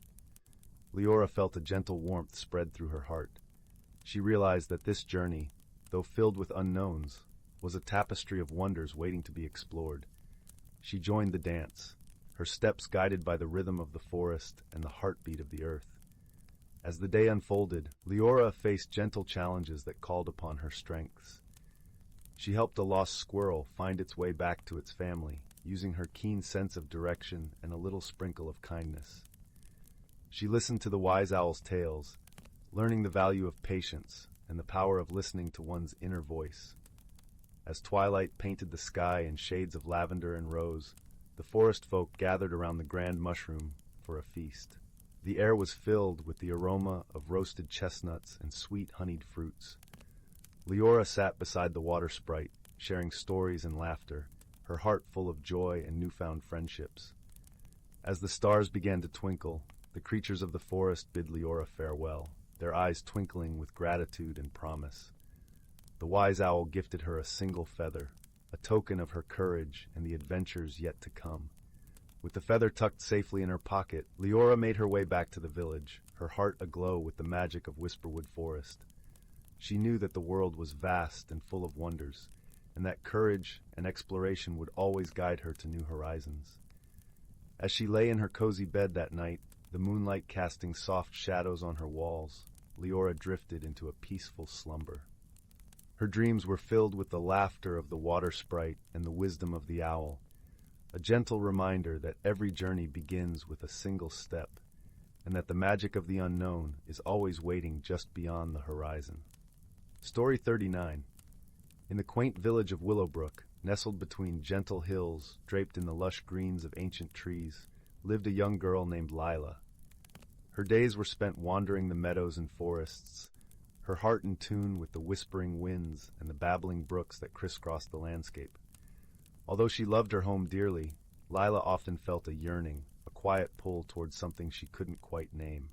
Leora felt a gentle warmth spread through her heart. She realized that this journey, though filled with unknowns, was a tapestry of wonders waiting to be explored. She joined the dance, her steps guided by the rhythm of the forest and the heartbeat of the earth. As the day unfolded, Leora faced gentle challenges that called upon her strengths. She helped a lost squirrel find its way back to its family, using her keen sense of direction and a little sprinkle of kindness. She listened to the wise owl's tales, learning the value of patience and the power of listening to one's inner voice. As twilight painted the sky in shades of lavender and rose, the forest folk gathered around the grand mushroom for a feast. The air was filled with the aroma of roasted chestnuts and sweet honeyed fruits. Leora sat beside the water sprite, sharing stories and laughter, her heart full of joy and newfound friendships. As the stars began to twinkle, the creatures of the forest bid Leora farewell, their eyes twinkling with gratitude and promise. The wise owl gifted her a single feather, a token of her courage and the adventures yet to come. With the feather tucked safely in her pocket, Leora made her way back to the village, her heart aglow with the magic of Whisperwood Forest. She knew that the world was vast and full of wonders, and that courage and exploration would always guide her to new horizons. As she lay in her cozy bed that night, the moonlight casting soft shadows on her walls, Leora drifted into a peaceful slumber. Her dreams were filled with the laughter of the water sprite and the wisdom of the owl, a gentle reminder that every journey begins with a single step, and that the magic of the unknown is always waiting just beyond the horizon. Story 39. In the quaint village of Willowbrook, nestled between gentle hills draped in the lush greens of ancient trees, lived a young girl named Lila. Her days were spent wandering the meadows and forests, her heart in tune with the whispering winds and the babbling brooks that crisscrossed the landscape. Although she loved her home dearly, Lila often felt a yearning, a quiet pull towards something she couldn't quite name.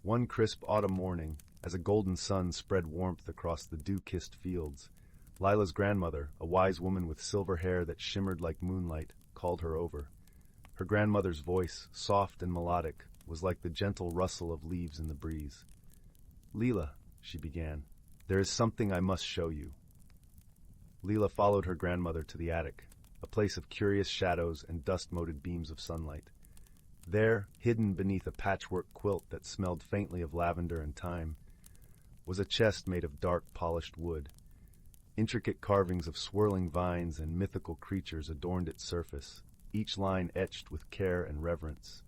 One crisp autumn morning, as a golden sun spread warmth across the dew-kissed fields, Lila's grandmother, a wise woman with silver hair that shimmered like moonlight, called her over. Her grandmother's voice, soft and melodic, was like the gentle rustle of leaves in the breeze. "Lila," she began, "there is something I must show you." Lila followed her grandmother to the attic, a place of curious shadows and dust-moted beams of sunlight. There, hidden beneath a patchwork quilt that smelled faintly of lavender and thyme, was a chest made of dark, polished wood. Intricate carvings of swirling vines and mythical creatures adorned its surface, each line etched with care and reverence.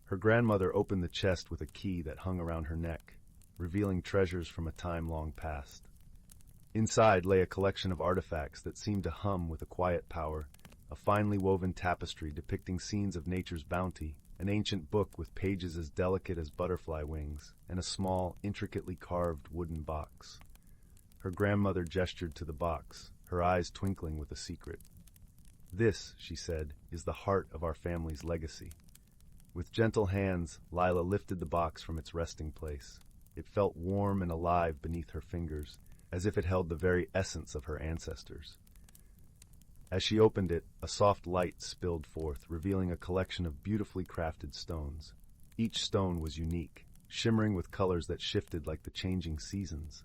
Her grandmother opened the chest with a key that hung around her neck, revealing treasures from a time long past. Inside lay a collection of artifacts that seemed to hum with a quiet power, a finely woven tapestry depicting scenes of nature's bounty, an ancient book with pages as delicate as butterfly wings, and a small, intricately carved wooden box. Her grandmother gestured to the box, her eyes twinkling with a secret. "This," she said, "is the heart of our family's legacy." With gentle hands, Lila lifted the box from its resting place. It felt warm and alive beneath her fingers, as if it held the very essence of her ancestors. As she opened it, a soft light spilled forth, revealing a collection of beautifully crafted stones. Each stone was unique, shimmering with colors that shifted like the changing seasons.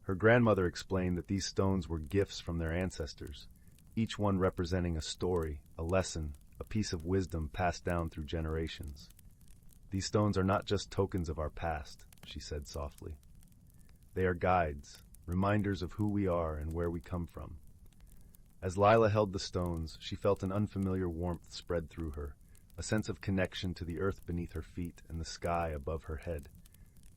Her grandmother explained that these stones were gifts from their ancestors, each one representing a story, a lesson, a piece of wisdom passed down through generations. "These stones are not just tokens of our past," she said softly. "They are guides, reminders of who we are and where we come from." As Lila held the stones, she felt an unfamiliar warmth spread through her, a sense of connection to the earth beneath her feet and the sky above her head.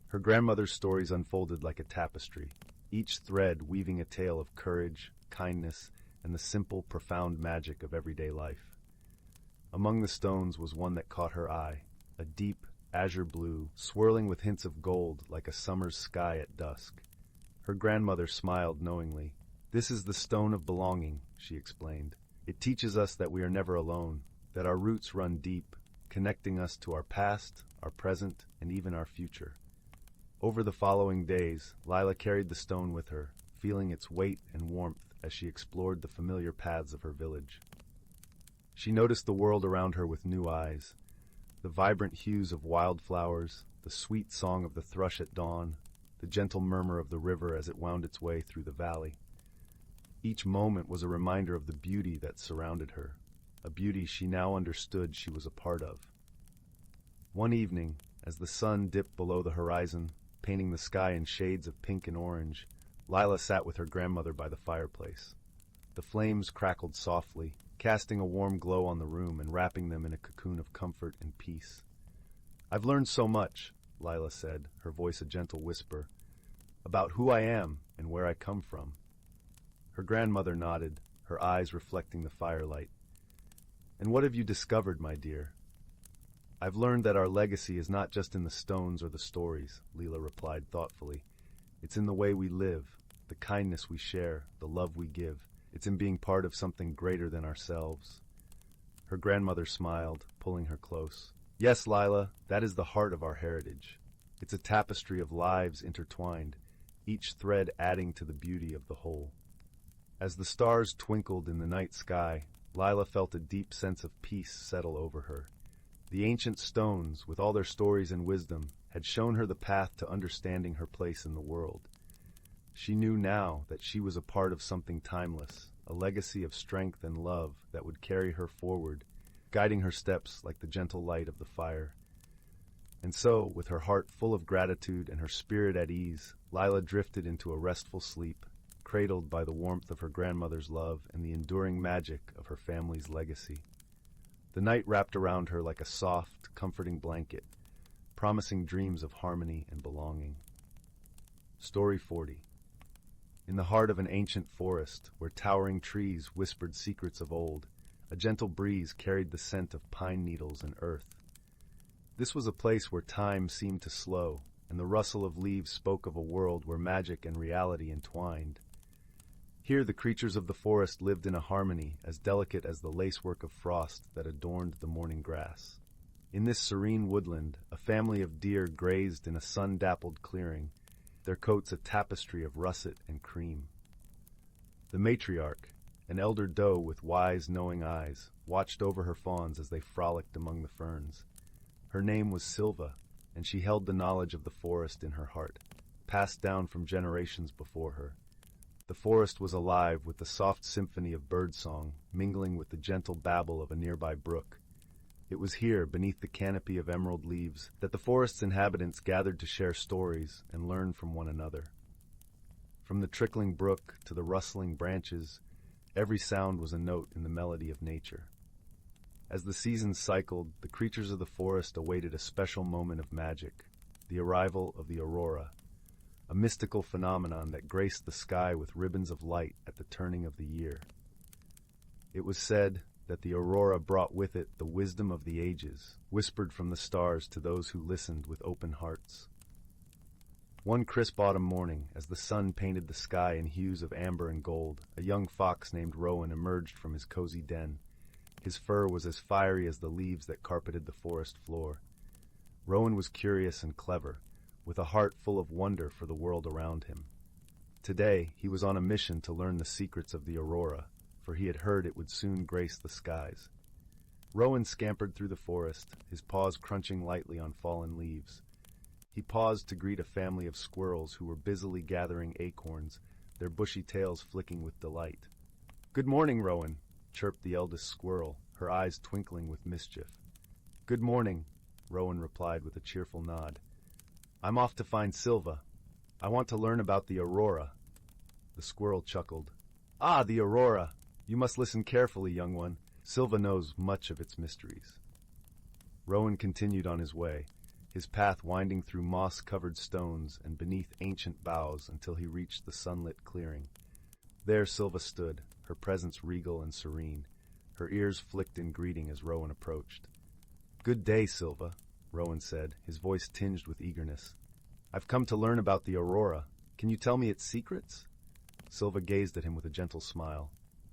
Her grandmother's stories unfolded like a tapestry, each thread weaving a tale of courage, kindness, and the simple, profound magic of everyday life. Among the stones was one that caught her eye, a deep, azure blue, swirling with hints of gold like a summer's sky at dusk. Her grandmother smiled knowingly. "This is the stone of belonging," she explained. "It teaches us that we are never alone, that our roots run deep, connecting us to our past, our present, and even our future." Over the following days, Lila carried the stone with her, feeling its weight and warmth as she explored the familiar paths of her village. She noticed the world around her with new eyes, the vibrant hues of wildflowers, the sweet song of the thrush at dawn, the gentle murmur of the river as it wound its way through the valley. Each moment was a reminder of the beauty that surrounded her, a beauty she now understood she was a part of. One evening, as the sun dipped below the horizon, painting the sky in shades of pink and orange, Lila sat with her grandmother by the fireplace. The flames crackled softly, casting a warm glow on the room and wrapping them in a cocoon of comfort and peace. "I've learned so much," Lila said, her voice a gentle whisper, "about who I am and where I come from." Her grandmother nodded, her eyes reflecting the firelight. "And what have you discovered, my dear?" "I've learned that our legacy is not just in the stones or the stories," Lila replied thoughtfully. "It's in the way we live, the kindness we share, the love we give. It's in being part of something greater than ourselves." Her grandmother smiled, pulling her close. "Yes, Lila, that is the heart of our heritage. It's a tapestry of lives intertwined, each thread adding to the beauty of the whole." As the stars twinkled in the night sky, Lila felt a deep sense of peace settle over her. The ancient stones, with all their stories and wisdom, had shown her the path to understanding her place in the world. She knew now that she was a part of something timeless, a legacy of strength and love that would carry her forward, guiding her steps like the gentle light of the fire. And so, with her heart full of gratitude and her spirit at ease, Lila drifted into a restful sleep, cradled by the warmth of her grandmother's love and the enduring magic of her family's legacy. The night wrapped around her like a soft, comforting blanket, promising dreams of harmony and belonging. Story 40. In the heart of an ancient forest, where towering trees whispered secrets of old, a gentle breeze carried the scent of pine needles and earth. This was a place where time seemed to slow, and the rustle of leaves spoke of a world where magic and reality entwined. Here the creatures of the forest lived in a harmony as delicate as the lacework of frost that adorned the morning grass. In this serene woodland, a family of deer grazed in a sun-dappled clearing, their coats a tapestry of russet and cream. The matriarch, an elder doe with wise, knowing eyes, watched over her fawns as they frolicked among the ferns. Her name was Silva, and she held the knowledge of the forest in her heart, passed down from generations before her. The forest was alive with the soft symphony of birdsong, mingling with the gentle babble of a nearby brook. It was here, beneath the canopy of emerald leaves, that the forest's inhabitants gathered to share stories and learn from one another. From the trickling brook to the rustling branches, every sound was a note in the melody of nature. As the seasons cycled, the creatures of the forest awaited a special moment of magic, the arrival of the aurora, a mystical phenomenon that graced the sky with ribbons of light at the turning of the year. It was said that the aurora brought with it the wisdom of the ages, whispered from the stars to those who listened with open hearts. One crisp autumn morning, as the sun painted the sky in hues of amber and gold, a young fox named Rowan emerged from his cozy den. His fur was as fiery as the leaves that carpeted the forest floor. Rowan was curious and clever, with a heart full of wonder for the world around him. Today, he was on a mission to learn the secrets of the aurora, for he had heard it would soon grace the skies. Rowan scampered through the forest, his paws crunching lightly on fallen leaves. He paused to greet a family of squirrels who were busily gathering acorns, their bushy tails flicking with delight. "Good morning, Rowan," chirped the eldest squirrel, her eyes twinkling with mischief. "Good morning," Rowan replied with a cheerful nod. "I'm off to find Silva. I want to learn about the aurora." The squirrel chuckled. "Ah, the aurora! You must listen carefully, young one. Silva knows much of its mysteries." Rowan continued on his way, his path winding through moss-covered stones and beneath ancient boughs until he reached the sunlit clearing. There Silva stood, her presence regal and serene. Her ears flicked in greeting as Rowan approached. "Good day, Silva," Rowan said, his voice tinged with eagerness. "I've come to learn about the aurora. Can you tell me its secrets?" Silva gazed at him with a gentle smile.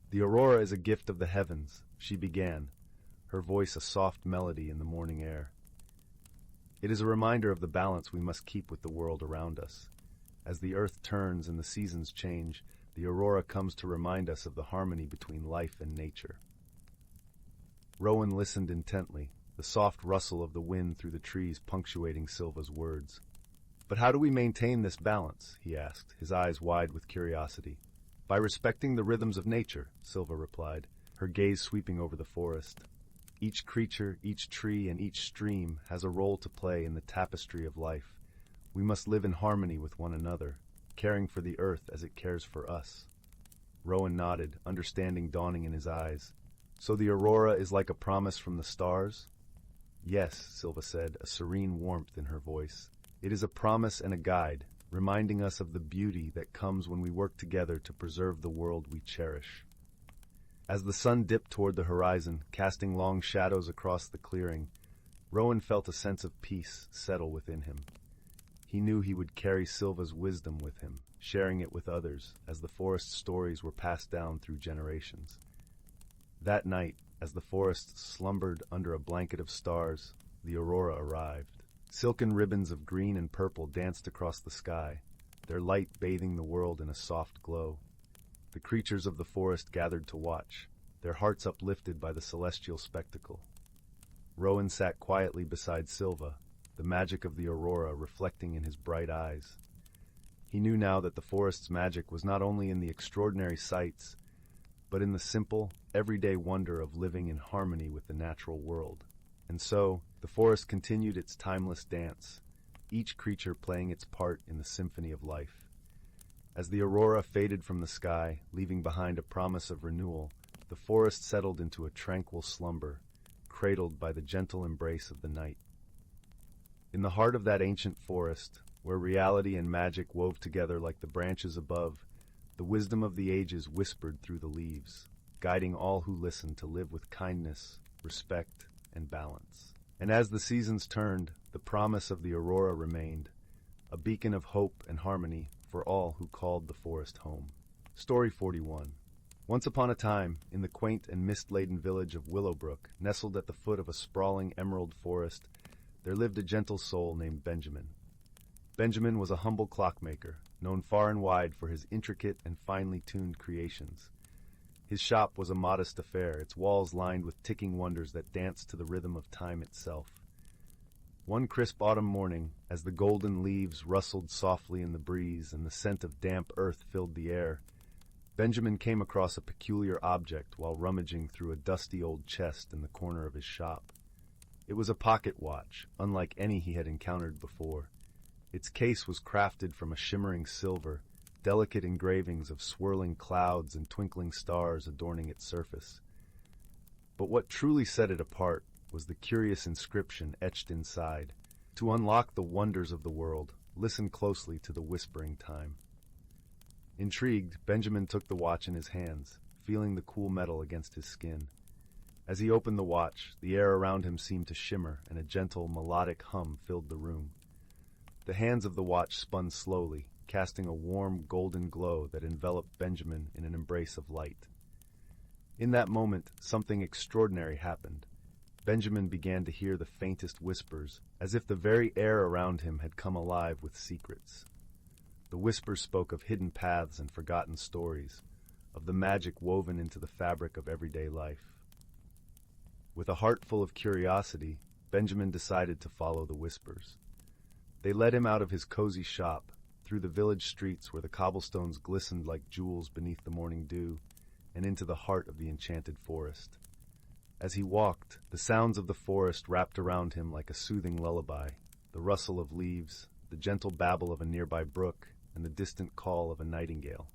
"The aurora is a gift of the heavens," she began, her voice a soft melody in the morning air. "It is a reminder of the balance we must keep with the world around us. As the earth turns and the seasons change, the aurora comes to remind us of the harmony between life and nature." Rowan listened intently, the soft rustle of the wind through the trees punctuating Silva's words. "But how do we maintain this balance?" he asked, his eyes wide with curiosity. "By respecting the rhythms of nature," Silva replied, her gaze sweeping over the forest. "Each creature, each tree, and each stream has a role to play in the tapestry of life. We must live in harmony with one another, caring for the earth as it cares for us." Rowan nodded, understanding dawning in his eyes. "So the aurora is like a promise from the stars?" "Yes," Silva said, a serene warmth in her voice. "It is a promise and a guide, reminding us of the beauty that comes when we work together to preserve the world we cherish." As the sun dipped toward the horizon, casting long shadows across the clearing, Rowan felt a sense of peace settle within him. He knew he would carry Silva's wisdom with him, sharing it with others, as the forest's stories were passed down through generations. That night, as the forest slumbered under a blanket of stars, the aurora arrived. Silken ribbons of green and purple danced across the sky, their light bathing the world in a soft glow. The creatures of the forest gathered to watch, their hearts uplifted by the celestial spectacle. Rowan sat quietly beside Silva, the magic of the aurora reflecting in his bright eyes. He knew now that the forest's magic was not only in the extraordinary sights, but in the simple, everyday wonder of living in harmony with the natural world. And so, the forest continued its timeless dance, each creature playing its part in the symphony of life. As the aurora faded from the sky, leaving behind a promise of renewal, the forest settled into a tranquil slumber, cradled by the gentle embrace of the night. In the heart of that ancient forest, where reality and magic wove together like the branches above, the wisdom of the ages whispered through the leaves, guiding all who listened to live with kindness, respect, and balance. And as the seasons turned, the promise of the aurora remained, a beacon of hope and harmony for all who called the forest home. Story 41. Once upon a time, in the quaint and mist-laden village of Willowbrook, nestled at the foot of a sprawling emerald forest, there lived a gentle soul named Benjamin. Benjamin was a humble clockmaker, known far and wide for his intricate and finely tuned creations. His shop was a modest affair, its walls lined with ticking wonders that danced to the rhythm of time itself. One crisp autumn morning, as the golden leaves rustled softly in the breeze and the scent of damp earth filled the air, Benjamin came across a peculiar object while rummaging through a dusty old chest in the corner of his shop. It was a pocket watch, unlike any he had encountered before. Its case was crafted from a shimmering silver, delicate engravings of swirling clouds and twinkling stars adorning its surface. But what truly set it apart was the curious inscription etched inside. To unlock the wonders of the world, listen closely to the whispering time. Intrigued, Benjamin took the watch in his hands, feeling the cool metal against his skin. As he opened the watch, the air around him seemed to shimmer, and a gentle, melodic hum filled the room. The hands of the watch spun slowly, casting a warm, golden glow that enveloped Benjamin in an embrace of light. In that moment, something extraordinary happened. Benjamin began to hear the faintest whispers, as if the very air around him had come alive with secrets. The whispers spoke of hidden paths and forgotten stories, of the magic woven into the fabric of everyday life. With a heart full of curiosity, Benjamin decided to follow the whispers. They led him out of his cozy shop, through the village streets where the cobblestones glistened like jewels beneath the morning dew, and into the heart of the enchanted forest. As he walked, the sounds of the forest wrapped around him like a soothing lullaby, the rustle of leaves, the gentle babble of a nearby brook, and the distant call of a nightingale.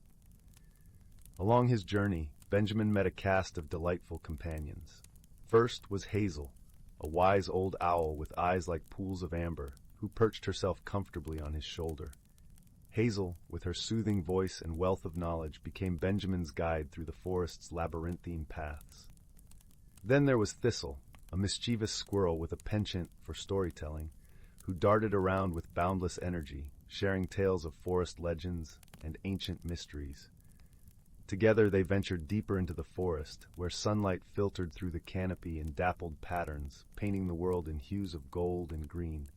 Along his journey, Benjamin met a cast of delightful companions. First was Hazel, a wise old owl with eyes like pools of amber, who perched herself comfortably on his shoulder. Hazel, with her soothing voice and wealth of knowledge, became Benjamin's guide through the forest's labyrinthine paths. Then there was Thistle, a mischievous squirrel with a penchant for storytelling, who darted around with boundless energy, sharing tales of forest legends and ancient mysteries. Together they ventured deeper into the forest, where sunlight filtered through the canopy in dappled patterns, painting the world in hues of gold and green.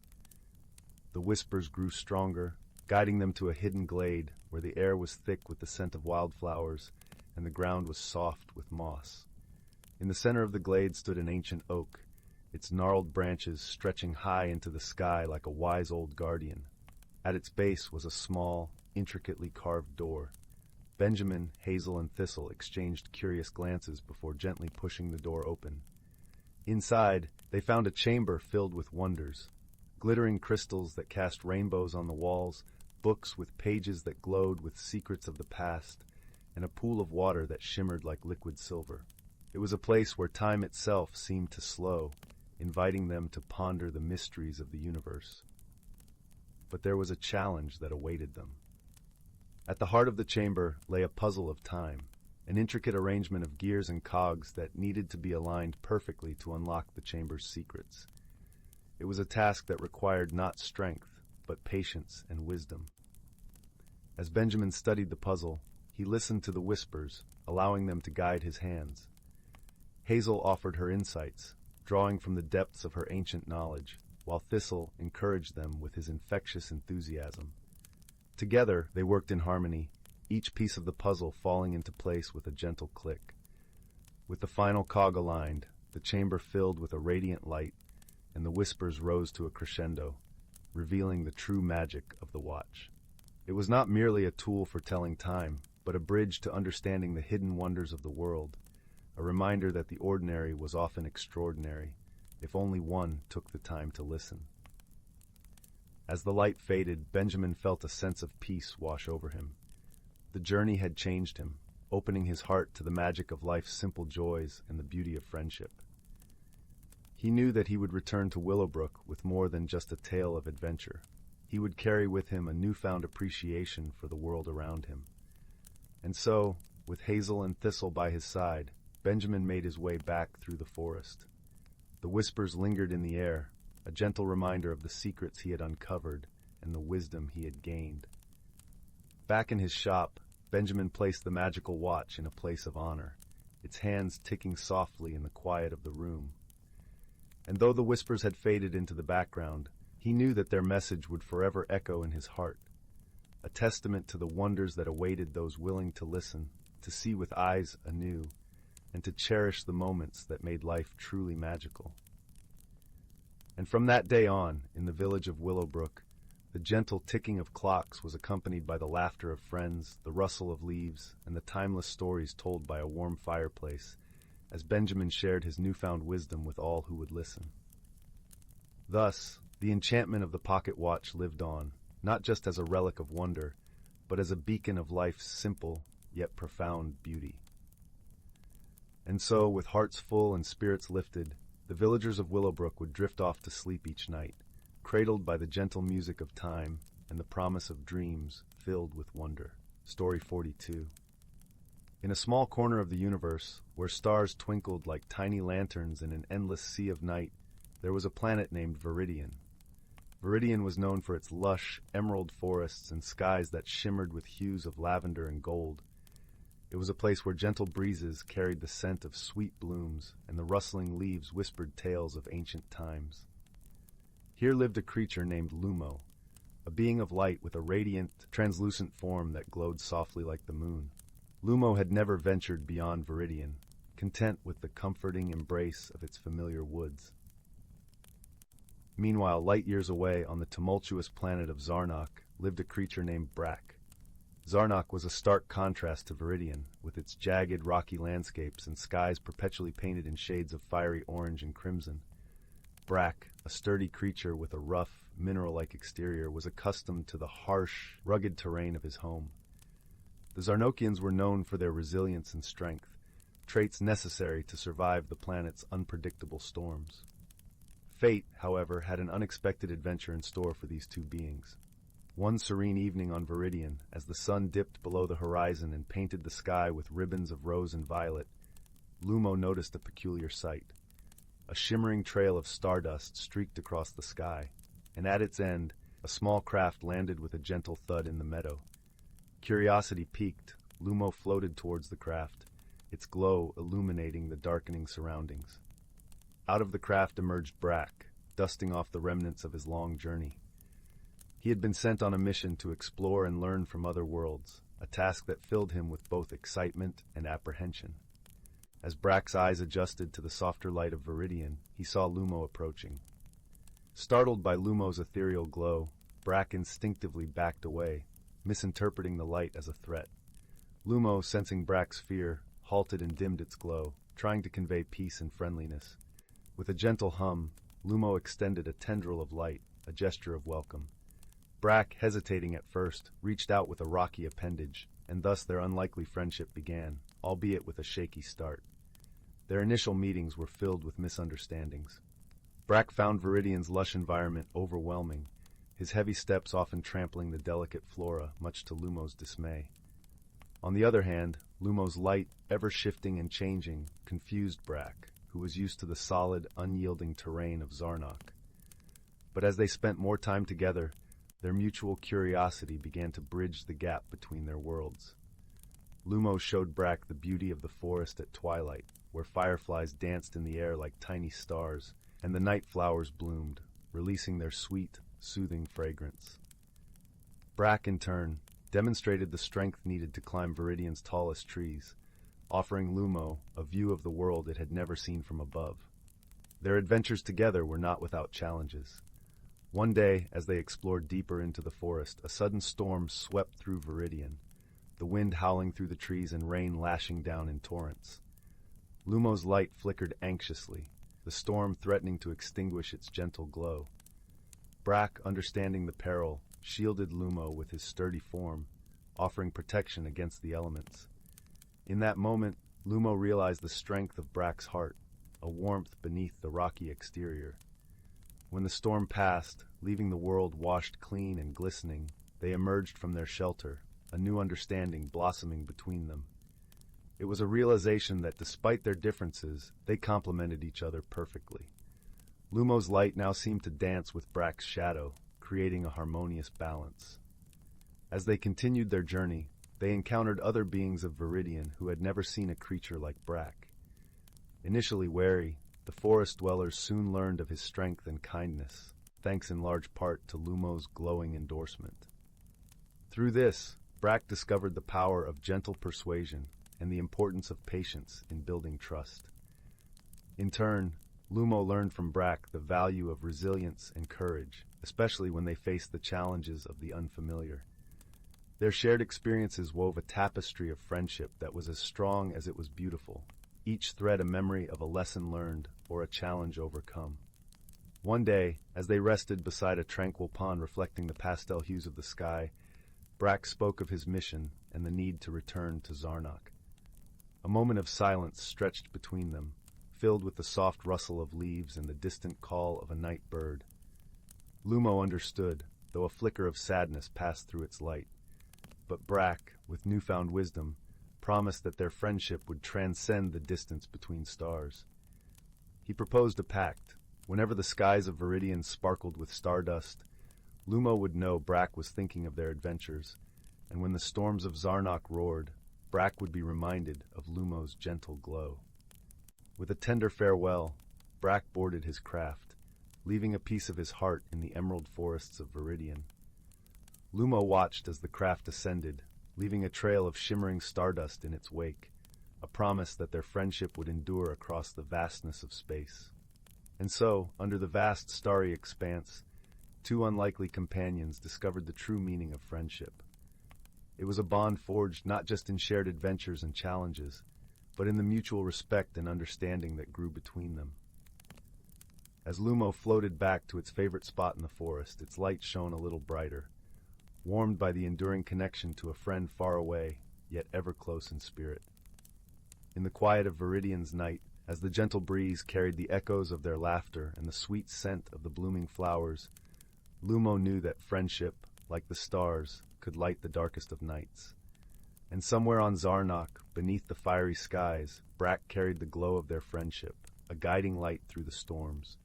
The whispers grew stronger, guiding them to a hidden glade where the air was thick with the scent of wildflowers and the ground was soft with moss. In the center of the glade stood an ancient oak, its gnarled branches stretching high into the sky like a wise old guardian. At its base was a small, intricately carved door. Benjamin, Hazel, and Thistle exchanged curious glances before gently pushing the door open. Inside, they found a chamber filled with wonders, glittering crystals that cast rainbows on the walls, books with pages that glowed with secrets of the past, and a pool of water that shimmered like liquid silver. It was a place where time itself seemed to slow, inviting them to ponder the mysteries of the universe. But there was a challenge that awaited them. At the heart of the chamber lay a puzzle of time, an intricate arrangement of gears and cogs that needed to be aligned perfectly to unlock the chamber's secrets. It was a task that required not strength, but patience and wisdom. As Benjamin studied the puzzle, he listened to the whispers, allowing them to guide his hands. Hazel offered her insights, drawing from the depths of her ancient knowledge, while Thistle encouraged them with his infectious enthusiasm. Together, they worked in harmony, each piece of the puzzle falling into place with a gentle click. With the final cog aligned, the chamber filled with a radiant light, and the whispers rose to a crescendo, revealing the true magic of the watch. It was not merely a tool for telling time, but a bridge to understanding the hidden wonders of the world, a reminder that the ordinary was often extraordinary, if only one took the time to listen. As the light faded, Benjamin felt a sense of peace wash over him. The journey had changed him, opening his heart to the magic of life's simple joys and the beauty of friendship. He knew that he would return to Willowbrook with more than just a tale of adventure. He would carry with him a newfound appreciation for the world around him. And so, with Hazel and Thistle by his side, Benjamin made his way back through the forest. The whispers lingered in the air, a gentle reminder of the secrets he had uncovered and the wisdom he had gained. Back in his shop, Benjamin placed the magical watch in a place of honor, its hands ticking softly in the quiet of the room. And though the whispers had faded into the background, he knew that their message would forever echo in his heart, a testament to the wonders that awaited those willing to listen, to see with eyes anew, and to cherish the moments that made life truly magical. And from that day on, in the village of Willowbrook, the gentle ticking of clocks was accompanied by the laughter of friends, the rustle of leaves, and the timeless stories told by a warm fireplace, as Benjamin shared his newfound wisdom with all who would listen. Thus, the enchantment of the pocket watch lived on, not just as a relic of wonder, but as a beacon of life's simple yet profound beauty. And so, with hearts full and spirits lifted, the villagers of Willowbrook would drift off to sleep each night, cradled by the gentle music of time and the promise of dreams filled with wonder. Story 42. In a small corner of the universe, where stars twinkled like tiny lanterns in an endless sea of night, there was a planet named Viridian. Viridian was known for its lush, emerald forests and skies that shimmered with hues of lavender and gold. It was a place where gentle breezes carried the scent of sweet blooms, and the rustling leaves whispered tales of ancient times. Here lived a creature named Lumo, a being of light with a radiant, translucent form that glowed softly like the moon. Lumo had never ventured beyond Viridian, content with the comforting embrace of its familiar woods. Meanwhile, light years away, on the tumultuous planet of Zarnok, lived a creature named Brack. Zarnok was a stark contrast to Viridian, with its jagged, rocky landscapes and skies perpetually painted in shades of fiery orange and crimson. Brack, a sturdy creature with a rough, mineral-like exterior, was accustomed to the harsh, rugged terrain of his home. The Zarnokians were known for their resilience and strength, traits necessary to survive the planet's unpredictable storms. Fate, however, had an unexpected adventure in store for these two beings. One serene evening on Viridian, as the sun dipped below the horizon and painted the sky with ribbons of rose and violet, Lumo noticed a peculiar sight. A shimmering trail of stardust streaked across the sky, and at its end, a small craft landed with a gentle thud in the meadow. Curiosity piqued, Lumo floated towards the craft, its glow illuminating the darkening surroundings. Out of the craft emerged Brack, dusting off the remnants of his long journey. He had been sent on a mission to explore and learn from other worlds, a task that filled him with both excitement and apprehension. As Brack's eyes adjusted to the softer light of Viridian, he saw Lumo approaching. Startled by Lumo's ethereal glow, Brack instinctively backed away, misinterpreting the light as a threat. Lumo, sensing Brack's fear, halted and dimmed its glow, trying to convey peace and friendliness. With a gentle hum, Lumo extended a tendril of light, a gesture of welcome. Brack, hesitating at first, reached out with a rocky appendage, and thus their unlikely friendship began, albeit with a shaky start. Their initial meetings were filled with misunderstandings. Brack found Viridian's lush environment overwhelming, his heavy steps often trampling the delicate flora, much to Lumo's dismay. On the other hand, Lumo's light, ever-shifting and changing, confused Brack, who was used to the solid, unyielding terrain of Zarnok. But as they spent more time together, their mutual curiosity began to bridge the gap between their worlds. Lumo showed Brack the beauty of the forest at twilight, where fireflies danced in the air like tiny stars, and the night flowers bloomed, releasing their sweet, soothing fragrance. Brack, in turn, demonstrated the strength needed to climb Viridian's tallest trees, offering Lumo a view of the world it had never seen from above. Their adventures together were not without challenges. One day, as they explored deeper into the forest, a sudden storm swept through Viridian, the wind howling through the trees and rain lashing down in torrents. Lumo's light flickered anxiously, the storm threatening to extinguish its gentle glow. Brack, understanding the peril, shielded Lumo with his sturdy form, offering protection against the elements. In that moment, Lumo realized the strength of Brack's heart, a warmth beneath the rocky exterior. When the storm passed, leaving the world washed clean and glistening, they emerged from their shelter, a new understanding blossoming between them. It was a realization that despite their differences, they complemented each other perfectly. Lumo's light now seemed to dance with Brack's shadow, creating a harmonious balance. As they continued their journey, they encountered other beings of Viridian who had never seen a creature like Brack. Initially wary, the forest dwellers soon learned of his strength and kindness, thanks in large part to Lumo's glowing endorsement. Through this, Brack discovered the power of gentle persuasion and the importance of patience in building trust. In turn, Lumo learned from Brack the value of resilience and courage, especially when they faced the challenges of the unfamiliar. Their shared experiences wove a tapestry of friendship that was as strong as it was beautiful, each thread a memory of a lesson learned or a challenge overcome. One day, as they rested beside a tranquil pond reflecting the pastel hues of the sky, Brack spoke of his mission and the need to return to Zarnok. A moment of silence stretched between them, filled with the soft rustle of leaves and the distant call of a night bird. Lumo understood, though a flicker of sadness passed through its light. But Brack, with newfound wisdom, promised that their friendship would transcend the distance between stars. He proposed a pact. Whenever the skies of Viridian sparkled with stardust, Lumo would know Brack was thinking of their adventures, and when the storms of Zarnok roared, Brack would be reminded of Lumo's gentle glow. With a tender farewell, Brack boarded his craft, leaving a piece of his heart in the emerald forests of Viridian. Lumo watched as the craft ascended, leaving a trail of shimmering stardust in its wake, a promise that their friendship would endure across the vastness of space. And so, under the vast starry expanse, two unlikely companions discovered the true meaning of friendship. It was a bond forged not just in shared adventures and challenges, but in the mutual respect and understanding that grew between them. As Lumo floated back to its favorite spot in the forest, its light shone a little brighter, warmed by the enduring connection to a friend far away, yet ever close in spirit. In the quiet of Viridian's night, as the gentle breeze carried the echoes of their laughter and the sweet scent of the blooming flowers, Lumo knew that friendship, like the stars, could light the darkest of nights. And somewhere on Zarnok, beneath the fiery skies, Brack carried the glow of their friendship, a guiding light through the storms.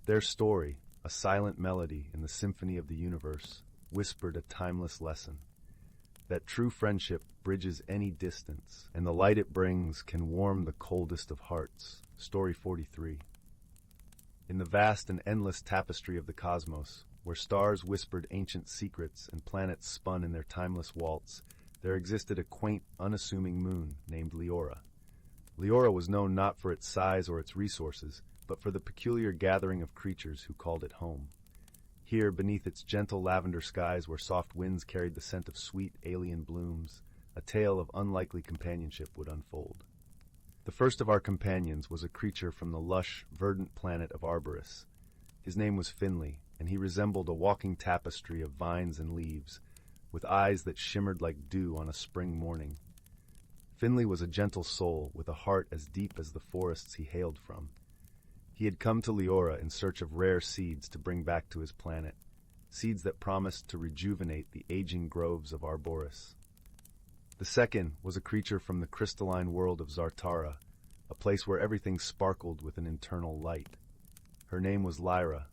Their story, a silent melody in the symphony of the universe, whispered a timeless lesson, that true friendship bridges any distance, and the light it brings can warm the coldest of hearts. Story 43. In the vast and endless tapestry of the cosmos, where stars whispered ancient secrets and planets spun in their timeless waltz, there existed a quaint, unassuming moon named Leora. Leora was known not for its size or its resources, but for the peculiar gathering of creatures who called it home. Here, beneath its gentle lavender skies where soft winds carried the scent of sweet alien blooms, a tale of unlikely companionship would unfold. The first of our companions was a creature from the lush, verdant planet of Arboris. His name was Finley, and he resembled a walking tapestry of vines and leaves, with eyes that shimmered like dew on a spring morning. Finley was a gentle soul with a heart as deep as the forests he hailed from. He had come to Leora in search of rare seeds to bring back to his planet, seeds that promised to rejuvenate the aging groves of Arboris. The second was a creature from the crystalline world of Zartara, a place where everything sparkled with an internal light. Her name was Lyra,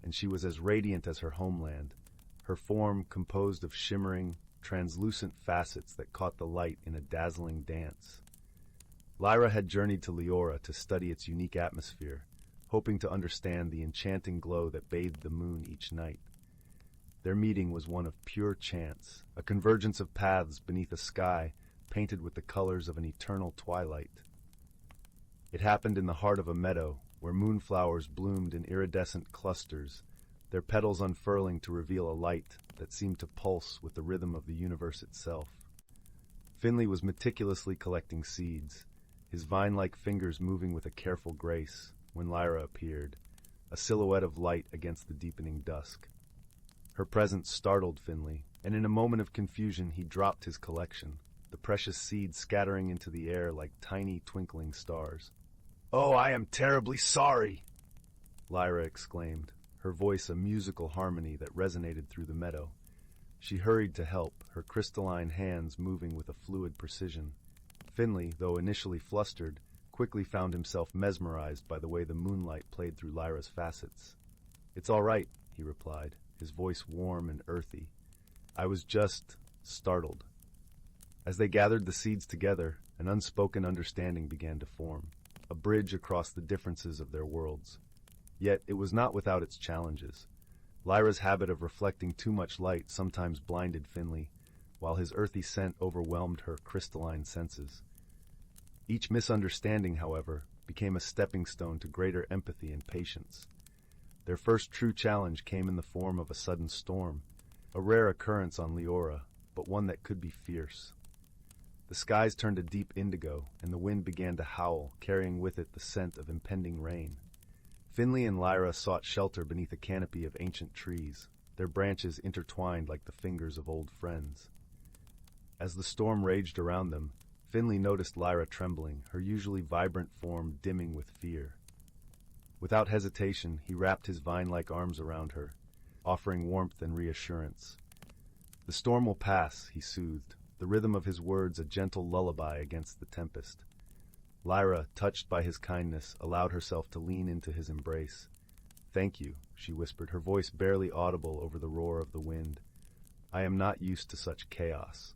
and she was as radiant as her homeland, her form composed of shimmering, translucent facets that caught the light in a dazzling dance. Lyra had journeyed to Leora to study its unique atmosphere, hoping to understand the enchanting glow that bathed the moon each night. Their meeting was one of pure chance, a convergence of paths beneath a sky painted with the colors of an eternal twilight. It happened in the heart of a meadow where moonflowers bloomed in iridescent clusters, their petals unfurling to reveal a light that seemed to pulse with the rhythm of the universe itself. Finley was meticulously collecting seeds, his vine-like fingers moving with a careful grace, when Lyra appeared, a silhouette of light against the deepening dusk. Her presence startled Finley, and in a moment of confusion he dropped his collection, the precious seeds scattering into the air like tiny twinkling stars. "Oh, I am terribly sorry!" Lyra exclaimed, her voice a musical harmony that resonated through the meadow. She hurried to help, her crystalline hands moving with a fluid precision. Finley, though initially flustered, quickly found himself mesmerized by the way the moonlight played through Lyra's facets. "It's all right," he replied, his voice warm and earthy. "I was just startled." As they gathered the seeds together, an unspoken understanding began to form, a bridge across the differences of their worlds. Yet it was not without its challenges. Lyra's habit of reflecting too much light sometimes blinded Finley, while his earthy scent overwhelmed her crystalline senses. Each misunderstanding, however, became a stepping stone to greater empathy and patience. Their first true challenge came in the form of a sudden storm, a rare occurrence on Leora, but one that could be fierce. The skies turned a deep indigo, and the wind began to howl, carrying with it the scent of impending rain. Finley and Lyra sought shelter beneath a canopy of ancient trees, their branches intertwined like the fingers of old friends. As the storm raged around them, Finley noticed Lyra trembling, her usually vibrant form dimming with fear. Without hesitation, he wrapped his vine-like arms around her, offering warmth and reassurance. "The storm will pass," he soothed, the rhythm of his words a gentle lullaby against the tempest. Lyra, touched by his kindness, allowed herself to lean into his embrace. "Thank you," she whispered, her voice barely audible over the roar of the wind. "I am not used to such chaos."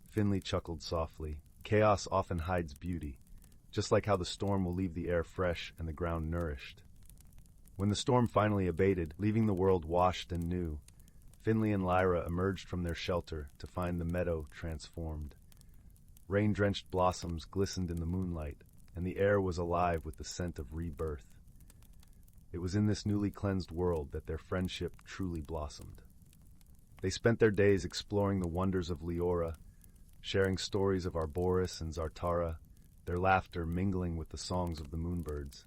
Finley chuckled softly. "Chaos often hides beauty, just like how the storm will leave the air fresh and the ground nourished." When the storm finally abated, leaving the world washed and new, Finley and Lyra emerged from their shelter to find the meadow transformed. Rain-drenched blossoms glistened in the moonlight, and the air was alive with the scent of rebirth. It was in this newly cleansed world that their friendship truly blossomed. They spent their days exploring the wonders of Leora, sharing stories of Arboris and Zartara, their laughter mingling with the songs of the moonbirds.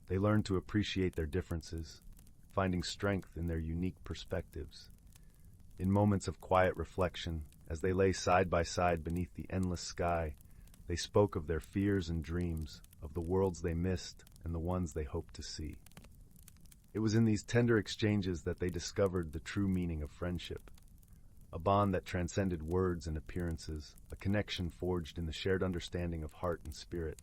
They learned to appreciate their differences, finding strength in their unique perspectives. In moments of quiet reflection, as they lay side by side beneath the endless sky, they spoke of their fears and dreams, of the worlds they missed and the ones they hoped to see. It was in these tender exchanges that they discovered the true meaning of friendship, a bond that transcended words and appearances, a connection forged in the shared understanding of heart and spirit.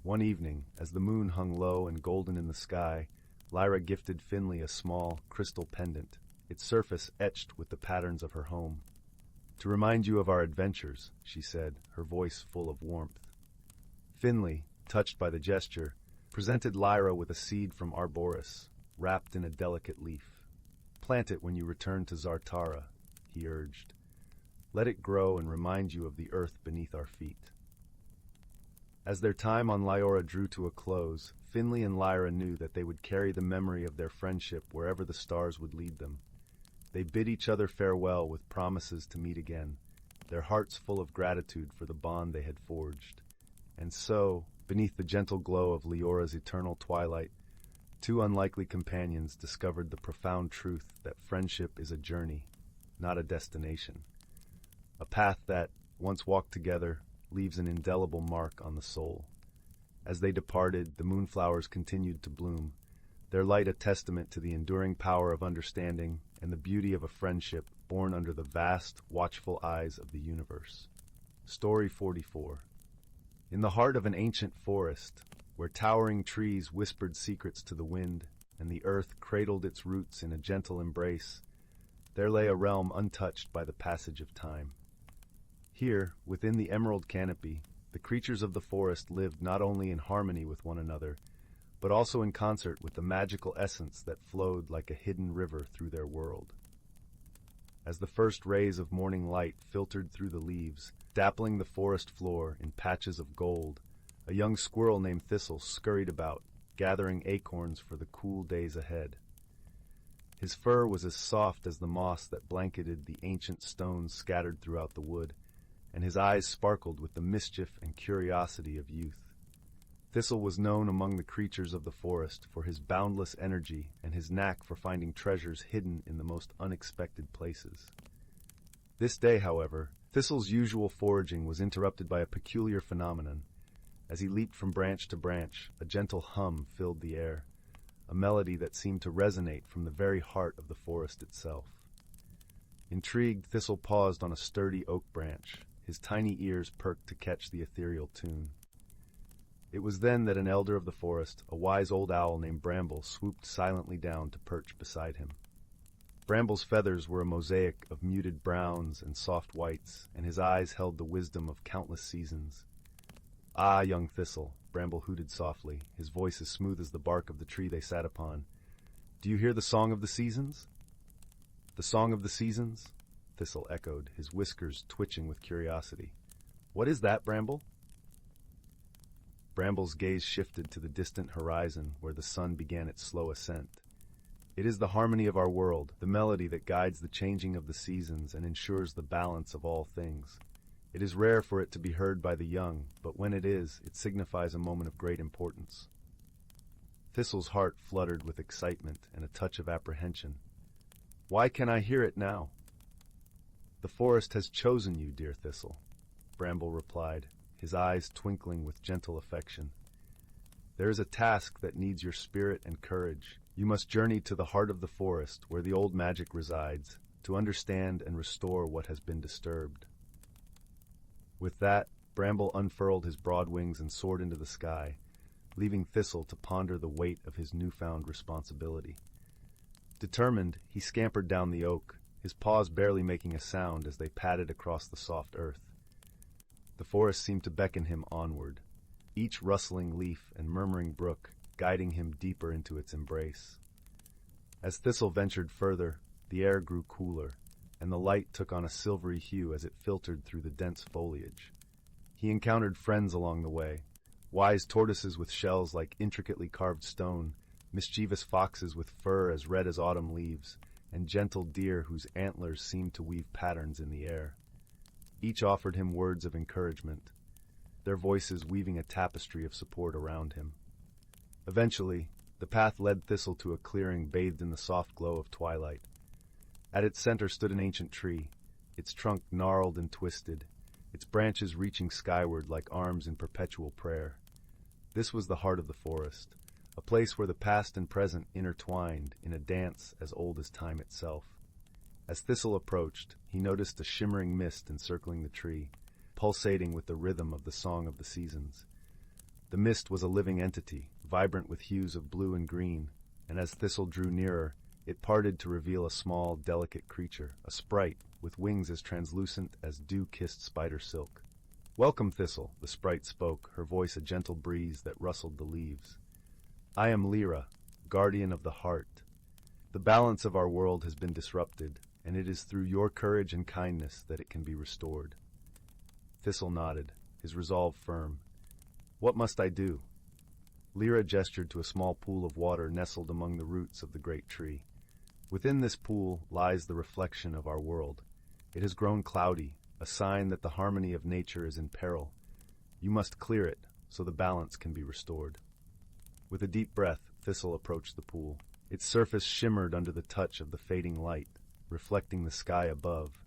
One evening, as the moon hung low and golden in the sky, Lyra gifted Finley a small, crystal pendant, its surface etched with the patterns of her home. "To remind you of our adventures," she said, her voice full of warmth. Finley, touched by the gesture, presented Lyra with a seed from Arboris, wrapped in a delicate leaf. "Plant it when you return to Zartara," he urged. "Let it grow and remind you of the earth beneath our feet." As their time on Leora drew to a close, Finley and Lyra knew that they would carry the memory of their friendship wherever the stars would lead them. They bid each other farewell with promises to meet again, their hearts full of gratitude for the bond they had forged. And so, beneath the gentle glow of Leora's eternal twilight, two unlikely companions discovered the profound truth that friendship is a journey, not a destination. A path that, once walked together, leaves an indelible mark on the soul. As they departed, the moonflowers continued to bloom, their light a testament to the enduring power of understanding and the beauty of a friendship born under the vast, watchful eyes of the universe. Story 44. In the heart of an ancient forest, where towering trees whispered secrets to the wind and the earth cradled its roots in a gentle embrace, there lay a realm untouched by the passage of time. Here, within the emerald canopy, the creatures of the forest lived not only in harmony with one another, but also in concert with the magical essence that flowed like a hidden river through their world. As the first rays of morning light filtered through the leaves, dappling the forest floor in patches of gold, a young squirrel named Thistle scurried about, gathering acorns for the cool days ahead. His fur was as soft as the moss that blanketed the ancient stones scattered throughout the wood, and his eyes sparkled with the mischief and curiosity of youth. Thistle was known among the creatures of the forest for his boundless energy and his knack for finding treasures hidden in the most unexpected places. This day, however, Thistle's usual foraging was interrupted by a peculiar phenomenon. As he leaped from branch to branch, a gentle hum filled the air, a melody that seemed to resonate from the very heart of the forest itself. Intrigued, Thistle paused on a sturdy oak branch, his tiny ears perked to catch the ethereal tune. It was then that an elder of the forest, a wise old owl named Bramble, swooped silently down to perch beside him. Bramble's feathers were a mosaic of muted browns and soft whites, and his eyes held the wisdom of countless seasons. "Ah, young Thistle," Bramble hooted softly, his voice as smooth as the bark of the tree they sat upon. "Do you hear the song of the seasons?" "The song of the seasons?" Thistle echoed, his whiskers twitching with curiosity. "What is that, Bramble?" Bramble's gaze shifted to the distant horizon where the sun began its slow ascent. "It is the harmony of our world, the melody that guides the changing of the seasons and ensures the balance of all things. It is rare for it to be heard by the young, but when it is, it signifies a moment of great importance." Thistle's heart fluttered with excitement and a touch of apprehension. "Why can I hear it now?" "The forest has chosen you, dear Thistle," Bramble replied, his eyes twinkling with gentle affection. "There is a task that needs your spirit and courage. You must journey to the heart of the forest, where the old magic resides, to understand and restore what has been disturbed." With that, Bramble unfurled his broad wings and soared into the sky, leaving Thistle to ponder the weight of his newfound responsibility. Determined, he scampered down the oak, his paws barely making a sound as they padded across the soft earth. The forest seemed to beckon him onward, each rustling leaf and murmuring brook guiding him deeper into its embrace. As Thistle ventured further, the air grew cooler, and the light took on a silvery hue as it filtered through the dense foliage. He encountered friends along the way, wise tortoises with shells like intricately carved stone, mischievous foxes with fur as red as autumn leaves, and gentle deer whose antlers seemed to weave patterns in the air. Each offered him words of encouragement, their voices weaving a tapestry of support around him. Eventually, the path led Thistle to a clearing bathed in the soft glow of twilight. At its center stood an ancient tree, its trunk gnarled and twisted, its branches reaching skyward like arms in perpetual prayer. This was the heart of the forest, a place where the past and present intertwined in a dance as old as time itself. As Thistle approached, he noticed a shimmering mist encircling the tree, pulsating with the rhythm of the song of the seasons. The mist was a living entity, vibrant with hues of blue and green, and as Thistle drew nearer, it parted to reveal a small, delicate creature, a sprite, with wings as translucent as dew-kissed spider silk. "Welcome, Thistle," the sprite spoke, her voice a gentle breeze that rustled the leaves. "I am Lyra, guardian of the heart. The balance of our world has been disrupted, and it is through your courage and kindness that it can be restored." Thistle nodded, his resolve firm. "What must I do?" Lyra gestured to a small pool of water nestled among the roots of the great tree. "Within this pool lies the reflection of our world. It has grown cloudy, a sign that the harmony of nature is in peril. You must clear it, so the balance can be restored." With a deep breath, Thistle approached the pool. Its surface shimmered under the touch of the fading light, reflecting the sky above.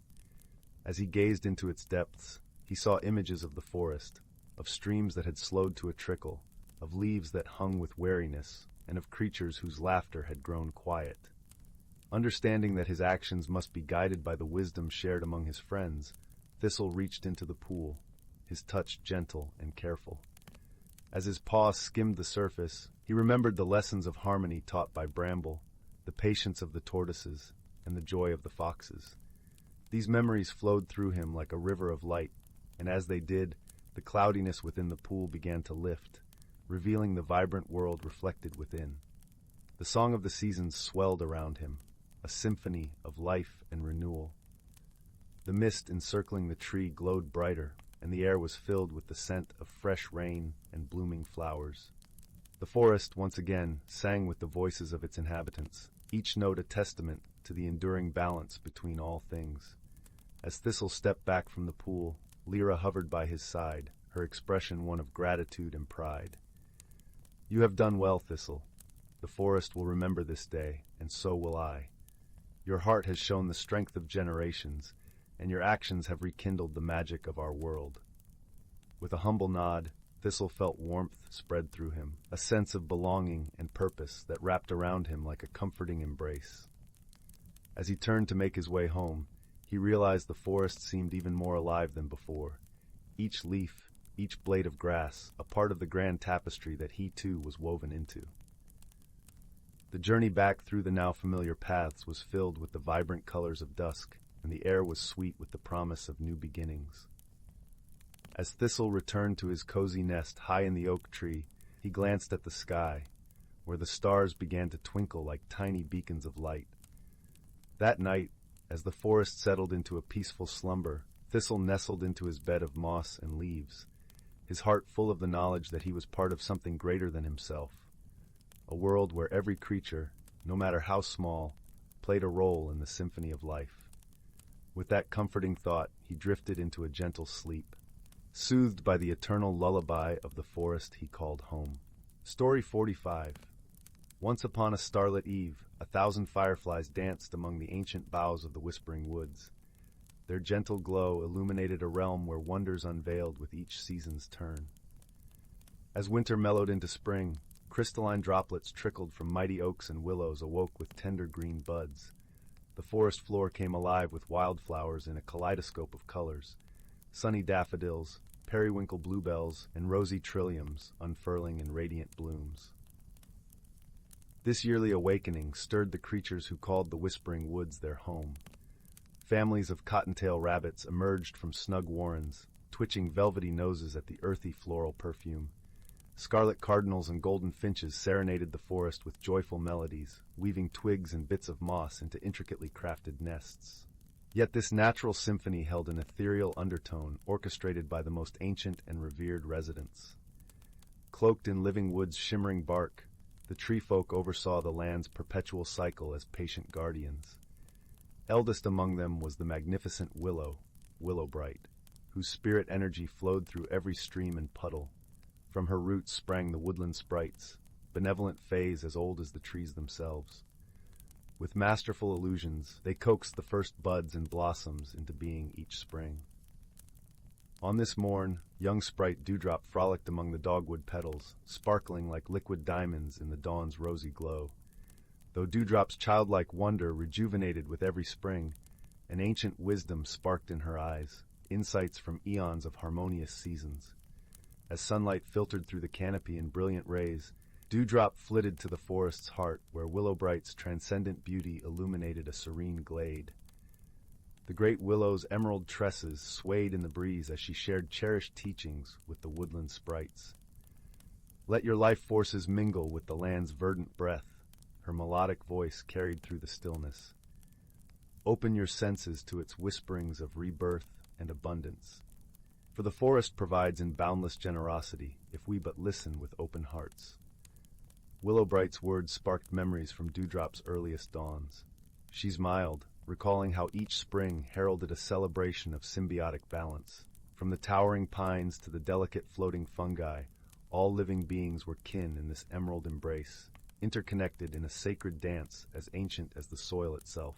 As he gazed into its depths, he saw images of the forest, of streams that had slowed to a trickle, of leaves that hung with wariness, and of creatures whose laughter had grown quiet. Understanding that his actions must be guided by the wisdom shared among his friends, Thistle reached into the pool, his touch gentle and careful. As his paw skimmed the surface, he remembered the lessons of harmony taught by Bramble, the patience of the tortoises, and the joy of the foxes. These memories flowed through him like a river of light, and as they did, the cloudiness within the pool began to lift, revealing the vibrant world reflected within. The song of the seasons swelled around him, a symphony of life and renewal. The mist encircling the tree glowed brighter, and the air was filled with the scent of fresh rain and blooming flowers. The forest, once again, sang with the voices of its inhabitants, each note a testament to the enduring balance between all things. As Thistle stepped back from the pool, Lyra hovered by his side, her expression one of gratitude and pride. You have done well, Thistle. The forest will remember this day, and so will I. Your heart has shown the strength of generations, and your actions have rekindled the magic of our world. With a humble nod, Thistle felt warmth spread through him, a sense of belonging and purpose that wrapped around him like a comforting embrace. As he turned to make his way home, he realized the forest seemed even more alive than before. Each leaf, each blade of grass, a part of the grand tapestry that he too was woven into. The journey back through the now familiar paths was filled with the vibrant colors of dusk, and the air was sweet with the promise of new beginnings. As Thistle returned to his cozy nest high in the oak tree, he glanced at the sky, where the stars began to twinkle like tiny beacons of light. That night, as the forest settled into a peaceful slumber, Thistle nestled into his bed of moss and leaves, his heart full of the knowledge that he was part of something greater than himself, a world where every creature, no matter how small, played a role in the symphony of life. With that comforting thought, he drifted into a gentle sleep, soothed by the eternal lullaby of the forest he called home. Story 45. Once upon a starlit eve, 1,000 fireflies danced among the ancient boughs of the whispering woods. Their gentle glow illuminated a realm where wonders unveiled with each season's turn. As winter mellowed into spring, crystalline droplets trickled from mighty oaks and willows awoke with tender green buds. The forest floor came alive with wildflowers in a kaleidoscope of colors, sunny daffodils, periwinkle bluebells, and rosy trilliums unfurling in radiant blooms. This yearly awakening stirred the creatures who called the whispering woods their home. Families of cottontail rabbits emerged from snug warrens, twitching velvety noses at the earthy floral perfume. Scarlet cardinals and golden finches serenaded the forest with joyful melodies, weaving twigs and bits of moss into intricately crafted nests. Yet this natural symphony held an ethereal undertone orchestrated by the most ancient and revered residents. Cloaked in living wood's shimmering bark, the tree folk oversaw the land's perpetual cycle as patient guardians. Eldest among them was the magnificent Willow Bright, whose spirit energy flowed through every stream and puddle. From her roots sprang the woodland sprites, benevolent fays as old as the trees themselves. With masterful illusions, they coaxed the first buds and blossoms into being each spring. On this morn, young sprite Dewdrop frolicked among the dogwood petals, sparkling like liquid diamonds in the dawn's rosy glow. Though Dewdrop's childlike wonder rejuvenated with every spring, an ancient wisdom sparked in her eyes, insights from eons of harmonious seasons. As sunlight filtered through the canopy in brilliant rays, Dewdrop flitted to the forest's heart, where Willowbright's transcendent beauty illuminated a serene glade. The great willow's emerald tresses swayed in the breeze as she shared cherished teachings with the woodland sprites. Let your life forces mingle with the land's verdant breath, her melodic voice carried through the stillness. Open your senses to its whisperings of rebirth and abundance. For the forest provides in boundless generosity, if we but listen with open hearts. Willowbright's words sparked memories from Dewdrop's earliest dawns. She smiled, recalling how each spring heralded a celebration of symbiotic balance. From the towering pines to the delicate floating fungi, all living beings were kin in this emerald embrace, interconnected in a sacred dance as ancient as the soil itself.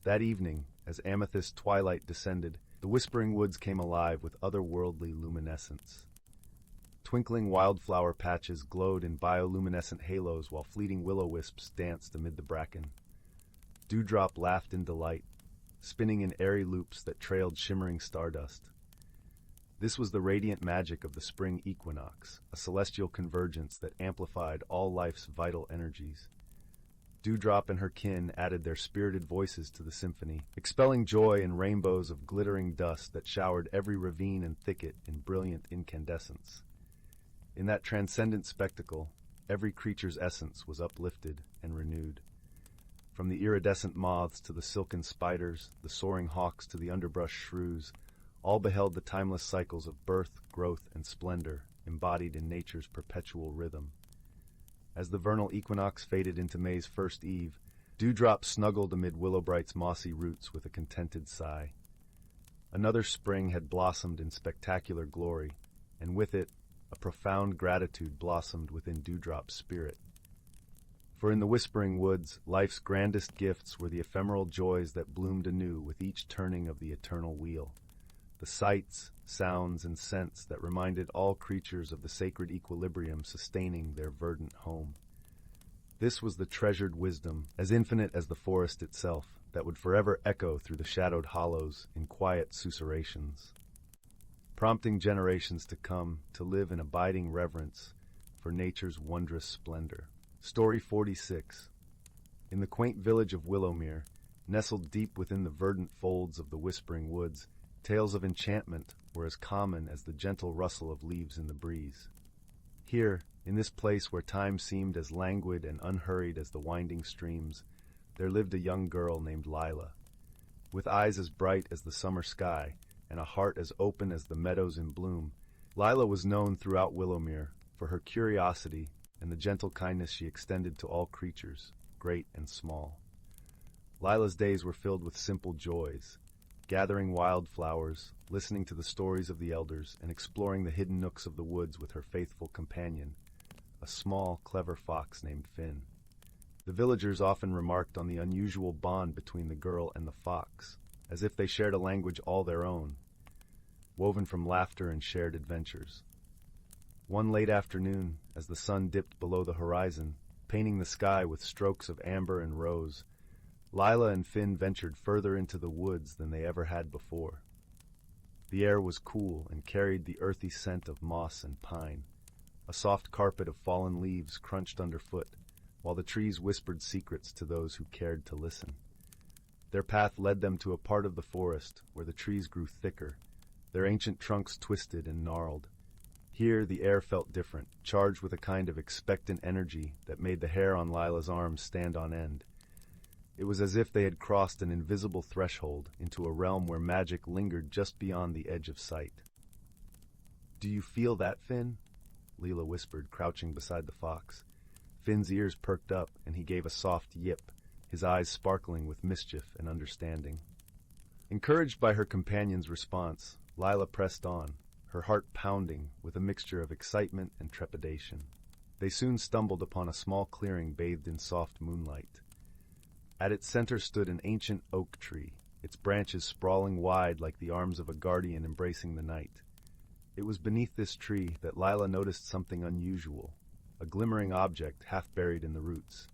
That evening, as amethyst twilight descended, the whispering woods came alive with otherworldly luminescence. Twinkling wildflower patches glowed in bioluminescent halos while fleeting will-o-wisps danced amid the bracken. Dewdrop laughed in delight, spinning in airy loops that trailed shimmering stardust. This was the radiant magic of the spring equinox, a celestial convergence that amplified all life's vital energies. Dewdrop and her kin added their spirited voices to the symphony, expelling joy in rainbows of glittering dust that showered every ravine and thicket in brilliant incandescence. In that transcendent spectacle, every creature's essence was uplifted and renewed. From the iridescent moths to the silken spiders, the soaring hawks to the underbrush shrews, all beheld the timeless cycles of birth, growth, and splendor, embodied in nature's perpetual rhythm. As the vernal equinox faded into May's first eve, Dewdrop snuggled amid Willowbright's mossy roots with a contented sigh. Another spring had blossomed in spectacular glory, and with it, A profound gratitude blossomed within Dewdrop's spirit. For in the whispering woods, life's grandest gifts were the ephemeral joys that bloomed anew with each turning of the eternal wheel. The sights, sounds, and scents that reminded all creatures of the sacred equilibrium sustaining their verdant home. This was the treasured wisdom, as infinite as the forest itself, that would forever echo through the shadowed hollows in quiet susurrations, prompting generations to come to live in abiding reverence for nature's wondrous splendor. Story 46. In the quaint village of Willowmere, nestled deep within the verdant folds of the whispering woods, tales of enchantment were as common as the gentle rustle of leaves in the breeze. Here, in this place where time seemed as languid and unhurried as the winding streams, there lived a young girl named Lila. With eyes as bright as the summer sky and a heart as open as the meadows in bloom, Lila was known throughout Willowmere for her curiosity and the gentle kindness she extended to all creatures, great and small. Lila's days were filled with simple joys, gathering wildflowers, listening to the stories of the elders, and exploring the hidden nooks of the woods with her faithful companion, a small, clever fox named Finn. The villagers often remarked on the unusual bond between the girl and the fox, as if they shared a language all their own, woven from laughter and shared adventures. One late afternoon, as the sun dipped below the horizon, painting the sky with strokes of amber and rose, Lila and Finn ventured further into the woods than they ever had before. The air was cool and carried the earthy scent of moss and pine. A soft carpet of fallen leaves crunched underfoot, while the trees whispered secrets to those who cared to listen. Their path led them to a part of the forest where the trees grew thicker, their ancient trunks twisted and gnarled. Here the air felt different, charged with a kind of expectant energy that made the hair on Lila's arms stand on end. It was as if they had crossed an invisible threshold into a realm where magic lingered just beyond the edge of sight. "Do you feel that, Finn?" Lila whispered, crouching beside the fox. Finn's ears perked up, and he gave a soft yip, his eyes sparkling with mischief and understanding. Encouraged by her companion's response, Lila pressed on, her heart pounding with a mixture of excitement and trepidation. They soon stumbled upon a small clearing bathed in soft moonlight. At its center stood an ancient oak tree, its branches sprawling wide like the arms of a guardian embracing the night. It was beneath this tree that Lila noticed something unusual, a glimmering object half buried in the roots.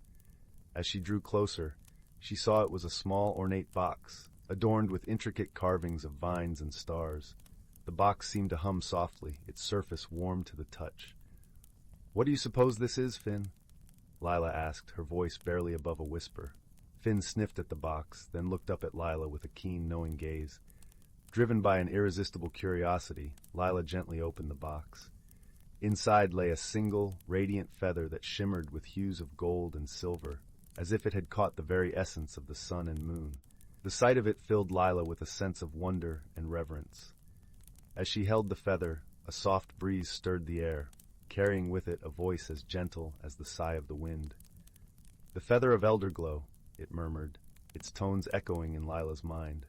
As she drew closer, she saw it was a small ornate box, adorned with intricate carvings of vines and stars. The box seemed to hum softly, its surface warm to the touch. "What do you suppose this is, Finn?" Lila asked, her voice barely above a whisper. Finn sniffed at the box, then looked up at Lila with a keen, knowing gaze. Driven by an irresistible curiosity, Lila gently opened the box. Inside lay a single, radiant feather that shimmered with hues of gold and silver, as if it had caught the very essence of the sun and moon. The sight of it filled Lila with a sense of wonder and reverence. As she held the feather, a soft breeze stirred the air, carrying with it a voice as gentle as the sigh of the wind. "The feather of Elderglow," it murmured, its tones echoing in Lila's mind.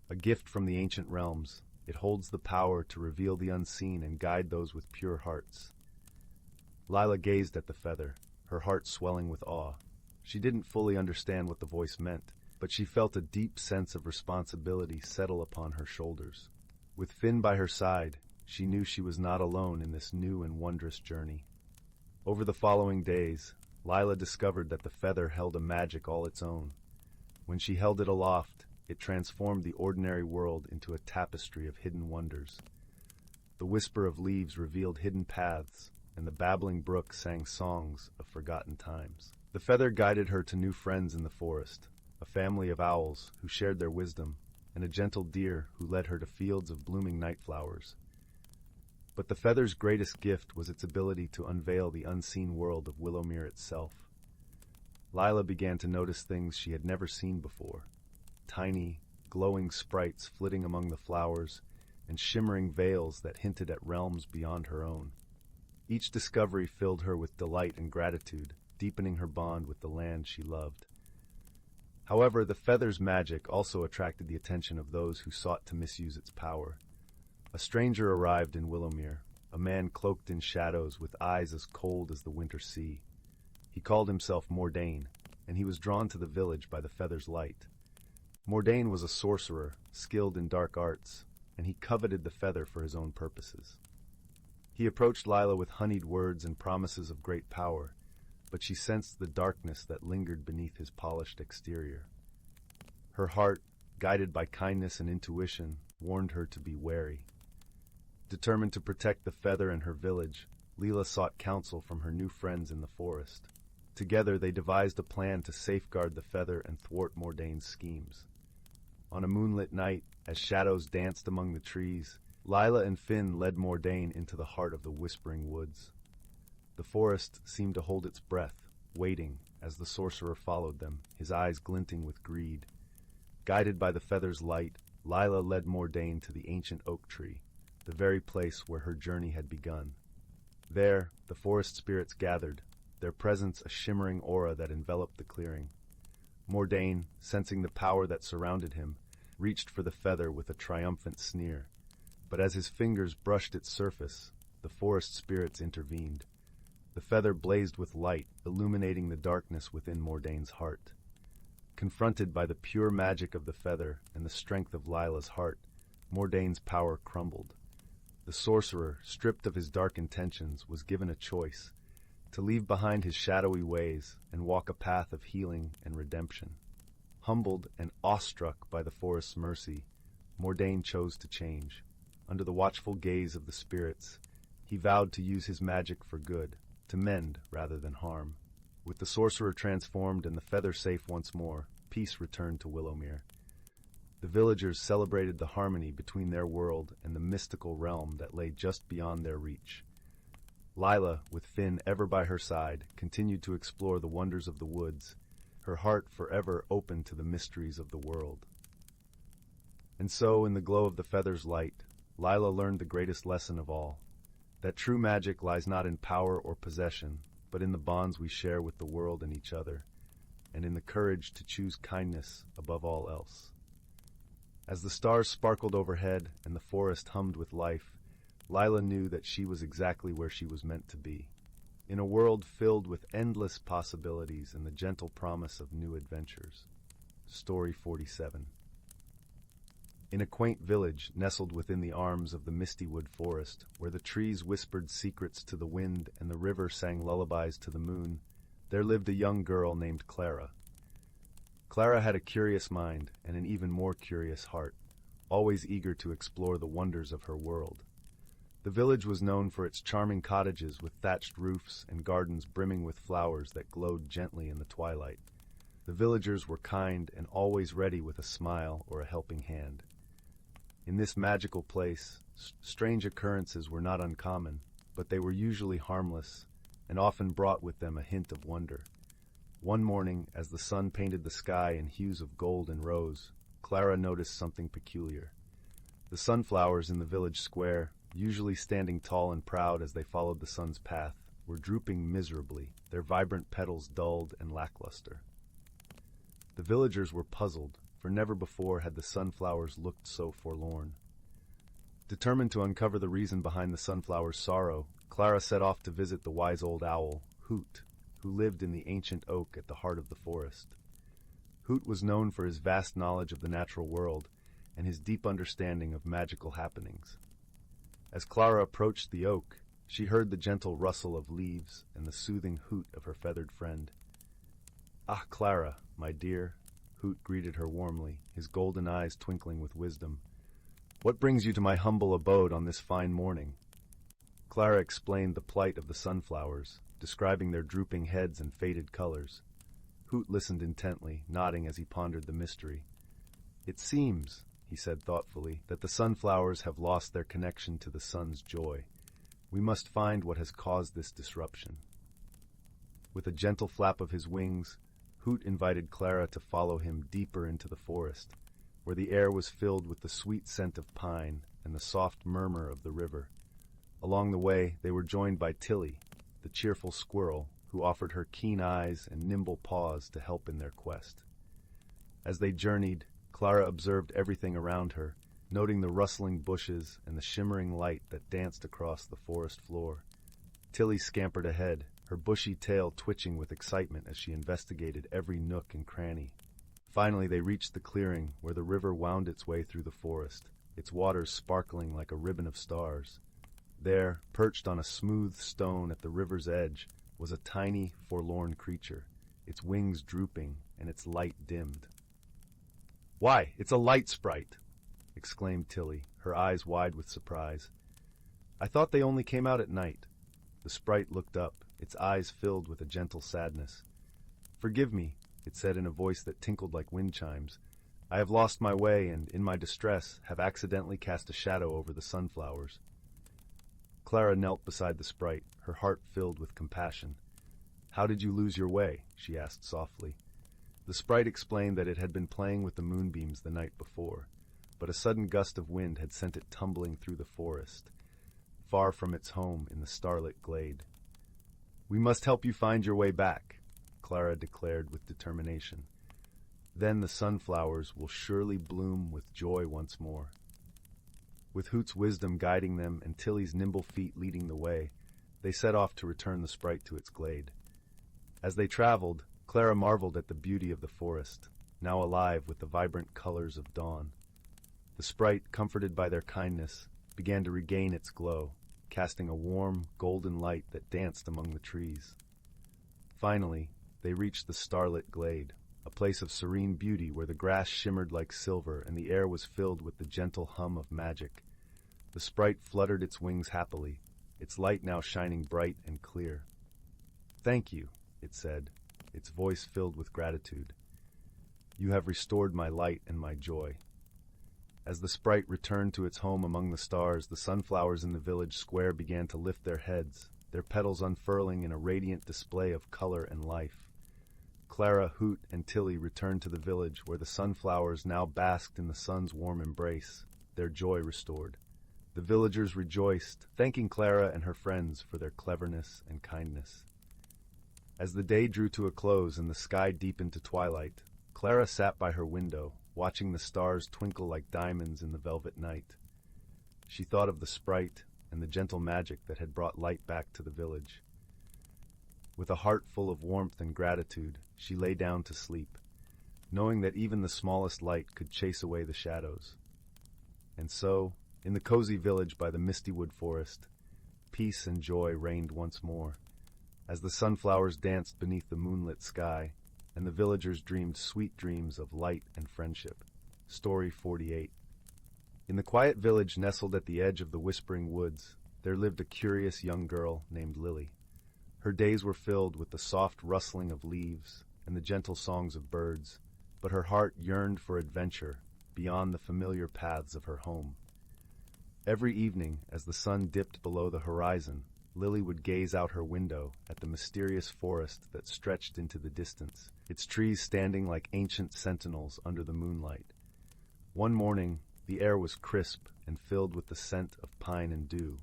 "A gift from the ancient realms, it holds the power to reveal the unseen and guide those with pure hearts." Lila gazed at the feather, her heart swelling with awe. She didn't fully understand what the voice meant, but she felt a deep sense of responsibility settle upon her shoulders. With Finn by her side, she knew she was not alone in this new and wondrous journey. Over the following days, Lila discovered that the feather held a magic all its own. When she held it aloft, it transformed the ordinary world into a tapestry of hidden wonders. The whisper of leaves revealed hidden paths, and the babbling brook sang songs of forgotten times. The feather guided her to new friends in the forest, a family of owls who shared their wisdom, and a gentle deer who led her to fields of blooming night flowers. But the feather's greatest gift was its ability to unveil the unseen world of Willowmere itself. Lila began to notice things she had never seen before. Tiny, glowing sprites flitting among the flowers, and shimmering veils that hinted at realms beyond her own. Each discovery filled her with delight and gratitude, deepening her bond with the land she loved. However, the feather's magic also attracted the attention of those who sought to misuse its power. A stranger arrived in Willowmere, a man cloaked in shadows with eyes as cold as the winter sea. He called himself Mordain, and he was drawn to the village by the feather's light. Mordain was a sorcerer, skilled in dark arts, and he coveted the feather for his own purposes. He approached Lila with honeyed words and promises of great power, but she sensed the darkness that lingered beneath his polished exterior. Her heart, guided by kindness and intuition, warned her to be wary. Determined to protect the feather and her village, Lila sought counsel from her new friends in the forest. Together they devised a plan to safeguard the feather and thwart Mordain's schemes. On a moonlit night, as shadows danced among the trees, Lila and Finn led Mordain into the heart of the whispering woods. The forest seemed to hold its breath, waiting as the sorcerer followed them, his eyes glinting with greed. Guided by the feather's light, Lila led Mordain to the ancient oak tree, the very place where her journey had begun. There, the forest spirits gathered, their presence a shimmering aura that enveloped the clearing. Mordain, sensing the power that surrounded him, reached for the feather with a triumphant sneer. But as his fingers brushed its surface, the forest spirits intervened. The feather blazed with light, illuminating the darkness within Mordain's heart. Confronted by the pure magic of the feather and the strength of Lila's heart, Mordain's power crumbled. The sorcerer, stripped of his dark intentions, was given a choice: to leave behind his shadowy ways and walk a path of healing and redemption. Humbled and awestruck by the forest's mercy, Mordain chose to change. Under the watchful gaze of the spirits, he vowed to use his magic for good, to mend rather than harm. With the sorcerer transformed and the feather safe once more, peace returned to Willowmere. The villagers celebrated the harmony between their world and the mystical realm that lay just beyond their reach. Lila, with Finn ever by her side, continued to explore the wonders of the woods, her heart forever open to the mysteries of the world. And so, in the glow of the feather's light, Lila learned the greatest lesson of all, that true magic lies not in power or possession, but in the bonds we share with the world and each other, and in the courage to choose kindness above all else. As the stars sparkled overhead and the forest hummed with life, Lila knew that she was exactly where she was meant to be, in a world filled with endless possibilities and the gentle promise of new adventures. Story 47. In a quaint village nestled within the arms of the misty wood forest, where the trees whispered secrets to the wind and the river sang lullabies to the moon, there lived a young girl named Clara. Clara had a curious mind and an even more curious heart, always eager to explore the wonders of her world. The village was known for its charming cottages with thatched roofs and gardens brimming with flowers that glowed gently in the twilight. The villagers were kind and always ready with a smile or a helping hand. In this magical place, strange occurrences were not uncommon, but they were usually harmless and often brought with them a hint of wonder. One morning, as the sun painted the sky in hues of gold and rose, Clara noticed something peculiar. The sunflowers in the village square, usually standing tall and proud as they followed the sun's path, were drooping miserably, their vibrant petals dulled and lackluster. The villagers were puzzled, for never before had the sunflowers looked so forlorn. Determined to uncover the reason behind the sunflowers' sorrow, Clara set off to visit the wise old owl, Hoot, who lived in the ancient oak at the heart of the forest. Hoot was known for his vast knowledge of the natural world and his deep understanding of magical happenings. As Clara approached the oak, she heard the gentle rustle of leaves and the soothing hoot of her feathered friend. "Ah, Clara, my dear," Hoot greeted her warmly, his golden eyes twinkling with wisdom. "What brings you to my humble abode on this fine morning?" Clara explained the plight of the sunflowers, describing their drooping heads and faded colors. Hoot listened intently, nodding as he pondered the mystery. "It seems," he said thoughtfully, "that the sunflowers have lost their connection to the sun's joy. We must find what has caused this disruption." With a gentle flap of his wings, Hoot invited Clara to follow him deeper into the forest, where the air was filled with the sweet scent of pine and the soft murmur of the river. Along the way, they were joined by Tilly, the cheerful squirrel, who offered her keen eyes and nimble paws to help in their quest. As they journeyed, Clara observed everything around her, noting the rustling bushes and the shimmering light that danced across the forest floor. Tilly scampered ahead, her bushy tail twitching with excitement as she investigated every nook and cranny. Finally, they reached the clearing where the river wound its way through the forest, its waters sparkling like a ribbon of stars. There, perched on a smooth stone at the river's edge, was a tiny, forlorn creature, its wings drooping and its light dimmed. "Why, it's a light sprite!" exclaimed Tilly, her eyes wide with surprise. "I thought they only came out at night." The sprite looked up, its eyes filled with a gentle sadness. "Forgive me," it said in a voice that tinkled like wind chimes. "I have lost my way and, in my distress, have accidentally cast a shadow over the sunflowers." Clara knelt beside the sprite, her heart filled with compassion. "How did you lose your way?" she asked softly. The sprite explained that it had been playing with the moonbeams the night before, but a sudden gust of wind had sent it tumbling through the forest, far from its home in the starlit glade. "We must help you find your way back," Clara declared with determination. "Then the sunflowers will surely bloom with joy once more." With Hoot's wisdom guiding them and Tilly's nimble feet leading the way, they set off to return the sprite to its glade. As they traveled, Clara marveled at the beauty of the forest, now alive with the vibrant colors of dawn. The sprite, comforted by their kindness, began to regain its glow, casting a warm, golden light that danced among the trees. Finally, they reached the starlit glade, a place of serene beauty where the grass shimmered like silver and the air was filled with the gentle hum of magic. The sprite fluttered its wings happily, its light now shining bright and clear. "Thank you," it said, its voice filled with gratitude. "You have restored my light and my joy." As the sprite returned to its home among the stars, the sunflowers in the village square began to lift their heads, their petals unfurling in a radiant display of color and life. Clara, Hoot, and Tilly returned to the village where the sunflowers now basked in the sun's warm embrace, their joy restored. The villagers rejoiced, thanking Clara and her friends for their cleverness and kindness. As the day drew to a close and the sky deepened to twilight, Clara sat by her window, watching the stars twinkle like diamonds in the velvet night. She thought of the sprite and the gentle magic that had brought light back to the village. With a heart full of warmth and gratitude, she lay down to sleep, knowing that even the smallest light could chase away the shadows. And so, in the cozy village by the misty wood forest, peace and joy reigned once more, as the sunflowers danced beneath the moonlit sky, and the villagers dreamed sweet dreams of light and friendship. Story 48. In the quiet village nestled at the edge of the whispering woods, there lived a curious young girl named Lily. Her days were filled with the soft rustling of leaves and the gentle songs of birds, but her heart yearned for adventure beyond the familiar paths of her home. Every evening, as the sun dipped below the horizon, Lily would gaze out her window at the mysterious forest that stretched into the distance, its trees standing like ancient sentinels under the moonlight. One morning, the air was crisp and filled with the scent of pine and dew.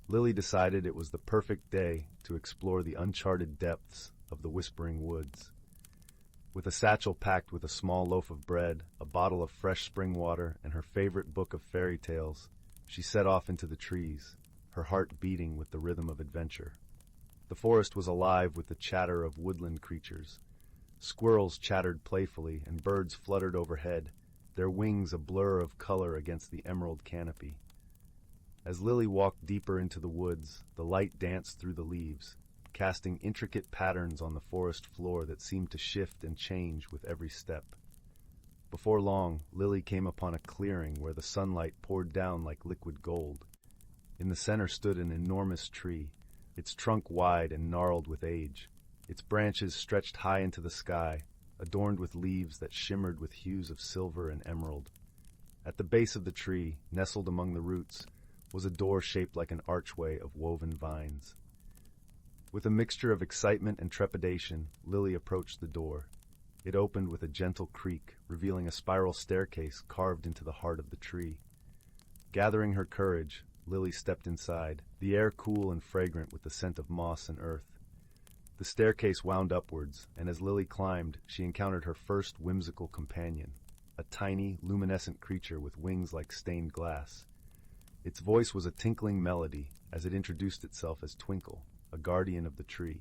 Lily decided it was the perfect day to explore the uncharted depths of the whispering woods. With a satchel packed with a small loaf of bread, a bottle of fresh spring water, and her favorite book of fairy tales, she set off into the trees, her heart beating with the rhythm of adventure. The forest was alive with the chatter of woodland creatures. Squirrels chattered playfully, and birds fluttered overhead, their wings a blur of color against the emerald canopy. As Lily walked deeper into the woods, the light danced through the leaves, casting intricate patterns on the forest floor that seemed to shift and change with every step. Before long, Lily came upon a clearing where the sunlight poured down like liquid gold. In the center stood an enormous tree, its trunk wide and gnarled with age. Its branches stretched high into the sky, adorned with leaves that shimmered with hues of silver and emerald. At the base of the tree, nestled among the roots, was a door shaped like an archway of woven vines. With a mixture of excitement and trepidation, Lily approached the door. It opened with a gentle creak, revealing a spiral staircase carved into the heart of the tree. Gathering her courage, Lily stepped inside, the air cool and fragrant with the scent of moss and earth. The staircase wound upwards, and as Lily climbed, she encountered her first whimsical companion, a tiny, luminescent creature with wings like stained glass. Its voice was a tinkling melody as it introduced itself as Twinkle, a guardian of the tree.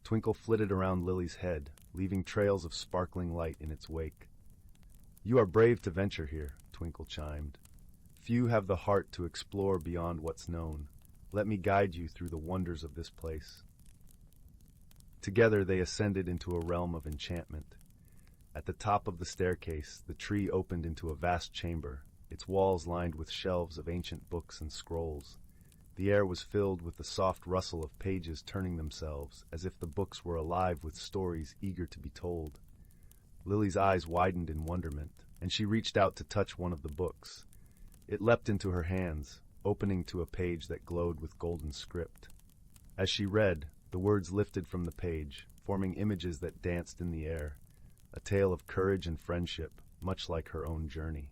Twinkle flitted around Lily's head, leaving trails of sparkling light in its wake. "You are brave to venture here," Twinkle chimed. "Few have the heart to explore beyond what's known. Let me guide you through the wonders of this place." Together they ascended into a realm of enchantment. At the top of the staircase, the tree opened into a vast chamber, its walls lined with shelves of ancient books and scrolls. The air was filled with the soft rustle of pages turning themselves, as if the books were alive with stories eager to be told. Lily's eyes widened in wonderment, and she reached out to touch one of the books. It leapt into her hands, opening to a page that glowed with golden script. As she read, the words lifted from the page, forming images that danced in the air, a tale of courage and friendship, much like her own journey.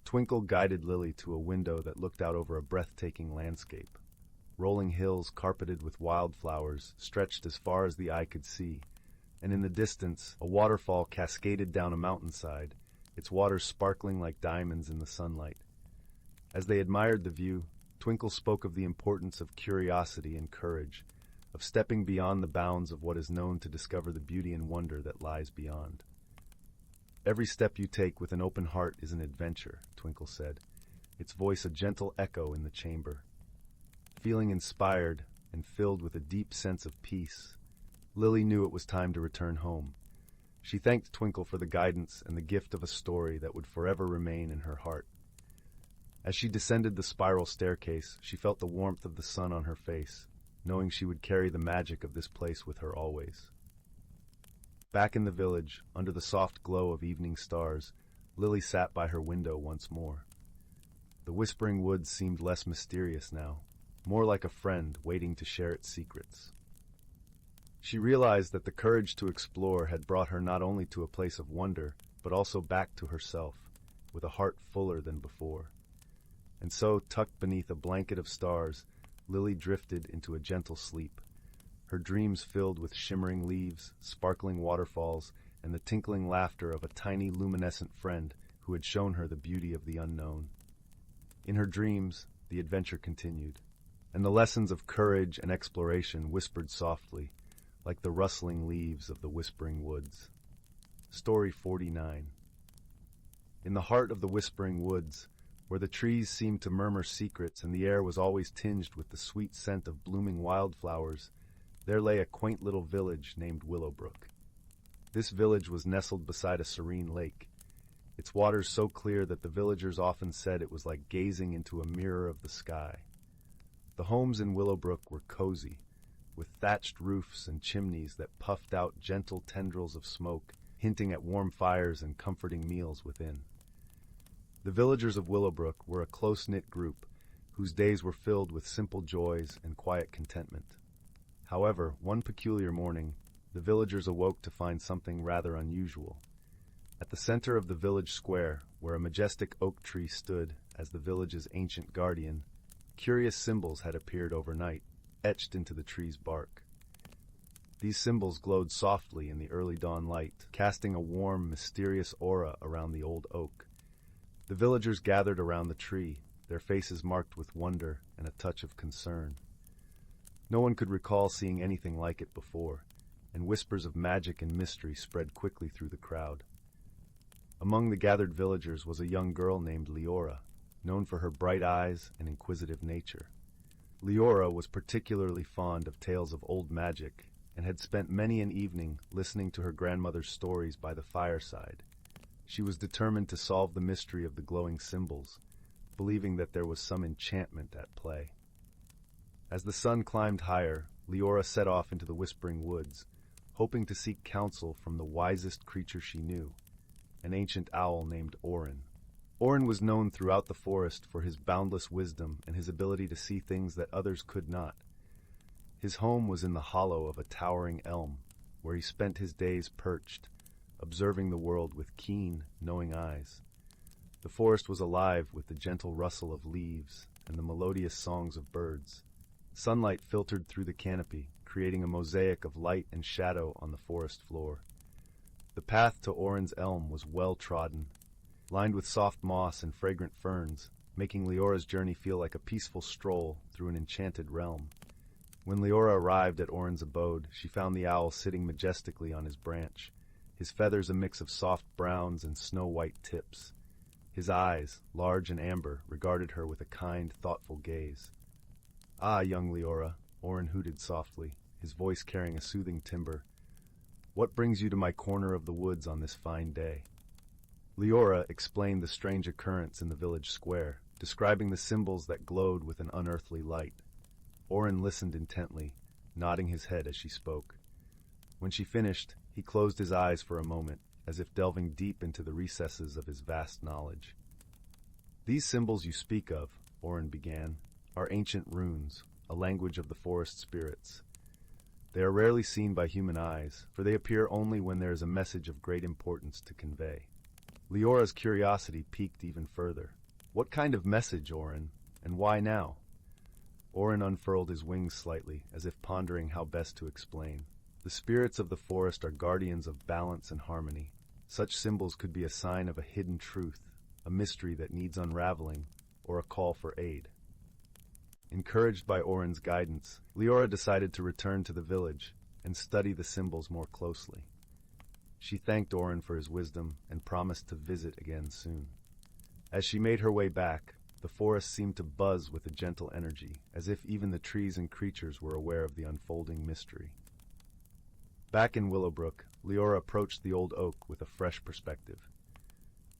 Twinkle guided Lily to a window that looked out over a breathtaking landscape. Rolling hills carpeted with wildflowers stretched as far as the eye could see, and in the distance, a waterfall cascaded down a mountainside, its waters sparkling like diamonds in the sunlight. As they admired the view, Twinkle spoke of the importance of curiosity and courage, of stepping beyond the bounds of what is known to discover the beauty and wonder that lies beyond. "Every step you take with an open heart is an adventure," Twinkle said, its voice a gentle echo in the chamber. Feeling inspired and filled with a deep sense of peace, Lily knew it was time to return home. She thanked Twinkle for the guidance and the gift of a story that would forever remain in her heart. As she descended the spiral staircase, she felt the warmth of the sun on her face, knowing she would carry the magic of this place with her always. Back in the village, under the soft glow of evening stars, Lily sat by her window once more. The whispering woods seemed less mysterious now, more like a friend waiting to share its secrets. She realized that the courage to explore had brought her not only to a place of wonder, but also back to herself, with a heart fuller than before. And so, tucked beneath a blanket of stars, Lily drifted into a gentle sleep, her dreams filled with shimmering leaves, sparkling waterfalls, and the tinkling laughter of a tiny luminescent friend who had shown her the beauty of the unknown. In her dreams, the adventure continued, and the lessons of courage and exploration whispered softly, like the rustling leaves of the whispering woods. Story 49. In the heart of the whispering woods, where the trees seemed to murmur secrets and the air was always tinged with the sweet scent of blooming wildflowers, there lay a quaint little village named Willowbrook. This village was nestled beside a serene lake, its waters so clear that the villagers often said it was like gazing into a mirror of the sky. The homes in Willowbrook were cozy, with thatched roofs and chimneys that puffed out gentle tendrils of smoke, hinting at warm fires and comforting meals within. The villagers of Willowbrook were a close-knit group, whose days were filled with simple joys and quiet contentment. However, one peculiar morning, the villagers awoke to find something rather unusual. At the center of the village square, where a majestic oak tree stood as the village's ancient guardian, curious symbols had appeared overnight, etched into the tree's bark. These symbols glowed softly in the early dawn light, casting a warm, mysterious aura around the old oak. The villagers gathered around the tree, their faces marked with wonder and a touch of concern. No one could recall seeing anything like it before, and whispers of magic and mystery spread quickly through the crowd. Among the gathered villagers was a young girl named Leora, known for her bright eyes and inquisitive nature. Leora was particularly fond of tales of old magic and had spent many an evening listening to her grandmother's stories by the fireside. She was determined to solve the mystery of the glowing symbols, believing that there was some enchantment at play. As the sun climbed higher, Leora set off into the whispering woods, hoping to seek counsel from the wisest creature she knew, an ancient owl named Orin. Orin was known throughout the forest for his boundless wisdom and his ability to see things that others could not. His home was in the hollow of a towering elm, where he spent his days perched, observing the world with keen, knowing eyes. The forest was alive with the gentle rustle of leaves and the melodious songs of birds. Sunlight filtered through the canopy, creating a mosaic of light and shadow on the forest floor. The path to Oren's elm was well-trodden, lined with soft moss and fragrant ferns, making Leora's journey feel like a peaceful stroll through an enchanted realm. When Leora arrived at Oren's abode, she found the owl sitting majestically on his branch, his feathers a mix of soft browns and snow-white tips. His eyes, large and amber, regarded her with a kind, thoughtful gaze. "Ah, young Leora," Oren hooted softly, his voice carrying a soothing timbre. "What brings you to my corner of the woods on this fine day?" Leora explained the strange occurrence in the village square, describing the symbols that glowed with an unearthly light. Oren listened intently, nodding his head as she spoke. When she finished, he closed his eyes for a moment, as if delving deep into the recesses of his vast knowledge. "These symbols you speak of," Oren began, "are ancient runes, a language of the forest spirits. They are rarely seen by human eyes, for they appear only when there is a message of great importance to convey." Leora's curiosity piqued even further. "What kind of message, Oren, and why now?" Oren unfurled his wings slightly, as if pondering how best to explain. "The spirits of the forest are guardians of balance and harmony. Such symbols could be a sign of a hidden truth, a mystery that needs unraveling, or a call for aid." Encouraged by Oren's guidance, Leora decided to return to the village and study the symbols more closely. She thanked Oren for his wisdom and promised to visit again soon. As she made her way back, the forest seemed to buzz with a gentle energy, as if even the trees and creatures were aware of the unfolding mystery. Back in Willowbrook, Leora approached the old oak with a fresh perspective.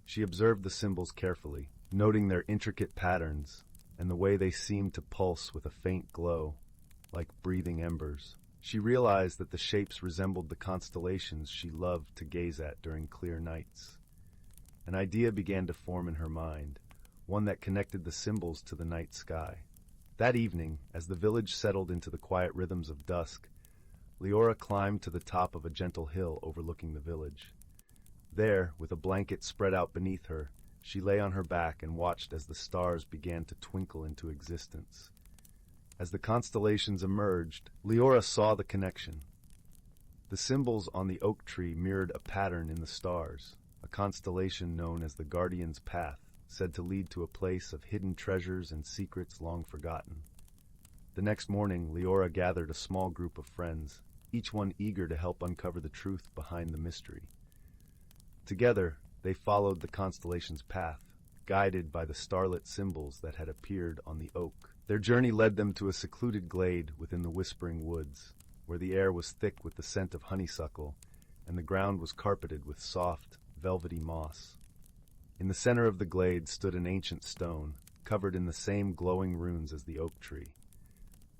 She observed the symbols carefully, noting their intricate patterns and the way they seemed to pulse with a faint glow, like breathing embers. She realized that the shapes resembled the constellations she loved to gaze at during clear nights. An idea began to form in her mind, one that connected the symbols to the night sky. That evening, as the village settled into the quiet rhythms of dusk, Leora climbed to the top of a gentle hill overlooking the village. There, with a blanket spread out beneath her, she lay on her back and watched as the stars began to twinkle into existence. As the constellations emerged, Leora saw the connection. The symbols on the oak tree mirrored a pattern in the stars, a constellation known as the Guardian's Path, said to lead to a place of hidden treasures and secrets long forgotten. The next morning, Leora gathered a small group of friends, each one eager to help uncover the truth behind the mystery. Together, they followed the constellation's path, guided by the starlit symbols that had appeared on the oak. Their journey led them to a secluded glade within the whispering woods, where the air was thick with the scent of honeysuckle, and the ground was carpeted with soft, velvety moss. In the center of the glade stood an ancient stone, covered in the same glowing runes as the oak tree.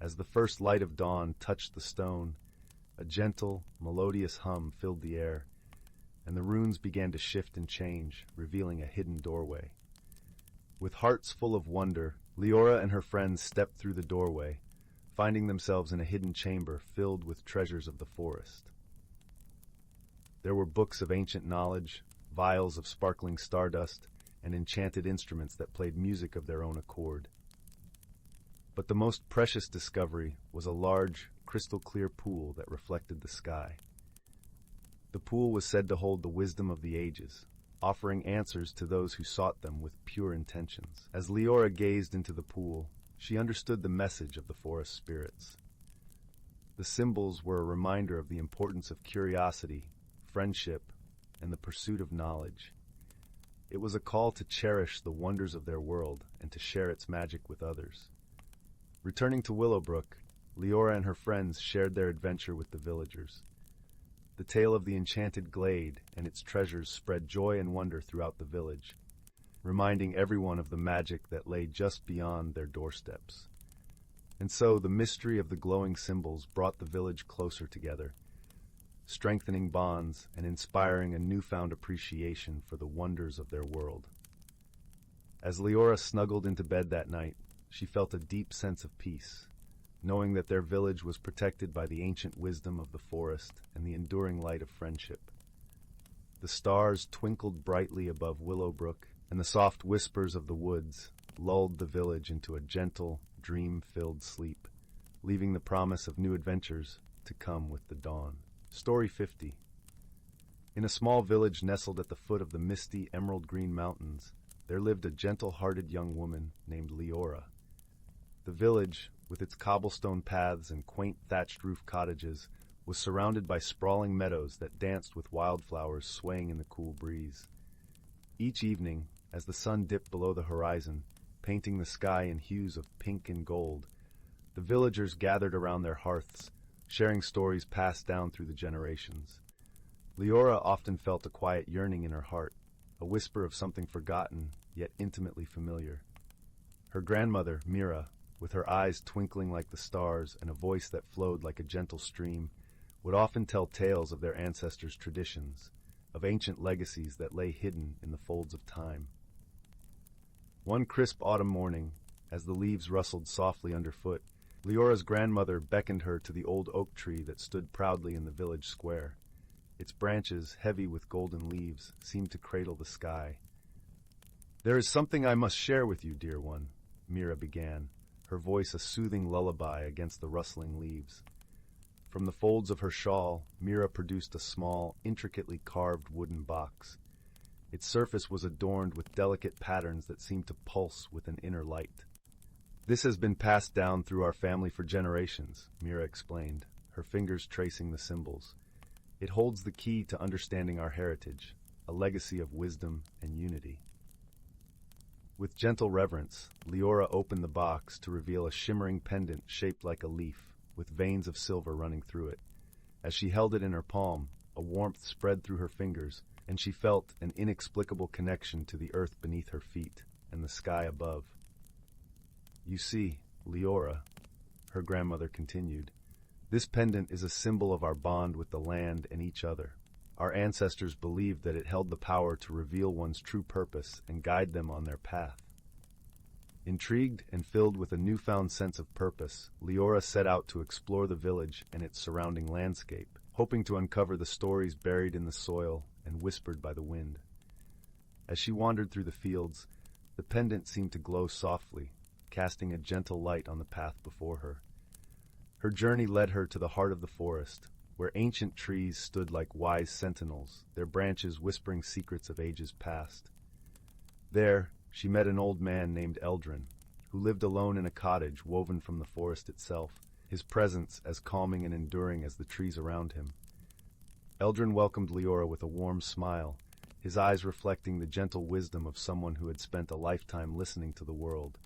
As the first light of dawn touched the stone, a gentle, melodious hum filled the air, and the runes began to shift and change, revealing a hidden doorway. With hearts full of wonder, Leora and her friends stepped through the doorway, finding themselves in a hidden chamber filled with treasures of the forest. There were books of ancient knowledge, vials of sparkling stardust, and enchanted instruments that played music of their own accord. But the most precious discovery was a large, crystal-clear pool that reflected the sky. The pool was said to hold the wisdom of the ages, offering answers to those who sought them with pure intentions. As Leora gazed into the pool, she understood the message of the forest spirits. The symbols were a reminder of the importance of curiosity, friendship, and the pursuit of knowledge. It was a call to cherish the wonders of their world and to share its magic with others. Returning to Willowbrook, Leora and her friends shared their adventure with the villagers. The tale of the enchanted glade and its treasures spread joy and wonder throughout the village, reminding everyone of the magic that lay just beyond their doorsteps. And so the mystery of the glowing symbols brought the village closer together, strengthening bonds and inspiring a newfound appreciation for the wonders of their world. As Leora snuggled into bed that night, she felt a deep sense of peace, knowing that their village was protected by the ancient wisdom of the forest and the enduring light of friendship. The stars twinkled brightly above Willowbrook, and the soft whispers of the woods lulled the village into a gentle, dream-filled sleep, leaving the promise of new adventures to come with the dawn. Story 50. In a small village nestled at the foot of the misty emerald-green mountains, there lived a gentle-hearted young woman named Leora. The village, with its cobblestone paths and quaint thatched-roof cottages, was surrounded by sprawling meadows that danced with wildflowers swaying in the cool breeze. Each evening, as the sun dipped below the horizon, painting the sky in hues of pink and gold, the villagers gathered around their hearths, sharing stories passed down through the generations. Leora often felt a quiet yearning in her heart, a whisper of something forgotten, yet intimately familiar. Her grandmother, Mira, with her eyes twinkling like the stars and a voice that flowed like a gentle stream, would often tell tales of their ancestors' traditions, of ancient legacies that lay hidden in the folds of time. One crisp autumn morning, as the leaves rustled softly underfoot, Leora's grandmother beckoned her to the old oak tree that stood proudly in the village square. Its branches, heavy with golden leaves, seemed to cradle the sky. "There is something I must share with you, dear one," Mira began, her voice a soothing lullaby against the rustling leaves. From the folds of her shawl, Mira produced a small, intricately carved wooden box. Its surface was adorned with delicate patterns that seemed to pulse with an inner light. "This has been passed down through our family for generations," Mira explained, her fingers tracing the symbols. "It holds the key to understanding our heritage, a legacy of wisdom and unity." With gentle reverence, Leora opened the box to reveal a shimmering pendant shaped like a leaf, with veins of silver running through it. As she held it in her palm, a warmth spread through her fingers, and she felt an inexplicable connection to the earth beneath her feet and the sky above. "You see, Leora," her grandmother continued, "this pendant is a symbol of our bond with the land and each other. Our ancestors believed that it held the power to reveal one's true purpose and guide them on their path." Intrigued and filled with a newfound sense of purpose, Leora set out to explore the village and its surrounding landscape, hoping to uncover the stories buried in the soil and whispered by the wind. As she wandered through the fields, the pendant seemed to glow softly, casting a gentle light on the path before her. Her journey led her to the heart of the forest, where ancient trees stood like wise sentinels, their branches whispering secrets of ages past. There, she met an old man named Eldrin, who lived alone in a cottage woven from the forest itself, his presence as calming and enduring as the trees around him. Eldrin welcomed Leora with a warm smile, his eyes reflecting the gentle wisdom of someone who had spent a lifetime listening to the world.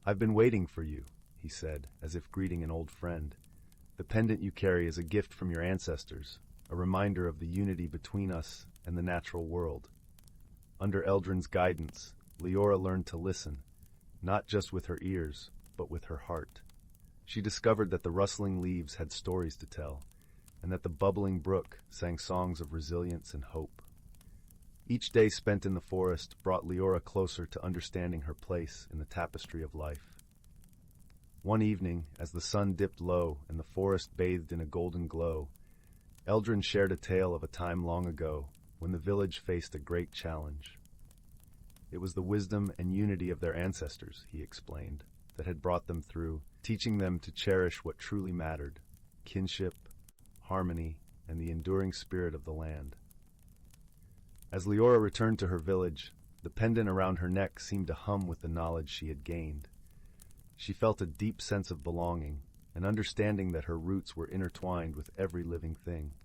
"I've been waiting for you," he said, as if greeting an old friend. "The pendant you carry is a gift from your ancestors, a reminder of the unity between us and the natural world." Under Eldrin's guidance, Leora learned to listen, not just with her ears, but with her heart. She discovered that the rustling leaves had stories to tell, and that the bubbling brook sang songs of resilience and hope. Each day spent in the forest brought Leora closer to understanding her place in the tapestry of life. One evening, as the sun dipped low and the forest bathed in a golden glow, Eldrin shared a tale of a time long ago when the village faced a great challenge. It was the wisdom and unity of their ancestors, he explained, that had brought them through, teaching them to cherish what truly mattered: kinship, harmony, and the enduring spirit of the land. As Leora returned to her village, the pendant around her neck seemed to hum with the knowledge she had gained. She felt a deep sense of belonging, an understanding that her roots were intertwined with every living thing.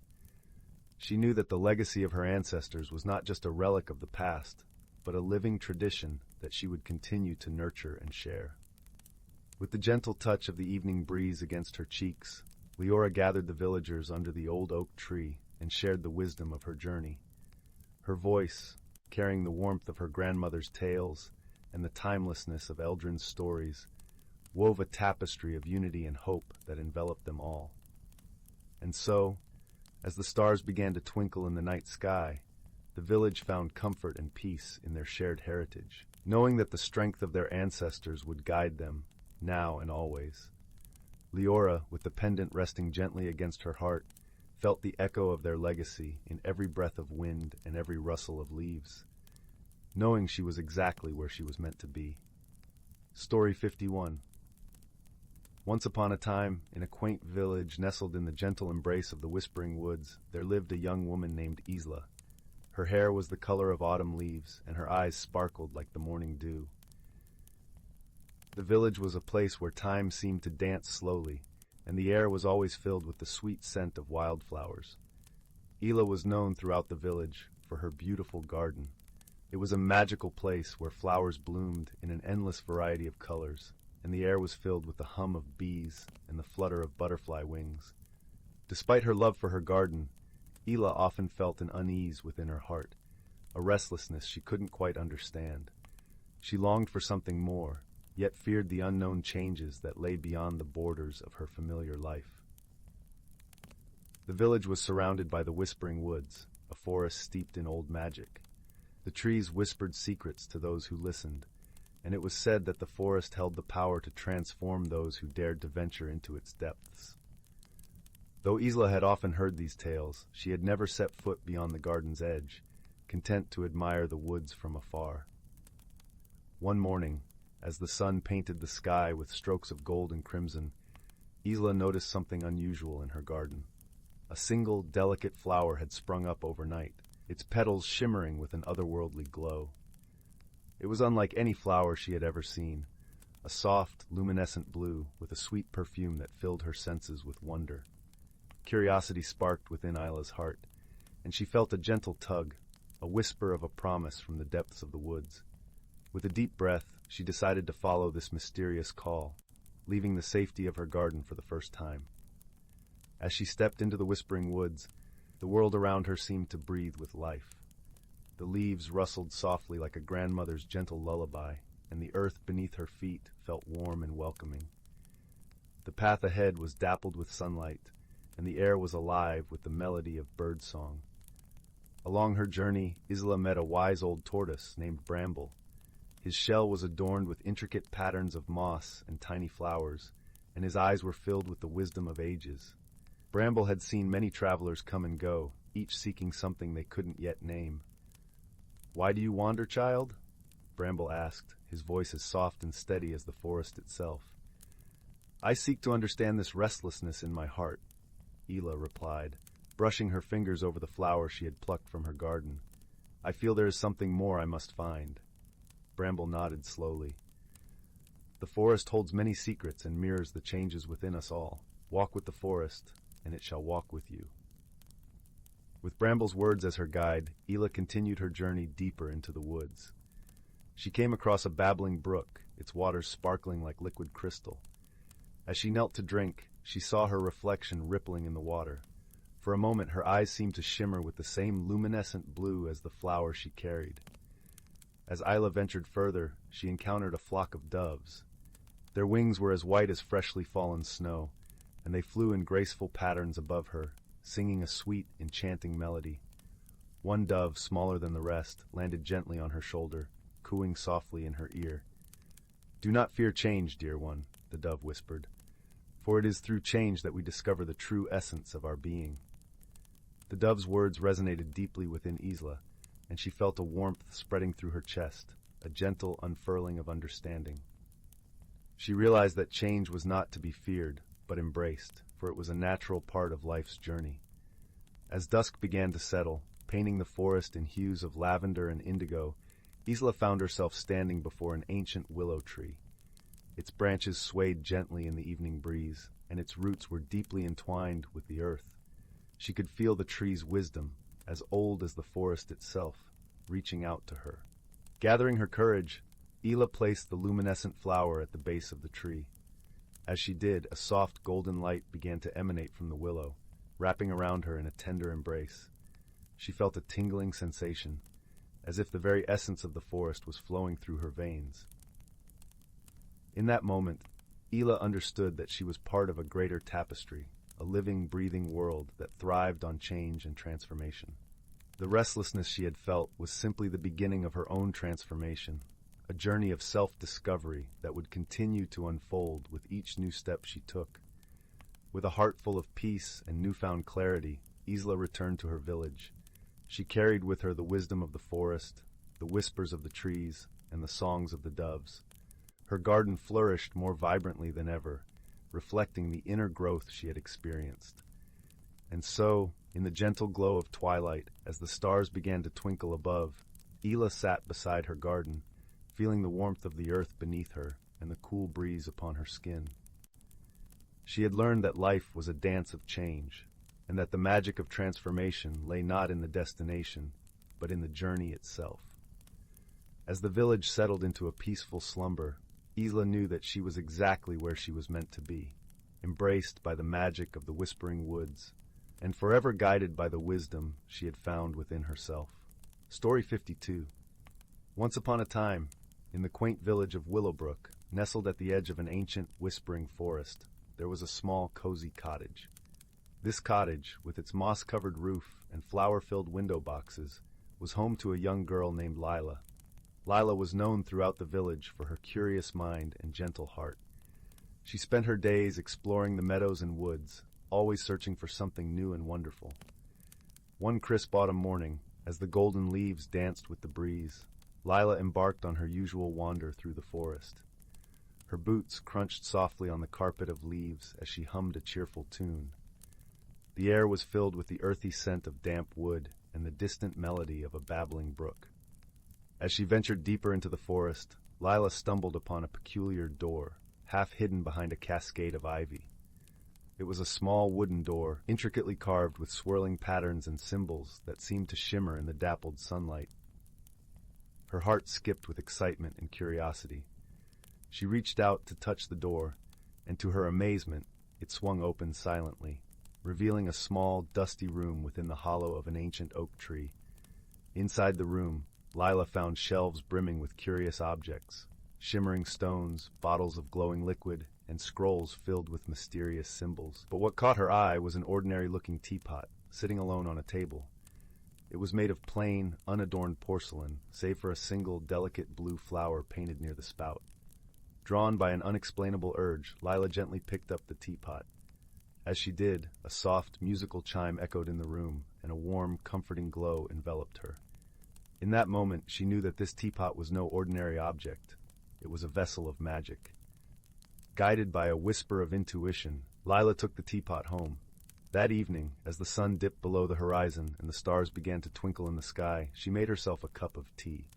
She knew that the legacy of her ancestors was not just a relic of the past, but a living tradition that she would continue to nurture and share. With the gentle touch of the evening breeze against her cheeks, Leora gathered the villagers under the old oak tree and shared the wisdom of her journey. Her voice, carrying the warmth of her grandmother's tales and the timelessness of Eldrin's stories, wove a tapestry of unity and hope that enveloped them all. And so, as the stars began to twinkle in the night sky, the village found comfort and peace in their shared heritage, knowing that the strength of their ancestors would guide them, now and always. Leora, with the pendant resting gently against her heart, felt the echo of their legacy in every breath of wind and every rustle of leaves, knowing she was exactly where she was meant to be. Story 51. Once upon a time, in a quaint village nestled in the gentle embrace of the whispering woods, there lived a young woman named Isla. Her hair was the color of autumn leaves, and her eyes sparkled like the morning dew. The village was a place where time seemed to dance slowly, and the air was always filled with the sweet scent of wildflowers. Isla was known throughout the village for her beautiful garden. It was a magical place where flowers bloomed in an endless variety of colors, and the air was filled with the hum of bees and the flutter of butterfly wings. Despite her love for her garden, Isla often felt an unease within her heart, a restlessness she couldn't quite understand. She longed for something more, yet feared the unknown changes that lay beyond the borders of her familiar life. The village was surrounded by the whispering woods, a forest steeped in old magic. The trees whispered secrets to those who listened, and it was said that the forest held the power to transform those who dared to venture into its depths. Though Isla had often heard these tales, she had never set foot beyond the garden's edge, content to admire the woods from afar. One morning, as the sun painted the sky with strokes of gold and crimson, Isla noticed something unusual in her garden. A single, delicate flower had sprung up overnight, its petals shimmering with an otherworldly glow. It was unlike any flower she had ever seen, a soft, luminescent blue with a sweet perfume that filled her senses with wonder. Curiosity sparked within Isla's heart, and she felt a gentle tug, a whisper of a promise from the depths of the woods. With a deep breath, she decided to follow this mysterious call, leaving the safety of her garden for the first time. As she stepped into the whispering woods, the world around her seemed to breathe with life. The leaves rustled softly like a grandmother's gentle lullaby, and the earth beneath her feet felt warm and welcoming. The path ahead was dappled with sunlight, and the air was alive with the melody of birdsong. Along her journey, Isla met a wise old tortoise named Bramble. His shell was adorned with intricate patterns of moss and tiny flowers, and his eyes were filled with the wisdom of ages. Bramble had seen many travelers come and go, each seeking something they couldn't yet name. "Why do you wander, child?" Bramble asked, his voice as soft and steady as the forest itself. "I seek to understand this restlessness in my heart," Isla replied, brushing her fingers over the flower she had plucked from her garden. "I feel there is something more I must find." Bramble nodded slowly. "The forest holds many secrets and mirrors the changes within us all. Walk with the forest, and it shall walk with you." With Bramble's words as her guide, Isla continued her journey deeper into the woods. She came across a babbling brook, its waters sparkling like liquid crystal. As she knelt to drink, she saw her reflection rippling in the water. For a moment, her eyes seemed to shimmer with the same luminescent blue as the flower she carried. As Isla ventured further, she encountered a flock of doves. Their wings were as white as freshly fallen snow, and they flew in graceful patterns above her, singing a sweet, enchanting melody. One dove, smaller than the rest, landed gently on her shoulder, cooing softly in her ear. "Do not fear change, dear one," the dove whispered, "for it is through change that we discover the true essence of our being." The dove's words resonated deeply within Isla, and she felt a warmth spreading through her chest, a gentle unfurling of understanding. She realized that change was not to be feared, but embraced, for it was a natural part of life's journey. As dusk began to settle, painting the forest in hues of lavender and indigo, Isla found herself standing before an ancient willow tree. Its branches swayed gently in the evening breeze, and its roots were deeply entwined with the earth. She could feel the tree's wisdom, as old as the forest itself, reaching out to her. Gathering her courage, Isla placed the luminescent flower at the base of the tree. As she did, a soft golden light began to emanate from the willow, wrapping around her in a tender embrace. She felt a tingling sensation, as if the very essence of the forest was flowing through her veins. In that moment, Isla understood that she was part of a greater tapestry, a living, breathing world that thrived on change and transformation. The restlessness she had felt was simply the beginning of her own transformation, a journey of self-discovery that would continue to unfold with each new step she took. With a heart full of peace and newfound clarity, Isla returned to her village. She carried with her the wisdom of the forest, the whispers of the trees, and the songs of the doves. Her garden flourished more vibrantly than ever, reflecting the inner growth she had experienced. And so, in the gentle glow of twilight, as the stars began to twinkle above, Ela sat beside her garden, feeling the warmth of the earth beneath her and the cool breeze upon her skin. She had learned that life was a dance of change, and that the magic of transformation lay not in the destination, but in the journey itself. As the village settled into a peaceful slumber, Ela knew that she was exactly where she was meant to be, embraced by the magic of the whispering woods, and forever guided by the wisdom she had found within herself. Story 52. Once upon a time, in the quaint village of Willowbrook, nestled at the edge of an ancient, whispering forest, there was a small, cozy cottage. This cottage, with its moss-covered roof and flower-filled window boxes, was home to a young girl named Lila. Lila was known throughout the village for her curious mind and gentle heart. She spent her days exploring the meadows and woods, always searching for something new and wonderful. One crisp autumn morning, as the golden leaves danced with the breeze, Lila embarked on her usual wander through the forest. Her boots crunched softly on the carpet of leaves as she hummed a cheerful tune. The air was filled with the earthy scent of damp wood and the distant melody of a babbling brook. As she ventured deeper into the forest, Lila stumbled upon a peculiar door, half hidden behind a cascade of ivy. It was a small wooden door, intricately carved with swirling patterns and symbols that seemed to shimmer in the dappled sunlight. Her heart skipped with excitement and curiosity. She reached out to touch the door, and to her amazement, it swung open silently, revealing a small, dusty room within the hollow of an ancient oak tree. Inside the room, Lila found shelves brimming with curious objects, shimmering stones, bottles of glowing liquid, and scrolls filled with mysterious symbols. But what caught her eye was an ordinary-looking teapot, sitting alone on a table. It was made of plain, unadorned porcelain, save for a single, delicate blue flower painted near the spout. Drawn by an unexplainable urge, Lila gently picked up the teapot. As she did, a soft, musical chime echoed in the room, and a warm, comforting glow enveloped her. In that moment, she knew that this teapot was no ordinary object. It was a vessel of magic. Guided by a whisper of intuition, Lila took the teapot home. That evening, as the sun dipped below the horizon and the stars began to twinkle in the sky, she made herself a cup of tea.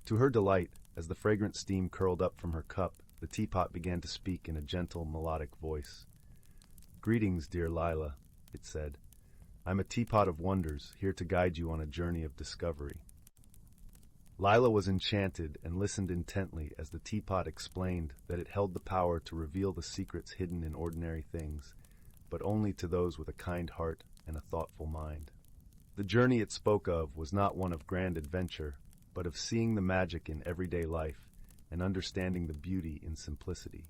To her delight, as the fragrant steam curled up from her cup, the teapot began to speak in a gentle, melodic voice. "Greetings, dear Lila," it said. "I'm a teapot of wonders, here to guide you on a journey of discovery." Lila was enchanted and listened intently as the teapot explained that it held the power to reveal the secrets hidden in ordinary things, but only to those with a kind heart and a thoughtful mind. The journey it spoke of was not one of grand adventure, but of seeing the magic in everyday life and understanding the beauty in simplicity.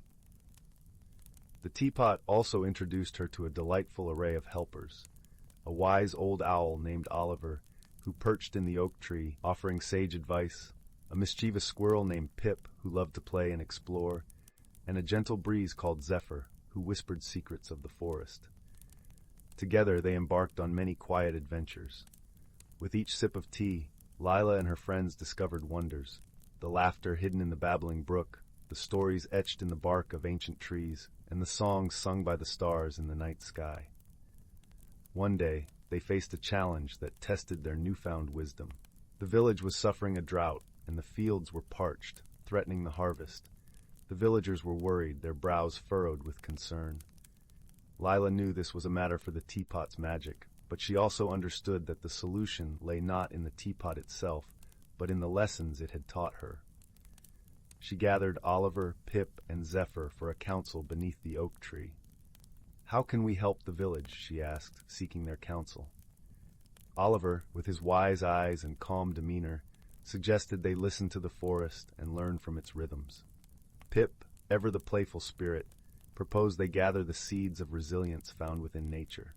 The teapot also introduced her to a delightful array of helpers, a wise old owl named Oliver, who perched in the oak tree, offering sage advice, a mischievous squirrel named Pip, who loved to play and explore, and a gentle breeze called Zephyr, who whispered secrets of the forest. Together they embarked on many quiet adventures. With each sip of tea, Lila and her friends discovered wonders, the laughter hidden in the babbling brook, the stories etched in the bark of ancient trees, and the songs sung by the stars in the night sky. One day, they faced a challenge that tested their newfound wisdom. The village was suffering a drought, and the fields were parched, threatening the harvest. The villagers were worried, their brows furrowed with concern. Lila knew this was a matter for the teapot's magic, but she also understood that the solution lay not in the teapot itself, but in the lessons it had taught her. She gathered Oliver, Pip, and Zephyr for a council beneath the oak tree. "How can we help the village?" she asked, seeking their counsel. Oliver, with his wise eyes and calm demeanor, suggested they listen to the forest and learn from its rhythms. Pip, ever the playful spirit, proposed they gather the seeds of resilience found within nature.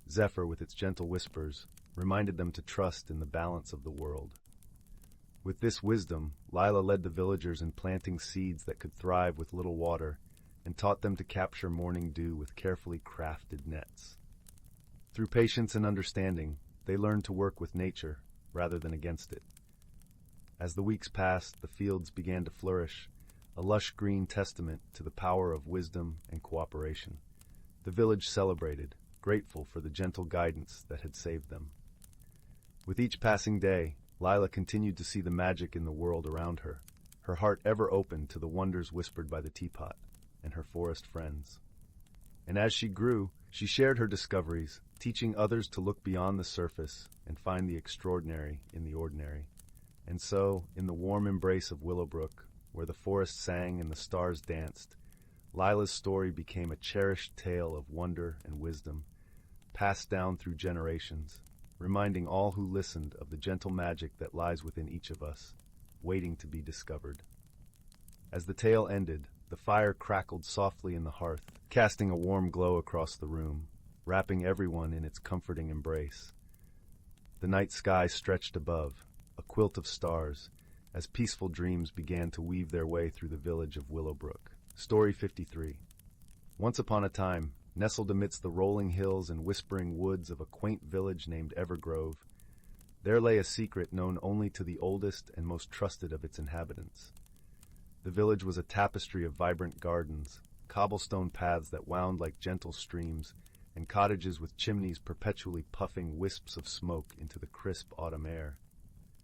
Zephyr, with its gentle whispers, reminded them to trust in the balance of the world. With this wisdom, Lila led the villagers in planting seeds that could thrive with little water, and taught them to capture morning dew with carefully crafted nets. Through patience and understanding, they learned to work with nature rather than against it. As the weeks passed, the fields began to flourish, a lush green testament to the power of wisdom and cooperation. The village celebrated, grateful for the gentle guidance that had saved them. With each passing day, Lila continued to see the magic in the world around her, her heart ever open to the wonders whispered by the teapot and her forest friends. And as she grew, she shared her discoveries, teaching others to look beyond the surface and find the extraordinary in the ordinary. And so, in the warm embrace of Willowbrook, where the forest sang and the stars danced, Lila's story became a cherished tale of wonder and wisdom, passed down through generations, reminding all who listened of the gentle magic that lies within each of us, waiting to be discovered. As the tale ended, the fire crackled softly in the hearth, casting a warm glow across the room, wrapping everyone in its comforting embrace. The night sky stretched above, a quilt of stars, as peaceful dreams began to weave their way through the village of Willowbrook. Story 53. Once upon a time, nestled amidst the rolling hills and whispering woods of a quaint village named Evergrove, there lay a secret known only to the oldest and most trusted of its inhabitants. The village was a tapestry of vibrant gardens, cobblestone paths that wound like gentle streams, and cottages with chimneys perpetually puffing wisps of smoke into the crisp autumn air.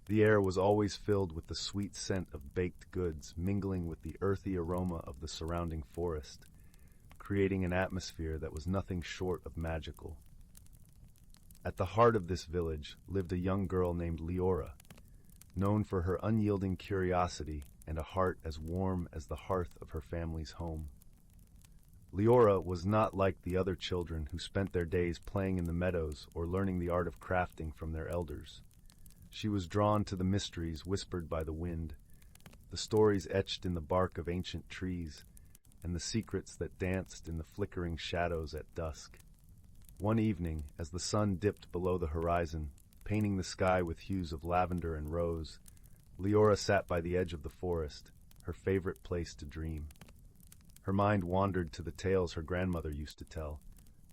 The air was always filled with the sweet scent of baked goods mingling with the earthy aroma of the surrounding forest, creating an atmosphere that was nothing short of magical. At the heart of this village lived a young girl named Leora, known for her unyielding curiosity and a heart as warm as the hearth of her family's home. Leora was not like the other children who spent their days playing in the meadows or learning the art of crafting from their elders. She was drawn to the mysteries whispered by the wind, the stories etched in the bark of ancient trees, and the secrets that danced in the flickering shadows at dusk. One evening, as the sun dipped below the horizon, painting the sky with hues of lavender and rose, Leora sat by the edge of the forest, her favorite place to dream. Her mind wandered to the tales her grandmother used to tell,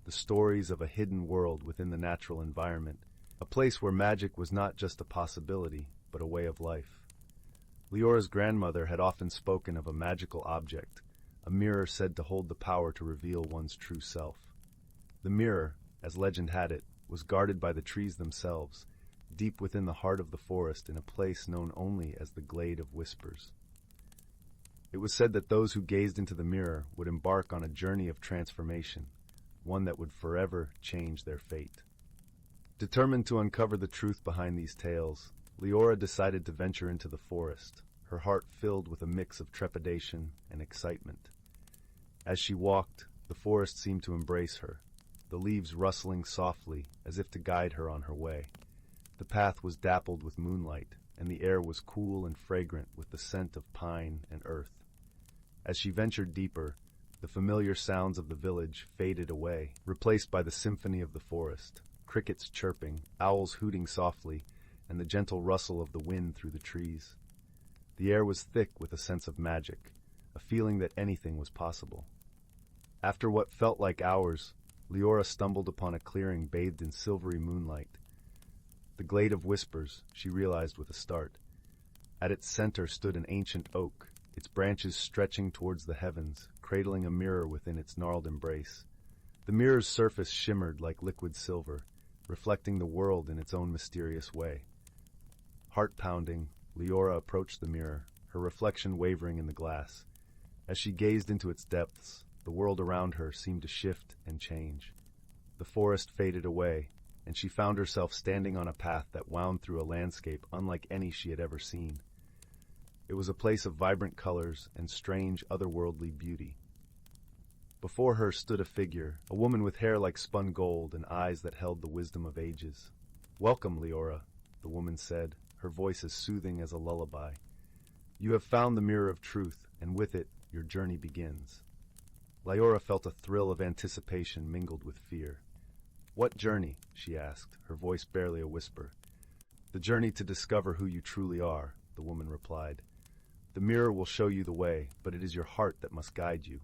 the stories of a hidden world within the natural environment, a place where magic was not just a possibility, but a way of life. Leora's grandmother had often spoken of a magical object, a mirror said to hold the power to reveal one's true self. The mirror, as legend had it, was guarded by the trees themselves, deep within the heart of the forest in a place known only as the Glade of Whispers. It was said that those who gazed into the mirror would embark on a journey of transformation, one that would forever change their fate. Determined to uncover the truth behind these tales, Leora decided to venture into the forest, her heart filled with a mix of trepidation and excitement. As she walked, the forest seemed to embrace her, the leaves rustling softly as if to guide her on her way. The path was dappled with moonlight, and the air was cool and fragrant with the scent of pine and earth. As she ventured deeper, the familiar sounds of the village faded away, replaced by the symphony of the forest, crickets chirping, owls hooting softly, and the gentle rustle of the wind through the trees. The air was thick with a sense of magic, a feeling that anything was possible. After what felt like hours, Leora stumbled upon a clearing bathed in silvery moonlight. The Glade of Whispers, she realized with a start. At its center stood an ancient oak, its branches stretching towards the heavens, cradling a mirror within its gnarled embrace. The mirror's surface shimmered like liquid silver, reflecting the world in its own mysterious way. Heart-pounding, Leora approached the mirror, her reflection wavering in the glass. As she gazed into its depths, the world around her seemed to shift and change. The forest faded away, and she found herself standing on a path that wound through a landscape unlike any she had ever seen. It was a place of vibrant colors and strange, otherworldly beauty. Before her stood a figure, a woman with hair like spun gold and eyes that held the wisdom of ages. "Welcome, Leora," the woman said, her voice as soothing as a lullaby. "You have found the mirror of truth, and with it, your journey begins." Leora felt a thrill of anticipation mingled with fear. "What journey?" she asked, her voice barely a whisper. "The journey to discover who you truly are," the woman replied. "The mirror will show you the way, but it is your heart that must guide you."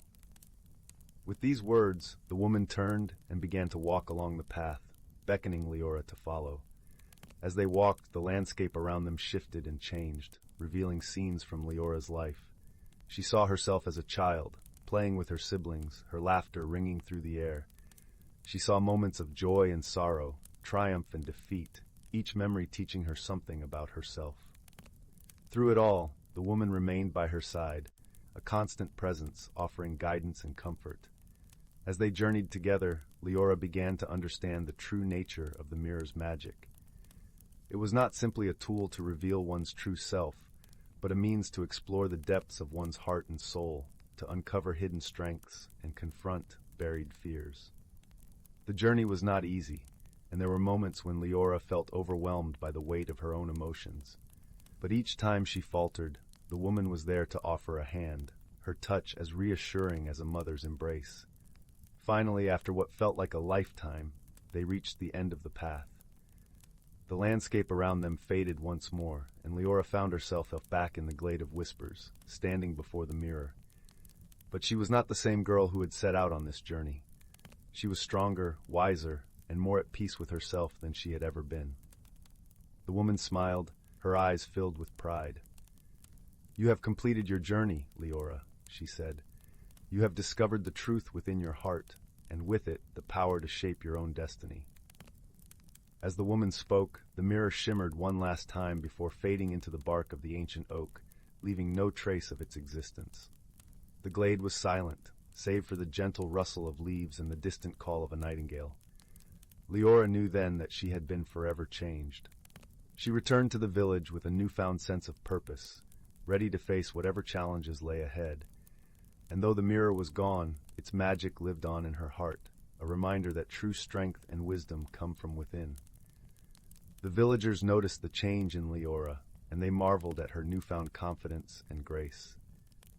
With these words, the woman turned and began to walk along the path, beckoning Leora to follow. As they walked, the landscape around them shifted and changed, revealing scenes from Leora's life. She saw herself as a child, playing with her siblings, her laughter ringing through the air. She saw moments of joy and sorrow, triumph and defeat, each memory teaching her something about herself. Through it all, the woman remained by her side, a constant presence offering guidance and comfort. As they journeyed together, Leora began to understand the true nature of the mirror's magic. It was not simply a tool to reveal one's true self, but a means to explore the depths of one's heart and soul, to uncover hidden strengths and confront buried fears. The journey was not easy, and there were moments when Leora felt overwhelmed by the weight of her own emotions. But each time she faltered, the woman was there to offer a hand, her touch as reassuring as a mother's embrace. Finally, after what felt like a lifetime, they reached the end of the path. The landscape around them faded once more, and Leora found herself back in the glade of whispers, standing before the mirror. But she was not the same girl who had set out on this journey. She was stronger, wiser, and more at peace with herself than she had ever been. The woman smiled, her eyes filled with pride. "You have completed your journey, Leora," she said. "You have discovered the truth within your heart, and with it, the power to shape your own destiny." As the woman spoke, the mirror shimmered one last time before fading into the bark of the ancient oak, leaving no trace of its existence. The glade was silent, save for the gentle rustle of leaves and the distant call of a nightingale. Leora knew then that she had been forever changed. She returned to the village with a newfound sense of purpose, ready to face whatever challenges lay ahead. And though the mirror was gone, its magic lived on in her heart, a reminder that true strength and wisdom come from within. The villagers noticed the change in Leora, and they marveled at her newfound confidence and grace.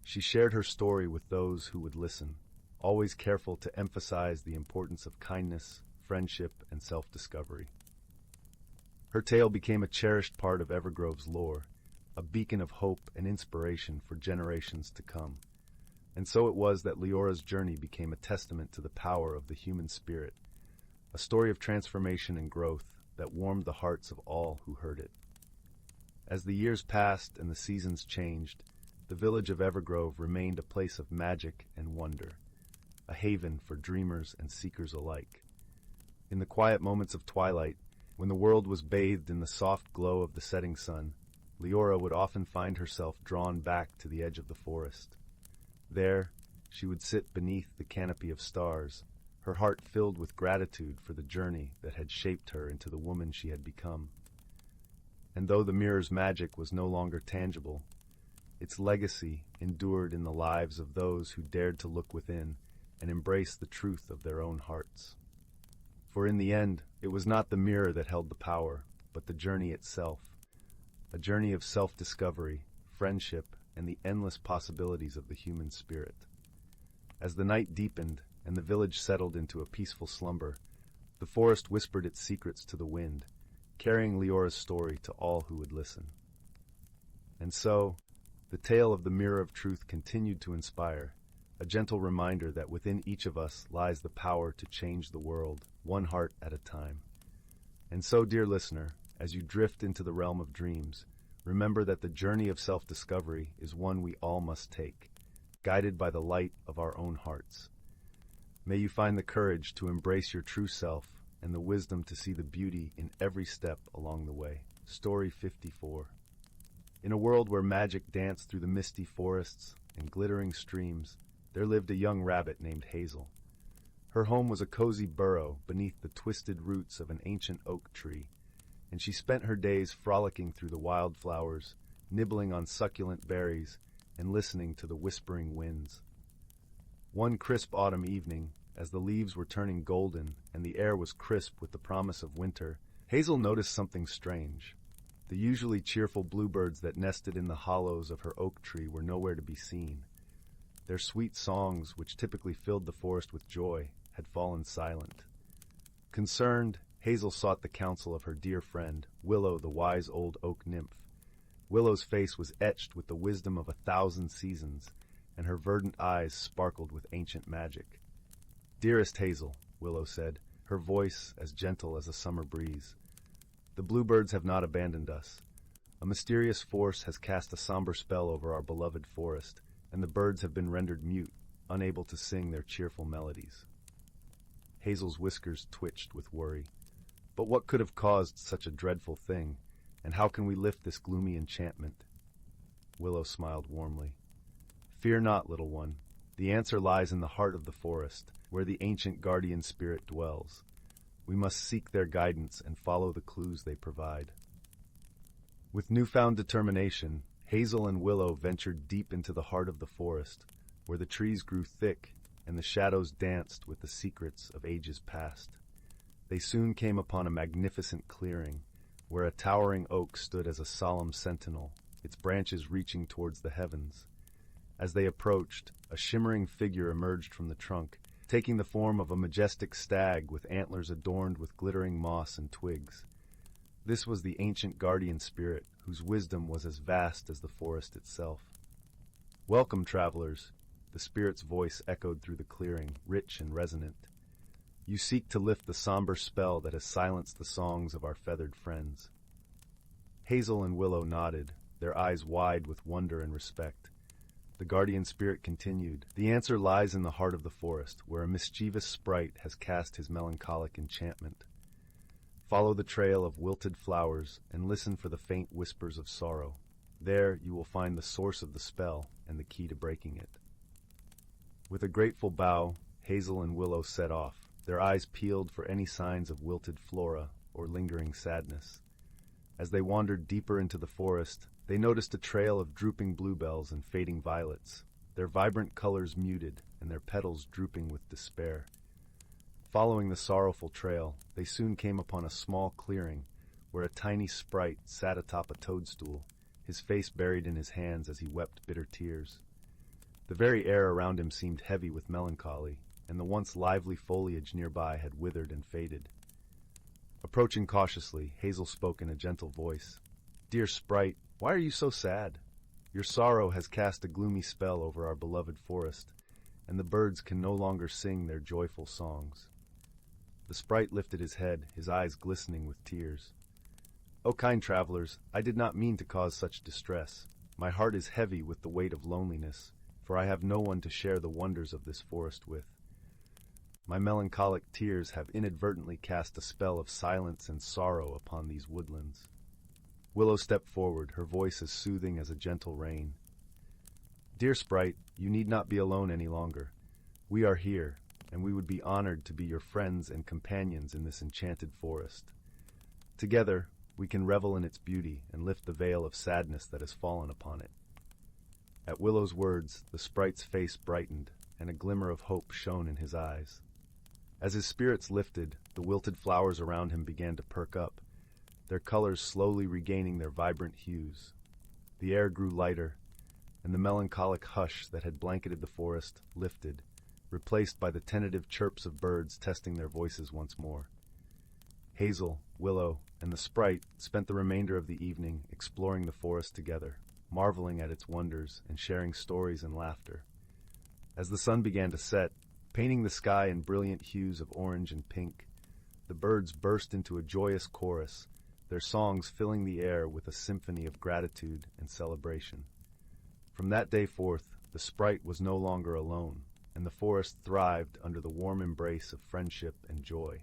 She shared her story with those who would listen, always careful to emphasize the importance of kindness, friendship, and self-discovery. Her tale became a cherished part of Evergrove's lore, a beacon of hope and inspiration for generations to come. And so it was that Leora's journey became a testament to the power of the human spirit, a story of transformation and growth that warmed the hearts of all who heard it. As the years passed and the seasons changed, the village of Evergrove remained a place of magic and wonder, a haven for dreamers and seekers alike. In the quiet moments of twilight, when the world was bathed in the soft glow of the setting sun, Leora would often find herself drawn back to the edge of the forest. There, she would sit beneath the canopy of stars, her heart filled with gratitude for the journey that had shaped her into the woman she had become. And though the mirror's magic was no longer tangible, its legacy endured in the lives of those who dared to look within and embrace the truth of their own hearts. For in the end, it was not the mirror that held the power, but the journey itself, a journey of self-discovery, friendship, and the endless possibilities of the human spirit. As the night deepened and the village settled into a peaceful slumber, the forest whispered its secrets to the wind, carrying Leora's story to all who would listen. And so, the tale of the Mirror of Truth continued to inspire, a gentle reminder that within each of us lies the power to change the world, one heart at a time. And so, dear listener, as you drift into the realm of dreams, remember that the journey of self-discovery is one we all must take, guided by the light of our own hearts. May you find the courage to embrace your true self and the wisdom to see the beauty in every step along the way. Story 54. In a world where magic danced through the misty forests and glittering streams, there lived a young rabbit named Hazel. Her home was a cozy burrow beneath the twisted roots of an ancient oak tree, and she spent her days frolicking through the wildflowers, nibbling on succulent berries, and listening to the whispering winds. One crisp autumn evening, as the leaves were turning golden and the air was crisp with the promise of winter, Hazel noticed something strange. The usually cheerful bluebirds that nested in the hollows of her oak tree were nowhere to be seen. Their sweet songs, which typically filled the forest with joy, had fallen silent. Concerned, Hazel sought the counsel of her dear friend, Willow, the wise old oak nymph. Willow's face was etched with the wisdom of 1,000 seasons, and her verdant eyes sparkled with ancient magic. "Dearest Hazel," Willow said, her voice as gentle as a summer breeze, "the bluebirds have not abandoned us. A mysterious force has cast a somber spell over our beloved forest, and the birds have been rendered mute, unable to sing their cheerful melodies. Hazel's whiskers twitched with worry. But what could have caused such a dreadful thing, and how can we lift this gloomy enchantment? Willow smiled warmly. Fear not, little one. The answer lies in the heart of the forest, where the ancient guardian spirit dwells. We must seek their guidance and follow the clues they provide. With newfound determination, Hazel and Willow ventured deep into the heart of the forest, where the trees grew thick and the shadows danced with the secrets of ages past. They soon came upon a magnificent clearing, where a towering oak stood as a solemn sentinel, its branches reaching towards the heavens. As they approached, a shimmering figure emerged from the trunk, taking the form of a majestic stag with antlers adorned with glittering moss and twigs. This was the ancient guardian spirit, whose wisdom was as vast as the forest itself. Welcome, travelers, the spirit's voice echoed through the clearing, rich and resonant. You seek to lift the somber spell that has silenced the songs of our feathered friends. Hazel and Willow nodded, their eyes wide with wonder and respect. The guardian spirit continued, The answer lies in the heart of the forest, where a mischievous sprite has cast his melancholic enchantment. Follow the trail of wilted flowers and listen for the faint whispers of sorrow. There you will find the source of the spell and the key to breaking it. With a grateful bow, Hazel and Willow set off, their eyes peeled for any signs of wilted flora or lingering sadness. As they wandered deeper into the forest, they noticed a trail of drooping bluebells and fading violets, their vibrant colors muted and their petals drooping with despair. Following the sorrowful trail, they soon came upon a small clearing where a tiny sprite sat atop a toadstool, his face buried in his hands as he wept bitter tears. The very air around him seemed heavy with melancholy, and the once lively foliage nearby had withered and faded. Approaching cautiously, Hazel spoke in a gentle voice. Dear sprite, why are you so sad? Your sorrow has cast a gloomy spell over our beloved forest, and the birds can no longer sing their joyful songs. The sprite lifted his head, his eyes glistening with tears. O kind travelers, I did not mean to cause such distress. My heart is heavy with the weight of loneliness, for I have no one to share the wonders of this forest with. My melancholic tears have inadvertently cast a spell of silence and sorrow upon these woodlands. Willow stepped forward, her voice as soothing as a gentle rain. Dear sprite, you need not be alone any longer. We are here, and we would be honored to be your friends and companions in this enchanted forest. Together, we can revel in its beauty and lift the veil of sadness that has fallen upon it. At Willow's words, the sprite's face brightened, and a glimmer of hope shone in his eyes. As his spirits lifted, the wilted flowers around him began to perk up, their colors slowly regaining their vibrant hues. The air grew lighter, and the melancholic hush that had blanketed the forest lifted, replaced by the tentative chirps of birds testing their voices once more. Hazel, Willow, and the sprite spent the remainder of the evening exploring the forest together, marveling at its wonders and sharing stories and laughter. As the sun began to set, painting the sky in brilliant hues of orange and pink, the birds burst into a joyous chorus, their songs filling the air with a symphony of gratitude and celebration. From that day forth, the sprite was no longer alone, and the forest thrived under the warm embrace of friendship and joy.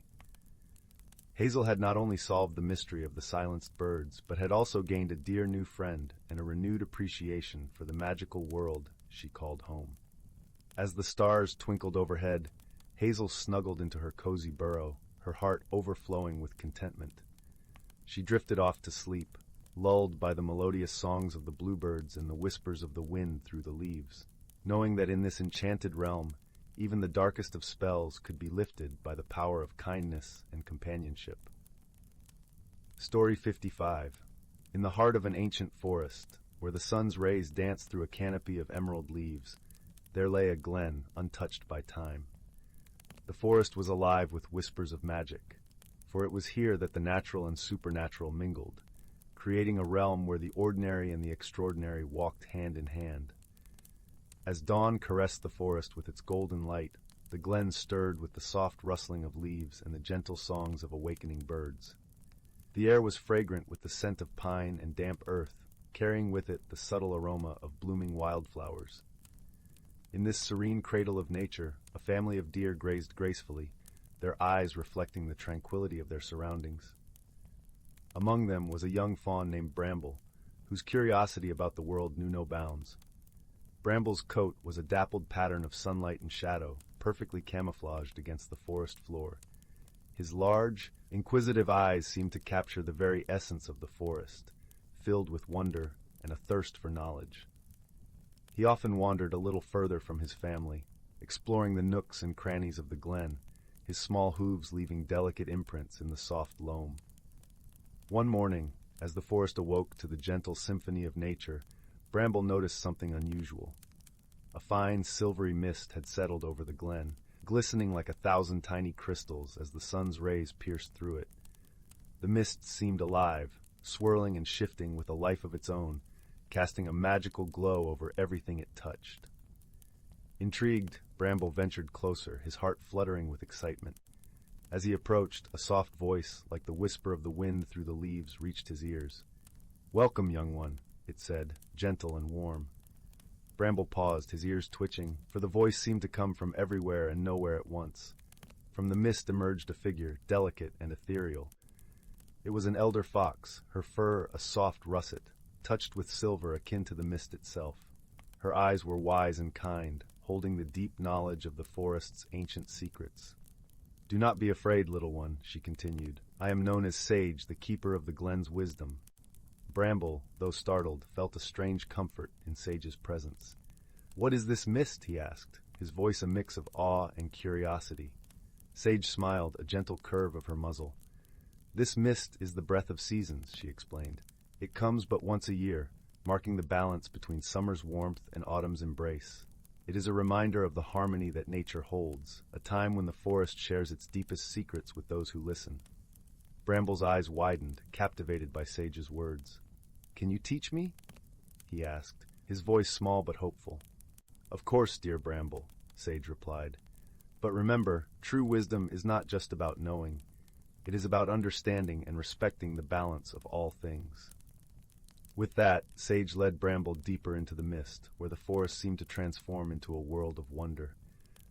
Hazel had not only solved the mystery of the silenced birds, but had also gained a dear new friend and a renewed appreciation for the magical world she called home. As the stars twinkled overhead, Hazel snuggled into her cozy burrow, her heart overflowing with contentment. She drifted off to sleep, lulled by the melodious songs of the bluebirds and the whispers of the wind through the leaves, knowing that in this enchanted realm, even the darkest of spells could be lifted by the power of kindness and companionship. Story 55. In the heart of an ancient forest, where the sun's rays danced through a canopy of emerald leaves, there lay a glen untouched by time. The forest was alive with whispers of magic, for it was here that the natural and supernatural mingled, creating a realm where the ordinary and the extraordinary walked hand in hand. As dawn caressed the forest with its golden light, the glen stirred with the soft rustling of leaves and the gentle songs of awakening birds. The air was fragrant with the scent of pine and damp earth, carrying with it the subtle aroma of blooming wildflowers. In this serene cradle of nature, a family of deer grazed gracefully, their eyes reflecting the tranquility of their surroundings. Among them was a young fawn named Bramble, whose curiosity about the world knew no bounds. Bramble's coat was a dappled pattern of sunlight and shadow, perfectly camouflaged against the forest floor. His large, inquisitive eyes seemed to capture the very essence of the forest, filled with wonder and a thirst for knowledge. He often wandered a little further from his family, exploring the nooks and crannies of the glen, his small hooves leaving delicate imprints in the soft loam. One morning, as the forest awoke to the gentle symphony of nature, Bramble noticed something unusual. A fine, silvery mist had settled over the glen, glistening like 1,000 tiny crystals as the sun's rays pierced through it. The mist seemed alive, swirling and shifting with a life of its own, casting a magical glow over everything it touched. Intrigued, Bramble ventured closer, his heart fluttering with excitement. As he approached, a soft voice, like the whisper of the wind through the leaves, reached his ears. "Welcome, young one," it said, gentle and warm. Bramble paused, his ears twitching, for the voice seemed to come from everywhere and nowhere at once. From the mist emerged a figure, delicate and ethereal. It was an elder fox, her fur a soft russet, touched with silver akin to the mist itself. Her eyes were wise and kind, holding the deep knowledge of the forest's ancient secrets. "Do not be afraid, little one," she continued. "I am known as Sage, the keeper of the glen's wisdom." Bramble, though startled, felt a strange comfort in Sage's presence. "What is this mist?" he asked, his voice a mix of awe and curiosity. Sage smiled, a gentle curve of her muzzle. "This mist is the breath of seasons," she explained. "It comes but once a year, marking the balance between summer's warmth and autumn's embrace. It is a reminder of the harmony that nature holds, a time when the forest shares its deepest secrets with those who listen." Bramble's eyes widened, captivated by Sage's words. "Can you teach me?" he asked, his voice small but hopeful. "Of course, dear Bramble," Sage replied. "But remember, true wisdom is not just about knowing. It is about understanding and respecting the balance of all things." With that, Sage led Bramble deeper into the mist, where the forest seemed to transform into a world of wonder.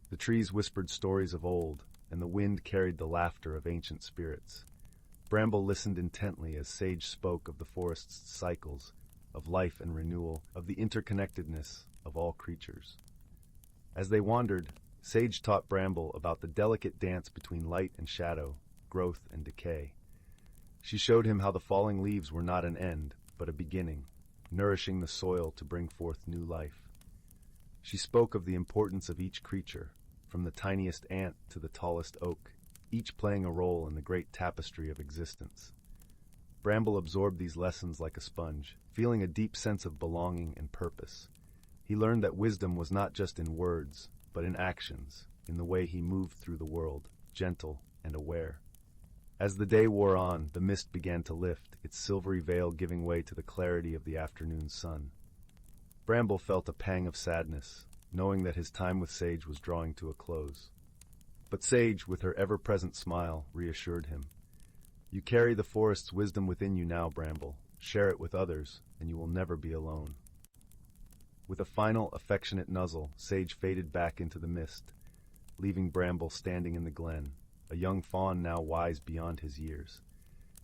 The trees whispered stories of old, and the wind carried the laughter of ancient spirits. Bramble listened intently as Sage spoke of the forest's cycles, of life and renewal, of the interconnectedness of all creatures. As they wandered, Sage taught Bramble about the delicate dance between light and shadow, growth and decay. She showed him how the falling leaves were not an end, but a beginning, nourishing the soil to bring forth new life. She spoke of the importance of each creature, from the tiniest ant to the tallest oak, each playing a role in the great tapestry of existence. Bramble absorbed these lessons like a sponge, feeling a deep sense of belonging and purpose. He learned that wisdom was not just in words, but in actions, in the way he moved through the world, gentle and aware. As the day wore on, the mist began to lift, its silvery veil giving way to the clarity of the afternoon sun. Bramble felt a pang of sadness, knowing that his time with Sage was drawing to a close. But Sage, with her ever-present smile, reassured him. "You carry the forest's wisdom within you now, Bramble. Share it with others, and you will never be alone." With a final, affectionate nuzzle, Sage faded back into the mist, leaving Bramble standing in the glen, a young fawn now wise beyond his years.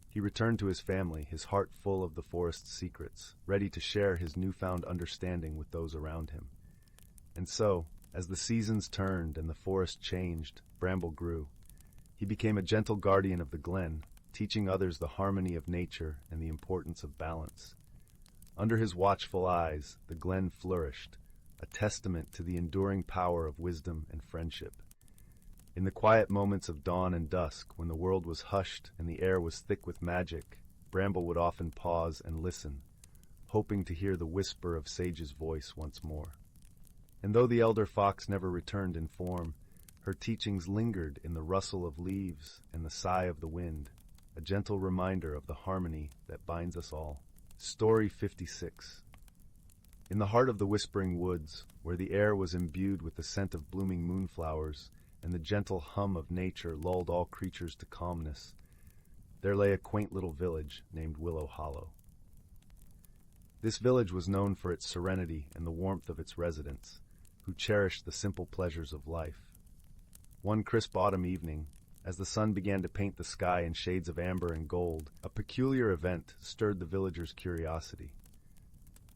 He returned to his family, his heart full of the forest's secrets, ready to share his newfound understanding with those around him. And so, as the seasons turned and the forest changed, Bramble grew. He became a gentle guardian of the glen, teaching others the harmony of nature and the importance of balance. Under his watchful eyes, the glen flourished, a testament to the enduring power of wisdom and friendship. In the quiet moments of dawn and dusk, when the world was hushed and the air was thick with magic, Bramble would often pause and listen, hoping to hear the whisper of Sage's voice once more. And though the elder fox never returned in form, her teachings lingered in the rustle of leaves and the sigh of the wind, a gentle reminder of the harmony that binds us all. Story 56. In the heart of the whispering woods, where the air was imbued with the scent of blooming moonflowers, and the gentle hum of nature lulled all creatures to calmness, there lay a quaint little village named Willow Hollow. This village was known for its serenity and the warmth of its residents, who cherished the simple pleasures of life. One crisp autumn evening, as the sun began to paint the sky in shades of amber and gold, a peculiar event stirred the villagers' curiosity.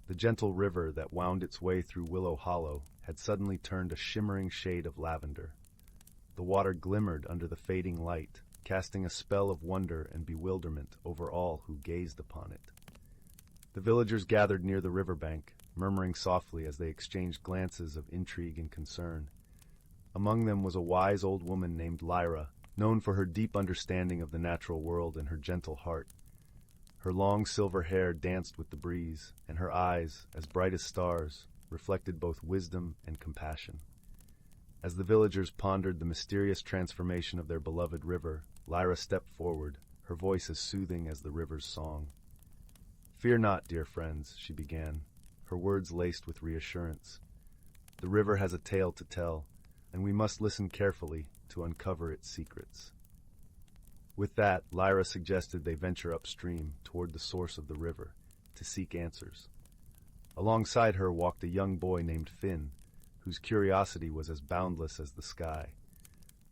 The gentle river that wound its way through Willow Hollow had suddenly turned a shimmering shade of lavender. The water glimmered under the fading light, casting a spell of wonder and bewilderment over all who gazed upon it. The villagers gathered near the riverbank, murmuring softly as they exchanged glances of intrigue and concern. Among them was a wise old woman named Lyra, known for her deep understanding of the natural world and her gentle heart. Her long silver hair danced with the breeze, and her eyes, as bright as stars, reflected both wisdom and compassion. As the villagers pondered the mysterious transformation of their beloved river, Lyra stepped forward, her voice as soothing as the river's song. "Fear not, dear friends," she began, her words laced with reassurance. "The river has a tale to tell, and we must listen carefully to uncover its secrets." With that, Lyra suggested they venture upstream toward the source of the river to seek answers. Alongside her walked a young boy named Finn, whose curiosity was as boundless as the sky.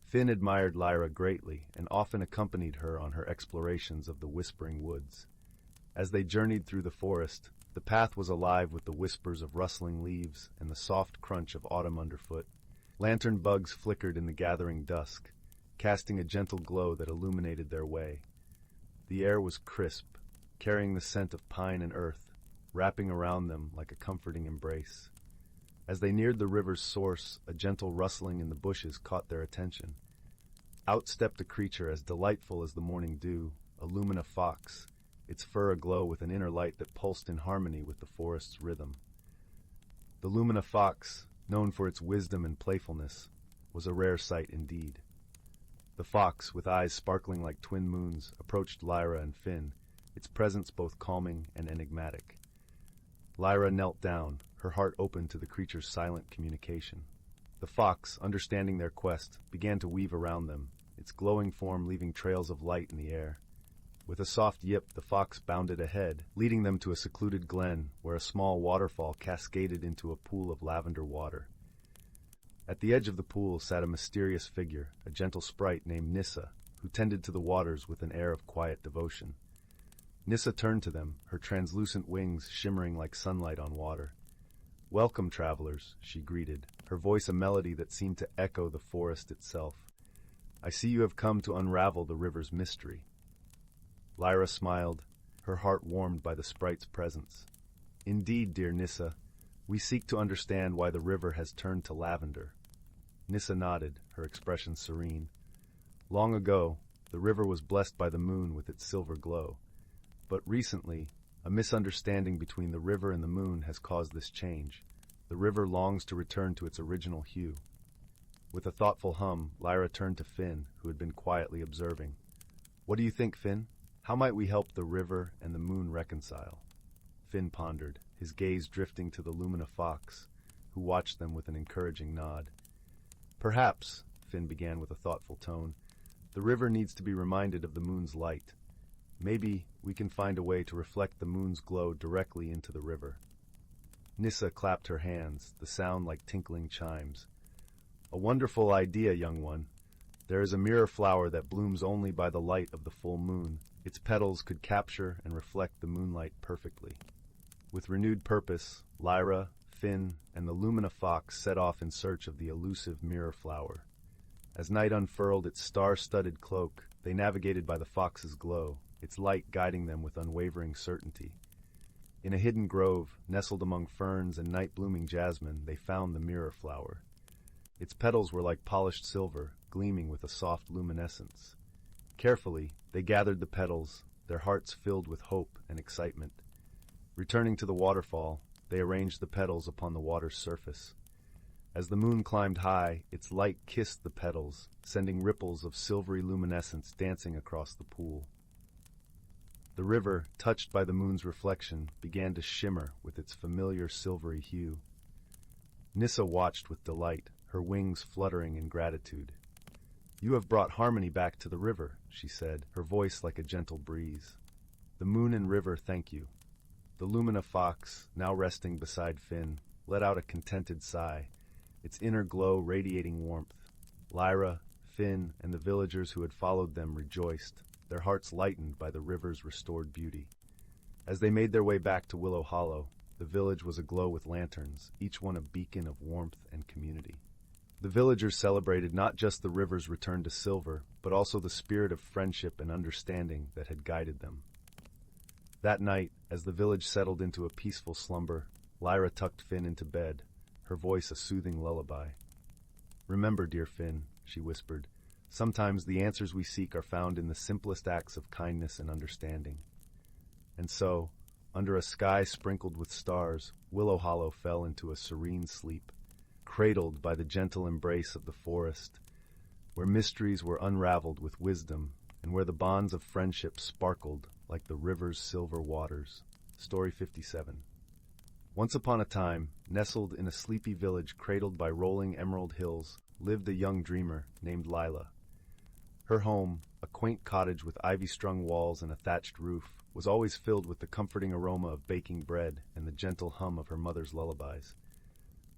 Finn admired Lyra greatly and often accompanied her on her explorations of the Whispering Woods. As they journeyed through the forest, the path was alive with the whispers of rustling leaves and the soft crunch of autumn underfoot. Lantern bugs flickered in the gathering dusk, casting a gentle glow that illuminated their way. The air was crisp, carrying the scent of pine and earth, wrapping around them like a comforting embrace. As they neared the river's source, a gentle rustling in the bushes caught their attention. Out stepped a creature as delightful as the morning dew, a lumina fox, its fur aglow with an inner light that pulsed in harmony with the forest's rhythm. The lumina fox, known for its wisdom and playfulness, was a rare sight indeed. The fox, with eyes sparkling like twin moons, approached Lyra and Finn, its presence both calming and enigmatic. Lyra knelt down, her heart open to the creature's silent communication. The fox, understanding their quest, began to weave around them, its glowing form leaving trails of light in the air. With a soft yip, the fox bounded ahead, leading them to a secluded glen where a small waterfall cascaded into a pool of lavender water. At the edge of the pool sat a mysterious figure, a gentle sprite named Nissa, who tended to the waters with an air of quiet devotion. Nissa turned to them, her translucent wings shimmering like sunlight on water. "Welcome, travelers," she greeted, her voice a melody that seemed to echo the forest itself. "I see you have come to unravel the river's mystery." Lyra smiled, her heart warmed by the sprite's presence. "Indeed, dear Nissa, we seek to understand why the river has turned to lavender." Nissa nodded, her expression serene. "Long ago, the river was blessed by the moon with its silver glow. But recently, a misunderstanding between the river and the moon has caused this change. The river longs to return to its original hue." With a thoughtful hum, Lyra turned to Finn, who had been quietly observing. "What do you think, Finn? How might we help the river and the moon reconcile?" Finn pondered, his gaze drifting to the Lumina fox, who watched them with an encouraging nod. "Perhaps," Finn began with a thoughtful tone, "the river needs to be reminded of the moon's light. Maybe we can find a way to reflect the moon's glow directly into the river." Nissa clapped her hands, the sound like tinkling chimes. "A wonderful idea, young one. There is a mirror flower that blooms only by the light of the full moon. Its petals could capture and reflect the moonlight perfectly." With renewed purpose, Lyra, Finn, and the Lumina fox set off in search of the elusive mirror flower. As night unfurled its star-studded cloak, they navigated by the fox's glow, its light guiding them with unwavering certainty. In a hidden grove, nestled among ferns and night-blooming jasmine, they found the mirror flower. Its petals were like polished silver, gleaming with a soft luminescence. Carefully, they gathered the petals, their hearts filled with hope and excitement. Returning to the waterfall, they arranged the petals upon the water's surface. As the moon climbed high, its light kissed the petals, sending ripples of silvery luminescence dancing across the pool. The river, touched by the moon's reflection, began to shimmer with its familiar silvery hue. Nissa watched with delight, her wings fluttering in gratitude. "You have brought harmony back to the river," she said, her voice like a gentle breeze. "The moon and river thank you." The Lumina fox, now resting beside Finn, let out a contented sigh. its inner glow radiating warmth. Lyra, Finn, and the villagers who had followed them rejoiced, their hearts lightened by the river's restored beauty. As they made their way back to Willow Hollow, the village was aglow with lanterns, each one a beacon of warmth and community. The villagers celebrated not just the river's return to silver, but also the spirit of friendship and understanding that had guided them. That night, as the village settled into a peaceful slumber, Lyra tucked Finn into bed, her voice a soothing lullaby. "Remember, dear Finn," she whispered, "sometimes the answers we seek are found in the simplest acts of kindness and understanding." And so, under a sky sprinkled with stars, Willow Hollow fell into a serene sleep, cradled by the gentle embrace of the forest, where mysteries were unraveled with wisdom, and where the bonds of friendship sparkled like the river's silver waters. Story 57. Once upon a time, nestled in a sleepy village cradled by rolling emerald hills, lived a young dreamer named Lila. Her home, a quaint cottage with ivy-strung walls and a thatched roof, was always filled with the comforting aroma of baking bread and the gentle hum of her mother's lullabies.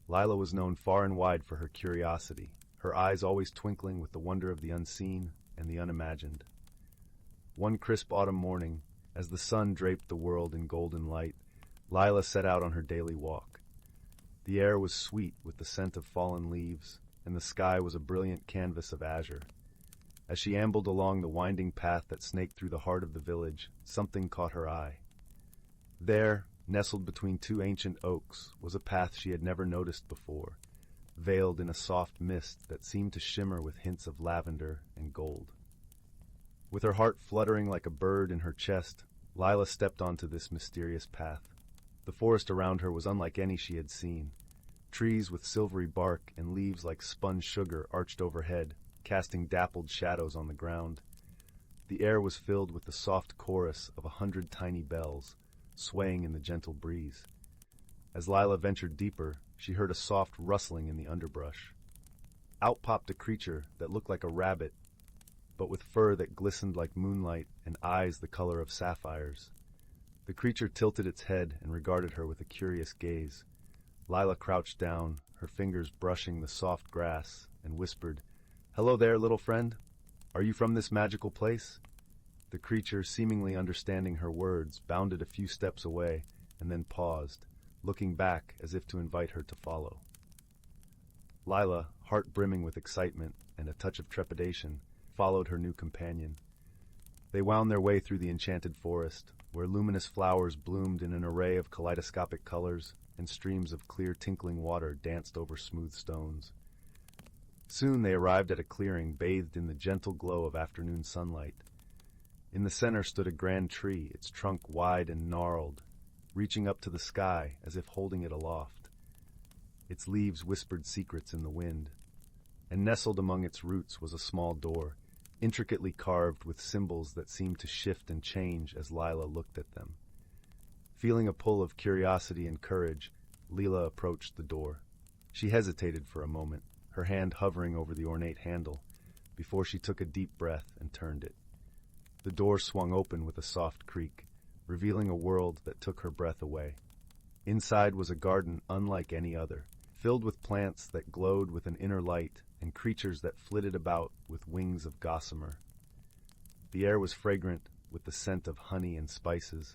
Lila was known far and wide for her curiosity, her eyes always twinkling with the wonder of the unseen and the unimagined. One crisp autumn morning, as the sun draped the world in golden light, Lila set out on her daily walk. The air was sweet with the scent of fallen leaves, and the sky was a brilliant canvas of azure. As she ambled along the winding path that snaked through the heart of the village, something caught her eye. There, nestled between two ancient oaks, was a path she had never noticed before, veiled in a soft mist that seemed to shimmer with hints of lavender and gold. With her heart fluttering like a bird in her chest, Lila stepped onto this mysterious path. The forest around her was unlike any she had seen. Trees with silvery bark and leaves like spun sugar arched overhead, casting dappled shadows on the ground. The air was filled with the soft chorus of 100 tiny bells, swaying in the gentle breeze. As Lila ventured deeper, she heard a soft rustling in the underbrush. Out popped a creature that looked like a rabbit, but with fur that glistened like moonlight and eyes the color of sapphires. The creature tilted its head and regarded her with a curious gaze. Lila crouched down, her fingers brushing the soft grass, and whispered, "Hello there, little friend. Are you from this magical place?" The creature, seemingly understanding her words, bounded a few steps away and then paused, looking back as if to invite her to follow. Lila, heart brimming with excitement and a touch of trepidation, followed her new companion. They wound their way through the enchanted forest, where luminous flowers bloomed in an array of kaleidoscopic colors and streams of clear tinkling water danced over smooth stones. Soon they arrived at a clearing bathed in the gentle glow of afternoon sunlight. In the center stood a grand tree, its trunk wide and gnarled, reaching up to the sky as if holding it aloft. Its leaves whispered secrets in the wind, and nestled among its roots was a small door, intricately carved with symbols that seemed to shift and change as Lila looked at them. Feeling a pull of curiosity and courage, Lila approached the door. She hesitated for a moment, her hand hovering over the ornate handle, before she took a deep breath and turned it. The door swung open with a soft creak, revealing a world that took her breath away. Inside was a garden unlike any other, filled with plants that glowed with an inner light and creatures that flitted about with wings of gossamer. The air was fragrant with the scent of honey and spices,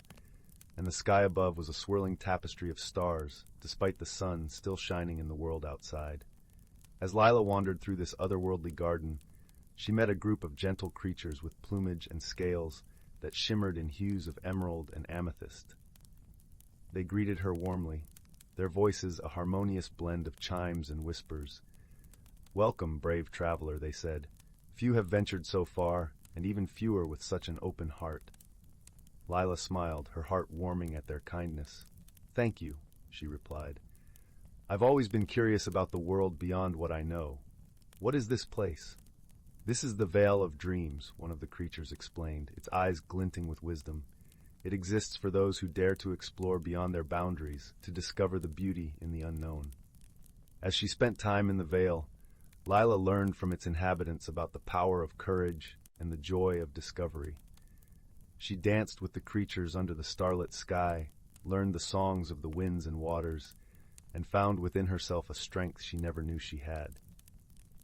and the sky above was a swirling tapestry of stars, despite the sun still shining in the world outside. As Lila wandered through this otherworldly garden, she met a group of gentle creatures with plumage and scales that shimmered in hues of emerald and amethyst. They greeted her warmly, their voices a harmonious blend of chimes and whispers. "Welcome, brave traveler," they said. "Few have ventured so far, and even fewer with such an open heart." Lila smiled, her heart warming at their kindness. "Thank you," she replied. "I've always been curious about the world beyond what I know. What is this place?" "This is the Vale of Dreams," one of the creatures explained, its eyes glinting with wisdom. "It exists for those who dare to explore beyond their boundaries, to discover the beauty in the unknown." As she spent time in the Vale, Lila learned from its inhabitants about the power of courage and the joy of discovery. She danced with the creatures under the starlit sky, learned the songs of the winds and waters, and found within herself a strength she never knew she had.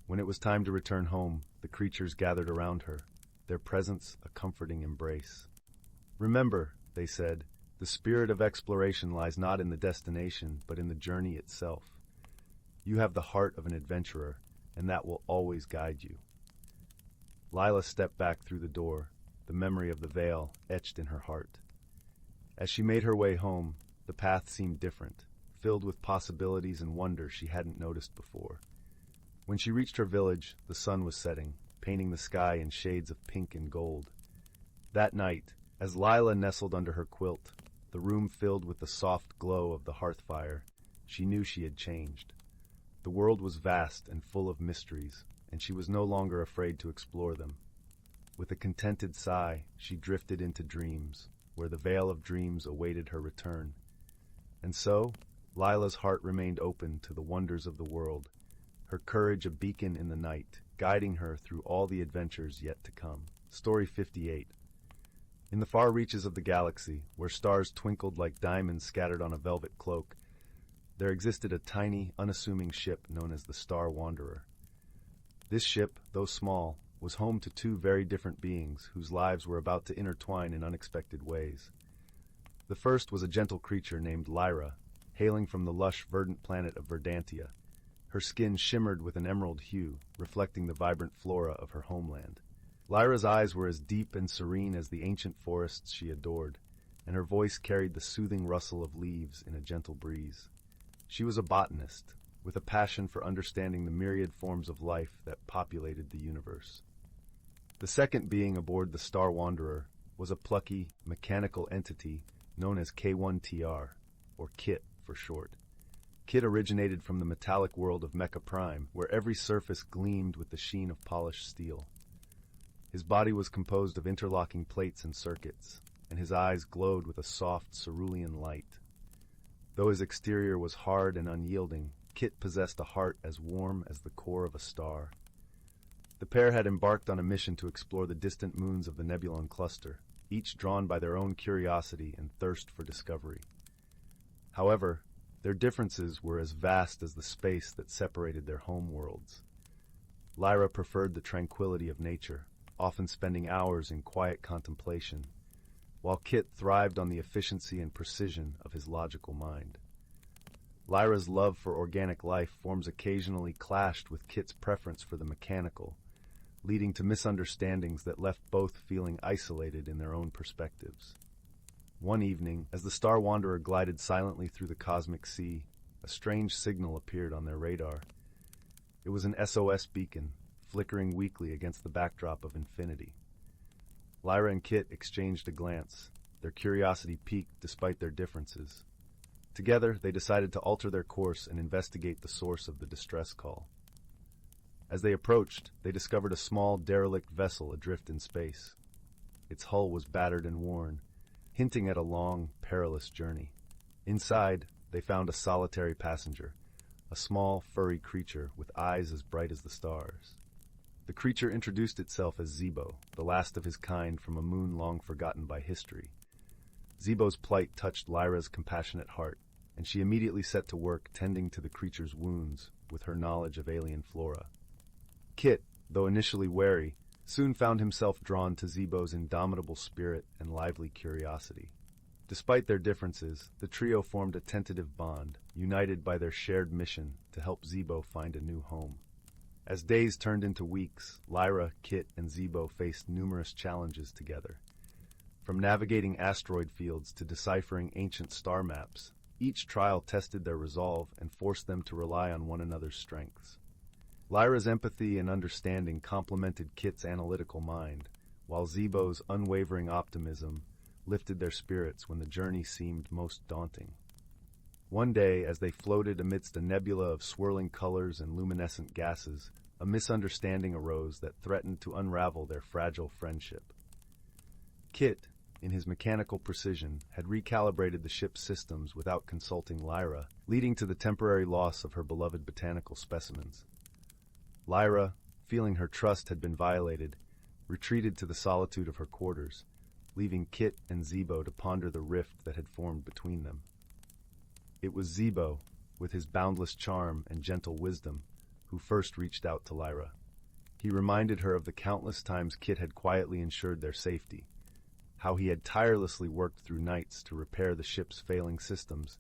When it was time to return home, the creatures gathered around her, their presence a comforting embrace. "Remember," they said, "the spirit of exploration lies not in the destination, but in the journey itself. You have the heart of an adventurer, and that will always guide you." Lila stepped back through the door, the memory of the veil etched in her heart. As she made her way home, the path seemed different, filled with possibilities and wonder she hadn't noticed before. When she reached her village, the sun was setting, painting the sky in shades of pink and gold. That night, as Lila nestled under her quilt, the room filled with the soft glow of the hearth fire, she knew she had changed. The world was vast and full of mysteries, and she was no longer afraid to explore them. With a contented sigh, she drifted into dreams, where the vale of dreams awaited her return. And so, Lila's heart remained open to the wonders of the world, her courage a beacon in the night, guiding her through all the adventures yet to come. Story 58. In the far reaches of the galaxy, where stars twinkled like diamonds scattered on a velvet cloak, there existed a tiny, unassuming ship known as the Star Wanderer. This ship, though small, was home to two very different beings whose lives were about to intertwine in unexpected ways. The first was a gentle creature named Lyra, hailing from the lush, verdant planet of Verdantia. Her skin shimmered with an emerald hue, reflecting the vibrant flora of her homeland. Lyra's eyes were as deep and serene as the ancient forests she adored, and her voice carried the soothing rustle of leaves in a gentle breeze. She was a botanist, with a passion for understanding the myriad forms of life that populated the universe. The second being aboard the Star Wanderer was a plucky, mechanical entity known as K1TR, or Kit for short. Kit originated from the metallic world of Mecha Prime, where every surface gleamed with the sheen of polished steel. His body was composed of interlocking plates and circuits, and his eyes glowed with a soft, cerulean light. Though his exterior was hard and unyielding, Kit possessed a heart as warm as the core of a star. The pair had embarked on a mission to explore the distant moons of the Nebulon cluster, each drawn by their own curiosity and thirst for discovery. However, their differences were as vast as the space that separated their home worlds. Lyra preferred the tranquility of nature, often spending hours in quiet contemplation, while Kit thrived on the efficiency and precision of his logical mind. Lyra's love for organic life forms occasionally clashed with Kit's preference for the mechanical, leading to misunderstandings that left both feeling isolated in their own perspectives. One evening, as the Star Wanderer glided silently through the cosmic sea, a strange signal appeared on their radar. It was an SOS beacon, flickering weakly against the backdrop of infinity. Lyra and Kit exchanged a glance, their curiosity piqued despite their differences. Together, they decided to alter their course and investigate the source of the distress call. As they approached, they discovered a small, derelict vessel adrift in space. Its hull was battered and worn, hinting at a long, perilous journey. Inside, they found a solitary passenger, a small, furry creature with eyes as bright as the stars. The creature introduced itself as Zebo, the last of his kind from a moon long forgotten by history. Zebo's plight touched Lyra's compassionate heart, and she immediately set to work tending to the creature's wounds with her knowledge of alien flora. Kit, though initially wary, soon found himself drawn to Zebo's indomitable spirit and lively curiosity. Despite their differences, the trio formed a tentative bond, united by their shared mission to help Zebo find a new home. As days turned into weeks, Lyra, Kit, and Zebo faced numerous challenges together. From navigating asteroid fields to deciphering ancient star maps, each trial tested their resolve and forced them to rely on one another's strengths. Lyra's empathy and understanding complemented Kit's analytical mind, while Zebo's unwavering optimism lifted their spirits when the journey seemed most daunting. One day, as they floated amidst a nebula of swirling colors and luminescent gases, a misunderstanding arose that threatened to unravel their fragile friendship. Kit, in his mechanical precision, had recalibrated the ship's systems without consulting Lyra, leading to the temporary loss of her beloved botanical specimens. Lyra, feeling her trust had been violated, retreated to the solitude of her quarters, leaving Kit and Zebo to ponder the rift that had formed between them. It was Zebo, with his boundless charm and gentle wisdom, who first reached out to Lyra. He reminded her of the countless times Kit had quietly ensured their safety, how he had tirelessly worked through nights to repair the ship's failing systems,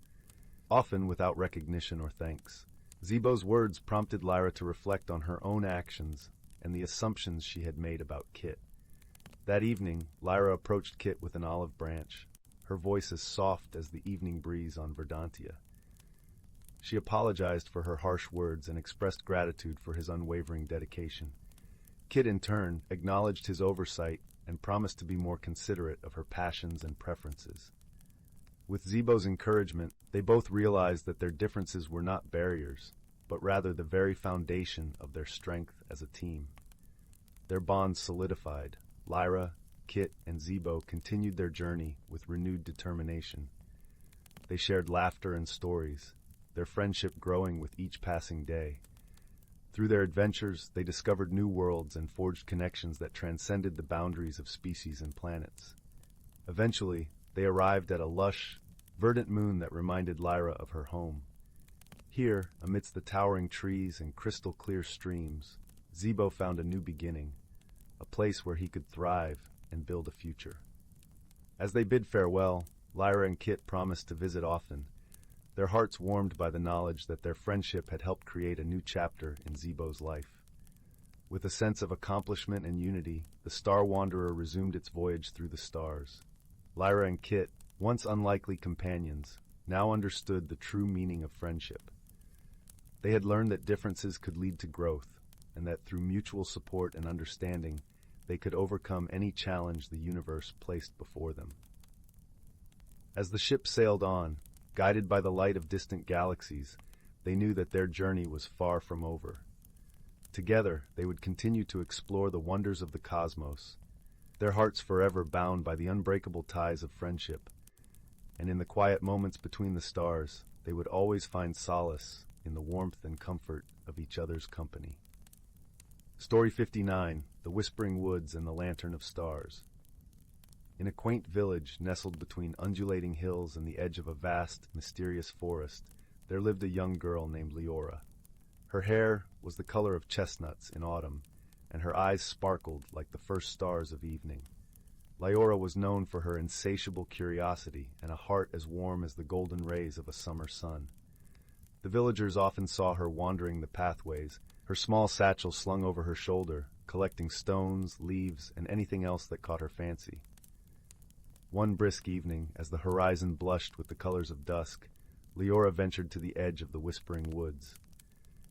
often without recognition or thanks. Zeebo's words prompted Lyra to reflect on her own actions and the assumptions she had made about Kit. That evening, Lyra approached Kit with an olive branch, her voice as soft as the evening breeze on Verdantia. She apologized for her harsh words and expressed gratitude for his unwavering dedication. Kit, in turn, acknowledged his oversight and promised to be more considerate of her passions and preferences. With Zeebo's encouragement, they both realized that their differences were not barriers, but rather the very foundation of their strength as a team. Their bond solidified. Lyra, Kit, and Zeebo continued their journey with renewed determination. They shared laughter and stories, their friendship growing with each passing day. Through their adventures, they discovered new worlds and forged connections that transcended the boundaries of species and planets. Eventually, they arrived at a lush, verdant moon that reminded Lyra of her home. Here, amidst the towering trees and crystal-clear streams, Zeebo found a new beginning, a place where he could thrive and build a future. As they bid farewell, Lyra and Kit promised to visit often, their hearts warmed by the knowledge that their friendship had helped create a new chapter in Zeebo's life. With a sense of accomplishment and unity, the Star Wanderer resumed its voyage through the stars. Lyra and Kit, once unlikely companions, now understood the true meaning of friendship. They had learned that differences could lead to growth, and that through mutual support and understanding, they could overcome any challenge the universe placed before them. As the ship sailed on, guided by the light of distant galaxies, they knew that their journey was far from over. Together, they would continue to explore the wonders of the cosmos, their hearts forever bound by the unbreakable ties of friendship. And in the quiet moments between the stars, they would always find solace in the warmth and comfort of each other's company. Story 59, The Whispering Woods and the Lantern of Stars. In a quaint village nestled between undulating hills and the edge of a vast, mysterious forest, there lived a young girl named Leora. Her hair was the color of chestnuts in autumn, and her eyes sparkled like the first stars of evening. Leora was known for her insatiable curiosity and a heart as warm as the golden rays of a summer sun. The villagers often saw her wandering the pathways, her small satchel slung over her shoulder, collecting stones, leaves, and anything else that caught her fancy. One brisk evening, as the horizon blushed with the colors of dusk, Leora ventured to the edge of the Whispering Woods.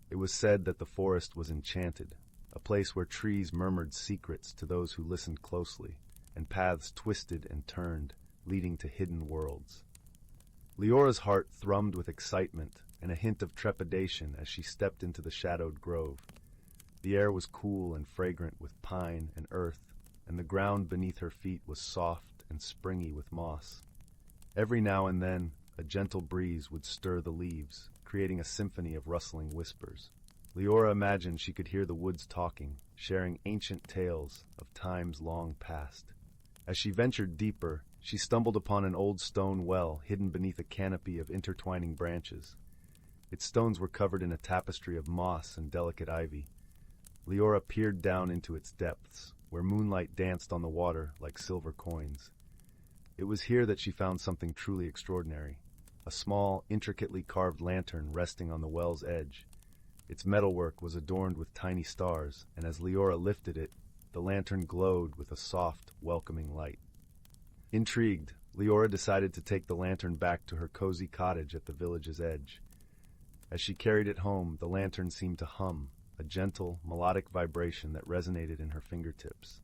It was said that the forest was enchanted, a place where trees murmured secrets to those who listened closely, and paths twisted and turned, leading to hidden worlds. Leora's heart thrummed with excitement and a hint of trepidation as she stepped into the shadowed grove. The air was cool and fragrant with pine and earth, and the ground beneath her feet was soft and springy with moss. Every now and then, a gentle breeze would stir the leaves, creating a symphony of rustling whispers. Leora imagined she could hear the woods talking, sharing ancient tales of times long past. As she ventured deeper, she stumbled upon an old stone well hidden beneath a canopy of intertwining branches. Its stones were covered in a tapestry of moss and delicate ivy. Leora peered down into its depths, where moonlight danced on the water like silver coins. It was here that she found something truly extraordinary, a small, intricately carved lantern resting on the well's edge. Its metalwork was adorned with tiny stars, and as Leora lifted it, the lantern glowed with a soft, welcoming light. Intrigued, Leora decided to take the lantern back to her cozy cottage at the village's edge. As she carried it home, the lantern seemed to hum, a gentle, melodic vibration that resonated in her fingertips.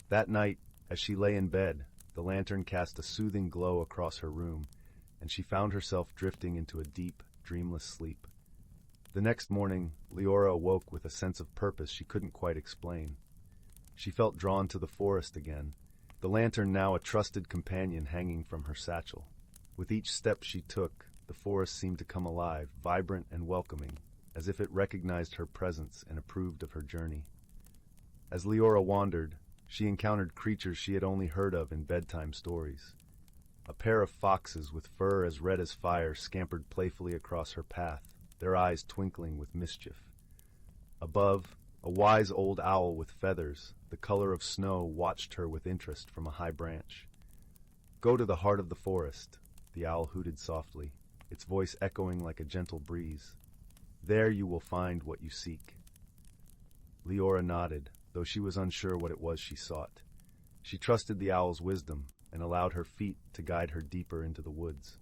That night, as she lay in bed, the lantern cast a soothing glow across her room, and she found herself drifting into a deep, dreamless sleep. The next morning, Leora awoke with a sense of purpose she couldn't quite explain. She felt drawn to the forest again, the lantern now a trusted companion hanging from her satchel. With each step she took, the forest seemed to come alive, vibrant and welcoming, as if it recognized her presence and approved of her journey. As Leora wandered, she encountered creatures she had only heard of in bedtime stories. A pair of foxes with fur as red as fire scampered playfully across her path, their eyes twinkling with mischief. Above, a wise old owl with feathers, the color of snow, watched her with interest from a high branch. "Go to the heart of the forest," the owl hooted softly, its voice echoing like a gentle breeze. "There you will find what you seek." Leora nodded, though she was unsure what it was she sought. She trusted the owl's wisdom and allowed her feet to guide her deeper into the woods.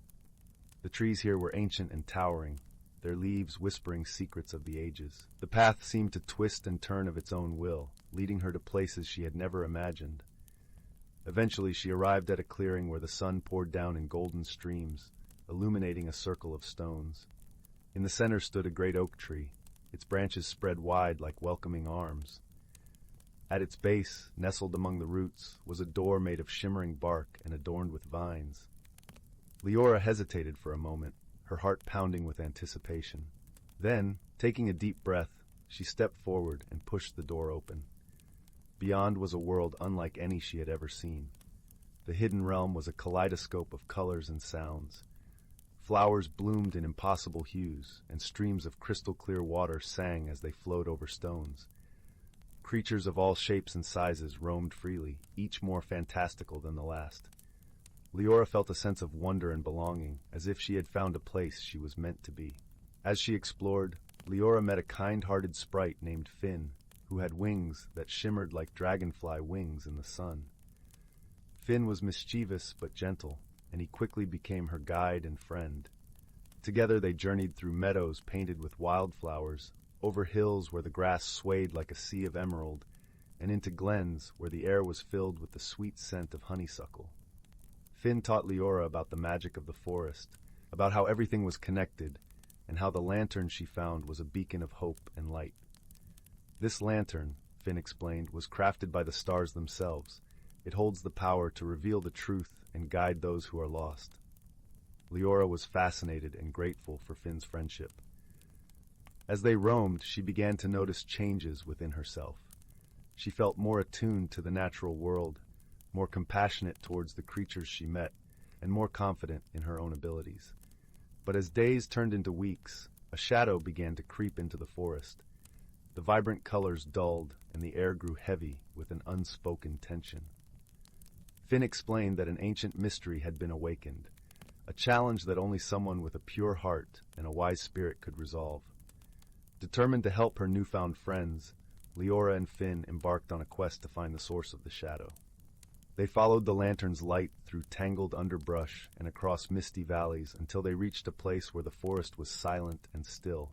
The trees here were ancient and towering, their leaves whispering secrets of the ages. The path seemed to twist and turn of its own will, leading her to places she had never imagined. Eventually she arrived at a clearing where the sun poured down in golden streams, illuminating a circle of stones. In the center stood a great oak tree, its branches spread wide like welcoming arms. At its base, nestled among the roots, was a door made of shimmering bark and adorned with vines. Leora hesitated for a moment, her heart pounding with anticipation. Then, taking a deep breath, she stepped forward and pushed the door open. Beyond was a world unlike any she had ever seen. The hidden realm was a kaleidoscope of colors and sounds. Flowers bloomed in impossible hues, and streams of crystal-clear water sang as they flowed over stones. Creatures of all shapes and sizes roamed freely, each more fantastical than the last. Leora felt a sense of wonder and belonging, as if she had found a place she was meant to be. As she explored, Leora met a kind-hearted sprite named Finn, who had wings that shimmered like dragonfly wings in the sun. Finn was mischievous but gentle, and he quickly became her guide and friend. Together they journeyed through meadows painted with wildflowers, over hills where the grass swayed like a sea of emerald, and into glens where the air was filled with the sweet scent of honeysuckle. Finn taught Leora about the magic of the forest, about how everything was connected, and how the lantern she found was a beacon of hope and light. This lantern, Finn explained, was crafted by the stars themselves. It holds the power to reveal the truth and guide those who are lost. Leora was fascinated and grateful for Finn's friendship. As they roamed, she began to notice changes within herself. She felt more attuned to the natural world, more compassionate towards the creatures she met, and more confident in her own abilities. But as days turned into weeks, a shadow began to creep into the forest. The vibrant colors dulled, and the air grew heavy with an unspoken tension. Finn explained that an ancient mystery had been awakened, a challenge that only someone with a pure heart and a wise spirit could resolve. Determined to help her newfound friends, Leora and Finn embarked on a quest to find the source of the shadow. They followed the lantern's light through tangled underbrush and across misty valleys until they reached a place where the forest was silent and still,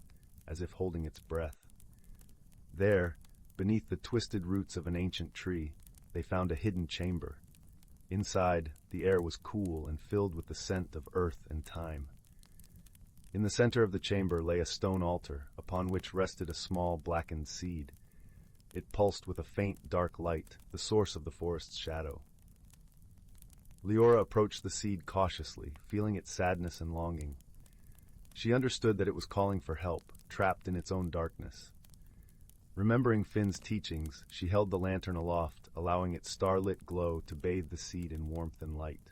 as if holding its breath. There, beneath the twisted roots of an ancient tree, they found a hidden chamber. Inside, the air was cool and filled with the scent of earth and time. In the center of the chamber lay a stone altar, upon which rested a small blackened seed. It pulsed with a faint, dark light, the source of the forest's shadow. Leora approached the seed cautiously, feeling its sadness and longing. She understood that it was calling for help, trapped in its own darkness. Remembering Finn's teachings, she held the lantern aloft, allowing its starlit glow to bathe the seed in warmth and light.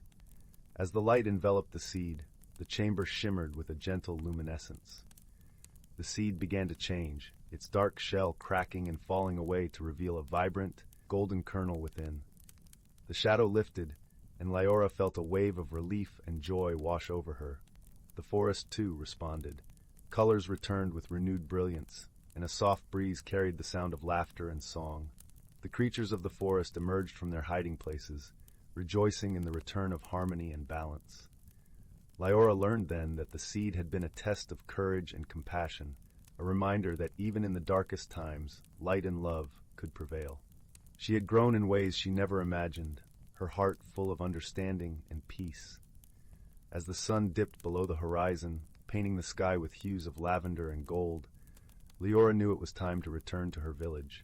As the light enveloped the seed, the chamber shimmered with a gentle luminescence. The seed began to change, its dark shell cracking and falling away to reveal a vibrant, golden kernel within. The shadow lifted, and Leora felt a wave of relief and joy wash over her. The forest, too, responded. Colors returned with renewed brilliance, and a soft breeze carried the sound of laughter and song. The creatures of the forest emerged from their hiding places, rejoicing in the return of harmony and balance. Leora learned then that the seed had been a test of courage and compassion, a reminder that even in the darkest times, light and love could prevail. She had grown in ways she never imagined, her heart full of understanding and peace. As the sun dipped below the horizon, painting the sky with hues of lavender and gold, Leora knew it was time to return to her village.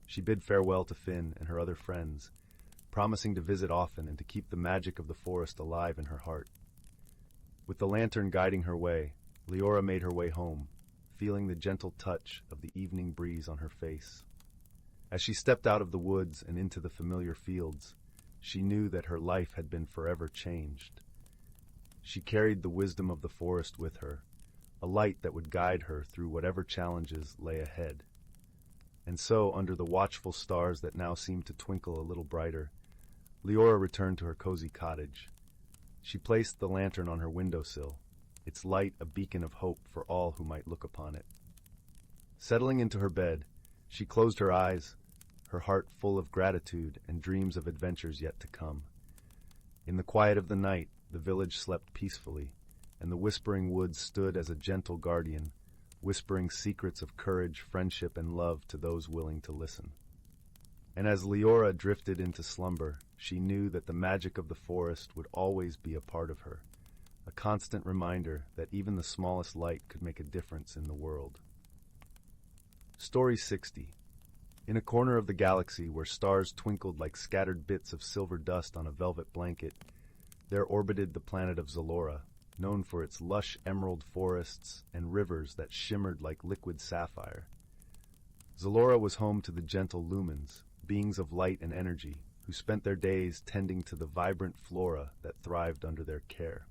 She bid farewell to Finn and her other friends, promising to visit often and to keep the magic of the forest alive in her heart. With the lantern guiding her way, Leora made her way home, feeling the gentle touch of the evening breeze on her face. As she stepped out of the woods and into the familiar fields, she knew that her life had been forever changed. She carried the wisdom of the forest with her, a light that would guide her through whatever challenges lay ahead. And so, under the watchful stars that now seemed to twinkle a little brighter, Leora returned to her cozy cottage. She placed the lantern on her windowsill, its light a beacon of hope for all who might look upon it. Settling into her bed, she closed her eyes, her heart full of gratitude and dreams of adventures yet to come. In the quiet of the night, the village slept peacefully, and the whispering woods stood as a gentle guardian, whispering secrets of courage, friendship, and love to those willing to listen. And as Leora drifted into slumber, she knew that the magic of the forest would always be a part of her, a constant reminder that even the smallest light could make a difference in the world. Story 60. In a corner of the galaxy where stars twinkled like scattered bits of silver dust on a velvet blanket, there orbited the planet of Zalora, known for its lush emerald forests and rivers that shimmered like liquid sapphire. Zalora was home to the gentle lumens, beings of light and energy, who spent their days tending to the vibrant flora that thrived under their care.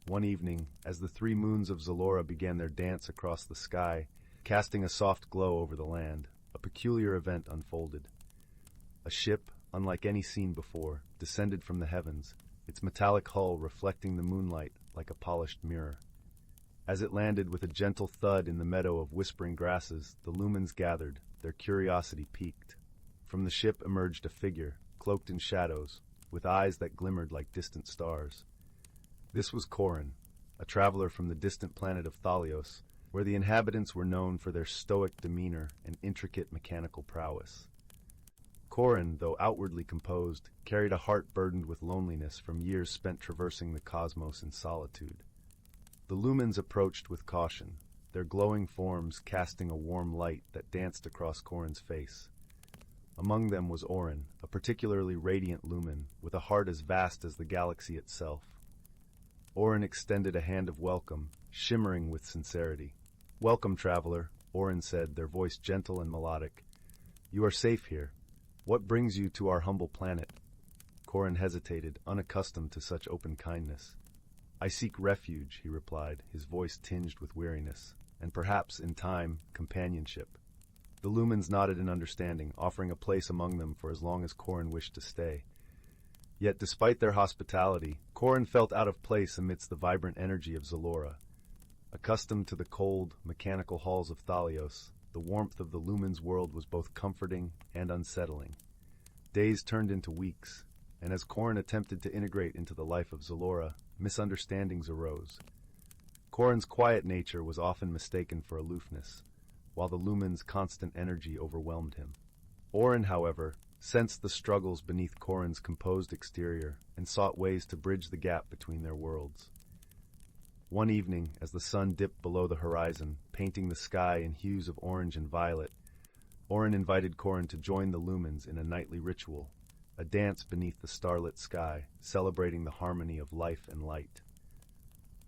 One evening, as the 3 moons of Zalora began their dance across the sky, casting a soft glow over the land, a peculiar event unfolded. A ship, unlike any seen before, descended from the heavens, its metallic hull reflecting the moonlight like a polished mirror. As it landed with a gentle thud in the meadow of whispering grasses, the lumens gathered, their curiosity piqued. From the ship emerged a figure, cloaked in shadows, with eyes that glimmered like distant stars. This was Corin, a traveler from the distant planet of Thalios, where the inhabitants were known for their stoic demeanor and intricate mechanical prowess. Corin, though outwardly composed, carried a heart burdened with loneliness from years spent traversing the cosmos in solitude. The lumens approached with caution, their glowing forms casting a warm light that danced across Corin's face. Among them was Orin, a particularly radiant lumen, with a heart as vast as the galaxy itself. Orin extended a hand of welcome, shimmering with sincerity. "Welcome, traveler," Orin said, their voice gentle and melodic. "You are safe here. What brings you to our humble planet?" Corin hesitated, unaccustomed to such open kindness. "I seek refuge," he replied, his voice tinged with weariness, "and perhaps, in time, companionship." The lumens nodded in understanding, offering a place among them for as long as Corin wished to stay. Yet, despite their hospitality, Corin felt out of place amidst the vibrant energy of Zalora. Accustomed to the cold, mechanical halls of Thalios, the warmth of the lumens' world was both comforting and unsettling. Days turned into weeks, and as Corin attempted to integrate into the life of Zalora, misunderstandings arose. Corin's quiet nature was often mistaken for aloofness, while the lumens' constant energy overwhelmed him. Orin, however, sensed the struggles beneath Corin's composed exterior and sought ways to bridge the gap between their worlds. One evening, as the sun dipped below the horizon, painting the sky in hues of orange and violet, Orin invited Corin to join the lumens in a nightly ritual, a dance beneath the starlit sky, celebrating the harmony of life and light.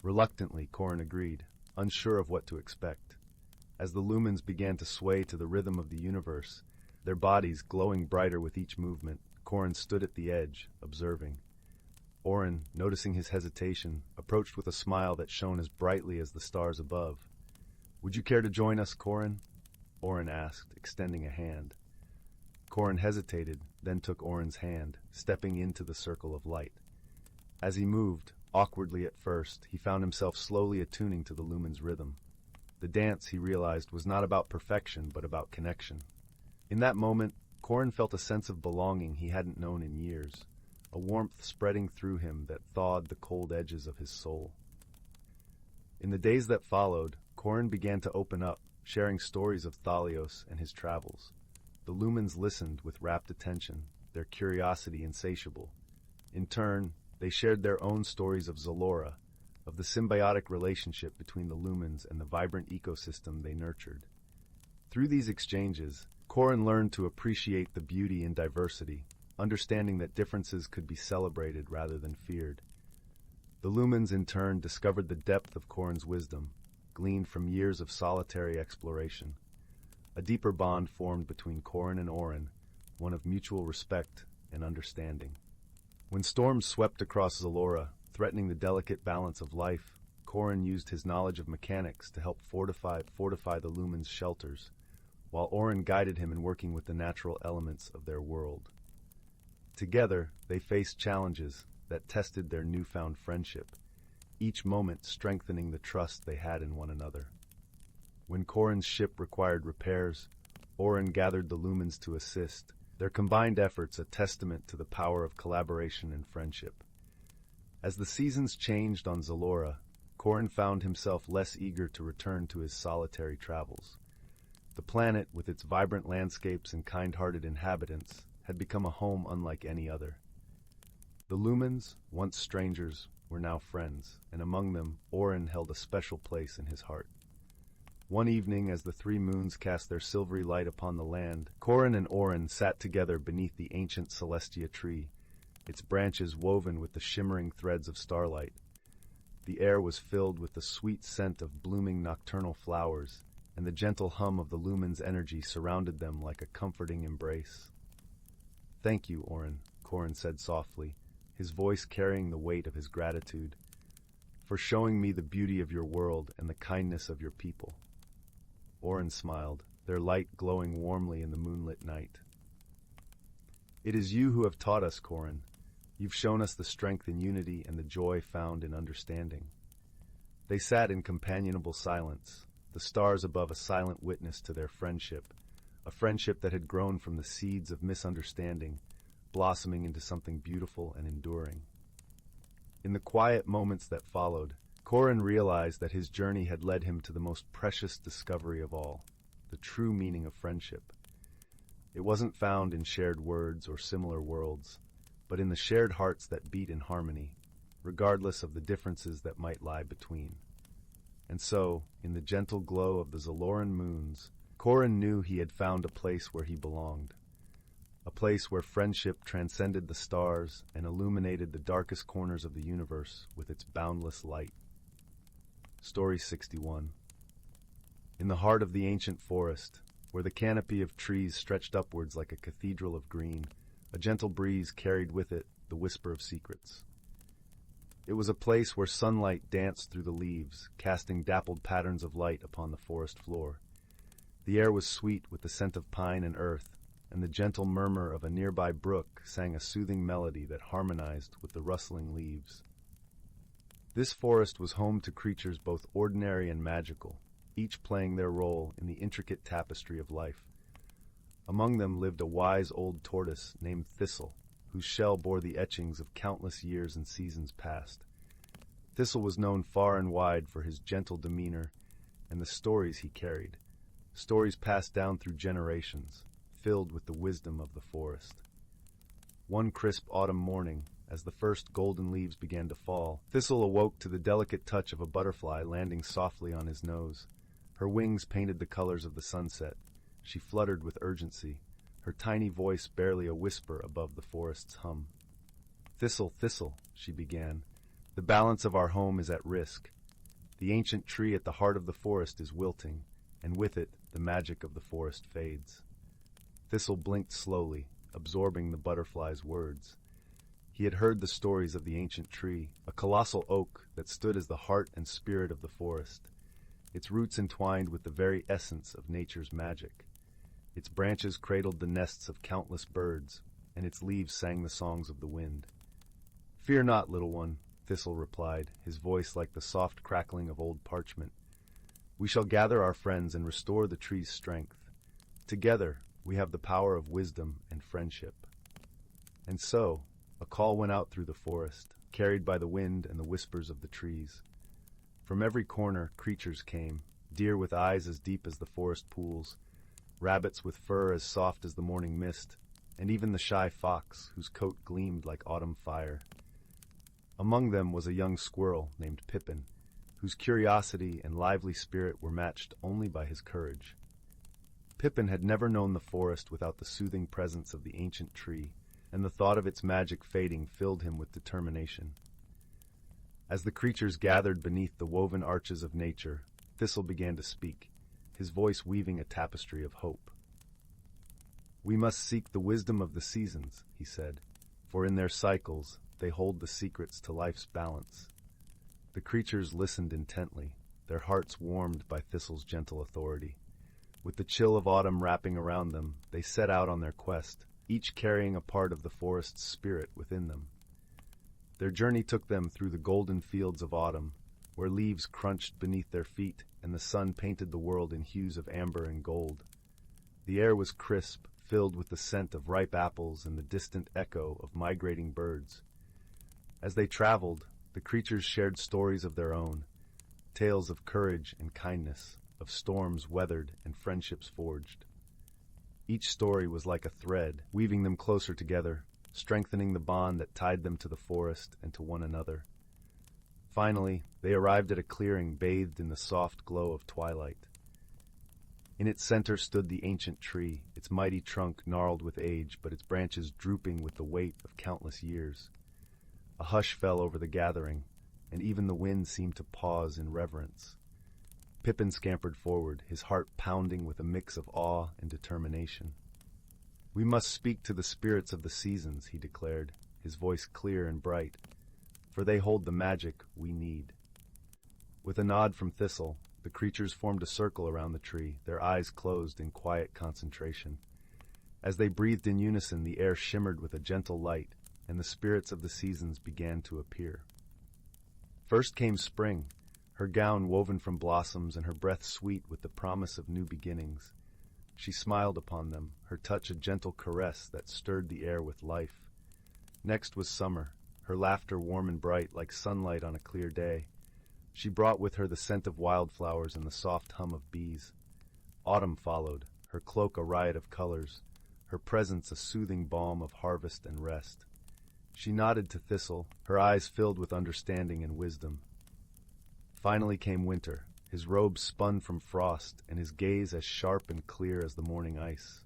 Reluctantly, Corin agreed, unsure of what to expect. As the lumens began to sway to the rhythm of the universe, their bodies glowing brighter with each movement, Corin stood at the edge, observing. Orin, noticing his hesitation, approached with a smile that shone as brightly as the stars above. "Would you care to join us, Corin?" Orin asked, extending a hand. Corin hesitated, then took Orin's hand, stepping into the circle of light. As he moved, awkwardly at first, he found himself slowly attuning to the lumen's rhythm. The dance, he realized, was not about perfection, but about connection. In that moment, Corin felt a sense of belonging he hadn't known in years, a warmth spreading through him that thawed the cold edges of his soul. In the days that followed, Corin began to open up, sharing stories of Thalios and his travels. The lumens listened with rapt attention, their curiosity insatiable. In turn, they shared their own stories of Zalora, of the symbiotic relationship between the lumens and the vibrant ecosystem they nurtured. Through these exchanges, Corin learned to appreciate the beauty in diversity, understanding that differences could be celebrated rather than feared. The lumens, in turn, discovered the depth of Corin's wisdom, gleaned from years of solitary exploration. A deeper bond formed between Corin and Orin, one of mutual respect and understanding. When storms swept across Zalora, threatening the delicate balance of life, Corin used his knowledge of mechanics to help fortify the lumens' shelters, while Orin guided him in working with the natural elements of their world. Together, they faced challenges that tested their newfound friendship, each moment strengthening the trust they had in one another. When Corin's ship required repairs, Orin gathered the lumens to assist, their combined efforts a testament to the power of collaboration and friendship. As the seasons changed on Zalora, Corin found himself less eager to return to his solitary travels. The planet, with its vibrant landscapes and kind-hearted inhabitants, had become a home unlike any other. The lumens, once strangers, were now friends, and among them, Orin held a special place in his heart. One evening, as the three moons cast their silvery light upon the land, Corin and Orin sat together beneath the ancient Celestia tree, its branches woven with the shimmering threads of starlight. The air was filled with the sweet scent of blooming nocturnal flowers, and the gentle hum of the lumen's energy surrounded them like a comforting embrace. "Thank you, Orin," Corin said softly, his voice carrying the weight of his gratitude, "for showing me the beauty of your world and the kindness of your people." Orin smiled, their light glowing warmly in the moonlit night. "It is you who have taught us, Corin. You've shown us the strength in unity and the joy found in understanding." They sat in companionable silence, the stars above a silent witness to their friendship, a friendship that had grown from the seeds of misunderstanding, blossoming into something beautiful and enduring. In the quiet moments that followed, Corin realized that his journey had led him to the most precious discovery of all, the true meaning of friendship. It wasn't found in shared words or similar worlds, but in the shared hearts that beat in harmony, regardless of the differences that might lie between. And so, in the gentle glow of the Zaloran moons, Corin knew he had found a place where he belonged, a place where friendship transcended the stars and illuminated the darkest corners of the universe with its boundless light. Story 61. In the heart of the ancient forest, where the canopy of trees stretched upwards like a cathedral of green, a gentle breeze carried with it the whisper of secrets. It was a place where sunlight danced through the leaves, casting dappled patterns of light upon the forest floor. The air was sweet with the scent of pine and earth, and the gentle murmur of a nearby brook sang a soothing melody that harmonized with the rustling leaves. This forest was home to creatures both ordinary and magical, each playing their role in the intricate tapestry of life. Among them lived a wise old tortoise named Thistle, whose shell bore the etchings of countless years and seasons past. Thistle was known far and wide for his gentle demeanor and the stories he carried, stories passed down through generations, filled with the wisdom of the forest. One crisp autumn morning, as the first golden leaves began to fall, Thistle awoke to the delicate touch of a butterfly landing softly on his nose. Her wings painted the colors of the sunset. She fluttered with urgency, her tiny voice barely a whisper above the forest's hum. "Thistle, Thistle," she began, "the balance of our home is at risk. The ancient tree at the heart of the forest is wilting, and with it, the magic of the forest fades." Thistle blinked slowly, absorbing the butterfly's words. He had heard the stories of the ancient tree, a colossal oak that stood as the heart and spirit of the forest, its roots entwined with the very essence of nature's magic. Its branches cradled the nests of countless birds, and its leaves sang the songs of the wind. "Fear not, little one," Thistle replied, his voice like the soft crackling of old parchment. "We shall gather our friends and restore the tree's strength. Together, we have the power of wisdom and friendship." And so, a call went out through the forest, carried by the wind and the whispers of the trees. From every corner, creatures came, deer with eyes as deep as the forest pools, rabbits with fur as soft as the morning mist, and even the shy fox, whose coat gleamed like autumn fire. Among them was a young squirrel named Pippin, whose curiosity and lively spirit were matched only by his courage. Pippin had never known the forest without the soothing presence of the ancient tree, and the thought of its magic fading filled him with determination. As the creatures gathered beneath the woven arches of nature, Thistle began to speak, his voice weaving a tapestry of hope. "We must seek the wisdom of the seasons," he said, "for in their cycles, they hold the secrets to life's balance. The creatures listened intently, their hearts warmed by Thistle's gentle authority. With the chill of autumn wrapping around them, they set out on their quest, each carrying a part of the forest's spirit within them. Their journey took them through the golden fields of autumn, where leaves crunched beneath their feet and the sun painted the world in hues of amber and gold. The air was crisp, filled with the scent of ripe apples and the distant echo of migrating birds. As they traveled, the creatures shared stories of their own, tales of courage and kindness, of storms weathered and friendships forged. Each story was like a thread, weaving them closer together, strengthening the bond that tied them to the forest and to one another. Finally, they arrived at a clearing bathed in the soft glow of twilight. In its center stood the ancient tree, its mighty trunk gnarled with age, but its branches drooping with the weight of countless years. A hush fell over the gathering, and even the wind seemed to pause in reverence. Pippin scampered forward, his heart pounding with a mix of awe and determination. "We must speak to the spirits of the seasons," he declared, his voice clear and bright, "for they hold the magic we need." With a nod from Thistle, the creatures formed a circle around the tree, their eyes closed in quiet concentration. As they breathed in unison, the air shimmered with a gentle light, and the spirits of the seasons began to appear. First came Spring, her gown woven from blossoms and her breath sweet with the promise of new beginnings. She smiled upon them, her touch a gentle caress that stirred the air with life. Next was Summer, her laughter warm and bright like sunlight on a clear day. She brought with her the scent of wildflowers and the soft hum of bees. Autumn followed, her cloak a riot of colors, her presence a soothing balm of harvest and rest. She nodded to Thistle, her eyes filled with understanding and wisdom. Finally came Winter, his robe spun from frost and his gaze as sharp and clear as the morning ice.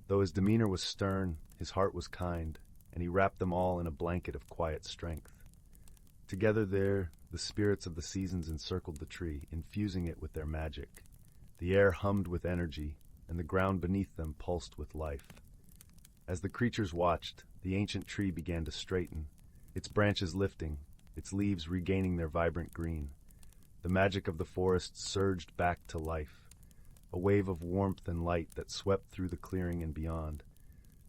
Though his demeanor was stern, his heart was kind, and he wrapped them all in a blanket of quiet strength. Together there, the spirits of the seasons encircled the tree, infusing it with their magic. The air hummed with energy, and the ground beneath them pulsed with life. As the creatures watched, the ancient tree began to straighten, its branches lifting, its leaves regaining their vibrant green. The magic of the forest surged back to life, a wave of warmth and light that swept through the clearing and beyond.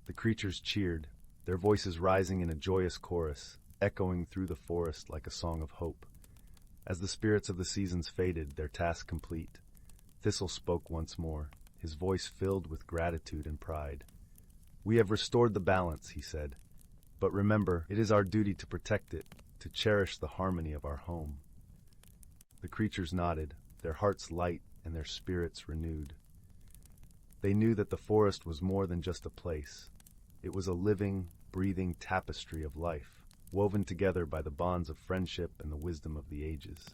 The creatures cheered, their voices rising in a joyous chorus, echoing through the forest like a song of hope. As the spirits of the seasons faded, their task complete, Thistle spoke once more, his voice filled with gratitude and pride. "We have restored the balance," he said, "but remember, it is our duty to protect it, to cherish the harmony of our home." The creatures nodded, their hearts light and their spirits renewed. They knew that the forest was more than just a place. It was a living, breathing tapestry of life, woven together by the bonds of friendship and the wisdom of the ages.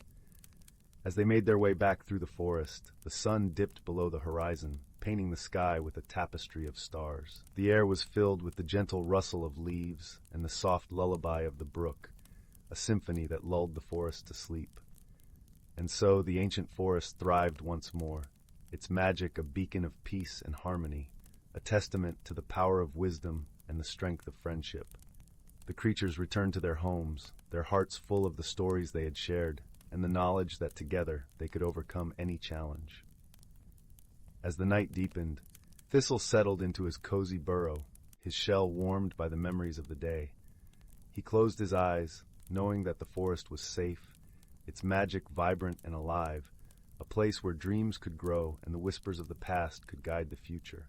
As they made their way back through the forest, the sun dipped below the horizon, painting the sky with a tapestry of stars. The air was filled with the gentle rustle of leaves and the soft lullaby of the brook, a symphony that lulled the forest to sleep. And so the ancient forest thrived once more, its magic a beacon of peace and harmony, a testament to the power of wisdom and the strength of friendship. The creatures returned to their homes, their hearts full of the stories they had shared, and the knowledge that together they could overcome any challenge. As the night deepened, Thistle settled into his cozy burrow, his shell warmed by the memories of the day. He closed his eyes, knowing that the forest was safe, its magic vibrant and alive, a place where dreams could grow and the whispers of the past could guide the future.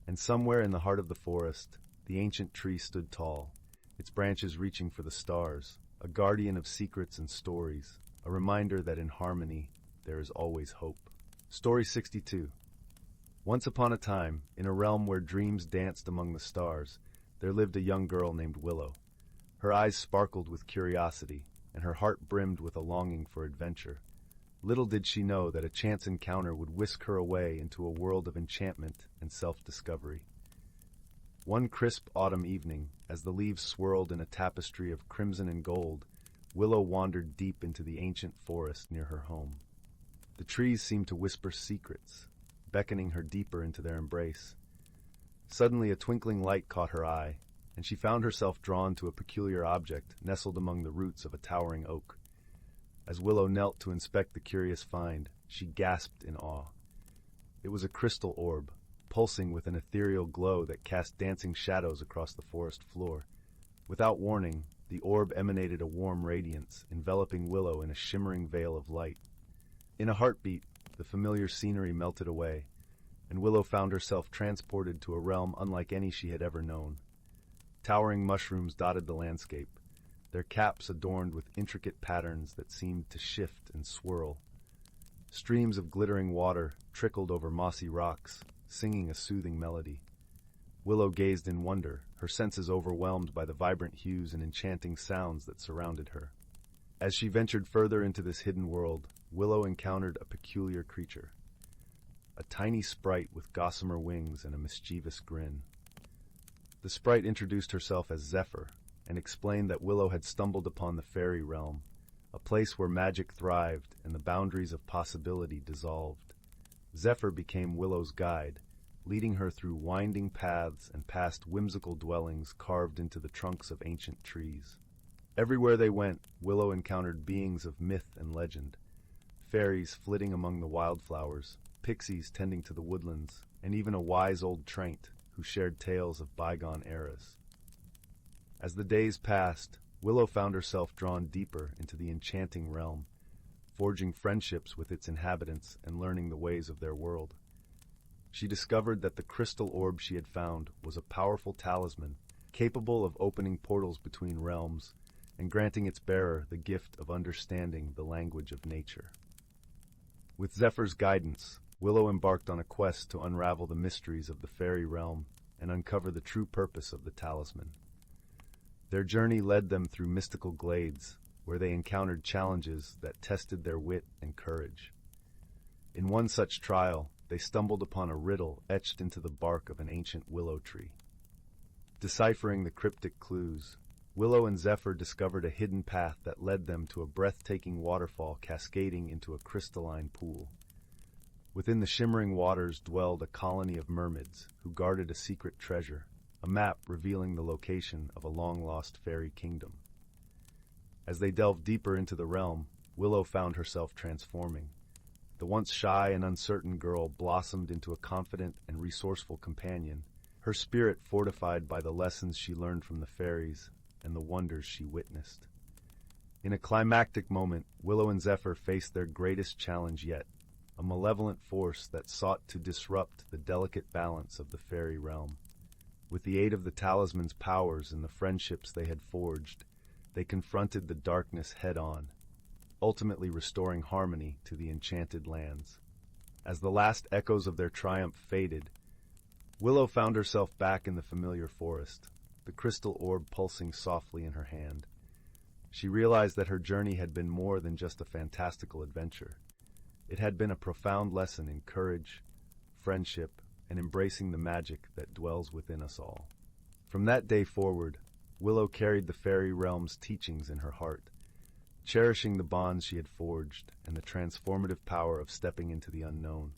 And somewhere in the heart of the forest, the ancient tree stood tall, its branches reaching for the stars, a guardian of secrets and stories, a reminder that in harmony there is always hope. Story 62. Once upon a time, in a realm where dreams danced among the stars, there lived a young girl named Willow. Her eyes sparkled with curiosity, and her heart brimmed with a longing for adventure. Little did she know that a chance encounter would whisk her away into a world of enchantment and self-discovery. One crisp autumn evening, as the leaves swirled in a tapestry of crimson and gold, Willow wandered deep into the ancient forest near her home. The trees seemed to whisper secrets, beckoning her deeper into their embrace. Suddenly a twinkling light caught her eye, and she found herself drawn to a peculiar object nestled among the roots of a towering oak. As Willow knelt to inspect the curious find, she gasped in awe. It was a crystal orb, pulsing with an ethereal glow that cast dancing shadows across the forest floor. Without warning, the orb emanated a warm radiance, enveloping Willow in a shimmering veil of light. In a heartbeat, the familiar scenery melted away, and Willow found herself transported to a realm unlike any she had ever known. Towering mushrooms dotted the landscape, their caps adorned with intricate patterns that seemed to shift and swirl. Streams of glittering water trickled over mossy rocks, singing a soothing melody. Willow gazed in wonder, her senses overwhelmed by the vibrant hues and enchanting sounds that surrounded her. As she ventured further into this hidden world, Willow encountered a peculiar creature. A tiny sprite with gossamer wings and a mischievous grin. The sprite introduced herself as Zephyr and explained that Willow had stumbled upon the fairy realm, a place where magic thrived and the boundaries of possibility dissolved. Zephyr became Willow's guide, leading her through winding paths and past whimsical dwellings carved into the trunks of ancient trees. Everywhere they went, Willow encountered beings of myth and legend, fairies flitting among the wildflowers, pixies tending to the woodlands, and even a wise old traint who shared tales of bygone eras. As the days passed, Willow found herself drawn deeper into the enchanting realm, forging friendships with its inhabitants and learning the ways of their world. She discovered that the crystal orb she had found was a powerful talisman, capable of opening portals between realms and granting its bearer the gift of understanding the language of nature. With Zephyr's guidance, Willow embarked on a quest to unravel the mysteries of the fairy realm and uncover the true purpose of the talisman. Their journey led them through mystical glades, where they encountered challenges that tested their wit and courage. In one such trial, they stumbled upon a riddle etched into the bark of an ancient willow tree. Deciphering the cryptic clues, Willow and Zephyr discovered a hidden path that led them to a breathtaking waterfall cascading into a crystalline pool. Within the shimmering waters dwelled a colony of mermaids who guarded a secret treasure, a map revealing the location of a long-lost fairy kingdom. As they delved deeper into the realm, Willow found herself transforming. The once shy and uncertain girl blossomed into a confident and resourceful companion, her spirit fortified by the lessons she learned from the fairies and the wonders she witnessed. In a climactic moment, Willow and Zephyr faced their greatest challenge yet, a malevolent force that sought to disrupt the delicate balance of the fairy realm. With the aid of the talisman's powers and the friendships they had forged, they confronted the darkness head-on, ultimately restoring harmony to the enchanted lands. As the last echoes of their triumph faded, Willow found herself back in the familiar forest, the crystal orb pulsing softly in her hand. She realized that her journey had been more than just a fantastical adventure. It had been a profound lesson in courage, friendship, and embracing the magic that dwells within us all. From that day forward, Willow carried the fairy realm's teachings in her heart, cherishing the bonds she had forged and the transformative power of stepping into the unknown.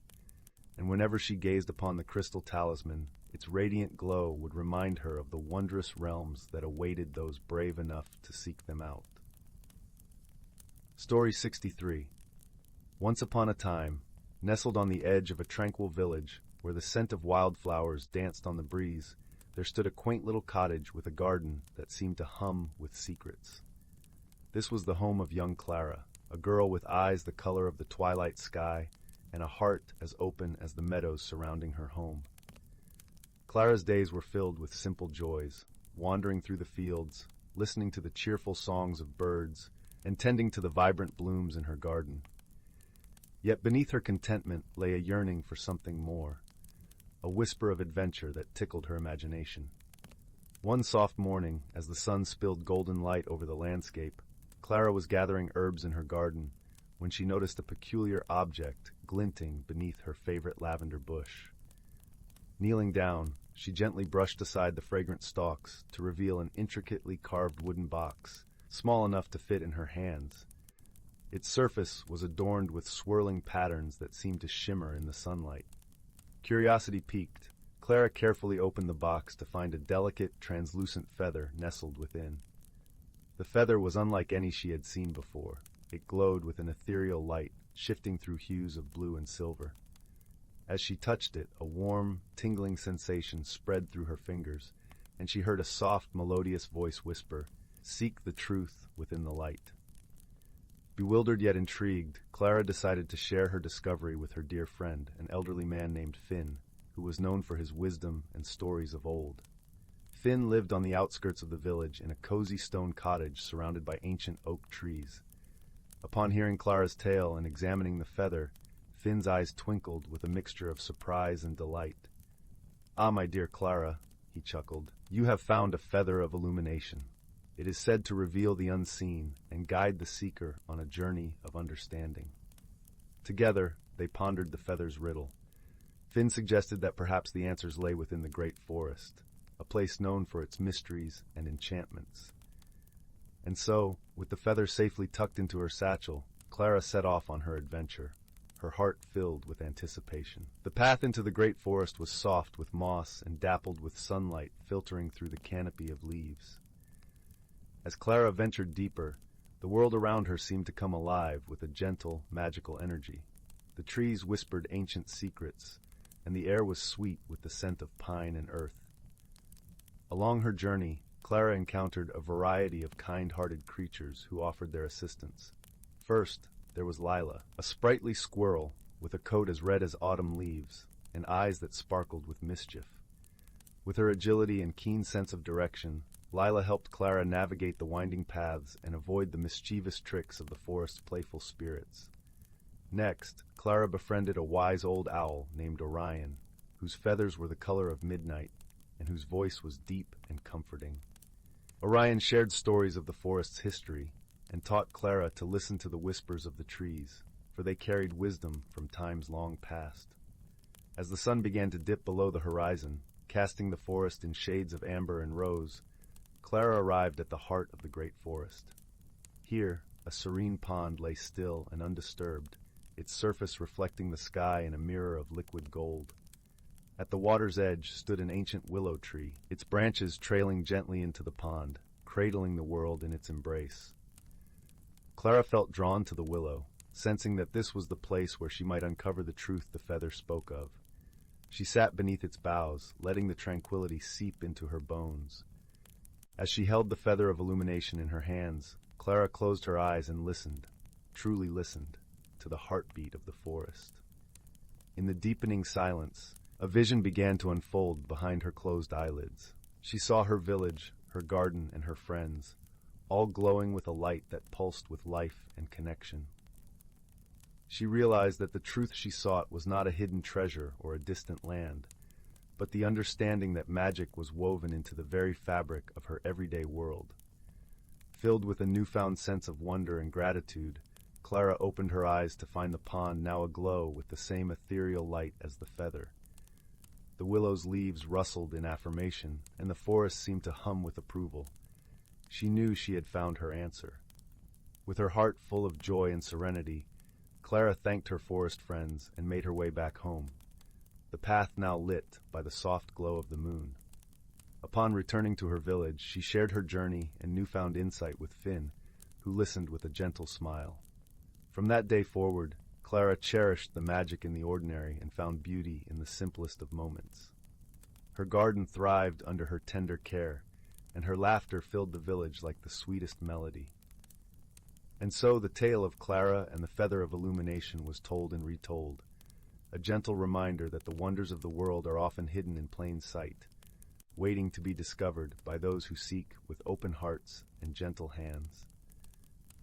And whenever she gazed upon the crystal talisman, its radiant glow would remind her of the wondrous realms that awaited those brave enough to seek them out. Story 63. Once upon a time, nestled on the edge of a tranquil village where the scent of wildflowers danced on the breeze, there stood a quaint little cottage with a garden that seemed to hum with secrets. This was the home of young Clara, a girl with eyes the color of the twilight sky and a heart as open as the meadows surrounding her home. Clara's days were filled with simple joys, wandering through the fields, listening to the cheerful songs of birds, and tending to the vibrant blooms in her garden. Yet beneath her contentment lay a yearning for something more, a whisper of adventure that tickled her imagination. One soft morning, as the sun spilled golden light over the landscape, Clara was gathering herbs in her garden when she noticed a peculiar object glinting beneath her favorite lavender bush. Kneeling down, she gently brushed aside the fragrant stalks to reveal an intricately carved wooden box, small enough to fit in her hands. Its surface was adorned with swirling patterns that seemed to shimmer in the sunlight. Curiosity piqued, Clara carefully opened the box to find a delicate, translucent feather nestled within. The feather was unlike any she had seen before. It glowed with an ethereal light, shifting through hues of blue and silver. As she touched it, a warm, tingling sensation spread through her fingers, and she heard a soft, melodious voice whisper, "Seek the truth within the light." Bewildered yet intrigued, Clara decided to share her discovery with her dear friend, an elderly man named Finn, who was known for his wisdom and stories of old. Finn lived on the outskirts of the village in a cozy stone cottage surrounded by ancient oak trees. Upon hearing Clara's tale and examining the feather, Finn's eyes twinkled with a mixture of surprise and delight. "Ah, my dear Clara," he chuckled, "you have found a feather of illumination. It is said to reveal the unseen and guide the seeker on a journey of understanding." Together, they pondered the feather's riddle. Finn suggested that perhaps the answers lay within the great forest, a place known for its mysteries and enchantments. And so, with the feather safely tucked into her satchel, Clara set off on her adventure, her heart filled with anticipation. The path into the great forest was soft with moss and dappled with sunlight filtering through the canopy of leaves. As Clara ventured deeper, the world around her seemed to come alive with a gentle, magical energy. The trees whispered ancient secrets, and the air was sweet with the scent of pine and earth. Along her journey, Clara encountered a variety of kind-hearted creatures who offered their assistance. First, there was Lila, a sprightly squirrel with a coat as red as autumn leaves and eyes that sparkled with mischief. With her agility and keen sense of direction, Lila helped Clara navigate the winding paths and avoid the mischievous tricks of the forest's playful spirits. Next, Clara befriended a wise old owl named Orion, whose feathers were the color of midnight and whose voice was deep and comforting. Orion shared stories of the forest's history and taught Clara to listen to the whispers of the trees, for they carried wisdom from times long past. As the sun began to dip below the horizon, casting the forest in shades of amber and rose, Clara arrived at the heart of the great forest. Here, a serene pond lay still and undisturbed, its surface reflecting the sky in a mirror of liquid gold. At the water's edge stood an ancient willow tree, its branches trailing gently into the pond, cradling the world in its embrace. Clara felt drawn to the willow, sensing that this was the place where she might uncover the truth the feather spoke of. She sat beneath its boughs, letting the tranquility seep into her bones. As she held the feather of illumination in her hands, Clara closed her eyes and listened, truly listened, to the heartbeat of the forest. In the deepening silence, a vision began to unfold behind her closed eyelids. She saw her village, her garden, and her friends, all glowing with a light that pulsed with life and connection. She realized that the truth she sought was not a hidden treasure or a distant land, but the understanding that magic was woven into the very fabric of her everyday world. Filled with a newfound sense of wonder and gratitude, Clara opened her eyes to find the pond now aglow with the same ethereal light as the feather. The willow's leaves rustled in affirmation, and the forest seemed to hum with approval. She knew she had found her answer. With her heart full of joy and serenity, Clara thanked her forest friends and made her way back home, the path now lit by the soft glow of the moon. Upon returning to her village, she shared her journey and newfound insight with Finn, who listened with a gentle smile. From that day forward, Clara cherished the magic in the ordinary and found beauty in the simplest of moments. Her garden thrived under her tender care, and her laughter filled the village like the sweetest melody. And so the tale of Clara and the Feather of Illumination was told and retold, a gentle reminder that the wonders of the world are often hidden in plain sight, waiting to be discovered by those who seek with open hearts and gentle hands.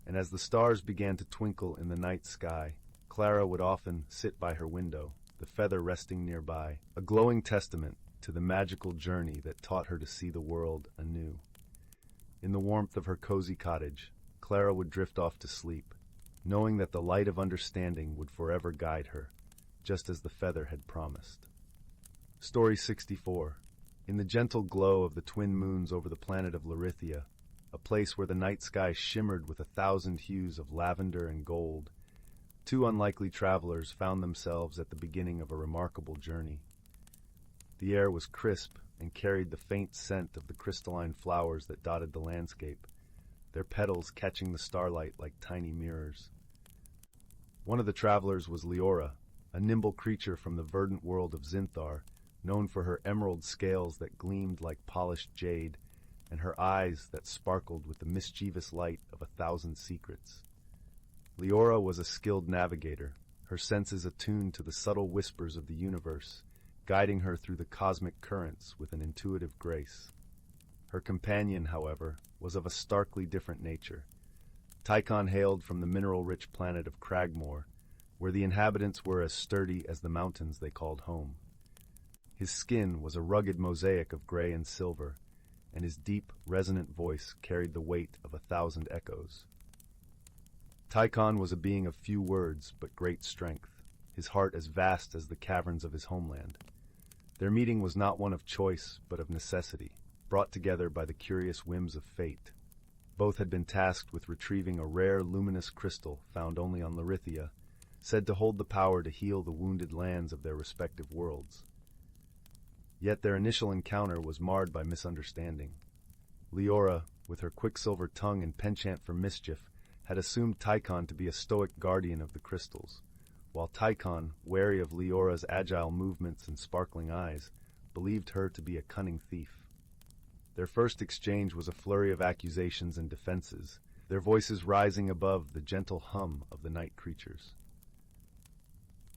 And as the stars began to twinkle in the night sky, Clara would often sit by her window, the feather resting nearby, a glowing testament to the magical journey that taught her to see the world anew. In the warmth of her cozy cottage, Clara would drift off to sleep, knowing that the light of understanding would forever guide her, just as the feather had promised. Story 64. In the gentle glow of the twin moons over the planet of Larithia, a place where the night sky shimmered with 1,000 hues of lavender and gold, two unlikely travelers found themselves at the beginning of a remarkable journey. The air was crisp and carried the faint scent of the crystalline flowers that dotted the landscape, their petals catching the starlight like tiny mirrors. One of the travelers was Leora, a nimble creature from the verdant world of Zinthar, known for her emerald scales that gleamed like polished jade and her eyes that sparkled with the mischievous light of 1,000 secrets. Leora was a skilled navigator, her senses attuned to the subtle whispers of the universe, guiding her through the cosmic currents with an intuitive grace. Her companion, however, was of a starkly different nature. Tychon hailed from the mineral-rich planet of Cragmore, where the inhabitants were as sturdy as the mountains they called home. His skin was a rugged mosaic of gray and silver, and his deep, resonant voice carried the weight of 1,000 echoes. Tychon was a being of few words but great strength, his heart as vast as the caverns of his homeland. Their meeting was not one of choice but of necessity, brought together by the curious whims of fate. Both had been tasked with retrieving a rare luminous crystal found only on Larithia, said to hold the power to heal the wounded lands of their respective worlds. Yet their initial encounter was marred by misunderstanding. Leora, with her quicksilver tongue and penchant for mischief, had assumed Tychon to be a stoic guardian of the crystals, while Tychon, wary of Leora's agile movements and sparkling eyes, believed her to be a cunning thief. Their first exchange was a flurry of accusations and defenses, their voices rising above the gentle hum of the night creatures.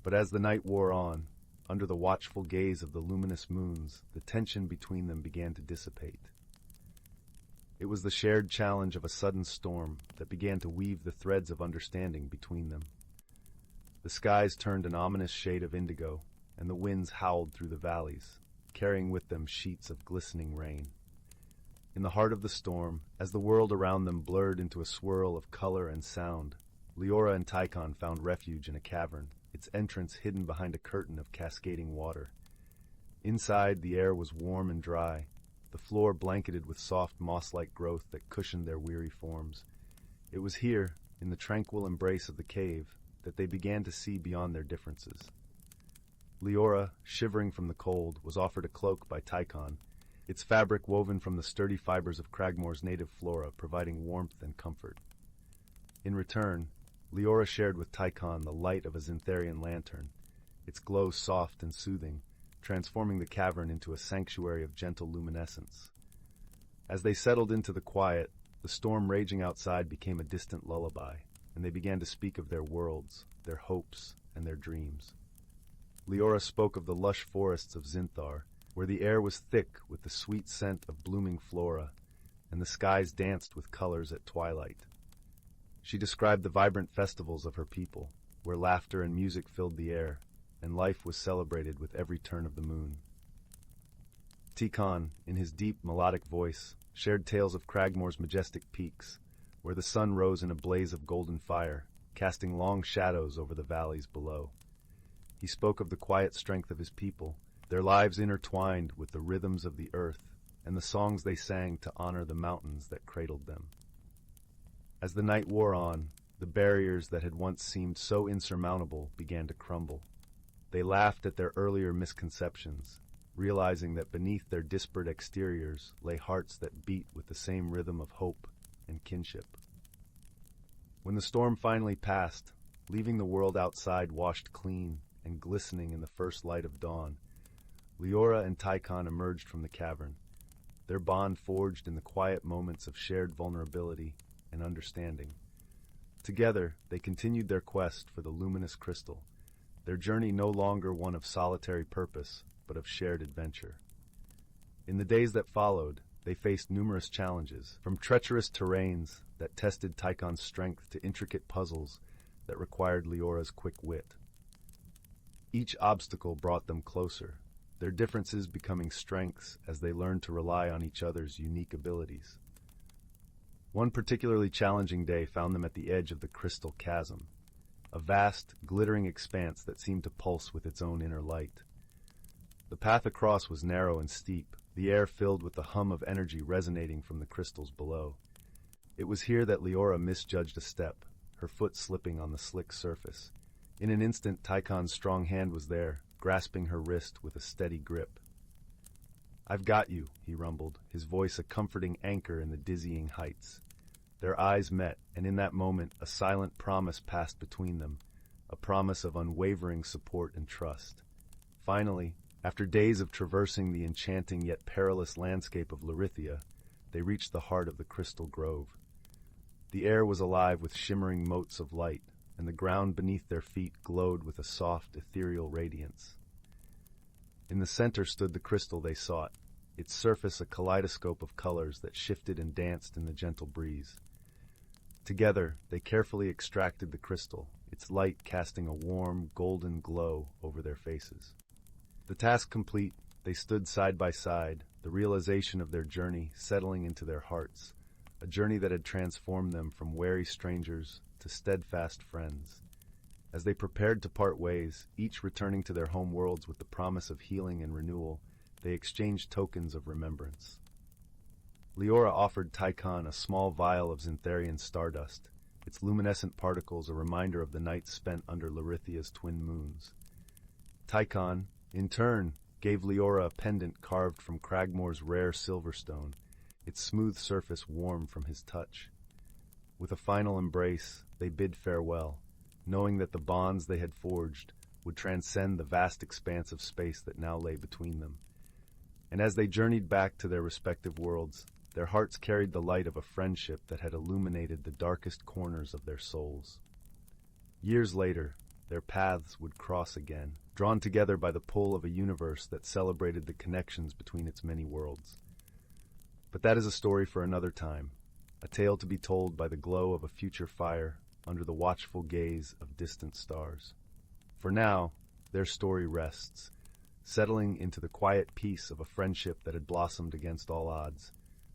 But as the night wore on, under the watchful gaze of the luminous moons, the tension between them began to dissipate. It was the shared challenge of a sudden storm that began to weave the threads of understanding between them. The skies turned an ominous shade of indigo, and the winds howled through the valleys, carrying with them sheets of glistening rain. In the heart of the storm, as the world around them blurred into a swirl of color and sound, Leora and Tychon found refuge in a cavern, its entrance hidden behind a curtain of cascading water. Inside, the air was warm and dry, the floor blanketed with soft moss-like growth that cushioned their weary forms. It was here, in the tranquil embrace of the cave, that they began to see beyond their differences. Leora, shivering from the cold, was offered a cloak by Tychon, its fabric woven from the sturdy fibers of Cragmore's native flora, providing warmth and comfort. In return, Leora shared with Tychon the light of a Zintharian lantern, its glow soft and soothing, transforming the cavern into a sanctuary of gentle luminescence. As they settled into the quiet, the storm raging outside became a distant lullaby, and they began to speak of their worlds, their hopes, and their dreams. Leora spoke of the lush forests of Zinthar, where the air was thick with the sweet scent of blooming flora, and the skies danced with colors at twilight. She described the vibrant festivals of her people, where laughter and music filled the air, and life was celebrated with every turn of the moon. Tychon, in his deep, melodic voice, shared tales of Cragmore's majestic peaks, where the sun rose in a blaze of golden fire, casting long shadows over the valleys below. He spoke of the quiet strength of his people, their lives intertwined with the rhythms of the earth, and the songs they sang to honor the mountains that cradled them. As the night wore on, the barriers that had once seemed so insurmountable began to crumble. They laughed at their earlier misconceptions, realizing that beneath their disparate exteriors lay hearts that beat with the same rhythm of hope and kinship. When the storm finally passed, leaving the world outside washed clean and glistening in the first light of dawn, Leora and Tychon emerged from the cavern, their bond forged in the quiet moments of shared vulnerability and understanding. Together, they continued their quest for the luminous crystal, their journey no longer one of solitary purpose, but of shared adventure. In the days that followed, they faced numerous challenges, from treacherous terrains that tested Tychon's strength to intricate puzzles that required Leora's quick wit. Each obstacle brought them closer, their differences becoming strengths as they learned to rely on each other's unique abilities. One particularly challenging day found them at the edge of the Crystal Chasm, a vast, glittering expanse that seemed to pulse with its own inner light. The path across was narrow and steep, the air filled with the hum of energy resonating from the crystals below. It was here that Leora misjudged a step, her foot slipping on the slick surface. In an instant, Tychon's strong hand was there, grasping her wrist with a steady grip. "I've got you," he rumbled, his voice a comforting anchor in the dizzying heights. Their eyes met, and in that moment a silent promise passed between them, a promise of unwavering support and trust. Finally, after days of traversing the enchanting yet perilous landscape of Larithia, they reached the heart of the crystal grove. The air was alive with shimmering motes of light, and the ground beneath their feet glowed with a soft, ethereal radiance. In the center stood the crystal they sought, its surface a kaleidoscope of colors that shifted and danced in the gentle breeze. Together, they carefully extracted the crystal, its light casting a warm, golden glow over their faces. The task complete, they stood side by side, the realization of their journey settling into their hearts, a journey that had transformed them from wary strangers to steadfast friends. As they prepared to part ways, each returning to their home worlds with the promise of healing and renewal, they exchanged tokens of remembrance. Leora offered Tychon a small vial of Xantharian stardust, its luminescent particles a reminder of the nights spent under Larithia's twin moons. Tychon, in turn, gave Leora a pendant carved from Cragmore's rare silverstone, its smooth surface warm from his touch. With a final embrace, they bid farewell, knowing that the bonds they had forged would transcend the vast expanse of space that now lay between them. And as they journeyed back to their respective worlds, their hearts carried the light of a friendship that had illuminated the darkest corners of their souls. Years later, their paths would cross again, drawn together by the pull of a universe that celebrated the connections between its many worlds. But that is a story for another time, a tale to be told by the glow of a future fire under the watchful gaze of distant stars. For now, their story rests, settling into the quiet peace of a friendship that had blossomed against all odds,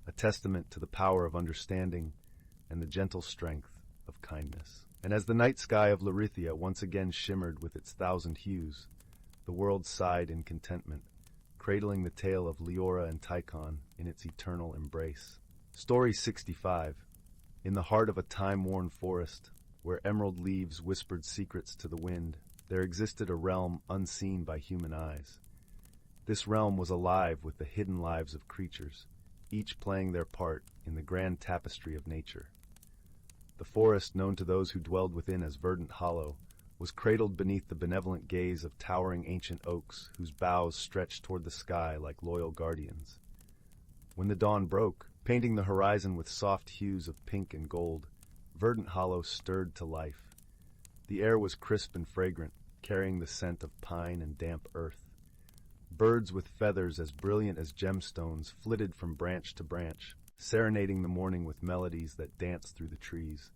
a testament to the power of understanding and the gentle strength of kindness. And as the night sky of Larithia once again shimmered with its thousand hues, the world sighed in contentment, cradling the tale of Leora and Tychon in its eternal embrace. Story 65. In the heart of a time-worn forest, where emerald leaves whispered secrets to the wind, there existed a realm unseen by human eyes. This realm was alive with the hidden lives of creatures, each playing their part in the grand tapestry of nature. The forest, known to those who dwelled within as Verdant Hollow, was cradled beneath the benevolent gaze of towering ancient oaks whose boughs stretched toward the sky like loyal guardians. When the dawn broke, painting the horizon with soft hues of pink and gold, Verdant Hollow stirred to life. The air was crisp and fragrant, carrying the scent of pine and damp earth. Birds with feathers as brilliant as gemstones flitted from branch to branch, serenading the morning with melodies that danced through the trees.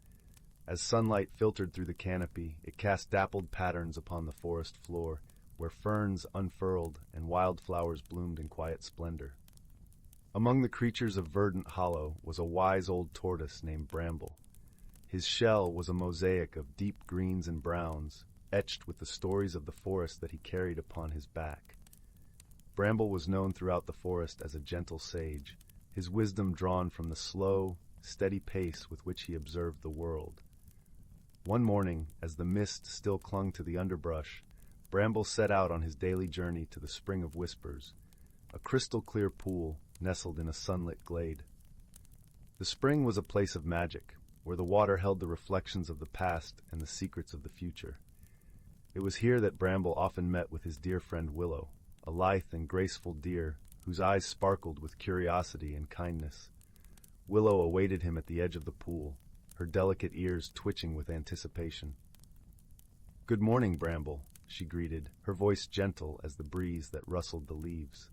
As sunlight filtered through the canopy, it cast dappled patterns upon the forest floor, where ferns unfurled and wildflowers bloomed in quiet splendor. Among the creatures of Verdant Hollow was a wise old tortoise named Bramble. His shell was a mosaic of deep greens and browns, etched with the stories of the forest that he carried upon his back. Bramble was known throughout the forest as a gentle sage, his wisdom drawn from the slow, steady pace with which he observed the world. One morning, as the mist still clung to the underbrush, Bramble set out on his daily journey to the Spring of Whispers, a crystal-clear pool nestled in a sunlit glade. The spring was a place of magic, where the water held the reflections of the past and the secrets of the future. It was here that Bramble often met with his dear friend Willow, a lithe and graceful deer whose eyes sparkled with curiosity and kindness. Willow awaited him at the edge of the pool, her delicate ears twitching with anticipation. "Good morning, Bramble," she greeted, her voice gentle as the breeze that rustled the leaves.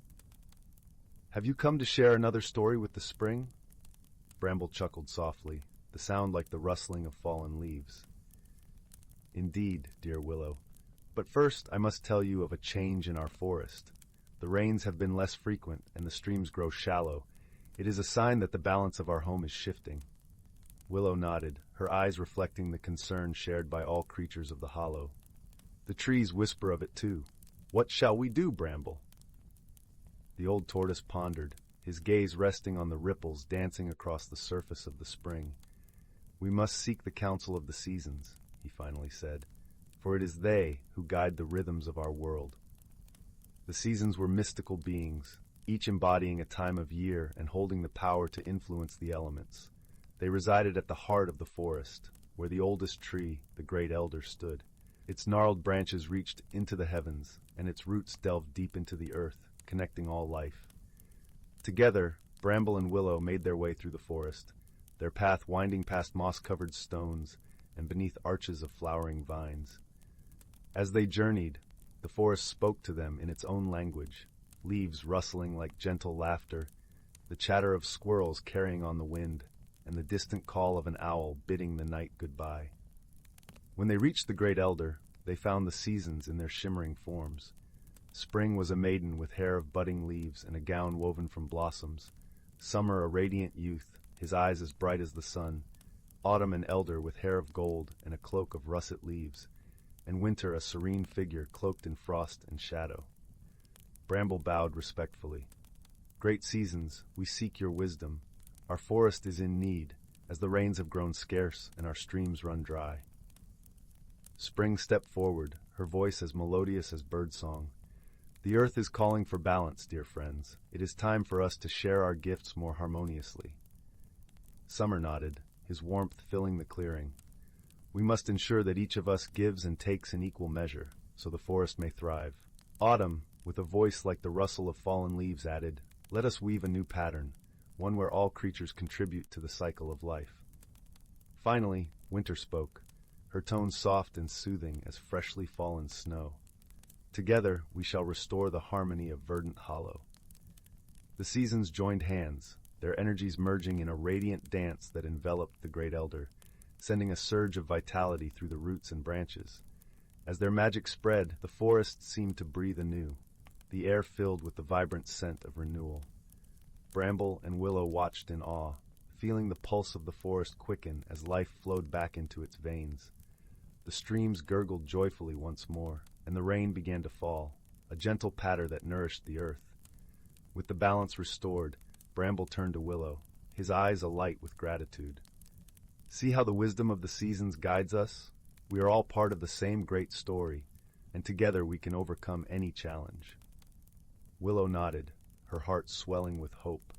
"Have you come to share another story with the spring?" Bramble chuckled softly, the sound like the rustling of fallen leaves. "Indeed, dear Willow. But first I must tell you of a change in our forest. The rains have been less frequent and the streams grow shallow. It is a sign that the balance of our home is shifting." Willow nodded, her eyes reflecting the concern shared by all creatures of the hollow. "The trees whisper of it too. What shall we do, Bramble?" The old tortoise pondered, his gaze resting on the ripples dancing across the surface of the spring. "We must seek the counsel of the seasons," he finally said, "for it is they who guide the rhythms of our world." The seasons were mystical beings, each embodying a time of year and holding the power to influence the elements. They resided at the heart of the forest, where the oldest tree, the great elder, stood. Its gnarled branches reached into the heavens, and its roots delved deep into the earth, connecting all life. Together, Bramble and Willow made their way through the forest, their path winding past moss-covered stones and beneath arches of flowering vines. As they journeyed, the forest spoke to them in its own language, leaves rustling like gentle laughter, the chatter of squirrels carrying on the wind, and the distant call of an owl bidding the night goodbye. When they reached the great elder, they found the seasons in their shimmering forms. Spring was a maiden with hair of budding leaves and a gown woven from blossoms. Summer a radiant youth, his eyes as bright as the sun. Autumn an elder with hair of gold and a cloak of russet leaves. And winter a serene figure cloaked in frost and shadow. Bramble bowed respectfully. Great seasons, we seek your wisdom. Our forest is in need, as the rains have grown scarce and our streams run dry. Spring stepped forward, her voice as melodious as birdsong. The earth is calling for balance, dear friends. It is time for us to share our gifts more harmoniously. Summer nodded, his warmth filling the clearing. We must ensure that each of us gives and takes in equal measure, so the forest may thrive. Autumn, with a voice like the rustle of fallen leaves, added, "Let us weave a new pattern, one where all creatures contribute to the cycle of life." Finally, Winter spoke, her tone soft and soothing as freshly fallen snow. "Together we shall restore the harmony of verdant hollow." The seasons joined hands, their energies merging in a radiant dance that enveloped the great elder, sending a surge of vitality through the roots and branches. As their magic spread, the forest seemed to breathe anew, the air filled with the vibrant scent of renewal. Bramble and Willow watched in awe, feeling the pulse of the forest quicken as life flowed back into its veins. The streams gurgled joyfully once more, and the rain began to fall, a gentle patter that nourished the earth. With the balance restored, Bramble turned to Willow, his eyes alight with gratitude. "See how the wisdom of the seasons guides us? We are all part of the same great story, and together we can overcome any challenge." Willow nodded, her heart swelling with hope.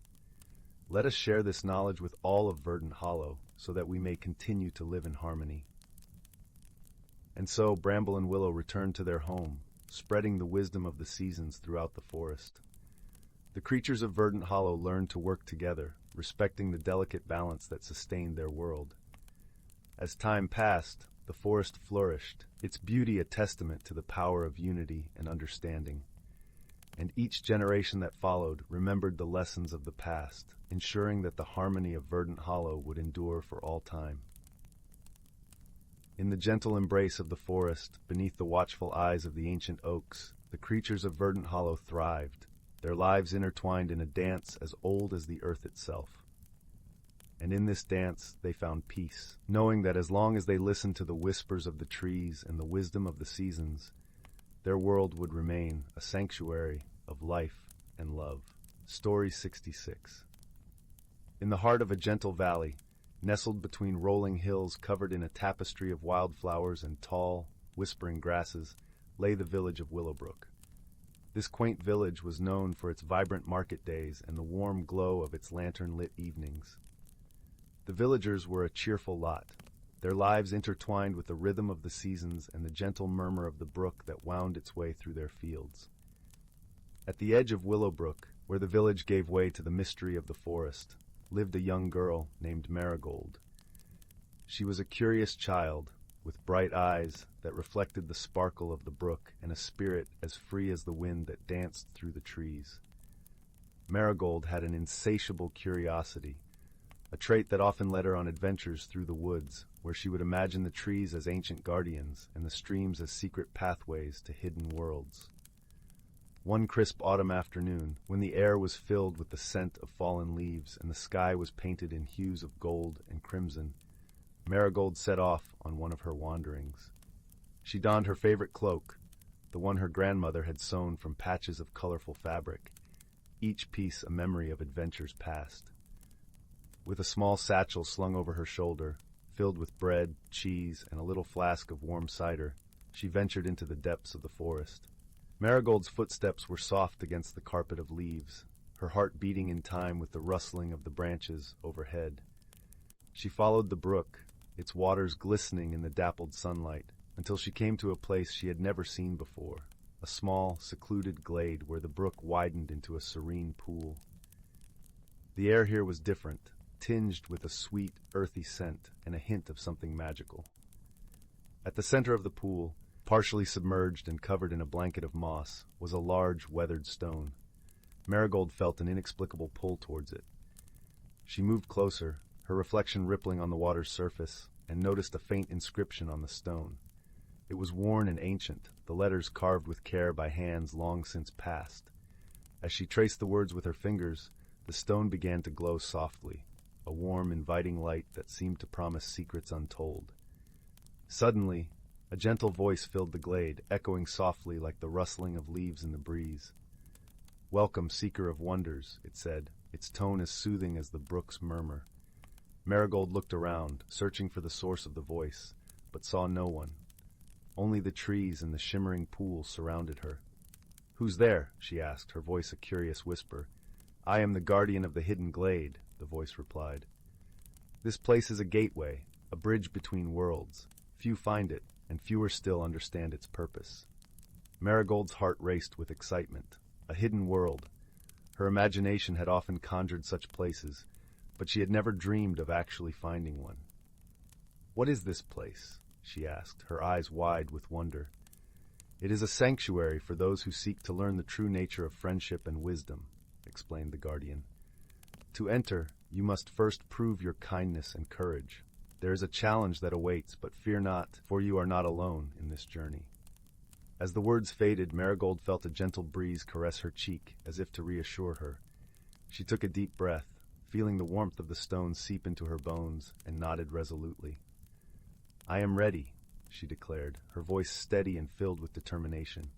"Let us share this knowledge with all of Verdant Hollow, so that we may continue to live in harmony." And so Bramble and Willow returned to their home, spreading the wisdom of the seasons throughout the forest. The creatures of Verdant Hollow learned to work together, respecting the delicate balance that sustained their world. As time passed, the forest flourished, its beauty a testament to the power of unity and understanding. And each generation that followed remembered the lessons of the past, ensuring that the harmony of Verdant Hollow would endure for all time. In the gentle embrace of the forest, beneath the watchful eyes of the ancient oaks, the creatures of Verdant Hollow thrived, their lives intertwined in a dance as old as the earth itself. And in this dance they found peace, knowing that as long as they listened to the whispers of the trees and the wisdom of the seasons, their world would remain a sanctuary of life and love. Story 66. In the heart of a gentle valley, nestled between rolling hills covered in a tapestry of wildflowers and tall, whispering grasses, lay the village of Willowbrook. This quaint village was known for its vibrant market days and the warm glow of its lantern-lit evenings. The villagers were a cheerful lot, their lives intertwined with the rhythm of the seasons and the gentle murmur of the brook that wound its way through their fields. At the edge of Willowbrook, where the village gave way to the mystery of the forest, lived a young girl named Marigold. She was a curious child, with bright eyes that reflected the sparkle of the brook and a spirit as free as the wind that danced through the trees. Marigold had an insatiable curiosity, a trait that often led her on adventures through the woods, where she would imagine the trees as ancient guardians and the streams as secret pathways to hidden worlds. One crisp autumn afternoon, when the air was filled with the scent of fallen leaves and the sky was painted in hues of gold and crimson, Marigold set off on one of her wanderings. She donned her favorite cloak, the one her grandmother had sewn from patches of colorful fabric, each piece a memory of adventures past. With a small satchel slung over her shoulder, filled with bread, cheese, and a little flask of warm cider, she ventured into the depths of the forest. Marigold's footsteps were soft against the carpet of leaves, her heart beating in time with the rustling of the branches overhead. She followed the brook, its waters glistening in the dappled sunlight, until she came to a place she had never seen before, a small, secluded glade where the brook widened into a serene pool. The air here was different, tinged with a sweet, earthy scent and a hint of something magical. At the center of the pool, partially submerged and covered in a blanket of moss, was a large, weathered stone. Marigold felt an inexplicable pull towards it. She moved closer, her reflection rippling on the water's surface, and noticed a faint inscription on the stone. It was worn and ancient, the letters carved with care by hands long since past. As she traced the words with her fingers, the stone began to glow softly, a warm, inviting light that seemed to promise secrets untold. Suddenly, a gentle voice filled the glade, echoing softly like the rustling of leaves in the breeze. "Welcome, seeker of wonders," it said, its tone as soothing as the brook's murmur. Marigold looked around, searching for the source of the voice, but saw no one. Only the trees and the shimmering pool surrounded her. "Who's there?" she asked, her voice a curious whisper. "I am the guardian of the hidden glade," the voice replied. "This place is a gateway, a bridge between worlds. Few find it, and fewer still understand its purpose." Marigold's heart raced with excitement. A hidden world. Her imagination had often conjured such places, but she had never dreamed of actually finding one. "What is this place?" she asked, her eyes wide with wonder. "It is a sanctuary for those who seek to learn the true nature of friendship and wisdom," explained the guardian. "To enter, you must first prove your kindness and courage. There is a challenge that awaits, but fear not, for you are not alone in this journey." As the words faded, Marigold felt a gentle breeze caress her cheek, as if to reassure her. She took a deep breath, feeling the warmth of the stone seep into her bones, and nodded resolutely. "I am ready," she declared, her voice steady and filled with determination.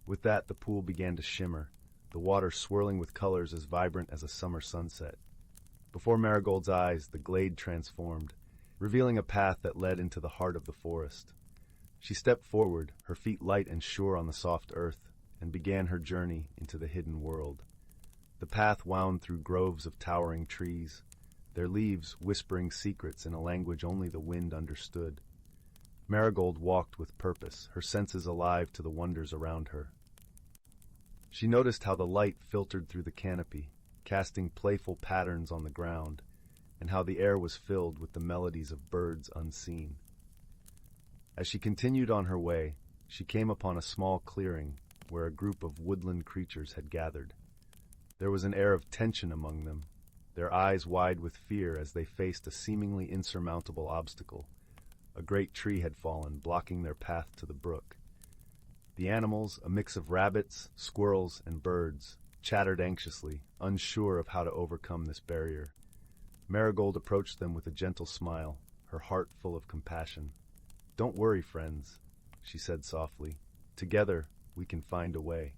With that, the pool began to shimmer, the water swirling with colors as vibrant as a summer sunset. Before Marigold's eyes, the glade transformed, revealing a path that led into the heart of the forest. She stepped forward, her feet light and sure on the soft earth, and began her journey into the hidden world. The path wound through groves of towering trees, their leaves whispering secrets in a language only the wind understood. Marigold walked with purpose, her senses alive to the wonders around her. She noticed how the light filtered through the canopy, casting playful patterns on the ground, and how the air was filled with the melodies of birds unseen. As she continued on her way, she came upon a small clearing where a group of woodland creatures had gathered. There was an air of tension among them, their eyes wide with fear as they faced a seemingly insurmountable obstacle. A great tree had fallen, blocking their path to the brook. The animals, a mix of rabbits, squirrels, and birds, chattered anxiously, unsure of how to overcome this barrier. Marigold approached them with a gentle smile, her heart full of compassion. "Don't worry, friends," she said softly. "Together, we can find a way."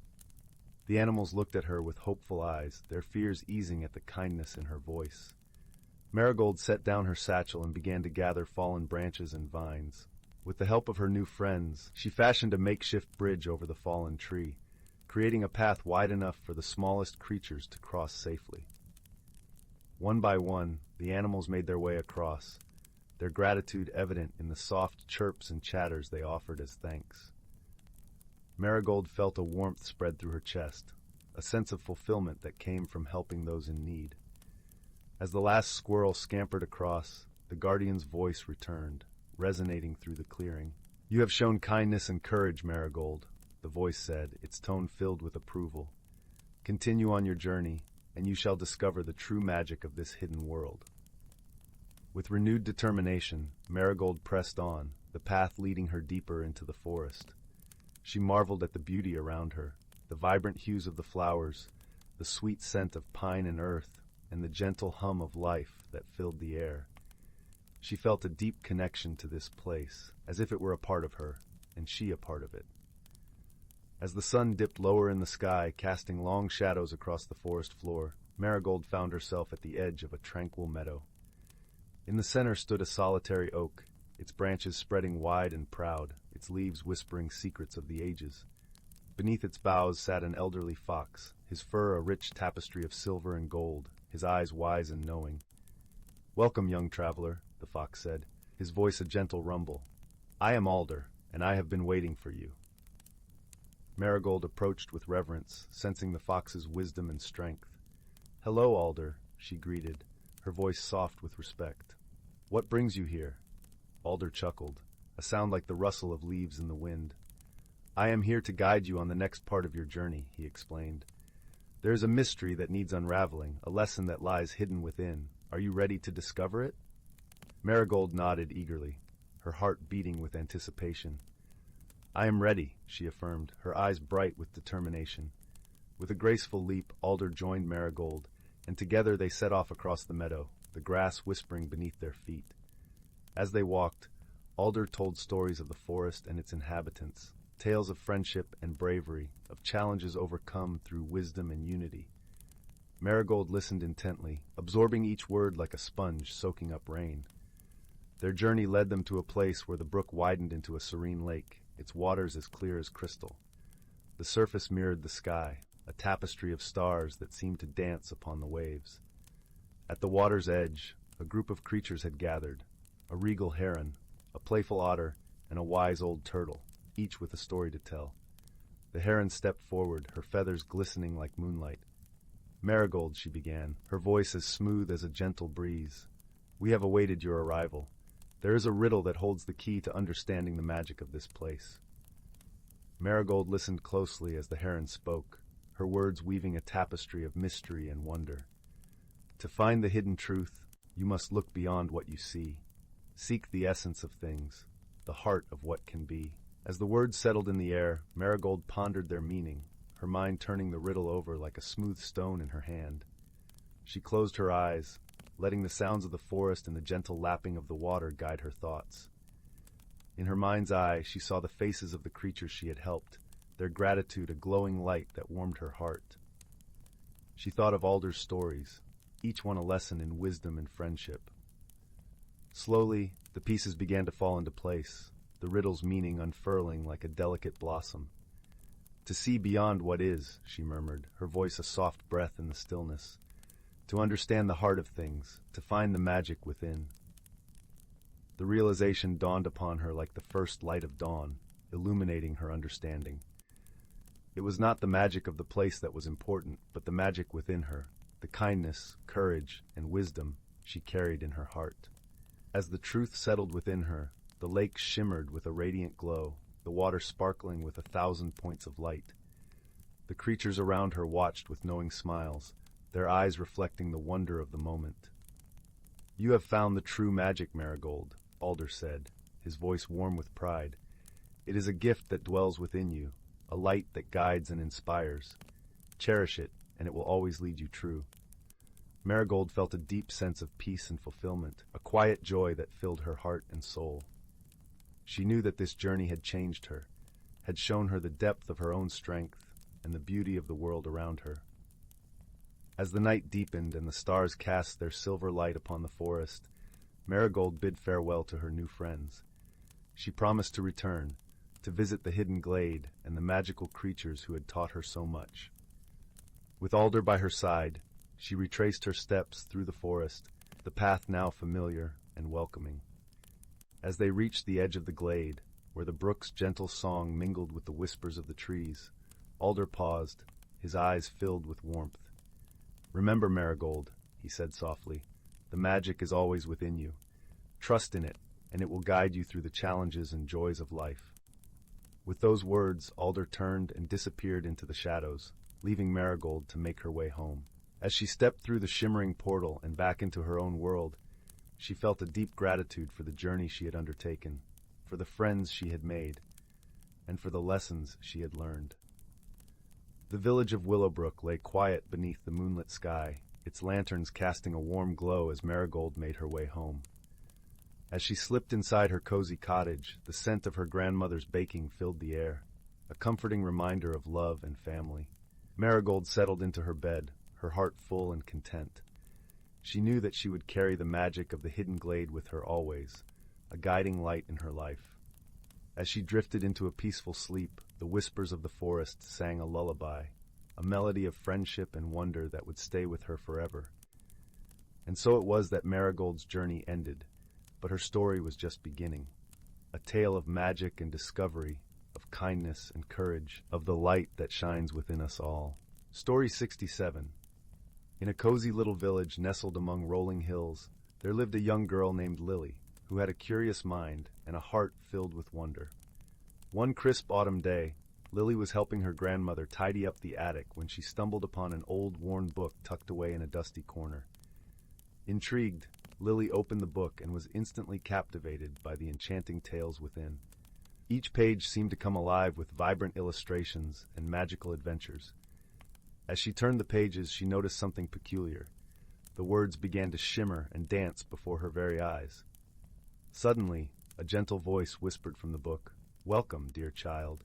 The animals looked at her with hopeful eyes, their fears easing at the kindness in her voice. Marigold set down her satchel and began to gather fallen branches and vines. With the help of her new friends, she fashioned a makeshift bridge over the fallen tree, creating a path wide enough for the smallest creatures to cross safely. One by one, the animals made their way across, their gratitude evident in the soft chirps and chatters they offered as thanks. Marigold felt a warmth spread through her chest, a sense of fulfillment that came from helping those in need. As the last squirrel scampered across, the guardian's voice returned, resonating through the clearing. "You have shown kindness and courage, Marigold," the voice said, its tone filled with approval. "Continue on your journey, and you shall discover the true magic of this hidden world." With renewed determination, Marigold pressed on, the path leading her deeper into the forest. She marveled at the beauty around her, the vibrant hues of the flowers, the sweet scent of pine and earth, and the gentle hum of life that filled the air. She felt a deep connection to this place, as if it were a part of her, and she a part of it. As the sun dipped lower in the sky, casting long shadows across the forest floor, Marigold found herself at the edge of a tranquil meadow. In the center stood a solitary oak, its branches spreading wide and proud, its leaves whispering secrets of the ages. Beneath its boughs sat an elderly fox, his fur a rich tapestry of silver and gold, his eyes wise and knowing. "Welcome, young traveler," the fox said, his voice a gentle rumble. "I am Alder, and I have been waiting for you." Marigold approached with reverence, sensing the fox's wisdom and strength. "Hello, Alder," she greeted, her voice soft with respect. "What brings you here?" Alder chuckled, a sound like the rustle of leaves in the wind. "I am here to guide you on the next part of your journey," he explained. "There is a mystery that needs unraveling, a lesson that lies hidden within. Are you ready to discover it?" Marigold nodded eagerly, her heart beating with anticipation. "I am ready," she affirmed, her eyes bright with determination. With a graceful leap, Alder joined Marigold, and together they set off across the meadow, the grass whispering beneath their feet. As they walked, Alder told stories of the forest and its inhabitants, tales of friendship and bravery, of challenges overcome through wisdom and unity. Marigold listened intently, absorbing each word like a sponge soaking up rain. Their journey led them to a place where the brook widened into a serene lake, its waters as clear as crystal. The surface mirrored the sky, a tapestry of stars that seemed to dance upon the waves. At the water's edge, a group of creatures had gathered, a regal heron, a playful otter, and a wise old turtle, each with a story to tell. The heron stepped forward, her feathers glistening like moonlight. "Marigold," she began, her voice as smooth as a gentle breeze, "we have awaited your arrival. There is a riddle that holds the key to understanding the magic of this place." Marigold listened closely as the heron spoke, her words weaving a tapestry of mystery and wonder. "To find the hidden truth, you must look beyond what you see. Seek the essence of things, the heart of what can be." As the words settled in the air, Marigold pondered their meaning, her mind turning the riddle over like a smooth stone in her hand. She closed her eyes, letting the sounds of the forest and the gentle lapping of the water guide her thoughts. In her mind's eye, she saw the faces of the creatures she had helped, their gratitude a glowing light that warmed her heart. She thought of Alder's stories, each one a lesson in wisdom and friendship. Slowly, the pieces began to fall into place, the riddle's meaning unfurling like a delicate blossom. "To see beyond what is," she murmured, her voice a soft breath in the stillness. "To understand the heart of things, to find the magic within." The realization dawned upon her like the first light of dawn, illuminating her understanding. It was not the magic of the place that was important, but the magic within her, the kindness, courage, and wisdom she carried in her heart. As the truth settled within her, the lake shimmered with a radiant glow, the water sparkling with 1,000 points of light. The creatures around her watched with knowing smiles, their eyes reflecting the wonder of the moment. "You have found the true magic, Marigold," Alder said, his voice warm with pride. "It is a gift that dwells within you, a light that guides and inspires. Cherish it, and it will always lead you true." Marigold felt a deep sense of peace and fulfillment, a quiet joy that filled her heart and soul. She knew that this journey had changed her, had shown her the depth of her own strength and the beauty of the world around her. As the night deepened and the stars cast their silver light upon the forest, Marigold bid farewell to her new friends. She promised to return, to visit the hidden glade and the magical creatures who had taught her so much. With Alder by her side, she retraced her steps through the forest, the path now familiar and welcoming. As they reached the edge of the glade, where the brook's gentle song mingled with the whispers of the trees, Alder paused, his eyes filled with warmth. "Remember, Marigold," he said softly, "the magic is always within you. Trust in it, and it will guide you through the challenges and joys of life." With those words, Alder turned and disappeared into the shadows, leaving Marigold to make her way home. As she stepped through the shimmering portal and back into her own world, she felt a deep gratitude for the journey she had undertaken, for the friends she had made, and for the lessons she had learned. The village of Willowbrook lay quiet beneath the moonlit sky, its lanterns casting a warm glow as Marigold made her way home. As she slipped inside her cozy cottage, the scent of her grandmother's baking filled the air, a comforting reminder of love and family. Marigold settled into her bed, her heart full and content. She knew that she would carry the magic of the hidden glade with her always, a guiding light in her life. As she drifted into a peaceful sleep, the whispers of the forest sang a lullaby, a melody of friendship and wonder that would stay with her forever. And so it was that Marigold's journey ended, but her story was just beginning. A tale of magic and discovery, of kindness and courage, of the light that shines within us all. Story 67. In a cozy little village nestled among rolling hills, there lived a young girl named Lily, who had a curious mind and a heart filled with wonder. One crisp autumn day, Lily was helping her grandmother tidy up the attic when she stumbled upon an old, worn book tucked away in a dusty corner. Intrigued, Lily opened the book and was instantly captivated by the enchanting tales within. Each page seemed to come alive with vibrant illustrations and magical adventures. As she turned the pages, she noticed something peculiar. The words began to shimmer and dance before her very eyes. Suddenly, a gentle voice whispered from the book, "Welcome, dear child.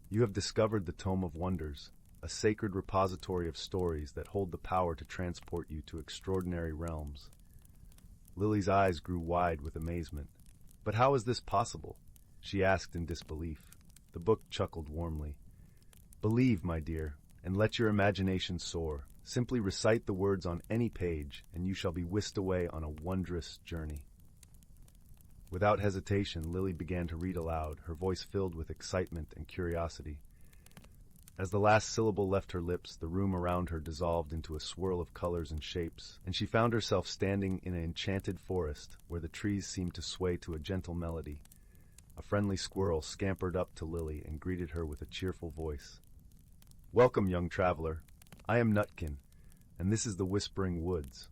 You have discovered the Tome of Wonders, a sacred repository of stories that hold the power to transport you to extraordinary realms." Lily's eyes grew wide with amazement. "But how is this possible?" she asked in disbelief. The book chuckled warmly. "Believe, my dear, and let your imagination soar. Simply recite the words on any page, and you shall be whisked away on a wondrous journey." Without hesitation, Lily began to read aloud, her voice filled with excitement and curiosity. As the last syllable left her lips, the room around her dissolved into a swirl of colors and shapes, and she found herself standing in an enchanted forest where the trees seemed to sway to a gentle melody. A friendly squirrel scampered up to Lily and greeted her with a cheerful voice. "Welcome, young traveler. I am Nutkin, and this is the Whispering Woods.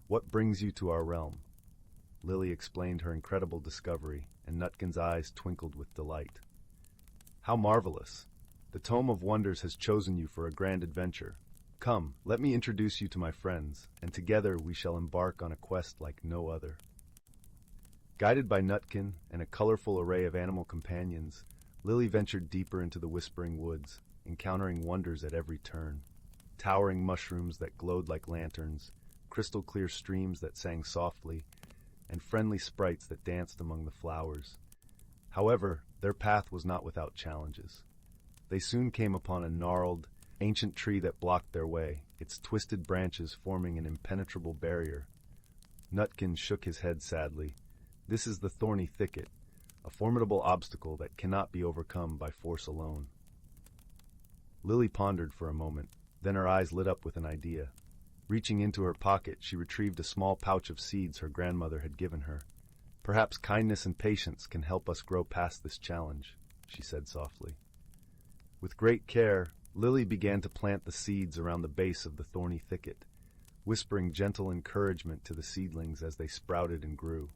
What brings you to our realm?" Lily explained her incredible discovery, and Nutkin's eyes twinkled with delight. "How marvelous! The Tome of Wonders has chosen you for a grand adventure. Come, let me introduce you to my friends, and together we shall embark on a quest like no other." Guided by Nutkin and a colorful array of animal companions, Lily ventured deeper into the Whispering Woods, encountering wonders at every turn. Towering mushrooms that glowed like lanterns, crystal-clear streams that sang softly, and friendly sprites that danced among the flowers. However, their path was not without challenges. They soon came upon a gnarled, ancient tree that blocked their way, its twisted branches forming an impenetrable barrier. Nutkin shook his head sadly. This is the thorny thicket, a formidable obstacle that cannot be overcome by force alone. Lily pondered for a moment, then her eyes lit up with an idea. Reaching into her pocket, she retrieved a small pouch of seeds her grandmother had given her. "Perhaps kindness and patience can help us grow past this challenge," she said softly. With great care, Lily began to plant the seeds around the base of the thorny thicket, whispering gentle encouragement to the seedlings as they sprouted and grew.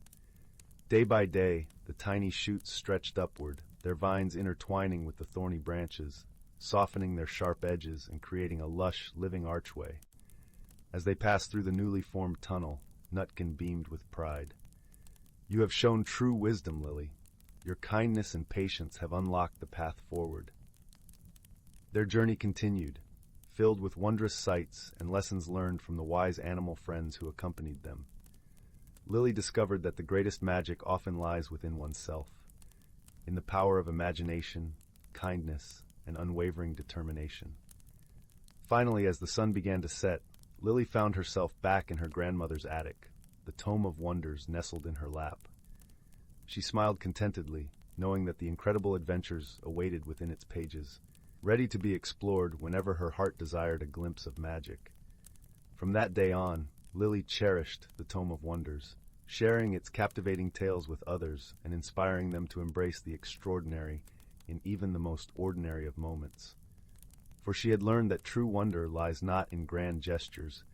Day by day, the tiny shoots stretched upward, their vines intertwining with the thorny branches, softening their sharp edges and creating a lush, living archway. As they passed through the newly formed tunnel, Nutkin beamed with pride. "You have shown true wisdom, Lily. Your kindness and patience have unlocked the path forward." Their journey continued, filled with wondrous sights and lessons learned from the wise animal friends who accompanied them. Lily discovered that the greatest magic often lies within oneself, in the power of imagination, kindness, and unwavering determination. Finally, as the sun began to set, Lily found herself back in her grandmother's attic, the Tome of Wonders nestled in her lap. She smiled contentedly, knowing that the incredible adventures awaited within its pages, ready to be explored whenever her heart desired a glimpse of magic. From that day on, Lily cherished the Tome of Wonders, sharing its captivating tales with others and inspiring them to embrace the extraordinary in even the most ordinary of moments. For she had learned that true wonder lies not in grand gestures,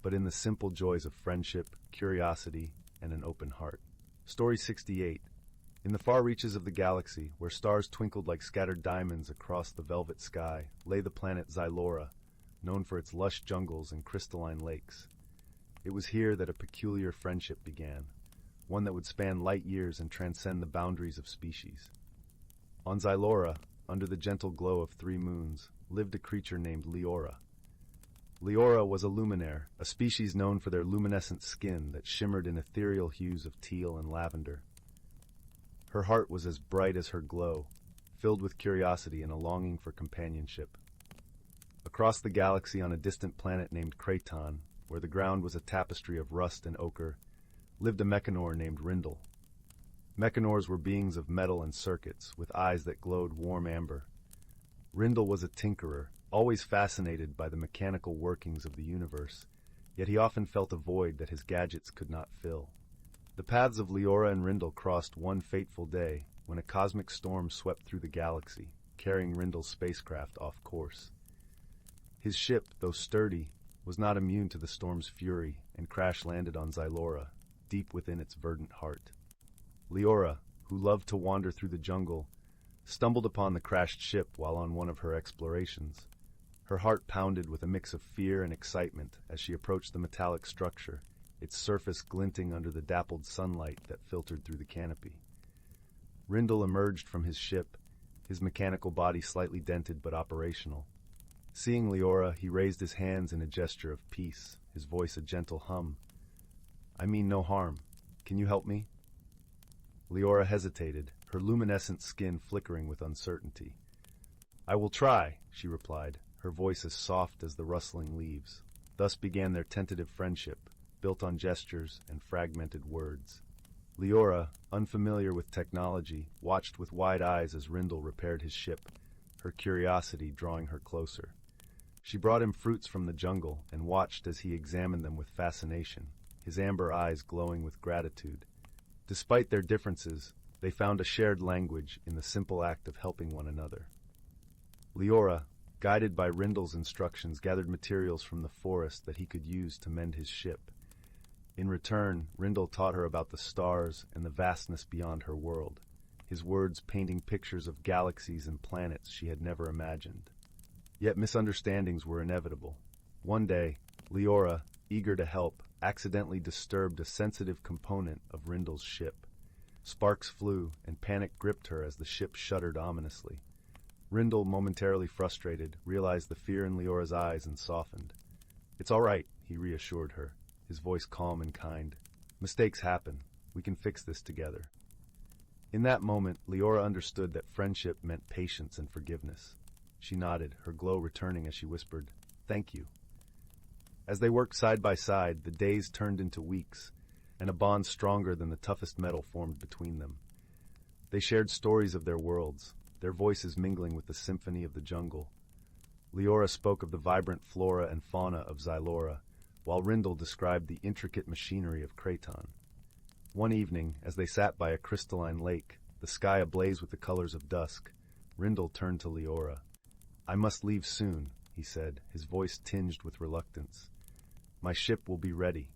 but in the simple joys of friendship, curiosity, and an open heart. Story 68. In the far reaches of the galaxy, where stars twinkled like scattered diamonds across the velvet sky, lay the planet Xylora, known for its lush jungles and crystalline lakes. It was here that a peculiar friendship began, one that would span light years and transcend the boundaries of species. On Xylora, under the gentle glow of 3 moons, lived a creature named Leora. Leora was a luminaire, a species known for their luminescent skin that shimmered in ethereal hues of teal and lavender. Her heart was as bright as her glow, filled with curiosity and a longing for companionship. Across the galaxy on a distant planet named Kraton, where the ground was a tapestry of rust and ochre, lived a mechanor named Rindle. Mechanors were beings of metal and circuits, with eyes that glowed warm amber. Rindle was a tinkerer, always fascinated by the mechanical workings of the universe, yet he often felt a void that his gadgets could not fill. The paths of Leora and Rindle crossed one fateful day when a cosmic storm swept through the galaxy, carrying Rindle's spacecraft off course. His ship, though sturdy, was not immune to the storm's fury and crash-landed on Xylora, deep within its verdant heart. Leora, who loved to wander through the jungle, stumbled upon the crashed ship while on one of her explorations. Her heart pounded with a mix of fear and excitement as she approached the metallic structure, its surface glinting under the dappled sunlight that filtered through the canopy. Rindle emerged from his ship, his mechanical body slightly dented but operational. Seeing Leora, he raised his hands in a gesture of peace, his voice a gentle hum. "I mean no harm. Can you help me?" Leora hesitated, her luminescent skin flickering with uncertainty. "I will try," she replied, her voice as soft as the rustling leaves. Thus began their tentative friendship, built on gestures and fragmented words. Leora, unfamiliar with technology, watched with wide eyes as Rindle repaired his ship, her curiosity drawing her closer. She brought him fruits from the jungle and watched as he examined them with fascination, his amber eyes glowing with gratitude. Despite their differences, they found a shared language in the simple act of helping one another. Leora, guided by Rindle's instructions, gathered materials from the forest that he could use to mend his ship. In return, Rindle taught her about the stars and the vastness beyond her world, his words painting pictures of galaxies and planets she had never imagined. Yet misunderstandings were inevitable. One day, Leora, eager to help, accidentally disturbed a sensitive component of Rindle's ship. Sparks flew, and panic gripped her as the ship shuddered ominously. Rindle, momentarily frustrated, realized the fear in Leora's eyes and softened. "It's all right," he reassured her, his voice calm and kind. "Mistakes happen. We can fix this together." In that moment, Leora understood that friendship meant patience and forgiveness. She nodded, her glow returning as she whispered, "Thank you." As they worked side by side, the days turned into weeks, and a bond stronger than the toughest metal formed between them. They shared stories of their worlds, their voices mingling with the symphony of the jungle. Leora spoke of the vibrant flora and fauna of Xylora, while Rindle described the intricate machinery of Kraton. One evening, as they sat by a crystalline lake, the sky ablaze with the colors of dusk, Rindle turned to Leora. "I must leave soon," he said, his voice tinged with reluctance. "My ship will be ready."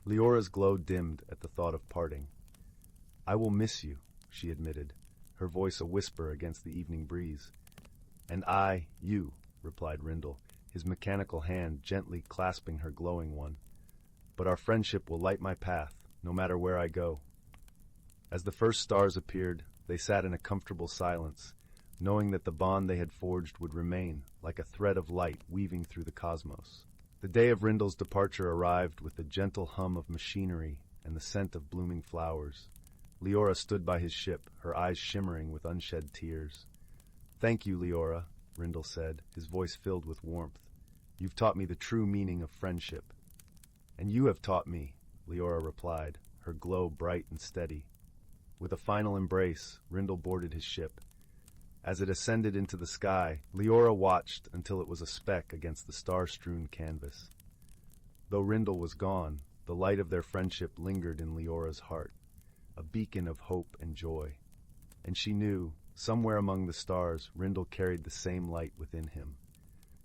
Leora's glow dimmed at the thought of parting. "I will miss you," she admitted, her voice a whisper against the evening breeze. "And I, you," replied Rindle, his mechanical hand gently clasping her glowing one. "But our friendship will light my path, no matter where I go." As the first stars appeared, they sat in a comfortable silence, knowing that the bond they had forged would remain, like a thread of light weaving through the cosmos. The day of Rindle's departure arrived with the gentle hum of machinery and the scent of blooming flowers. Leora stood by his ship, her eyes shimmering with unshed tears. "Thank you, Leora," Rindle said, his voice filled with warmth. "You've taught me the true meaning of friendship." "And you have taught me," Leora replied, her glow bright and steady. With a final embrace, Rindle boarded his ship. As it ascended into the sky, Leora watched until it was a speck against the star-strewn canvas. Though Rindle was gone, the light of their friendship lingered in Leora's heart, a beacon of hope and joy. And she knew, somewhere among the stars, Rindle carried the same light within him.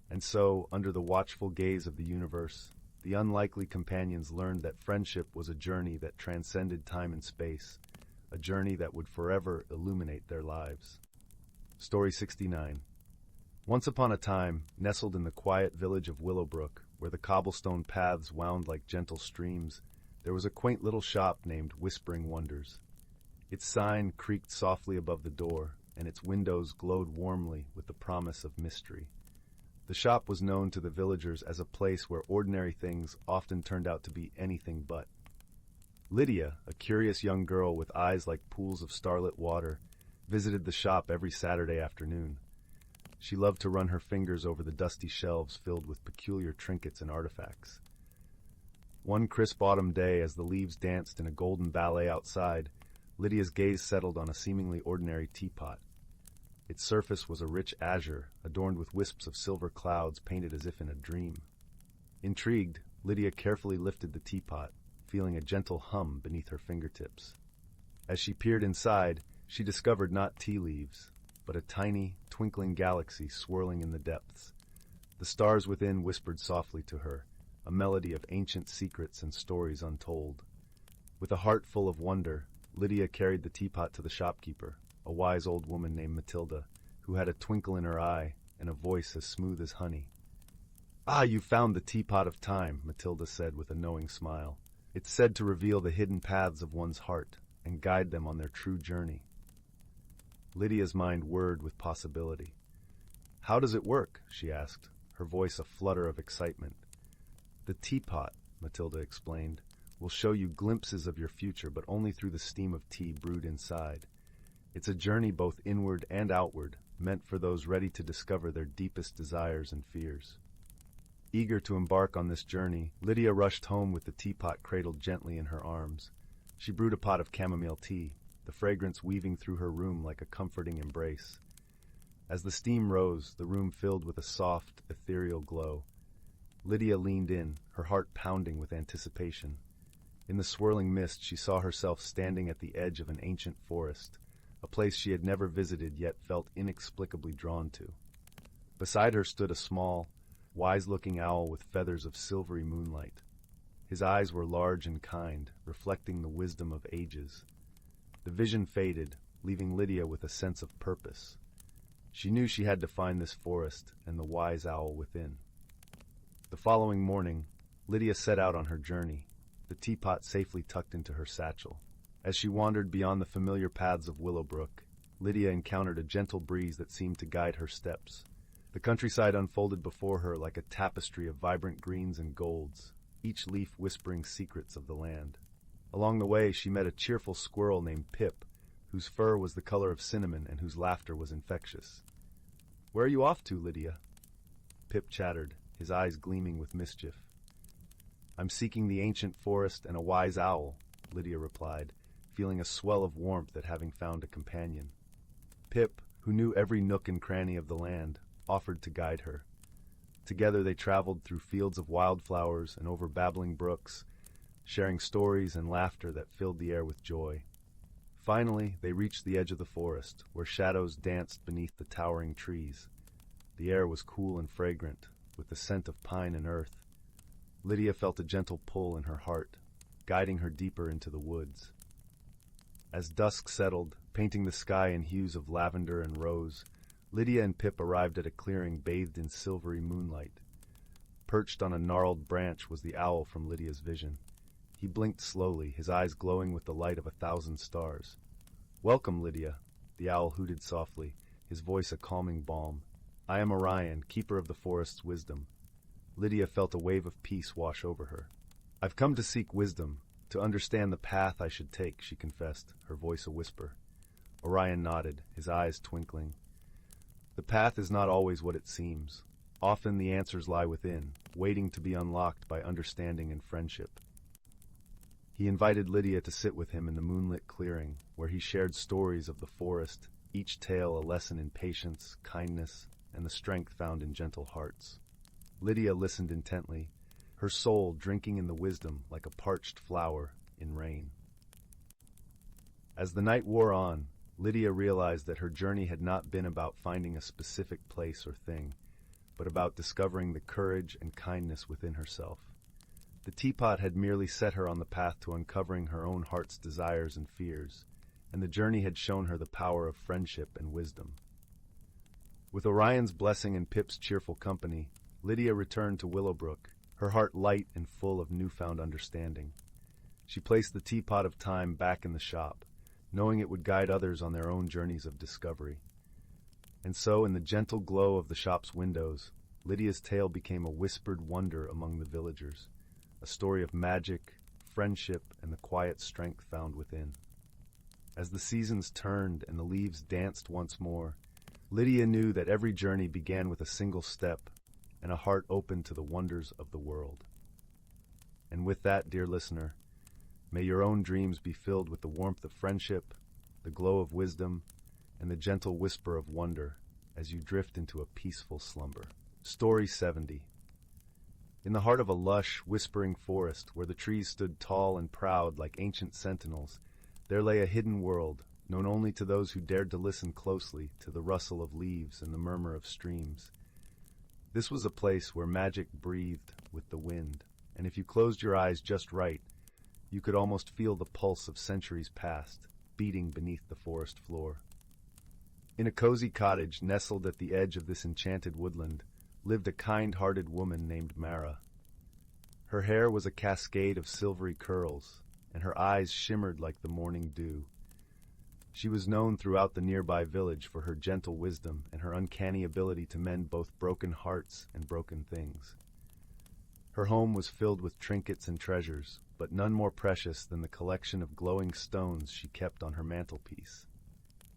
And so, under the watchful gaze of the universe, the unlikely companions learned that friendship was a journey that transcended time and space, a journey that would forever illuminate their lives. Story 69. Once upon a time, nestled in the quiet village of Willowbrook, where the cobblestone paths wound like gentle streams, there was a quaint little shop named Whispering Wonders. Its sign creaked softly above the door, and its windows glowed warmly with the promise of mystery. The shop was known to the villagers as a place where ordinary things often turned out to be anything but. Lydia, a curious young girl with eyes like pools of starlit water, visited the shop every Saturday afternoon. She loved to run her fingers over the dusty shelves filled with peculiar trinkets and artifacts. One crisp autumn day, as the leaves danced in a golden ballet outside, Lydia's gaze settled on a seemingly ordinary teapot. Its surface was a rich azure, adorned with wisps of silver clouds painted as if in a dream. Intrigued, Lydia carefully lifted the teapot, feeling a gentle hum beneath her fingertips. As she peered inside, she discovered not tea leaves, but a tiny, twinkling galaxy swirling in the depths. The stars within whispered softly to her, a melody of ancient secrets and stories untold. With a heart full of wonder, Lydia carried the teapot to the shopkeeper, a wise old woman named Matilda, who had a twinkle in her eye and a voice as smooth as honey. "Ah, you found the teapot of time," Matilda said with a knowing smile. "It's said to reveal the hidden paths of one's heart and guide them on their true journey." Lydia's mind whirred with possibility. "How does it work?" she asked, her voice a flutter of excitement. "The teapot," Matilda explained, "will show you glimpses of your future, but only through the steam of tea brewed inside. It's a journey both inward and outward, meant for those ready to discover their deepest desires and fears." Eager to embark on this journey, Lydia rushed home with the teapot cradled gently in her arms. She brewed a pot of chamomile tea, the fragrance weaving through her room like a comforting embrace. As the steam rose, the room filled with a soft, ethereal glow. Lydia leaned in, her heart pounding with anticipation. In the swirling mist, she saw herself standing at the edge of an ancient forest, a place she had never visited yet felt inexplicably drawn to. Beside her stood a small, wise-looking owl with feathers of silvery moonlight. His eyes were large and kind, reflecting the wisdom of ages. The vision faded, leaving Lydia with a sense of purpose. She knew she had to find this forest and the wise owl within. The following morning, Lydia set out on her journey, the teapot safely tucked into her satchel. As she wandered beyond the familiar paths of Willowbrook, Lydia encountered a gentle breeze that seemed to guide her steps. The countryside unfolded before her like a tapestry of vibrant greens and golds, each leaf whispering secrets of the land. Along the way, she met a cheerful squirrel named Pip, whose fur was the color of cinnamon and whose laughter was infectious. "Where are you off to, Lydia?" Pip chattered, his eyes gleaming with mischief. "I'm seeking the ancient forest and a wise owl," Lydia replied, feeling a swell of warmth at having found a companion. Pip, who knew every nook and cranny of the land, offered to guide her. Together they traveled through fields of wildflowers and over babbling brooks, sharing stories and laughter that filled the air with joy. Finally, they reached the edge of the forest, where shadows danced beneath the towering trees. The air was cool and fragrant, with the scent of pine and earth. Lydia felt a gentle pull in her heart, guiding her deeper into the woods. As dusk settled, painting the sky in hues of lavender and rose, Lydia and Pip arrived at a clearing bathed in silvery moonlight. Perched on a gnarled branch was the owl from Lydia's vision. He blinked slowly, his eyes glowing with the light of 1,000 stars. "Welcome, Lydia," the owl hooted softly, his voice a calming balm. "I am Orion, keeper of the forest's wisdom." Lydia felt a wave of peace wash over her. "I've come to seek wisdom, to understand the path I should take," she confessed, her voice a whisper. Orion nodded, his eyes twinkling. "The path is not always what it seems. Often the answers lie within, waiting to be unlocked by understanding and friendship." He invited Lydia to sit with him in the moonlit clearing, where he shared stories of the forest, each tale a lesson in patience, kindness, and the strength found in gentle hearts. Lydia listened intently, her soul drinking in the wisdom like a parched flower in rain. As the night wore on, Lydia realized that her journey had not been about finding a specific place or thing, but about discovering the courage and kindness within herself. The teapot had merely set her on the path to uncovering her own heart's desires and fears, and the journey had shown her the power of friendship and wisdom. With Orion's blessing and Pip's cheerful company, Lydia returned to Willowbrook, her heart light and full of newfound understanding. She placed the teapot of time back in the shop, knowing it would guide others on their own journeys of discovery. And so, in the gentle glow of the shop's windows, Lydia's tale became a whispered wonder among the villagers, a story of magic, friendship, and the quiet strength found within. As the seasons turned and the leaves danced once more, Lydia knew that every journey began with a single step and a heart open to the wonders of the world. And with that, dear listener, may your own dreams be filled with the warmth of friendship, the glow of wisdom, and the gentle whisper of wonder as you drift into a peaceful slumber. Story 70. In the heart of a lush, whispering forest where the trees stood tall and proud like ancient sentinels, there lay a hidden world, known only to those who dared to listen closely to the rustle of leaves and the murmur of streams. This was a place where magic breathed with the wind, and if you closed your eyes just right, you could almost feel the pulse of centuries past, beating beneath the forest floor. In a cozy cottage nestled at the edge of this enchanted woodland lived a kind-hearted woman named Mara. Her hair was a cascade of silvery curls, and her eyes shimmered like the morning dew. She was known throughout the nearby village for her gentle wisdom and her uncanny ability to mend both broken hearts and broken things. Her home was filled with trinkets and treasures, but none more precious than the collection of glowing stones she kept on her mantelpiece.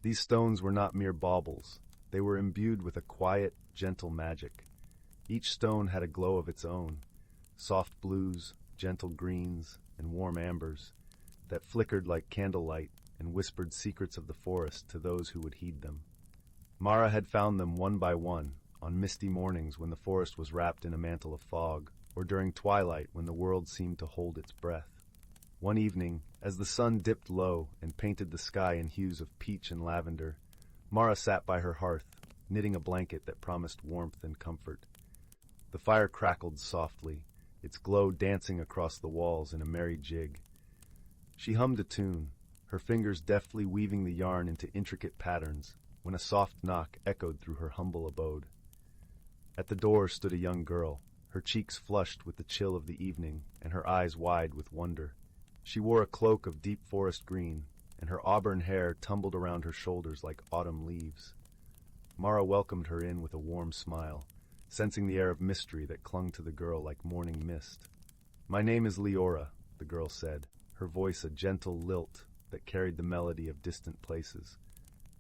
These stones were not mere baubles. They were imbued with a quiet, gentle magic. Each stone had a glow of its own, soft blues, gentle greens, and warm ambers that flickered like candlelight and whispered secrets of the forest to those who would heed them. Mara had found them one by one, on misty mornings when the forest was wrapped in a mantle of fog, or during twilight when the world seemed to hold its breath. One evening, as the sun dipped low and painted the sky in hues of peach and lavender, Mara sat by her hearth, knitting a blanket that promised warmth and comfort. The fire crackled softly, its glow dancing across the walls in a merry jig. She hummed a tune, her fingers deftly weaving the yarn into intricate patterns, when a soft knock echoed through her humble abode. At the door stood a young girl, her cheeks flushed with the chill of the evening and her eyes wide with wonder. She wore a cloak of deep forest green, and her auburn hair tumbled around her shoulders like autumn leaves. Mara welcomed her in with a warm smile, sensing the air of mystery that clung to the girl like morning mist. "My name is Leora," the girl said, her voice a gentle lilt that carried the melody of distant places.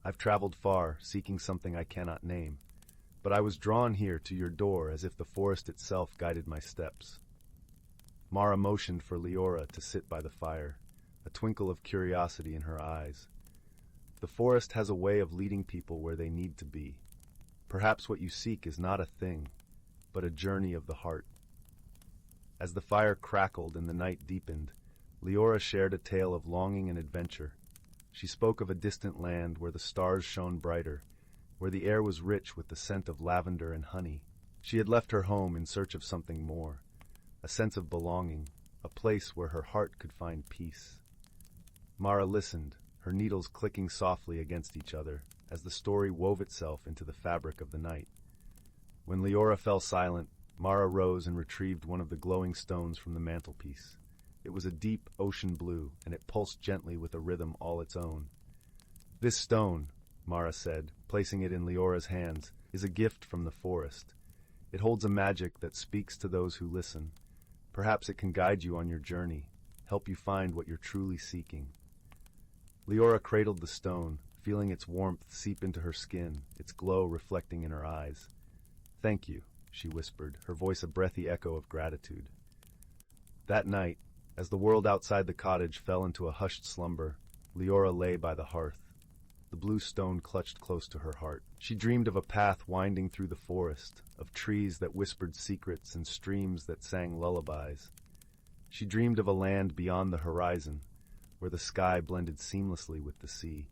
"I've traveled far, seeking something I cannot name, but I was drawn here to your door as if the forest itself guided my steps." Mara motioned for Leora to sit by the fire, a twinkle of curiosity in her eyes. "The forest has a way of leading people where they need to be. Perhaps what you seek is not a thing, but a journey of the heart." As the fire crackled and the night deepened, Leora shared a tale of longing and adventure. She spoke of a distant land where the stars shone brighter, where the air was rich with the scent of lavender and honey. She had left her home in search of something more, a sense of belonging, a place where her heart could find peace. Mara listened, her needles clicking softly against each other, as the story wove itself into the fabric of the night. When Leora fell silent, Mara rose and retrieved one of the glowing stones from the mantelpiece. It was a deep ocean blue, and it pulsed gently with a rhythm all its own. "This stone," Mara said, placing it in Leora's hands, "is a gift from the forest. It holds a magic that speaks to those who listen. Perhaps it can guide you on your journey, help you find what you're truly seeking." Leora cradled the stone, feeling its warmth seep into her skin, its glow reflecting in her eyes. "Thank you," she whispered, her voice a breathy echo of gratitude. That night, as the world outside the cottage fell into a hushed slumber, Leora lay by the hearth, the blue stone clutched close to her heart. She dreamed of a path winding through the forest, of trees that whispered secrets and streams that sang lullabies. She dreamed of a land beyond the horizon, where the sky blended seamlessly with the sea.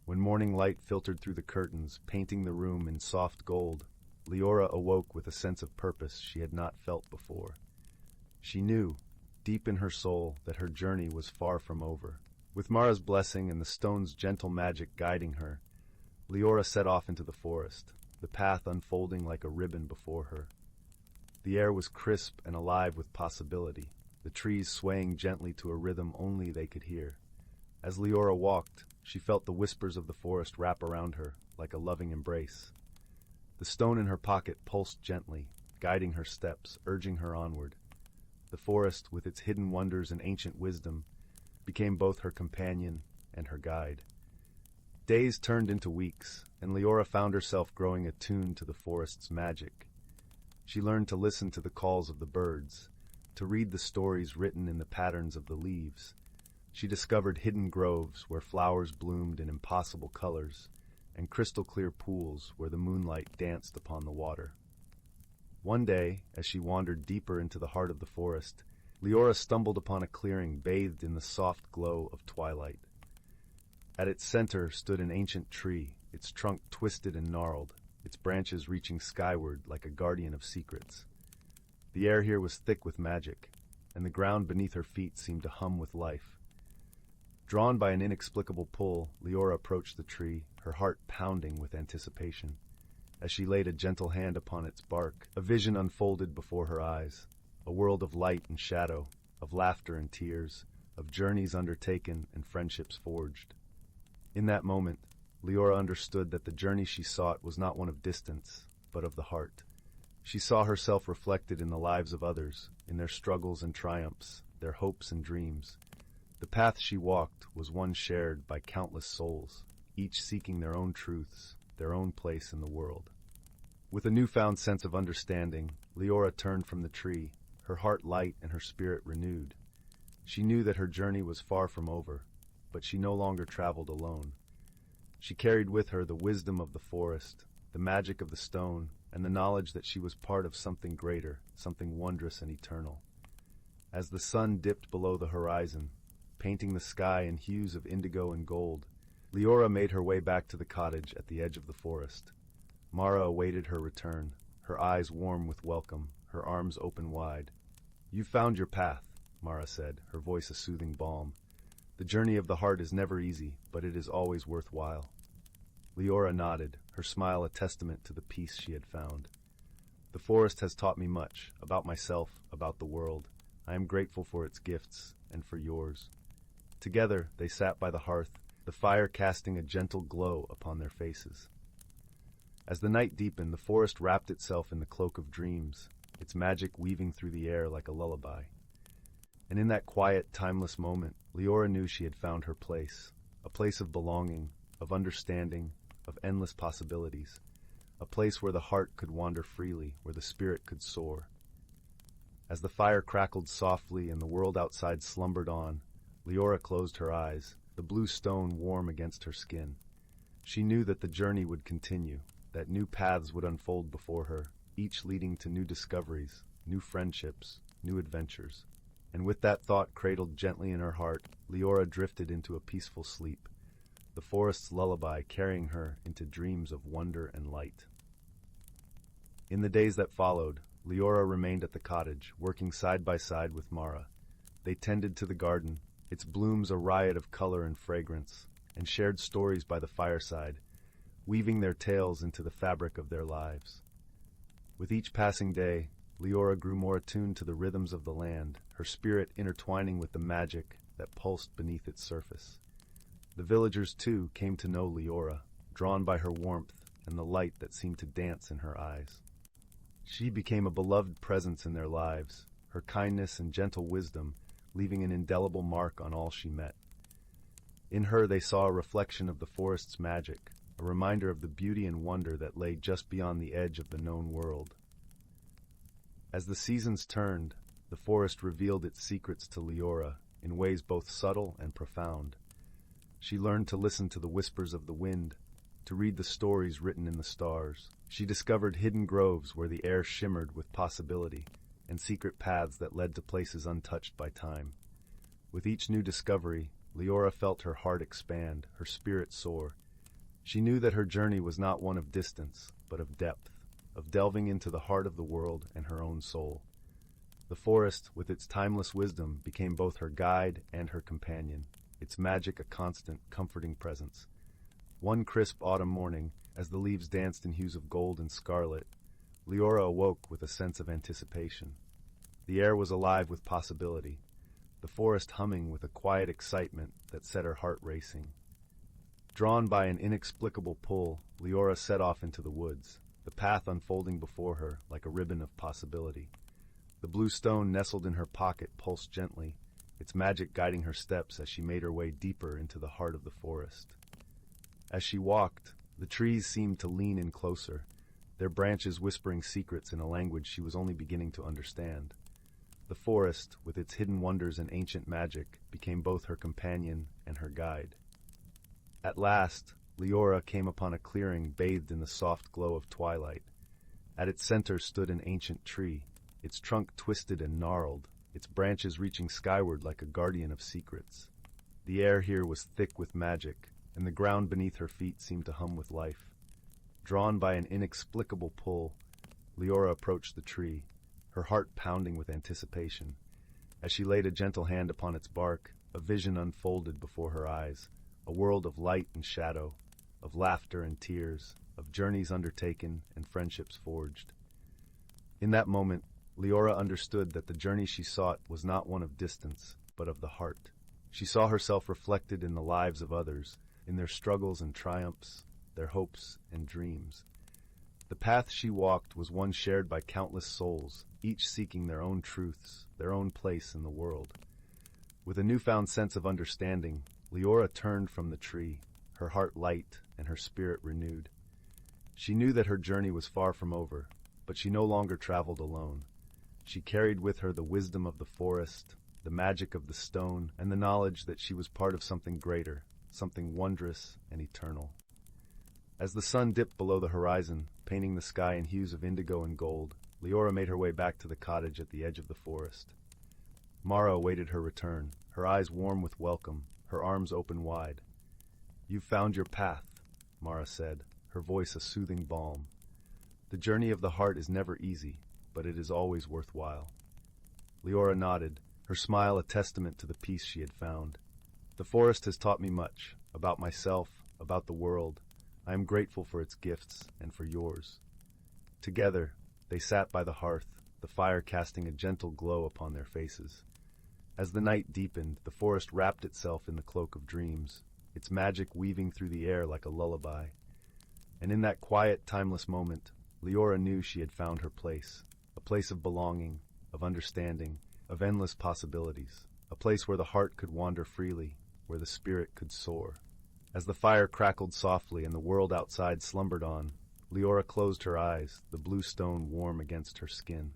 When morning light filtered through the curtains, painting the room in soft gold, Leora awoke with a sense of purpose she had not felt before. She knew, deep in her soul, that her journey was far from over. With Mara's blessing and the stone's gentle magic guiding her, Leora set off into the forest, the path unfolding like a ribbon before her. The air was crisp and alive with possibility, the trees swaying gently to a rhythm only they could hear. As Leora walked, she felt the whispers of the forest wrap around her, like a loving embrace. The stone in her pocket pulsed gently, guiding her steps, urging her onward. The forest, with its hidden wonders and ancient wisdom, became both her companion and her guide. Days turned into weeks, and Leora found herself growing attuned to the forest's magic. She learned to listen to the calls of the birds, to read the stories written in the patterns of the leaves. She discovered hidden groves where flowers bloomed in impossible colors, and crystal-clear pools where the moonlight danced upon the water. One day, as she wandered deeper into the heart of the forest, Leora stumbled upon a clearing bathed in the soft glow of twilight. At its center stood an ancient tree, its trunk twisted and gnarled, its branches reaching skyward like a guardian of secrets. The air here was thick with magic, and the ground beneath her feet seemed to hum with life. Drawn by an inexplicable pull, Leora approached the tree, her heart pounding with anticipation. As she laid a gentle hand upon its bark, a vision unfolded before her eyes, a world of light and shadow, of laughter and tears, of journeys undertaken and friendships forged. In that moment, Leora understood that the journey she sought was not one of distance, but of the heart. She saw herself reflected in the lives of others, in their struggles and triumphs, their hopes and dreams. The path she walked was one shared by countless souls, each seeking their own truths, their own place in the world. With a newfound sense of understanding, Leora turned from the tree, her heart light and her spirit renewed. She knew that her journey was far from over, but she no longer traveled alone. She carried with her the wisdom of the forest, the magic of the stone, and the knowledge that she was part of something greater, something wondrous and eternal. As the sun dipped below the horizon, painting the sky in hues of indigo and gold, Leora made her way back to the cottage at the edge of the forest. Mara awaited her return, her eyes warm with welcome, her arms open wide. "You've found your path," Mara said, her voice a soothing balm. "The journey of the heart is never easy, but it is always worthwhile." Leora nodded, her smile a testament to the peace she had found. "The forest has taught me much, about myself, about the world. I am grateful for its gifts, and for yours." Together they sat by the hearth, the fire casting a gentle glow upon their faces. As the night deepened, the forest wrapped itself in the cloak of dreams, its magic weaving through the air like a lullaby. And in that quiet, timeless moment, Leora knew she had found her place, a place of belonging, of understanding, of endless possibilities, a place where the heart could wander freely, where the spirit could soar. As the fire crackled softly and the world outside slumbered on, Leora closed her eyes, the blue stone warm against her skin. She knew that the journey would continue, that new paths would unfold before her, each leading to new discoveries, new friendships, new adventures. And with that thought cradled gently in her heart, Leora drifted into a peaceful sleep, the forest's lullaby carrying her into dreams of wonder and light. In the days that followed, Leora remained at the cottage, working side by side with Mara. They tended to the garden, its blooms a riot of color and fragrance, and shared stories by the fireside, weaving their tales into the fabric of their lives. With each passing day, Leora grew more attuned to the rhythms of the land, her spirit intertwining with the magic that pulsed beneath its surface. The villagers, too, came to know Leora, drawn by her warmth and the light that seemed to dance in her eyes. She became a beloved presence in their lives, her kindness and gentle wisdom leaving an indelible mark on all she met. In her they saw a reflection of the forest's magic, a reminder of the beauty and wonder that lay just beyond the edge of the known world. As the seasons turned, the forest revealed its secrets to Leora in ways both subtle and profound. She learned to listen to the whispers of the wind, to read the stories written in the stars. She discovered hidden groves where the air shimmered with possibility, and secret paths that led to places untouched by time. With each new discovery, Leora felt her heart expand, her spirit soar. She knew that her journey was not one of distance, but of depth, of delving into the heart of the world and her own soul. The forest, with its timeless wisdom, became both her guide and her companion, its magic a constant, comforting presence. One crisp autumn morning, as the leaves danced in hues of gold and scarlet, Leora awoke with a sense of anticipation. The air was alive with possibility, the forest humming with a quiet excitement that set her heart racing. Drawn by an inexplicable pull, Leora set off into the woods, the path unfolding before her like a ribbon of possibility. The blue stone nestled in her pocket pulsed gently, its magic guiding her steps as she made her way deeper into the heart of the forest. As she walked, the trees seemed to lean in closer, their branches whispering secrets in a language she was only beginning to understand. The forest, with its hidden wonders and ancient magic, became both her companion and her guide. At last, Leora came upon a clearing bathed in the soft glow of twilight. At its center stood an ancient tree, its trunk twisted and gnarled, its branches reaching skyward like a guardian of secrets. The air here was thick with magic, and the ground beneath her feet seemed to hum with life. Drawn by an inexplicable pull, Leora approached the tree, her heart pounding with anticipation. As she laid a gentle hand upon its bark, a vision unfolded before her eyes, a world of light and shadow, of laughter and tears, of journeys undertaken and friendships forged. In that moment, Leora understood that the journey she sought was not one of distance, but of the heart. She saw herself reflected in the lives of others, in their struggles and triumphs, their hopes and dreams. The path she walked was one shared by countless souls, each seeking their own truths, their own place in the world. With a newfound sense of understanding, Leora turned from the tree, her heart light and her spirit renewed. She knew that her journey was far from over, but she no longer traveled alone. She carried with her the wisdom of the forest, the magic of the stone, and the knowledge that she was part of something greater, something wondrous and eternal. As the sun dipped below the horizon, painting the sky in hues of indigo and gold, Leora made her way back to the cottage at the edge of the forest. Mara awaited her return, her eyes warm with welcome, her arms open wide. "You've found your path," Mara said, her voice a soothing balm. "The journey of the heart is never easy, but it is always worthwhile." Leora nodded, her smile a testament to the peace she had found. "The forest has taught me much, about myself, about the world. I am grateful for its gifts and for yours." Together, they sat by the hearth, the fire casting a gentle glow upon their faces. As the night deepened, the forest wrapped itself in the cloak of dreams, its magic weaving through the air like a lullaby. And in that quiet, timeless moment, Leora knew she had found her place, a place of belonging, of understanding, of endless possibilities, a place where the heart could wander freely, where the spirit could soar. As the fire crackled softly and the world outside slumbered on, Leora closed her eyes, the blue stone warm against her skin.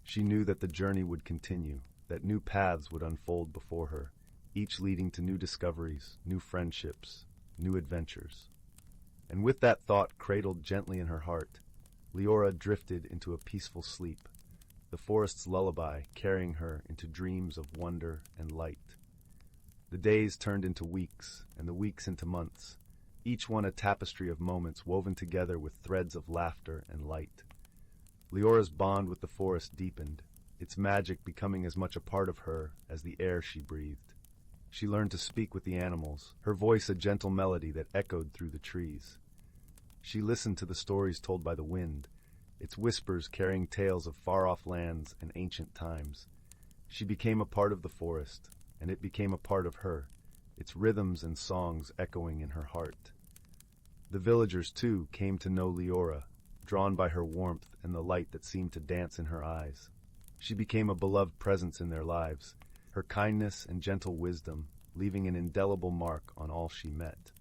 She knew that the journey would continue, that new paths would unfold before her, each leading to new discoveries, new friendships, new adventures. And with that thought cradled gently in her heart, Leora drifted into a peaceful sleep, the forest's lullaby carrying her into dreams of wonder and light. The days turned into weeks, and the weeks into months, each one a tapestry of moments woven together with threads of laughter and light. Leora's bond with the forest deepened, its magic becoming as much a part of her as the air she breathed. She learned to speak with the animals, her voice a gentle melody that echoed through the trees. She listened to the stories told by the wind, its whispers carrying tales of far-off lands and ancient times. She became a part of the forest, and it became a part of her, its rhythms and songs echoing in her heart. The villagers, too, came to know Leora, drawn by her warmth and the light that seemed to dance in her eyes. She became a beloved presence in their lives, her kindness and gentle wisdom leaving an indelible mark on all she met.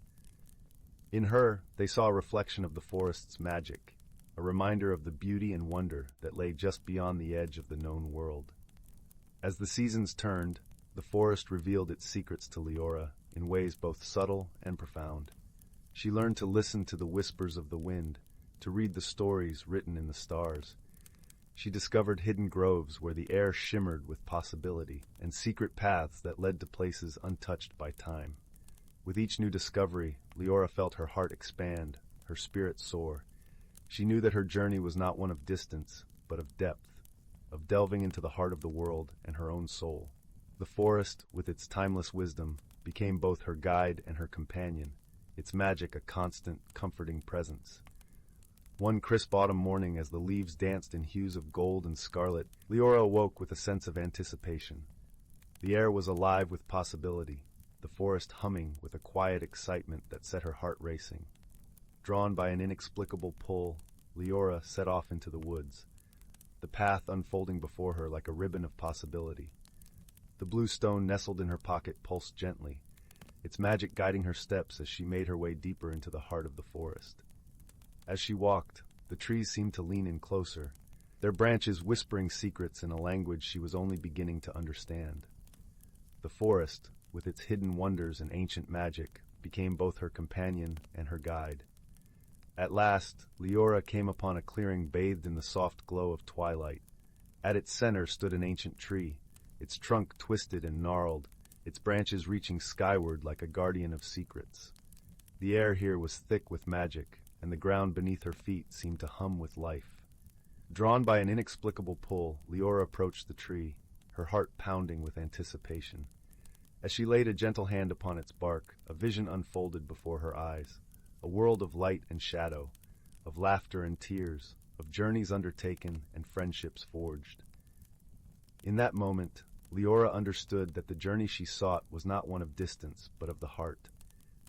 In her, they saw a reflection of the forest's magic, a reminder of the beauty and wonder that lay just beyond the edge of the known world. As the seasons turned, the forest revealed its secrets to Leora in ways both subtle and profound. She learned to listen to the whispers of the wind, to read the stories written in the stars. She discovered hidden groves where the air shimmered with possibility, and secret paths that led to places untouched by time. With each new discovery, Leora felt her heart expand, her spirit soar. She knew that her journey was not one of distance, but of depth, of delving into the heart of the world and her own soul. The forest, with its timeless wisdom, became both her guide and her companion, its magic a constant, comforting presence. One crisp autumn morning, as the leaves danced in hues of gold and scarlet, Leora awoke with a sense of anticipation. The air was alive with possibility, the forest humming with a quiet excitement that set her heart racing. Drawn by an inexplicable pull, Leora set off into the woods, the path unfolding before her like a ribbon of possibility. The blue stone nestled in her pocket pulsed gently, its magic guiding her steps as she made her way deeper into the heart of the forest. As she walked, the trees seemed to lean in closer, their branches whispering secrets in a language she was only beginning to understand. The forest, with its hidden wonders and ancient magic, became both her companion and her guide. At last, Leora came upon a clearing bathed in the soft glow of twilight. At its center stood an ancient tree, its trunk twisted and gnarled, its branches reaching skyward like a guardian of secrets. The air here was thick with magic, and the ground beneath her feet seemed to hum with life. Drawn by an inexplicable pull, Leora approached the tree, her heart pounding with anticipation. As she laid a gentle hand upon its bark, a vision unfolded before her eyes, a world of light and shadow, of laughter and tears, of journeys undertaken and friendships forged. In that moment, Leora understood that the journey she sought was not one of distance, but of the heart.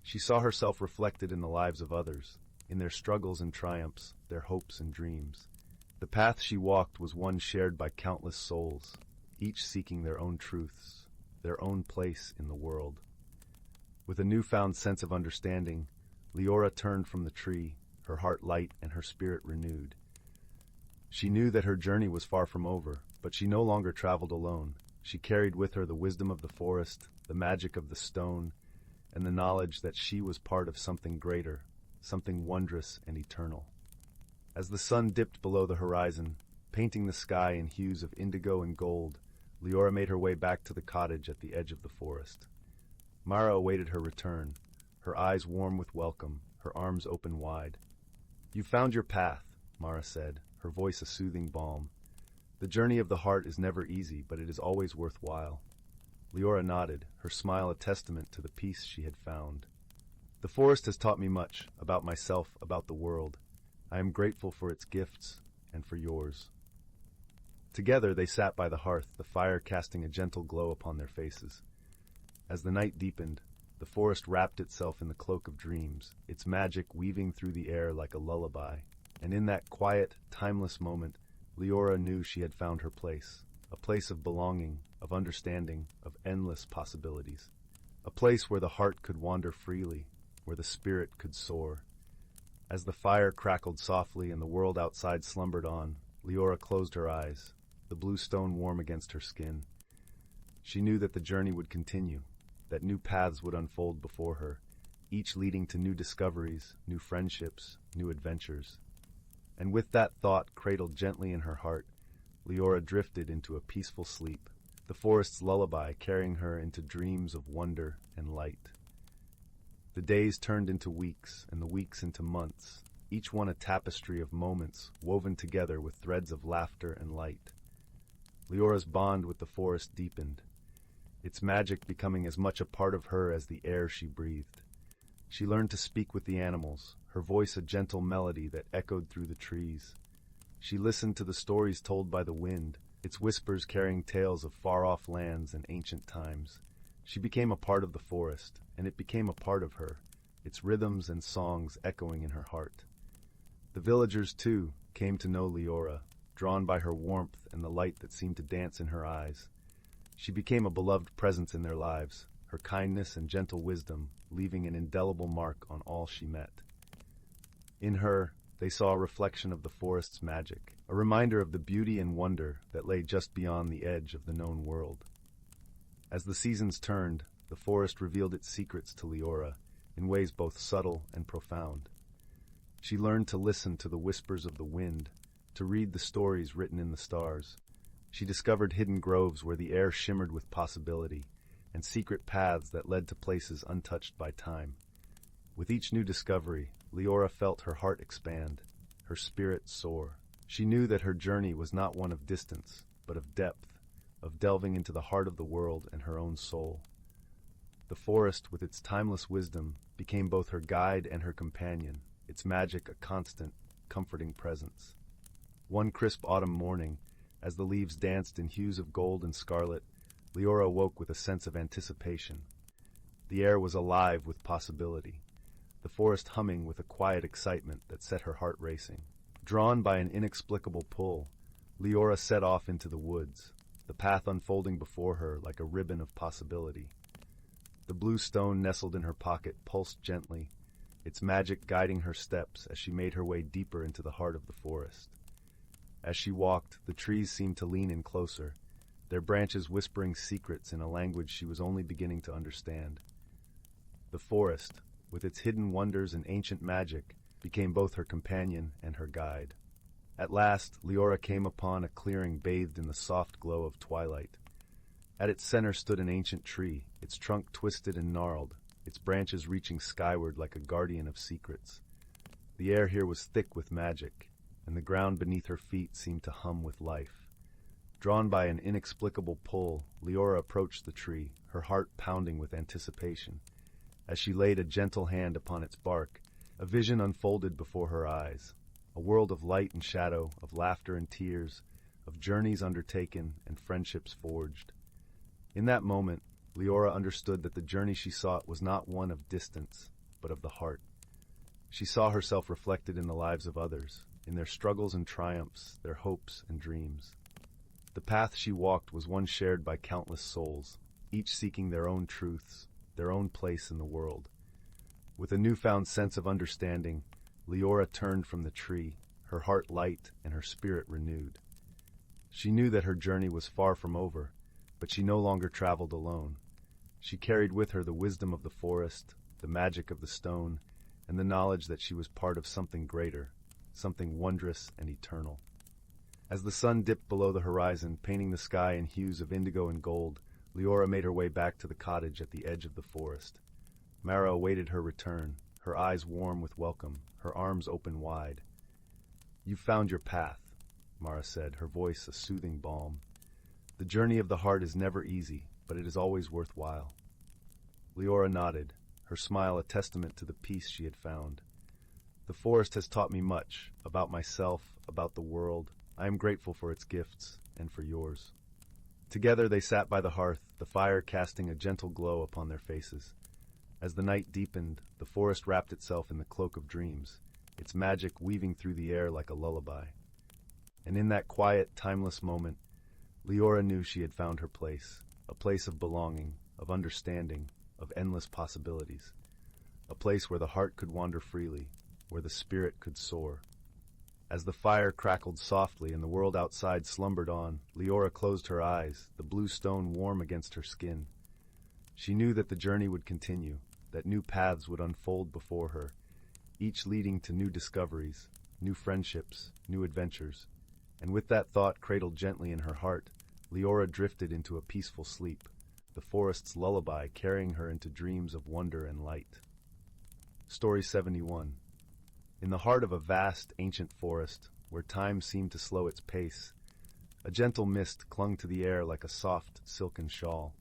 She saw herself reflected in the lives of others, in their struggles and triumphs, their hopes and dreams. The path she walked was one shared by countless souls, each seeking their own truths, their own place in the world. With a newfound sense of understanding, Leora turned from the tree, her heart light and her spirit renewed. She knew that her journey was far from over, but she no longer traveled alone. She carried with her the wisdom of the forest, the magic of the stone, and the knowledge that she was part of something greater, something wondrous and eternal. As the sun dipped below the horizon, painting the sky in hues of indigo and gold, Leora made her way back to the cottage at the edge of the forest. Mara awaited her return, her eyes warm with welcome, her arms open wide. "You found your path," Mara said, her voice a soothing balm. "The journey of the heart is never easy, but it is always worthwhile." Leora nodded, her smile a testament to the peace she had found. "The forest has taught me much, about myself, about the world. I am grateful for its gifts, and for yours." Together they sat by the hearth, the fire casting a gentle glow upon their faces. As the night deepened, the forest wrapped itself in the cloak of dreams, its magic weaving through the air like a lullaby. And in that quiet, timeless moment, Leora knew she had found her place, a place of belonging, of understanding, of endless possibilities. A place where the heart could wander freely, where the spirit could soar. As the fire crackled softly and the world outside slumbered on, Leora closed her eyes, the blue stone warm against her skin. She knew that the journey would continue, that new paths would unfold before her, each leading to new discoveries, new friendships, new adventures. And with that thought cradled gently in her heart, Leora drifted into a peaceful sleep, the forest's lullaby carrying her into dreams of wonder and light. The days turned into weeks, and the weeks into months, each one a tapestry of moments woven together with threads of laughter and light. Leora's bond with the forest deepened, its magic becoming as much a part of her as the air she breathed. She learned to speak with the animals, her voice a gentle melody that echoed through the trees. She listened to the stories told by the wind, its whispers carrying tales of far-off lands and ancient times. She became a part of the forest, and it became a part of her, its rhythms and songs echoing in her heart. The villagers, too, came to know Leora, drawn by her warmth and the light that seemed to dance in her eyes. She became a beloved presence in their lives, her kindness and gentle wisdom leaving an indelible mark on all she met. In her, they saw a reflection of the forest's magic, a reminder of the beauty and wonder that lay just beyond the edge of the known world. As the seasons turned, the forest revealed its secrets to Leora in ways both subtle and profound. She learned to listen to the whispers of the wind, to read the stories written in the stars. She discovered hidden groves where the air shimmered with possibility, and secret paths that led to places untouched by time. With each new discovery, Leora felt her heart expand, her spirit soar. She knew that her journey was not one of distance, but of depth, of delving into the heart of the world and her own soul. The forest, with its timeless wisdom, became both her guide and her companion, its magic a constant, comforting presence. One crisp autumn morning, as the leaves danced in hues of gold and scarlet, Leora awoke with a sense of anticipation. The air was alive with possibility, the forest humming with a quiet excitement that set her heart racing. Drawn by an inexplicable pull, Leora set off into the woods. the path unfolding before her like a ribbon of possibility. The blue stone nestled in her pocket pulsed gently, its magic guiding her steps as she made her way deeper into the heart of the forest. As she walked, the trees seemed to lean in closer, their branches whispering secrets in a language she was only beginning to understand. The forest, with its hidden wonders and ancient magic, became both her companion and her guide. At last, Leora came upon a clearing bathed in the soft glow of twilight. At its center stood an ancient tree, its trunk twisted and gnarled, its branches reaching skyward like a guardian of secrets. The air here was thick with magic, and the ground beneath her feet seemed to hum with life. Drawn by an inexplicable pull, Leora approached the tree, her heart pounding with anticipation. As she laid a gentle hand upon its bark, a vision unfolded before her eyes, a world of light and shadow, of laughter and tears, of journeys undertaken and friendships forged. In that moment, Leora understood that the journey she sought was not one of distance, but of the heart. She saw herself reflected in the lives of others, in their struggles and triumphs, their hopes and dreams. The path she walked was one shared by countless souls, each seeking their own truths, their own place in the world. With a newfound sense of understanding, Leora turned from the tree, her heart light and her spirit renewed. She knew that her journey was far from over, but she no longer traveled alone. She carried with her the wisdom of the forest, the magic of the stone, and the knowledge that she was part of something greater, something wondrous and eternal. As the sun dipped below the horizon, painting the sky in hues of indigo and gold, Leora made her way back to the cottage at the edge of the forest. Mara awaited her return, her eyes warm with welcome, her arms open wide. "You've found your path," Mara said, her voice a soothing balm. "The journey of the heart is never easy, but it is always worthwhile." Leora nodded, her smile a testament to the peace she had found. "The forest has taught me much, about myself, about the world. I am grateful for its gifts, and for yours." Together they sat by the hearth, the fire casting a gentle glow upon their faces. As the night deepened, the forest wrapped itself in the cloak of dreams, its magic weaving through the air like a lullaby. And in that quiet, timeless moment, Leora knew she had found her place, a place of belonging, of understanding, of endless possibilities. A place where the heart could wander freely, where the spirit could soar. As the fire crackled softly and the world outside slumbered on, Leora closed her eyes, the blue stone warm against her skin. She knew that the journey would continue, that new paths would unfold before her, each leading to new discoveries, new friendships, new adventures. And with that thought cradled gently in her heart, Leora drifted into a peaceful sleep, the forest's lullaby carrying her into dreams of wonder and light. Story 71. In the heart of a vast, ancient forest, where time seemed to slow its pace, a gentle mist clung to the air like a soft, silken shawl.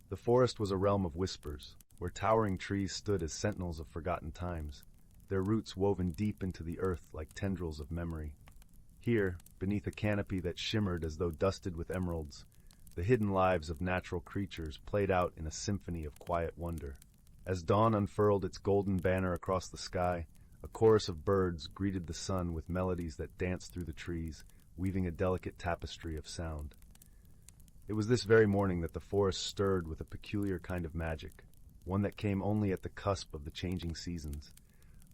The forest was a realm of whispers, where towering trees stood as sentinels of forgotten times, their roots woven deep into the earth like tendrils of memory. Here, beneath a canopy that shimmered as though dusted with emeralds, the hidden lives of natural creatures played out in a symphony of quiet wonder. As dawn unfurled its golden banner across the sky, a chorus of birds greeted the sun with melodies that danced through the trees, weaving a delicate tapestry of sound. It was this very morning that the forest stirred with a peculiar kind of magic, one that came only at the cusp of the changing seasons,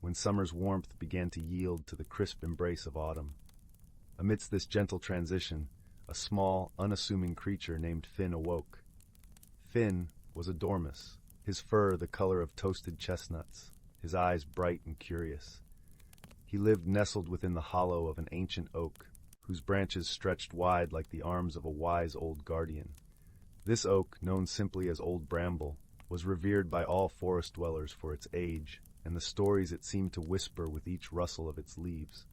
when summer's warmth began to yield to the crisp embrace of autumn. Amidst this gentle transition, a small, unassuming creature named Finn awoke. Finn was a dormouse, his fur the color of toasted chestnuts, his eyes bright and curious. He lived nestled within the hollow of an ancient oak, whose branches stretched wide like the arms of a wise old guardian. This oak, known simply as Old Bramble, was revered by all forest dwellers for its age and the stories it seemed to whisper with each rustle of its leaves.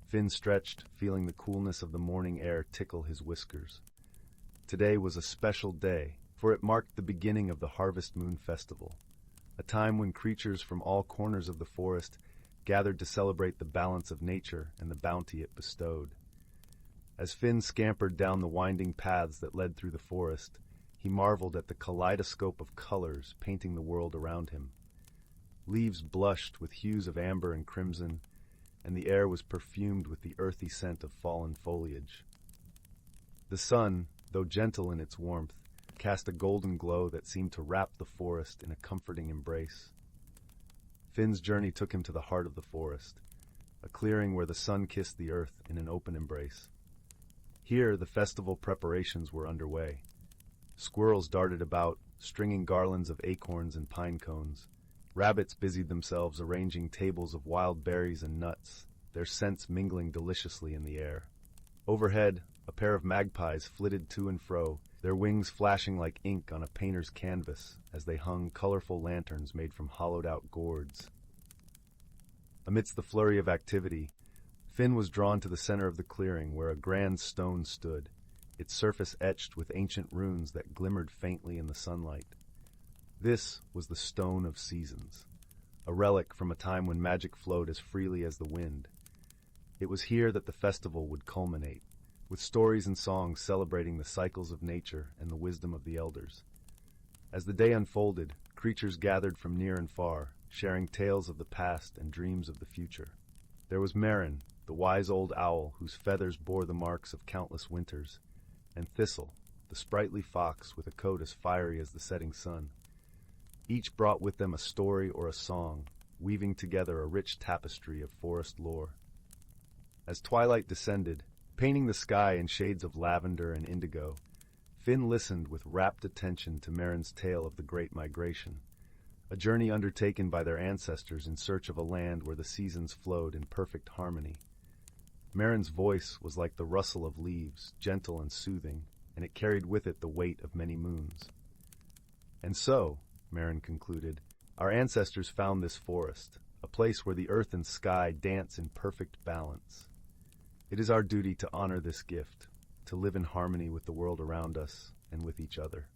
Finn stretched, feeling the coolness of the morning air tickle his whiskers. Today was a special day, for it marked the beginning of the Harvest Moon Festival, a time when creatures from all corners of the forest gathered to celebrate the balance of nature and the bounty it bestowed. As Finn scampered down the winding paths that led through the forest, he marveled at the kaleidoscope of colors painting the world around him. Leaves blushed with hues of amber and crimson, and the air was perfumed with the earthy scent of fallen foliage. The sun, though gentle in its warmth, cast a golden glow that seemed to wrap the forest in a comforting embrace. Finn's journey took him to the heart of the forest, a clearing where the sun kissed the earth in an open embrace. Here, the festival preparations were underway. Squirrels darted about, stringing garlands of acorns and pine cones. Rabbits busied themselves arranging tables of wild berries and nuts, their scents mingling deliciously in the air. Overhead, a pair of magpies flitted to and fro, their wings flashing like ink on a painter's canvas as they hung colorful lanterns made from hollowed-out gourds. Amidst the flurry of activity, Finn was drawn to the center of the clearing where a grand stone stood, its surface etched with ancient runes that glimmered faintly in the sunlight. This was the Stone of Seasons, a relic from a time when magic flowed as freely as the wind. It was here that the festival would culminate, with stories and songs celebrating the cycles of nature and the wisdom of the elders. As the day unfolded, creatures gathered from near and far, sharing tales of the past and dreams of the future. There was Marin, the wise old owl whose feathers bore the marks of countless winters, and Thistle, the sprightly fox with a coat as fiery as the setting sun. Each brought with them a story or a song, weaving together a rich tapestry of forest lore. As twilight descended, painting the sky in shades of lavender and indigo, Finn listened with rapt attention to Marin's tale of the Great Migration, a journey undertaken by their ancestors in search of a land where the seasons flowed in perfect harmony. Marin's voice was like the rustle of leaves, gentle and soothing, and it carried with it the weight of many moons. And so, Marin concluded, our ancestors found this forest, a place where the earth and sky dance in perfect balance. It is our duty to honor this gift, to live in harmony with the world around us and with each other.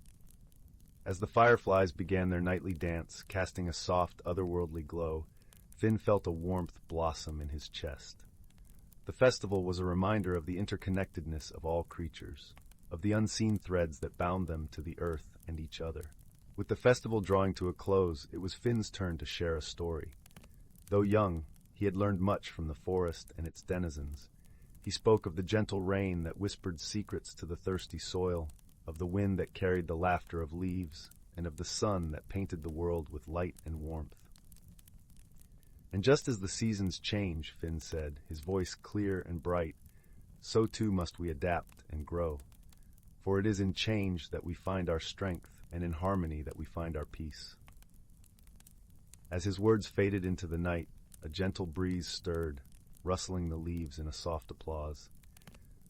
As the fireflies began their nightly dance, casting a soft, otherworldly glow, Finn felt a warmth blossom in his chest. The festival was a reminder of the interconnectedness of all creatures, of the unseen threads that bound them to the earth and each other. With the festival drawing to a close, it was Finn's turn to share a story. Though young, he had learned much from the forest and its denizens. He spoke of the gentle rain that whispered secrets to the thirsty soil, of the wind that carried the laughter of leaves, and of the sun that painted the world with light and warmth. And just as the seasons change, Finn said, his voice clear and bright, so too must we adapt and grow. For it is in change that we find our strength, and in harmony that we find our peace. As his words faded into the night, a gentle breeze stirred, rustling the leaves in a soft applause.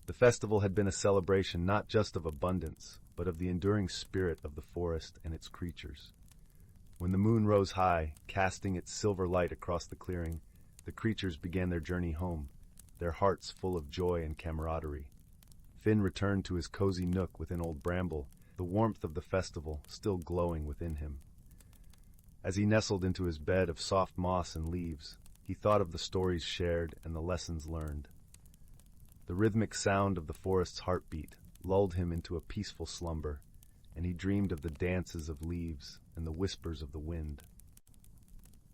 The festival had been a celebration not just of abundance, but of the enduring spirit of the forest and its creatures. When the moon rose high, casting its silver light across the clearing, the creatures began their journey home, their hearts full of joy and camaraderie. Finn returned to his cozy nook within Old Bramble, the warmth of the festival still glowing within him. As he nestled into his bed of soft moss and leaves, he thought of the stories shared and the lessons learned. The rhythmic sound of the forest's heartbeat lulled him into a peaceful slumber, and he dreamed of the dances of leaves and the whispers of the wind.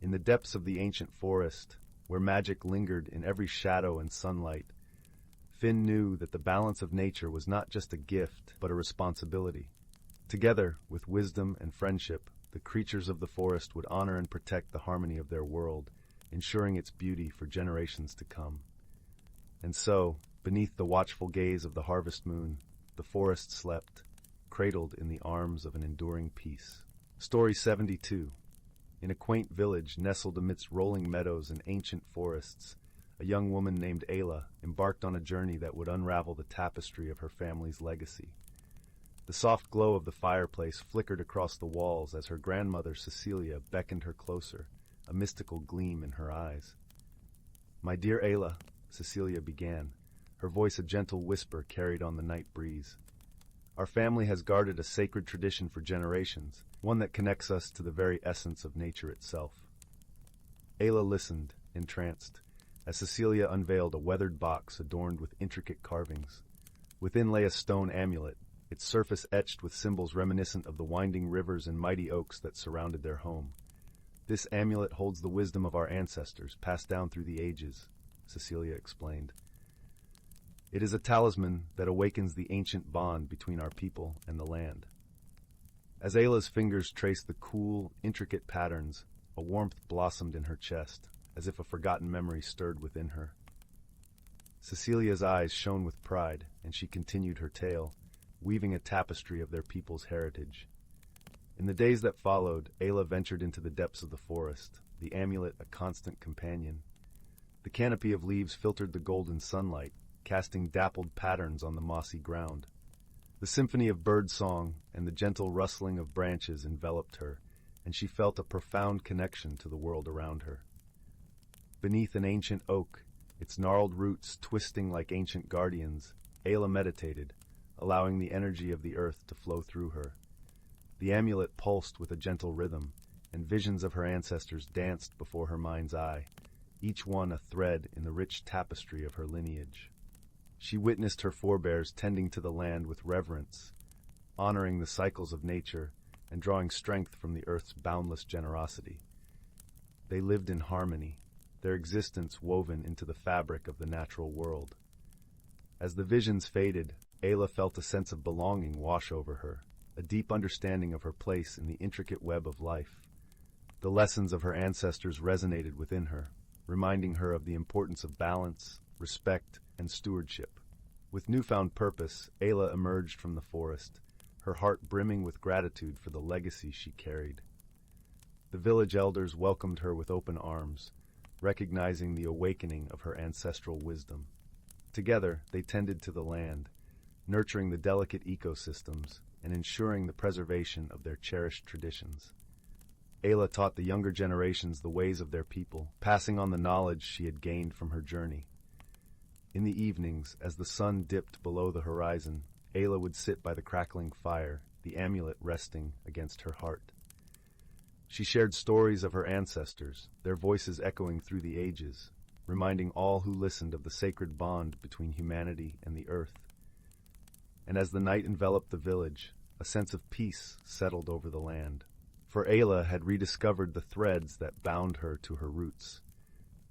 In the depths of the ancient forest, where magic lingered in every shadow and sunlight, Finn knew that the balance of nature was not just a gift, but a responsibility. Together, with wisdom and friendship, the creatures of the forest would honor and protect the harmony of their world, ensuring its beauty for generations to come. And so, beneath the watchful gaze of the harvest moon, the forest slept, cradled in the arms of an enduring peace. Story 72. In a quaint village nestled amidst rolling meadows and ancient forests, a young woman named Ayla embarked on a journey that would unravel the tapestry of her family's legacy. The soft glow of the fireplace flickered across the walls as her grandmother Cecilia beckoned her closer, a mystical gleam in her eyes. "My dear Ayla," Cecilia began, her voice a gentle whisper carried on the night breeze. "Our family has guarded a sacred tradition for generations, one that connects us to the very essence of nature itself." Ayla listened, entranced, as Cecilia unveiled a weathered box adorned with intricate carvings. Within lay a stone amulet, its surface etched with symbols reminiscent of the winding rivers and mighty oaks that surrounded their home. "This amulet holds the wisdom of our ancestors, passed down through the ages," Cecilia explained. It is a talisman that awakens the ancient bond between our people and the land. As Ayla's fingers traced the cool, intricate patterns, a warmth blossomed in her chest, as if a forgotten memory stirred within her. Cecilia's eyes shone with pride, and she continued her tale, weaving a tapestry of their people's heritage. In the days that followed, Ayla ventured into the depths of the forest, the amulet a constant companion. The canopy of leaves filtered the golden sunlight, casting dappled patterns on the mossy ground. The symphony of bird song and the gentle rustling of branches enveloped her, and she felt a profound connection to the world around her. Beneath an ancient oak, its gnarled roots twisting like ancient guardians, Ayla meditated, allowing the energy of the earth to flow through her. The amulet pulsed with a gentle rhythm, and visions of her ancestors danced before her mind's eye, each one a thread in the rich tapestry of her lineage. She witnessed her forebears tending to the land with reverence, honoring the cycles of nature and drawing strength from the earth's boundless generosity. They lived in harmony, their existence woven into the fabric of the natural world. As the visions faded, Ayla felt a sense of belonging wash over her, a deep understanding of her place in the intricate web of life. The lessons of her ancestors resonated within her, reminding her of the importance of balance, respect, and stewardship. With newfound purpose, Ayla emerged from the forest, her heart brimming with gratitude for the legacy she carried. The village elders welcomed her with open arms, recognizing the awakening of her ancestral wisdom. Together, they tended to the land, nurturing the delicate ecosystems and ensuring the preservation of their cherished traditions. Ayla taught the younger generations the ways of their people, passing on the knowledge she had gained from her journey. In the evenings, as the sun dipped below the horizon, Ayla would sit by the crackling fire, the amulet resting against her heart. She shared stories of her ancestors, their voices echoing through the ages, reminding all who listened of the sacred bond between humanity and the earth. And as the night enveloped the village, a sense of peace settled over the land. For Ayla had rediscovered the threads that bound her to her roots,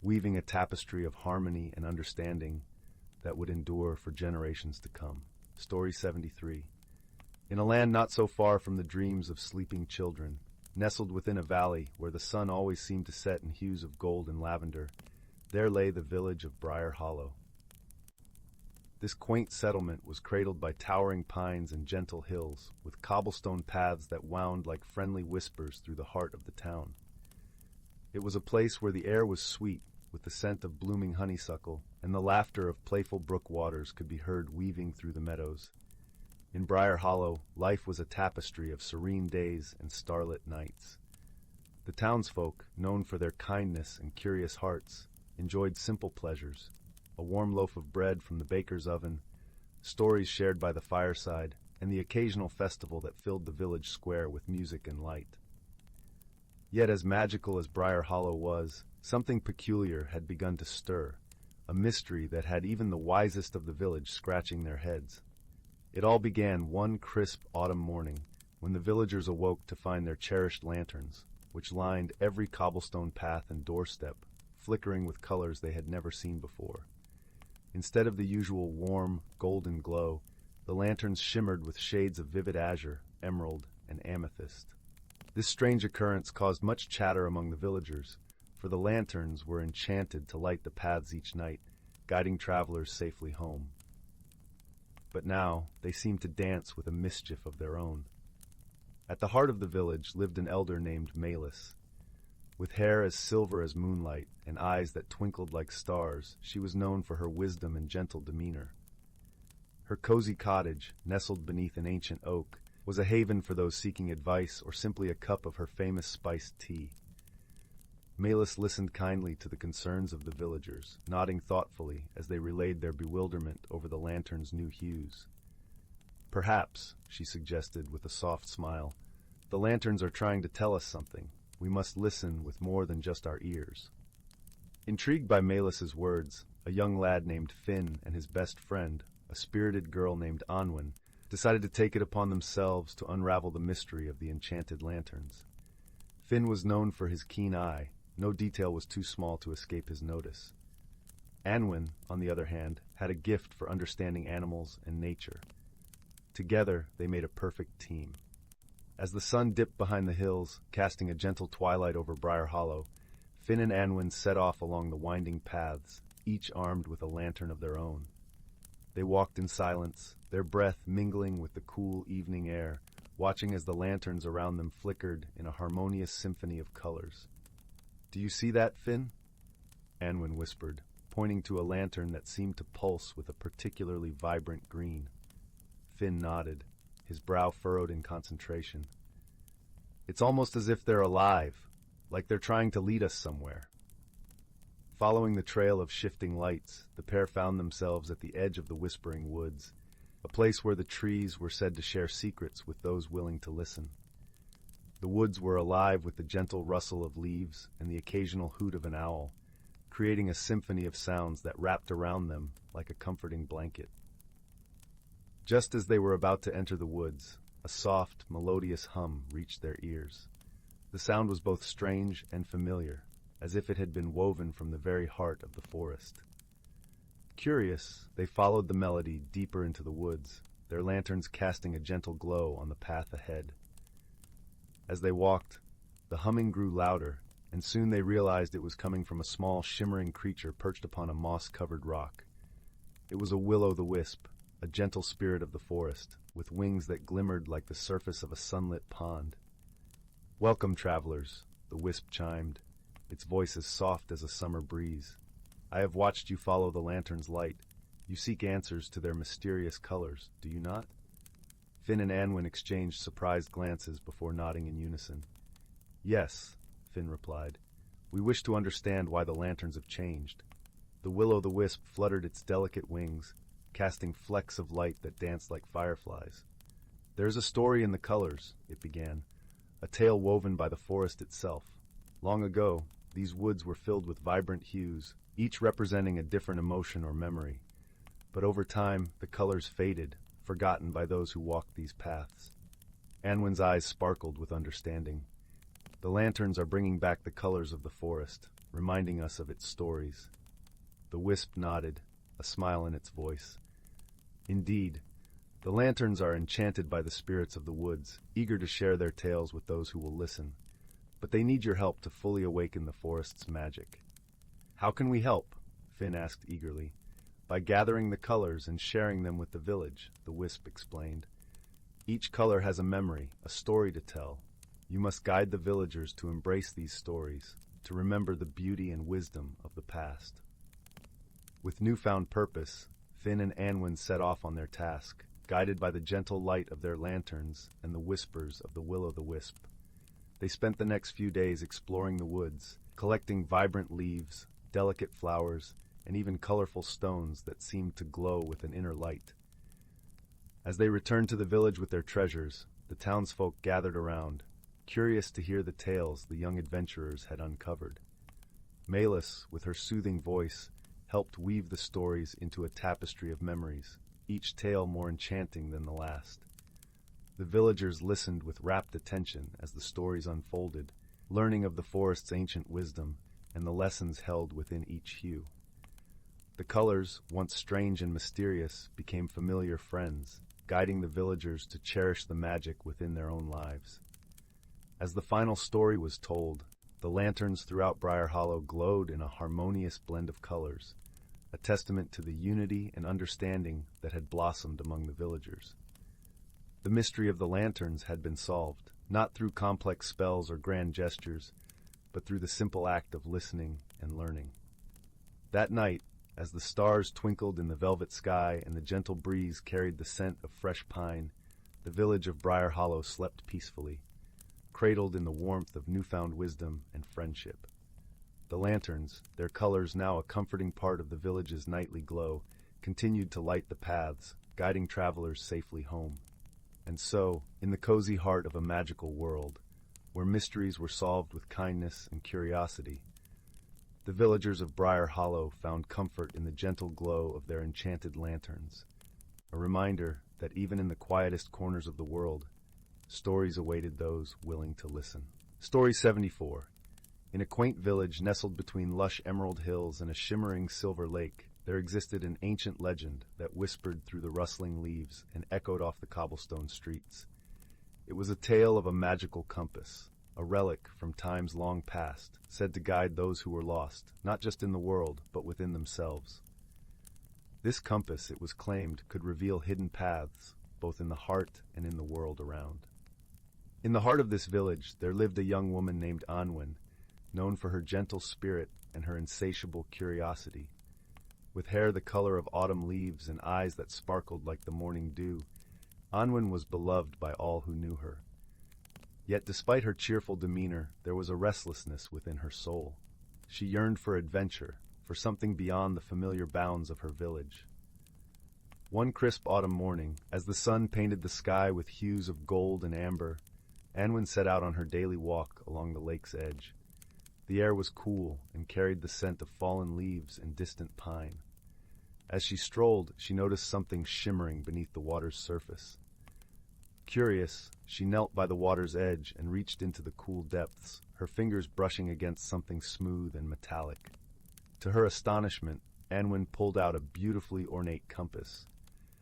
weaving a tapestry of harmony and understanding that would endure for generations to come. Story 73. In a land not so far from the dreams of sleeping children, nestled within a valley where the sun always seemed to set in hues of gold and lavender, there lay the village of Briar Hollow. This quaint settlement was cradled by towering pines and gentle hills, with cobblestone paths that wound like friendly whispers through the heart of the town. It was a place where the air was sweet, with the scent of blooming honeysuckle, and the laughter of playful brook waters could be heard weaving through the meadows. In Briar Hollow, life was a tapestry of serene days and starlit nights. The townsfolk, known for their kindness and curious hearts, enjoyed simple pleasures, a warm loaf of bread from the baker's oven, stories shared by the fireside, and the occasional festival that filled the village square with music and light. Yet as magical as Briar Hollow was, something peculiar had begun to stir, a mystery that had even the wisest of the village scratching their heads. It all began one crisp autumn morning, when the villagers awoke to find their cherished lanterns, which lined every cobblestone path and doorstep, flickering with colors they had never seen before. Instead of the usual warm, golden glow, the lanterns shimmered with shades of vivid azure, emerald, and amethyst. This strange occurrence caused much chatter among the villagers, for the lanterns were enchanted to light the paths each night, guiding travelers safely home. But now they seemed to dance with a mischief of their own. At the heart of the village lived an elder named Malus. With hair as silver as moonlight and eyes that twinkled like stars, she was known for her wisdom and gentle demeanor. Her cozy cottage, nestled beneath an ancient oak, was a haven for those seeking advice or simply a cup of her famous spiced tea. Malus listened kindly to the concerns of the villagers, nodding thoughtfully as they relayed their bewilderment over the lantern's new hues. "Perhaps," she suggested with a soft smile, "the lanterns are trying to tell us something. We must listen with more than just our ears." Intrigued by Malus's words, a young lad named Finn and his best friend, a spirited girl named Anwen, decided to take it upon themselves to unravel the mystery of the enchanted lanterns. Finn was known for his keen eye. No detail was too small to escape his notice. Anwen, on the other hand, had a gift for understanding animals and nature. Together, they made a perfect team. As the sun dipped behind the hills, casting a gentle twilight over Briar Hollow, Finn and Anwen set off along the winding paths, each armed with a lantern of their own. They walked in silence, their breath mingling with the cool evening air, watching as the lanterns around them flickered in a harmonious symphony of colors. "Do you see that, Finn?" Anwen whispered, pointing to a lantern that seemed to pulse with a particularly vibrant green. Finn nodded, his brow furrowed in concentration. "It's almost as if they're alive, like they're trying to lead us somewhere." Following the trail of shifting lights, the pair found themselves at the edge of the Whispering Woods, a place where the trees were said to share secrets with those willing to listen. The woods were alive with the gentle rustle of leaves and the occasional hoot of an owl, creating a symphony of sounds that wrapped around them like a comforting blanket. Just as they were about to enter the woods, a soft, melodious hum reached their ears. The sound was both strange and familiar, as if it had been woven from the very heart of the forest. Curious, they followed the melody deeper into the woods, their lanterns casting a gentle glow on the path ahead. As they walked, the humming grew louder, and soon they realized it was coming from a small, shimmering creature perched upon a moss-covered rock. It was a will-o'-the-wisp, a gentle spirit of the forest, with wings that glimmered like the surface of a sunlit pond. "Welcome, travelers," the wisp chimed, its voice as soft as a summer breeze. "I have watched you follow the lantern's light. You seek answers to their mysterious colors, do you not?" Finn and Anwen exchanged surprised glances before nodding in unison. "Yes," Finn replied. "We wish to understand why the lanterns have changed." The will-o'-the-wisp fluttered its delicate wings, casting flecks of light that danced like fireflies. "There is a story in the colors," it began, "a tale woven by the forest itself. Long ago, these woods were filled with vibrant hues, each representing a different emotion or memory. But over time, the colors faded, forgotten by those who walked these paths." Anwen's eyes sparkled with understanding. "The lanterns are bringing back the colors of the forest, reminding us of its stories." The wisp nodded, a smile in its voice. "Indeed, the lanterns are enchanted by the spirits of the woods, eager to share their tales with those who will listen. But they need your help to fully awaken the forest's magic." "How can we help?" Finn asked eagerly. "By gathering the colors and sharing them with the village," the wisp explained. "Each color has a memory, a story to tell. You must guide the villagers to embrace these stories, to remember the beauty and wisdom of the past." With newfound purpose, Finn and Anwen set off on their task, guided by the gentle light of their lanterns and the whispers of the will-o'-the-wisp. They spent the next few days exploring the woods, collecting vibrant leaves, delicate flowers, and even colorful stones that seemed to glow with an inner light. As they returned to the village with their treasures, the townsfolk gathered around, curious to hear the tales the young adventurers had uncovered. Malus, with her soothing voice, helped weave the stories into a tapestry of memories, each tale more enchanting than the last. The villagers listened with rapt attention as the stories unfolded, learning of the forest's ancient wisdom and the lessons held within each hue. The colors, once strange and mysterious, became familiar friends, guiding the villagers to cherish the magic within their own lives. As the final story was told, the lanterns throughout Briar Hollow glowed in a harmonious blend of colors, a testament to the unity and understanding that had blossomed among the villagers. The mystery of the lanterns had been solved, not through complex spells or grand gestures, but through the simple act of listening and learning. That night, as the stars twinkled in the velvet sky and the gentle breeze carried the scent of fresh pine, the village of Briar Hollow slept peacefully, cradled in the warmth of newfound wisdom and friendship. The lanterns, their colors now a comforting part of the village's nightly glow, continued to light the paths, guiding travelers safely home. And so, in the cozy heart of a magical world, where mysteries were solved with kindness and curiosity, the villagers of Briar Hollow found comfort in the gentle glow of their enchanted lanterns, a reminder that even in the quietest corners of the world, stories awaited those willing to listen. Story 74, In a quaint village nestled between lush emerald hills and a shimmering silver lake, there existed an ancient legend that whispered through the rustling leaves and echoed off the cobblestone streets. It was a tale of a magical compass, a relic from times long past, said to guide those who were lost, not just in the world, but within themselves. This compass, it was claimed, could reveal hidden paths, both in the heart and in the world around. In the heart of this village, there lived a young woman named Anwen, known for her gentle spirit and her insatiable curiosity. With hair the color of autumn leaves and eyes that sparkled like the morning dew, Anwen was beloved by all who knew her. Yet despite her cheerful demeanor, there was a restlessness within her soul. She yearned for adventure, for something beyond the familiar bounds of her village. One crisp autumn morning, as the sun painted the sky with hues of gold and amber, Anwen set out on her daily walk along the lake's edge. The air was cool and carried the scent of fallen leaves and distant pine. As she strolled, she noticed something shimmering beneath the water's surface. Curious, she knelt by the water's edge and reached into the cool depths, her fingers brushing against something smooth and metallic. To her astonishment, Anwen pulled out a beautifully ornate compass,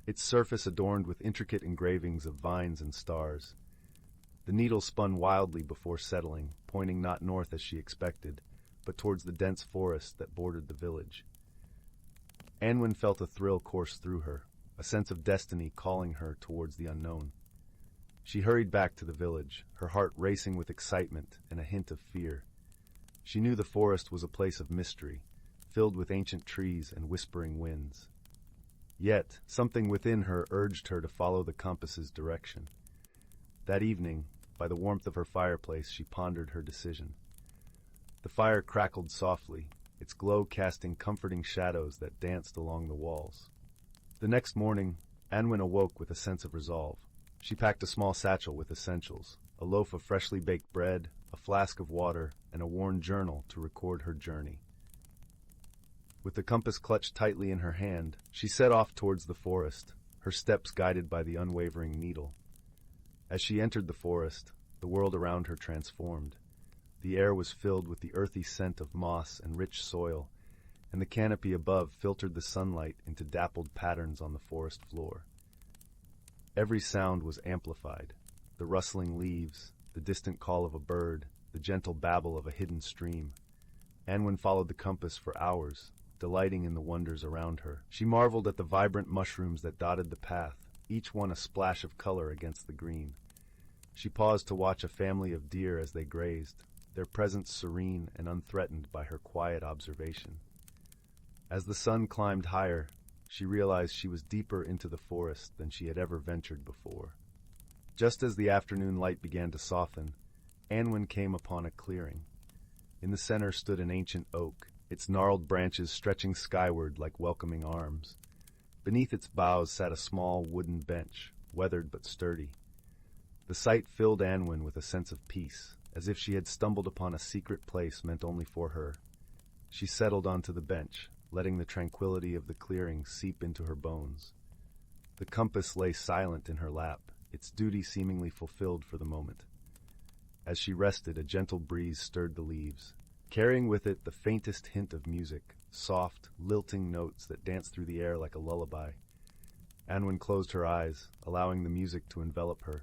its surface adorned with intricate engravings of vines and stars. The needle spun wildly before settling, pointing not north as she expected, but towards the dense forest that bordered the village. Anwen felt a thrill course through her, a sense of destiny calling her towards the unknown. She hurried back to the village, her heart racing with excitement and a hint of fear. She knew the forest was a place of mystery, filled with ancient trees and whispering winds. Yet, something within her urged her to follow the compass's direction. That evening, by the warmth of her fireplace, she pondered her decision. The fire crackled softly, its glow casting comforting shadows that danced along the walls. The next morning, Anwen awoke with a sense of resolve. She packed a small satchel with essentials, a loaf of freshly baked bread, a flask of water, and a worn journal to record her journey. With the compass clutched tightly in her hand, she set off towards the forest, her steps guided by the unwavering needle. As she entered the forest, the world around her transformed. The air was filled with the earthy scent of moss and rich soil, and the canopy above filtered the sunlight into dappled patterns on the forest floor. Every sound was amplified: the rustling leaves, the distant call of a bird, the gentle babble of a hidden stream. Anwen followed the compass for hours, delighting in the wonders around her. She marveled at the vibrant mushrooms that dotted the path, each one a splash of color against the green. She paused to watch a family of deer as they grazed, their presence serene and unthreatened by her quiet observation. As the sun climbed higher, she realized she was deeper into the forest than she had ever ventured before. Just as the afternoon light began to soften, Anwen came upon a clearing. In the center stood an ancient oak, its gnarled branches stretching skyward like welcoming arms. Beneath its boughs sat a small wooden bench, weathered but sturdy. The sight filled Anwen with a sense of peace, as if she had stumbled upon a secret place meant only for her. She settled onto the bench, letting the tranquility of the clearing seep into her bones. The compass lay silent in her lap, its duty seemingly fulfilled for the moment. As she rested, a gentle breeze stirred the leaves, carrying with it the faintest hint of music, soft, lilting notes that danced through the air like a lullaby. Anwen closed her eyes, allowing the music to envelop her.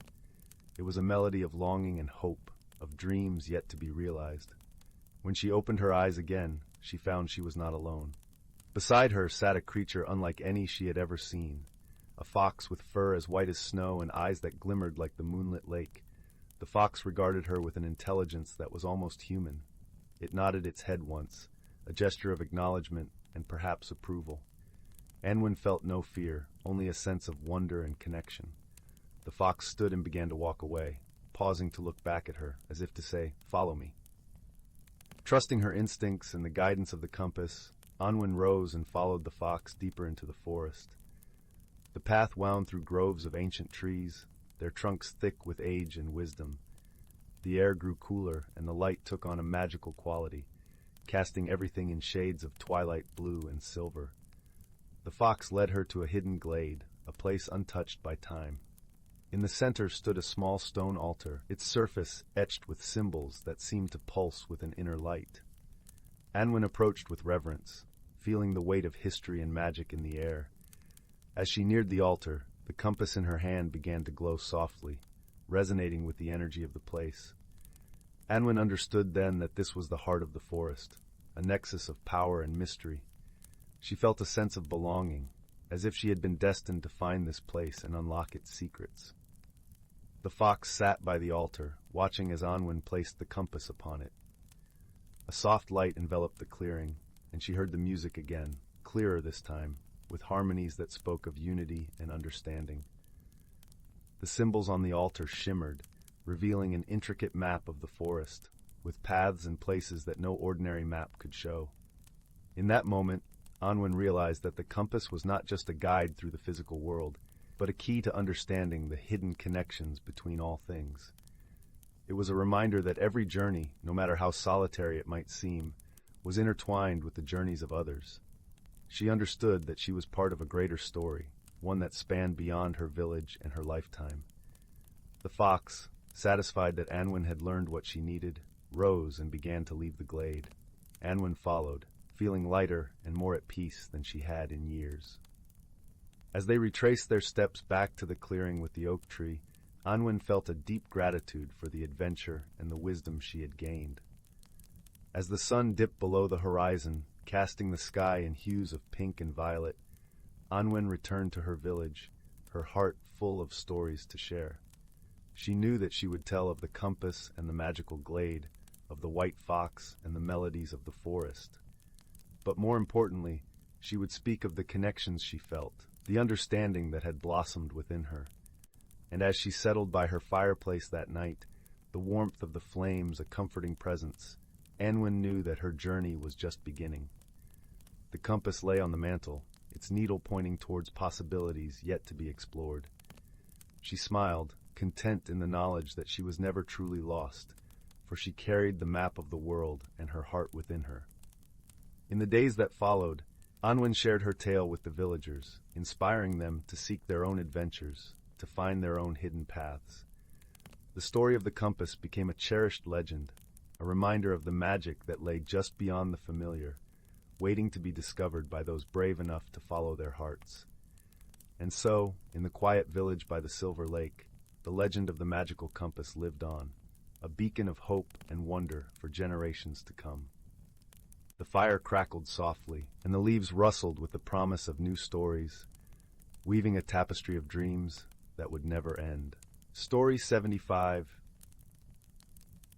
It was a melody of longing and hope, of dreams yet to be realized. When she opened her eyes again, she found she was not alone. Beside her sat a creature unlike any she had ever seen, a fox with fur as white as snow and eyes that glimmered like the moonlit lake. The fox regarded her with an intelligence that was almost human. It nodded its head once, a gesture of acknowledgement and perhaps approval. Anwen felt no fear, only a sense of wonder and connection. The fox stood and began to walk away, pausing to look back at her, as if to say, "Follow me." Trusting her instincts and the guidance of the compass, Anwen rose and followed the fox deeper into the forest. The path wound through groves of ancient trees, their trunks thick with age and wisdom. The air grew cooler, and the light took on a magical quality, casting everything in shades of twilight blue and silver. The fox led her to a hidden glade, a place untouched by time. In the center stood a small stone altar, its surface etched with symbols that seemed to pulse with an inner light. Anwen approached with reverence, feeling the weight of history and magic in the air. As she neared the altar, the compass in her hand began to glow softly, resonating with the energy of the place. Anwen understood then that this was the heart of the forest, a nexus of power and mystery. She felt a sense of belonging, as if she had been destined to find this place and unlock its secrets. The fox sat by the altar, watching as Anwen placed the compass upon it. A soft light enveloped the clearing, and she heard the music again, clearer this time, with harmonies that spoke of unity and understanding. The symbols on the altar shimmered, revealing an intricate map of the forest, with paths and places that no ordinary map could show. In that moment, Anwen realized that the compass was not just a guide through the physical world, but a key to understanding the hidden connections between all things. It was a reminder that every journey, no matter how solitary it might seem, was intertwined with the journeys of others. She understood that she was part of a greater story, one that spanned beyond her village and her lifetime. The fox, satisfied that Anwen had learned what she needed, rose and began to leave the glade. Anwen followed, feeling lighter and more at peace than she had in years. As they retraced their steps back to the clearing with the oak tree, Anwen felt a deep gratitude for the adventure and the wisdom she had gained. As the sun dipped below the horizon, casting the sky in hues of pink and violet, Anwen returned to her village, her heart full of stories to share. She knew that she would tell of the compass and the magical glade, of the white fox and the melodies of the forest. But more importantly, she would speak of the connections she felt, the understanding that had blossomed within her. And as she settled by her fireplace that night, the warmth of the flames a comforting presence, Anwen knew that her journey was just beginning. The compass lay on the mantel, its needle pointing towards possibilities yet to be explored. She smiled, content in the knowledge that she was never truly lost, for she carried the map of the world and her heart within her. In the days that followed, Anwen shared her tale with the villagers, inspiring them to seek their own adventures, to find their own hidden paths. The story of the compass became a cherished legend, a reminder of the magic that lay just beyond the familiar, waiting to be discovered by those brave enough to follow their hearts. And so, in the quiet village by the Silver Lake, the legend of the magical compass lived on, a beacon of hope and wonder for generations to come. The fire crackled softly, and the leaves rustled with the promise of new stories, weaving a tapestry of dreams that would never end. Story 75: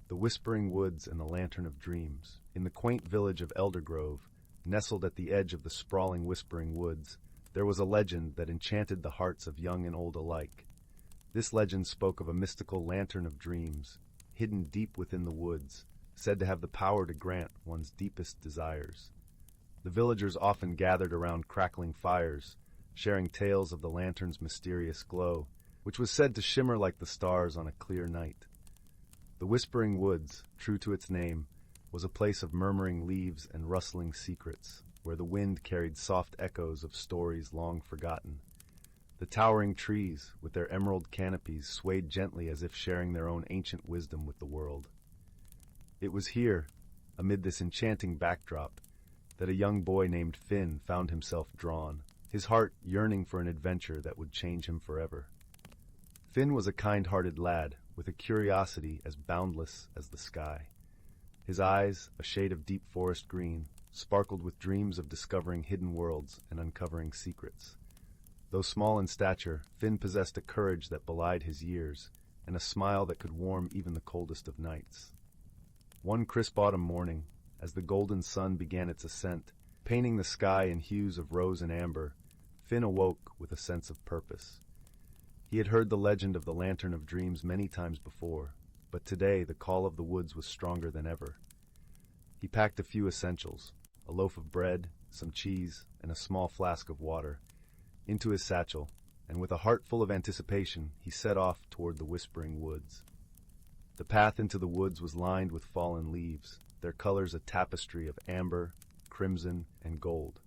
The Whispering Woods and the Lantern of Dreams. In the quaint village of Eldergrove, nestled at the edge of the sprawling Whispering Woods, there was a legend that enchanted the hearts of young and old alike. This legend spoke of a mystical lantern of dreams, hidden deep within the woods, said to have the power to grant one's deepest desires. The villagers often gathered around crackling fires, sharing tales of the lantern's mysterious glow, which was said to shimmer like the stars on a clear night. The Whispering Woods, true to its name, was a place of murmuring leaves and rustling secrets, where the wind carried soft echoes of stories long forgotten. The towering trees, with their emerald canopies, swayed gently as if sharing their own ancient wisdom with the world. It was here, amid this enchanting backdrop, that a young boy named Finn found himself drawn, his heart yearning for an adventure that would change him forever. Finn was a kind-hearted lad, with a curiosity as boundless as the sky. His eyes, a shade of deep forest green, sparkled with dreams of discovering hidden worlds and uncovering secrets. Though small in stature, Finn possessed a courage that belied his years, and a smile that could warm even the coldest of nights. One crisp autumn morning, as the golden sun began its ascent, painting the sky in hues of rose and amber, Finn awoke with a sense of purpose. He had heard the legend of the Lantern of Dreams many times before, but today the call of the woods was stronger than ever. He packed a few essentials, a loaf of bread, some cheese, and a small flask of water, into his satchel, and with a heart full of anticipation, he set off toward the Whispering Woods. The path into the woods was lined with fallen leaves, their colors a tapestry of amber, crimson, and gold.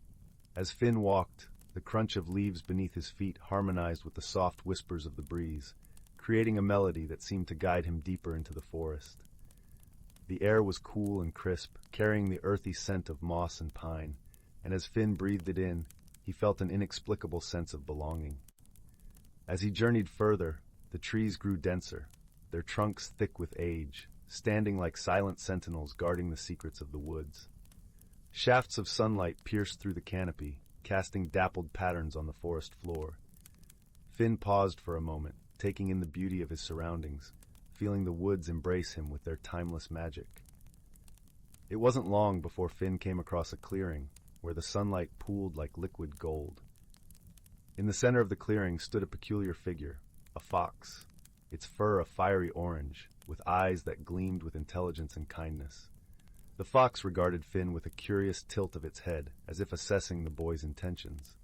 As Finn walked, the crunch of leaves beneath his feet harmonized with the soft whispers of the breeze, creating a melody that seemed to guide him deeper into the forest. The air was cool and crisp, carrying the earthy scent of moss and pine, and as Finn breathed it in, he felt an inexplicable sense of belonging. As he journeyed further, the trees grew denser, their trunks thick with age, standing like silent sentinels guarding the secrets of the woods. Shafts of sunlight pierced through the canopy, casting dappled patterns on the forest floor. Finn paused for a moment, taking in the beauty of his surroundings, feeling the woods embrace him with their timeless magic. It wasn't long before Finn came across a clearing, where the sunlight pooled like liquid gold. In the center of the clearing stood a peculiar figure, a fox, its fur a fiery orange, with eyes that gleamed with intelligence and kindness. The fox regarded Finn with a curious tilt of its head, as if assessing the boy's intentions.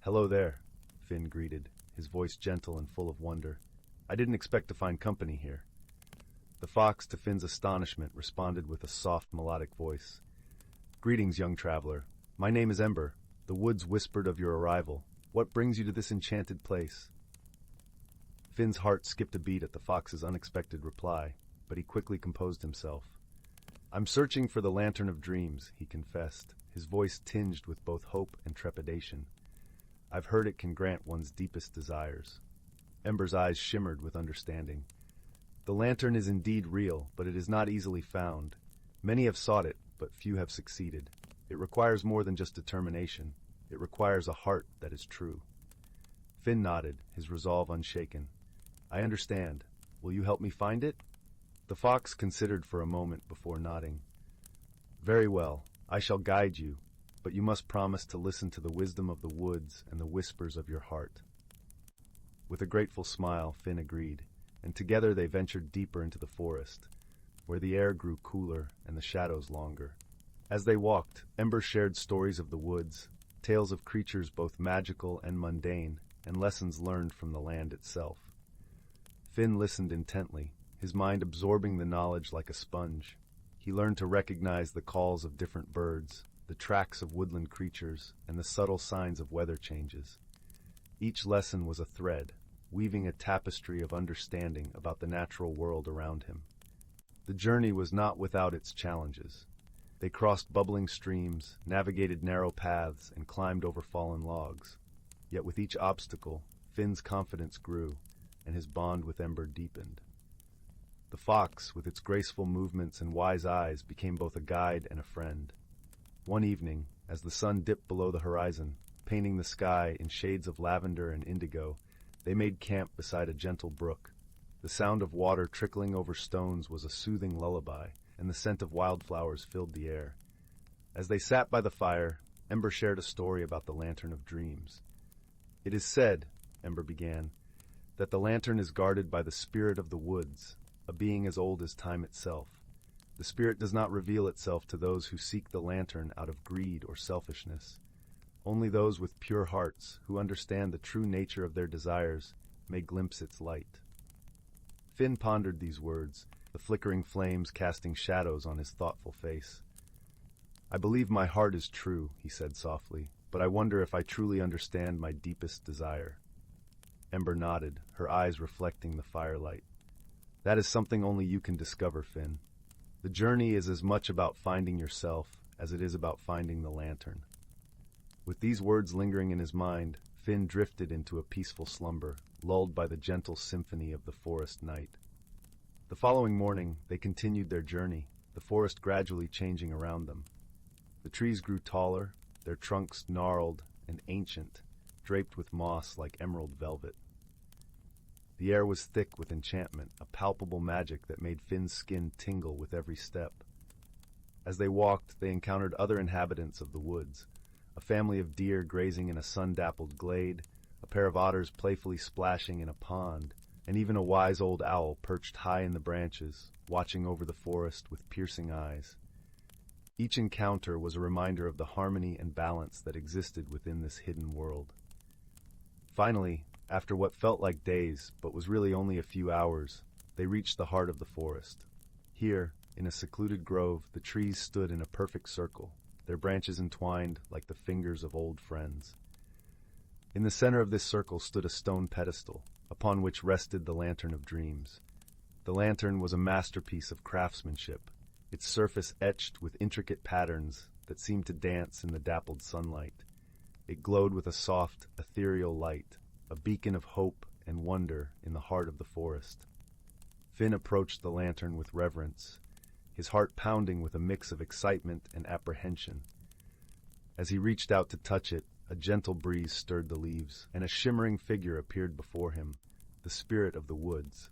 "Hello there," Finn greeted, his voice gentle and full of wonder. "I didn't expect to find company here." The fox, to Finn's astonishment, responded with a soft, melodic voice. "Greetings, young traveler. My name is Ember. The woods whispered of your arrival. What brings you to this enchanted place?" Finn's heart skipped a beat at the fox's unexpected reply, but he quickly composed himself. "I'm searching for the Lantern of Dreams," he confessed, his voice tinged with both hope and trepidation. "I've heard it can grant one's deepest desires." Ember's eyes shimmered with understanding. "The lantern is indeed real, but it is not easily found. Many have sought it, but few have succeeded. It requires more than just determination. It requires a heart that is true." Finn nodded, his resolve unshaken. "I understand. Will you help me find it?" The fox considered for a moment before nodding. "Very well. I shall guide you, but you must promise to listen to the wisdom of the woods and the whispers of your heart." With a grateful smile, Finn agreed, and together they ventured deeper into the forest, where the air grew cooler and the shadows longer. As they walked, Ember shared stories of the woods, tales of creatures both magical and mundane, and lessons learned from the land itself. Finn listened intently, his mind absorbing the knowledge like a sponge. He learned to recognize the calls of different birds, the tracks of woodland creatures, and the subtle signs of weather changes. Each lesson was a thread, weaving a tapestry of understanding about the natural world around him. The journey was not without its challenges. They crossed bubbling streams, navigated narrow paths, and climbed over fallen logs. Yet with each obstacle, Finn's confidence grew, and his bond with Ember deepened. The fox, with its graceful movements and wise eyes, became both a guide and a friend. One evening, as the sun dipped below the horizon, painting the sky in shades of lavender and indigo, they made camp beside a gentle brook. The sound of water trickling over stones was a soothing lullaby, and the scent of wildflowers filled the air. As they sat by the fire, Ember shared a story about the Lantern of Dreams. "It is said," Ember began, "that the lantern is guarded by the spirit of the woods, a being as old as time itself. The spirit does not reveal itself to those who seek the lantern out of greed or selfishness. Only those with pure hearts, who understand the true nature of their desires, may glimpse its light." Finn pondered these words, the flickering flames casting shadows on his thoughtful face. "I believe my heart is true," he said softly, "but I wonder if I truly understand my deepest desire." Ember nodded, her eyes reflecting the firelight. "That is something only you can discover, Finn. The journey is as much about finding yourself as it is about finding the lantern." With these words lingering in his mind, Finn drifted into a peaceful slumber, lulled by the gentle symphony of the forest night. The following morning, they continued their journey, the forest gradually changing around them. The trees grew taller, their trunks gnarled and ancient, draped with moss like emerald velvet. The air was thick with enchantment, a palpable magic that made Finn's skin tingle with every step. As they walked, they encountered other inhabitants of the woods, a family of deer grazing in a sun-dappled glade, a pair of otters playfully splashing in a pond, and even a wise old owl perched high in the branches, watching over the forest with piercing eyes. Each encounter was a reminder of the harmony and balance that existed within this hidden world. Finally, after what felt like days, but was really only a few hours, they reached the heart of the forest. Here, in a secluded grove, the trees stood in a perfect circle, their branches entwined like the fingers of old friends. In the center of this circle stood a stone pedestal, upon which rested the Lantern of Dreams. The lantern was a masterpiece of craftsmanship, its surface etched with intricate patterns that seemed to dance in the dappled sunlight. It glowed with a soft, ethereal light, a beacon of hope and wonder in the heart of the forest. Finn approached the lantern with reverence, his heart pounding with a mix of excitement and apprehension. As he reached out to touch it, a gentle breeze stirred the leaves, and a shimmering figure appeared before him, the spirit of the woods.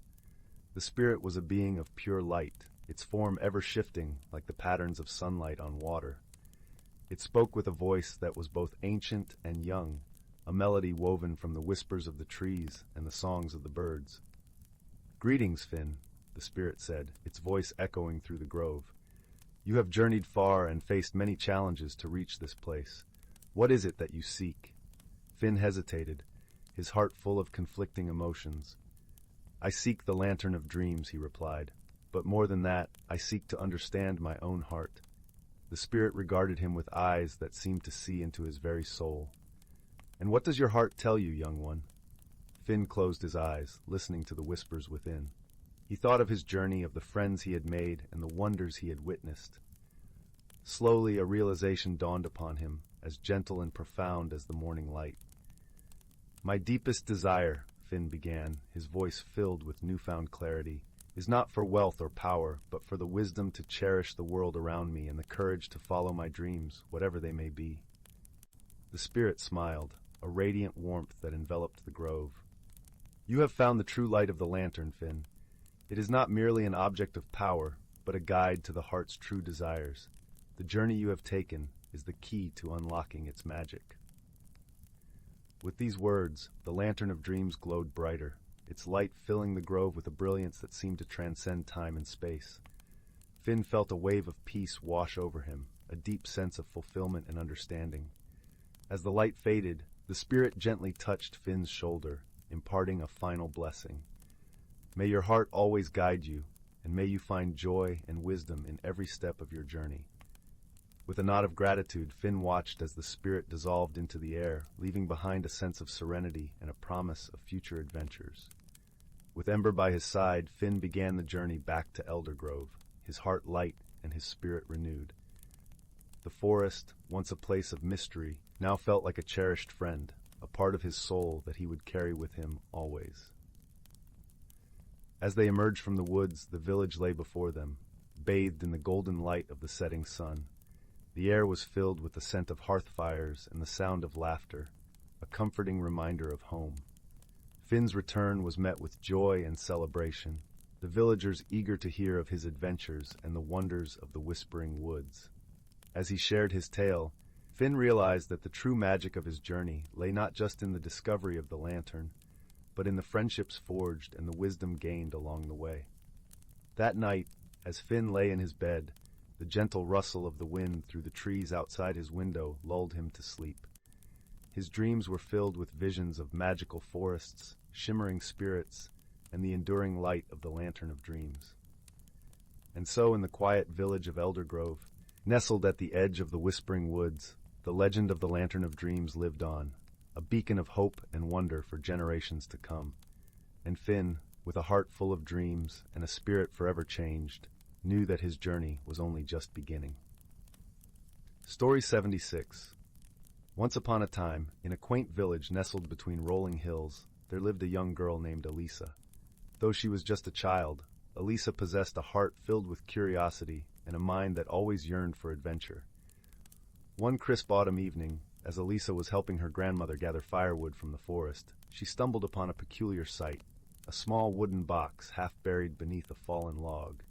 The spirit was a being of pure light, its form ever shifting like the patterns of sunlight on water. It spoke with a voice that was both ancient and young, a melody woven from the whispers of the trees and the songs of the birds. "Greetings, Finn," the spirit said, its voice echoing through the grove. "You have journeyed far and faced many challenges to reach this place. What is it that you seek?" Finn hesitated, his heart full of conflicting emotions. "I seek the Lantern of Dreams," he replied. "But more than that, I seek to understand my own heart." The spirit regarded him with eyes that seemed to see into his very soul. "And what does your heart tell you, young one?" Finn closed his eyes, listening to the whispers within. He thought of his journey, of the friends he had made, and the wonders he had witnessed. Slowly, a realization dawned upon him, as gentle and profound as the morning light. "My deepest desire," Finn began, his voice filled with newfound clarity, "is not for wealth or power, but for the wisdom to cherish the world around me and the courage to follow my dreams, whatever they may be." The spirit smiled, a radiant warmth that enveloped the grove. "You have found the true light of the lantern, Finn. It is not merely an object of power, but a guide to the heart's true desires. The journey you have taken is the key to unlocking its magic." With these words, the Lantern of Dreams glowed brighter, its light filling the grove with a brilliance that seemed to transcend time and space. Finn felt a wave of peace wash over him, a deep sense of fulfillment and understanding. As the light faded, the spirit gently touched Finn's shoulder, imparting a final blessing. "May your heart always guide you, and may you find joy and wisdom in every step of your journey." With a nod of gratitude, Finn watched as the spirit dissolved into the air, leaving behind a sense of serenity and a promise of future adventures. With Ember by his side, Finn began the journey back to Eldergrove, his heart light and his spirit renewed. The forest, once a place of mystery, now felt like a cherished friend, a part of his soul that he would carry with him always. As they emerged from the woods, the village lay before them, bathed in the golden light of the setting sun. The air was filled with the scent of hearth fires and the sound of laughter, a comforting reminder of home. Finn's return was met with joy and celebration, the villagers eager to hear of his adventures and the wonders of the Whispering Woods. As he shared his tale, Finn realized that the true magic of his journey lay not just in the discovery of the lantern, but in the friendships forged and the wisdom gained along the way. That night, as Finn lay in his bed, the gentle rustle of the wind through the trees outside his window lulled him to sleep. His dreams were filled with visions of magical forests, shimmering spirits, and the enduring light of the Lantern of Dreams. And so in the quiet village of Eldergrove, nestled at the edge of the Whispering Woods, the legend of the Lantern of Dreams lived on, a beacon of hope and wonder for generations to come. And Finn, with a heart full of dreams and a spirit forever changed, knew that his journey was only just beginning. Story 76. Once upon a time, in a quaint village nestled between rolling hills, there lived a young girl named Elisa. Though she was just a child, Elisa possessed a heart filled with curiosity and a mind that always yearned for adventure. One crisp autumn evening, as Elisa was helping her grandmother gather firewood from the forest, she stumbled upon a peculiar sight, a small wooden box half buried beneath a fallen log.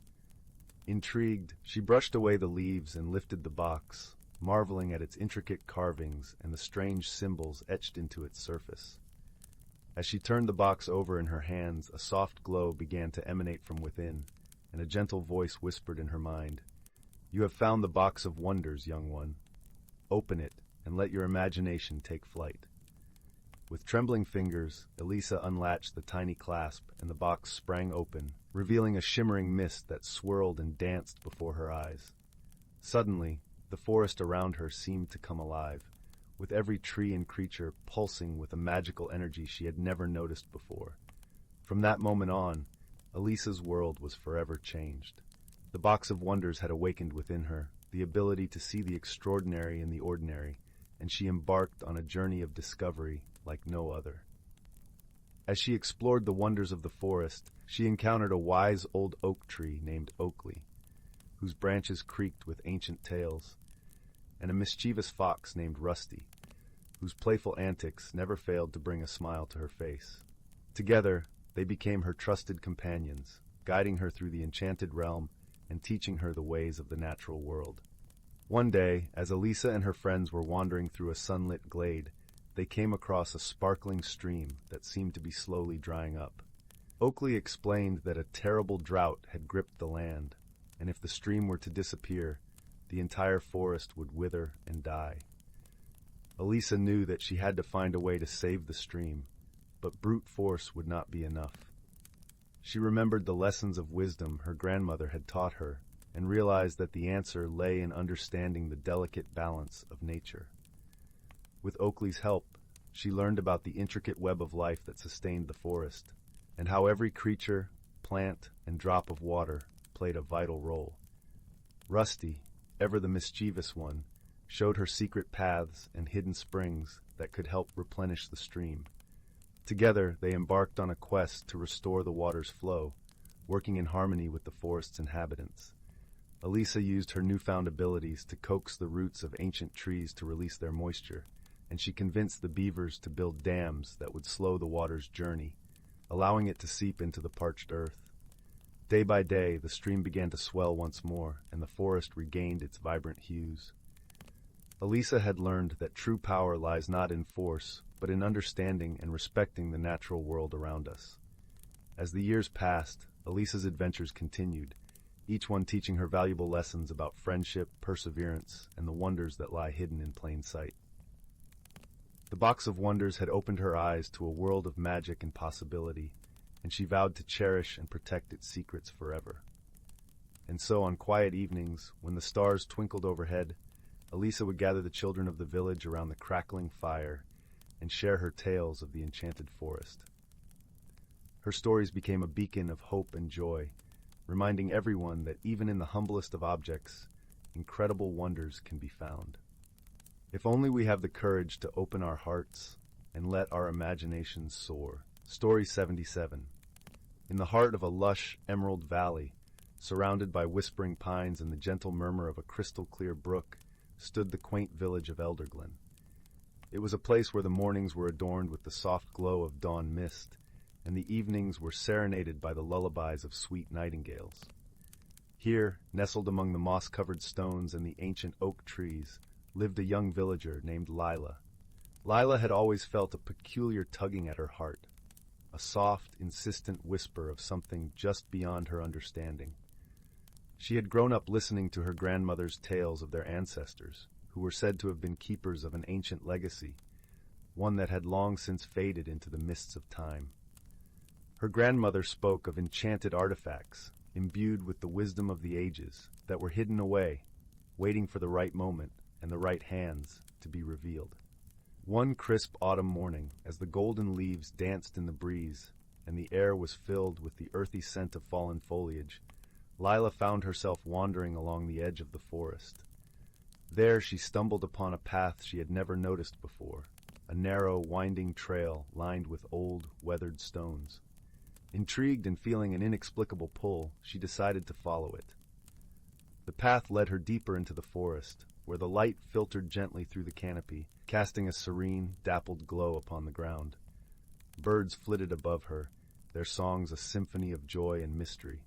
Intrigued, she brushed away the leaves and lifted the box, marveling at its intricate carvings and the strange symbols etched into its surface. As she turned the box over in her hands, a soft glow began to emanate from within, and a gentle voice whispered in her mind, "You have found the box of wonders, young one. Open it and let your imagination take flight." With trembling fingers, Elisa unlatched the tiny clasp, and the box sprang open, revealing a shimmering mist that swirled and danced before her eyes. Suddenly, the forest around her seemed to come alive, with every tree and creature pulsing with a magical energy she had never noticed before. From that moment on, Elisa's world was forever changed. The box of wonders had awakened within her the ability to see the extraordinary in the ordinary, and she embarked on a journey of discovery like no other. As she explored the wonders of the forest, she encountered a wise old oak tree named Oakley, whose branches creaked with ancient tales, and a mischievous fox named Rusty, whose playful antics never failed to bring a smile to her face. Together, they became her trusted companions, guiding her through the enchanted realm and teaching her the ways of the natural world. One day, as Elisa and her friends were wandering through a sunlit glade, they came across a sparkling stream that seemed to be slowly drying up. Oakley explained that a terrible drought had gripped the land, and if the stream were to disappear, the entire forest would wither and die. Elisa knew that she had to find a way to save the stream, but brute force would not be enough. She remembered the lessons of wisdom her grandmother had taught her and realized that the answer lay in understanding the delicate balance of nature. With Oakley's help, she learned about the intricate web of life that sustained the forest, and how every creature, plant, and drop of water played a vital role. Rusty, ever the mischievous one, showed her secret paths and hidden springs that could help replenish the stream. Together, they embarked on a quest to restore the water's flow, working in harmony with the forest's inhabitants. Elisa used her newfound abilities to coax the roots of ancient trees to release their moisture, and she convinced the beavers to build dams that would slow the water's journey, allowing it to seep into the parched earth. Day by day, the stream began to swell once more, and the forest regained its vibrant hues. Elisa had learned that true power lies not in force, but in understanding and respecting the natural world around us. As the years passed, Elisa's adventures continued, each one teaching her valuable lessons about friendship, perseverance, and the wonders that lie hidden in plain sight. The box of wonders had opened her eyes to a world of magic and possibility, and she vowed to cherish and protect its secrets forever. And so, on quiet evenings, when the stars twinkled overhead, Elisa would gather the children of the village around the crackling fire and share her tales of the enchanted forest. Her stories became a beacon of hope and joy, reminding everyone that even in the humblest of objects, incredible wonders can be found. If only we have the courage to open our hearts and let our imaginations soar. Story 77. In the heart of a lush emerald valley, surrounded by whispering pines and the gentle murmur of a crystal-clear brook, stood the quaint village of Elderglen. It was a place where the mornings were adorned with the soft glow of dawn mist, and the evenings were serenaded by the lullabies of sweet nightingales. Here, nestled among the moss-covered stones and the ancient oak trees, lived a young villager named Lila. Lila had always felt a peculiar tugging at her heart, a soft, insistent whisper of something just beyond her understanding. She had grown up listening to her grandmother's tales of their ancestors, who were said to have been keepers of an ancient legacy, one that had long since faded into the mists of time. Her grandmother spoke of enchanted artifacts, imbued with the wisdom of the ages, that were hidden away, waiting for the right moment and the right hands to be revealed. One crisp autumn morning, as the golden leaves danced in the breeze and the air was filled with the earthy scent of fallen foliage, Lila found herself wandering along the edge of the forest. There she stumbled upon a path she had never noticed before, a narrow, winding trail lined with old, weathered stones. Intrigued and feeling an inexplicable pull, she decided to follow it. The path led her deeper into the forest, where the light filtered gently through the canopy, casting a serene, dappled glow upon the ground. Birds flitted above her, their songs a symphony of joy and mystery.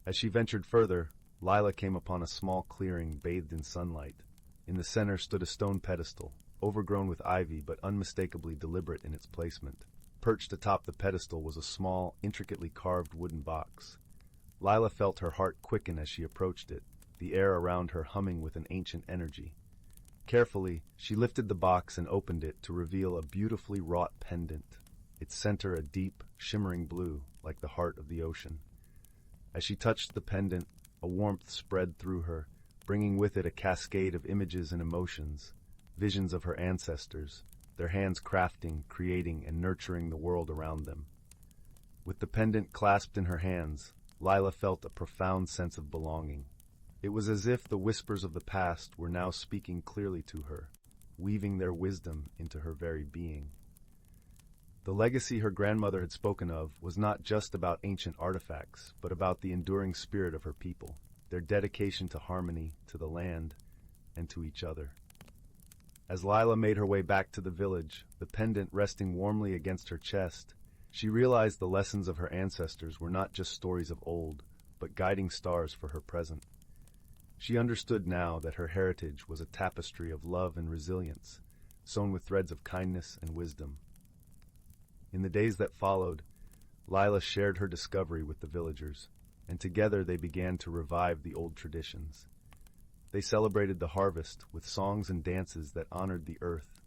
As she ventured further, Lila came upon a small clearing bathed in sunlight. In the center stood a stone pedestal, overgrown with ivy but unmistakably deliberate in its placement. Perched atop the pedestal was a small, intricately carved wooden box. Lila felt her heart quicken as she approached it, the air around her humming with an ancient energy. Carefully, she lifted the box and opened it to reveal a beautifully wrought pendant, its center a deep, shimmering blue, like the heart of the ocean. As she touched the pendant, a warmth spread through her, bringing with it a cascade of images and emotions, visions of her ancestors, their hands crafting, creating, and nurturing the world around them. With the pendant clasped in her hands, Lila felt a profound sense of belonging. It was as if the whispers of the past were now speaking clearly to her, weaving their wisdom into her very being. The legacy her grandmother had spoken of was not just about ancient artifacts, but about the enduring spirit of her people, their dedication to harmony, to the land, and to each other. As Lila made her way back to the village, the pendant resting warmly against her chest, she realized the lessons of her ancestors were not just stories of old, but guiding stars for her present. She understood now that her heritage was a tapestry of love and resilience, sewn with threads of kindness and wisdom. In the days that followed, Lila shared her discovery with the villagers, and together they began to revive the old traditions. They celebrated the harvest with songs and dances that honored the earth,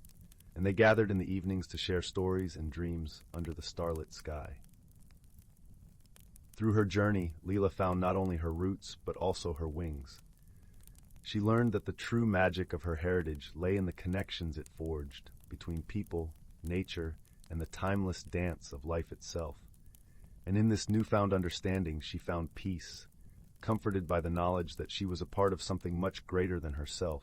and they gathered in the evenings to share stories and dreams under the starlit sky. Through her journey, Lila found not only her roots, but also her wings. She learned that the true magic of her heritage lay in the connections it forged between people, nature, and the timeless dance of life itself. And in this newfound understanding, she found peace, comforted by the knowledge that she was a part of something much greater than herself,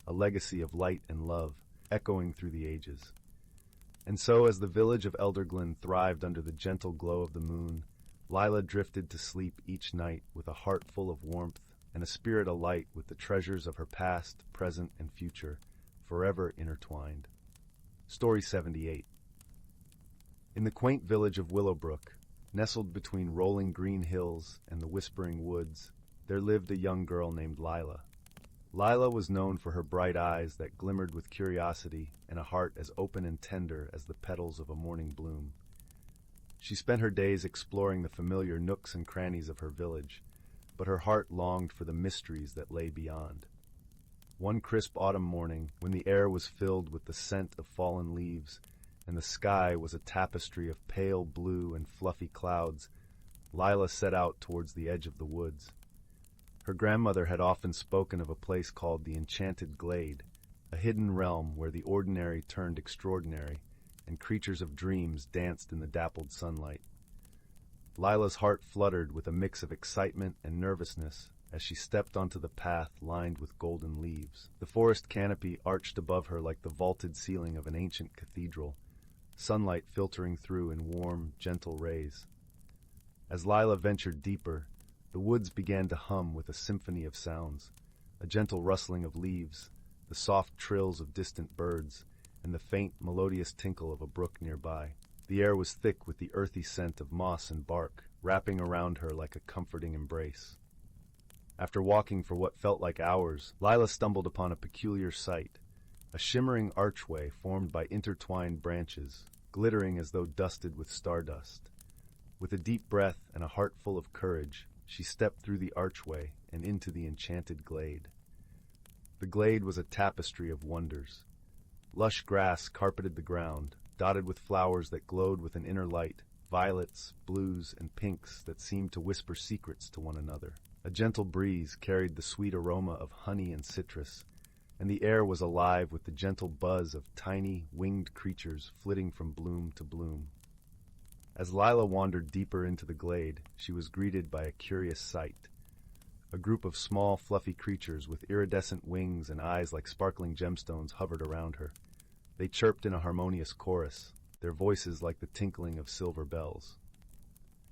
a legacy of light and love, echoing through the ages. And so, as the village of Elderglen thrived under the gentle glow of the moon, Lila drifted to sleep each night with a heart full of warmth and a spirit alight with the treasures of her past, present, and future, forever intertwined. Story 78. In the quaint village of Willowbrook, nestled between rolling green hills and the whispering woods, there lived a young girl named Lila. Lila was known for her bright eyes that glimmered with curiosity and a heart as open and tender as the petals of a morning bloom. She spent her days exploring the familiar nooks and crannies of her village, but her heart longed for the mysteries that lay beyond. One crisp autumn morning, when the air was filled with the scent of fallen leaves, and the sky was a tapestry of pale blue and fluffy clouds, Lila set out towards the edge of the woods. Her grandmother had often spoken of a place called the Enchanted Glade, a hidden realm where the ordinary turned extraordinary, and creatures of dreams danced in the dappled sunlight. Lila's heart fluttered with a mix of excitement and nervousness as she stepped onto the path lined with golden leaves. The forest canopy arched above her like the vaulted ceiling of an ancient cathedral, sunlight filtering through in warm, gentle rays. As Lila ventured deeper, the woods began to hum with a symphony of sounds, a gentle rustling of leaves, the soft trills of distant birds, and the faint, melodious tinkle of a brook nearby. The air was thick with the earthy scent of moss and bark, wrapping around her like a comforting embrace. After walking for what felt like hours, Lila stumbled upon a peculiar sight, a shimmering archway formed by intertwined branches, glittering as though dusted with stardust. With a deep breath and a heart full of courage, she stepped through the archway and into the enchanted glade. The glade was a tapestry of wonders. Lush grass carpeted the ground, dotted with flowers that glowed with an inner light, violets, blues, and pinks that seemed to whisper secrets to one another. A gentle breeze carried the sweet aroma of honey and citrus, and the air was alive with the gentle buzz of tiny, winged creatures flitting from bloom to bloom. As Lila wandered deeper into the glade, she was greeted by a curious sight. A group of small, fluffy creatures with iridescent wings and eyes like sparkling gemstones hovered around her. They chirped in a harmonious chorus, their voices like the tinkling of silver bells.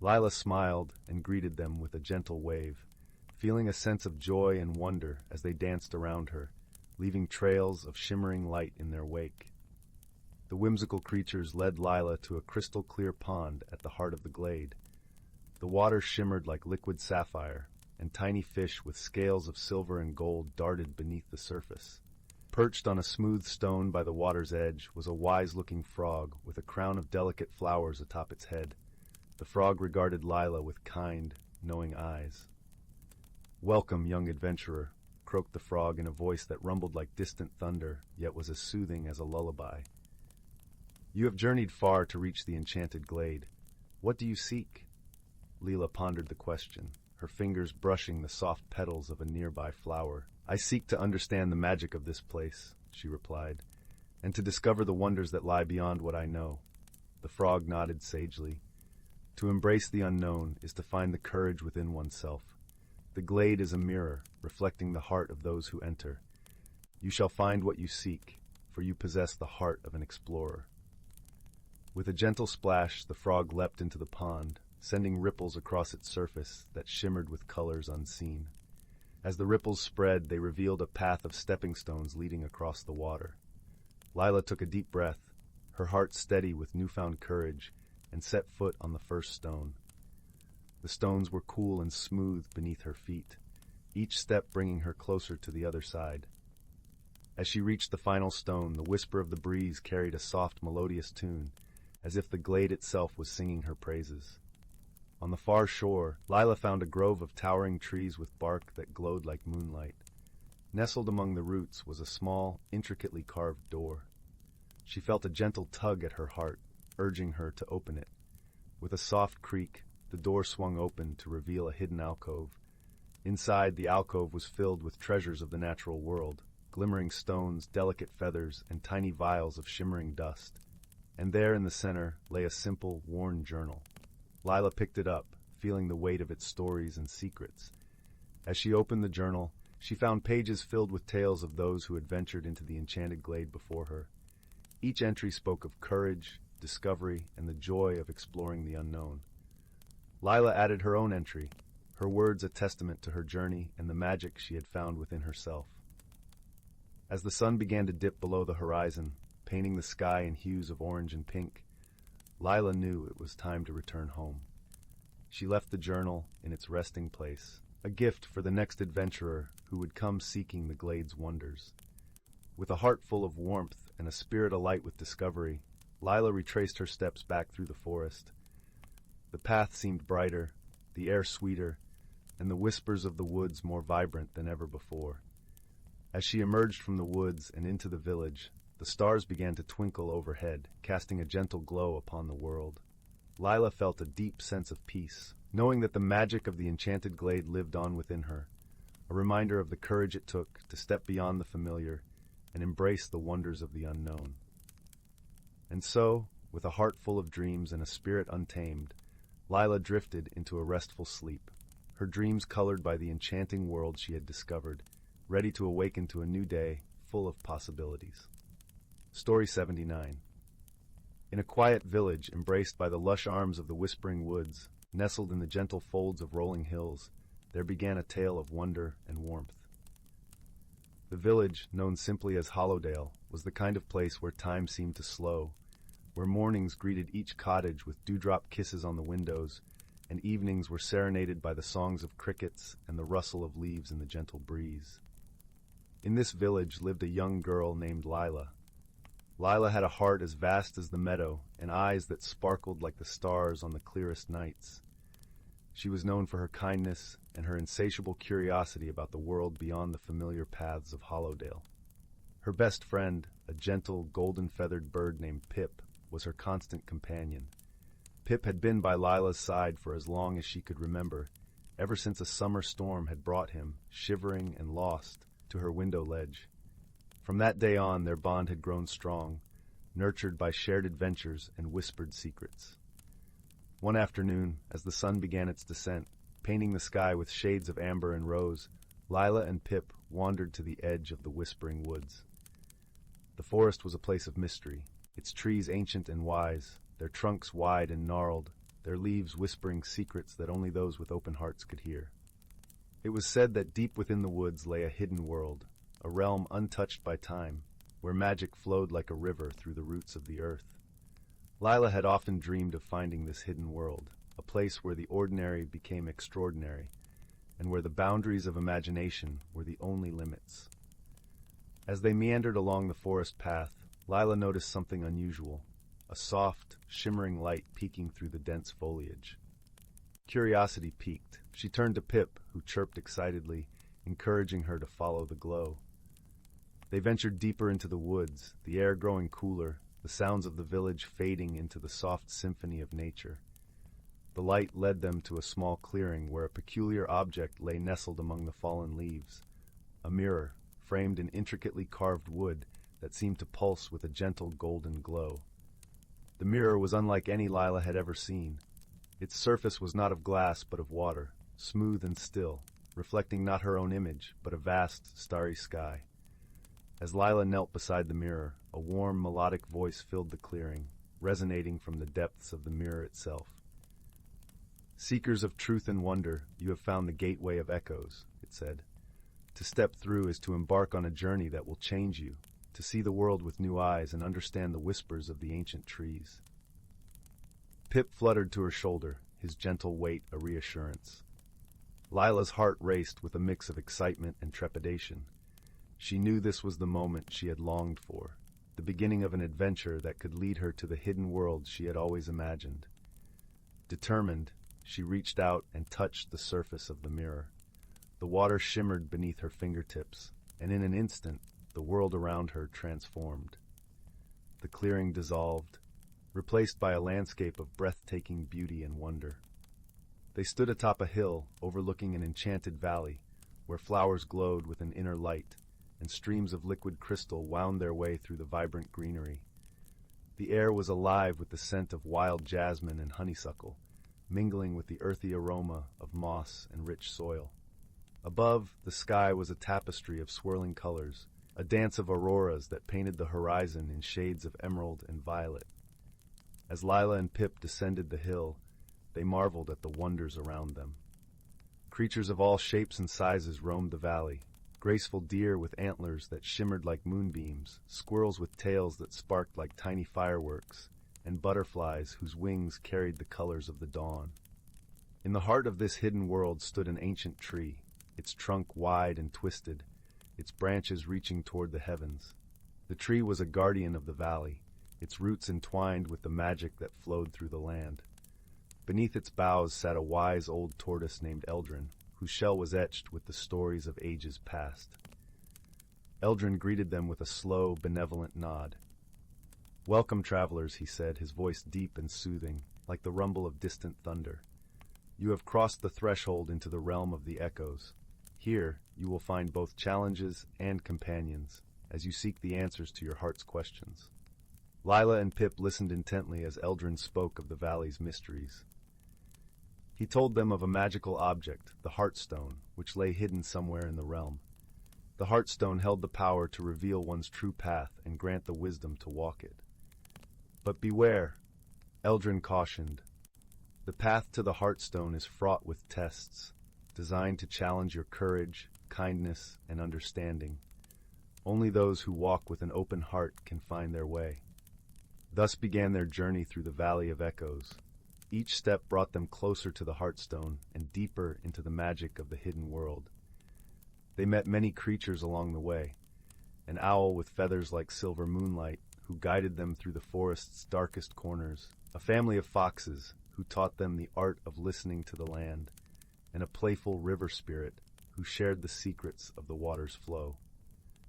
Lila smiled and greeted them with a gentle wave, feeling a sense of joy and wonder as they danced around her, leaving trails of shimmering light in their wake. The whimsical creatures led Lila to a crystal-clear pond at the heart of the glade. The water shimmered like liquid sapphire, and tiny fish with scales of silver and gold darted beneath the surface. Perched on a smooth stone by the water's edge was a wise-looking frog with a crown of delicate flowers atop its head. The frog regarded Lila with kind, knowing eyes. "Welcome, young adventurer," croaked the frog in a voice that rumbled like distant thunder, yet was as soothing as a lullaby. "You have journeyed far to reach the enchanted glade. What do you seek?" Lila pondered the question, her fingers brushing the soft petals of a nearby flower. "I seek to understand the magic of this place, she replied, "and to discover the wonders that lie beyond what I know." The frog nodded sagely. To embrace the unknown is to find the courage within oneself. The glade is a mirror, reflecting the heart of those who enter. You shall find what you seek, for you possess the heart of an explorer. With a gentle splash, the frog leapt into the pond, sending ripples across its surface that shimmered with colors unseen. As the ripples spread, they revealed a path of stepping stones leading across the water. Lila took a deep breath, her heart steady with newfound courage, and set foot on the first stone. The stones were cool and smooth beneath her feet, each step bringing her closer to the other side. As she reached the final stone, the whisper of the breeze carried a soft, melodious tune, as if the glade itself was singing her praises. On the far shore, Lila found a grove of towering trees with bark that glowed like moonlight. Nestled among the roots was a small, intricately carved door. She felt a gentle tug at her heart, urging her to open it. With a soft creak, the door swung open to reveal a hidden alcove. Inside, the alcove was filled with treasures of the natural world, glimmering stones, delicate feathers, and tiny vials of shimmering dust. And there in the center lay a simple, worn journal. Lila picked it up, feeling the weight of its stories and secrets. As she opened the journal, she found pages filled with tales of those who had ventured into the enchanted glade before her. Each entry spoke of courage, discovery, and the joy of exploring the unknown. Lila added her own entry, her words a testament to her journey and the magic she had found within herself. As the sun began to dip below the horizon, painting the sky in hues of orange and pink, Lila knew it was time to return home. She left the journal in its resting place, a gift for the next adventurer who would come seeking the glade's wonders. With a heart full of warmth and a spirit alight with discovery, Lila retraced her steps back through the forest. The path seemed brighter, the air sweeter, and the whispers of the woods more vibrant than ever before. As she emerged from the woods and into the village, the stars began to twinkle overhead, casting a gentle glow upon the world. Lila felt a deep sense of peace, knowing that the magic of the enchanted glade lived on within her, a reminder of the courage it took to step beyond the familiar and embrace the wonders of the unknown. And so, with a heart full of dreams and a spirit untamed, Lila drifted into a restful sleep, her dreams colored by the enchanting world she had discovered, ready to awaken to a new day full of possibilities. Story 79. In a quiet village embraced by the lush arms of the whispering woods, nestled in the gentle folds of rolling hills, there began a tale of wonder and warmth. The village, known simply as Hollowdale, was the kind of place where time seemed to slow, where mornings greeted each cottage with dewdrop kisses on the windows, and evenings were serenaded by the songs of crickets and the rustle of leaves in the gentle breeze. In this village lived a young girl named Lila. Lila had a heart as vast as the meadow and eyes that sparkled like the stars on the clearest nights. She was known for her kindness and her insatiable curiosity about the world beyond the familiar paths of Hollowdale. Her best friend, a gentle, golden-feathered bird named Pip, was her constant companion. Pip had been by Lila's side for as long as she could remember, ever since a summer storm had brought him, shivering and lost, to her window ledge. From that day on, their bond had grown strong, nurtured by shared adventures and whispered secrets. One afternoon, as the sun began its descent, painting the sky with shades of amber and rose, Lila and Pip wandered to the edge of the whispering woods. The forest was a place of mystery, its trees ancient and wise, their trunks wide and gnarled, their leaves whispering secrets that only those with open hearts could hear. It was said that deep within the woods lay a hidden world, a realm untouched by time, where magic flowed like a river through the roots of the earth. Lila had often dreamed of finding this hidden world, a place where the ordinary became extraordinary, and where the boundaries of imagination were the only limits. As they meandered along the forest path, Lila noticed something unusual, a soft, shimmering light peeking through the dense foliage. Curiosity piqued. She turned to Pip, who chirped excitedly, encouraging her to follow the glow. They ventured deeper into the woods, the air growing cooler, the sounds of the village fading into the soft symphony of nature. The light led them to a small clearing where a peculiar object lay nestled among the fallen leaves, a mirror, framed in intricately carved wood that seemed to pulse with a gentle golden glow. The mirror was unlike any Lila had ever seen. Its surface was not of glass but of water, smooth and still, reflecting not her own image, but a vast, starry sky. As Lila knelt beside the mirror, a warm, melodic voice filled the clearing, resonating from the depths of the mirror itself. "Seekers of truth and wonder, you have found the gateway of echoes," it said. "To step through is to embark on a journey that will change you, to see the world with new eyes and understand the whispers of the ancient trees." Pip fluttered to her shoulder, his gentle weight a reassurance. Lila's heart raced with a mix of excitement and trepidation. She knew this was the moment she had longed for, the beginning of an adventure that could lead her to the hidden world she had always imagined. Determined, she reached out and touched the surface of the mirror. The water shimmered beneath her fingertips, and in an instant, the world around her transformed. The clearing dissolved, replaced by a landscape of breathtaking beauty and wonder. They stood atop a hill overlooking an enchanted valley, where flowers glowed with an inner light, and streams of liquid crystal wound their way through the vibrant greenery. The air was alive with the scent of wild jasmine and honeysuckle, mingling with the earthy aroma of moss and rich soil. Above, the sky was a tapestry of swirling colors, a dance of auroras that painted the horizon in shades of emerald and violet. As Lila and Pip descended the hill, they marveled at the wonders around them. Creatures of all shapes and sizes roamed the valley, graceful deer with antlers that shimmered like moonbeams, squirrels with tails that sparked like tiny fireworks, and butterflies whose wings carried the colors of the dawn. In the heart of this hidden world stood an ancient tree, its trunk wide and twisted, its branches reaching toward the heavens. The tree was a guardian of the valley, its roots entwined with the magic that flowed through the land. Beneath its boughs sat a wise old tortoise named Eldrin, whose shell was etched with the stories of ages past. Eldrin greeted them with a slow, benevolent nod. "Welcome, travelers," he said, his voice deep and soothing, like the rumble of distant thunder. "You have crossed the threshold into the realm of the echoes. Here, you will find both challenges and companions, as you seek the answers to your heart's questions." Lila and Pip listened intently as Eldrin spoke of the valley's mysteries. He told them of a magical object, the Heartstone, which lay hidden somewhere in the realm. The Heartstone held the power to reveal one's true path and grant the wisdom to walk it. "But beware," Eldrin cautioned. "The path to the Heartstone is fraught with tests, designed to challenge your courage, kindness, and understanding. Only those who walk with an open heart can find their way." Thus began their journey through the Valley of Echoes. Each step brought them closer to the Heartstone and deeper into the magic of the hidden world. They met many creatures along the way, an owl with feathers like silver moonlight, who guided them through the forest's darkest corners, a family of foxes, who taught them the art of listening to the land, and a playful river spirit, who shared the secrets of the water's flow.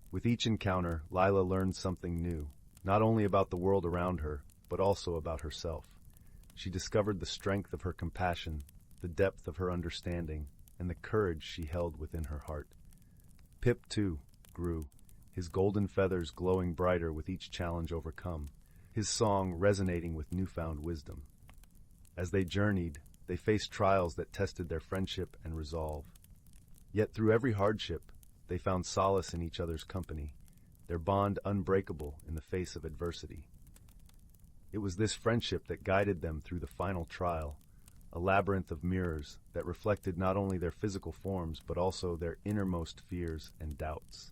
With each encounter, Lila learned something new, not only about the world around her, but also about herself. She discovered the strength of her compassion, the depth of her understanding, and the courage she held within her heart. Pip, too, grew, his golden feathers glowing brighter with each challenge overcome, his song resonating with newfound wisdom. As they journeyed, they faced trials that tested their friendship and resolve. Yet through every hardship, they found solace in each other's company, their bond unbreakable in the face of adversity. It was this friendship that guided them through the final trial, a labyrinth of mirrors that reflected not only their physical forms but also their innermost fears and doubts.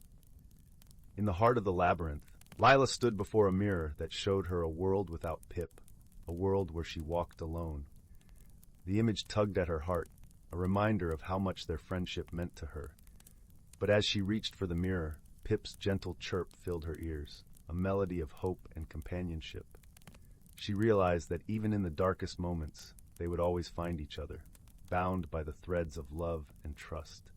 In the heart of the labyrinth, Lila stood before a mirror that showed her a world without Pip, a world where she walked alone. The image tugged at her heart, a reminder of how much their friendship meant to her. But as she reached for the mirror, Pip's gentle chirp filled her ears, a melody of hope and companionship. She realized that even in the darkest moments, they would always find each other, bound by the threads of love and trust.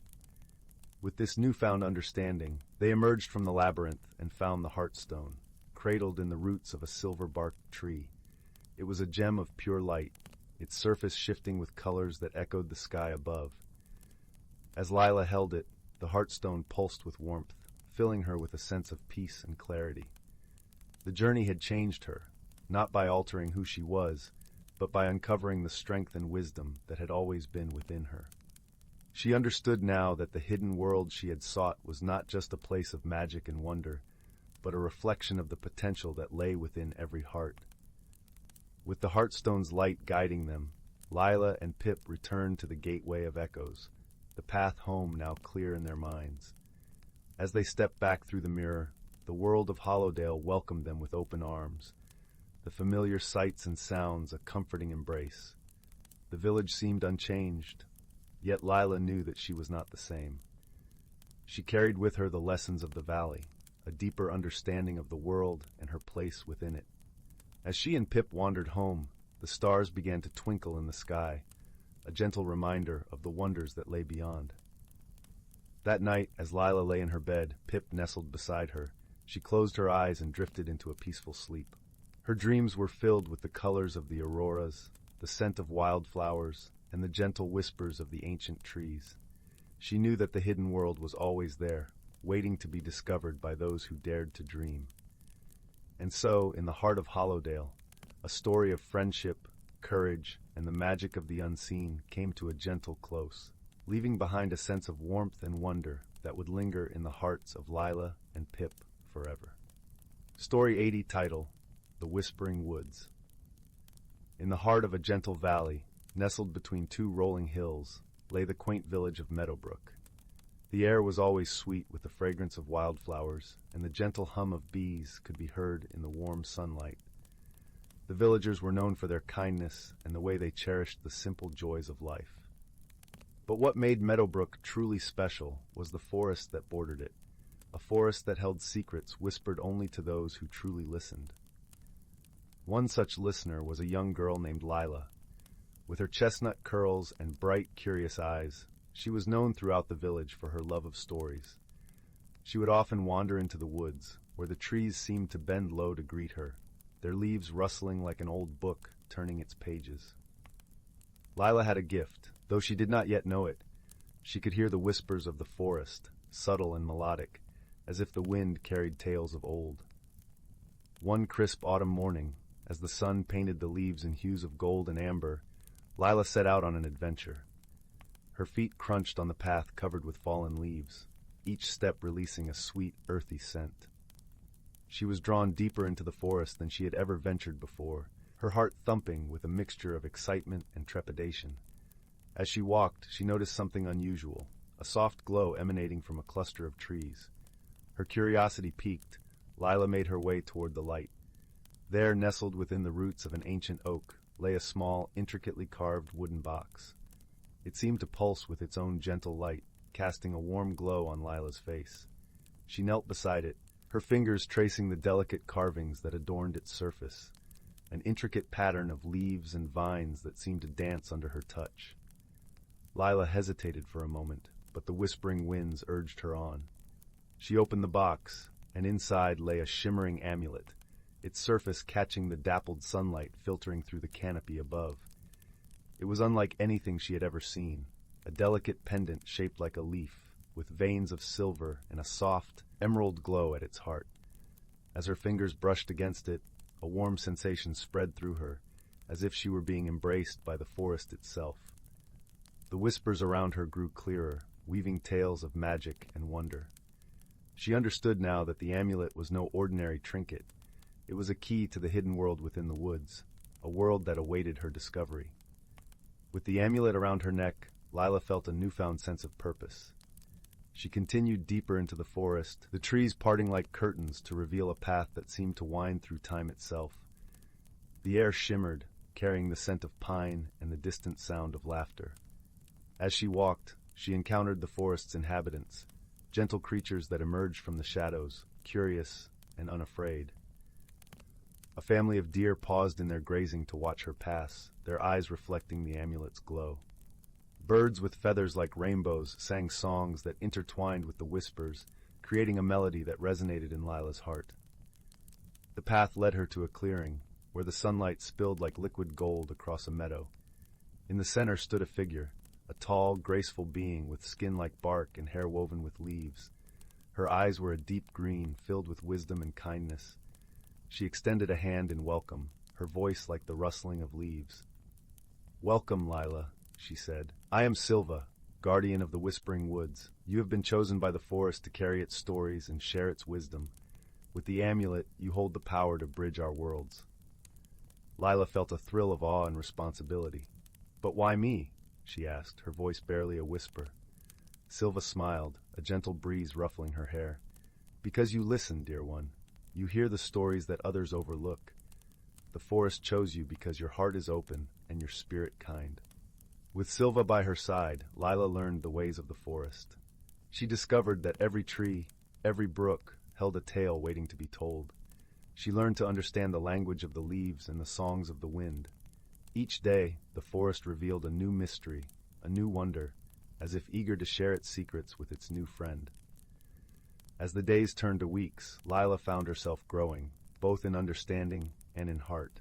With this newfound understanding, they emerged from the labyrinth and found the Heartstone, cradled in the roots of a silver-barked tree. It was a gem of pure light, its surface shifting with colors that echoed the sky above. As Lila held it, the Heartstone pulsed with warmth, filling her with a sense of peace and clarity. The journey had changed her, not by altering who she was, but by uncovering the strength and wisdom that had always been within her. She understood now that the hidden world she had sought was not just a place of magic and wonder, but a reflection of the potential that lay within every heart. With the Heartstone's light guiding them, Lila and Pip returned to the Gateway of Echoes, the path home now clear in their minds. As they stepped back through the mirror, the world of Hollowdale welcomed them with open arms, the familiar sights and sounds a comforting embrace. The village seemed unchanged, yet Lila knew that she was not the same. She carried with her the lessons of the valley, a deeper understanding of the world and her place within it. As she and Pip wandered home, the stars began to twinkle in the sky, a gentle reminder of the wonders that lay beyond. That night, as Lila lay in her bed, Pip nestled beside her. She closed her eyes and drifted into a peaceful sleep. Her dreams were filled with the colors of the auroras, the scent of wildflowers, and the gentle whispers of the ancient trees. She knew that the hidden world was always there, waiting to be discovered by those who dared to dream. And so, in the heart of Hollowdale, a story of friendship, courage, and the magic of the unseen came to a gentle close, leaving behind a sense of warmth and wonder that would linger in the hearts of Lila and Pip forever. Story 80 title, The Whispering Woods. In the heart of a gentle valley, nestled between two rolling hills, lay the quaint village of Meadowbrook. The air was always sweet with the fragrance of wildflowers, and the gentle hum of bees could be heard in the warm sunlight. The villagers were known for their kindness and the way they cherished the simple joys of life. But what made Meadowbrook truly special was the forest that bordered it, a forest that held secrets whispered only to those who truly listened. One such listener was a young girl named Lila. With her chestnut curls and bright, curious eyes, she was known throughout the village for her love of stories. She would often wander into the woods, where the trees seemed to bend low to greet her, their leaves rustling like an old book turning its pages. Lila had a gift, though she did not yet know it. She could hear the whispers of the forest, subtle and melodic, as if the wind carried tales of old. One crisp autumn morning, as the sun painted the leaves in hues of gold and amber, Lila set out on an adventure. Her feet crunched on the path covered with fallen leaves, each step releasing a sweet, earthy scent. She was drawn deeper into the forest than she had ever ventured before, her heart thumping with a mixture of excitement and trepidation. As she walked, she noticed something unusual, a soft glow emanating from a cluster of trees. Her curiosity piqued, Lila made her way toward the light. There, nestled within the roots of an ancient oak, lay a small, intricately carved wooden box. It seemed to pulse with its own gentle light, casting a warm glow on Lila's face. She knelt beside it, her fingers tracing the delicate carvings that adorned its surface, an intricate pattern of leaves and vines that seemed to dance under her touch. Lila hesitated for a moment, but the whispering winds urged her on. She opened the box, and inside lay a shimmering amulet, its surface catching the dappled sunlight filtering through the canopy above. It was unlike anything she had ever seen, a delicate pendant shaped like a leaf, with veins of silver and a soft, emerald glow at its heart. As her fingers brushed against it, a warm sensation spread through her, as if she were being embraced by the forest itself. The whispers around her grew clearer, weaving tales of magic and wonder. She understood now that the amulet was no ordinary trinket. It was a key to the hidden world within the woods, a world that awaited her discovery. With the amulet around her neck, Lila felt a newfound sense of purpose. She continued deeper into the forest, the trees parting like curtains to reveal a path that seemed to wind through time itself. The air shimmered, carrying the scent of pine and the distant sound of laughter. As she walked, she encountered the forest's inhabitants, gentle creatures that emerged from the shadows, curious and unafraid. A family of deer paused in their grazing to watch her pass, their eyes reflecting the amulet's glow. Birds with feathers like rainbows sang songs that intertwined with the whispers, creating a melody that resonated in Lila's heart. The path led her to a clearing, where the sunlight spilled like liquid gold across a meadow. In the center stood a figure, a tall, graceful being with skin like bark and hair woven with leaves. Her eyes were a deep green, filled with wisdom and kindness. She extended a hand in welcome, her voice like the rustling of leaves. "Welcome, Lila," she said. "I am Silva, guardian of the Whispering Woods. You have been chosen by the forest to carry its stories and share its wisdom. With the amulet, you hold the power to bridge our worlds." Lila felt a thrill of awe and responsibility. "But why me?" she asked, her voice barely a whisper. Silva smiled, a gentle breeze ruffling her hair. "Because you listen, dear one. You hear the stories that others overlook. The forest chose you because your heart is open and your spirit kind." With Silva by her side, Lila learned the ways of the forest. She discovered that every tree, every brook, held a tale waiting to be told. She learned to understand the language of the leaves and the songs of the wind. Each day, the forest revealed a new mystery, a new wonder, as if eager to share its secrets with its new friend. As the days turned to weeks, Lila found herself growing, both in understanding and in heart.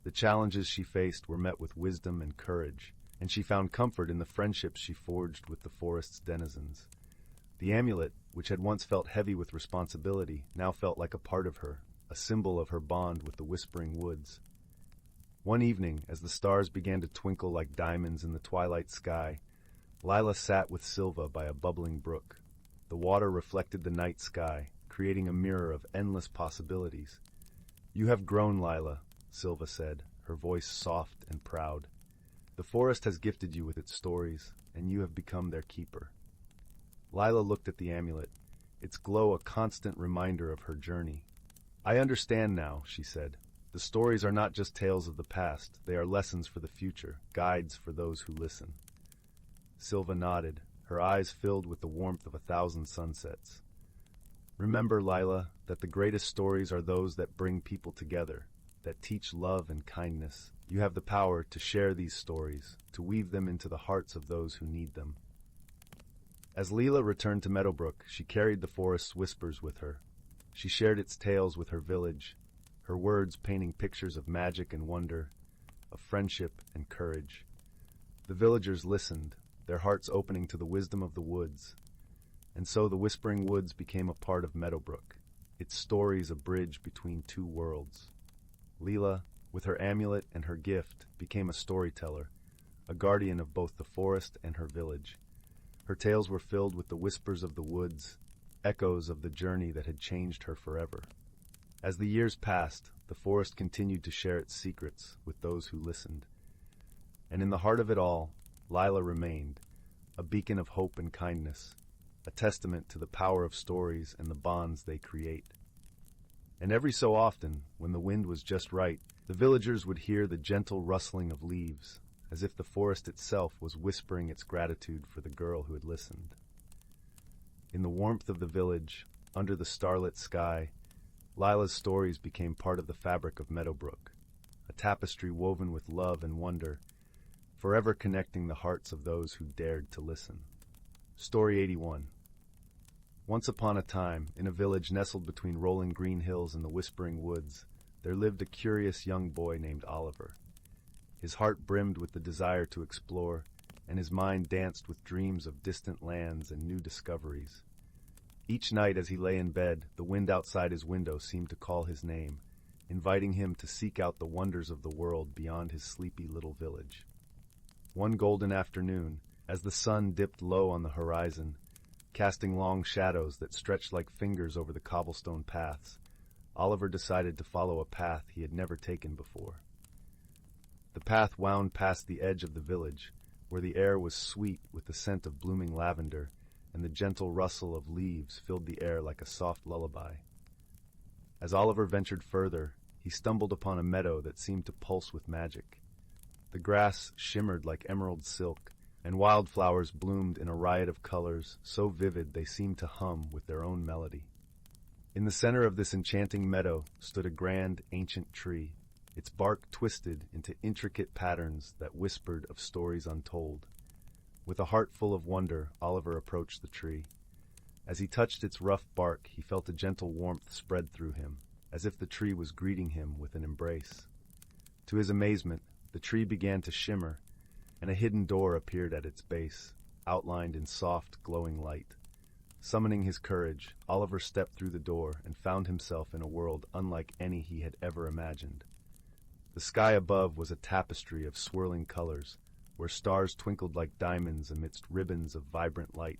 The challenges she faced were met with wisdom and courage, and she found comfort in the friendships she forged with the forest's denizens. The amulet, which had once felt heavy with responsibility, now felt like a part of her, a symbol of her bond with the Whispering Woods. One evening, as the stars began to twinkle like diamonds in the twilight sky, Lila sat with Silva by a bubbling brook. The water reflected the night sky, creating a mirror of endless possibilities. "You have grown, Lila," Silva said, her voice soft and proud. "The forest has gifted you with its stories, and you have become their keeper." Lila looked at the amulet, its glow a constant reminder of her journey. "I understand now," she said. "The stories are not just tales of the past, they are lessons for the future, guides for those who listen." Silva nodded, her eyes filled with the warmth of 1,000 sunsets. "Remember, Lila, that the greatest stories are those that bring people together, that teach love and kindness. You have the power to share these stories, to weave them into the hearts of those who need them." As Lila returned to Meadowbrook, she carried the forest's whispers with her. She shared its tales with her village, her words painting pictures of magic and wonder, of friendship and courage. The villagers listened, their hearts opening to the wisdom of the woods. And so the Whispering Woods became a part of Meadowbrook, its stories a bridge between two worlds. Lila, with her amulet and her gift, became a storyteller, a guardian of both the forest and her village. Her tales were filled with the whispers of the woods, echoes of the journey that had changed her forever. As the years passed, the forest continued to share its secrets with those who listened. And in the heart of it all, Lila remained, a beacon of hope and kindness, a testament to the power of stories and the bonds they create. And every so often, when the wind was just right, the villagers would hear the gentle rustling of leaves, as if the forest itself was whispering its gratitude for the girl who had listened. In the warmth of the village, under the starlit sky, Lila's stories became part of the fabric of Meadowbrook, a tapestry woven with love and wonder, forever connecting the hearts of those who dared to listen. Story 81. Once upon a time, in a village nestled between rolling green hills and the Whispering Woods, there lived a curious young boy named Oliver. His heart brimmed with the desire to explore, and his mind danced with dreams of distant lands and new discoveries. Each night as he lay in bed, the wind outside his window seemed to call his name, inviting him to seek out the wonders of the world beyond his sleepy little village. One golden afternoon, as the sun dipped low on the horizon, casting long shadows that stretched like fingers over the cobblestone paths, Oliver decided to follow a path he had never taken before. The path wound past the edge of the village, where the air was sweet with the scent of blooming lavender, and the gentle rustle of leaves filled the air like a soft lullaby. As Oliver ventured further, he stumbled upon a meadow that seemed to pulse with magic. The grass shimmered like emerald silk, and wildflowers bloomed in a riot of colors so vivid they seemed to hum with their own melody. In the center of this enchanting meadow stood a grand, ancient tree, its bark twisted into intricate patterns that whispered of stories untold. With a heart full of wonder, Oliver approached the tree. As he touched its rough bark, he felt a gentle warmth spread through him, as if the tree was greeting him with an embrace. To his amazement, the tree began to shimmer, and a hidden door appeared at its base, outlined in soft, glowing light. Summoning his courage, Oliver stepped through the door and found himself in a world unlike any he had ever imagined. The sky above was a tapestry of swirling colors, where stars twinkled like diamonds amidst ribbons of vibrant light.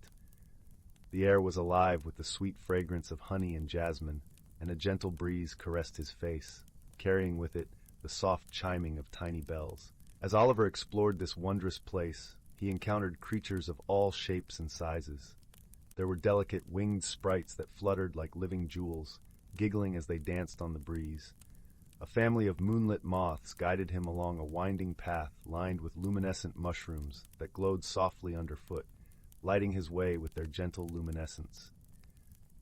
The air was alive with the sweet fragrance of honey and jasmine, and a gentle breeze caressed his face, carrying with it the soft chiming of tiny bells. As Oliver explored this wondrous place, he encountered creatures of all shapes and sizes. There were delicate winged sprites that fluttered like living jewels, giggling as they danced on the breeze. A family of moonlit moths guided him along a winding path lined with luminescent mushrooms that glowed softly underfoot, lighting his way with their gentle luminescence.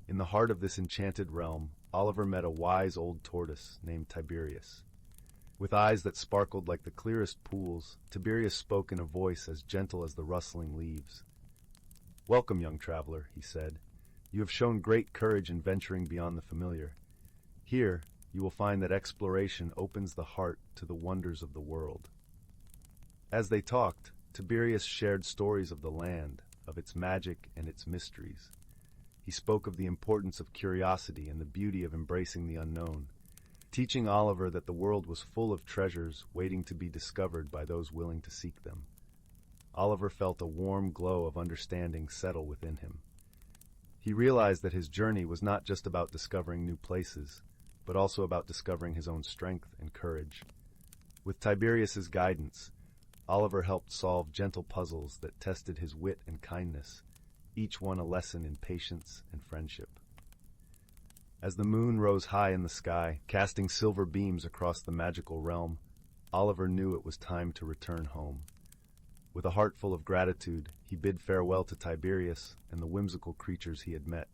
In the heart of this enchanted realm, Oliver met a wise old tortoise named Tiberius. With eyes that sparkled like the clearest pools, Tiberius spoke in a voice as gentle as the rustling leaves. "Welcome, young traveler," he said. "You have shown great courage in venturing beyond the familiar. Here, you will find that exploration opens the heart to the wonders of the world." As they talked, Tiberius shared stories of the land, of its magic and its mysteries. He spoke of the importance of curiosity and the beauty of embracing the unknown, teaching Oliver that the world was full of treasures waiting to be discovered by those willing to seek them. Oliver felt a warm glow of understanding settle within him. He realized that his journey was not just about discovering new places, but also about discovering his own strength and courage. With Tiberius's guidance, Oliver helped solve gentle puzzles that tested his wit and kindness, each one a lesson in patience and friendship. As the moon rose high in the sky, casting silver beams across the magical realm, Oliver knew it was time to return home. With a heart full of gratitude, he bid farewell to Tiberius and the whimsical creatures he had met.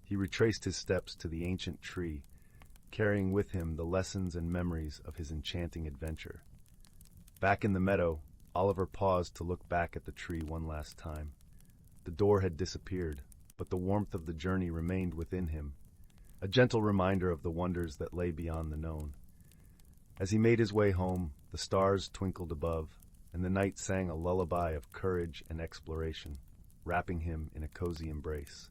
He retraced his steps to the ancient tree, carrying with him the lessons and memories of his enchanting adventure. Back in the meadow, Oliver paused to look back at the tree one last time. The door had disappeared, but the warmth of the journey remained within him, a gentle reminder of the wonders that lay beyond the known. As he made his way home, the stars twinkled above, and the night sang a lullaby of courage and exploration, wrapping him in a cozy embrace.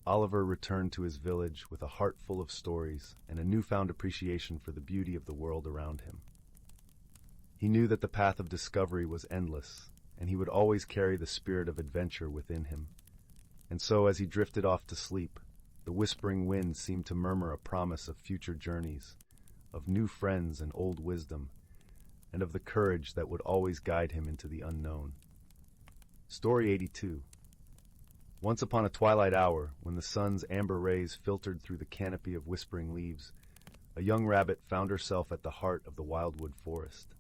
Oliver returned to his village with a heart full of stories and a newfound appreciation for the beauty of the world around him. He knew that the path of discovery was endless, and he would always carry the spirit of adventure within him. And so, as he drifted off to sleep, the whispering wind seemed to murmur a promise of future journeys, of new friends and old wisdom, and of the courage that would always guide him into the unknown. Story 82. Once upon a twilight hour, when the sun's amber rays filtered through the canopy of whispering leaves, a young rabbit found herself at the heart of the wildwood forest.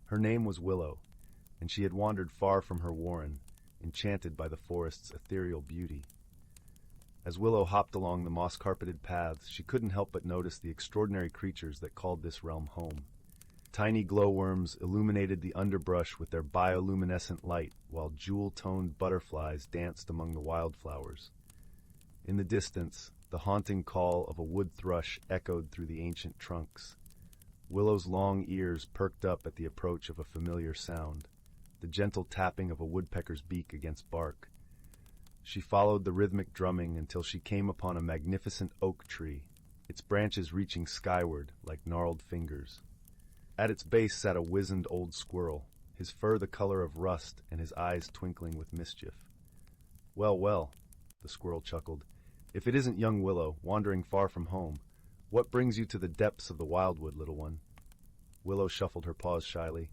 Her name was Willow, and she had wandered far from her warren, enchanted by the forest's ethereal beauty. As Willow hopped along the moss-carpeted paths, she couldn't help but notice the extraordinary creatures that called this realm home. Tiny glowworms illuminated the underbrush with their bioluminescent light, while jewel-toned butterflies danced among the wildflowers. In the distance, the haunting call of a wood thrush echoed through the ancient trunks. Willow's long ears perked up at the approach of a familiar sound, the gentle tapping of a woodpecker's beak against bark. She followed the rhythmic drumming until she came upon a magnificent oak tree, its branches reaching skyward like gnarled fingers. At its base sat a wizened old squirrel, his fur the color of rust and his eyes twinkling with mischief. "Well, well," the squirrel chuckled, "if it isn't young Willow, wandering far from home. What brings you to the depths of the wildwood, little one?" Willow shuffled her paws shyly.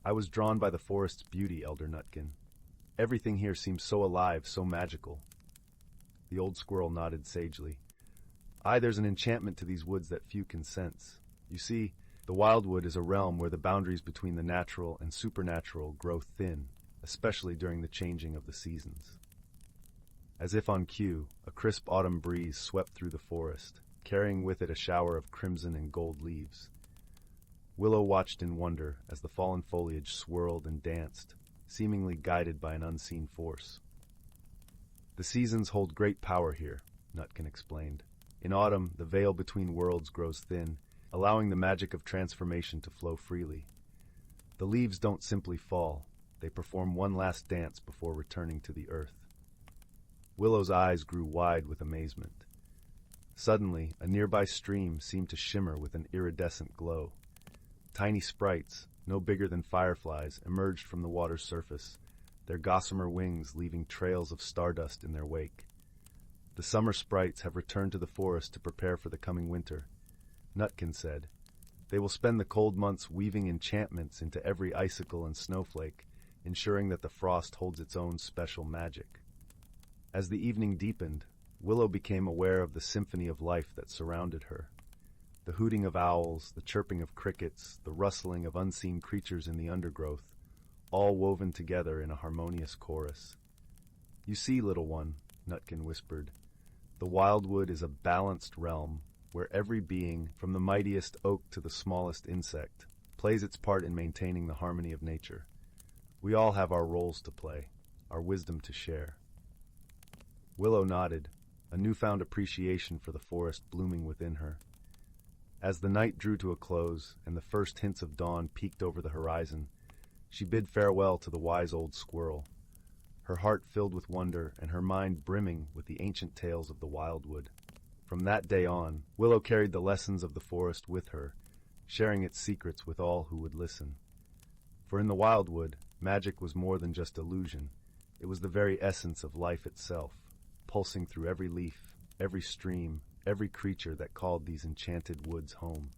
"I was drawn by the forest's beauty, Elder Nutkin. Everything here seems so alive, so magical." The old squirrel nodded sagely. "Aye, there's an enchantment to these woods that few can sense. You see, the wildwood is a realm where the boundaries between the natural and supernatural grow thin, especially during the changing of the seasons." As if on cue, a crisp autumn breeze swept through the forest, carrying with it a shower of crimson and gold leaves. Willow watched in wonder as the fallen foliage swirled and danced, seemingly guided by an unseen force. "The seasons hold great power here," Nutkin explained. "In autumn, the veil between worlds grows thin, allowing the magic of transformation to flow freely. The leaves don't simply fall, they perform one last dance before returning to the earth." Willow's eyes grew wide with amazement. Suddenly, a nearby stream seemed to shimmer with an iridescent glow. Tiny sprites, no bigger than fireflies, emerged from the water's surface, their gossamer wings leaving trails of stardust in their wake. The summer sprites have returned to the forest to prepare for the coming winter, Nutkin said. They will spend the cold months weaving enchantments into every icicle and snowflake, ensuring that the frost holds its own special magic. As the evening deepened, Willow became aware of the symphony of life that surrounded her. The hooting of owls, the chirping of crickets, the rustling of unseen creatures in the undergrowth, all woven together in a harmonious chorus. "You see, little one," Nutkin whispered, "the wildwood is a balanced realm where every being, from the mightiest oak to the smallest insect, plays its part in maintaining the harmony of nature. We all have our roles to play, our wisdom to share." Willow nodded, a newfound appreciation for the forest blooming within her. As the night drew to a close and the first hints of dawn peeked over the horizon, she bid farewell to the wise old squirrel, her heart filled with wonder and her mind brimming with the ancient tales of the wildwood. From that day on, Willow carried the lessons of the forest with her, sharing its secrets with all who would listen. For in the wildwood, magic was more than just illusion. It was the very essence of life itself, pulsing through every leaf, every stream, every creature that called these enchanted woods home.